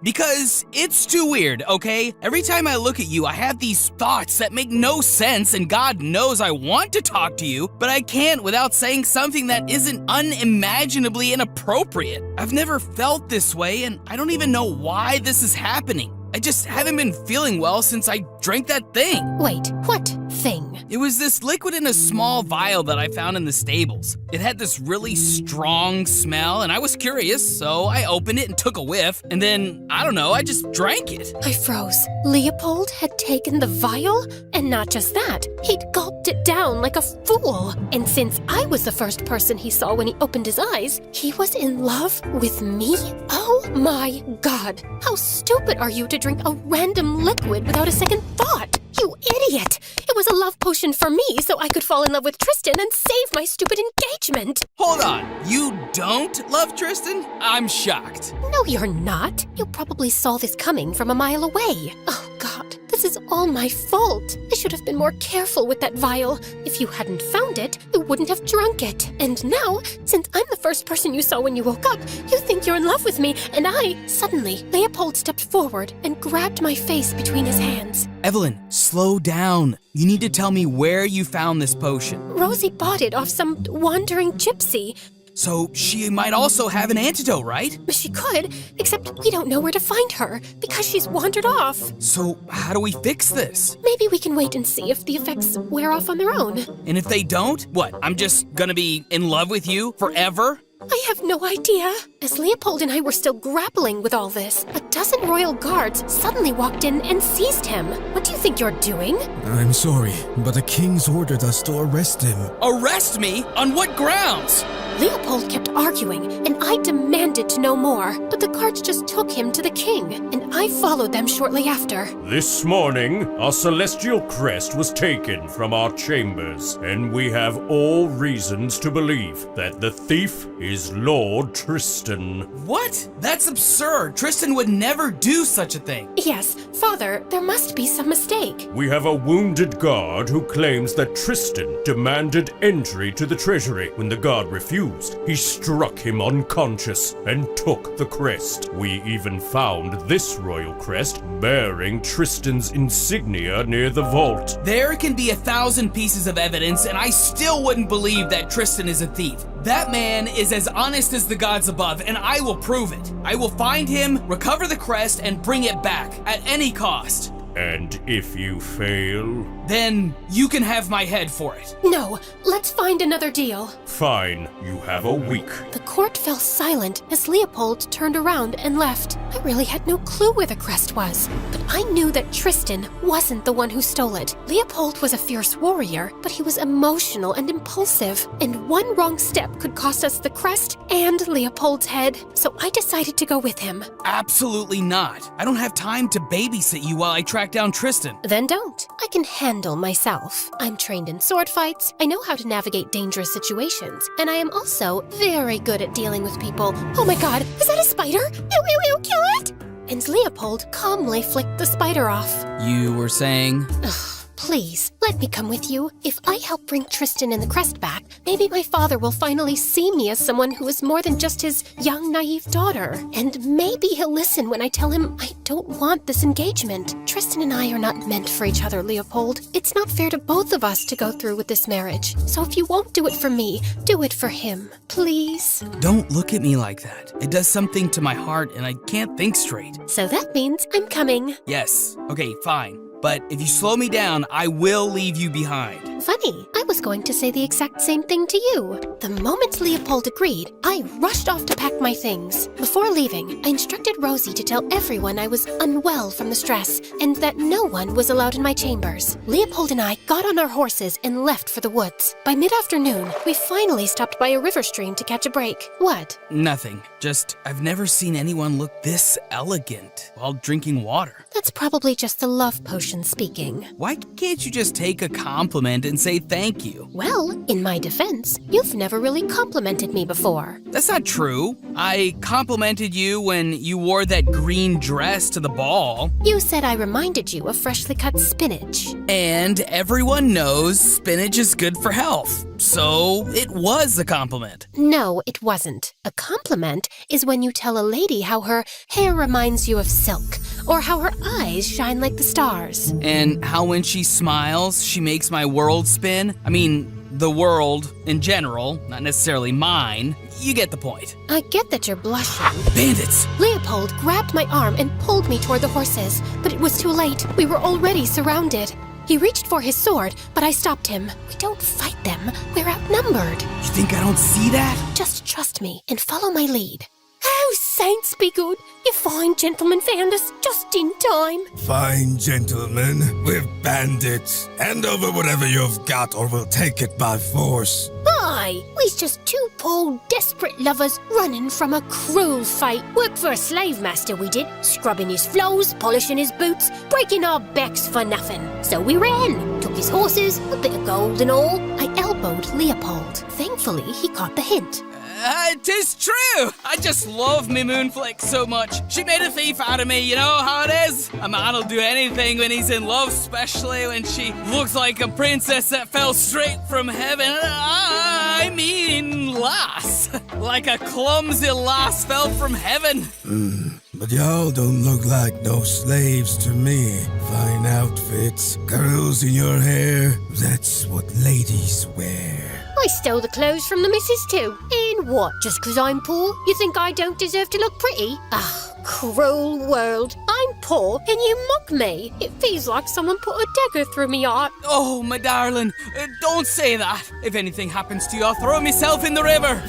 Because it's too weird, okay? Every time I look at you, I have these thoughts that make no sense, and God knows I want to talk to you, but I can't without saying something that isn't unimaginably inappropriate. I've never felt this way, and I don't even know why this is happening. I just haven't been feeling well since I drank that thing. Wait, what thing? It was this liquid in a small vial that I found in the stables. It had this really strong smell, and I was curious, so I opened it and took a whiff, and then, I don't know, I just drank it. I froze. Leopold had taken the vial, and not just that, he'd gulped it down like a fool. And since I was the first person he saw when he opened his eyes, he was in love with me? Oh my God, how stupid are you to drink a random liquid without a second thought? You idiot! It was a love potion for me so I could fall in love with Tristan and save my stupid engagement. Hold on, you don't love Tristan? I'm shocked. No, you're not. You probably saw this coming from a mile away. Oh, God, this is all my fault. I should have been more careful with that vial. If you hadn't found it, you wouldn't have drunk it. And now, since I'm the first person you saw when you woke up, you think you're in love with me, and Suddenly, Leopold stepped forward and grabbed my face between his hands. Evelyn, slow down. You need to tell me where you found this potion. Rosie bought it off some wandering gypsy. So she might also have an antidote, right? She could, except we don't know where to find her, because she's wandered off. So how do we fix this? Maybe we can wait and see if the effects wear off on their own. And if they don't, what, I'm just gonna be in love with you forever? I have no idea. As Leopold and I were still grappling with all this, a dozen royal guards suddenly walked in and seized him. What do you think you're doing? I'm sorry, but the king's ordered us to arrest him. Arrest me? On what grounds? Leopold kept arguing, and I demanded to know more, but the guards just took him to the king, and I followed them shortly after. This morning, our celestial crest was taken from our chambers, and we have all reasons to believe that the thief is Lord Tristan. What? That's absurd. Tristan would never do such a thing. Yes, Father, there must be some mistake. We have a wounded guard who claims that Tristan demanded entry to the treasury. When the guard refused, he struck him unconscious and took the crest. We even found this royal crest bearing Tristan's insignia near the vault. There can be 1,000 pieces of evidence, and I still wouldn't believe that Tristan is a thief. That man is as honest as the gods above, and I will prove it. I will find him, recover the crest, and bring it back at any cost. And if you fail? Then you can have my head for it. No, let's find another deal. Fine, you have a week. The court fell silent as Leopold turned around and left. I really had no clue where the crest was, but I knew that Tristan wasn't the one who stole it. Leopold was a fierce warrior, but he was emotional and impulsive, and one wrong step could cost us the crest and Leopold's head, so I decided to go with him. Absolutely not. I don't have time to babysit you while I track down Tristan. Then don't. I can handle myself. I'm trained in sword fights, I know how to navigate dangerous situations, and I am also very good at dealing with people. Oh my god, is that a spider? Ew, ew, ew, kill it! And Leopold calmly flicked the spider off. You were saying? Please, let me come with you. If I help bring Tristan and the crest back, maybe my father will finally see me as someone who is more than just his young, naive daughter. And maybe he'll listen when I tell him I don't want this engagement. Tristan and I are not meant for each other, Leopold. It's not fair to both of us to go through with this marriage. So if you won't do it for me, do it for him. Please. Don't look at me like that. It does something to my heart and I can't think straight. So that means I'm coming. Yes. Okay, fine. But if you slow me down, I will leave you behind. Funny, I was going to say the exact same thing to you. The moment Leopold agreed, I rushed off to pack my things. Before leaving, I instructed Rosie to tell everyone I was unwell from the stress and that no one was allowed in my chambers. Leopold and I got on our horses and left for the woods. By mid-afternoon, we finally stopped by a river stream to catch a break. What? Nothing. Just, I've never seen anyone look this elegant while drinking water. That's probably just the love potion speaking. Why can't you just take a compliment and say thank you? Well, in my defense, you've never really complimented me before. That's not true. I complimented you when you wore that green dress to the ball. You said I reminded you of freshly cut spinach. And everyone knows spinach is good for health. So it was a compliment. No, it wasn't. A compliment is when you tell a lady how her hair reminds you of silk, or how her eyes shine like the stars. And how when she smiles, she makes my world spin. I mean, the world in general, not necessarily mine. You get the point. I get that you're blushing. Bandits! Leopold grabbed my arm and pulled me toward the horses, but it was too late. We were already surrounded. He reached for his sword, but I stopped him. We don't fight them. We're outnumbered. You think I don't see that? Just trust me and follow my lead. Oh, saints be good. You fine gentlemen found us just in time. Fine gentlemen, we're bandits. Hand over whatever you've got or we'll take it by force. Aye, way. We's just two poor, desperate lovers running from a cruel fate. Worked for a slave master, we did, scrubbing his floors, polishing his boots, breaking our backs for nothing. So we ran, took his horses, a bit of gold and all. I elbowed Leopold. Thankfully, he caught the hint. 'Tis true! I just love me Moonflick so much. She made a thief out of me, you know how it is? A man'll do anything when he's in love, especially when she looks like a princess that fell straight from heaven. I mean, lass. Like a clumsy lass fell from heaven. But y'all don't look like no slaves to me. Fine outfits, curls in your hair, that's what ladies wear. I stole the clothes from the missus too. And what, just 'cause I'm poor? You think I don't deserve to look pretty? Ah, cruel world. I'm poor and you mock me. It feels like someone put a dagger through me heart. Oh, my darling, don't say that. If anything happens to you, I'll throw myself in the river.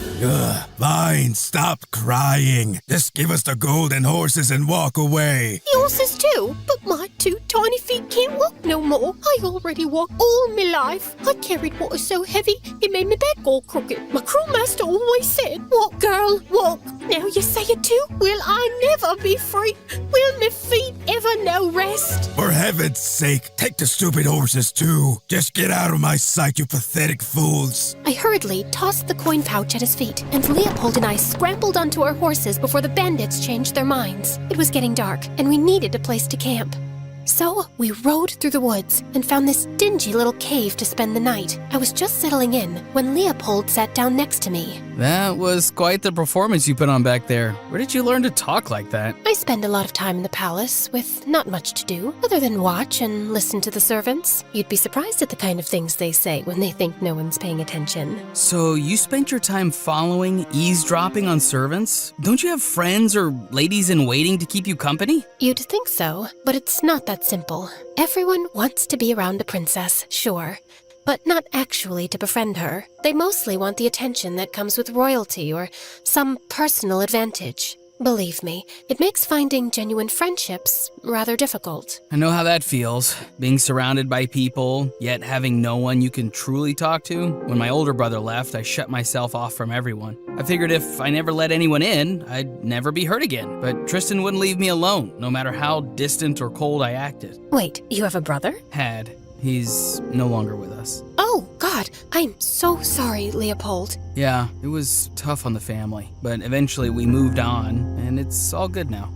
Fine, stop crying. Just give us the gold and horses and walk away. The horses too? But my two tiny feet can't walk no more. I already walked all my life. I carried water so heavy, it made my back all crooked. My cruel master always said, walk, girl, walk. Now you say it too? Will I never be free? Will my feet ever know rest? For heaven's sake, take the stupid horses too. Just get out of my sight, you pathetic fools. I hurriedly tossed the coin pouch at his feet, and Leopold and I scrambled onto our horses before the bandits changed their minds. It was getting dark, and we needed a place to camp. So we rode through the woods and found this dingy little cave to spend the night. I was just settling in when Leopold sat down next to me. That was quite the performance you put on back there. Where did you learn to talk like that? I spend a lot of time in the palace with not much to do other than watch and listen to the servants. You'd be surprised at the kind of things they say when they think no one's paying attention. So you spent your time following, eavesdropping on servants? Don't you have friends or ladies in waiting to keep you company? You'd think so, but it's not that simple. Everyone wants to be around a princess, sure, but not actually to befriend her. They mostly want the attention that comes with royalty or some personal advantage. Believe me, it makes finding genuine friendships rather difficult. I know how that feels, being surrounded by people, yet having no one you can truly talk to. When my older brother left, I shut myself off from everyone. I figured if I never let anyone in, I'd never be hurt again. But Tristan wouldn't leave me alone, no matter how distant or cold I acted. Wait, you have a brother? Had. He's no longer with us. Oh, God, I'm so sorry, Leopold. Yeah, it was tough on the family, but eventually we moved on, and it's all good now.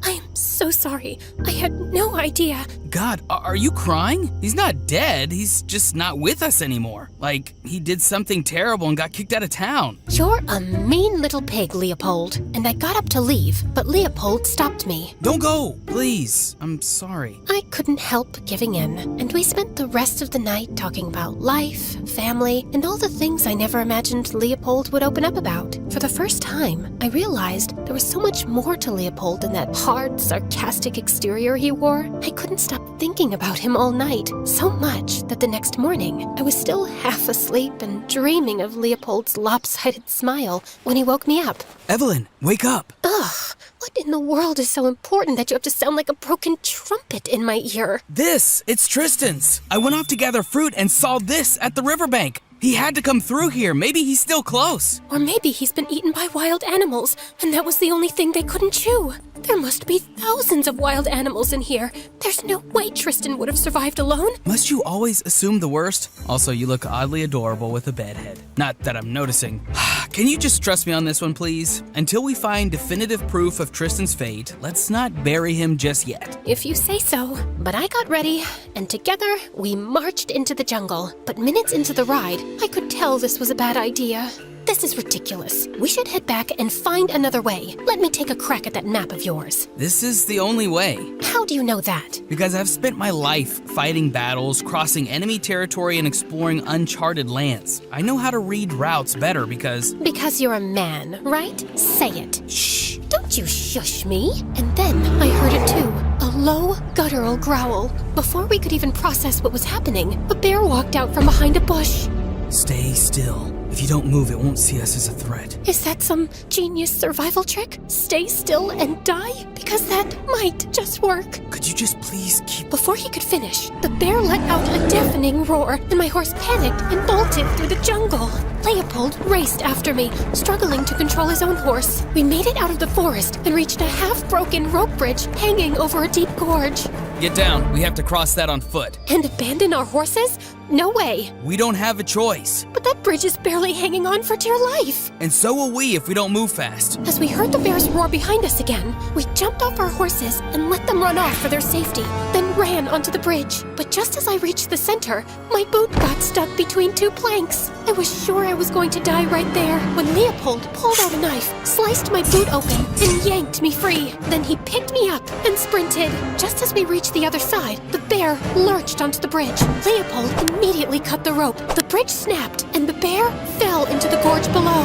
I'm so sorry. I had no idea. God, are you crying? He's not dead, he's just not with us anymore. Like, he did something terrible and got kicked out of town. You're a mean little pig, Leopold. And I got up to leave, but Leopold stopped me. Don't go, please. I'm sorry. I couldn't help giving in, and we spent the rest of the night talking about life, family, and all the things I never imagined Leopold would open up about. For the first time, I realized there was so much more to Leopold than that hard, sarcastic exterior he wore. I couldn't stop thinking about him all night, so much that the next morning, I was still half asleep and dreaming of Leopold's lopsided smile when he woke me up. Evelyn, wake up. Ugh, what in the world is so important that you have to sound like a broken trumpet in my ear? It's Tristan's. I went off to gather fruit and saw this at the riverbank. He had to come through here. Maybe he's still close. Or maybe he's been eaten by wild animals, and that was the only thing they couldn't chew. There must be thousands of wild animals in here. There's no way Tristan would have survived alone. Must you always assume the worst? Also, you look oddly adorable with a bed head. Not that I'm noticing. Can you just trust me on this one, please? Until we find definitive proof of Tristan's fate, let's not bury him just yet. If you say so. But I got ready, and together we marched into the jungle. But minutes into the ride, I could tell this was a bad idea. This is ridiculous. We should head back and find another way. Let me take a crack at that map of yours. This is the only way. How do you know that? Because I've spent my life fighting battles, crossing enemy territory, and exploring uncharted lands. I know how to read routes better because... Because you're a man, right? Say it. Shh. Don't you shush me. And then I heard it too. A low, guttural growl. Before we could even process what was happening, a bear walked out from behind a bush. Stay still. If you don't move, it won't see us as a threat. Is that some genius survival trick? Stay still and die? Because that might just work. Could you just please keep... Before he could finish, the bear let out a deafening roar, and my horse panicked and bolted through the jungle. Leopold raced after me, struggling to control his own horse. We made it out of the forest and reached a half-broken rope bridge hanging over a deep gorge. Get down. We have to cross that on foot. And abandon our horses? No way. We don't have a choice. But that bridge is barely hanging on for dear life. And so will we if we don't move fast. As we heard the bears roar behind us again, we jumped off our horses and let them run off for their safety, then ran onto the bridge. But just as I reached the center, my boot got stuck between two planks. I was sure I was going to die right there when Leopold pulled out a knife, sliced my boot open, and yanked me free. Then he picked me up and sprinted. Just as we reached the other side, the bear lurched onto the bridge. Leopold immediately cut the rope. The bridge snapped, and the bear fell into the gorge below.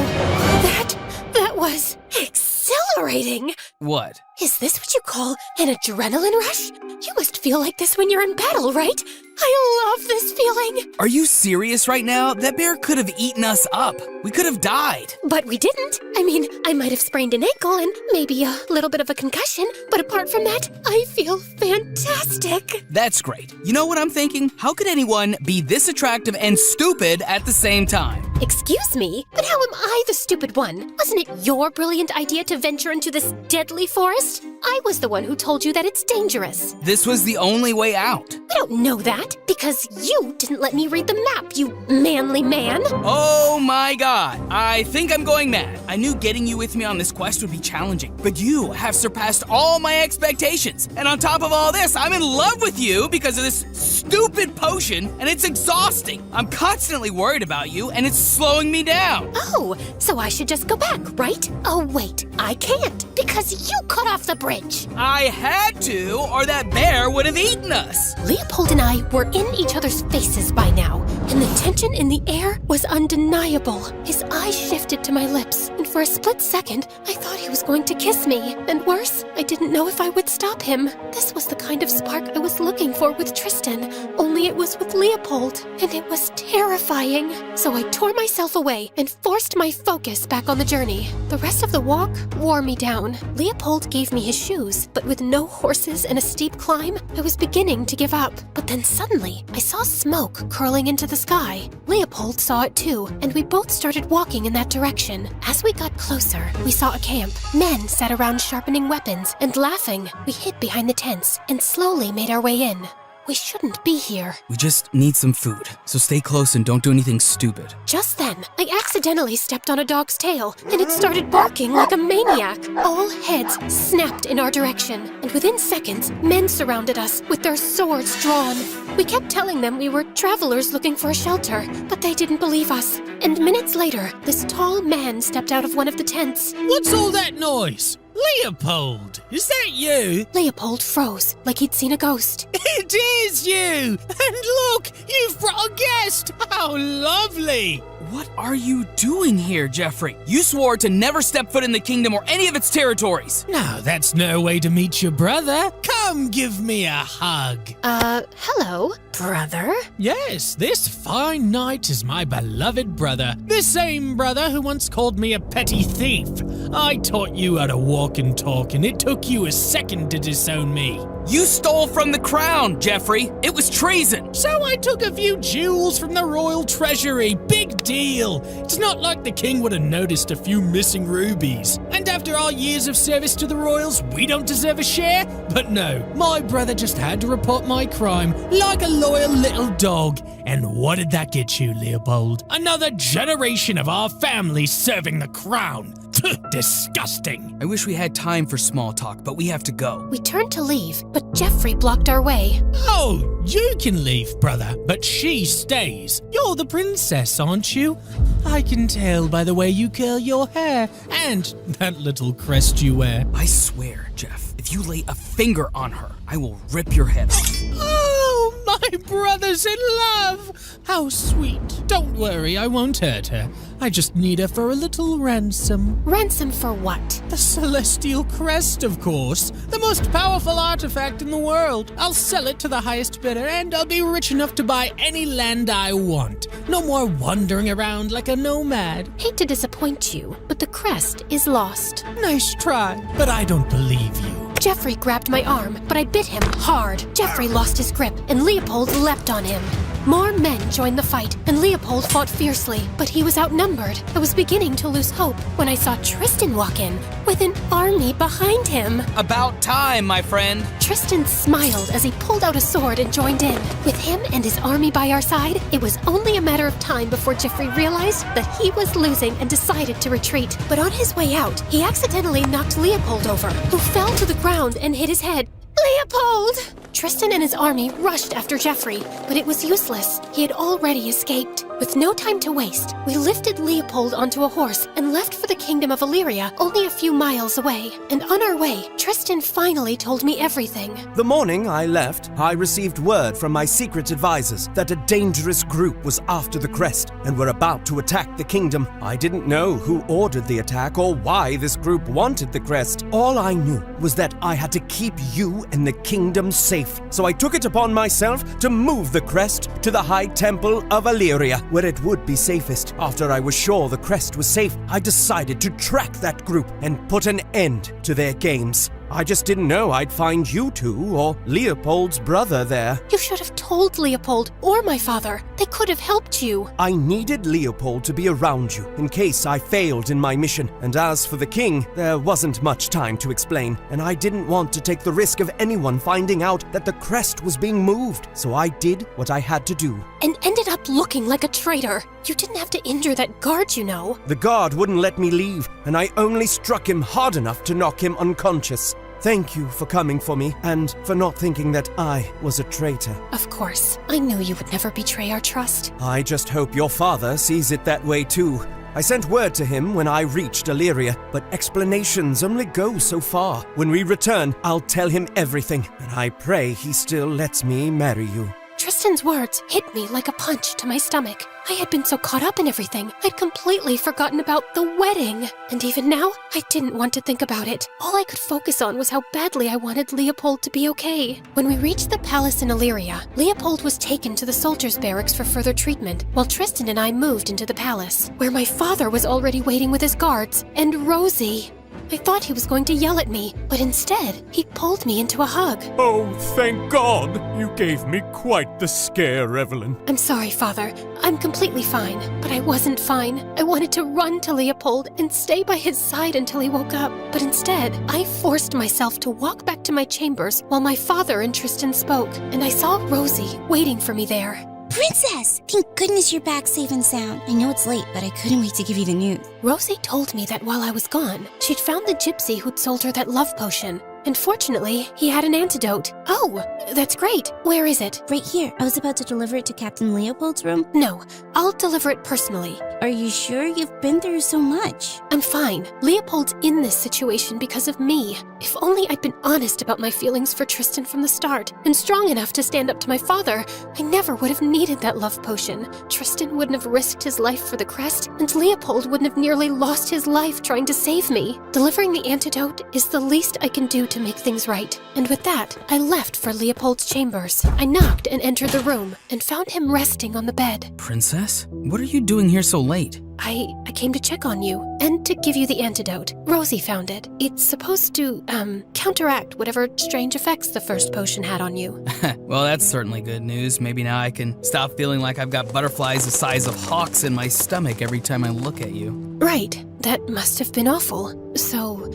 That was exhilarating. What? Is this what you call an adrenaline rush? You must feel like this when you're in battle, right? I love this feeling. Are you serious right now? That bear could have eaten us up. We could have died. But we didn't. I mean, I might have sprained an ankle and maybe a little bit of a concussion, but apart from that, I feel fantastic. That's great. You know what I'm thinking? How could anyone be this attractive and stupid at the same time? Excuse me, but how am I the stupid one? Wasn't it your brilliant idea to venture into this deadly forest? I was the one who told you that it's dangerous. This was the only way out. I don't know that, because you didn't let me read the map, you manly man. Oh my god, I think I'm going mad. I knew getting you with me on this quest would be challenging, but you have surpassed all my expectations. And on top of all this, I'm in love with you because of this stupid potion, and it's exhausting. I'm constantly worried about you, and it's slowing me down. Oh, so I should just go back, right? Oh wait, I can't, because you cut off the bridge. I had to, or that bear would have eaten us. Leopold and I were in each other's faces by now, and the tension in the air was undeniable. His eyes shifted to my lips, and for a split second, I thought he was going to kiss me. And worse, I didn't know if I would stop him. This was the kind of spark I was looking for with Tristan, only it was with Leopold, and it was terrifying. So I tore myself away and forced my focus back on the journey. The rest of the walk wore me down. Leopold gave me his shoes, but with no horses and a steep climb, I was beginning to give up. But then suddenly, I saw smoke curling into the sky. Leopold saw it too, and we both started walking in that direction. As we got closer, we saw a camp. Men sat around sharpening weapons and laughing. We hid behind the tents and slowly made our way in. We shouldn't be here. We just need some food, so stay close and don't do anything stupid. Just then, I accidentally stepped on a dog's tail, and it started barking like a maniac. All heads snapped in our direction, and within seconds, men surrounded us with their swords drawn. We kept telling them we were travelers looking for a shelter, but they didn't believe us. And minutes later, this tall man stepped out of one of the tents. What's all that noise? Leopold, is that you? Leopold froze, like he'd seen a ghost. It is you! And look, you've brought a guest! How lovely! What are you doing here, Jeffrey? You swore to never step foot in the kingdom or any of its territories. No, that's no way to meet your brother. Come give me a hug. Hello, brother? Yes, this fine knight is my beloved brother. The same brother who once called me a petty thief. I taught you how to walk and talk, and it took you a second to disown me. You stole from the crown, Jeffrey. It was treason. So I took a few jewels from the royal treasury. Big deal. It's not like the king would have noticed a few missing rubies. And after our years of service to the royals, we don't deserve a share? But no, my brother just had to report my crime like a loyal little dog. And what did that get you, Leopold? Another generation of our family serving the crown. Disgusting. I wish we had time for small talk, but we have to go. We turned to leave, but Jeffrey blocked our way. Oh, you can leave, brother, but she stays. You're the princess, aren't you? I can tell by the way you curl your hair and that little crest you wear. I swear, Jeff, if you lay a finger on her, I will rip your head off. Oh, My brother's in love! How sweet. Don't worry, I won't hurt her. I just need her for a little ransom. Ransom for what? The celestial crest, of course. The most powerful artifact in the world. I'll sell it to the highest bidder, and I'll be rich enough to buy any land I want. No more wandering around like a nomad. Hate to disappoint you, but the crest is lost. Nice try, but I don't believe you. Jeffrey grabbed my arm, but I bit him hard. Jeffrey lost his grip, and Leopold leapt on him. More men joined the fight, and Leopold fought fiercely, but he was outnumbered. I was beginning to lose hope when I saw Tristan walk in, with an army behind him. About time, my friend. Tristan smiled as he pulled out a sword and joined in. With him and his army by our side, it was only a matter of time before Jeffrey realized that he was losing and decided to retreat. But on his way out, he accidentally knocked Leopold over, who fell to the ground and hit his head. Leopold! Tristan and his army rushed after Jeffrey, but it was useless. He had already escaped. With no time to waste, we lifted Leopold onto a horse and left for the kingdom of Illyria, only a few miles away. And on our way, Tristan finally told me everything. The morning I left, I received word from my secret advisors that a dangerous group was after the crest and were about to attack the kingdom. I didn't know who ordered the attack or why this group wanted the crest. All I knew was that I had to keep you and the kingdom safe. So I took it upon myself to move the crest to the High Temple of Illyria, where it would be safest. After I was sure the crest was safe, I decided to track that group and put an end to their games. I just didn't know I'd find you two or Leopold's brother there. You should have told Leopold or my father. They could have helped you. I needed Leopold to be around you in case I failed in my mission. And as for the king, there wasn't much time to explain, and I didn't want to take the risk of anyone finding out that the crest was being moved. So I did what I had to do. And ended up looking like a traitor. You didn't have to injure that guard, you know. The guard wouldn't let me leave, and I only struck him hard enough to knock him unconscious. Thank you for coming for me, and for not thinking that I was a traitor. Of course. I knew you would never betray our trust. I just hope your father sees it that way too. I sent word to him when I reached Illyria, but explanations only go so far. When we return, I'll tell him everything, and I pray he still lets me marry you. Tristan's words hit me like a punch to my stomach. I had been so caught up in everything, I'd completely forgotten about the wedding. And even now, I didn't want to think about it. All I could focus on was how badly I wanted Leopold to be okay. When we reached the palace in Illyria, Leopold was taken to the soldiers' barracks for further treatment, while Tristan and I moved into the palace, where my father was already waiting with his guards, and Rosie. I thought he was going to yell at me, but instead, he pulled me into a hug. Oh, thank God! You gave me quite the scare, Evelyn. I'm sorry, Father. I'm completely fine, but I wasn't fine. I wanted to run to Leopold and stay by his side until he woke up, but instead, I forced myself to walk back to my chambers while my father and Tristan spoke, and I saw Rosie waiting for me there. Princess! Thank goodness you're back safe and sound. I know it's late, but I couldn't wait to give you the news. Rosie told me that while I was gone, she'd found the gypsy who'd sold her that love potion. And fortunately, he had an antidote. Oh, that's great. Where is it? Right here. I was about to deliver it to Captain Leopold's room. No, I'll deliver it personally. Are you sure? You've been through so much. I'm fine. Leopold's in this situation because of me. If only I'd been honest about my feelings for Tristan from the start, and strong enough to stand up to my father, I never would have needed that love potion. Tristan wouldn't have risked his life for the crest, and Leopold wouldn't have nearly lost his life trying to save me. Delivering the antidote is the least I can do to make things right. And with that, I left for Leopold's chambers. I knocked and entered the room, and found him resting on the bed. Princess? What are you doing here so late? I came to check on you, and to give you the antidote. Rosie found it. It's supposed to, counteract whatever strange effects the first potion had on you. Well, that's certainly good news. Maybe now I can stop feeling like I've got butterflies the size of hawks in my stomach every time I look at you. Right. That must have been awful. So,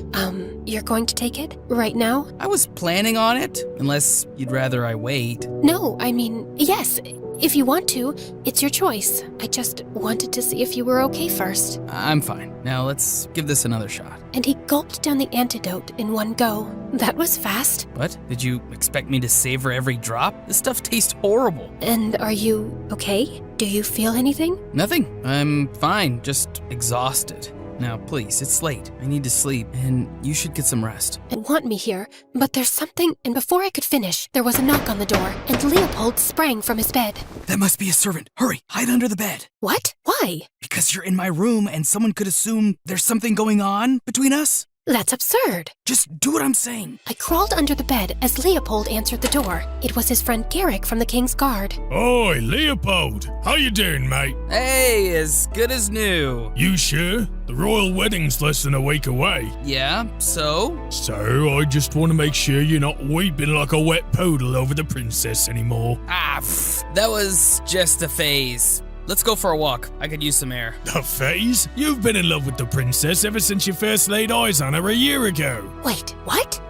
you're going to take it? Right now? I was planning on it, unless you'd rather I wait. No, I mean, yes. If you want to, it's your choice. I just wanted to see if you were okay first. I'm fine. Now let's give this another shot. And he gulped down the antidote in one go. That was fast. What? Did you expect me to savor every drop? This stuff tastes horrible. And are you okay? Do you feel anything? Nothing. I'm fine, just exhausted. Now, please, it's late. I need to sleep, and you should get some rest. I want me here, but there's something, and before I could finish, there was a knock on the door, and Leopold sprang from his bed. That must be a servant. Hurry, hide under the bed. What? Why? Because you're in my room, and someone could assume there's something going on between us. That's absurd. Just do what I'm saying. I crawled under the bed as Leopold answered the door. It was his friend Garrick from the King's Guard. Oi, Leopold. How you doing, mate? Hey, as good as new. You sure? The royal wedding's less than a week away. Yeah, so? So, I just want to make sure you're not weeping like a wet poodle over the princess anymore. That was just a phase. Let's go for a walk. I could use some air. A phase? You've been in love with the princess ever since you first laid eyes on her a year ago. Wait, what?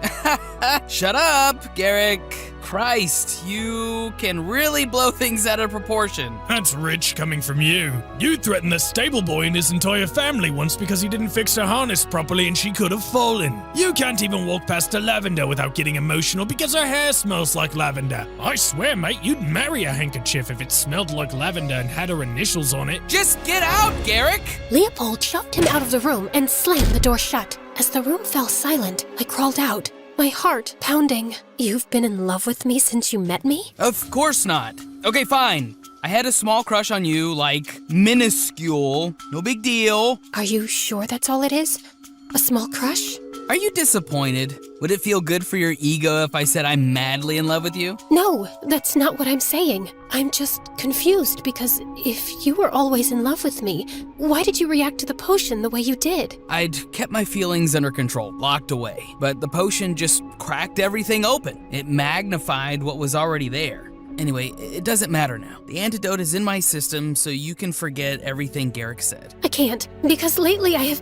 Shut up, Garrick. Christ, you can really blow things out of proportion. That's rich coming from you. You threatened the stable boy and his entire family once because he didn't fix her harness properly and she could have fallen. You can't even walk past a lavender without getting emotional because her hair smells like lavender. I swear, mate, you'd marry a handkerchief if it smelled like lavender and had her initials on it. Just get out, Garrick! Leopold shoved him out of the room and slammed the door shut. As the room fell silent, I crawled out, my heart pounding. You've been in love with me since you met me? Of course not. Okay, fine. I had a small crush on you, like minuscule. No big deal. Are you sure that's all it is? A small crush? Are you disappointed? Would it feel good for your ego if I said I'm madly in love with you? No, that's not what I'm saying. I'm just confused because if you were always in love with me, why did you react to the potion the way you did? I'd kept my feelings under control, locked away. But the potion just cracked everything open. It magnified what was already there. Anyway, it doesn't matter now. The antidote is in my system, so you can forget everything Garrick said. I can't, because lately I have...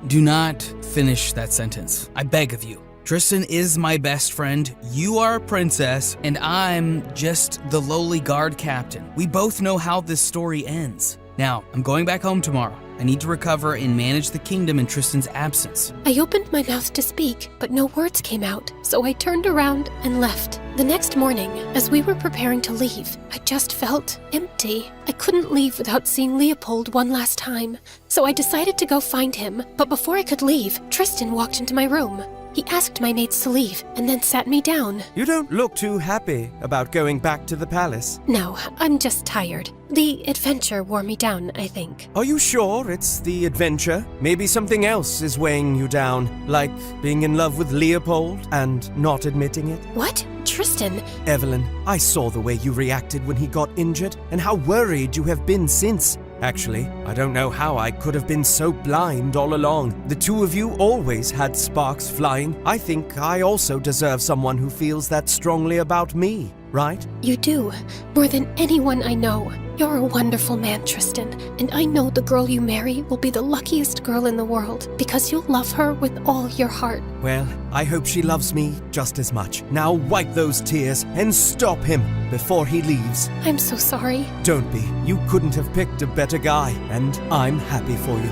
Do not finish that sentence. I beg of you. Tristan is my best friend, you are a princess, and I'm just the lowly guard captain. We both know how this story ends. Now, I'm going back home tomorrow. I need to recover and manage the kingdom in Tristan's absence. I opened my mouth to speak, but no words came out, so I turned around and left. The next morning, as we were preparing to leave, I just felt empty. I couldn't leave without seeing Leopold one last time, so I decided to go find him. But before I could leave, Tristan walked into my room. He asked my maids to leave and then sat me down. You don't look too happy about going back to the palace. No, I'm just tired. The adventure wore me down, I think. Are you sure it's the adventure? Maybe something else is weighing you down, like being in love with Leopold and not admitting it? What? Tristan? Evelyn, I saw the way you reacted when he got injured and how worried you have been since. Actually, I don't know how I could have been so blind all along. The two of you always had sparks flying. I think I also deserve someone who feels that strongly about me, right? You do, more than anyone I know. You're a wonderful man, Tristan, and I know the girl you marry will be the luckiest girl in the world because you'll love her with all your heart. Well, I hope she loves me just as much. Now wipe those tears and stop him before he leaves. I'm so sorry. Don't be. You couldn't have picked a better guy, and I'm happy for you.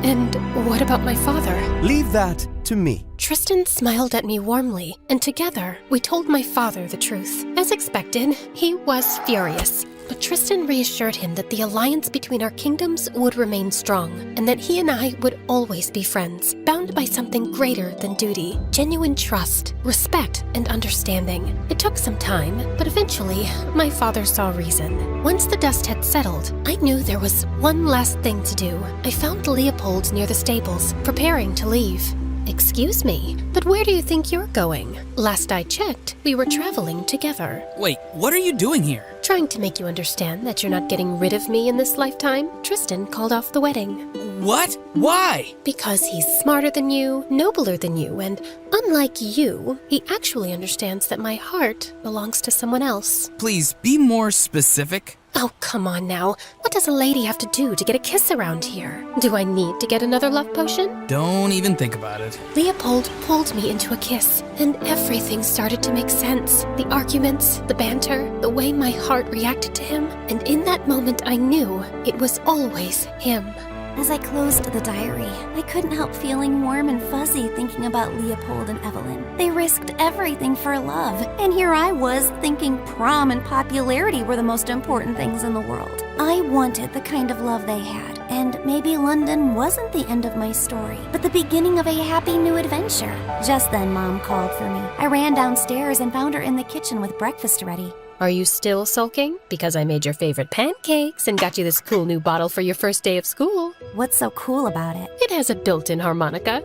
And what about my father? Leave that to me. Tristan smiled at me warmly, and together we told my father the truth. As expected, he was furious. But Tristan reassured him that the alliance between our kingdoms would remain strong, and that he and I would always be friends, bound by something greater than duty, genuine trust, respect, and understanding. It took some time, but eventually, my father saw reason. Once the dust had settled, I knew there was one last thing to do. I found Leopold near the stables, preparing to leave. Excuse me, but where do you think you're going? Last I checked, we were traveling together. Wait, what are you doing here? Trying to make you understand that you're not getting rid of me in this lifetime, Tristan called off the wedding. What? Why? Because he's smarter than you, nobler than you, and unlike you, he actually understands that my heart belongs to someone else. Please, be more specific. Oh, come on now. What does a lady have to do to get a kiss around here? Do I need to get another love potion? Don't even think about it. Leopold pulled me into a kiss, and everything started to make sense. The arguments, the banter, the way my heart reacted to him, and in that moment I knew it was always him. As I closed the diary, I couldn't help feeling warm and fuzzy thinking about Leopold and Evelyn. They risked everything for love, and here I was thinking prom and popularity were the most important things in the world. I wanted the kind of love they had, and maybe London wasn't the end of my story, but the beginning of a happy new adventure. Just then, Mom called for me. I ran downstairs and found her in the kitchen with breakfast ready. Are you still sulking? Because I made your favorite pancakes and got you this cool new bottle for your first day of school. What's so cool about it? It has a built-in harmonica,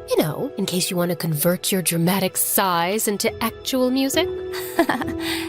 in case you want to convert your dramatic sighs into actual music.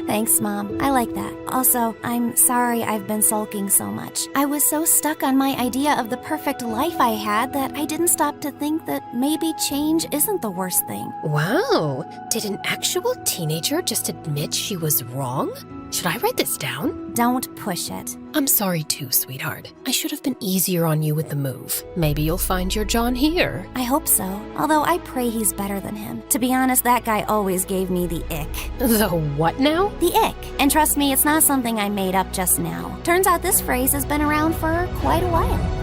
Thanks, Mom. I like that. Also, I'm sorry I've been sulking so much. I was so stuck on my idea of the perfect life I had that I didn't stop to think that maybe change isn't the worst thing. Wow, did an actual teenager just admit she was wrong? Should I write this down? Don't push it. I'm sorry too, sweetheart. I should have been easier on you with the move. Maybe you'll find your John here. I hope so, although I pray he's better than him. To be honest, that guy always gave me the ick. The what now? The ick. And trust me, it's not something I made up just now. Turns out this phrase has been around for quite a while.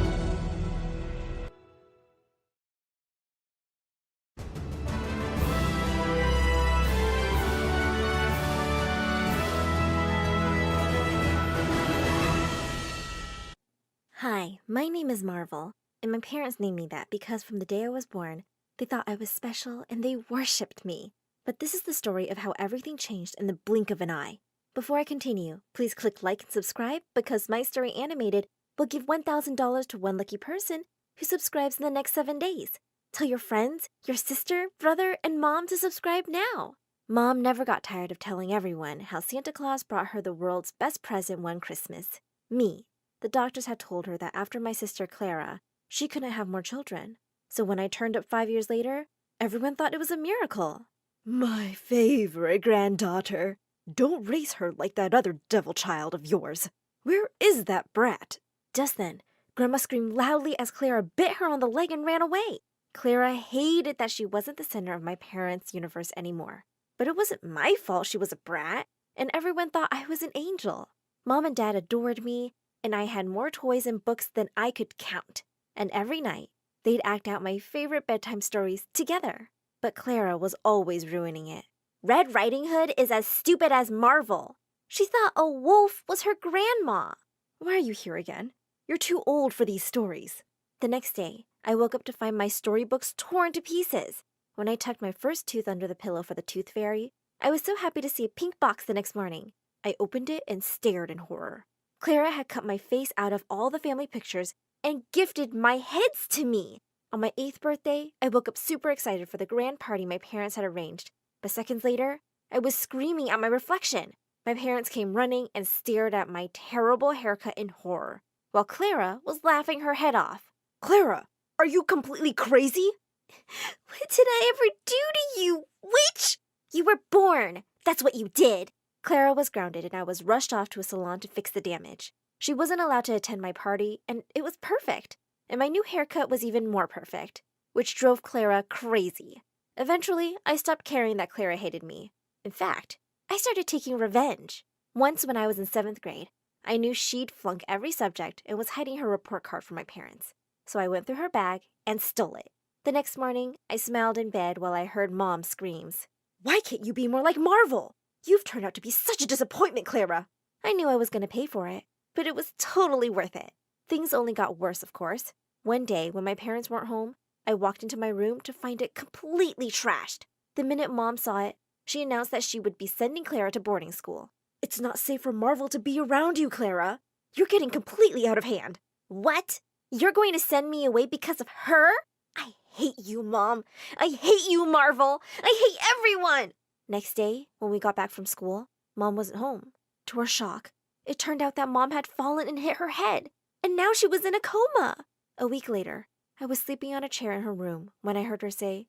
Hi, my name is Marvel, and my parents named me that because from the day I was born, they thought I was special and they worshipped me. But this is the story of how everything changed in the blink of an eye. Before I continue, please click like and subscribe because My Story Animated will give $1,000 to one lucky person who subscribes in the next 7 days. Tell your friends, your sister, brother, and mom to subscribe now. Mom never got tired of telling everyone how Santa Claus brought her the world's best present one Christmas, me. The doctors had told her that after my sister Clara, she couldn't have more children. So when I turned up 5 years later, everyone thought it was a miracle. My favorite granddaughter. Don't raise her like that other devil child of yours. Where is that brat? Just then, Grandma screamed loudly as Clara bit her on the leg and ran away. Clara hated that she wasn't the center of my parents' universe anymore. But it wasn't my fault she was a brat, and everyone thought I was an angel. Mom and Dad adored me, and I had more toys and books than I could count. And every night, they'd act out my favorite bedtime stories together. But Clara was always ruining it. Red Riding Hood is as stupid as Marvel. She thought a wolf was her grandma. Why are you here again? You're too old for these stories. The next day, I woke up to find my storybooks torn to pieces. When I tucked my first tooth under the pillow for the tooth fairy, I was so happy to see a pink box the next morning. I opened it and stared in horror. Clara had cut my face out of all the family pictures and gifted my heads to me. On my 8th birthday, I woke up super excited for the grand party my parents had arranged. But seconds later, I was screaming at my reflection. My parents came running and stared at my terrible haircut in horror, while Clara was laughing her head off. Clara, are you completely crazy? What did I ever do to you, witch? You were born. That's what you did. Clara was grounded and I was rushed off to a salon to fix the damage. She wasn't allowed to attend my party, and it was perfect. And my new haircut was even more perfect, which drove Clara crazy. Eventually, I stopped caring that Clara hated me. In fact, I started taking revenge. Once when I was in 7th grade, I knew she'd flunk every subject and was hiding her report card from my parents. So I went through her bag and stole it. The next morning, I smiled in bed while I heard Mom's screams. Why can't you be more like Marvel? You've turned out to be such a disappointment, Clara. I knew I was going to pay for it, but it was totally worth it. Things only got worse, of course. One day, when my parents weren't home, I walked into my room to find it completely trashed. The minute Mom saw it, she announced that she would be sending Clara to boarding school. It's not safe for Marvel to be around you, Clara. You're getting completely out of hand. What? You're going to send me away because of her? I hate you, Mom. I hate you, Marvel. I hate everyone. Next day, when we got back from school, Mom wasn't home. To our shock, it turned out that Mom had fallen and hit her head, and now she was in a coma. A week later, I was sleeping on a chair in her room when I heard her say,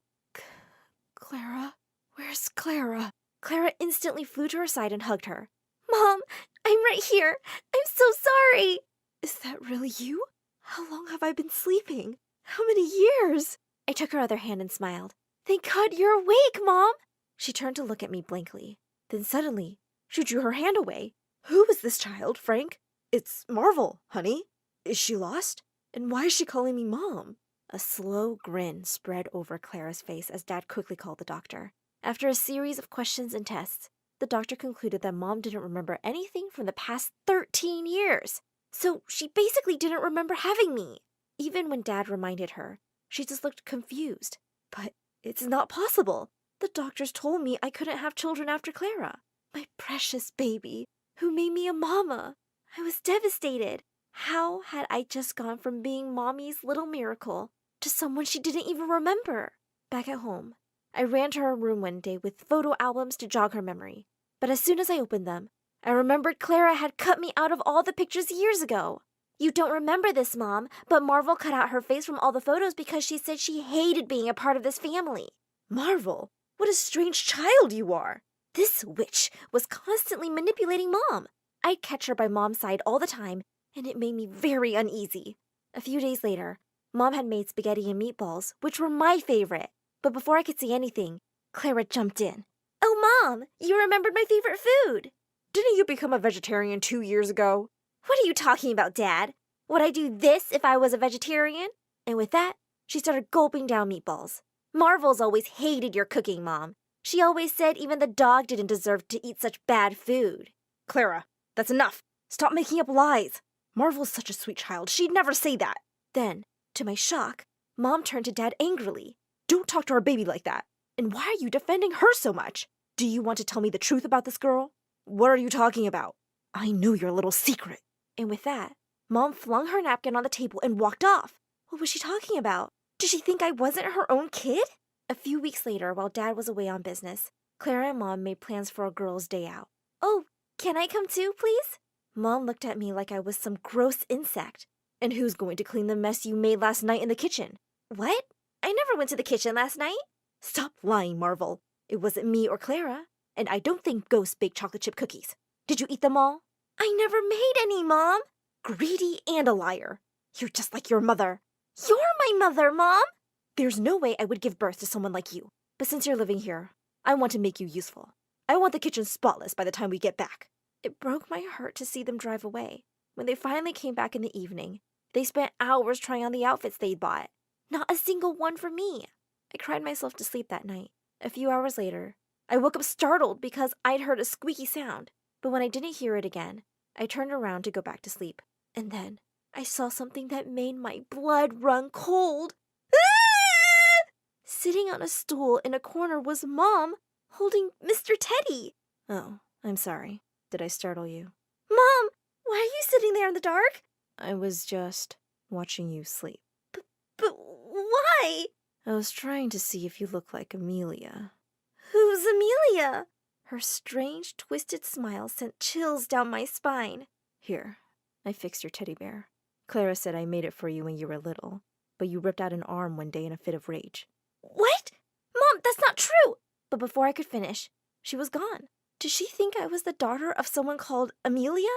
Clara? Where's Clara? Clara instantly flew to her side and hugged her. Mom, I'm right here. I'm so sorry. Is that really you? How long have I been sleeping? How many years? I took her other hand and smiled. Thank God you're awake, Mom. She turned to look at me blankly. Then suddenly, she drew her hand away. Who is this child, Frank? It's Marvel, honey. Is she lost? And why is she calling me Mom? A slow grin spread over Clara's face as Dad quickly called the doctor. After a series of questions and tests, the doctor concluded that Mom didn't remember anything from the past 13 years. So she basically didn't remember having me. Even when Dad reminded her, she just looked confused. But it's not possible. The doctors told me I couldn't have children after Clara. My precious baby, who made me a mama. I was devastated. How had I just gone from being Mommy's little miracle to someone she didn't even remember? Back at home, I ran to her room one day with photo albums to jog her memory. But as soon as I opened them, I remembered Clara had cut me out of all the pictures years ago. You don't remember this, Mom, but Marvel cut out her face from all the photos because she said she hated being a part of this family. Marvel, what a strange child you are. This witch was constantly manipulating Mom. I'd catch her by Mom's side all the time, and it made me very uneasy. A few days later, Mom had made spaghetti and meatballs, which were my favorite. But before I could say anything, Clara jumped in. Oh, Mom, you remembered my favorite food. Didn't you become a vegetarian 2 years ago? What are you talking about, Dad? Would I do this if I was a vegetarian? And with that, she started gulping down meatballs. Marvel's always hated your cooking, Mom. She always said even the dog didn't deserve to eat such bad food. Clara, that's enough. Stop making up lies. Marvel's such a sweet child. She'd never say that. Then, to my shock, Mom turned to Dad angrily. Don't talk to our baby like that. And why are you defending her so much? Do you want to tell me the truth about this girl? What are you talking about? I know your little secret. And with that, Mom flung her napkin on the table and walked off. What was she talking about? Did she think I wasn't her own kid? A few weeks later, while Dad was away on business, Clara and Mom made plans for a girls' day out. Oh, can I come too, please? Mom looked at me like I was some gross insect. And who's going to clean the mess you made last night in the kitchen? What? I never went to the kitchen last night. Stop lying, Marvel. It wasn't me or Clara. And I don't think ghosts bake chocolate chip cookies. Did you eat them all? I never made any, Mom. Greedy and a liar. You're just like your mother. You're my mother, Mom. There's no way I would give birth to someone like you. But since you're living here, I want to make you useful. I want the kitchen spotless by the time we get back. It broke my heart to see them drive away. When they finally came back in the evening, they spent hours trying on the outfits they'd bought. Not a single one for me. I cried myself to sleep that night. A few hours later, I woke up startled because I'd heard a squeaky sound. But when I didn't hear it again, I turned around to go back to sleep. And then I saw something that made my blood run cold. Ah! Sitting on a stool in a corner was Mom, holding Mr. Teddy. Oh, I'm sorry. Did I startle you? Mom, why are you sitting there in the dark? I was just watching you sleep. But why? I was trying to see if you look like Amelia. Who's Amelia? Her strange, twisted smile sent chills down my spine. Here, I fixed your teddy bear. Clara said I made it for you when you were little, but you ripped out an arm one day in a fit of rage. What? Mom, that's not true! But before I could finish, she was gone. Did she think I was the daughter of someone called Amelia?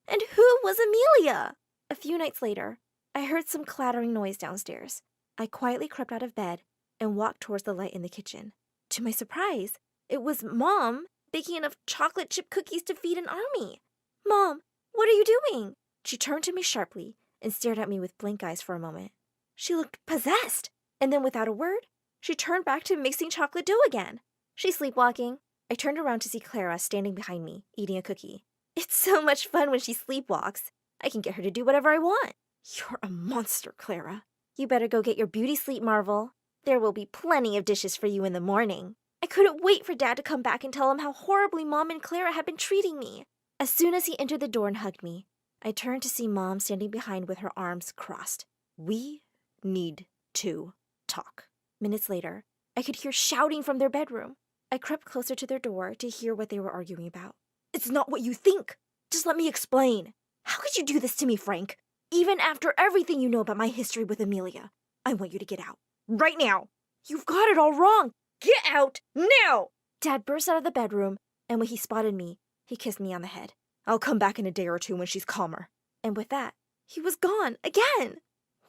And who was Amelia? A few nights later, I heard some clattering noise downstairs. I quietly crept out of bed and walked towards the light in the kitchen. To my surprise, it was Mom baking enough chocolate chip cookies to feed an army. Mom, what are you doing? She turned to me sharply and stared at me with blank eyes for a moment. She looked possessed, and then without a word, she turned back to mixing chocolate dough again. She's sleepwalking. I turned around to see Clara standing behind me, eating a cookie. It's so much fun when she sleepwalks. I can get her to do whatever I want. You're a monster, Clara. You better go get your beauty sleep, Marvel. There will be plenty of dishes for you in the morning. I couldn't wait for Dad to come back and tell him how horribly Mom and Clara had been treating me. As soon as he entered the door and hugged me, I turned to see Mom standing behind with her arms crossed. We need to talk. Minutes later, I could hear shouting from their bedroom. I crept closer to their door to hear what they were arguing about. It's not what you think. Just let me explain. How could you do this to me, Frank? Even after everything you know about my history with Amelia, I want you to get out. Right now. You've got it all wrong. Get out now! Dad burst out of the bedroom, and when he spotted me, he kissed me on the head. I'll come back in a day or two when she's calmer. And with that, he was gone again.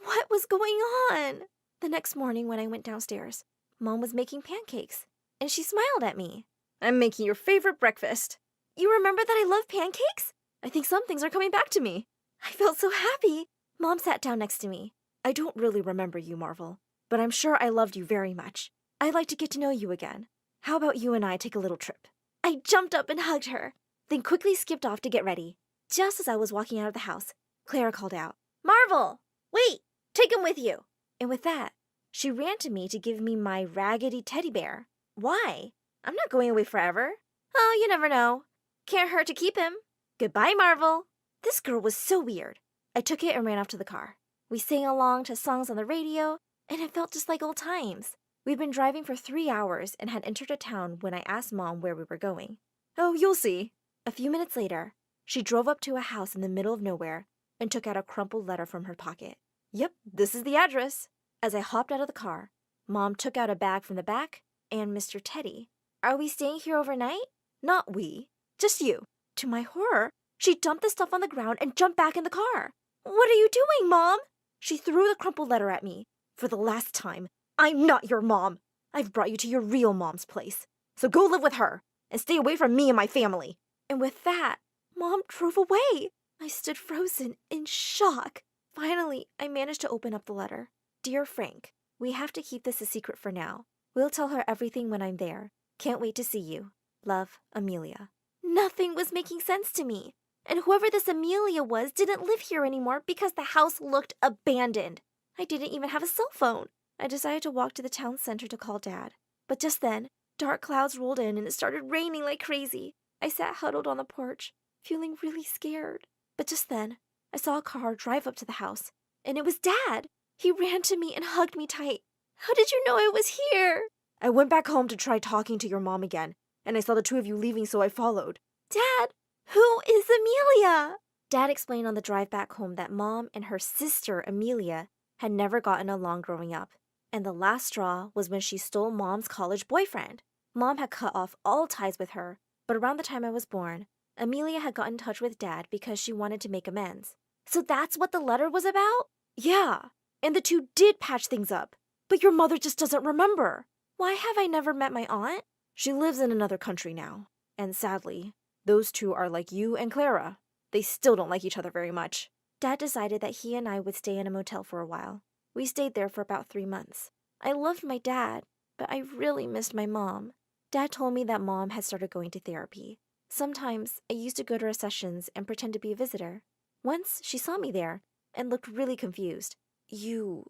What was going on? The next morning when I went downstairs, Mom was making pancakes, and she smiled at me. I'm making your favorite breakfast. You remember that I love pancakes? I think some things are coming back to me. I felt so happy. Mom sat down next to me. I don't really remember you, Marvel, but I'm sure I loved you very much. I'd like to get to know you again. How about you and I take a little trip? I jumped up and hugged her, then quickly skipped off to get ready. Just as I was walking out of the house, Clara called out, "Marvel! Wait! Take him with you!" And with that, she ran to me to give me my raggedy teddy bear. Why? I'm not going away forever. Oh, you never know. Can't hurt to keep him. Goodbye, Marvel. This girl was so weird. I took it and ran off to the car. We sang along to songs on the radio, and it felt just like old times. We'd been driving for 3 hours and had entered a town when I asked Mom where we were going. Oh, you'll see. A few minutes later, she drove up to a house in the middle of nowhere and took out a crumpled letter from her pocket. Yep, this is the address. As I hopped out of the car, Mom took out a bag from the back and Mr. Teddy. Are we staying here overnight? Not we, just you. To my horror, she dumped the stuff on the ground and jumped back in the car. What are you doing, Mom? She threw the crumpled letter at me. For the last time, I'm not your mom. I've brought you to your real mom's place. So go live with her and stay away from me and my family. And with that, Mom drove away. I stood frozen in shock. Finally, I managed to open up the letter. Dear Frank, we have to keep this a secret for now. We'll tell her everything when I'm there. Can't wait to see you. Love, Amelia. Nothing was making sense to me. And whoever this Amelia was didn't live here anymore because the house looked abandoned. I didn't even have a cell phone. I decided to walk to the town center to call Dad. But just then, dark clouds rolled in and it started raining like crazy. I sat huddled on the porch, feeling really scared. But just then, I saw a car drive up to the house, and it was Dad. He ran to me and hugged me tight. How did you know I was here? I went back home to try talking to your mom again, and I saw the two of you leaving, so I followed. Dad, who is Amelia? Dad explained on the drive back home that Mom and her sister, Amelia, had never gotten along growing up. And the last straw was when she stole Mom's college boyfriend. Mom had cut off all ties with her, but around the time I was born, Amelia had got in touch with Dad because she wanted to make amends. So that's what the letter was about? Yeah, and the two did patch things up. But your mother just doesn't remember. Why have I never met my aunt? She lives in another country now. And sadly, those two are like you and Clara. They still don't like each other very much. Dad decided that he and I would stay in a motel for a while. We stayed there for about 3 months. I loved my dad, but I really missed my mom. Dad told me that Mom had started going to therapy. Sometimes I used to go to her sessions and pretend to be a visitor. Once she saw me there and looked really confused. You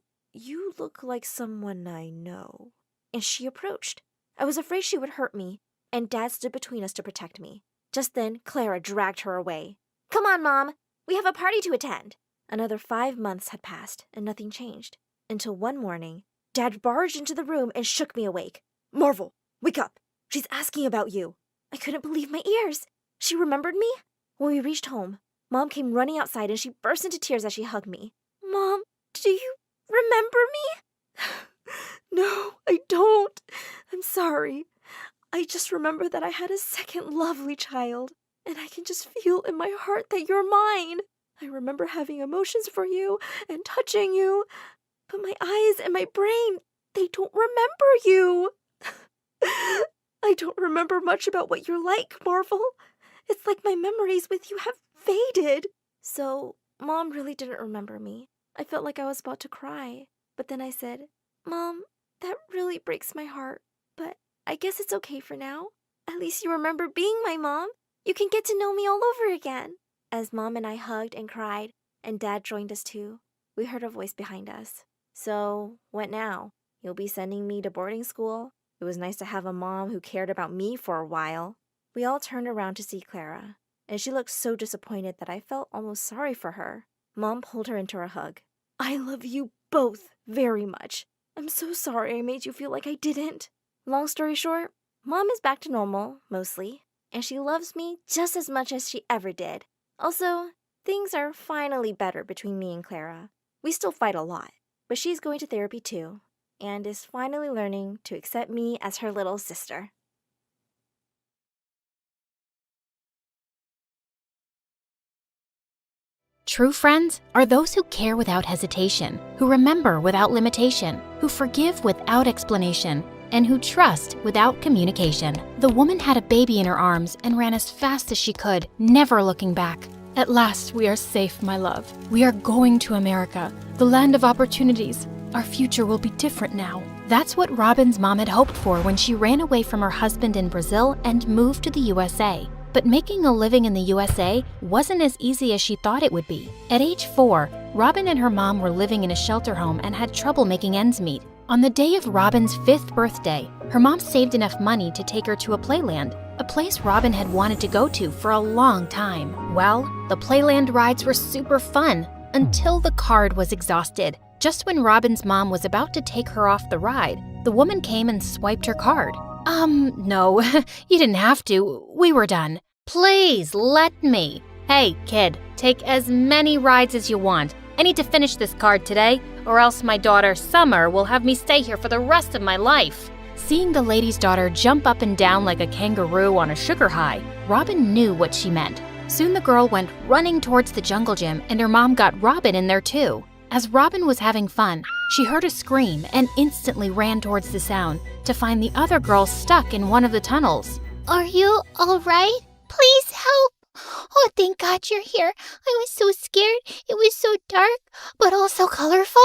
look like someone I know. And she approached. I was afraid she would hurt me, and Dad stood between us to protect me. Just then, Clara dragged her away. Come on, Mom. We have a party to attend. Another 5 months had passed, and nothing changed. Until one morning, Dad barged into the room and shook me awake. Marvel, wake up. She's asking about you. I couldn't believe my ears. She remembered me? When we reached home, Mom came running outside and she burst into tears as she hugged me. Mom, do you remember me? No, I don't. I'm sorry. I just remember that I had a second lovely child, and I can just feel in my heart that you're mine. I remember having emotions for you and touching you, but my eyes and my brain, they don't remember you. I don't remember much about what you're like, Marvel. It's like my memories with you have faded. So, Mom really didn't remember me. I felt like I was about to cry, but then I said, Mom, that really breaks my heart, but I guess it's okay for now. At least you remember being my mom. You can get to know me all over again. As Mom and I hugged and cried, and Dad joined us too, we heard a voice behind us. So, what now? You'll be sending me to boarding school? It was nice to have a mom who cared about me for a while. We all turned around to see Clara, and she looked so disappointed that I felt almost sorry for her. Mom pulled her into a hug. I love you both very much. I'm so sorry I made you feel like I didn't. Long story short, Mom is back to normal, mostly, and she loves me just as much as she ever did. Also, things are finally better between me and Clara. We still fight a lot, but she's going to therapy too, and is finally learning to accept me as her little sister. True friends are those who care without hesitation, who remember without limitation, who forgive without explanation, and who trust without communication. The woman had a baby in her arms and ran as fast as she could, never looking back. At last, we are safe, my love. We are going to America, the land of opportunities. Our future will be different now. That's what Robin's mom had hoped for when she ran away from her husband in Brazil and moved to the USA. But making a living in the USA wasn't as easy as she thought it would be. At age 4, Robin and her mom were living in a shelter home and had trouble making ends meet. On the day of Robin's 5th birthday, her mom saved enough money to take her to a playland, a place Robin had wanted to go to for a long time. Well, the playland rides were super fun until the card was exhausted. Just when Robin's mom was about to take her off the ride, the woman came and swiped her card. No, you didn't have to. We were done. Please, let me. Hey, kid, take as many rides as you want. I need to finish this card today, or else my daughter, Summer, will have me stay here for the rest of my life. Seeing the lady's daughter jump up and down like a kangaroo on a sugar high, Robin knew what she meant. Soon the girl went running towards the jungle gym, and her mom got Robin in there too. As Robin was having fun, she heard a scream and instantly ran towards the sound to find the other girl stuck in one of the tunnels. Are you all right? Please help! Oh, thank God you're here. I was so scared. It was so dark, but also colorful.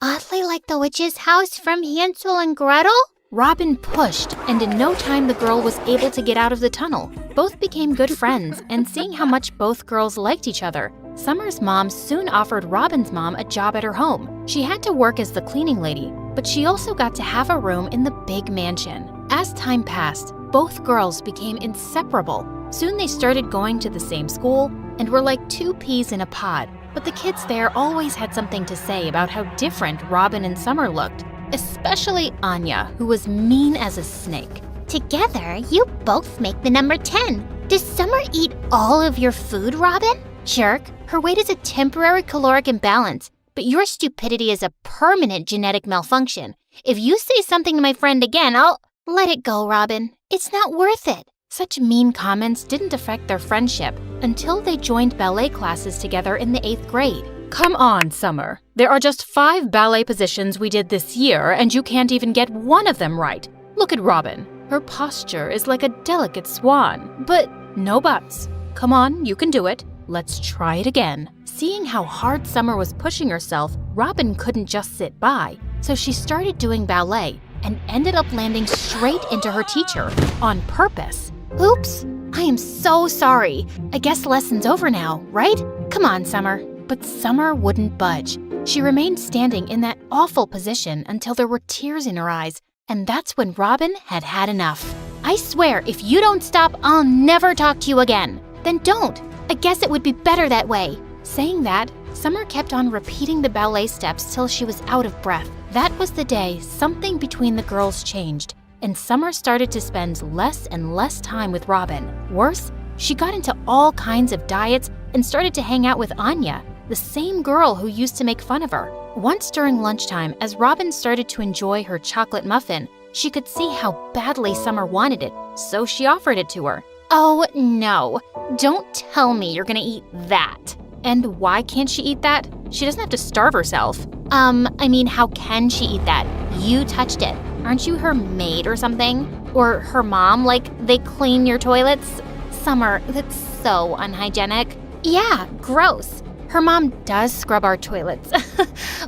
Oddly like the witch's house from Hansel and Gretel. Robin pushed, and in no time the girl was able to get out of the tunnel. Both became good friends, and seeing how much both girls liked each other, Summer's mom soon offered Robin's mom a job at her home. She had to work as the cleaning lady, but she also got to have a room in the big mansion. As time passed, both girls became inseparable. Soon they started going to the same school and were like two peas in a pod. But the kids there always had something to say about how different Robin and Summer looked, especially Anya, who was mean as a snake. Together, you both make the number 10. Does Summer eat all of your food, Robin? Jerk, her weight is a temporary caloric imbalance, but your stupidity is a permanent genetic malfunction. If you say something to my friend again, I'll... Let it go, Robin. It's not worth it. Such mean comments didn't affect their friendship until they joined ballet classes together in the 8th grade. Come on, Summer. There are just 5 ballet positions we did this year, and you can't even get one of them right. Look at Robin. Her posture is like a delicate swan. But no buts. Come on, you can do it. Let's try it again. Seeing how hard Summer was pushing herself, Robin couldn't just sit by. So she started doing ballet and ended up landing straight into her teacher on purpose. Oops, I am so sorry. I guess lesson's over now, right? Come on, Summer. But Summer wouldn't budge. She remained standing in that awful position until there were tears in her eyes, and that's when Robin had had enough. I swear, if you don't stop, I'll never talk to you again. Then don't. I guess it would be better that way. Saying that, Summer kept on repeating the ballet steps till she was out of breath. That was the day something between the girls changed, and Summer started to spend less and less time with Robin. Worse, she got into all kinds of diets and started to hang out with Anya, the same girl who used to make fun of her. Once during lunchtime, as Robin started to enjoy her chocolate muffin, she could see how badly Summer wanted it, so she offered it to her. Oh no, don't tell me you're gonna eat that. And why can't she eat that? She doesn't have to starve herself. How can she eat that? You touched it. Aren't you her maid or something? Or her mom, like they clean your toilets? Summer, that's so unhygienic. Yeah, gross. Her mom does scrub our toilets.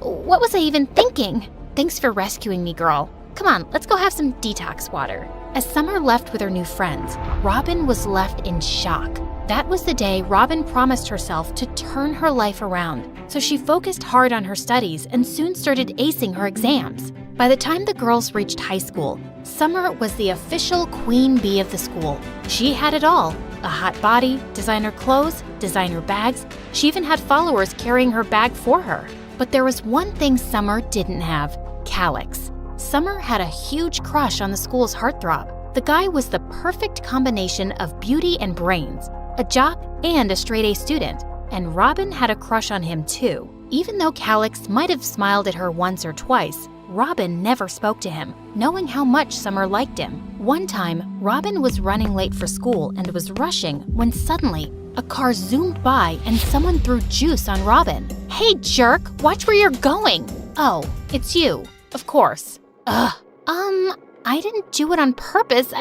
What was I even thinking? Thanks for rescuing me, girl. Come on, let's go have some detox water. As Summer left with her new friends, Robin was left in shock. That was the day Robin promised herself to turn her life around, so she focused hard on her studies and soon started acing her exams. By the time the girls reached high school, Summer was the official queen bee of the school. She had it all: a hot body, designer clothes, designer bags. She even had followers carrying her bag for her. But there was one thing Summer didn't have: Calix. Summer had a huge crush on the school's heartthrob. The guy was the perfect combination of beauty and brains, a jock and a straight-A student, and Robin had a crush on him too. Even though Calix might have smiled at her once or twice, Robin never spoke to him, knowing how much Summer liked him. One time, Robin was running late for school and was rushing when suddenly a car zoomed by and someone threw juice on Robin. Hey jerk, watch where you're going! Oh, it's you, of course. Ugh. I didn't do it on purpose.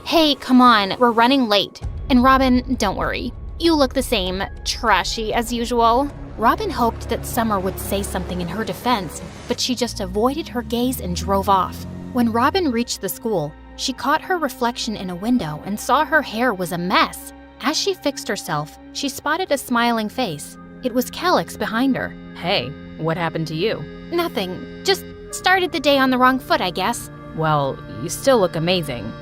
Hey, come on, we're running late. And Robin, don't worry. You look the same trashy as usual. Robin hoped that Summer would say something in her defense, but she just avoided her gaze and drove off. When Robin reached the school, she caught her reflection in a window and saw her hair was a mess. As she fixed herself, she spotted a smiling face. It was Calix behind her. Hey, what happened to you? Nothing. Just started the day on the wrong foot, I guess. Well, you still look amazing.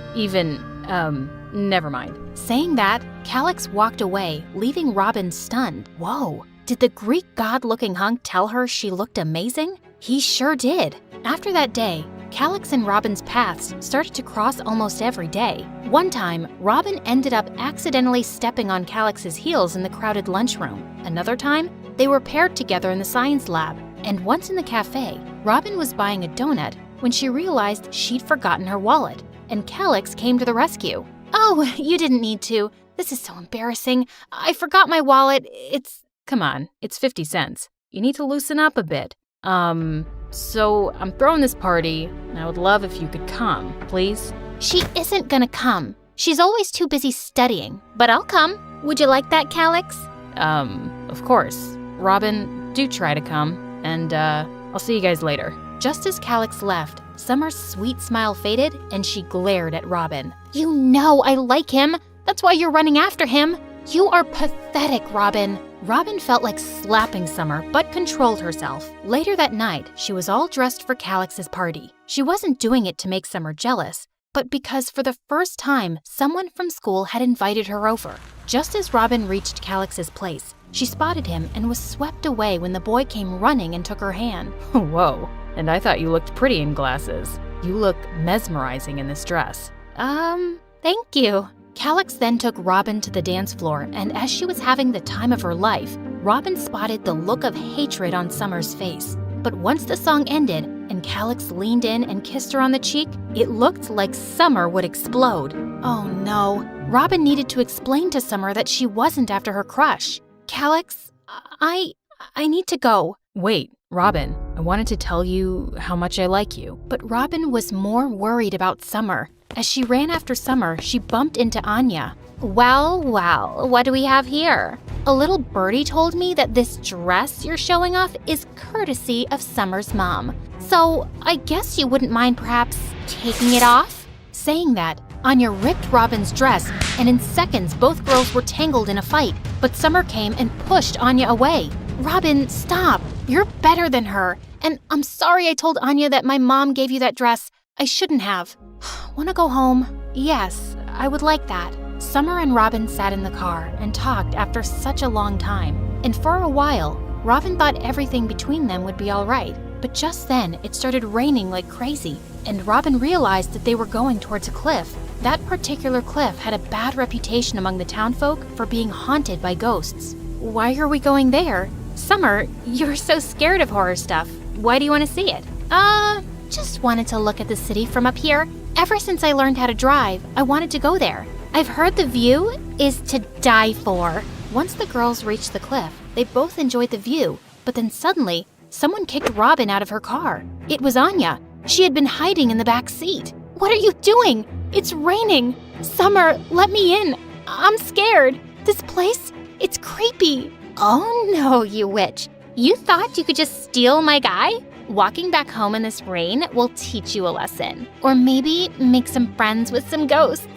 Never mind. Saying that, Calix walked away, leaving Robin stunned. Whoa, did the Greek god-looking hunk tell her she looked amazing? He sure did. After that day, Calix and Robin's paths started to cross almost every day. One time, Robin ended up accidentally stepping on Calix's heels in the crowded lunchroom. Another time, they were paired together in the science lab. And once in the cafe, Robin was buying a donut when she realized she'd forgotten her wallet, and Calix came to the rescue. Oh, you didn't need to. This is so embarrassing. I forgot my wallet. Come on, it's 50 cents. You need to loosen up a bit. So I'm throwing this party, and I would love if you could come, please. She isn't gonna come. She's always too busy studying, but I'll come. Would you like that, Calix? Of course. Robin, do try to come, and I'll see you guys later. Just as Calix left, Summer's sweet smile faded, and she glared at Robin. You know I like him. That's why you're running after him. You are pathetic, Robin. Robin felt like slapping Summer, but controlled herself. Later that night, she was all dressed for Calix's party. She wasn't doing it to make Summer jealous, but because for the first time, someone from school had invited her over. Just as Robin reached Calix's place, she spotted him and was swept away when the boy came running and took her hand. Whoa, and I thought you looked pretty in glasses. You look mesmerizing in this dress. Thank you. Calix then took Robin to the dance floor, and as she was having the time of her life, Robin spotted the look of hatred on Summer's face. But once the song ended and Calix leaned in and kissed her on the cheek, it looked like Summer would explode. Oh no, Robin needed to explain to Summer that she wasn't after her crush. Calix, I need to go. Wait, Robin, I wanted to tell you how much I like you. But Robin was more worried about Summer. As she ran after Summer, she bumped into Anya. Well, what do we have here? A little birdie told me that this dress you're showing off is courtesy of Summer's mom. So I guess you wouldn't mind perhaps taking it off? Saying that, Anya ripped Robin's dress, and in seconds both girls were tangled in a fight. But Summer came and pushed Anya away. Robin, stop. You're better than her. And I'm sorry I told Anya that my mom gave you that dress. I shouldn't have. Wanna go home? Yes, I would like that. Summer and Robin sat in the car and talked after such a long time. And for a while, Robin thought everything between them would be all right. But just then, it started raining like crazy, and Robin realized that they were going towards a cliff. That particular cliff had a bad reputation among the townfolk for being haunted by ghosts. Why are we going there? Summer, you're so scared of horror stuff. Why do you want to see it? Just wanted to look at the city from up here. Ever since I learned how to drive, I wanted to go there. I've heard the view is to die for. Once the girls reached the cliff, they both enjoyed the view, but then suddenly, someone kicked Robin out of her car. It was Anya. She had been hiding in the back seat. What are you doing? It's raining. Summer, let me in. I'm scared. This place, it's creepy. Oh no, you witch. You thought you could just steal my guy? Walking back home in this rain will teach you a lesson. Or maybe make some friends with some ghosts.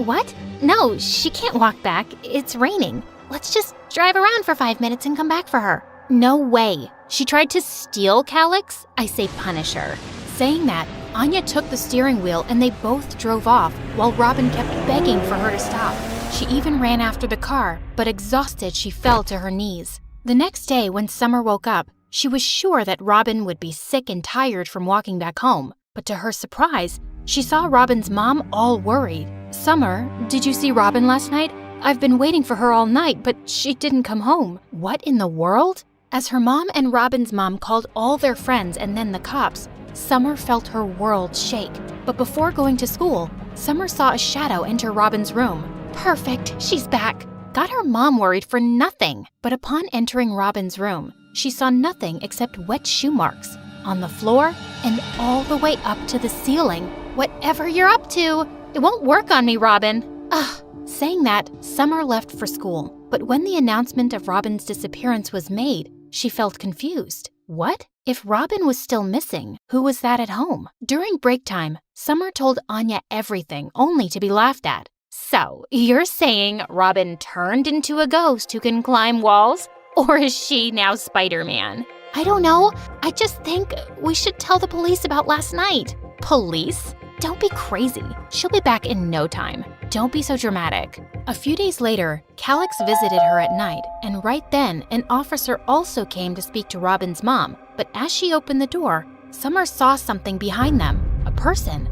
What? No, she can't walk back. It's raining. Let's just drive around for 5 minutes and come back for her. No way. She tried to steal Calix? I say punish her. Saying that, Anya took the steering wheel and they both drove off while Robin kept begging for her to stop. She even ran after the car, but exhausted, she fell to her knees. The next day, when Summer woke up, she was sure that Robin would be sick and tired from walking back home. But to her surprise, she saw Robin's mom all worried. Summer, did you see Robin last night? I've been waiting for her all night, but she didn't come home. What in the world? As her mom and Robin's mom called all their friends and then the cops, Summer felt her world shake. But before going to school, Summer saw a shadow enter Robin's room. Perfect, she's back. Got her mom worried for nothing. But upon entering Robin's room, she saw nothing except wet shoe marks on the floor and all the way up to the ceiling. Whatever you're up to, it won't work on me, Robin. Ugh. Saying that, Summer left for school. But when the announcement of Robin's disappearance was made, she felt confused. What? If Robin was still missing, who was that at home? During break time, Summer told Anya everything, only to be laughed at. So, you're saying Robin turned into a ghost who can climb walls? Or is she now Spider-Man? I don't know. I just think we should tell the police about last night. Police? Don't be crazy. She'll be back in no time. Don't be so dramatic. A few days later, Calix visited her at night, and right then, an officer also came to speak to Robin's mom. But as she opened the door, Summer saw something behind them. A person.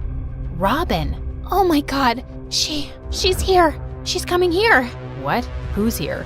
Robin. Oh my God. She's here. She's coming here. What? Who's here?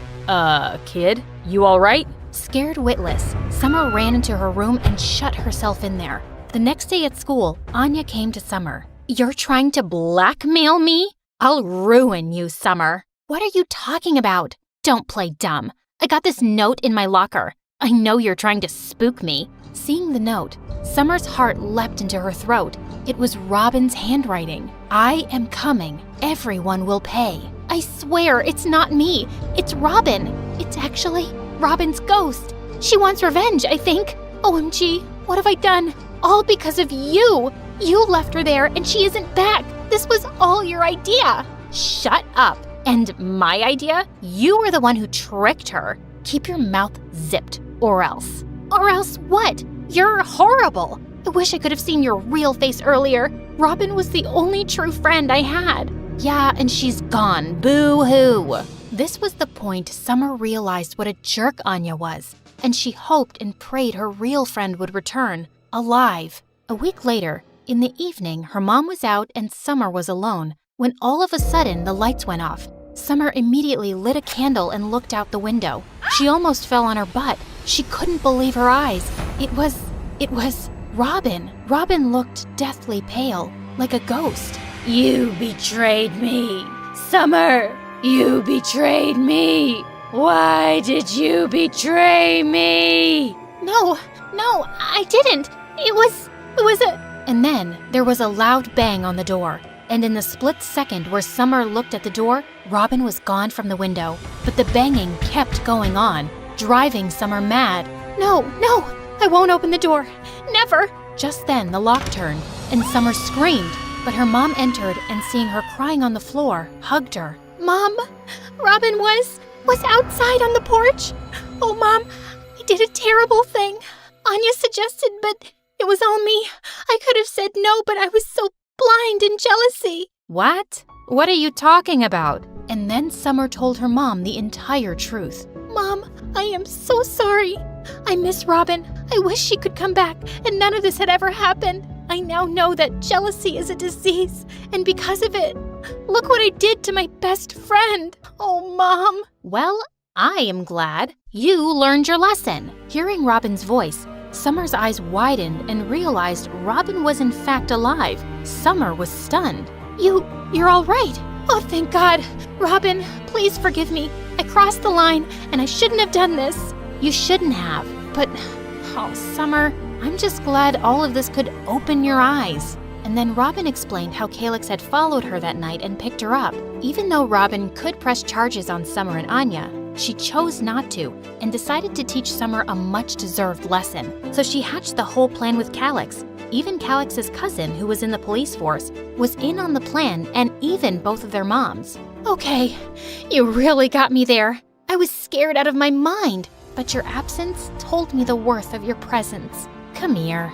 Kid? You all right? Scared witless, Summer ran into her room and shut herself in there. The next day at school, Anya came to Summer. You're trying to blackmail me? I'll ruin you, Summer. What are you talking about? Don't play dumb. I got this note in my locker. I know you're trying to spook me. Seeing the note, Summer's heart leapt into her throat. It was Robin's handwriting. I am coming. Everyone will pay. I swear it's not me. It's Robin. It's actually Robin's ghost. She wants revenge, I think. OMG, what have I done? All because of you. You left her there and she isn't back. This was all your idea. Shut up. And my idea? You were the one who tricked her. Keep your mouth zipped, or else. Or else what? You're horrible. I wish I could have seen your real face earlier. Robin was the only true friend I had. Yeah, and she's gone. Boo-hoo. This was the point Summer realized what a jerk Anya was, and she hoped and prayed her real friend would return, alive. A week later, in the evening, her mom was out and Summer was alone, when all of a sudden the lights went off. Summer immediately lit a candle and looked out the window. She almost fell on her butt. She couldn't believe her eyes. It was Robin. Robin looked deathly pale, like a ghost. You betrayed me. Summer, you betrayed me. Why did you betray me? No, I didn't. It was a... And then there was a loud bang on the door. And in the split second where Summer looked at the door, Robin was gone from the window. But the banging kept going on, driving Summer mad. No, I won't open the door. Never. Just then the lock turned, and Summer screamed. But her mom entered and seeing her crying on the floor, hugged her. Mom, Robin was outside on the porch. Oh, Mom, I did a terrible thing. Anya suggested, but it was all me. I could have said no, but I was so blind in jealousy. What? What are you talking about? And then Summer told her mom the entire truth. Mom, I am so sorry. I miss Robin. I wish she could come back and none of this had ever happened. I now know that jealousy is a disease, and because of it, look what I did to my best friend. Oh, Mom. Well, I am glad you learned your lesson. Hearing Robin's voice, Summer's eyes widened and realized Robin was in fact alive. Summer was stunned. You're all right. Oh, thank God. Robin, please forgive me. I crossed the line, and I shouldn't have done this. You shouldn't have, but, oh, Summer, I'm just glad all of this could open your eyes. And then Robin explained how Calix had followed her that night and picked her up. Even though Robin could press charges on Summer and Anya, she chose not to and decided to teach Summer a much-deserved lesson. So she hatched the whole plan with Calix. Even Calix's cousin, who was in the police force, was in on the plan, and even both of their moms. Okay, you really got me there. I was scared out of my mind, but your absence told me the worth of your presence. Come here.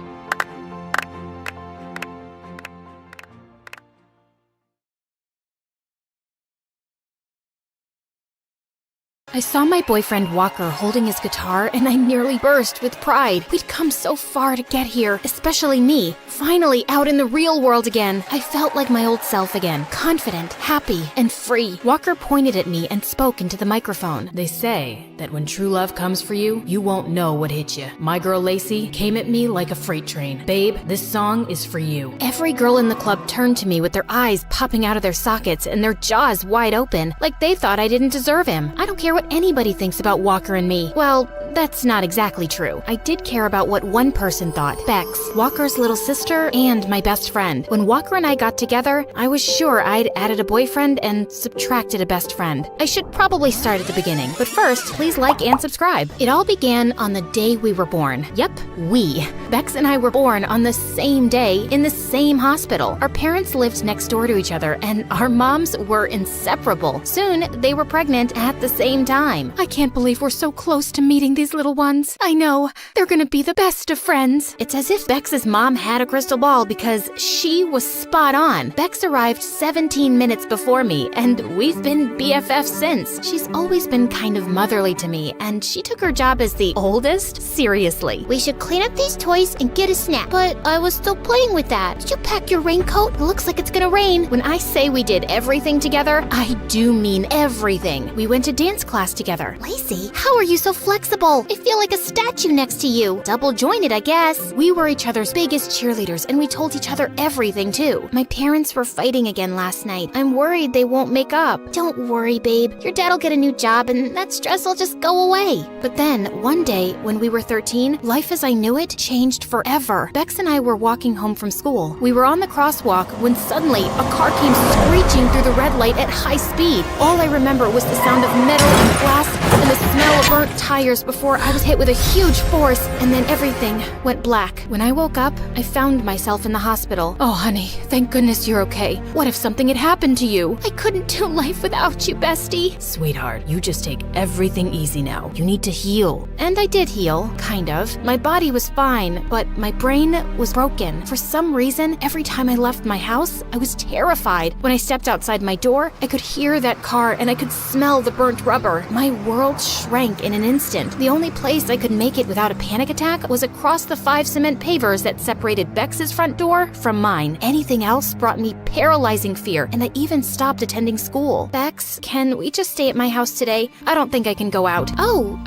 I saw my boyfriend Walker holding his guitar and I nearly burst with pride. We'd come so far to get here, especially me. Finally out in the real world again. I felt like my old self again, confident, happy, and free. Walker pointed at me and spoke into the microphone. They say that when true love comes for you, you won't know what hit you. My girl Lacey came at me like a freight train. Babe, this song is for you. Every girl in the club turned to me with their eyes popping out of their sockets and their jaws wide open, like they thought I didn't deserve him. I don't care what anybody thinks about Walker and me. Well, that's not exactly true. I did care about what one person thought. Bex, Walker's little sister, and my best friend. When Walker and I got together, I was sure I'd added a boyfriend and subtracted a best friend. I should probably start at the beginning, but first, please like and subscribe. It all began on the day we were born. Yep, we. Bex and I were born on the same day in the same hospital. Our parents lived next door to each other, and our moms were inseparable. Soon, they were pregnant at the same time. I can't believe we're so close to meeting these little ones. I know, they're gonna be the best of friends. It's as if Bex's mom had a crystal ball because she was spot on. Bex arrived 17 minutes before me, and we've been BFFs since. She's always been kind of motherly to me, and she took her job as the oldest seriously. We should clean up these toys and get a snack. But I was still playing with that. Did you pack your raincoat? It looks like it's gonna rain. When I say we did everything together, I do mean everything. We went to dance class together. Lacey, how are you so flexible? I feel like a statue next to you. Double jointed, I guess. We were each other's biggest cheerleaders, and we told each other everything too. My parents were fighting again last night. I'm worried they won't make up. Don't worry, babe. Your dad'll get a new job and that stress will just go away. But then, one day, when we were 13, life as I knew it changed forever. Bex and I were walking home from school. We were on the crosswalk when suddenly a car came screeching through the red light at high speed. All I remember was the sound of metal and glass and the smell of burnt tires before I was hit with a huge force, and then everything went black. When I woke up, I found myself in the hospital. Oh, honey, thank goodness you're okay. What if something had happened to you? I couldn't do life without you, bestie. Sweetheart, you just take everything easy now. You need to heal. And I did heal, kind of. My body was fine, but my brain was broken. For some reason, every time I left my house, I was terrified. When I stepped outside my door, I could hear that car and I could smell the burnt rubber. My world shrank in an instant. The only place I could make it without a panic attack was across the 5 cement pavers that separated Bex's front door from mine. Anything else brought me paralyzing fear, and I even stopped attending school. Bex, can we just stay at my house today? I don't think I can go out. Oh,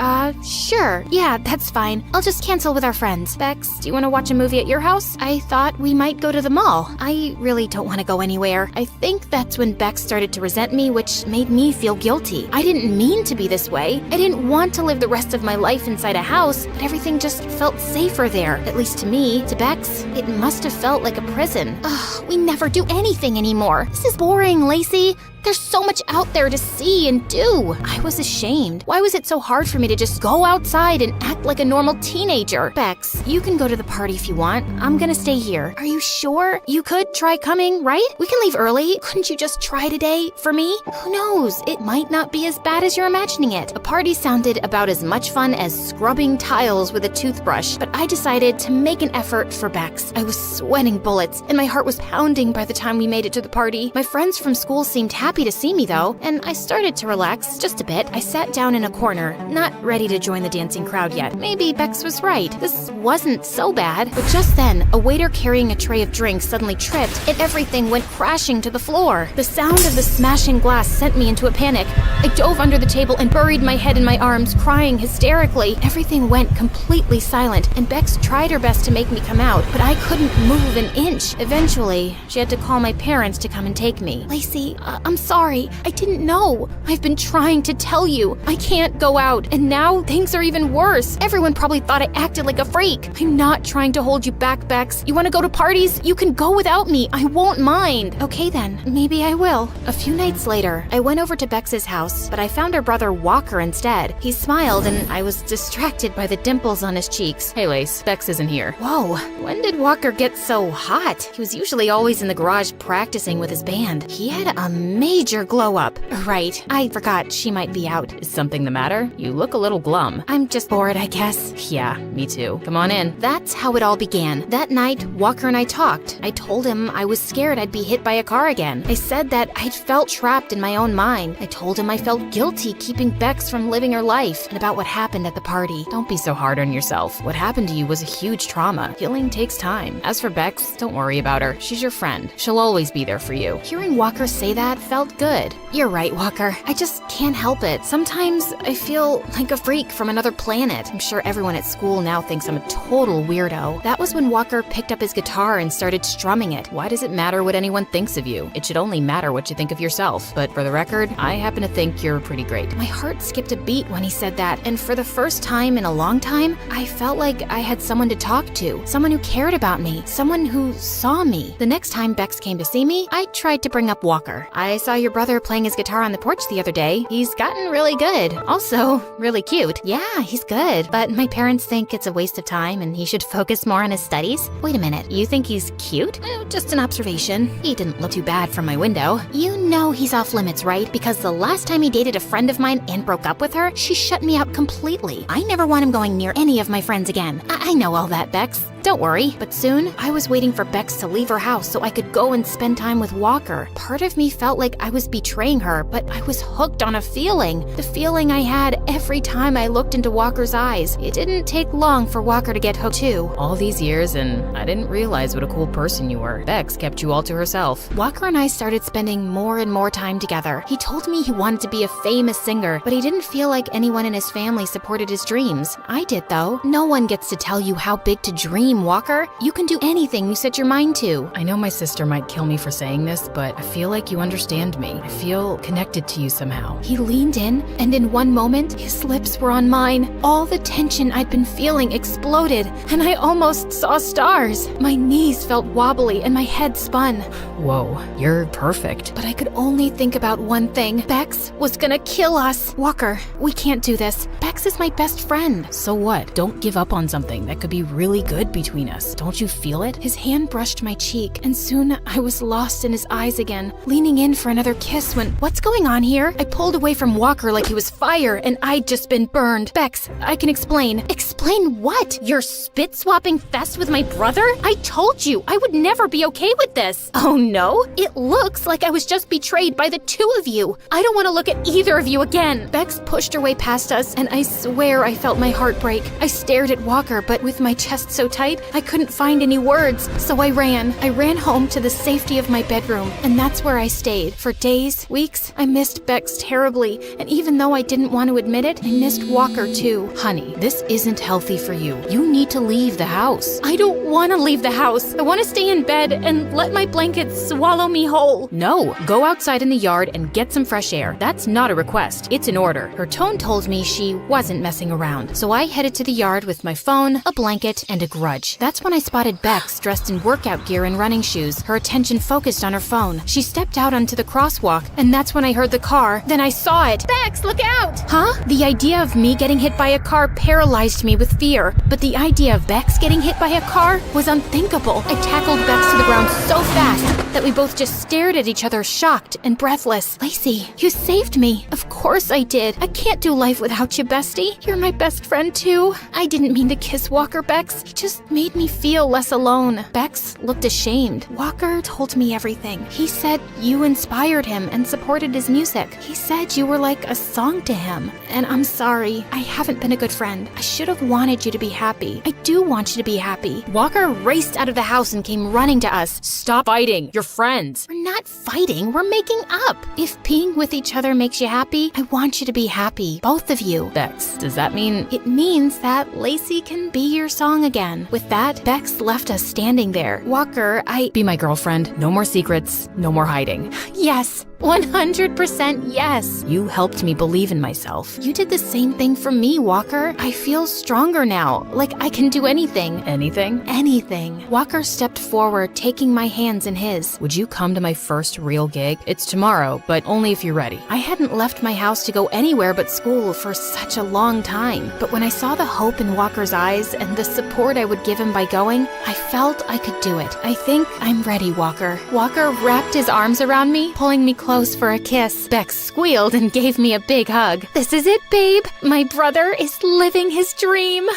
sure. Yeah, that's fine. I'll just cancel with our friends. Bex, do you want to watch a movie at your house? I thought we might go to the mall. I really don't want to go anywhere. I think that's when Bex started to resent me, which made me feel guilty. I didn't mean to be this way. I didn't want to live the rest of my life inside a house, but everything just felt safer there. At least to me. To Bex, it must have felt like a prison. Ugh, we never do anything anymore. This is boring, Lacey. There's so much out there to see and do. I was ashamed. Why was it so hard for me to just go outside and act like a normal teenager? Bex, you can go to the party if you want. I'm gonna stay here. Are you sure? You could try coming, right? We can leave early. Couldn't you just try today for me? Who knows? It might not be as bad as you're imagining it. A party sounded about as much fun as scrubbing tiles with a toothbrush, but I decided to make an effort for Bex. I was sweating bullets, and my heart was pounding by the time we made it to the party. My friends from school seemed happy to see me though, and I started to relax just a bit. I sat down in a corner, not ready to join the dancing crowd yet. Maybe Bex was right. This wasn't so bad. But just then, a waiter carrying a tray of drinks suddenly tripped, and everything went crashing to the floor. The sound of the smashing glass sent me into a panic. I dove under the table and buried my head in my arms, crying hysterically. Everything went completely silent, and Bex tried her best to make me come out, but I couldn't move an inch. Eventually, she had to call my parents to come and take me. Lacey, I'm sorry. I didn't know. I've been trying to tell you. I can't go out, and now things are even worse. Everyone probably thought I acted like a freak. I'm not trying to hold you back, Bex. You want to go to parties? You can go without me. I won't mind. Okay then, maybe I will. A few nights later, I went over to Bex's house, but I found her brother Walker instead. He smiled, and I was distracted by the dimples on his cheeks. Hey Lace, Bex isn't here. Whoa, when did Walker get so hot? He was usually always in the garage practicing with his band. He had a major glow up. Right, I forgot she might be out. Is something the matter? You look a little glum. I'm just bored, I guess. Yeah, me too. Come on in. That's how it all began. That night, Walker and I talked. I told him I was scared I'd be hit by a car again. I said that I'd felt trapped in my own mind. I told him I felt guilty keeping Bex from living her life, and about what happened at the party. Don't be so hard on yourself. What happened to you was a huge trauma. Healing takes time. As for Bex, don't worry about her. She's your friend. She'll always be there for you. Hearing Walker say that felt good. You're right, Walker. I just can't help it. Sometimes I feel like a freak from another planet. I'm sure everyone at school now thinks I'm a total weirdo. That was when Walker picked up his guitar and started strumming it. Why does it matter what anyone thinks of you? It should only matter what you think of yourself. But for the record, I happen to think you're pretty great. My heart skipped a beat sweet when he said that, and for the first time in a long time, I felt like I had someone to talk to, someone who cared about me, someone who saw me. The next time Bex came to see me, I tried to bring up Walker. I saw your brother playing his guitar on the porch the other day. He's gotten really good. Also, really cute. Yeah, he's good, but my parents think it's a waste of time and he should focus more on his studies. Wait a minute, you think he's cute? Just an observation. He didn't look too bad from my window. You know he's off limits, right? Because the last time he dated a friend of mine and broke up with her, she shut me out completely. I never want him going near any of my friends again. I know all that, Bex. Don't worry. But soon, I was waiting for Bex to leave her house so I could go and spend time with Walker. Part of me felt like I was betraying her, but I was hooked on a feeling. The feeling I had every time I looked into Walker's eyes. It didn't take long for Walker to get hooked too. All these years, and I didn't realize what a cool person you were. Bex kept you all to herself. Walker and I started spending more and more time together. He told me he wanted to be a famous singer, but he didn't feel like anyone in his family supported his dreams. I did though. No one gets to tell you how big to dream, Walker. You can do anything you set your mind to. I know my sister might kill me for saying this, but I feel like you understand me. I feel connected to you somehow. He leaned in, and in one moment, his lips were on mine. All the tension I'd been feeling exploded, and I almost saw stars. My knees felt wobbly, and my head spun. Whoa, you're perfect. But I could only think about one thing. Bex was gonna kill us. Walker, we can't do this. Bex is my best friend. So what? Don't give up on something that could be really good between us. Don't you feel it? His hand brushed my cheek, and soon I was lost in his eyes again, leaning in for another kiss when, what's going on here? I pulled away from Walker like he was fire, and I'd just been burned. Bex, I can explain. Explain what? Your spit-swapping fest with my brother? I told you I would never be okay with this. Oh no? It looks like I was just betrayed by the two of you. I don't want to look at either of you again. Bex pushed her way past us, and I swear I felt my heart break. I stared at Walker, but with my chest so tight, I couldn't find any words, so I ran. I ran home to the safety of my bedroom, and that's where I stayed. For days, weeks, I missed Bex terribly, and even though I didn't want to admit it, I missed Walker too. Honey, this isn't healthy for you. You need to leave the house. I don't want to leave the house. I want to stay in bed and let my blankets swallow me whole. No, go outside in the yard and get some fresh air. That's not a request, it's an order. Her tone told me she wasn't messing around, so I headed to the yard with my phone, a blanket, and a grudge. That's when I spotted Bex dressed in workout gear and running shoes, her attention focused on her phone. She stepped out onto the crosswalk, and that's when I heard the car. Then I saw it. Bex, look out! Huh? The idea of me getting hit by a car paralyzed me with fear, but the idea of Bex getting hit by a car was unthinkable. I tackled Bex to the ground so fast that we both just stared at each other, shocked and breathless. Lacey, you saved me. Of course I did. I can't do life without you, bestie. You're my best friend too. I didn't mean to kiss Walker, Bex. He just made me feel less alone. Bex looked ashamed. Walker told me everything. He said you inspired him and supported his music. He said you were like a song to him. And I'm sorry. I haven't been a good friend. I should have wanted you to be happy. I do want you to be happy. Walker raced out of the house and came running to us. Stop fighting. You're friends. We're not fighting. We're making up. If being with each other makes you happy, I want you to be happy. Both of you. Bex, does that mean... It means that Lacey can be your song again. With that, Bex left us standing there. Walker, Be my girlfriend. No more secrets. No more hiding. Yes. 100% yes. You helped me believe in myself. You did the same thing for me, Walker. I feel stronger now. Like I can do anything. Anything? Anything. Walker stepped forward, taking my hands in his. Would you come to my first real gig? It's tomorrow, but only if you're ready. I hadn't left my house to go anywhere but school for such a long time. But when I saw the hope in Walker's eyes and the support I would give him by going, I felt I could do it. I think I'm ready, Walker. Walker wrapped his arms around me, pulling me close for a kiss. Bex squealed and gave me a big hug. This is it, babe. My brother is living his dream.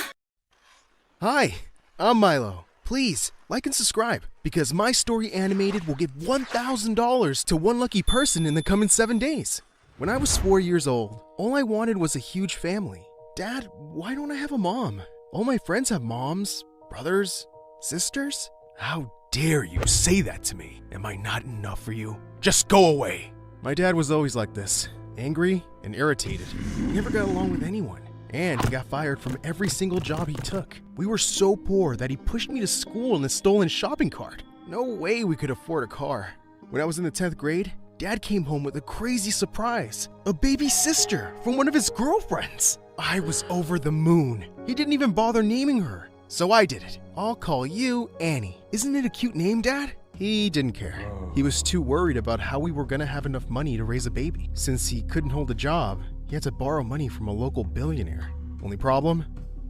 Hi, I'm Milo. Please, like and subscribe, because my story animated will give $1,000 to one lucky person in the coming 7 days. When I was 4 years old, all I wanted was a huge family. Dad, why don't I have a mom? All my friends have moms, brothers, sisters. How dare you say that to me? Am I not enough for you? Just go away. My dad was always like this, angry and irritated. He never got along with anyone, and he got fired from every single job he took. We were so poor that he pushed me to school in a stolen shopping cart. No way we could afford a car. When I was in the 10th grade, Dad came home with a crazy surprise. A baby sister from one of his girlfriends. I was over the moon. He didn't even bother naming her. So I did it. I'll call you Annie. Isn't it a cute name, Dad? He didn't care. He was too worried about how we were gonna have enough money to raise a baby. Since he couldn't hold a job, he had to borrow money from a local billionaire. Only problem?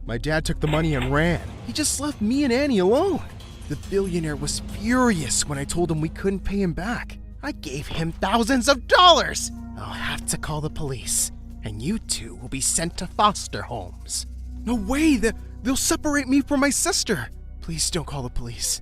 My dad took the money and ran. He just left me and Annie alone. The billionaire was furious when I told him we couldn't pay him back. I gave him thousands of dollars. I'll have to call the police, and you two will be sent to foster homes. No way! They'll separate me from my sister. Please don't call the police.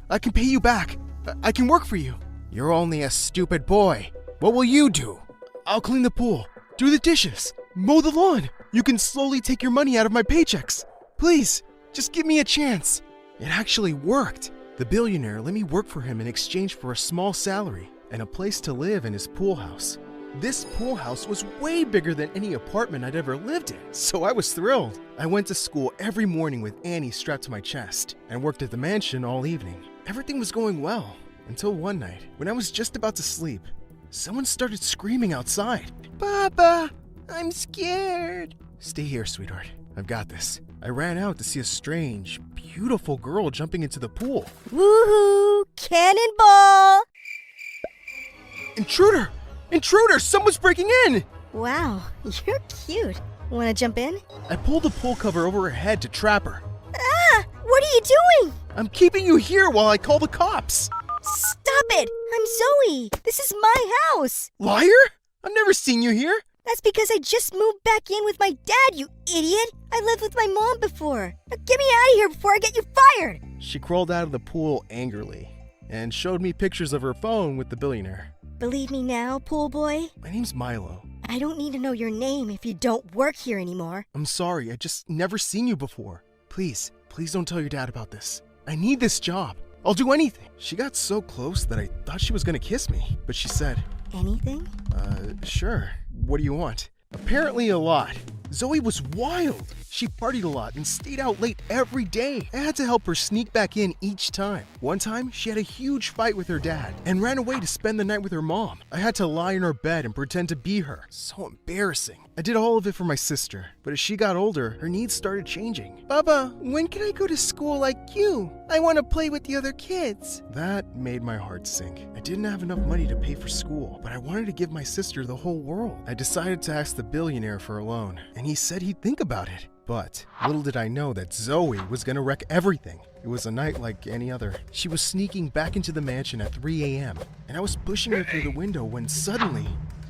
I can pay you back. I can work for you. You're only a stupid boy. What will you do? I'll clean the pool, do the dishes, mow the lawn. You can slowly take your money out of my paychecks. Please, just give me a chance. It actually worked. The billionaire let me work for him in exchange for a small salary and a place to live in his pool house. This pool house was way bigger than any apartment I'd ever lived in, so I was thrilled. I went to school every morning with Annie strapped to my chest and worked at the mansion all evening. Everything was going well until one night, when I was just about to sleep, someone started screaming outside. Papa, I'm scared. Stay here, sweetheart. I've got this. I ran out to see a strange, beautiful girl jumping into the pool. Woohoo! Cannonball! Intruder! Intruder! Someone's breaking in! Wow, you're cute. Wanna jump in? I pulled the pool cover over her head to trap her. Ah! What are you doing? I'm keeping you here while I call the cops. Stop it! I'm Zoe! This is my house! Liar! I've never seen you here. That's because I just moved back in with my dad, you idiot! I lived with my mom before. Now get me out of here before I get you fired! She crawled out of the pool angrily and showed me pictures of her phone with the billionaire. Believe me now, pool boy? My name's Milo. I don't need to know your name if you don't work here anymore. I'm sorry, I just never seen you before. Please don't tell your dad about this. I need this job. I'll do anything. She got so close that I thought she was gonna kiss me, but she said, anything? Sure. What do you want? Apparently a lot. Zoe was wild. She partied a lot and stayed out late every day. I had to help her sneak back in each time. One time, she had a huge fight with her dad and ran away to spend the night with her mom. I had to lie in her bed and pretend to be her. So embarrassing. I did all of it for my sister, but as she got older, her needs started changing. Baba, when can I go to school like you? I want to play with the other kids. That made my heart sink. I didn't have enough money to pay for school, but I wanted to give my sister the whole world. I decided to ask the billionaire for a loan, and he said he'd think about it. But little did I know that Zoe was gonna wreck everything. It was a night like any other. She was sneaking back into the mansion at 3 a.m., and I was pushing her through the window when suddenly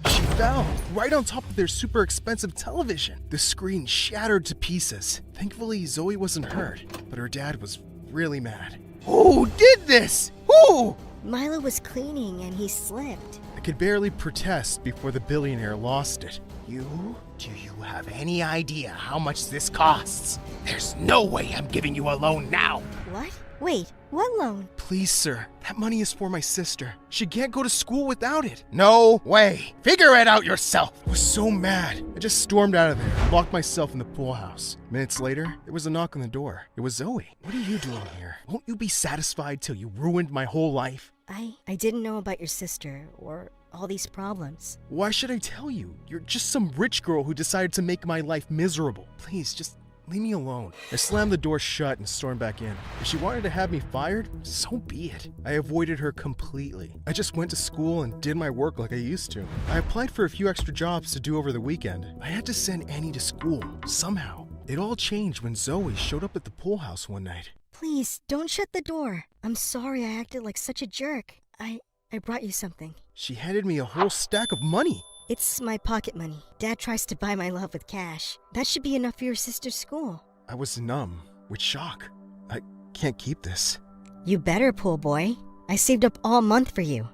she fell right on top of their super expensive television. The screen shattered to pieces. Thankfully, Zoe wasn't hurt, but her dad was really mad. Who did this? Who? Milo was cleaning and he slipped. I could barely protest before the billionaire lost it. Do you have any idea how much this costs? There's no way I'm giving you a loan now. What? Wait, what loan? Please, sir, that money is for my sister. She can't go to school without it. No way. Figure it out yourself. I was so mad. I just stormed out of there, locked myself in the pool house. Minutes later, there was a knock on the door. It was Zoe. What are you doing here? Won't you be satisfied till you ruined my whole life? I didn't know about your sister or all these problems. Why should I tell you? You're just some rich girl who decided to make my life miserable. Please, just leave me alone. I slammed the door shut and stormed back in. If she wanted to have me fired, so be it. I avoided her completely. I just went to school and did my work like I used to. I applied for a few extra jobs to do over the weekend. I had to send Annie to school, somehow. It all changed when Zoe showed up at the pool house one night. Please, don't shut the door. I'm sorry I acted like such a jerk. I brought you something. She handed me a whole stack of money. It's my pocket money. Dad tries to buy my love with cash. That should be enough for your sister's school. I was numb with shock. I can't keep this. You better, pool boy. I saved up all month for you.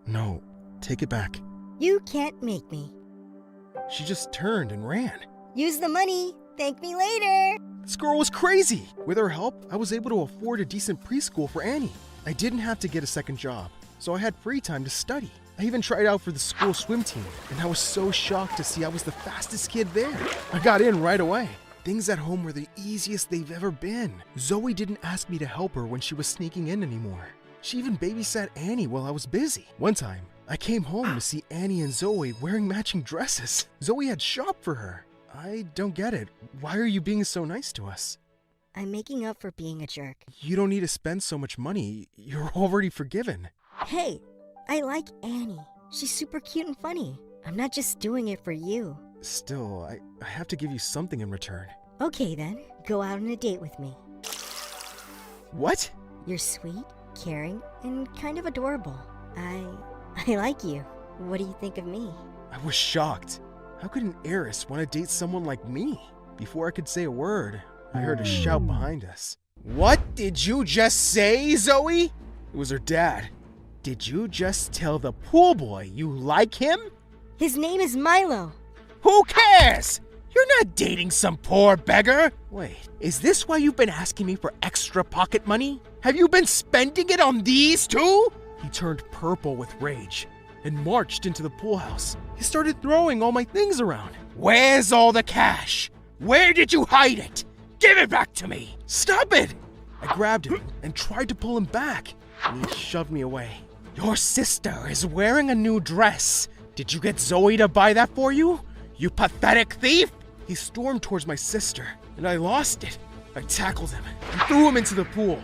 No, take it back. You can't make me. She just turned and ran. Use the money. Thank me later. This girl was crazy. With her help, I was able to afford a decent preschool for Annie. I didn't have to get a second job, so I had free time to study. I even tried out for the school swim team, and I was so shocked to see I was the fastest kid there. I got in right away. Things at home were the easiest they've ever been. Zoe didn't ask me to help her when she was sneaking in anymore. She even babysat Annie while I was busy. One time, I came home to see Annie and Zoe wearing matching dresses. Zoe had shopped for her. I don't get it. Why are you being so nice to us? I'm making up for being a jerk. You don't need to spend so much money. You're already forgiven. Hey, I like Annie. She's super cute and funny. I'm not just doing it for you. Still, I have to give you something in return. Okay then, go out on a date with me. What? You're sweet, caring, and kind of adorable. I like you. What do you think of me? I was shocked. How could an heiress want to date someone like me? Before I could say a word, I heard a shout behind us. What did you just say, Zoe? It was her dad. Did you just tell the pool boy you like him? His name is Milo. Who cares? You're not dating some poor beggar. Wait, is this why you've been asking me for extra pocket money? Have you been spending it on these too? He turned purple with rage and marched into the pool house. He started throwing all my things around. Where's all the cash? Where did you hide it? Give it back to me! Stop it! I grabbed him and tried to pull him back, and he shoved me away. Your sister is wearing a new dress. Did you get Zoe to buy that for you? You pathetic thief! He stormed towards my sister, and I lost it. I tackled him and threw him into the pool.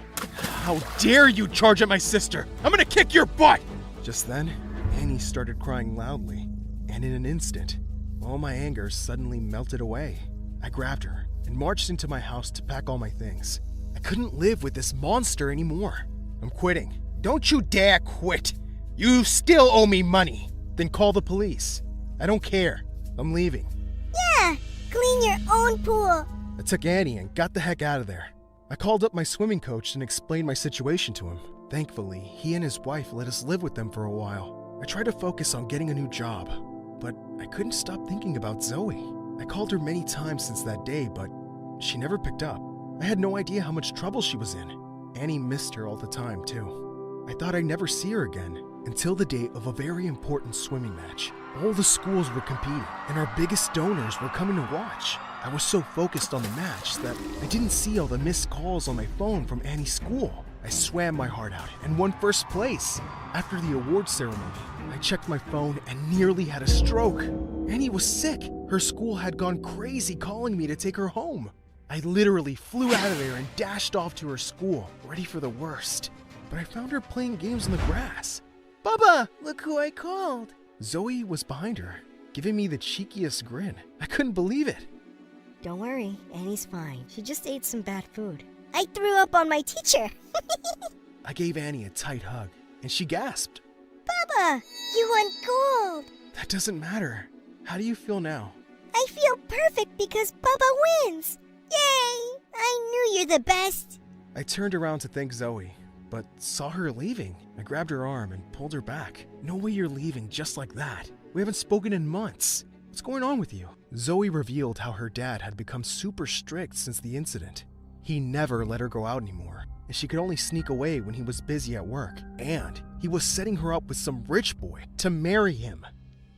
How dare you charge at my sister? I'm gonna kick your butt! Just then, Annie started crying loudly, and in an instant, all my anger suddenly melted away. I grabbed her and marched into my house to pack all my things. I couldn't live with this monster anymore. I'm quitting. Don't you dare quit! You still owe me money! Then call the police. I don't care. I'm leaving. Yeah! Clean your own pool! I took Annie and got the heck out of there. I called up my swimming coach and explained my situation to him. Thankfully, he and his wife let us live with them for a while. I tried to focus on getting a new job, but I couldn't stop thinking about Zoe. I called her many times since that day, but she never picked up. I had no idea how much trouble she was in. Annie missed her all the time, too. I thought I'd never see her again, until the day of a very important swimming match. All the schools were competing, and our biggest donors were coming to watch. I was so focused on the match that I didn't see all the missed calls on my phone from Annie's school. I swam my heart out and won first place. After the award ceremony, I checked my phone and nearly had a stroke. Annie was sick. Her school had gone crazy calling me to take her home. I literally flew out of there and dashed off to her school, ready for the worst. But I found her playing games in the grass. Bubba, look who I called. Zoe was behind her, giving me the cheekiest grin. I couldn't believe it. Don't worry, Annie's fine. She just ate some bad food. I threw up on my teacher. I gave Annie a tight hug, and she gasped. Bubba, you won gold. That doesn't matter. How do you feel now? I feel perfect because Bubba wins. Yay! I knew you're the best. I turned around to thank Zoe, but saw her leaving. I grabbed her arm and pulled her back. No way you're leaving just like that. We haven't spoken in months. What's going on with you? Zoe revealed how her dad had become super strict since the incident. He never let her go out anymore, and she could only sneak away when he was busy at work. And he was setting her up with some rich boy to marry him.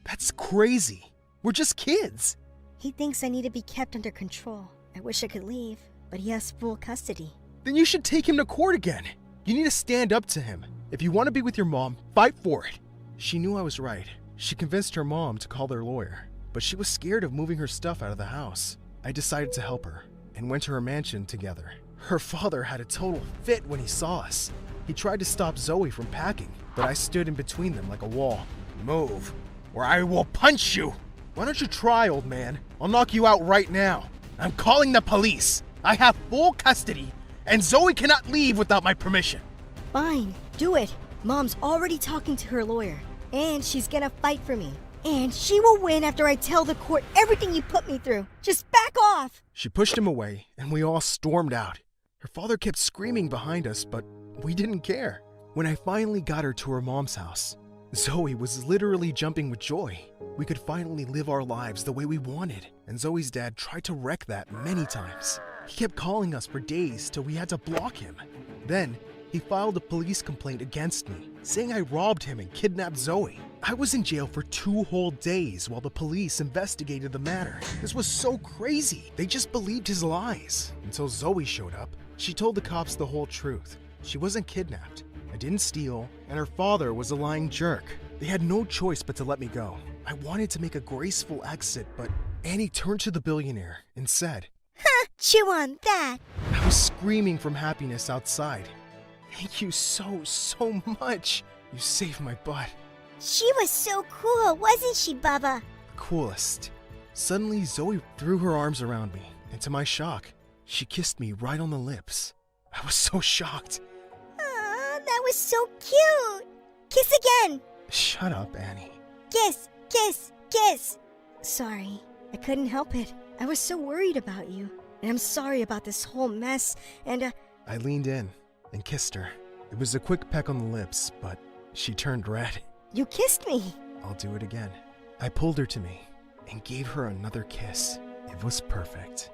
That's crazy. We're just kids. He thinks I need to be kept under control. I wish I could leave, but he has full custody. Then you should take him to court again. You need to stand up to him. If you want to be with your mom, fight for it. She knew I was right. She convinced her mom to call their lawyer, but she was scared of moving her stuff out of the house. I decided to help her and went to her mansion together. Her father had a total fit when he saw us. He tried to stop Zoe from packing, but I stood in between them like a wall. Move, or I will punch you. Why don't you try, old man? I'll knock you out right now. I'm calling the police. I have full custody, and Zoe cannot leave without my permission. Fine, do it. Mom's already talking to her lawyer, and she's gonna fight for me. And she will win after I tell the court everything you put me through. Just back off! She pushed him away, and we all stormed out. Her father kept screaming behind us, but we didn't care. When I finally got her to her mom's house, Zoe was literally jumping with joy. We could finally live our lives the way we wanted, and Zoe's dad tried to wreck that many times. He kept calling us for days till we had to block him. Then, he filed a police complaint against me, saying I robbed him and kidnapped Zoe. I was in jail for 2 whole days while the police investigated the matter. This was so crazy. They just believed his lies. Until Zoe showed up, she told the cops the whole truth. She wasn't kidnapped. I didn't steal, and her father was a lying jerk. They had no choice but to let me go. I wanted to make a graceful exit, but Annie turned to the billionaire and said, "Ha! Chew on that!" I was screaming from happiness outside. Thank you so much. You saved my butt. She was so cool, wasn't she, Bubba? Coolest. Suddenly, Zoe threw her arms around me, and to my shock, she kissed me right on the lips. I was so shocked. Aw, that was so cute. Kiss again. Shut up, Annie. Kiss, kiss, kiss. Sorry, I couldn't help it. I was so worried about you. And I'm sorry about this whole mess, and I leaned in and kissed her. It was a quick peck on the lips, but she turned red. You kissed me. I'll do it again. I pulled her to me and gave her another kiss. It was perfect.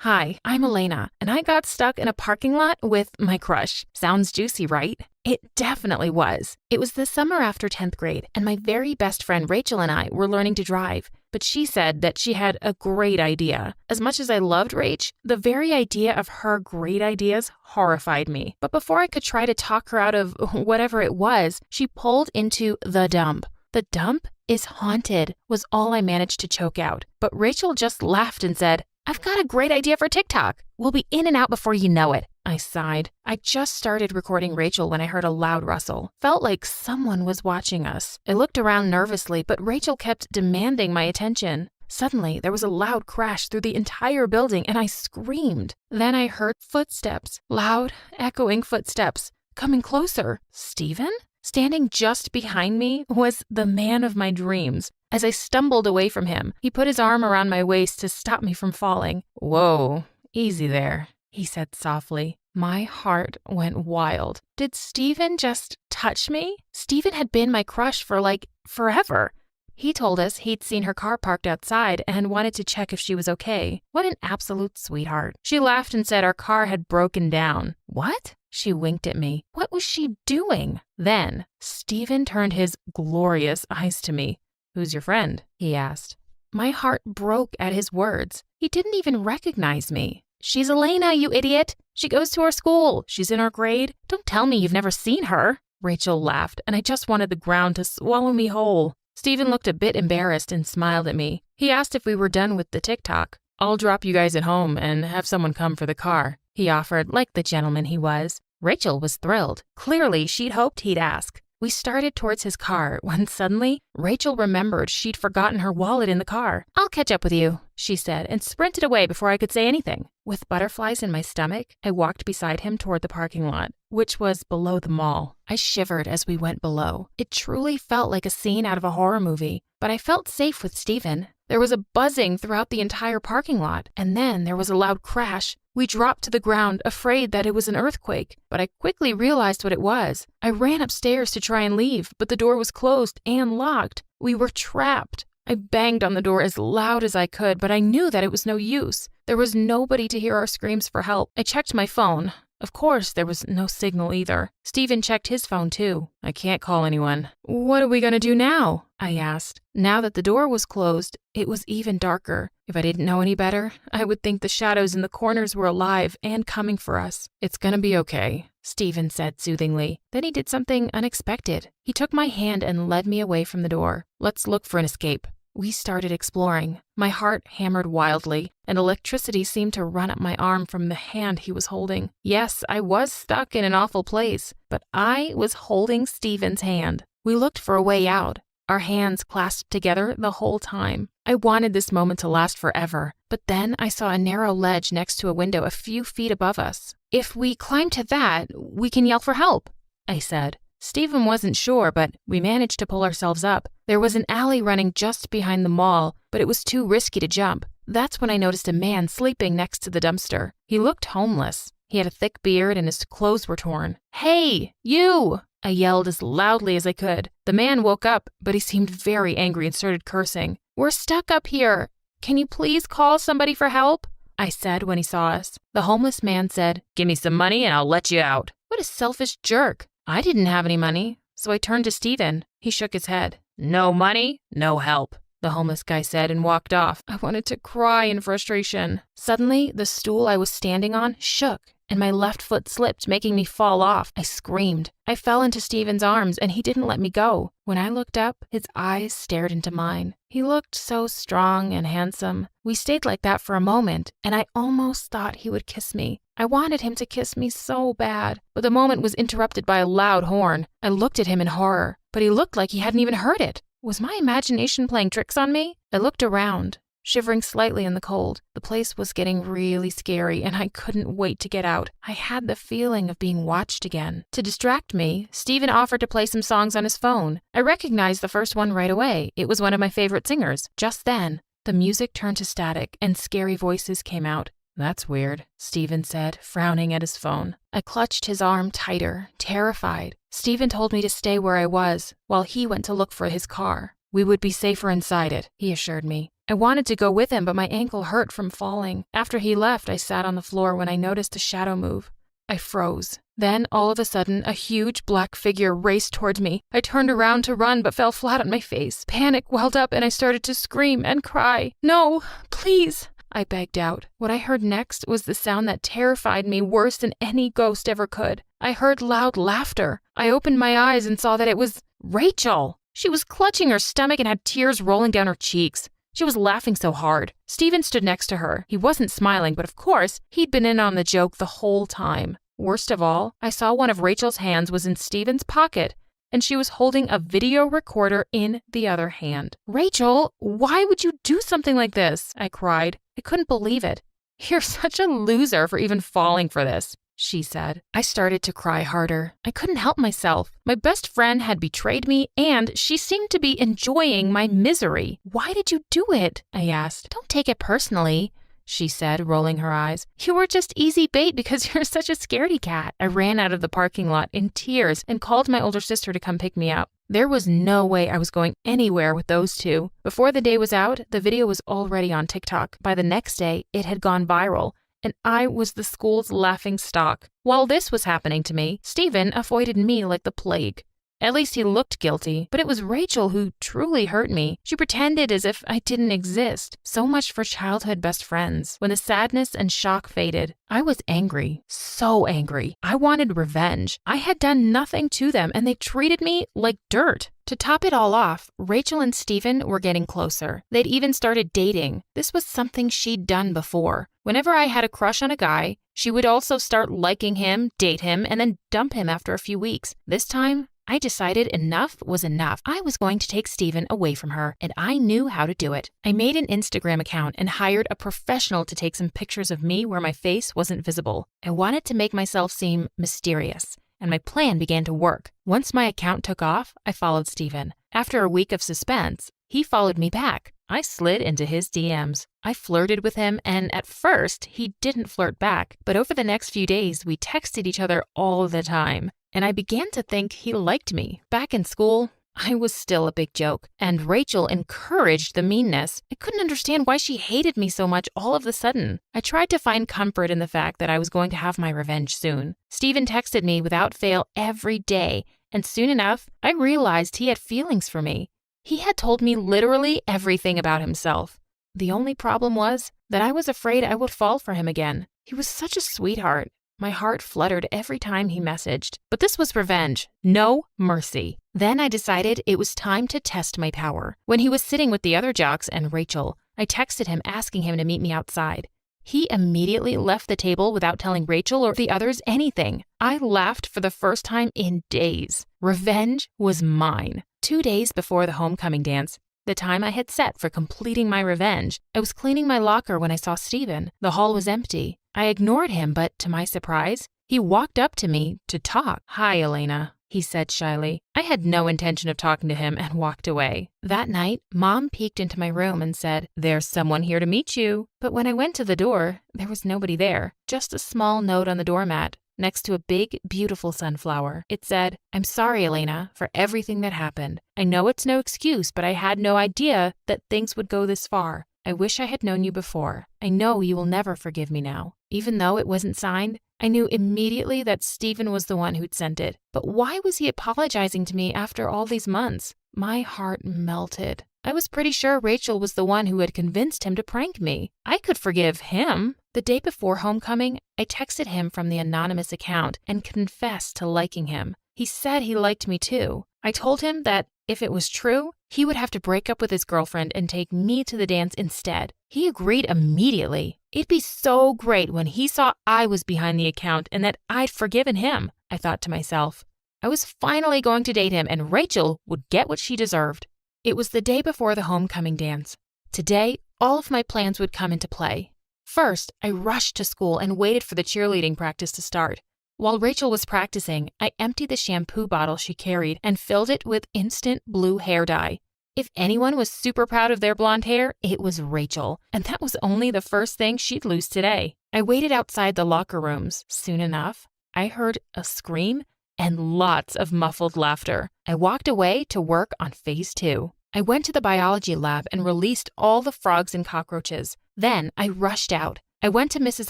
Hi, I'm Elena, and I got stuck in a parking lot with my crush. Sounds juicy, right? It definitely was. It was the summer after 10th grade, and my very best friend Rachel and I were learning to drive, but she said that she had a great idea. As much as I loved Rach, the very idea of her great ideas horrified me. But before I could try to talk her out of whatever it was, she pulled into the dump. The dump is haunted, was all I managed to choke out. But Rachel just laughed and said, "I've got a great idea for TikTok. We'll be in and out before you know it." I sighed. I just started recording Rachel when I heard a loud rustle. Felt like someone was watching us. I looked around nervously, but Rachel kept demanding my attention. Suddenly, there was a loud crash through the entire building, and I screamed. Then I heard footsteps, loud, echoing footsteps, coming closer. Steven? Standing just behind me was the man of my dreams. As I stumbled away from him, he put his arm around my waist to stop me from falling. "Whoa, easy there," he said softly. My heart went wild. Did Steven just touch me? Steven had been my crush for forever. He told us he'd seen her car parked outside and wanted to check if she was okay. What an absolute sweetheart. She laughed and said our car had broken down. What? She winked at me. What was she doing? Then, Steven turned his glorious eyes to me. "Who's your friend?" he asked. My heart broke at his words. He didn't even recognize me. "She's Elena, you idiot. She goes to our school. She's in our grade. Don't tell me you've never seen her." Rachel laughed, and I just wanted the ground to swallow me whole. Steven looked a bit embarrassed and smiled at me. He asked if we were done with the TikTok. "I'll drop you guys at home and have someone come for the car," he offered, like the gentleman he was. Rachel was thrilled. Clearly, she'd hoped he'd ask. We started towards his car when suddenly Rachel remembered she'd forgotten her wallet in the car. "I'll catch up with you," she said, and sprinted away before I could say anything. With butterflies in my stomach, I walked beside him toward the parking lot, which was below the mall. I shivered as we went below. It truly felt like a scene out of a horror movie, but I felt safe with Steven. There was a buzzing throughout the entire parking lot, and then there was a loud crash. We dropped to the ground, afraid that it was an earthquake, but I quickly realized what it was. I ran upstairs to try and leave, but the door was closed and locked. We were trapped. I banged on the door as loud as I could, but I knew that it was no use. There was nobody to hear our screams for help. I checked my phone. Of course, there was no signal either. Steven checked his phone too. "I can't call anyone." "What are we going to do now?" I asked. Now that the door was closed, it was even darker. If I didn't know any better, I would think the shadows in the corners were alive and coming for us. "It's going to be okay," Steven said soothingly. Then he did something unexpected. He took my hand and led me away from the door. "Let's look for an escape." We started exploring. My heart hammered wildly, and electricity seemed to run up my arm from the hand he was holding. Yes, I was stuck in an awful place, but I was holding Steven's hand. We looked for a way out, our hands clasped together the whole time. I wanted this moment to last forever, but then I saw a narrow ledge next to a window a few feet above us. "If we climb to that, we can yell for help," I said. Steven wasn't sure, but we managed to pull ourselves up. There was an alley running just behind the mall, but it was too risky to jump. That's when I noticed a man sleeping next to the dumpster. He looked homeless. He had a thick beard and his clothes were torn. "Hey, you!" I yelled as loudly as I could. The man woke up, but he seemed very angry and started cursing. "We're stuck up here. Can you please call somebody for help?" I said when he saw us. The homeless man said, "Give me some money and I'll let you out." What a selfish jerk. I didn't have any money, so I turned to Steven. He shook his head. "No money, no help." the homeless guy said and walked off. I wanted to cry in frustration. Suddenly, the stool I was standing on shook and my left foot slipped, making me fall off. I screamed. I fell into Steven's arms and he didn't let me go. When I looked up, his eyes stared into mine. He looked so strong and handsome. We stayed like that for a moment and I almost thought he would kiss me. I wanted him to kiss me so bad, but the moment was interrupted by a loud horn. I looked at him in horror, but he looked like he hadn't even heard it. Was my imagination playing tricks on me? I looked around, shivering slightly in the cold. The place was getting really scary and I couldn't wait to get out. I had the feeling of being watched again. To distract me, Steven offered to play some songs on his phone. I recognized the first one right away. It was one of my favorite singers. Just then, the music turned to static and scary voices came out. That's weird, Steven said, frowning at his phone. I clutched his arm tighter, terrified. Steven told me to stay where I was, while he went to look for his car. We would be safer inside it, he assured me. I wanted to go with him, but my ankle hurt from falling. After he left, I sat on the floor when I noticed a shadow move. I froze. Then, all of a sudden, a huge black figure raced toward me. I turned around to run, but fell flat on my face. Panic welled up and I started to scream and cry. No, please, I begged out. What I heard next was the sound that terrified me worse than any ghost ever could. I heard loud laughter. I opened my eyes and saw that it was Rachel. She was clutching her stomach and had tears rolling down her cheeks. She was laughing so hard. Steven stood next to her. He wasn't smiling, but of course, he'd been in on the joke the whole time. Worst of all, I saw one of Rachel's hands was in Steven's pocket, and she was holding a video recorder in the other hand. Rachel, why would you do something like this? I cried. I couldn't believe it. You're such a loser for even falling for this, she said. I started to cry harder. I couldn't help myself. My best friend had betrayed me, and she seemed to be enjoying my misery. Why did you do it? I asked. Don't take it personally, she said, rolling her eyes. You were just easy bait because you're such a scaredy cat. I ran out of the parking lot in tears and called my older sister to come pick me up. There was no way I was going anywhere with those two. Before the day was out, the video was already on TikTok. By the next day, it had gone viral, and I was the school's laughing stock. While this was happening to me, Steven avoided me like the plague. At least he looked guilty, but it was Rachel who truly hurt me. She pretended as if I didn't exist. So much for childhood best friends. When the sadness and shock faded, I was angry. So angry. I wanted revenge. I had done nothing to them, and they treated me like dirt. To top it all off, Rachel and Steven were getting closer. They'd even started dating. This was something she'd done before. Whenever I had a crush on a guy, she would also start liking him, date him, and then dump him after a few weeks. This time, I decided enough was enough. I was going to take Steven away from her, and I knew how to do it. I made an Instagram account and hired a professional to take some pictures of me where my face wasn't visible. I wanted to make myself seem mysterious, and my plan began to work. Once my account took off, I followed Steven. After a week of suspense, he followed me back. I slid into his DMs. I flirted with him, and at first, he didn't flirt back. But over the next few days, we texted each other all the time. And I began to think he liked me. Back in school, I was still a big joke, and Rachel encouraged the meanness. I couldn't understand why she hated me so much all of a sudden. I tried to find comfort in the fact that I was going to have my revenge soon. Steven texted me without fail every day, and soon enough, I realized he had feelings for me. He had told me literally everything about himself. The only problem was that I was afraid I would fall for him again. He was such a sweetheart. My heart fluttered every time he messaged. But this was revenge. No mercy. Then I decided it was time to test my power. When he was sitting with the other jocks and Rachel, I texted him asking him to meet me outside. He immediately left the table without telling Rachel or the others anything. I laughed for the first time in days. Revenge was mine. 2 days before the homecoming dance, the time I had set for completing my revenge, I was cleaning my locker when I saw Steven. The hall was empty. I ignored him, but to my surprise, he walked up to me to talk. Hi, Elena, he said shyly. I had no intention of talking to him and walked away. That night, Mom peeked into my room and said, "There's someone here to meet you." But when I went to the door, there was nobody there, just a small note on the doormat next to a big, beautiful sunflower. It said, "I'm sorry, Elena, for everything that happened. I know it's no excuse, but I had no idea that things would go this far. I wish I had known you before. I know you will never forgive me now." Even though it wasn't signed, I knew immediately that Steven was the one who'd sent it. But why was he apologizing to me after all these months? My heart melted. I was pretty sure Rachel was the one who had convinced him to prank me. I could forgive him. The day before homecoming, I texted him from the anonymous account and confessed to liking him. He said he liked me too. I told him that if it was true, he would have to break up with his girlfriend and take me to the dance instead. He agreed immediately. It'd be so great when he saw I was behind the account and that I'd forgiven him, I thought to myself. I was finally going to date him and Rachel would get what she deserved. It was the day before the homecoming dance. Today, all of my plans would come into play. First, I rushed to school and waited for the cheerleading practice to start. While Rachel was practicing, I emptied the shampoo bottle she carried and filled it with instant blue hair dye. If anyone was super proud of their blonde hair, it was Rachel, and that was only the first thing she'd lose today. I waited outside the locker rooms. Soon enough, I heard a scream and lots of muffled laughter. I walked away to work on phase 2. I went to the biology lab and released all the frogs and cockroaches. Then I rushed out. I went to Mrs.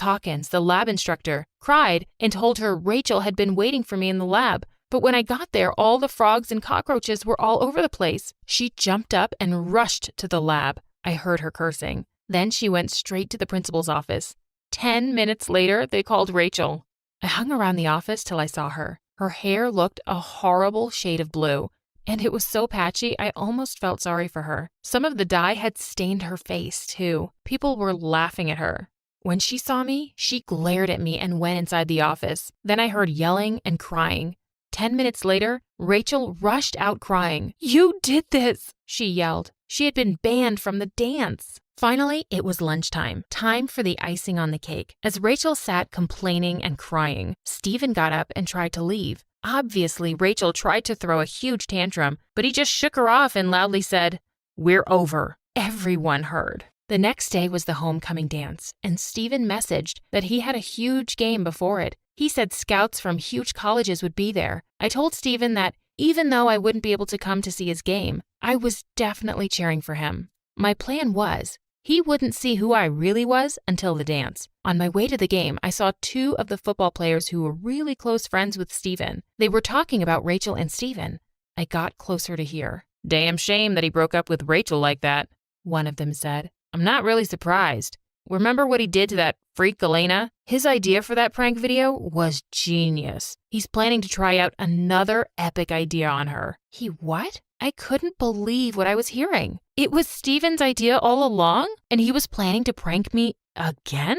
Hawkins, the lab instructor, cried, and told her Rachel had been waiting for me in the lab. But when I got there, all the frogs and cockroaches were all over the place. She jumped up and rushed to the lab. I heard her cursing. Then she went straight to the principal's office. 10 minutes later, they called Rachel. I hung around the office till I saw her. Her hair looked a horrible shade of blue, and it was so patchy I almost felt sorry for her. Some of the dye had stained her face, too. People were laughing at her. When she saw me, she glared at me and went inside the office. Then I heard yelling and crying. 10 minutes later, Rachel rushed out crying. "You did this!" she yelled. She had been banned from the dance. Finally, it was lunchtime, time for the icing on the cake. As Rachel sat complaining and crying, Stephen got up and tried to leave. Obviously, Rachel tried to throw a huge tantrum, but he just shook her off and loudly said, "We're over." Everyone heard. The next day was the homecoming dance, and Stephen messaged that he had a huge game before it. He said scouts from huge colleges would be there. I told Stephen that even though I wouldn't be able to come to see his game, I was definitely cheering for him. My plan was, he wouldn't see who I really was until the dance. On my way to the game, I saw 2 of the football players who were really close friends with Stephen. They were talking about Rachel and Stephen. I got closer to hear. "Damn shame that he broke up with Rachel like that," one of them said. "I'm not really surprised. Remember what he did to that freak Elena? His idea for that prank video was genius. He's planning to try out another epic idea on her." He what? I couldn't believe what I was hearing. It was Stephen's idea all along, and he was planning to prank me again?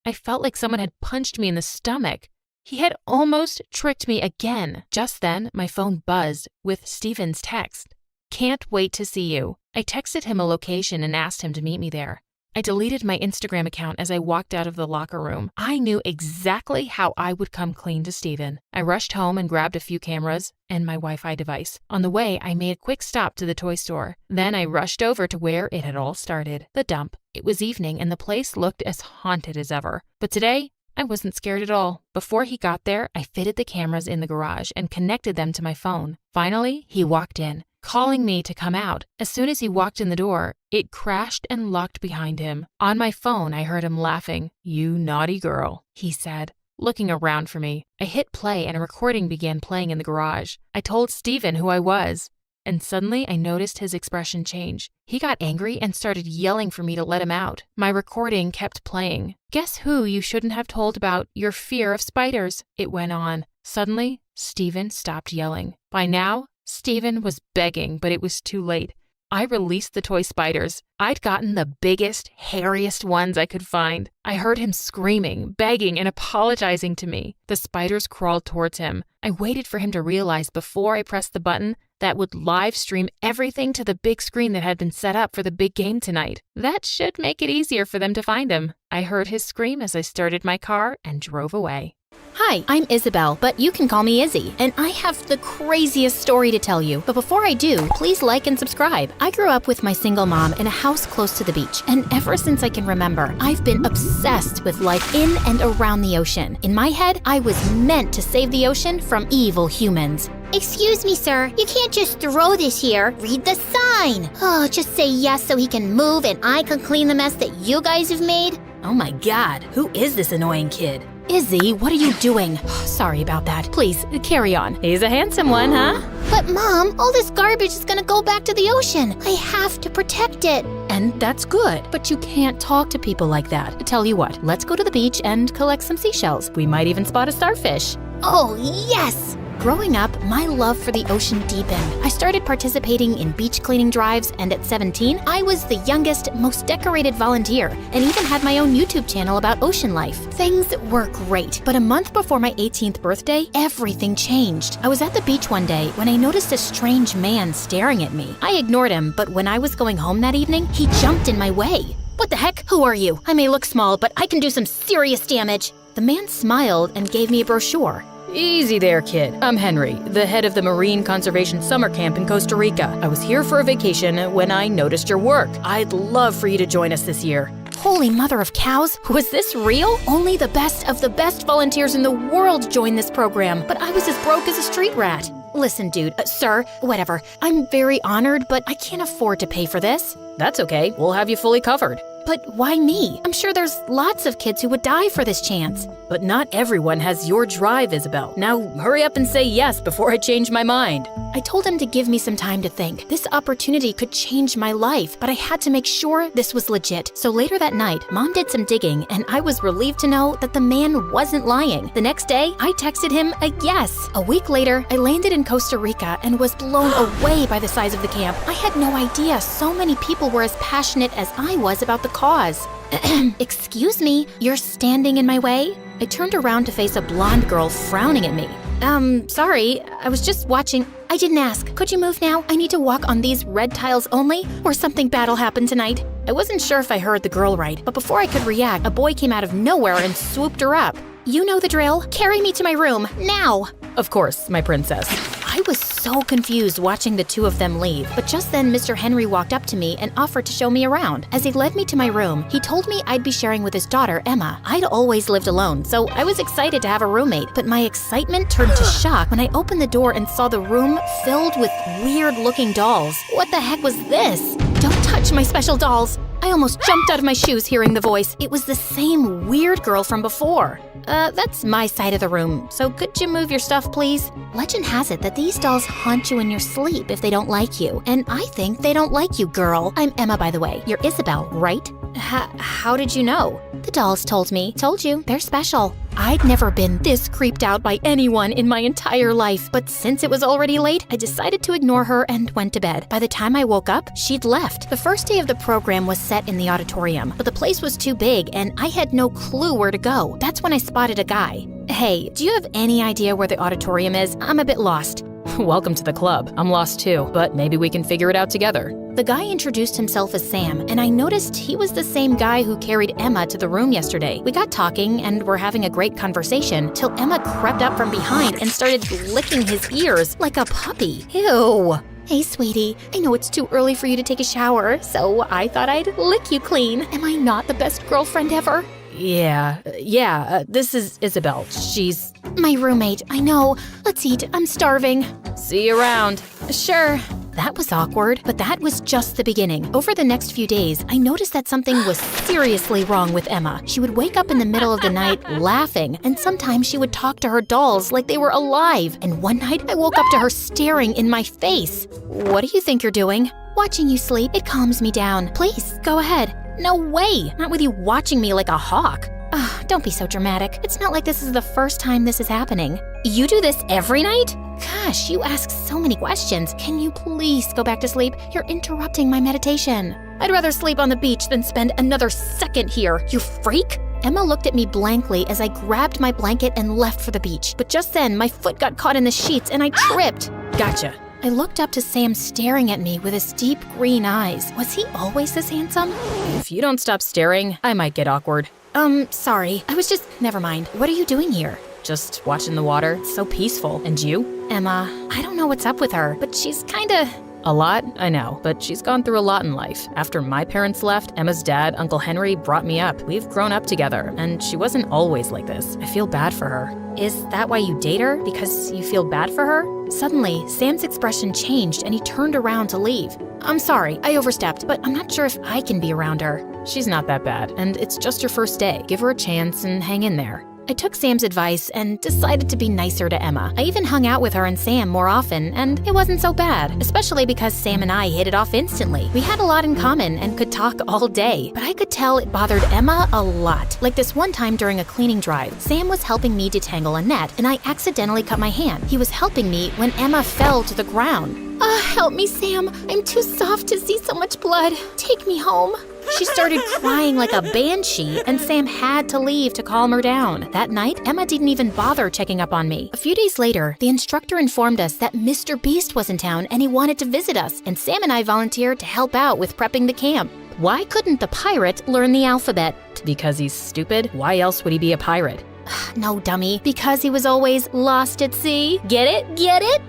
I felt like someone had punched me in the stomach. He had almost tricked me again. Just then, my phone buzzed with Stephen's text. "Can't wait to see you." I texted him a location and asked him to meet me there. I deleted my Instagram account as I walked out of the locker room. I knew exactly how I would come clean to Stephen. I rushed home and grabbed a few cameras and my Wi-Fi device. On the way, I made a quick stop to the toy store. Then I rushed over to where it had all started, the dump. It was evening and the place looked as haunted as ever. But today, I wasn't scared at all. Before he got there, I fitted the cameras in the garage and connected them to my phone. Finally, he walked in, calling me to come out. As soon as he walked in the door, it crashed and locked behind him. On my phone, I heard him laughing. "You naughty girl," he said, looking around for me. I hit play and a recording began playing in the garage. I told Stephen who I was, and suddenly I noticed his expression change. He got angry and started yelling for me to let him out. My recording kept playing. "Guess who you shouldn't have told about your fear of spiders?" it went on. Suddenly, Stephen stopped yelling. By now, Stephen was begging, but it was too late. I released the toy spiders. I'd gotten the biggest, hairiest ones I could find. I heard him screaming, begging, and apologizing to me. The spiders crawled towards him. I waited for him to realize before I pressed the button that would live stream everything to the big screen that had been set up for the big game tonight. That should make it easier for them to find him. I heard his scream as I started my car and drove away. Hi, I'm Isabel, but you can call me Izzy, and I have the craziest story to tell you. But before I do, please like and subscribe. I grew up with my single mom in a house close to the beach, and ever since I can remember, I've been obsessed with life in and around the ocean. In my head, I was meant to save the ocean from evil humans. Excuse me, sir. You can't just throw this here. Read the sign. Oh, just say yes so he can move and I can clean the mess that you guys have made. Oh my God, who is this annoying kid? Izzy, what are you doing? Sorry about that. Please, carry on. He's a handsome one, huh? But Mom, all this garbage is gonna go back to the ocean. I have to protect it. And that's good, but you can't talk to people like that. Tell you what, let's go to the beach and collect some seashells. We might even spot a starfish. Oh, yes! Growing up, my love for the ocean deepened. I started participating in beach cleaning drives, and at 17, I was the youngest, most decorated volunteer, and even had my own YouTube channel about ocean life. Things were great, but a month before my 18th birthday, everything changed. I was at the beach one day when I noticed a strange man staring at me. I ignored him, but when I was going home that evening, he jumped in my way. What the heck? Who are you? I may look small, but I can do some serious damage. The man smiled and gave me a brochure. Easy there, kid. I'm Henry, the head of the Marine Conservation Summer Camp in Costa Rica. I was here for a vacation when I noticed your work. I'd love for you to join us this year. Holy mother of cows, was this real? Only the best of the best volunteers in the world joined this program, but I was as broke as a street rat. Listen, dude, sir, whatever. I'm very honored, but I can't afford to pay for this. That's okay, we'll have you fully covered. But why me? I'm sure there's lots of kids who would die for this chance. But not everyone has your drive, Isabel. Now hurry up and say yes before I change my mind. I told him to give me some time to think. This opportunity could change my life, but I had to make sure this was legit. So later that night, Mom did some digging, and I was relieved to know that the man wasn't lying. The next day, I texted him a yes. A week later, I landed in Costa Rica and was blown away by the size of the camp. I had no idea so many people were as passionate as I was about the cause. Excuse me, you're standing in my way? I turned around to face a blonde girl frowning at me. Sorry, I was just watching. I didn't ask. Could you move now? I need to walk on these red tiles only, or something bad'll happen tonight. I wasn't sure if I heard the girl right, but before I could react, a boy came out of nowhere and swooped her up. You know the drill. Carry me to my room, now! Of course, my princess. I was so confused watching the two of them leave, but just then Mr. Henry walked up to me and offered to show me around. As he led me to my room, he told me I'd be sharing with his daughter, Emma. I'd always lived alone, so I was excited to have a roommate, but my excitement turned to shock when I opened the door and saw the room filled with weird-looking dolls. What the heck was this? Don't touch my special dolls! I almost jumped out of my shoes hearing the voice. It was the same weird girl from before. That's my side of the room, so could you move your stuff, please? Legend has it that these dolls haunt you in your sleep if they don't like you, and I think they don't like you, girl. I'm Emma, by the way. You're Isabel, right? How did you know? The dolls told me. Told you, they're special. I'd never been this creeped out by anyone in my entire life, but since it was already late, I decided to ignore her and went to bed. By the time I woke up, she'd left. The first day of the program was set in the auditorium, but the place was too big and I had no clue where to go. That's when I spotted a guy. Hey, do you have any idea where the auditorium is? I'm a bit lost. Welcome to the club. I'm lost too, but maybe we can figure it out together. The guy introduced himself as Sam, and I noticed he was the same guy who carried Emma to the room yesterday. We got talking and were having a great conversation till Emma crept up from behind and started licking his ears like a puppy. Ew. Hey, sweetie, I know it's too early for you to take a shower, so I thought I'd lick you clean. Am I not the best girlfriend ever? Yeah, this is Isabel. She's my roommate, I know. Let's eat, I'm starving. See you around. Sure. That was awkward, but that was just the beginning. Over the next few days, I noticed that something was seriously wrong with Emma. She would wake up in the middle of the night laughing, and sometimes she would talk to her dolls like they were alive. And one night, I woke up to her staring in my face. What do you think you're doing? Watching you sleep, it calms me down. Please, go ahead. No way! Not with you watching me like a hawk. Don't be so dramatic. It's not like this is the first time this is happening. You do this every night? Gosh, you ask so many questions. Can you please go back to sleep? You're interrupting my meditation. I'd rather sleep on the beach than spend another second here, you freak! Emma looked at me blankly as I grabbed my blanket and left for the beach. But just then, my foot got caught in the sheets and I tripped. Gotcha. I looked up to Sam staring at me with his deep green eyes. Was he always this handsome? If you don't stop staring, I might get awkward. Sorry. I was just... Never mind. What are you doing here? Just watching the water. It's so peaceful. And you? Emma, I don't know what's up with her, but she's kinda... A lot? I know, but she's gone through a lot in life. After my parents left, Emma's dad, Uncle Henry, brought me up. We've grown up together, and she wasn't always like this. I feel bad for her. Is that why you date her? Because you feel bad for her? Suddenly, Sam's expression changed and he turned around to leave. I'm sorry, I overstepped, but I'm not sure if I can be around her. She's not that bad, and it's just your first day. Give her a chance and hang in there. I took Sam's advice and decided to be nicer to Emma. I even hung out with her and Sam more often, and it wasn't so bad, especially because Sam and I hit it off instantly. We had a lot in common and could talk all day, but I could tell it bothered Emma a lot. Like this one time during a cleaning drive, Sam was helping me detangle a net, and I accidentally cut my hand. He was helping me when Emma fell to the ground. Help me, Sam. I'm too soft to see so much blood. Take me home. She started crying like a banshee, and Sam had to leave to calm her down. That night, Emma didn't even bother checking up on me. A few days later, the instructor informed us that Mr. Beast was in town and he wanted to visit us, and Sam and I volunteered to help out with prepping the camp. Why couldn't the pirate learn the alphabet? Because he's stupid? Why else would he be a pirate? No, dummy. Because he was always lost at sea. Get it? Get it?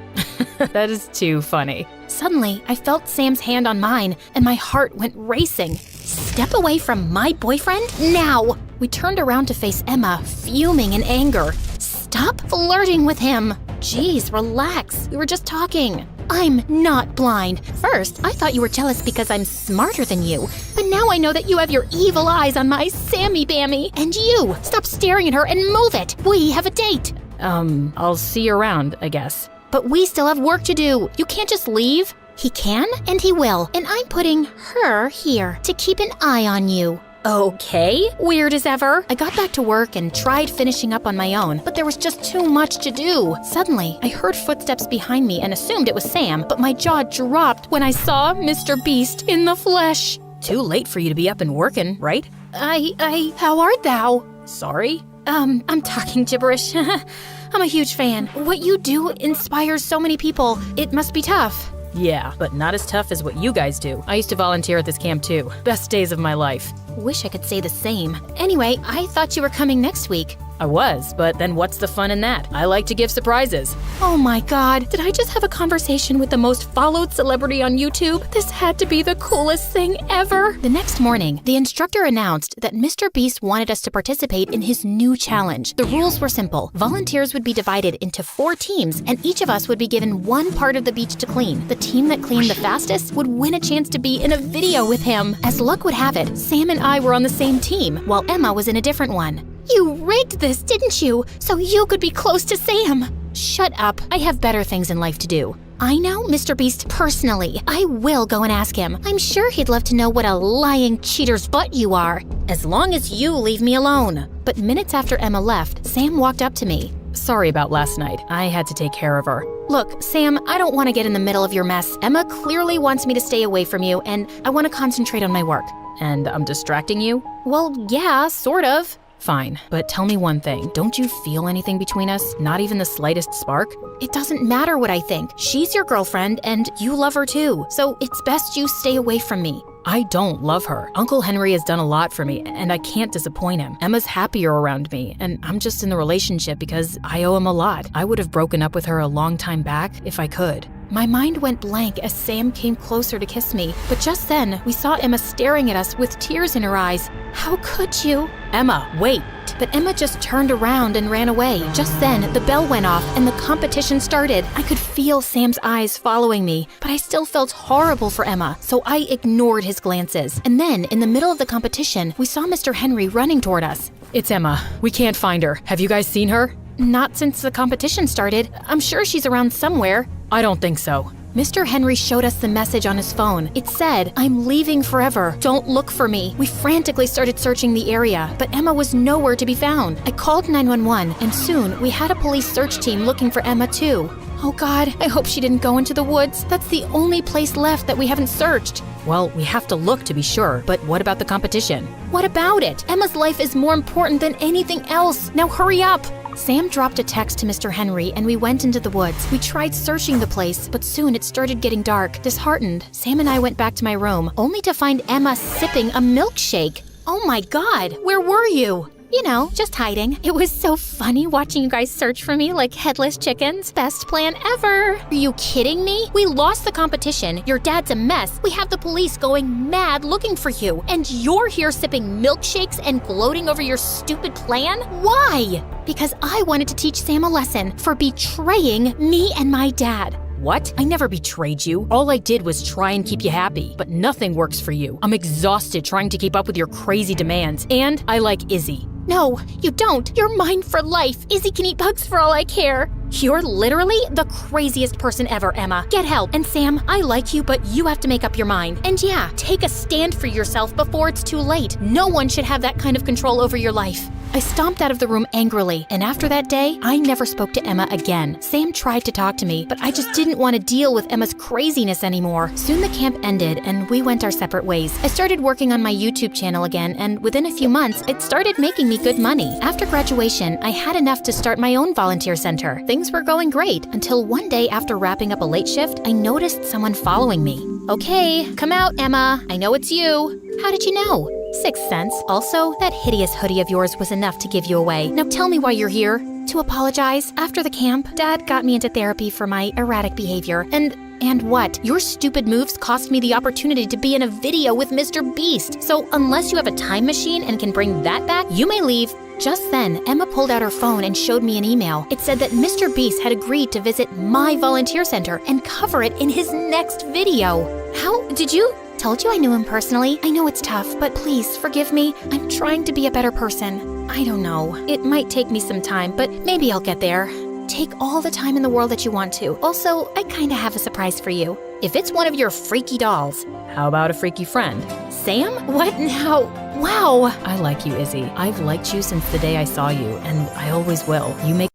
That is too funny. Suddenly, I felt Sam's hand on mine, and my heart went racing. Step away from my boyfriend? Now! We turned around to face Emma, fuming in anger. Stop flirting with him! Jeez, relax. We were just talking. I'm not blind. First, I thought you were jealous because I'm smarter than you. But now I know that you have your evil eyes on my Sammy Bammy. And you! Stop staring at her and move it! We have a date! I'll see you around, I guess. But we still have work to do. You can't just leave. He can, and he will. And I'm putting her here to keep an eye on you. Okay, weird as ever. I got back to work and tried finishing up on my own, but there was just too much to do. Suddenly, I heard footsteps behind me and assumed it was Sam, but my jaw dropped when I saw Mr. Beast in the flesh. Too late for you to be up and working, right? How art thou? Sorry? I'm talking gibberish. I'm a huge fan. What you do inspires so many people. It must be tough. Yeah, but not as tough as what you guys do. I used to volunteer at this camp too. Best days of my life. Wish I could say the same. Anyway, I thought you were coming next week. I was, but then what's the fun in that? I like to give surprises. Oh my god, did I just have a conversation with the most followed celebrity on YouTube? This had to be the coolest thing ever. The next morning, the instructor announced that Mr. Beast wanted us to participate in his new challenge. The rules were simple. Volunteers would be divided into 4 teams, and each of us would be given one part of the beach to clean. The team that cleaned the fastest would win a chance to be in a video with him. As luck would have it, Sam and I were on the same team, while Emma was in a different one. You rigged this, didn't you? So you could be close to Sam. Shut up. I have better things in life to do. I know Mr. Beast personally. I will go and ask him. I'm sure he'd love to know what a lying cheater's butt you are. As long as you leave me alone. But minutes after Emma left, Sam walked up to me. Sorry about last night. I had to take care of her. Look, Sam, I don't want to get in the middle of your mess. Emma clearly wants me to stay away from you, and I want to concentrate on my work. And I'm distracting you? Well, yeah, sort of. Fine, but tell me one thing. Don't you feel anything between us? Not even the slightest spark? It doesn't matter what I think. She's your girlfriend, and you love her too. So it's best you stay away from me. I don't love her. Uncle Henry has done a lot for me, and I can't disappoint him. Emma's happier around me, and I'm just in the relationship because I owe him a lot. I would have broken up with her a long time back if I could. My mind went blank as Sam came closer to kiss me, but just then, we saw Emma staring at us with tears in her eyes. How could you? Emma, wait. But Emma just turned around and ran away. Just then, the bell went off and the competition started. I could feel Sam's eyes following me, but I still felt horrible for Emma, so I ignored his glances. And then, in the middle of the competition, we saw Mr. Henry running toward us. It's Emma. We can't find her. Have you guys seen her? Not since the competition started. I'm sure she's around somewhere. I don't think so. Mr. Henry showed us the message on his phone. It said, "I'm leaving forever. Don't look for me." We frantically started searching the area, but Emma was nowhere to be found. I called 911, and soon we had a police search team looking for Emma too. Oh God, I hope she didn't go into the woods. That's the only place left that we haven't searched. Well, we have to look to be sure, but what about the competition? What about it? Emma's life is more important than anything else. Now hurry up! Sam dropped a text to Mr. Henry and we went into the woods. We tried searching the place, but soon it started getting dark. Disheartened, Sam and I went back to my room, only to find Emma sipping a milkshake. Oh my God, where were you? You know, just hiding. It was so funny watching you guys search for me like headless chickens. Best plan ever. Are you kidding me? We lost the competition. Your dad's a mess. We have the police going mad looking for you. And you're here sipping milkshakes and gloating over your stupid plan? Why? Because I wanted to teach Sam a lesson for betraying me and my dad. What? I never betrayed you. All I did was try and keep you happy, but nothing works for you. I'm exhausted trying to keep up with your crazy demands, and I like Izzy. No, you don't. You're mine for life. Izzy can eat bugs for all I care. You're literally the craziest person ever, Emma. Get help. And Sam, I like you, but you have to make up your mind. And yeah, take a stand for yourself before it's too late. No one should have that kind of control over your life. I stomped out of the room angrily, and after that day, I never spoke to Emma again. Sam tried to talk to me, but I just didn't want to deal with Emma's craziness anymore. Soon the camp ended, and we went our separate ways. I started working on my YouTube channel again, and within a few months, it started making me good money. After graduation, I had enough to start my own volunteer center. Things were going great, until one day after wrapping up a late shift, I noticed someone following me. Okay, come out, Emma. I know it's you. How did you know? Sixth sense. Also, that hideous hoodie of yours was enough to give you away. Now tell me why you're here. To apologize. After the camp, Dad got me into therapy for my erratic behavior. And what? Your stupid moves cost me the opportunity to be in a video with Mr. Beast. So unless you have a time machine and can bring that back, you may leave. Just then, Emma pulled out her phone and showed me an email. It said that Mr. Beast had agreed to visit my volunteer center and cover it in his next video. How did you? Told you I knew him personally. I know it's tough, but please forgive me. I'm trying to be a better person. I don't know. It might take me some time, but maybe I'll get there. Take all the time in the world that you want to. Also, I kinda have a surprise for you. If it's one of your freaky dolls, how about a freaky friend? Sam? What now? Wow! I like you, Izzy. I've liked you since the day I saw you, and I always will. You make...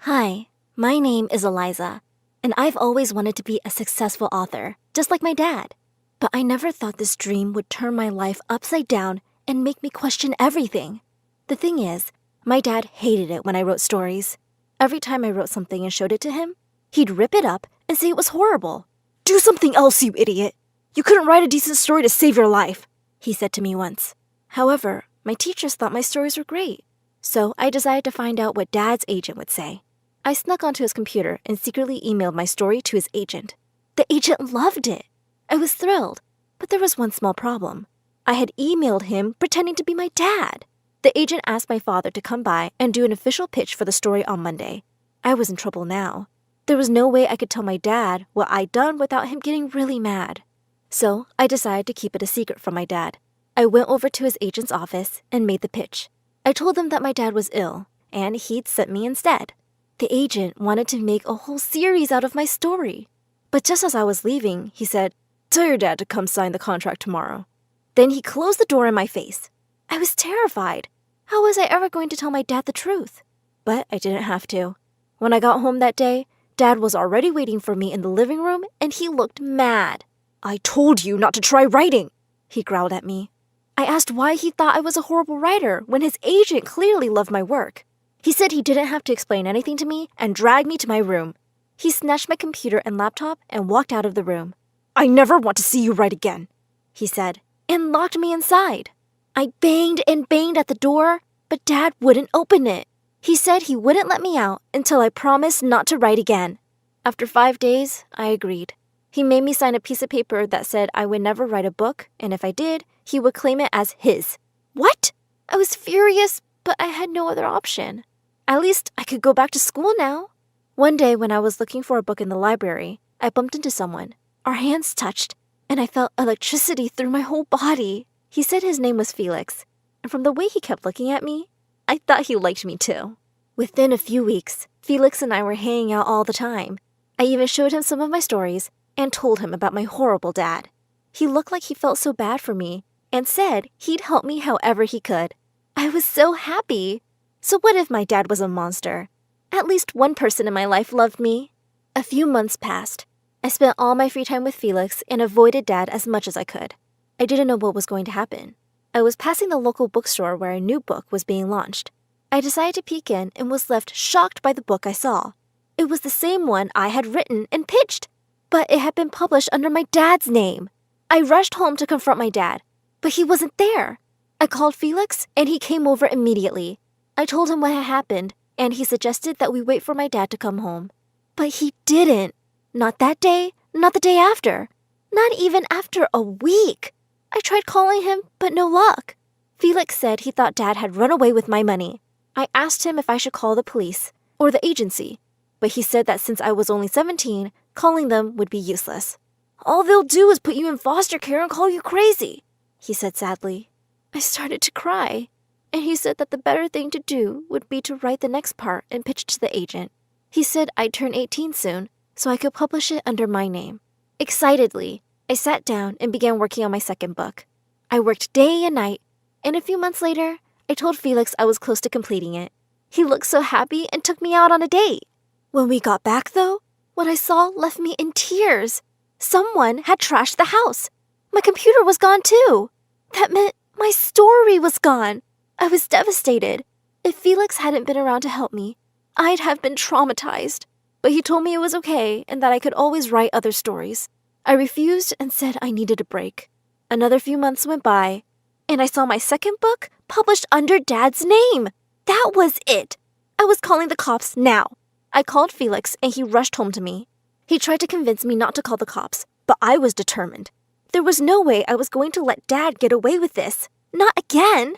Hi, my name is Eliza, and I've always wanted to be a successful author, just like my dad. But I never thought this dream would turn my life upside down and make me question everything. The thing is, my dad hated it when I wrote stories. Every time I wrote something and showed it to him, he'd rip it up and say it was horrible. "Do something else, you idiot! You couldn't write a decent story to save your life," he said to me once. However, my teachers thought my stories were great, so I decided to find out what Dad's agent would say. I snuck onto his computer and secretly emailed my story to his agent. The agent loved it. I was thrilled, but there was one small problem. I had emailed him pretending to be my dad. The agent asked my father to come by and do an official pitch for the story on Monday. I was in trouble now. There was no way I could tell my dad what I'd done without him getting really mad. So I decided to keep it a secret from my dad. I went over to his agent's office and made the pitch. I told him that my dad was ill, and he'd sent me instead. The agent wanted to make a whole series out of my story. But just as I was leaving, he said, "Tell your dad to come sign the contract tomorrow." Then he closed the door in my face. I was terrified. How was I ever going to tell my dad the truth? But I didn't have to. When I got home that day, Dad was already waiting for me in the living room, and he looked mad. "I told you not to try writing," he growled at me. I asked why he thought I was a horrible writer when his agent clearly loved my work. He said he didn't have to explain anything to me and dragged me to my room. He snatched my computer and laptop and walked out of the room. "I never want to see you write again," he said, and locked me inside. I banged and banged at the door, but Dad wouldn't open it. He said he wouldn't let me out until I promised not to write again. After 5 days, I agreed. He made me sign a piece of paper that said I would never write a book, and if I did, he would claim it as his. What? I was furious, but I had no other option. At least I could go back to school now. One day when I was looking for a book in the library, I bumped into someone. Our hands touched, and I felt electricity through my whole body. He said his name was Felix, and from the way he kept looking at me, I thought he liked me too. Within a few weeks, Felix and I were hanging out all the time. I even showed him some of my stories and told him about my horrible dad. He looked like he felt so bad for me and said he'd help me however he could. I was so happy. So what if my dad was a monster? At least one person in my life loved me. A few months passed. I spent all my free time with Felix and avoided Dad as much as I could. I didn't know what was going to happen. I was passing the local bookstore where a new book was being launched. I decided to peek in and was left shocked by the book I saw. It was the same one I had written and pitched, but it had been published under my dad's name. I rushed home to confront my dad, but he wasn't there. I called Felix and he came over immediately. I told him what had happened, and he suggested that we wait for my dad to come home. But he didn't. Not that day, not the day after. Not even after a week. I tried calling him, but no luck. Felix said he thought Dad had run away with my money. I asked him if I should call the police or the agency, but he said that since I was only 17, calling them would be useless. All they'll do is put you in foster care and call you crazy, he said sadly. I started to cry, and he said that the better thing to do would be to write the next part and pitch it to the agent. He said I'd turn 18 soon, so I could publish it under my name. Excitedly, I sat down and began working on my second book. I worked day and night, and a few months later, I told Felix I was close to completing it. He looked so happy and took me out on a date. When we got back, though, what I saw left me in tears. Someone had trashed the house. My computer was gone too. That meant my story was gone. I was devastated. If Felix hadn't been around to help me, I'd have been traumatized. But he told me it was okay and that I could always write other stories. I refused and said I needed a break. Another few months went by, and I saw my second book published under Dad's name. That was it. I was calling the cops now. I called Felix, and he rushed home to me. He tried to convince me not to call the cops, but I was determined. There was no way I was going to let Dad get away with this. Not again.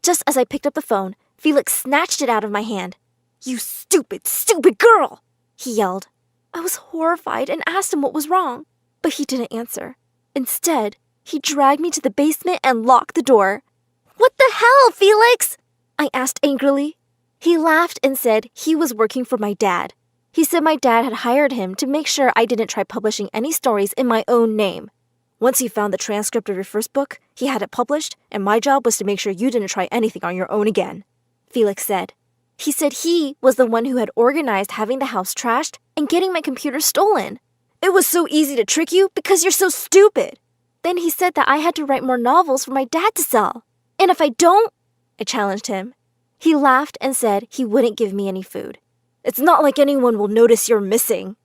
Just as I picked up the phone, Felix snatched it out of my hand. "You stupid, stupid girl!" he yelled. I was horrified and asked him what was wrong, but he didn't answer. Instead, he dragged me to the basement and locked the door. "What the hell, Felix?" I asked angrily. He laughed and said he was working for my dad. He said my dad had hired him to make sure I didn't try publishing any stories in my own name. Once he found the transcript of your first book, he had it published, and my job was to make sure you didn't try anything on your own again, Felix said. He said he was the one who had organized having the house trashed and getting my computer stolen. It was so easy to trick you because you're so stupid. Then he said that I had to write more novels for my dad to sell. And if I don't, I challenged him. He laughed and said he wouldn't give me any food. "It's not like anyone will notice you're missing."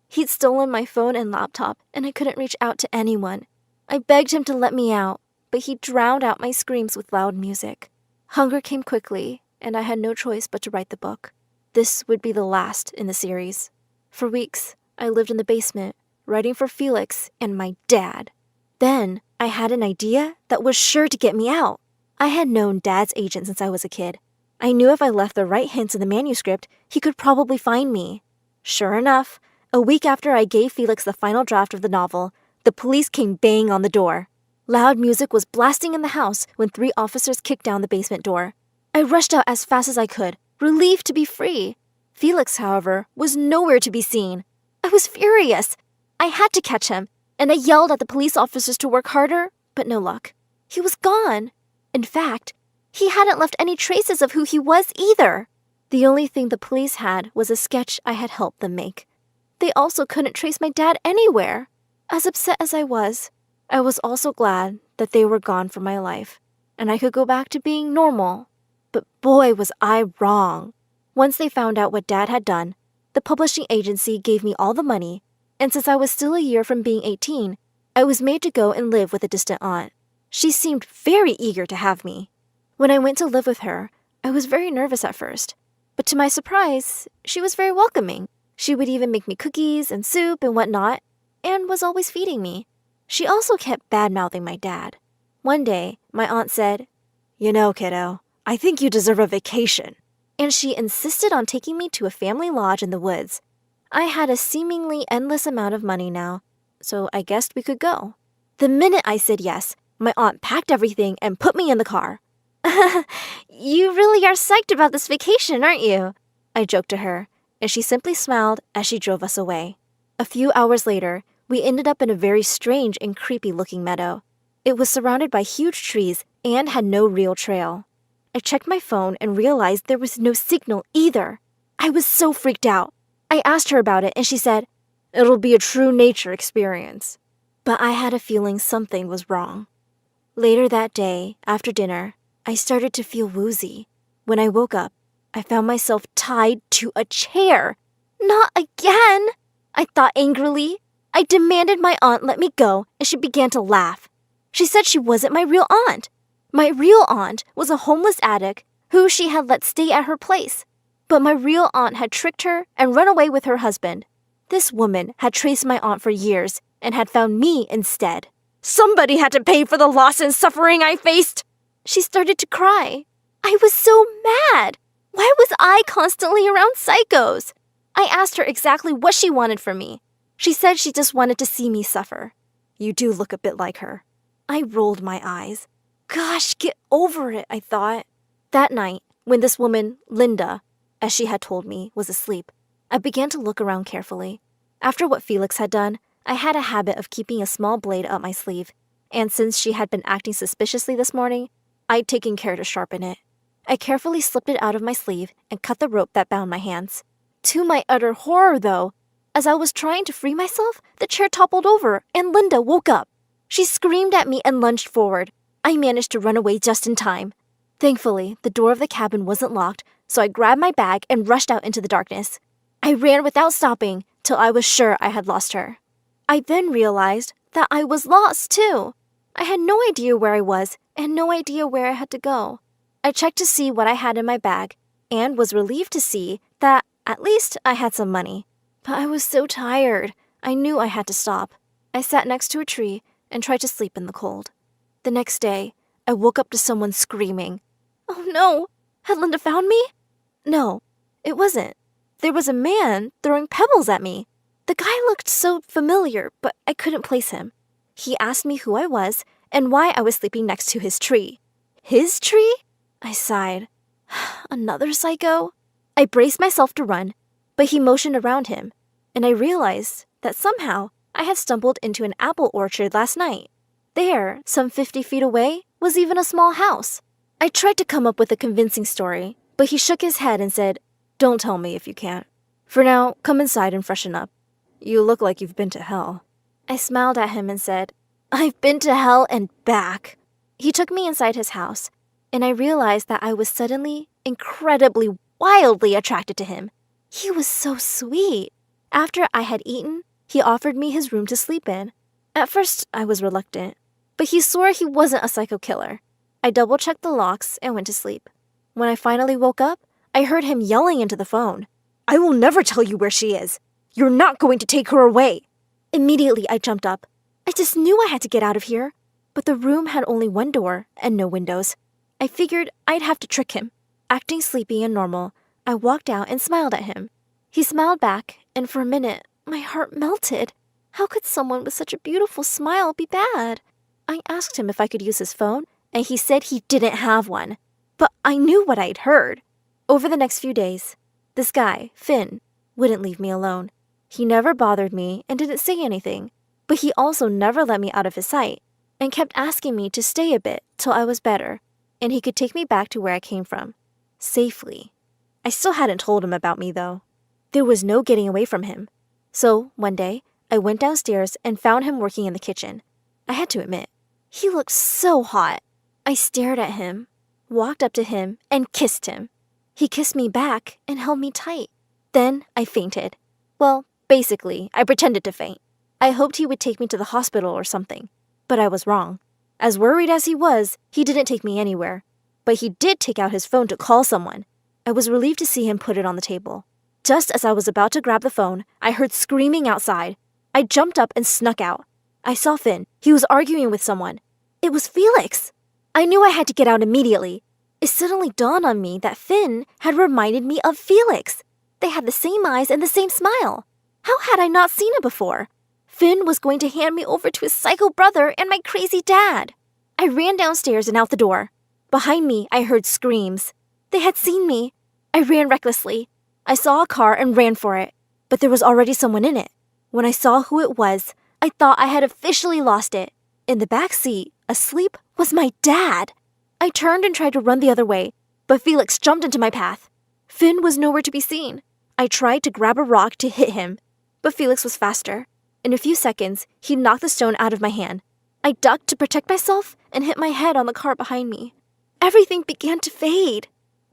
He'd stolen my phone and laptop, and I couldn't reach out to anyone. I begged him to let me out, but he drowned out my screams with loud music. Hunger came quickly, and I had no choice but to write the book. This would be the last in the series. For weeks, I lived in the basement, writing for Felix and my dad. Then, I had an idea that was sure to get me out. I had known Dad's agent since I was a kid. I knew if I left the right hints in the manuscript, he could probably find me. Sure enough, a week after I gave Felix the final draft of the novel, the police came banging on the door. Loud music was blasting in the house when 3 officers kicked down the basement door. I rushed out as fast as I could, relieved to be free. Felix, however, was nowhere to be seen. I was furious. I had to catch him, and I yelled at the police officers to work harder, but no luck. He was gone. In fact, he hadn't left any traces of who he was either. The only thing the police had was a sketch I had helped them make. They also couldn't trace my dad anywhere. As upset as I was also glad that they were gone from my life, and I could go back to being normal. But boy, was I wrong. Once they found out what Dad had done, the publishing agency gave me all the money, and since I was still a year from being 18, I was made to go and live with a distant aunt. She seemed very eager to have me. When I went to live with her, I was very nervous at first, but to my surprise, she was very welcoming. She would even make me cookies and soup and whatnot, and was always feeding me. She also kept bad-mouthing my dad. One day, my aunt said, "You know, kiddo, I think you deserve a vacation." And she insisted on taking me to a family lodge in the woods. I had a seemingly endless amount of money now, so I guessed we could go. The minute I said yes, my aunt packed everything and put me in the car. "You really are psyched about this vacation, aren't you?" I joked to her, and she simply smiled as she drove us away. A few hours later, we ended up in a very strange and creepy-looking meadow. It was surrounded by huge trees and had no real trail. I checked my phone and realized there was no signal either. I was so freaked out. I asked her about it, and she said, "It'll be a true nature experience." But I had a feeling something was wrong. Later that day, after dinner, I started to feel woozy. When I woke up, I found myself tied to a chair. "Not again!" I thought angrily. I demanded my aunt let me go, and she began to laugh. She said she wasn't my real aunt. My real aunt was a homeless addict who she had let stay at her place. But my real aunt had tricked her and run away with her husband. This woman had traced my aunt for years and had found me instead. Somebody had to pay for the loss and suffering I faced. She started to cry. I was so mad. Why was I constantly around psychos? I asked her exactly what she wanted from me. She said she just wanted to see me suffer. You do look a bit like her. I rolled my eyes. Gosh, get over it, I thought. That night, when this woman, Linda, as she had told me, was asleep, I began to look around carefully. After what Felix had done, I had a habit of keeping a small blade up my sleeve, and since she had been acting suspiciously this morning, I'd taken care to sharpen it. I carefully slipped it out of my sleeve and cut the rope that bound my hands. To my utter horror, though, as I was trying to free myself, the chair toppled over and Linda woke up. She screamed at me and lunged forward. I managed to run away just in time. Thankfully, the door of the cabin wasn't locked, so I grabbed my bag and rushed out into the darkness. I ran without stopping till I was sure I had lost her. I then realized that I was lost, too. I had no idea where I was and no idea where I had to go. I checked to see what I had in my bag and was relieved to see that at least I had some money. But I was so tired, I knew I had to stop. I sat next to a tree and tried to sleep in the cold. The next day, I woke up to someone screaming. Oh no! Had Linda found me? No, it wasn't. There was a man throwing pebbles at me. The guy looked so familiar, but I couldn't place him. He asked me who I was and why I was sleeping next to his tree. His tree? I sighed. Another psycho? I braced myself to run, but he motioned around him, and I realized that somehow I had stumbled into an apple orchard last night. There, some 50 feet away, was even a small house. I tried to come up with a convincing story, but he shook his head and said, Don't tell me if you can't. For now, come inside and freshen up. You look like you've been to hell. I smiled at him and said, I've been to hell and back. He took me inside his house, and I realized that I was suddenly, incredibly, wildly attracted to him. He was so sweet. After I had eaten, he offered me his room to sleep in. At first, I was reluctant, but he swore he wasn't a psycho killer. I double-checked the locks and went to sleep. When I finally woke up, I heard him yelling into the phone. I will never tell you where she is. You're not going to take her away. Immediately, I jumped up. I just knew I had to get out of here. But the room had only one door and no windows. I figured I'd have to trick him. Acting sleepy and normal, I walked out and smiled at him. He smiled back, and for a minute, my heart melted. How could someone with such a beautiful smile be bad? I asked him if I could use his phone, and he said he didn't have one. But I knew what I'd heard. Over the next few days, this guy, Finn, wouldn't leave me alone. He never bothered me and didn't say anything, but he also never let me out of his sight and kept asking me to stay a bit till I was better and he could take me back to where I came from, safely. I still hadn't told him about me, though. There was no getting away from him. So, one day, I went downstairs and found him working in the kitchen. I had to admit, he looked so hot. I stared at him, walked up to him, and kissed him. He kissed me back and held me tight. Then I fainted. Well, basically, I pretended to faint. I hoped he would take me to the hospital or something, but I was wrong. As worried as he was, he didn't take me anywhere. But he did take out his phone to call someone. I was relieved to see him put it on the table. Just as I was about to grab the phone, I heard screaming outside. I jumped up and snuck out. I saw Finn. He was arguing with someone. It was Felix. I knew I had to get out immediately. It suddenly dawned on me that Finn had reminded me of Felix. They had the same eyes and the same smile. How had I not seen it before? Finn was going to hand me over to his psycho brother and my crazy dad. I ran downstairs and out the door. Behind me, I heard screams. They had seen me. I ran recklessly. I saw a car and ran for it, but there was already someone in it. When I saw who it was, I thought I had officially lost it. In the back seat, asleep, was my dad. I turned and tried to run the other way, but Felix jumped into my path. Finn was nowhere to be seen. I tried to grab a rock to hit him, but Felix was faster. In a few seconds, he knocked the stone out of my hand. I ducked to protect myself and hit my head on the car behind me. Everything began to fade.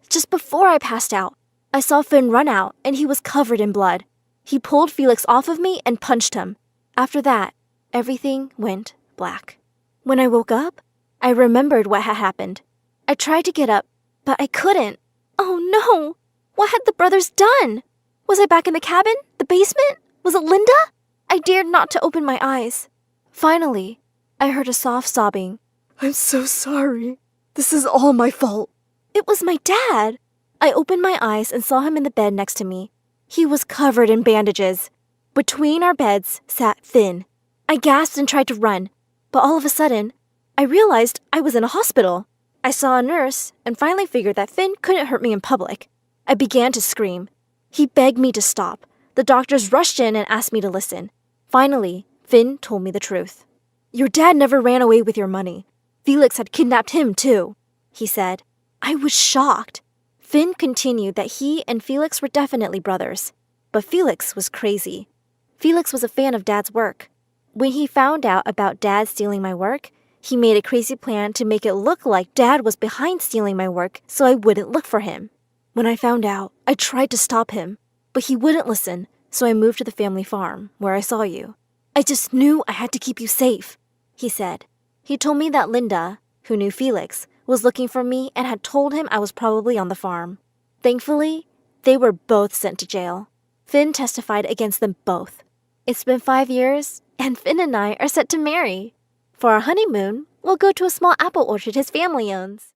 Just before I passed out, I saw Finn run out and he was covered in blood. He pulled Felix off of me and punched him. After that, everything went black. When I woke up, I remembered what had happened. I tried to get up, but I couldn't. Oh no! What had the brothers done? Was I back in the cabin? The basement? Was it Linda? I dared not to open my eyes. Finally, I heard a soft sobbing. I'm so sorry. This is all my fault. It was my dad. I opened my eyes and saw him in the bed next to me. He was covered in bandages. Between our beds sat Finn. I gasped and tried to run, but all of a sudden, I realized I was in a hospital. I saw a nurse and finally figured that Finn couldn't hurt me in public. I began to scream. He begged me to stop. The doctors rushed in and asked me to listen. Finally, Finn told me the truth. Your dad never ran away with your money. Felix had kidnapped him too, he said. I was shocked. Finn continued that he and Felix were definitely brothers, but Felix was crazy. Felix was a fan of Dad's work. When he found out about Dad stealing my work, he made a crazy plan to make it look like Dad was behind stealing my work so I wouldn't look for him. When I found out, I tried to stop him, but he wouldn't listen, so I moved to the family farm, where I saw you. I just knew I had to keep you safe, he said. He told me that Linda, who knew Felix, was looking for me and had told him I was probably on the farm. Thankfully, they were both sent to jail. Finn testified against them both. It's been 5 years, and Finn and I are set to marry. For our honeymoon, we'll go to a small apple orchard his family owns.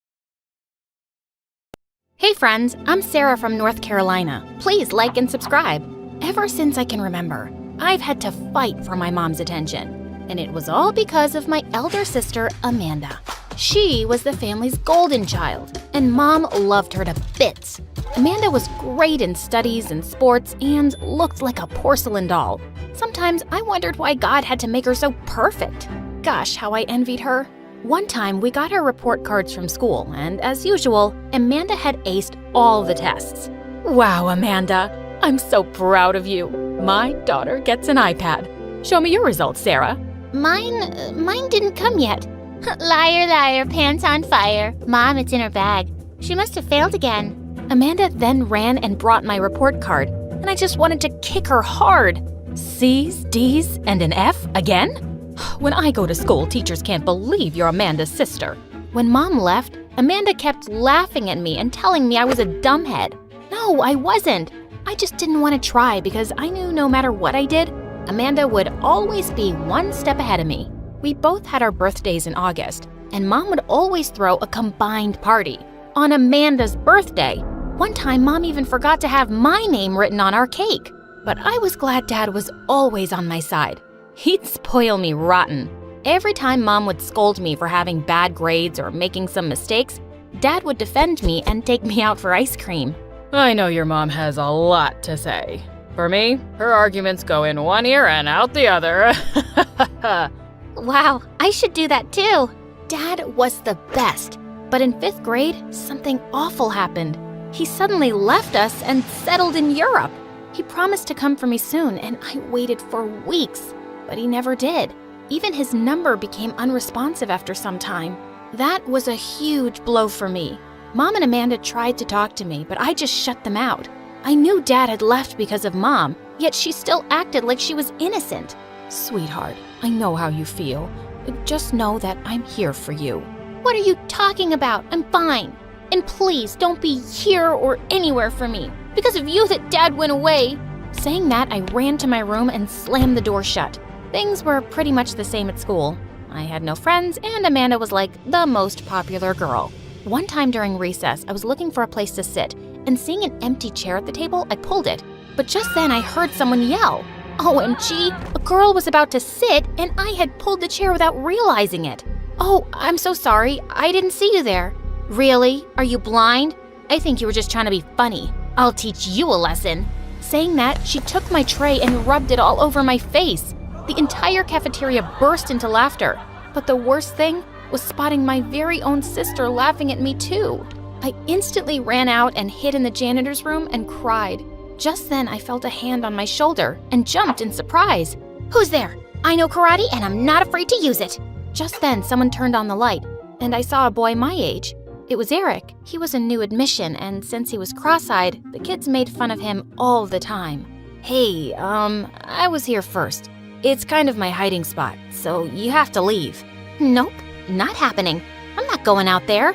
Hey friends, I'm Sarah from North Carolina. Please like and subscribe. Ever since I can remember, I've had to fight for my mom's attention. And it was all because of my elder sister, Amanda. She was the family's golden child, and Mom loved her to bits. Amanda was great in studies and sports and looked like a porcelain doll. Sometimes I wondered why God had to make her so perfect. Gosh, how I envied her. One time, we got her report cards from school, and as usual, Amanda had aced all the tests. Wow, Amanda, I'm so proud of you. My daughter gets an iPad. Show me your results, Sarah. Mine didn't come yet. Liar, liar, pants on fire. Mom, it's in her bag. She must have failed again. Amanda then ran and brought my report card, and I just wanted to kick her hard. C's, D's, and an F again? When I go to school, teachers can't believe you're Amanda's sister. When Mom left, Amanda kept laughing at me and telling me I was a dumbhead. No, I wasn't. I just didn't want to try because I knew no matter what I did, Amanda would always be one step ahead of me. We both had our birthdays in August, and Mom would always throw a combined party. On Amanda's birthday, one time Mom even forgot to have my name written on our cake. But I was glad Dad was always on my side. He'd spoil me rotten. Every time Mom would scold me for having bad grades or making some mistakes, Dad would defend me and take me out for ice cream. I know your mom has a lot to say. For me, her arguments go in one ear and out the other. Wow, I should do that too. Dad was the best. But in 5th grade, something awful happened. He suddenly left us and settled in Europe. He promised to come for me soon, and I waited for weeks. But he never did. Even his number became unresponsive after some time. That was a huge blow for me. Mom and Amanda tried to talk to me, but I just shut them out. I knew Dad had left because of Mom, yet she still acted like she was innocent. Sweetheart, I know how you feel. Just know that I'm here for you. What are you talking about? I'm fine. And please don't be here or anywhere for me. Because of you that Dad went away. Saying that, I ran to my room and slammed the door shut. Things were pretty much the same at school. I had no friends, and Amanda was like the most popular girl. One time during recess, I was looking for a place to sit, and seeing an empty chair at the table, I pulled it. But just then, I heard someone yell. OMG, a girl was about to sit, and I had pulled the chair without realizing it. Oh, I'm so sorry. I didn't see you there. Really? Are you blind? I think you were just trying to be funny. I'll teach you a lesson. Saying that, she took my tray and rubbed it all over my face. The entire cafeteria burst into laughter. But the worst thing was spotting my very own sister laughing at me too. I instantly ran out and hid in the janitor's room and cried. Just then, I felt a hand on my shoulder and jumped in surprise. Who's there? I know karate and I'm not afraid to use it. Just then, someone turned on the light, and I saw a boy my age. It was Eric. He was a new admission, and since he was cross-eyed, the kids made fun of him all the time. Hey, I was here first. It's kind of my hiding spot, so you have to leave. Nope, not happening. I'm not going out there.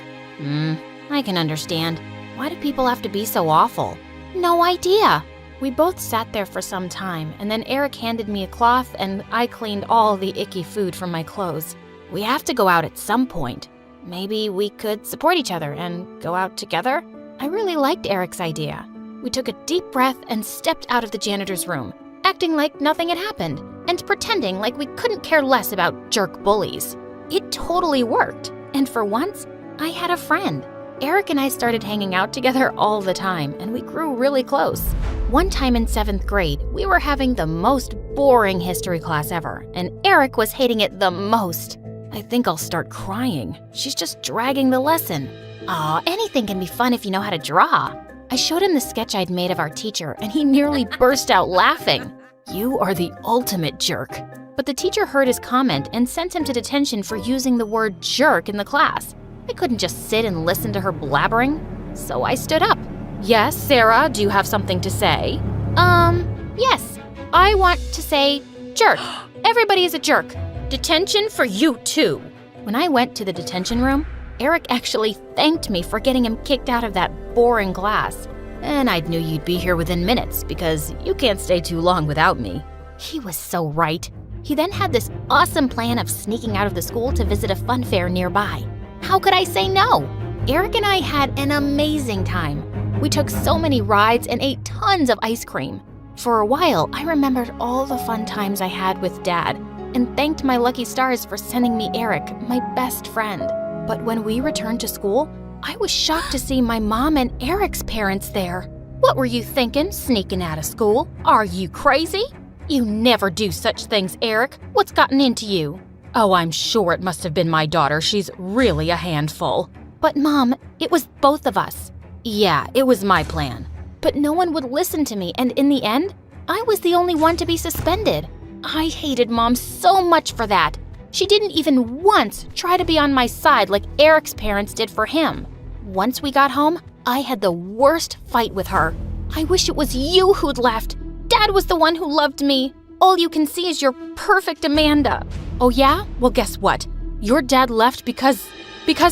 I can understand. Why do people have to be so awful? No idea. We both sat there for some time, and then Eric handed me a cloth, and I cleaned all the icky food from my clothes. We have to go out at some point. Maybe we could support each other and go out together? I really liked Eric's idea. We took a deep breath and stepped out of the janitor's room, acting like nothing had happened and pretending like we couldn't care less about jerk bullies. It totally worked, and for once, I had a friend. Eric and I started hanging out together all the time, and we grew really close. One time in 7th grade, we were having the most boring history class ever, and Eric was hating it the most. I think I'll start crying. She's just dragging the lesson. Aw, anything can be fun if you know how to draw. I showed him the sketch I'd made of our teacher, and he nearly burst out laughing. You are the ultimate jerk. But the teacher heard his comment and sent him to detention for using the word jerk in the class. I couldn't just sit and listen to her blabbering, so I stood up. Yes, Sarah, do you have something to say? Yes. I want to say jerk. Everybody is a jerk. Detention for you too. When I went to the detention room, Eric actually thanked me for getting him kicked out of that boring class. And I knew you'd be here within minutes because you can't stay too long without me. He was so right. He then had this awesome plan of sneaking out of the school to visit a fun fair nearby. How could I say no? Eric and I had an amazing time. We took so many rides and ate tons of ice cream. For a while, I remembered all the fun times I had with Dad and thanked my lucky stars for sending me Eric, my best friend. But when we returned to school, I was shocked to see my mom and Eric's parents there. What were you thinking, sneaking out of school? Are you crazy? You never do such things, Eric. What's gotten into you? Oh, I'm sure it must have been my daughter. She's really a handful. But Mom, it was both of us. Yeah, it was my plan. But no one would listen to me, and in the end, I was the only one to be suspended. I hated Mom so much for that. She didn't even once try to be on my side like Eric's parents did for him. Once we got home, I had the worst fight with her. I wish it was you who'd left. Dad was the one who loved me. All you can see is your perfect Amanda. Oh yeah? Well, guess what? Your dad left because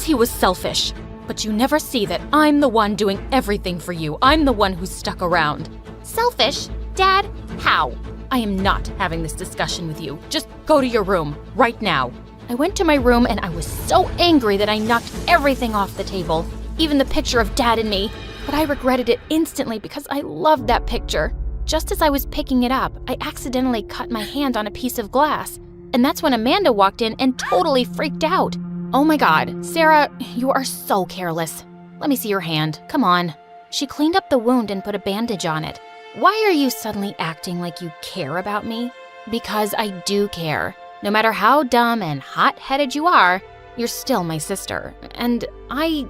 he was selfish. But you never see that I'm the one doing everything for you. I'm the one who's stuck around. Selfish? Dad? How? I am not having this discussion with you. Just go to your room, right now. I went to my room and I was so angry that I knocked everything off the table, even the picture of Dad and me. But I regretted it instantly because I loved that picture. Just as I was picking it up, I accidentally cut my hand on a piece of glass. And that's when Amanda walked in and totally freaked out. Oh my God, Sarah, you are so careless. Let me see your hand, come on. She cleaned up the wound and put a bandage on it. Why are you suddenly acting like you care about me? Because I do care. No matter how dumb and hot-headed you are, you're still my sister. And I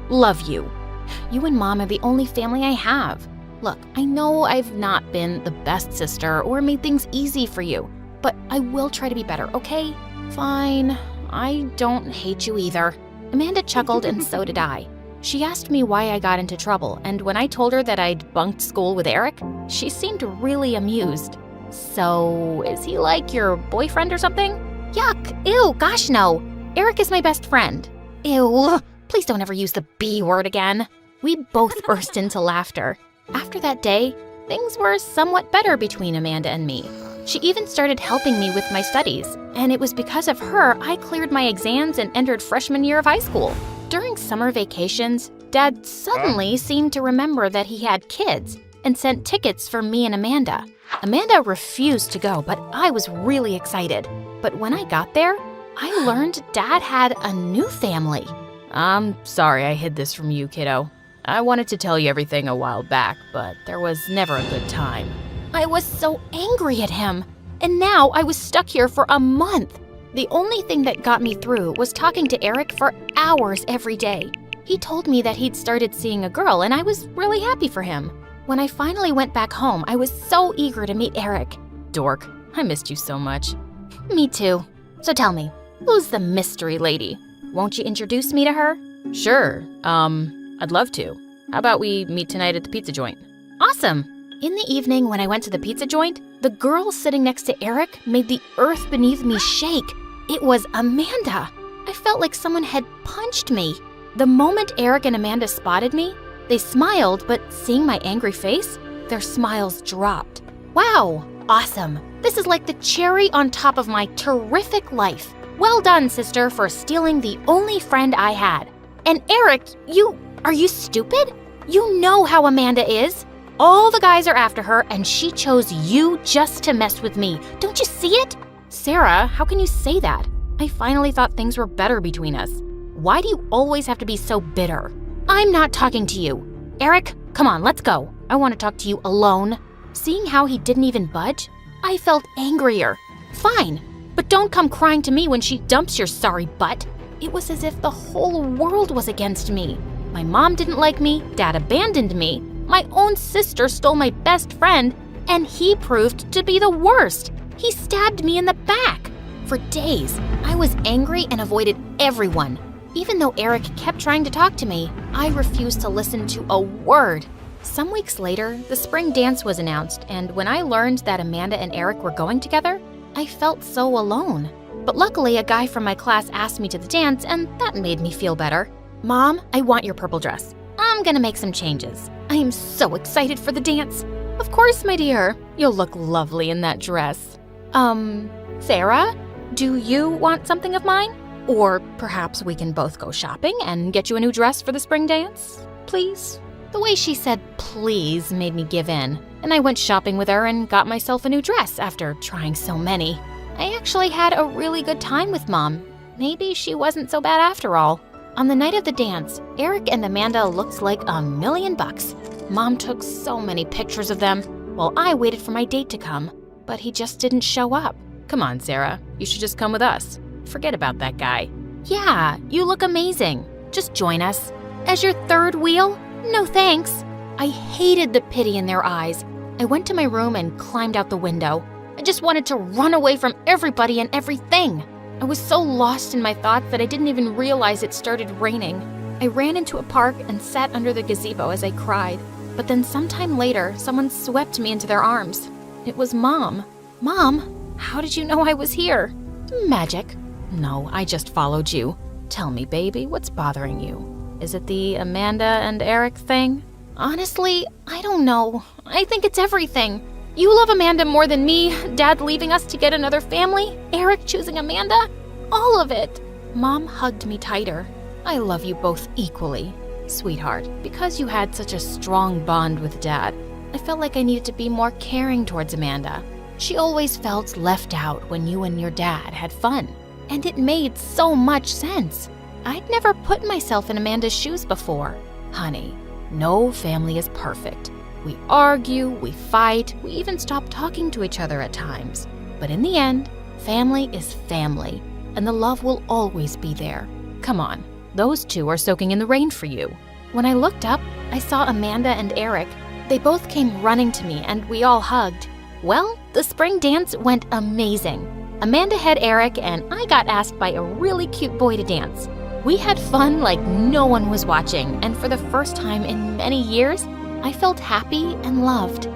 love you. You and Mom are the only family I have. Look, I know I've not been the best sister or made things easy for you, but I will try to be better, okay? Fine. I don't hate you either. Amanda chuckled and so did I. She asked me why I got into trouble, and when I told her that I'd bunked school with Eric, she seemed really amused. So, is he like your boyfriend or something? Yuck! Ew, gosh no! Eric is my best friend. Ew, please don't ever use the B word again. We both burst into laughter. After that day, things were somewhat better between Amanda and me. She even started helping me with my studies, and it was because of her I cleared my exams and entered freshman year of high school. During summer vacations, Dad suddenly seemed to remember that he had kids and sent tickets for me and Amanda. Amanda refused to go, but I was really excited. But when I got there, I learned Dad had a new family. I'm sorry I hid this from you, kiddo. I wanted to tell you everything a while back, but there was never a good time. I was so angry at him, and now I was stuck here for a month. The only thing that got me through was talking to Eric for hours every day. He told me that he'd started seeing a girl, and I was really happy for him. When I finally went back home, I was so eager to meet Eric. Dork, I missed you so much. Me too. So tell me, who's the mystery lady? Won't you introduce me to her? Sure, I'd love to. How about we meet tonight at the pizza joint? Awesome! In the evening when I went to the pizza joint, the girl sitting next to Eric made the earth beneath me shake. It was Amanda. I felt like someone had punched me. The moment Eric and Amanda spotted me, they smiled, but seeing my angry face, their smiles dropped. Wow, awesome. This is like the cherry on top of my terrific life. Well done, sister, for stealing the only friend I had. And Eric, are you stupid? You know how Amanda is. All the guys are after her, and she chose you just to mess with me. Don't you see it? Sarah, how can you say that? I finally thought things were better between us. Why do you always have to be so bitter? I'm not talking to you. Eric, come on, let's go. I want to talk to you alone. Seeing how he didn't even budge, I felt angrier. Fine, but don't come crying to me when she dumps your sorry butt. It was as if the whole world was against me. My mom didn't like me, Dad abandoned me, my own sister stole my best friend, and he proved to be the worst. He stabbed me in the back. For days, I was angry and avoided everyone. Even though Eric kept trying to talk to me, I refused to listen to a word. Some weeks later, the spring dance was announced, and when I learned that Amanda and Eric were going together, I felt so alone. But luckily, a guy from my class asked me to the dance, and that made me feel better. Mom, I want your purple dress. I'm gonna make some changes. I am so excited for the dance. Of course, my dear. You'll look lovely in that dress. Sarah, do you want something of mine? Or perhaps we can both go shopping and get you a new dress for the spring dance, please? The way she said please made me give in, and I went shopping with her and got myself a new dress after trying so many. I actually had a really good time with Mom. Maybe she wasn't so bad after all. On the night of the dance, Eric and Amanda looked like $1,000,000. Mom took so many pictures of them while I waited for my date to come, but he just didn't show up. Come on, Sarah, you should just come with us. Forget about that guy. Yeah, you look amazing. Just join us. As your third wheel? No thanks. I hated the pity in their eyes. I went to my room and climbed out the window. I just wanted to run away from everybody and everything. I was so lost in my thoughts that I didn't even realize it started raining. I ran into a park and sat under the gazebo as I cried. But then sometime later, someone swept me into their arms. It was Mom. Mom, how did you know I was here? Magic. No, I just followed you. Tell me, baby, what's bothering you? Is it the Amanda and Eric thing? Honestly, I don't know. I think it's everything. You love Amanda more than me, Dad leaving us to get another family, Eric choosing Amanda. All of it. Mom hugged me tighter. I love you both equally, sweetheart. Because you had such a strong bond with Dad, I felt like I needed to be more caring towards Amanda. She always felt left out when you and your dad had fun. And it made so much sense. I'd never put myself in Amanda's shoes before. Honey, no family is perfect. We argue, we fight, we even stop talking to each other at times. But in the end, family is family, and the love will always be there. Come on, those two are soaking in the rain for you. When I looked up, I saw Amanda and Eric. They both came running to me, and we all hugged. Well, the spring dance went amazing. Amanda had Eric, and I got asked by a really cute boy to dance. We had fun like no one was watching, and for the first time in many years, I felt happy and loved.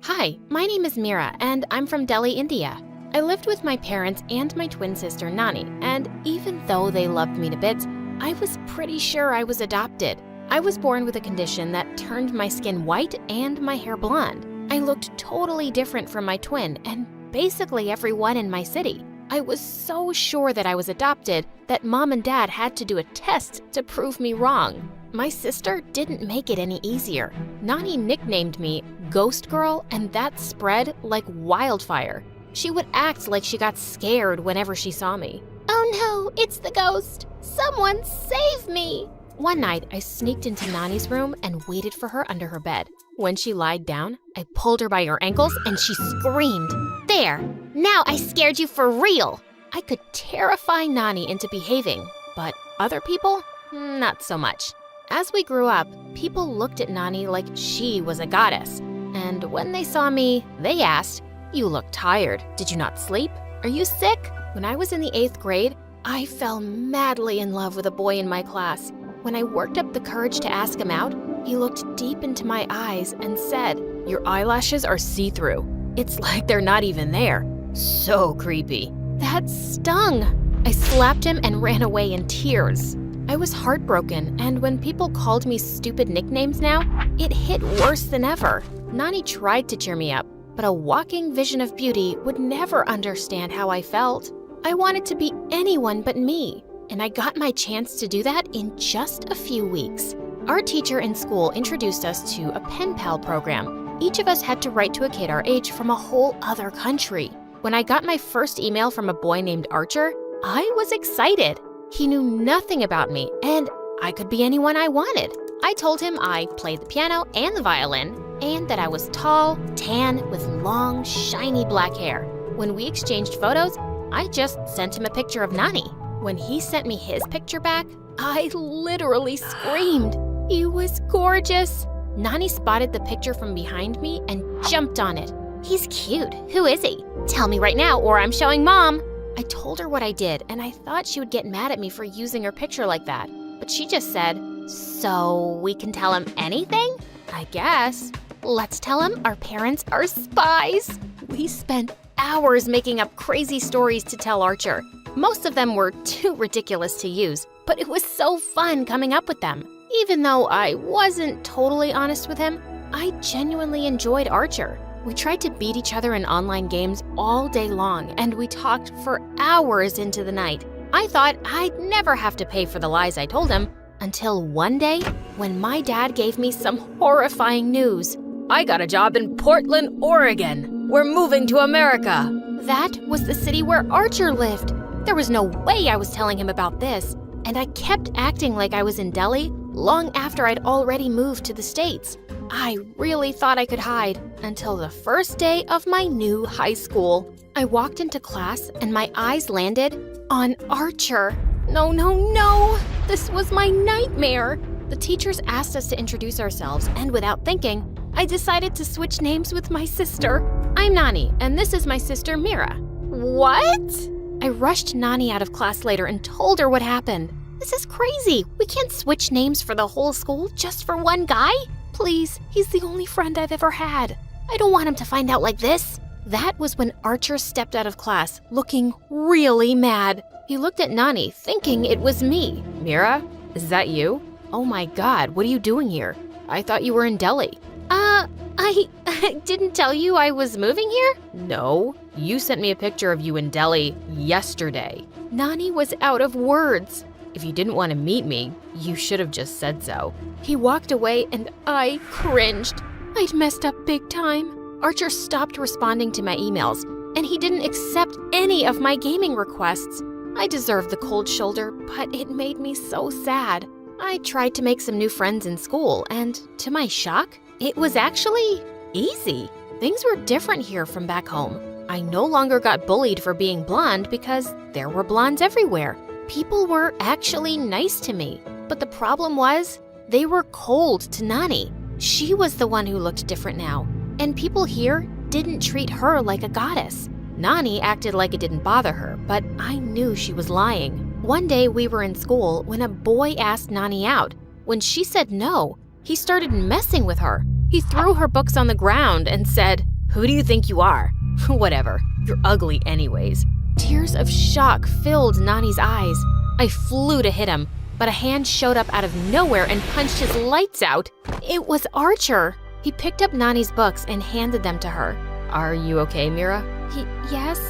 Hi, my name is Mira, and I'm from Delhi, India. I lived with my parents and my twin sister Nani, and even though they loved me to bits, I was pretty sure I was adopted. I was born with a condition that turned my skin white and my hair blonde. I looked totally different from my twin and basically everyone in my city. I was so sure that I was adopted that Mom and Dad had to do a test to prove me wrong. My sister didn't make it any easier. Nani nicknamed me Ghost Girl, and that spread like wildfire. She would act like she got scared whenever she saw me. Oh no, it's the ghost! Someone save me! One night, I sneaked into Nani's room and waited for her under her bed. When she lied down, I pulled her by her ankles and she screamed. There! Now I scared you for real! I could terrify Nani into behaving, but other people? Not so much. As we grew up, people looked at Nani like she was a goddess. And when they saw me, they asked, "You look tired. Did you not sleep? Are you sick?" When I was in the 8th grade, I fell madly in love with a boy in my class. When I worked up the courage to ask him out, he looked deep into my eyes and said, "Your eyelashes are see-through. It's like they're not even there." So creepy. That stung. I slapped him and ran away in tears. I was heartbroken, and when people called me stupid nicknames now, it hit worse than ever. Nani tried to cheer me up, but a walking vision of beauty would never understand how I felt. I wanted to be anyone but me, and I got my chance to do that in just a few weeks. Our teacher in school introduced us to a pen pal program. Each of us had to write to a kid our age from a whole other country. When I got my first email from a boy named Archer, I was excited. He knew nothing about me, and I could be anyone I wanted. I told him I played the piano and the violin, and that I was tall, tan, with long, shiny black hair. When we exchanged photos, I just sent him a picture of Nani. When he sent me his picture back, I literally screamed. He was gorgeous. Nani spotted the picture from behind me and jumped on it. He's cute. Who is he? Tell me right now or I'm showing Mom. I told her what I did, and I thought she would get mad at me for using her picture like that. But she just said, "So we can tell him anything?" I guess. Let's tell him our parents are spies. We spent hours making up crazy stories to tell Archer. Most of them were too ridiculous to use, but it was so fun coming up with them. Even though I wasn't totally honest with him, I genuinely enjoyed Archer. We tried to beat each other in online games all day long, and we talked for hours into the night. I thought I'd never have to pay for the lies I told him, until one day when my dad gave me some horrifying news. I got a job in Portland, Oregon. We're moving to America. That was the city where Archer lived. There was no way I was telling him about this, and I kept acting like I was in Delhi long after I'd already moved to the States. I really thought I could hide until the first day of my new high school. I walked into class and my eyes landed on Archer. No, no, no! This was my nightmare. The teachers asked us to introduce ourselves, and without thinking, I decided to switch names with my sister. I'm Nani, and this is my sister Mira. What? I rushed Nani out of class later and told her what happened. This is crazy. We can't switch names for the whole school just for one guy. Please, he's the only friend I've ever had. I don't want him to find out like this. That was when Archer stepped out of class, looking really mad. He looked at Nani, thinking it was me. Mira, is that you? Oh my God, what are you doing here? I thought you were in Delhi. I didn't tell you I was moving here? No, you sent me a picture of you in Delhi yesterday. Nani was out of words. If you didn't want to meet me, you should have just said so. He walked away and I cringed. I'd messed up big time. Archer stopped responding to my emails, and he didn't accept any of my gaming requests. I deserved the cold shoulder, but it made me so sad. I tried to make some new friends in school, and to my shock, it was actually easy. Things were different here from back home. I no longer got bullied for being blonde because there were blondes everywhere. People were actually nice to me, but the problem was they were cold to Nani. She was the one who looked different now, and people here didn't treat her like a goddess. Nani acted like it didn't bother her, but I knew she was lying. One day we were in school when a boy asked Nani out. When she said no, he started messing with her. He threw her books on the ground and said, "Who do you think you are?" Whatever, you're ugly anyways. Tears of shock filled Nani's eyes. I flew to hit him, but a hand showed up out of nowhere and punched his lights out. It was Archer. He picked up Nani's books and handed them to her. Are you okay, Mira? Yes.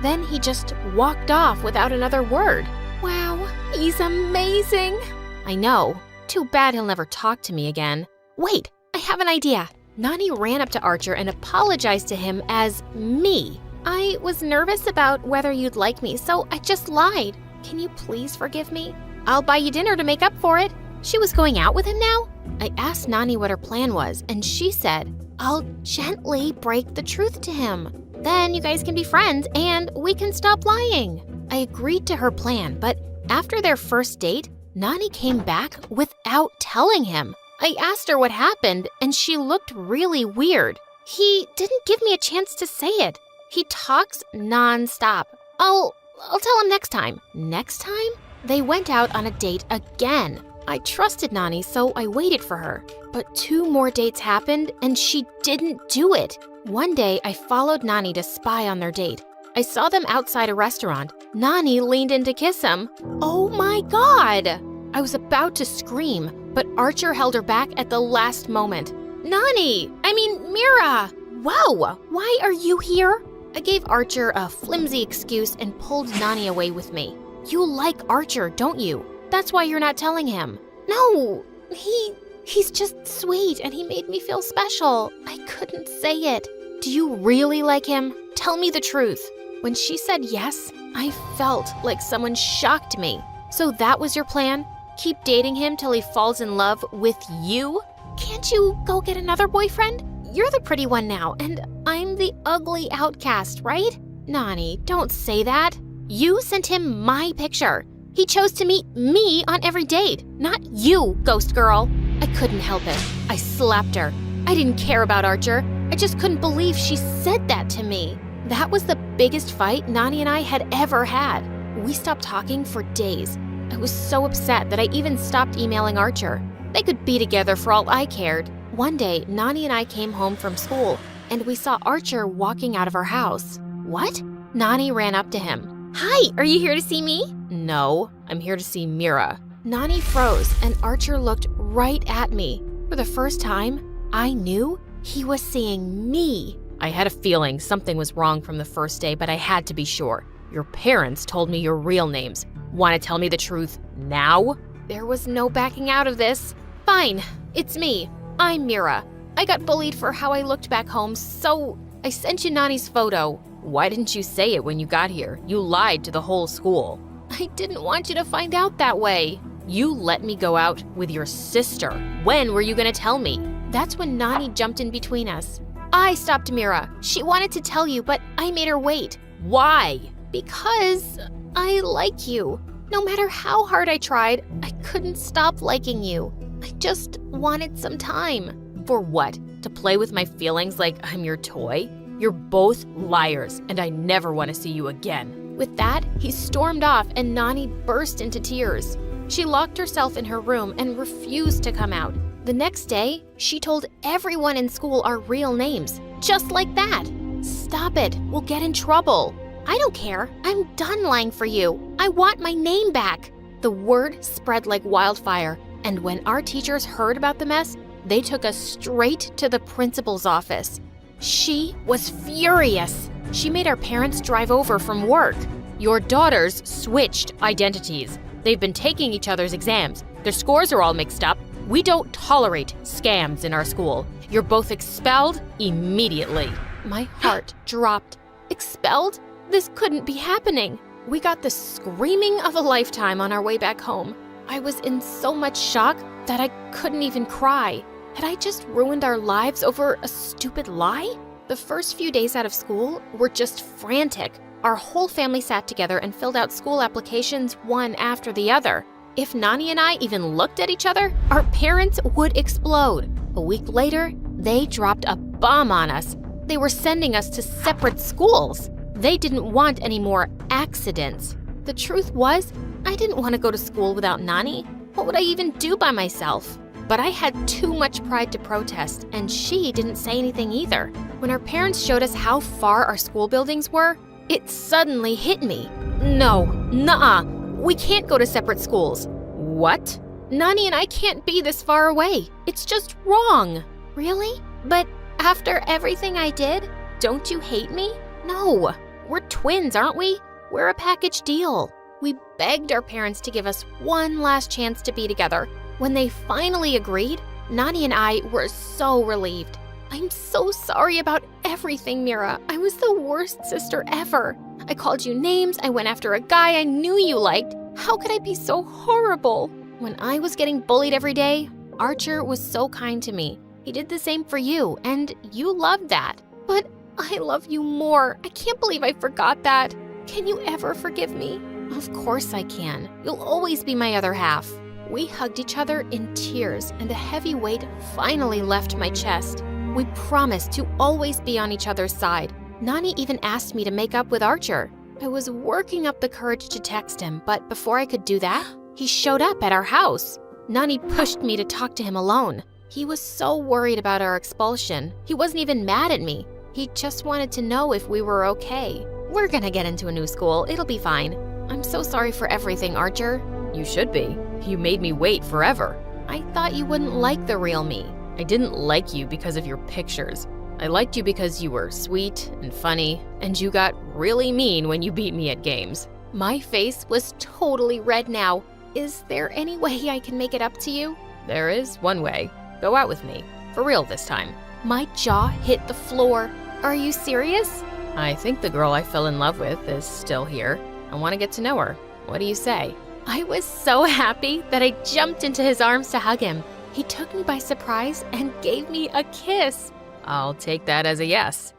Then he just walked off without another word. Wow, he's amazing. I know. Too bad he'll never talk to me again. Wait, I have an idea. Nani ran up to Archer and apologized to him as me. I was nervous about whether you'd like me, so I just lied. Can you please forgive me? I'll buy you dinner to make up for it. She was going out with him now? I asked Nani what her plan was, and she said, I'll gently break the truth to him. Then you guys can be friends, and we can stop lying. I agreed to her plan, but after their first date, Nani came back without telling him. I asked her what happened, and she looked really weird. He didn't give me a chance to say it. He talks non-stop. I'll tell him next time. Next time? They went out on a date again. I trusted Nani, so I waited for her. But 2 more dates happened, and she didn't do it. One day, I followed Nani to spy on their date. I saw them outside a restaurant. Nani leaned in to kiss him. Oh my God! I was about to scream, but Archer held her back at the last moment. Mira! Whoa! Why are you here? I gave Archer a flimsy excuse and pulled Nani away with me. You like Archer, don't you? That's why you're not telling him. No, he's just sweet and he made me feel special. I couldn't say it. Do you really like him? Tell me the truth. When she said yes, I felt like someone shocked me. So that was your plan? Keep dating him till he falls in love with you? Can't you go get another boyfriend? You're the pretty one now, and I'm the ugly outcast, right? Nani, don't say that. You sent him my picture. He chose to meet me on every date, not you, ghost girl. I couldn't help it. I slapped her. I didn't care about Archer. I just couldn't believe she said that to me. That was the biggest fight Nani and I had ever had. We stopped talking for days. I was so upset that I even stopped emailing Archer. They could be together for all I cared. One day, Nani and I came home from school, and we saw Archer walking out of our house. What? Nani ran up to him. Hi, are you here to see me? No, I'm here to see Mira. Nani froze, and Archer looked right at me. For the first time, I knew he was seeing me. I had a feeling something was wrong from the first day, but I had to be sure. Your parents told me your real names. Want to tell me the truth now? There was no backing out of this. Fine, it's me. I'm Mira. I got bullied for how I looked back home, so I sent you Nani's photo. Why didn't you say it when you got here? You lied to the whole school. I didn't want you to find out that way. You let me go out with your sister. When were you gonna tell me? That's when Nani jumped in between us. I stopped Mira. She wanted to tell you, but I made her wait. Why? Because I like you. No matter how hard I tried, I couldn't stop liking you. I just wanted some time. For what? To play with my feelings like I'm your toy? You're both liars, and I never want to see you again. With that, he stormed off and Nani burst into tears. She locked herself in her room and refused to come out. The next day, she told everyone in school our real names, just like that. Stop it, we'll get in trouble. I don't care. I'm done lying for you. I want my name back. The word spread like wildfire, and when our teachers heard about the mess, they took us straight to the principal's office. She was furious. She made our parents drive over from work. Your daughters switched identities. They've been taking each other's exams. Their scores are all mixed up. We don't tolerate scams in our school. You're both expelled immediately. My heart dropped. Expelled? This couldn't be happening. We got the screaming of a lifetime on our way back home. I was in so much shock that I couldn't even cry. Had I just ruined our lives over a stupid lie? The first few days out of school were just frantic. Our whole family sat together and filled out school applications one after the other. If Nani and I even looked at each other, our parents would explode. A week later, they dropped a bomb on us. They were sending us to separate schools. They didn't want any more accidents. The truth was, I didn't want to go to school without Nani. What would I even do by myself? But I had too much pride to protest, and she didn't say anything either. When our parents showed us how far our school buildings were, it suddenly hit me. No, nuh-uh, we can't go to separate schools. What? Nani and I can't be this far away. It's just wrong. Really? But after everything I did? Don't you hate me? No, we're twins, aren't we? We're a package deal. We begged our parents to give us one last chance to be together. When they finally agreed, Nani and I were so relieved. I'm so sorry about everything, Mira. I was the worst sister ever. I called you names, I went after a guy I knew you liked. How could I be so horrible? When I was getting bullied every day, Archer was so kind to me. He did the same for you, and you loved that. But I love you more. I can't believe I forgot that. Can you ever forgive me? Of course I can. You'll always be my other half. We hugged each other in tears, and a heavy weight finally left my chest. We promised to always be on each other's side. Nani even asked me to make up with Archer. I was working up the courage to text him, but before I could do that, he showed up at our house. Nani pushed me to talk to him alone. He was so worried about our expulsion. He wasn't even mad at me. He just wanted to know if we were okay. We're gonna get into a new school. It'll be fine. I'm so sorry for everything, Archer. You should be. You made me wait forever. I thought you wouldn't like the real me. I didn't like you because of your pictures. I liked you because you were sweet and funny, and you got really mean when you beat me at games. My face was totally red now. Is there any way I can make it up to you? There is one way. Go out with me. For real this time. My jaw hit the floor. Are you serious? I think the girl I fell in love with is still here. I want to get to know her. What do you say? I was so happy that I jumped into his arms to hug him. He took me by surprise and gave me a kiss. I'll take that as a yes.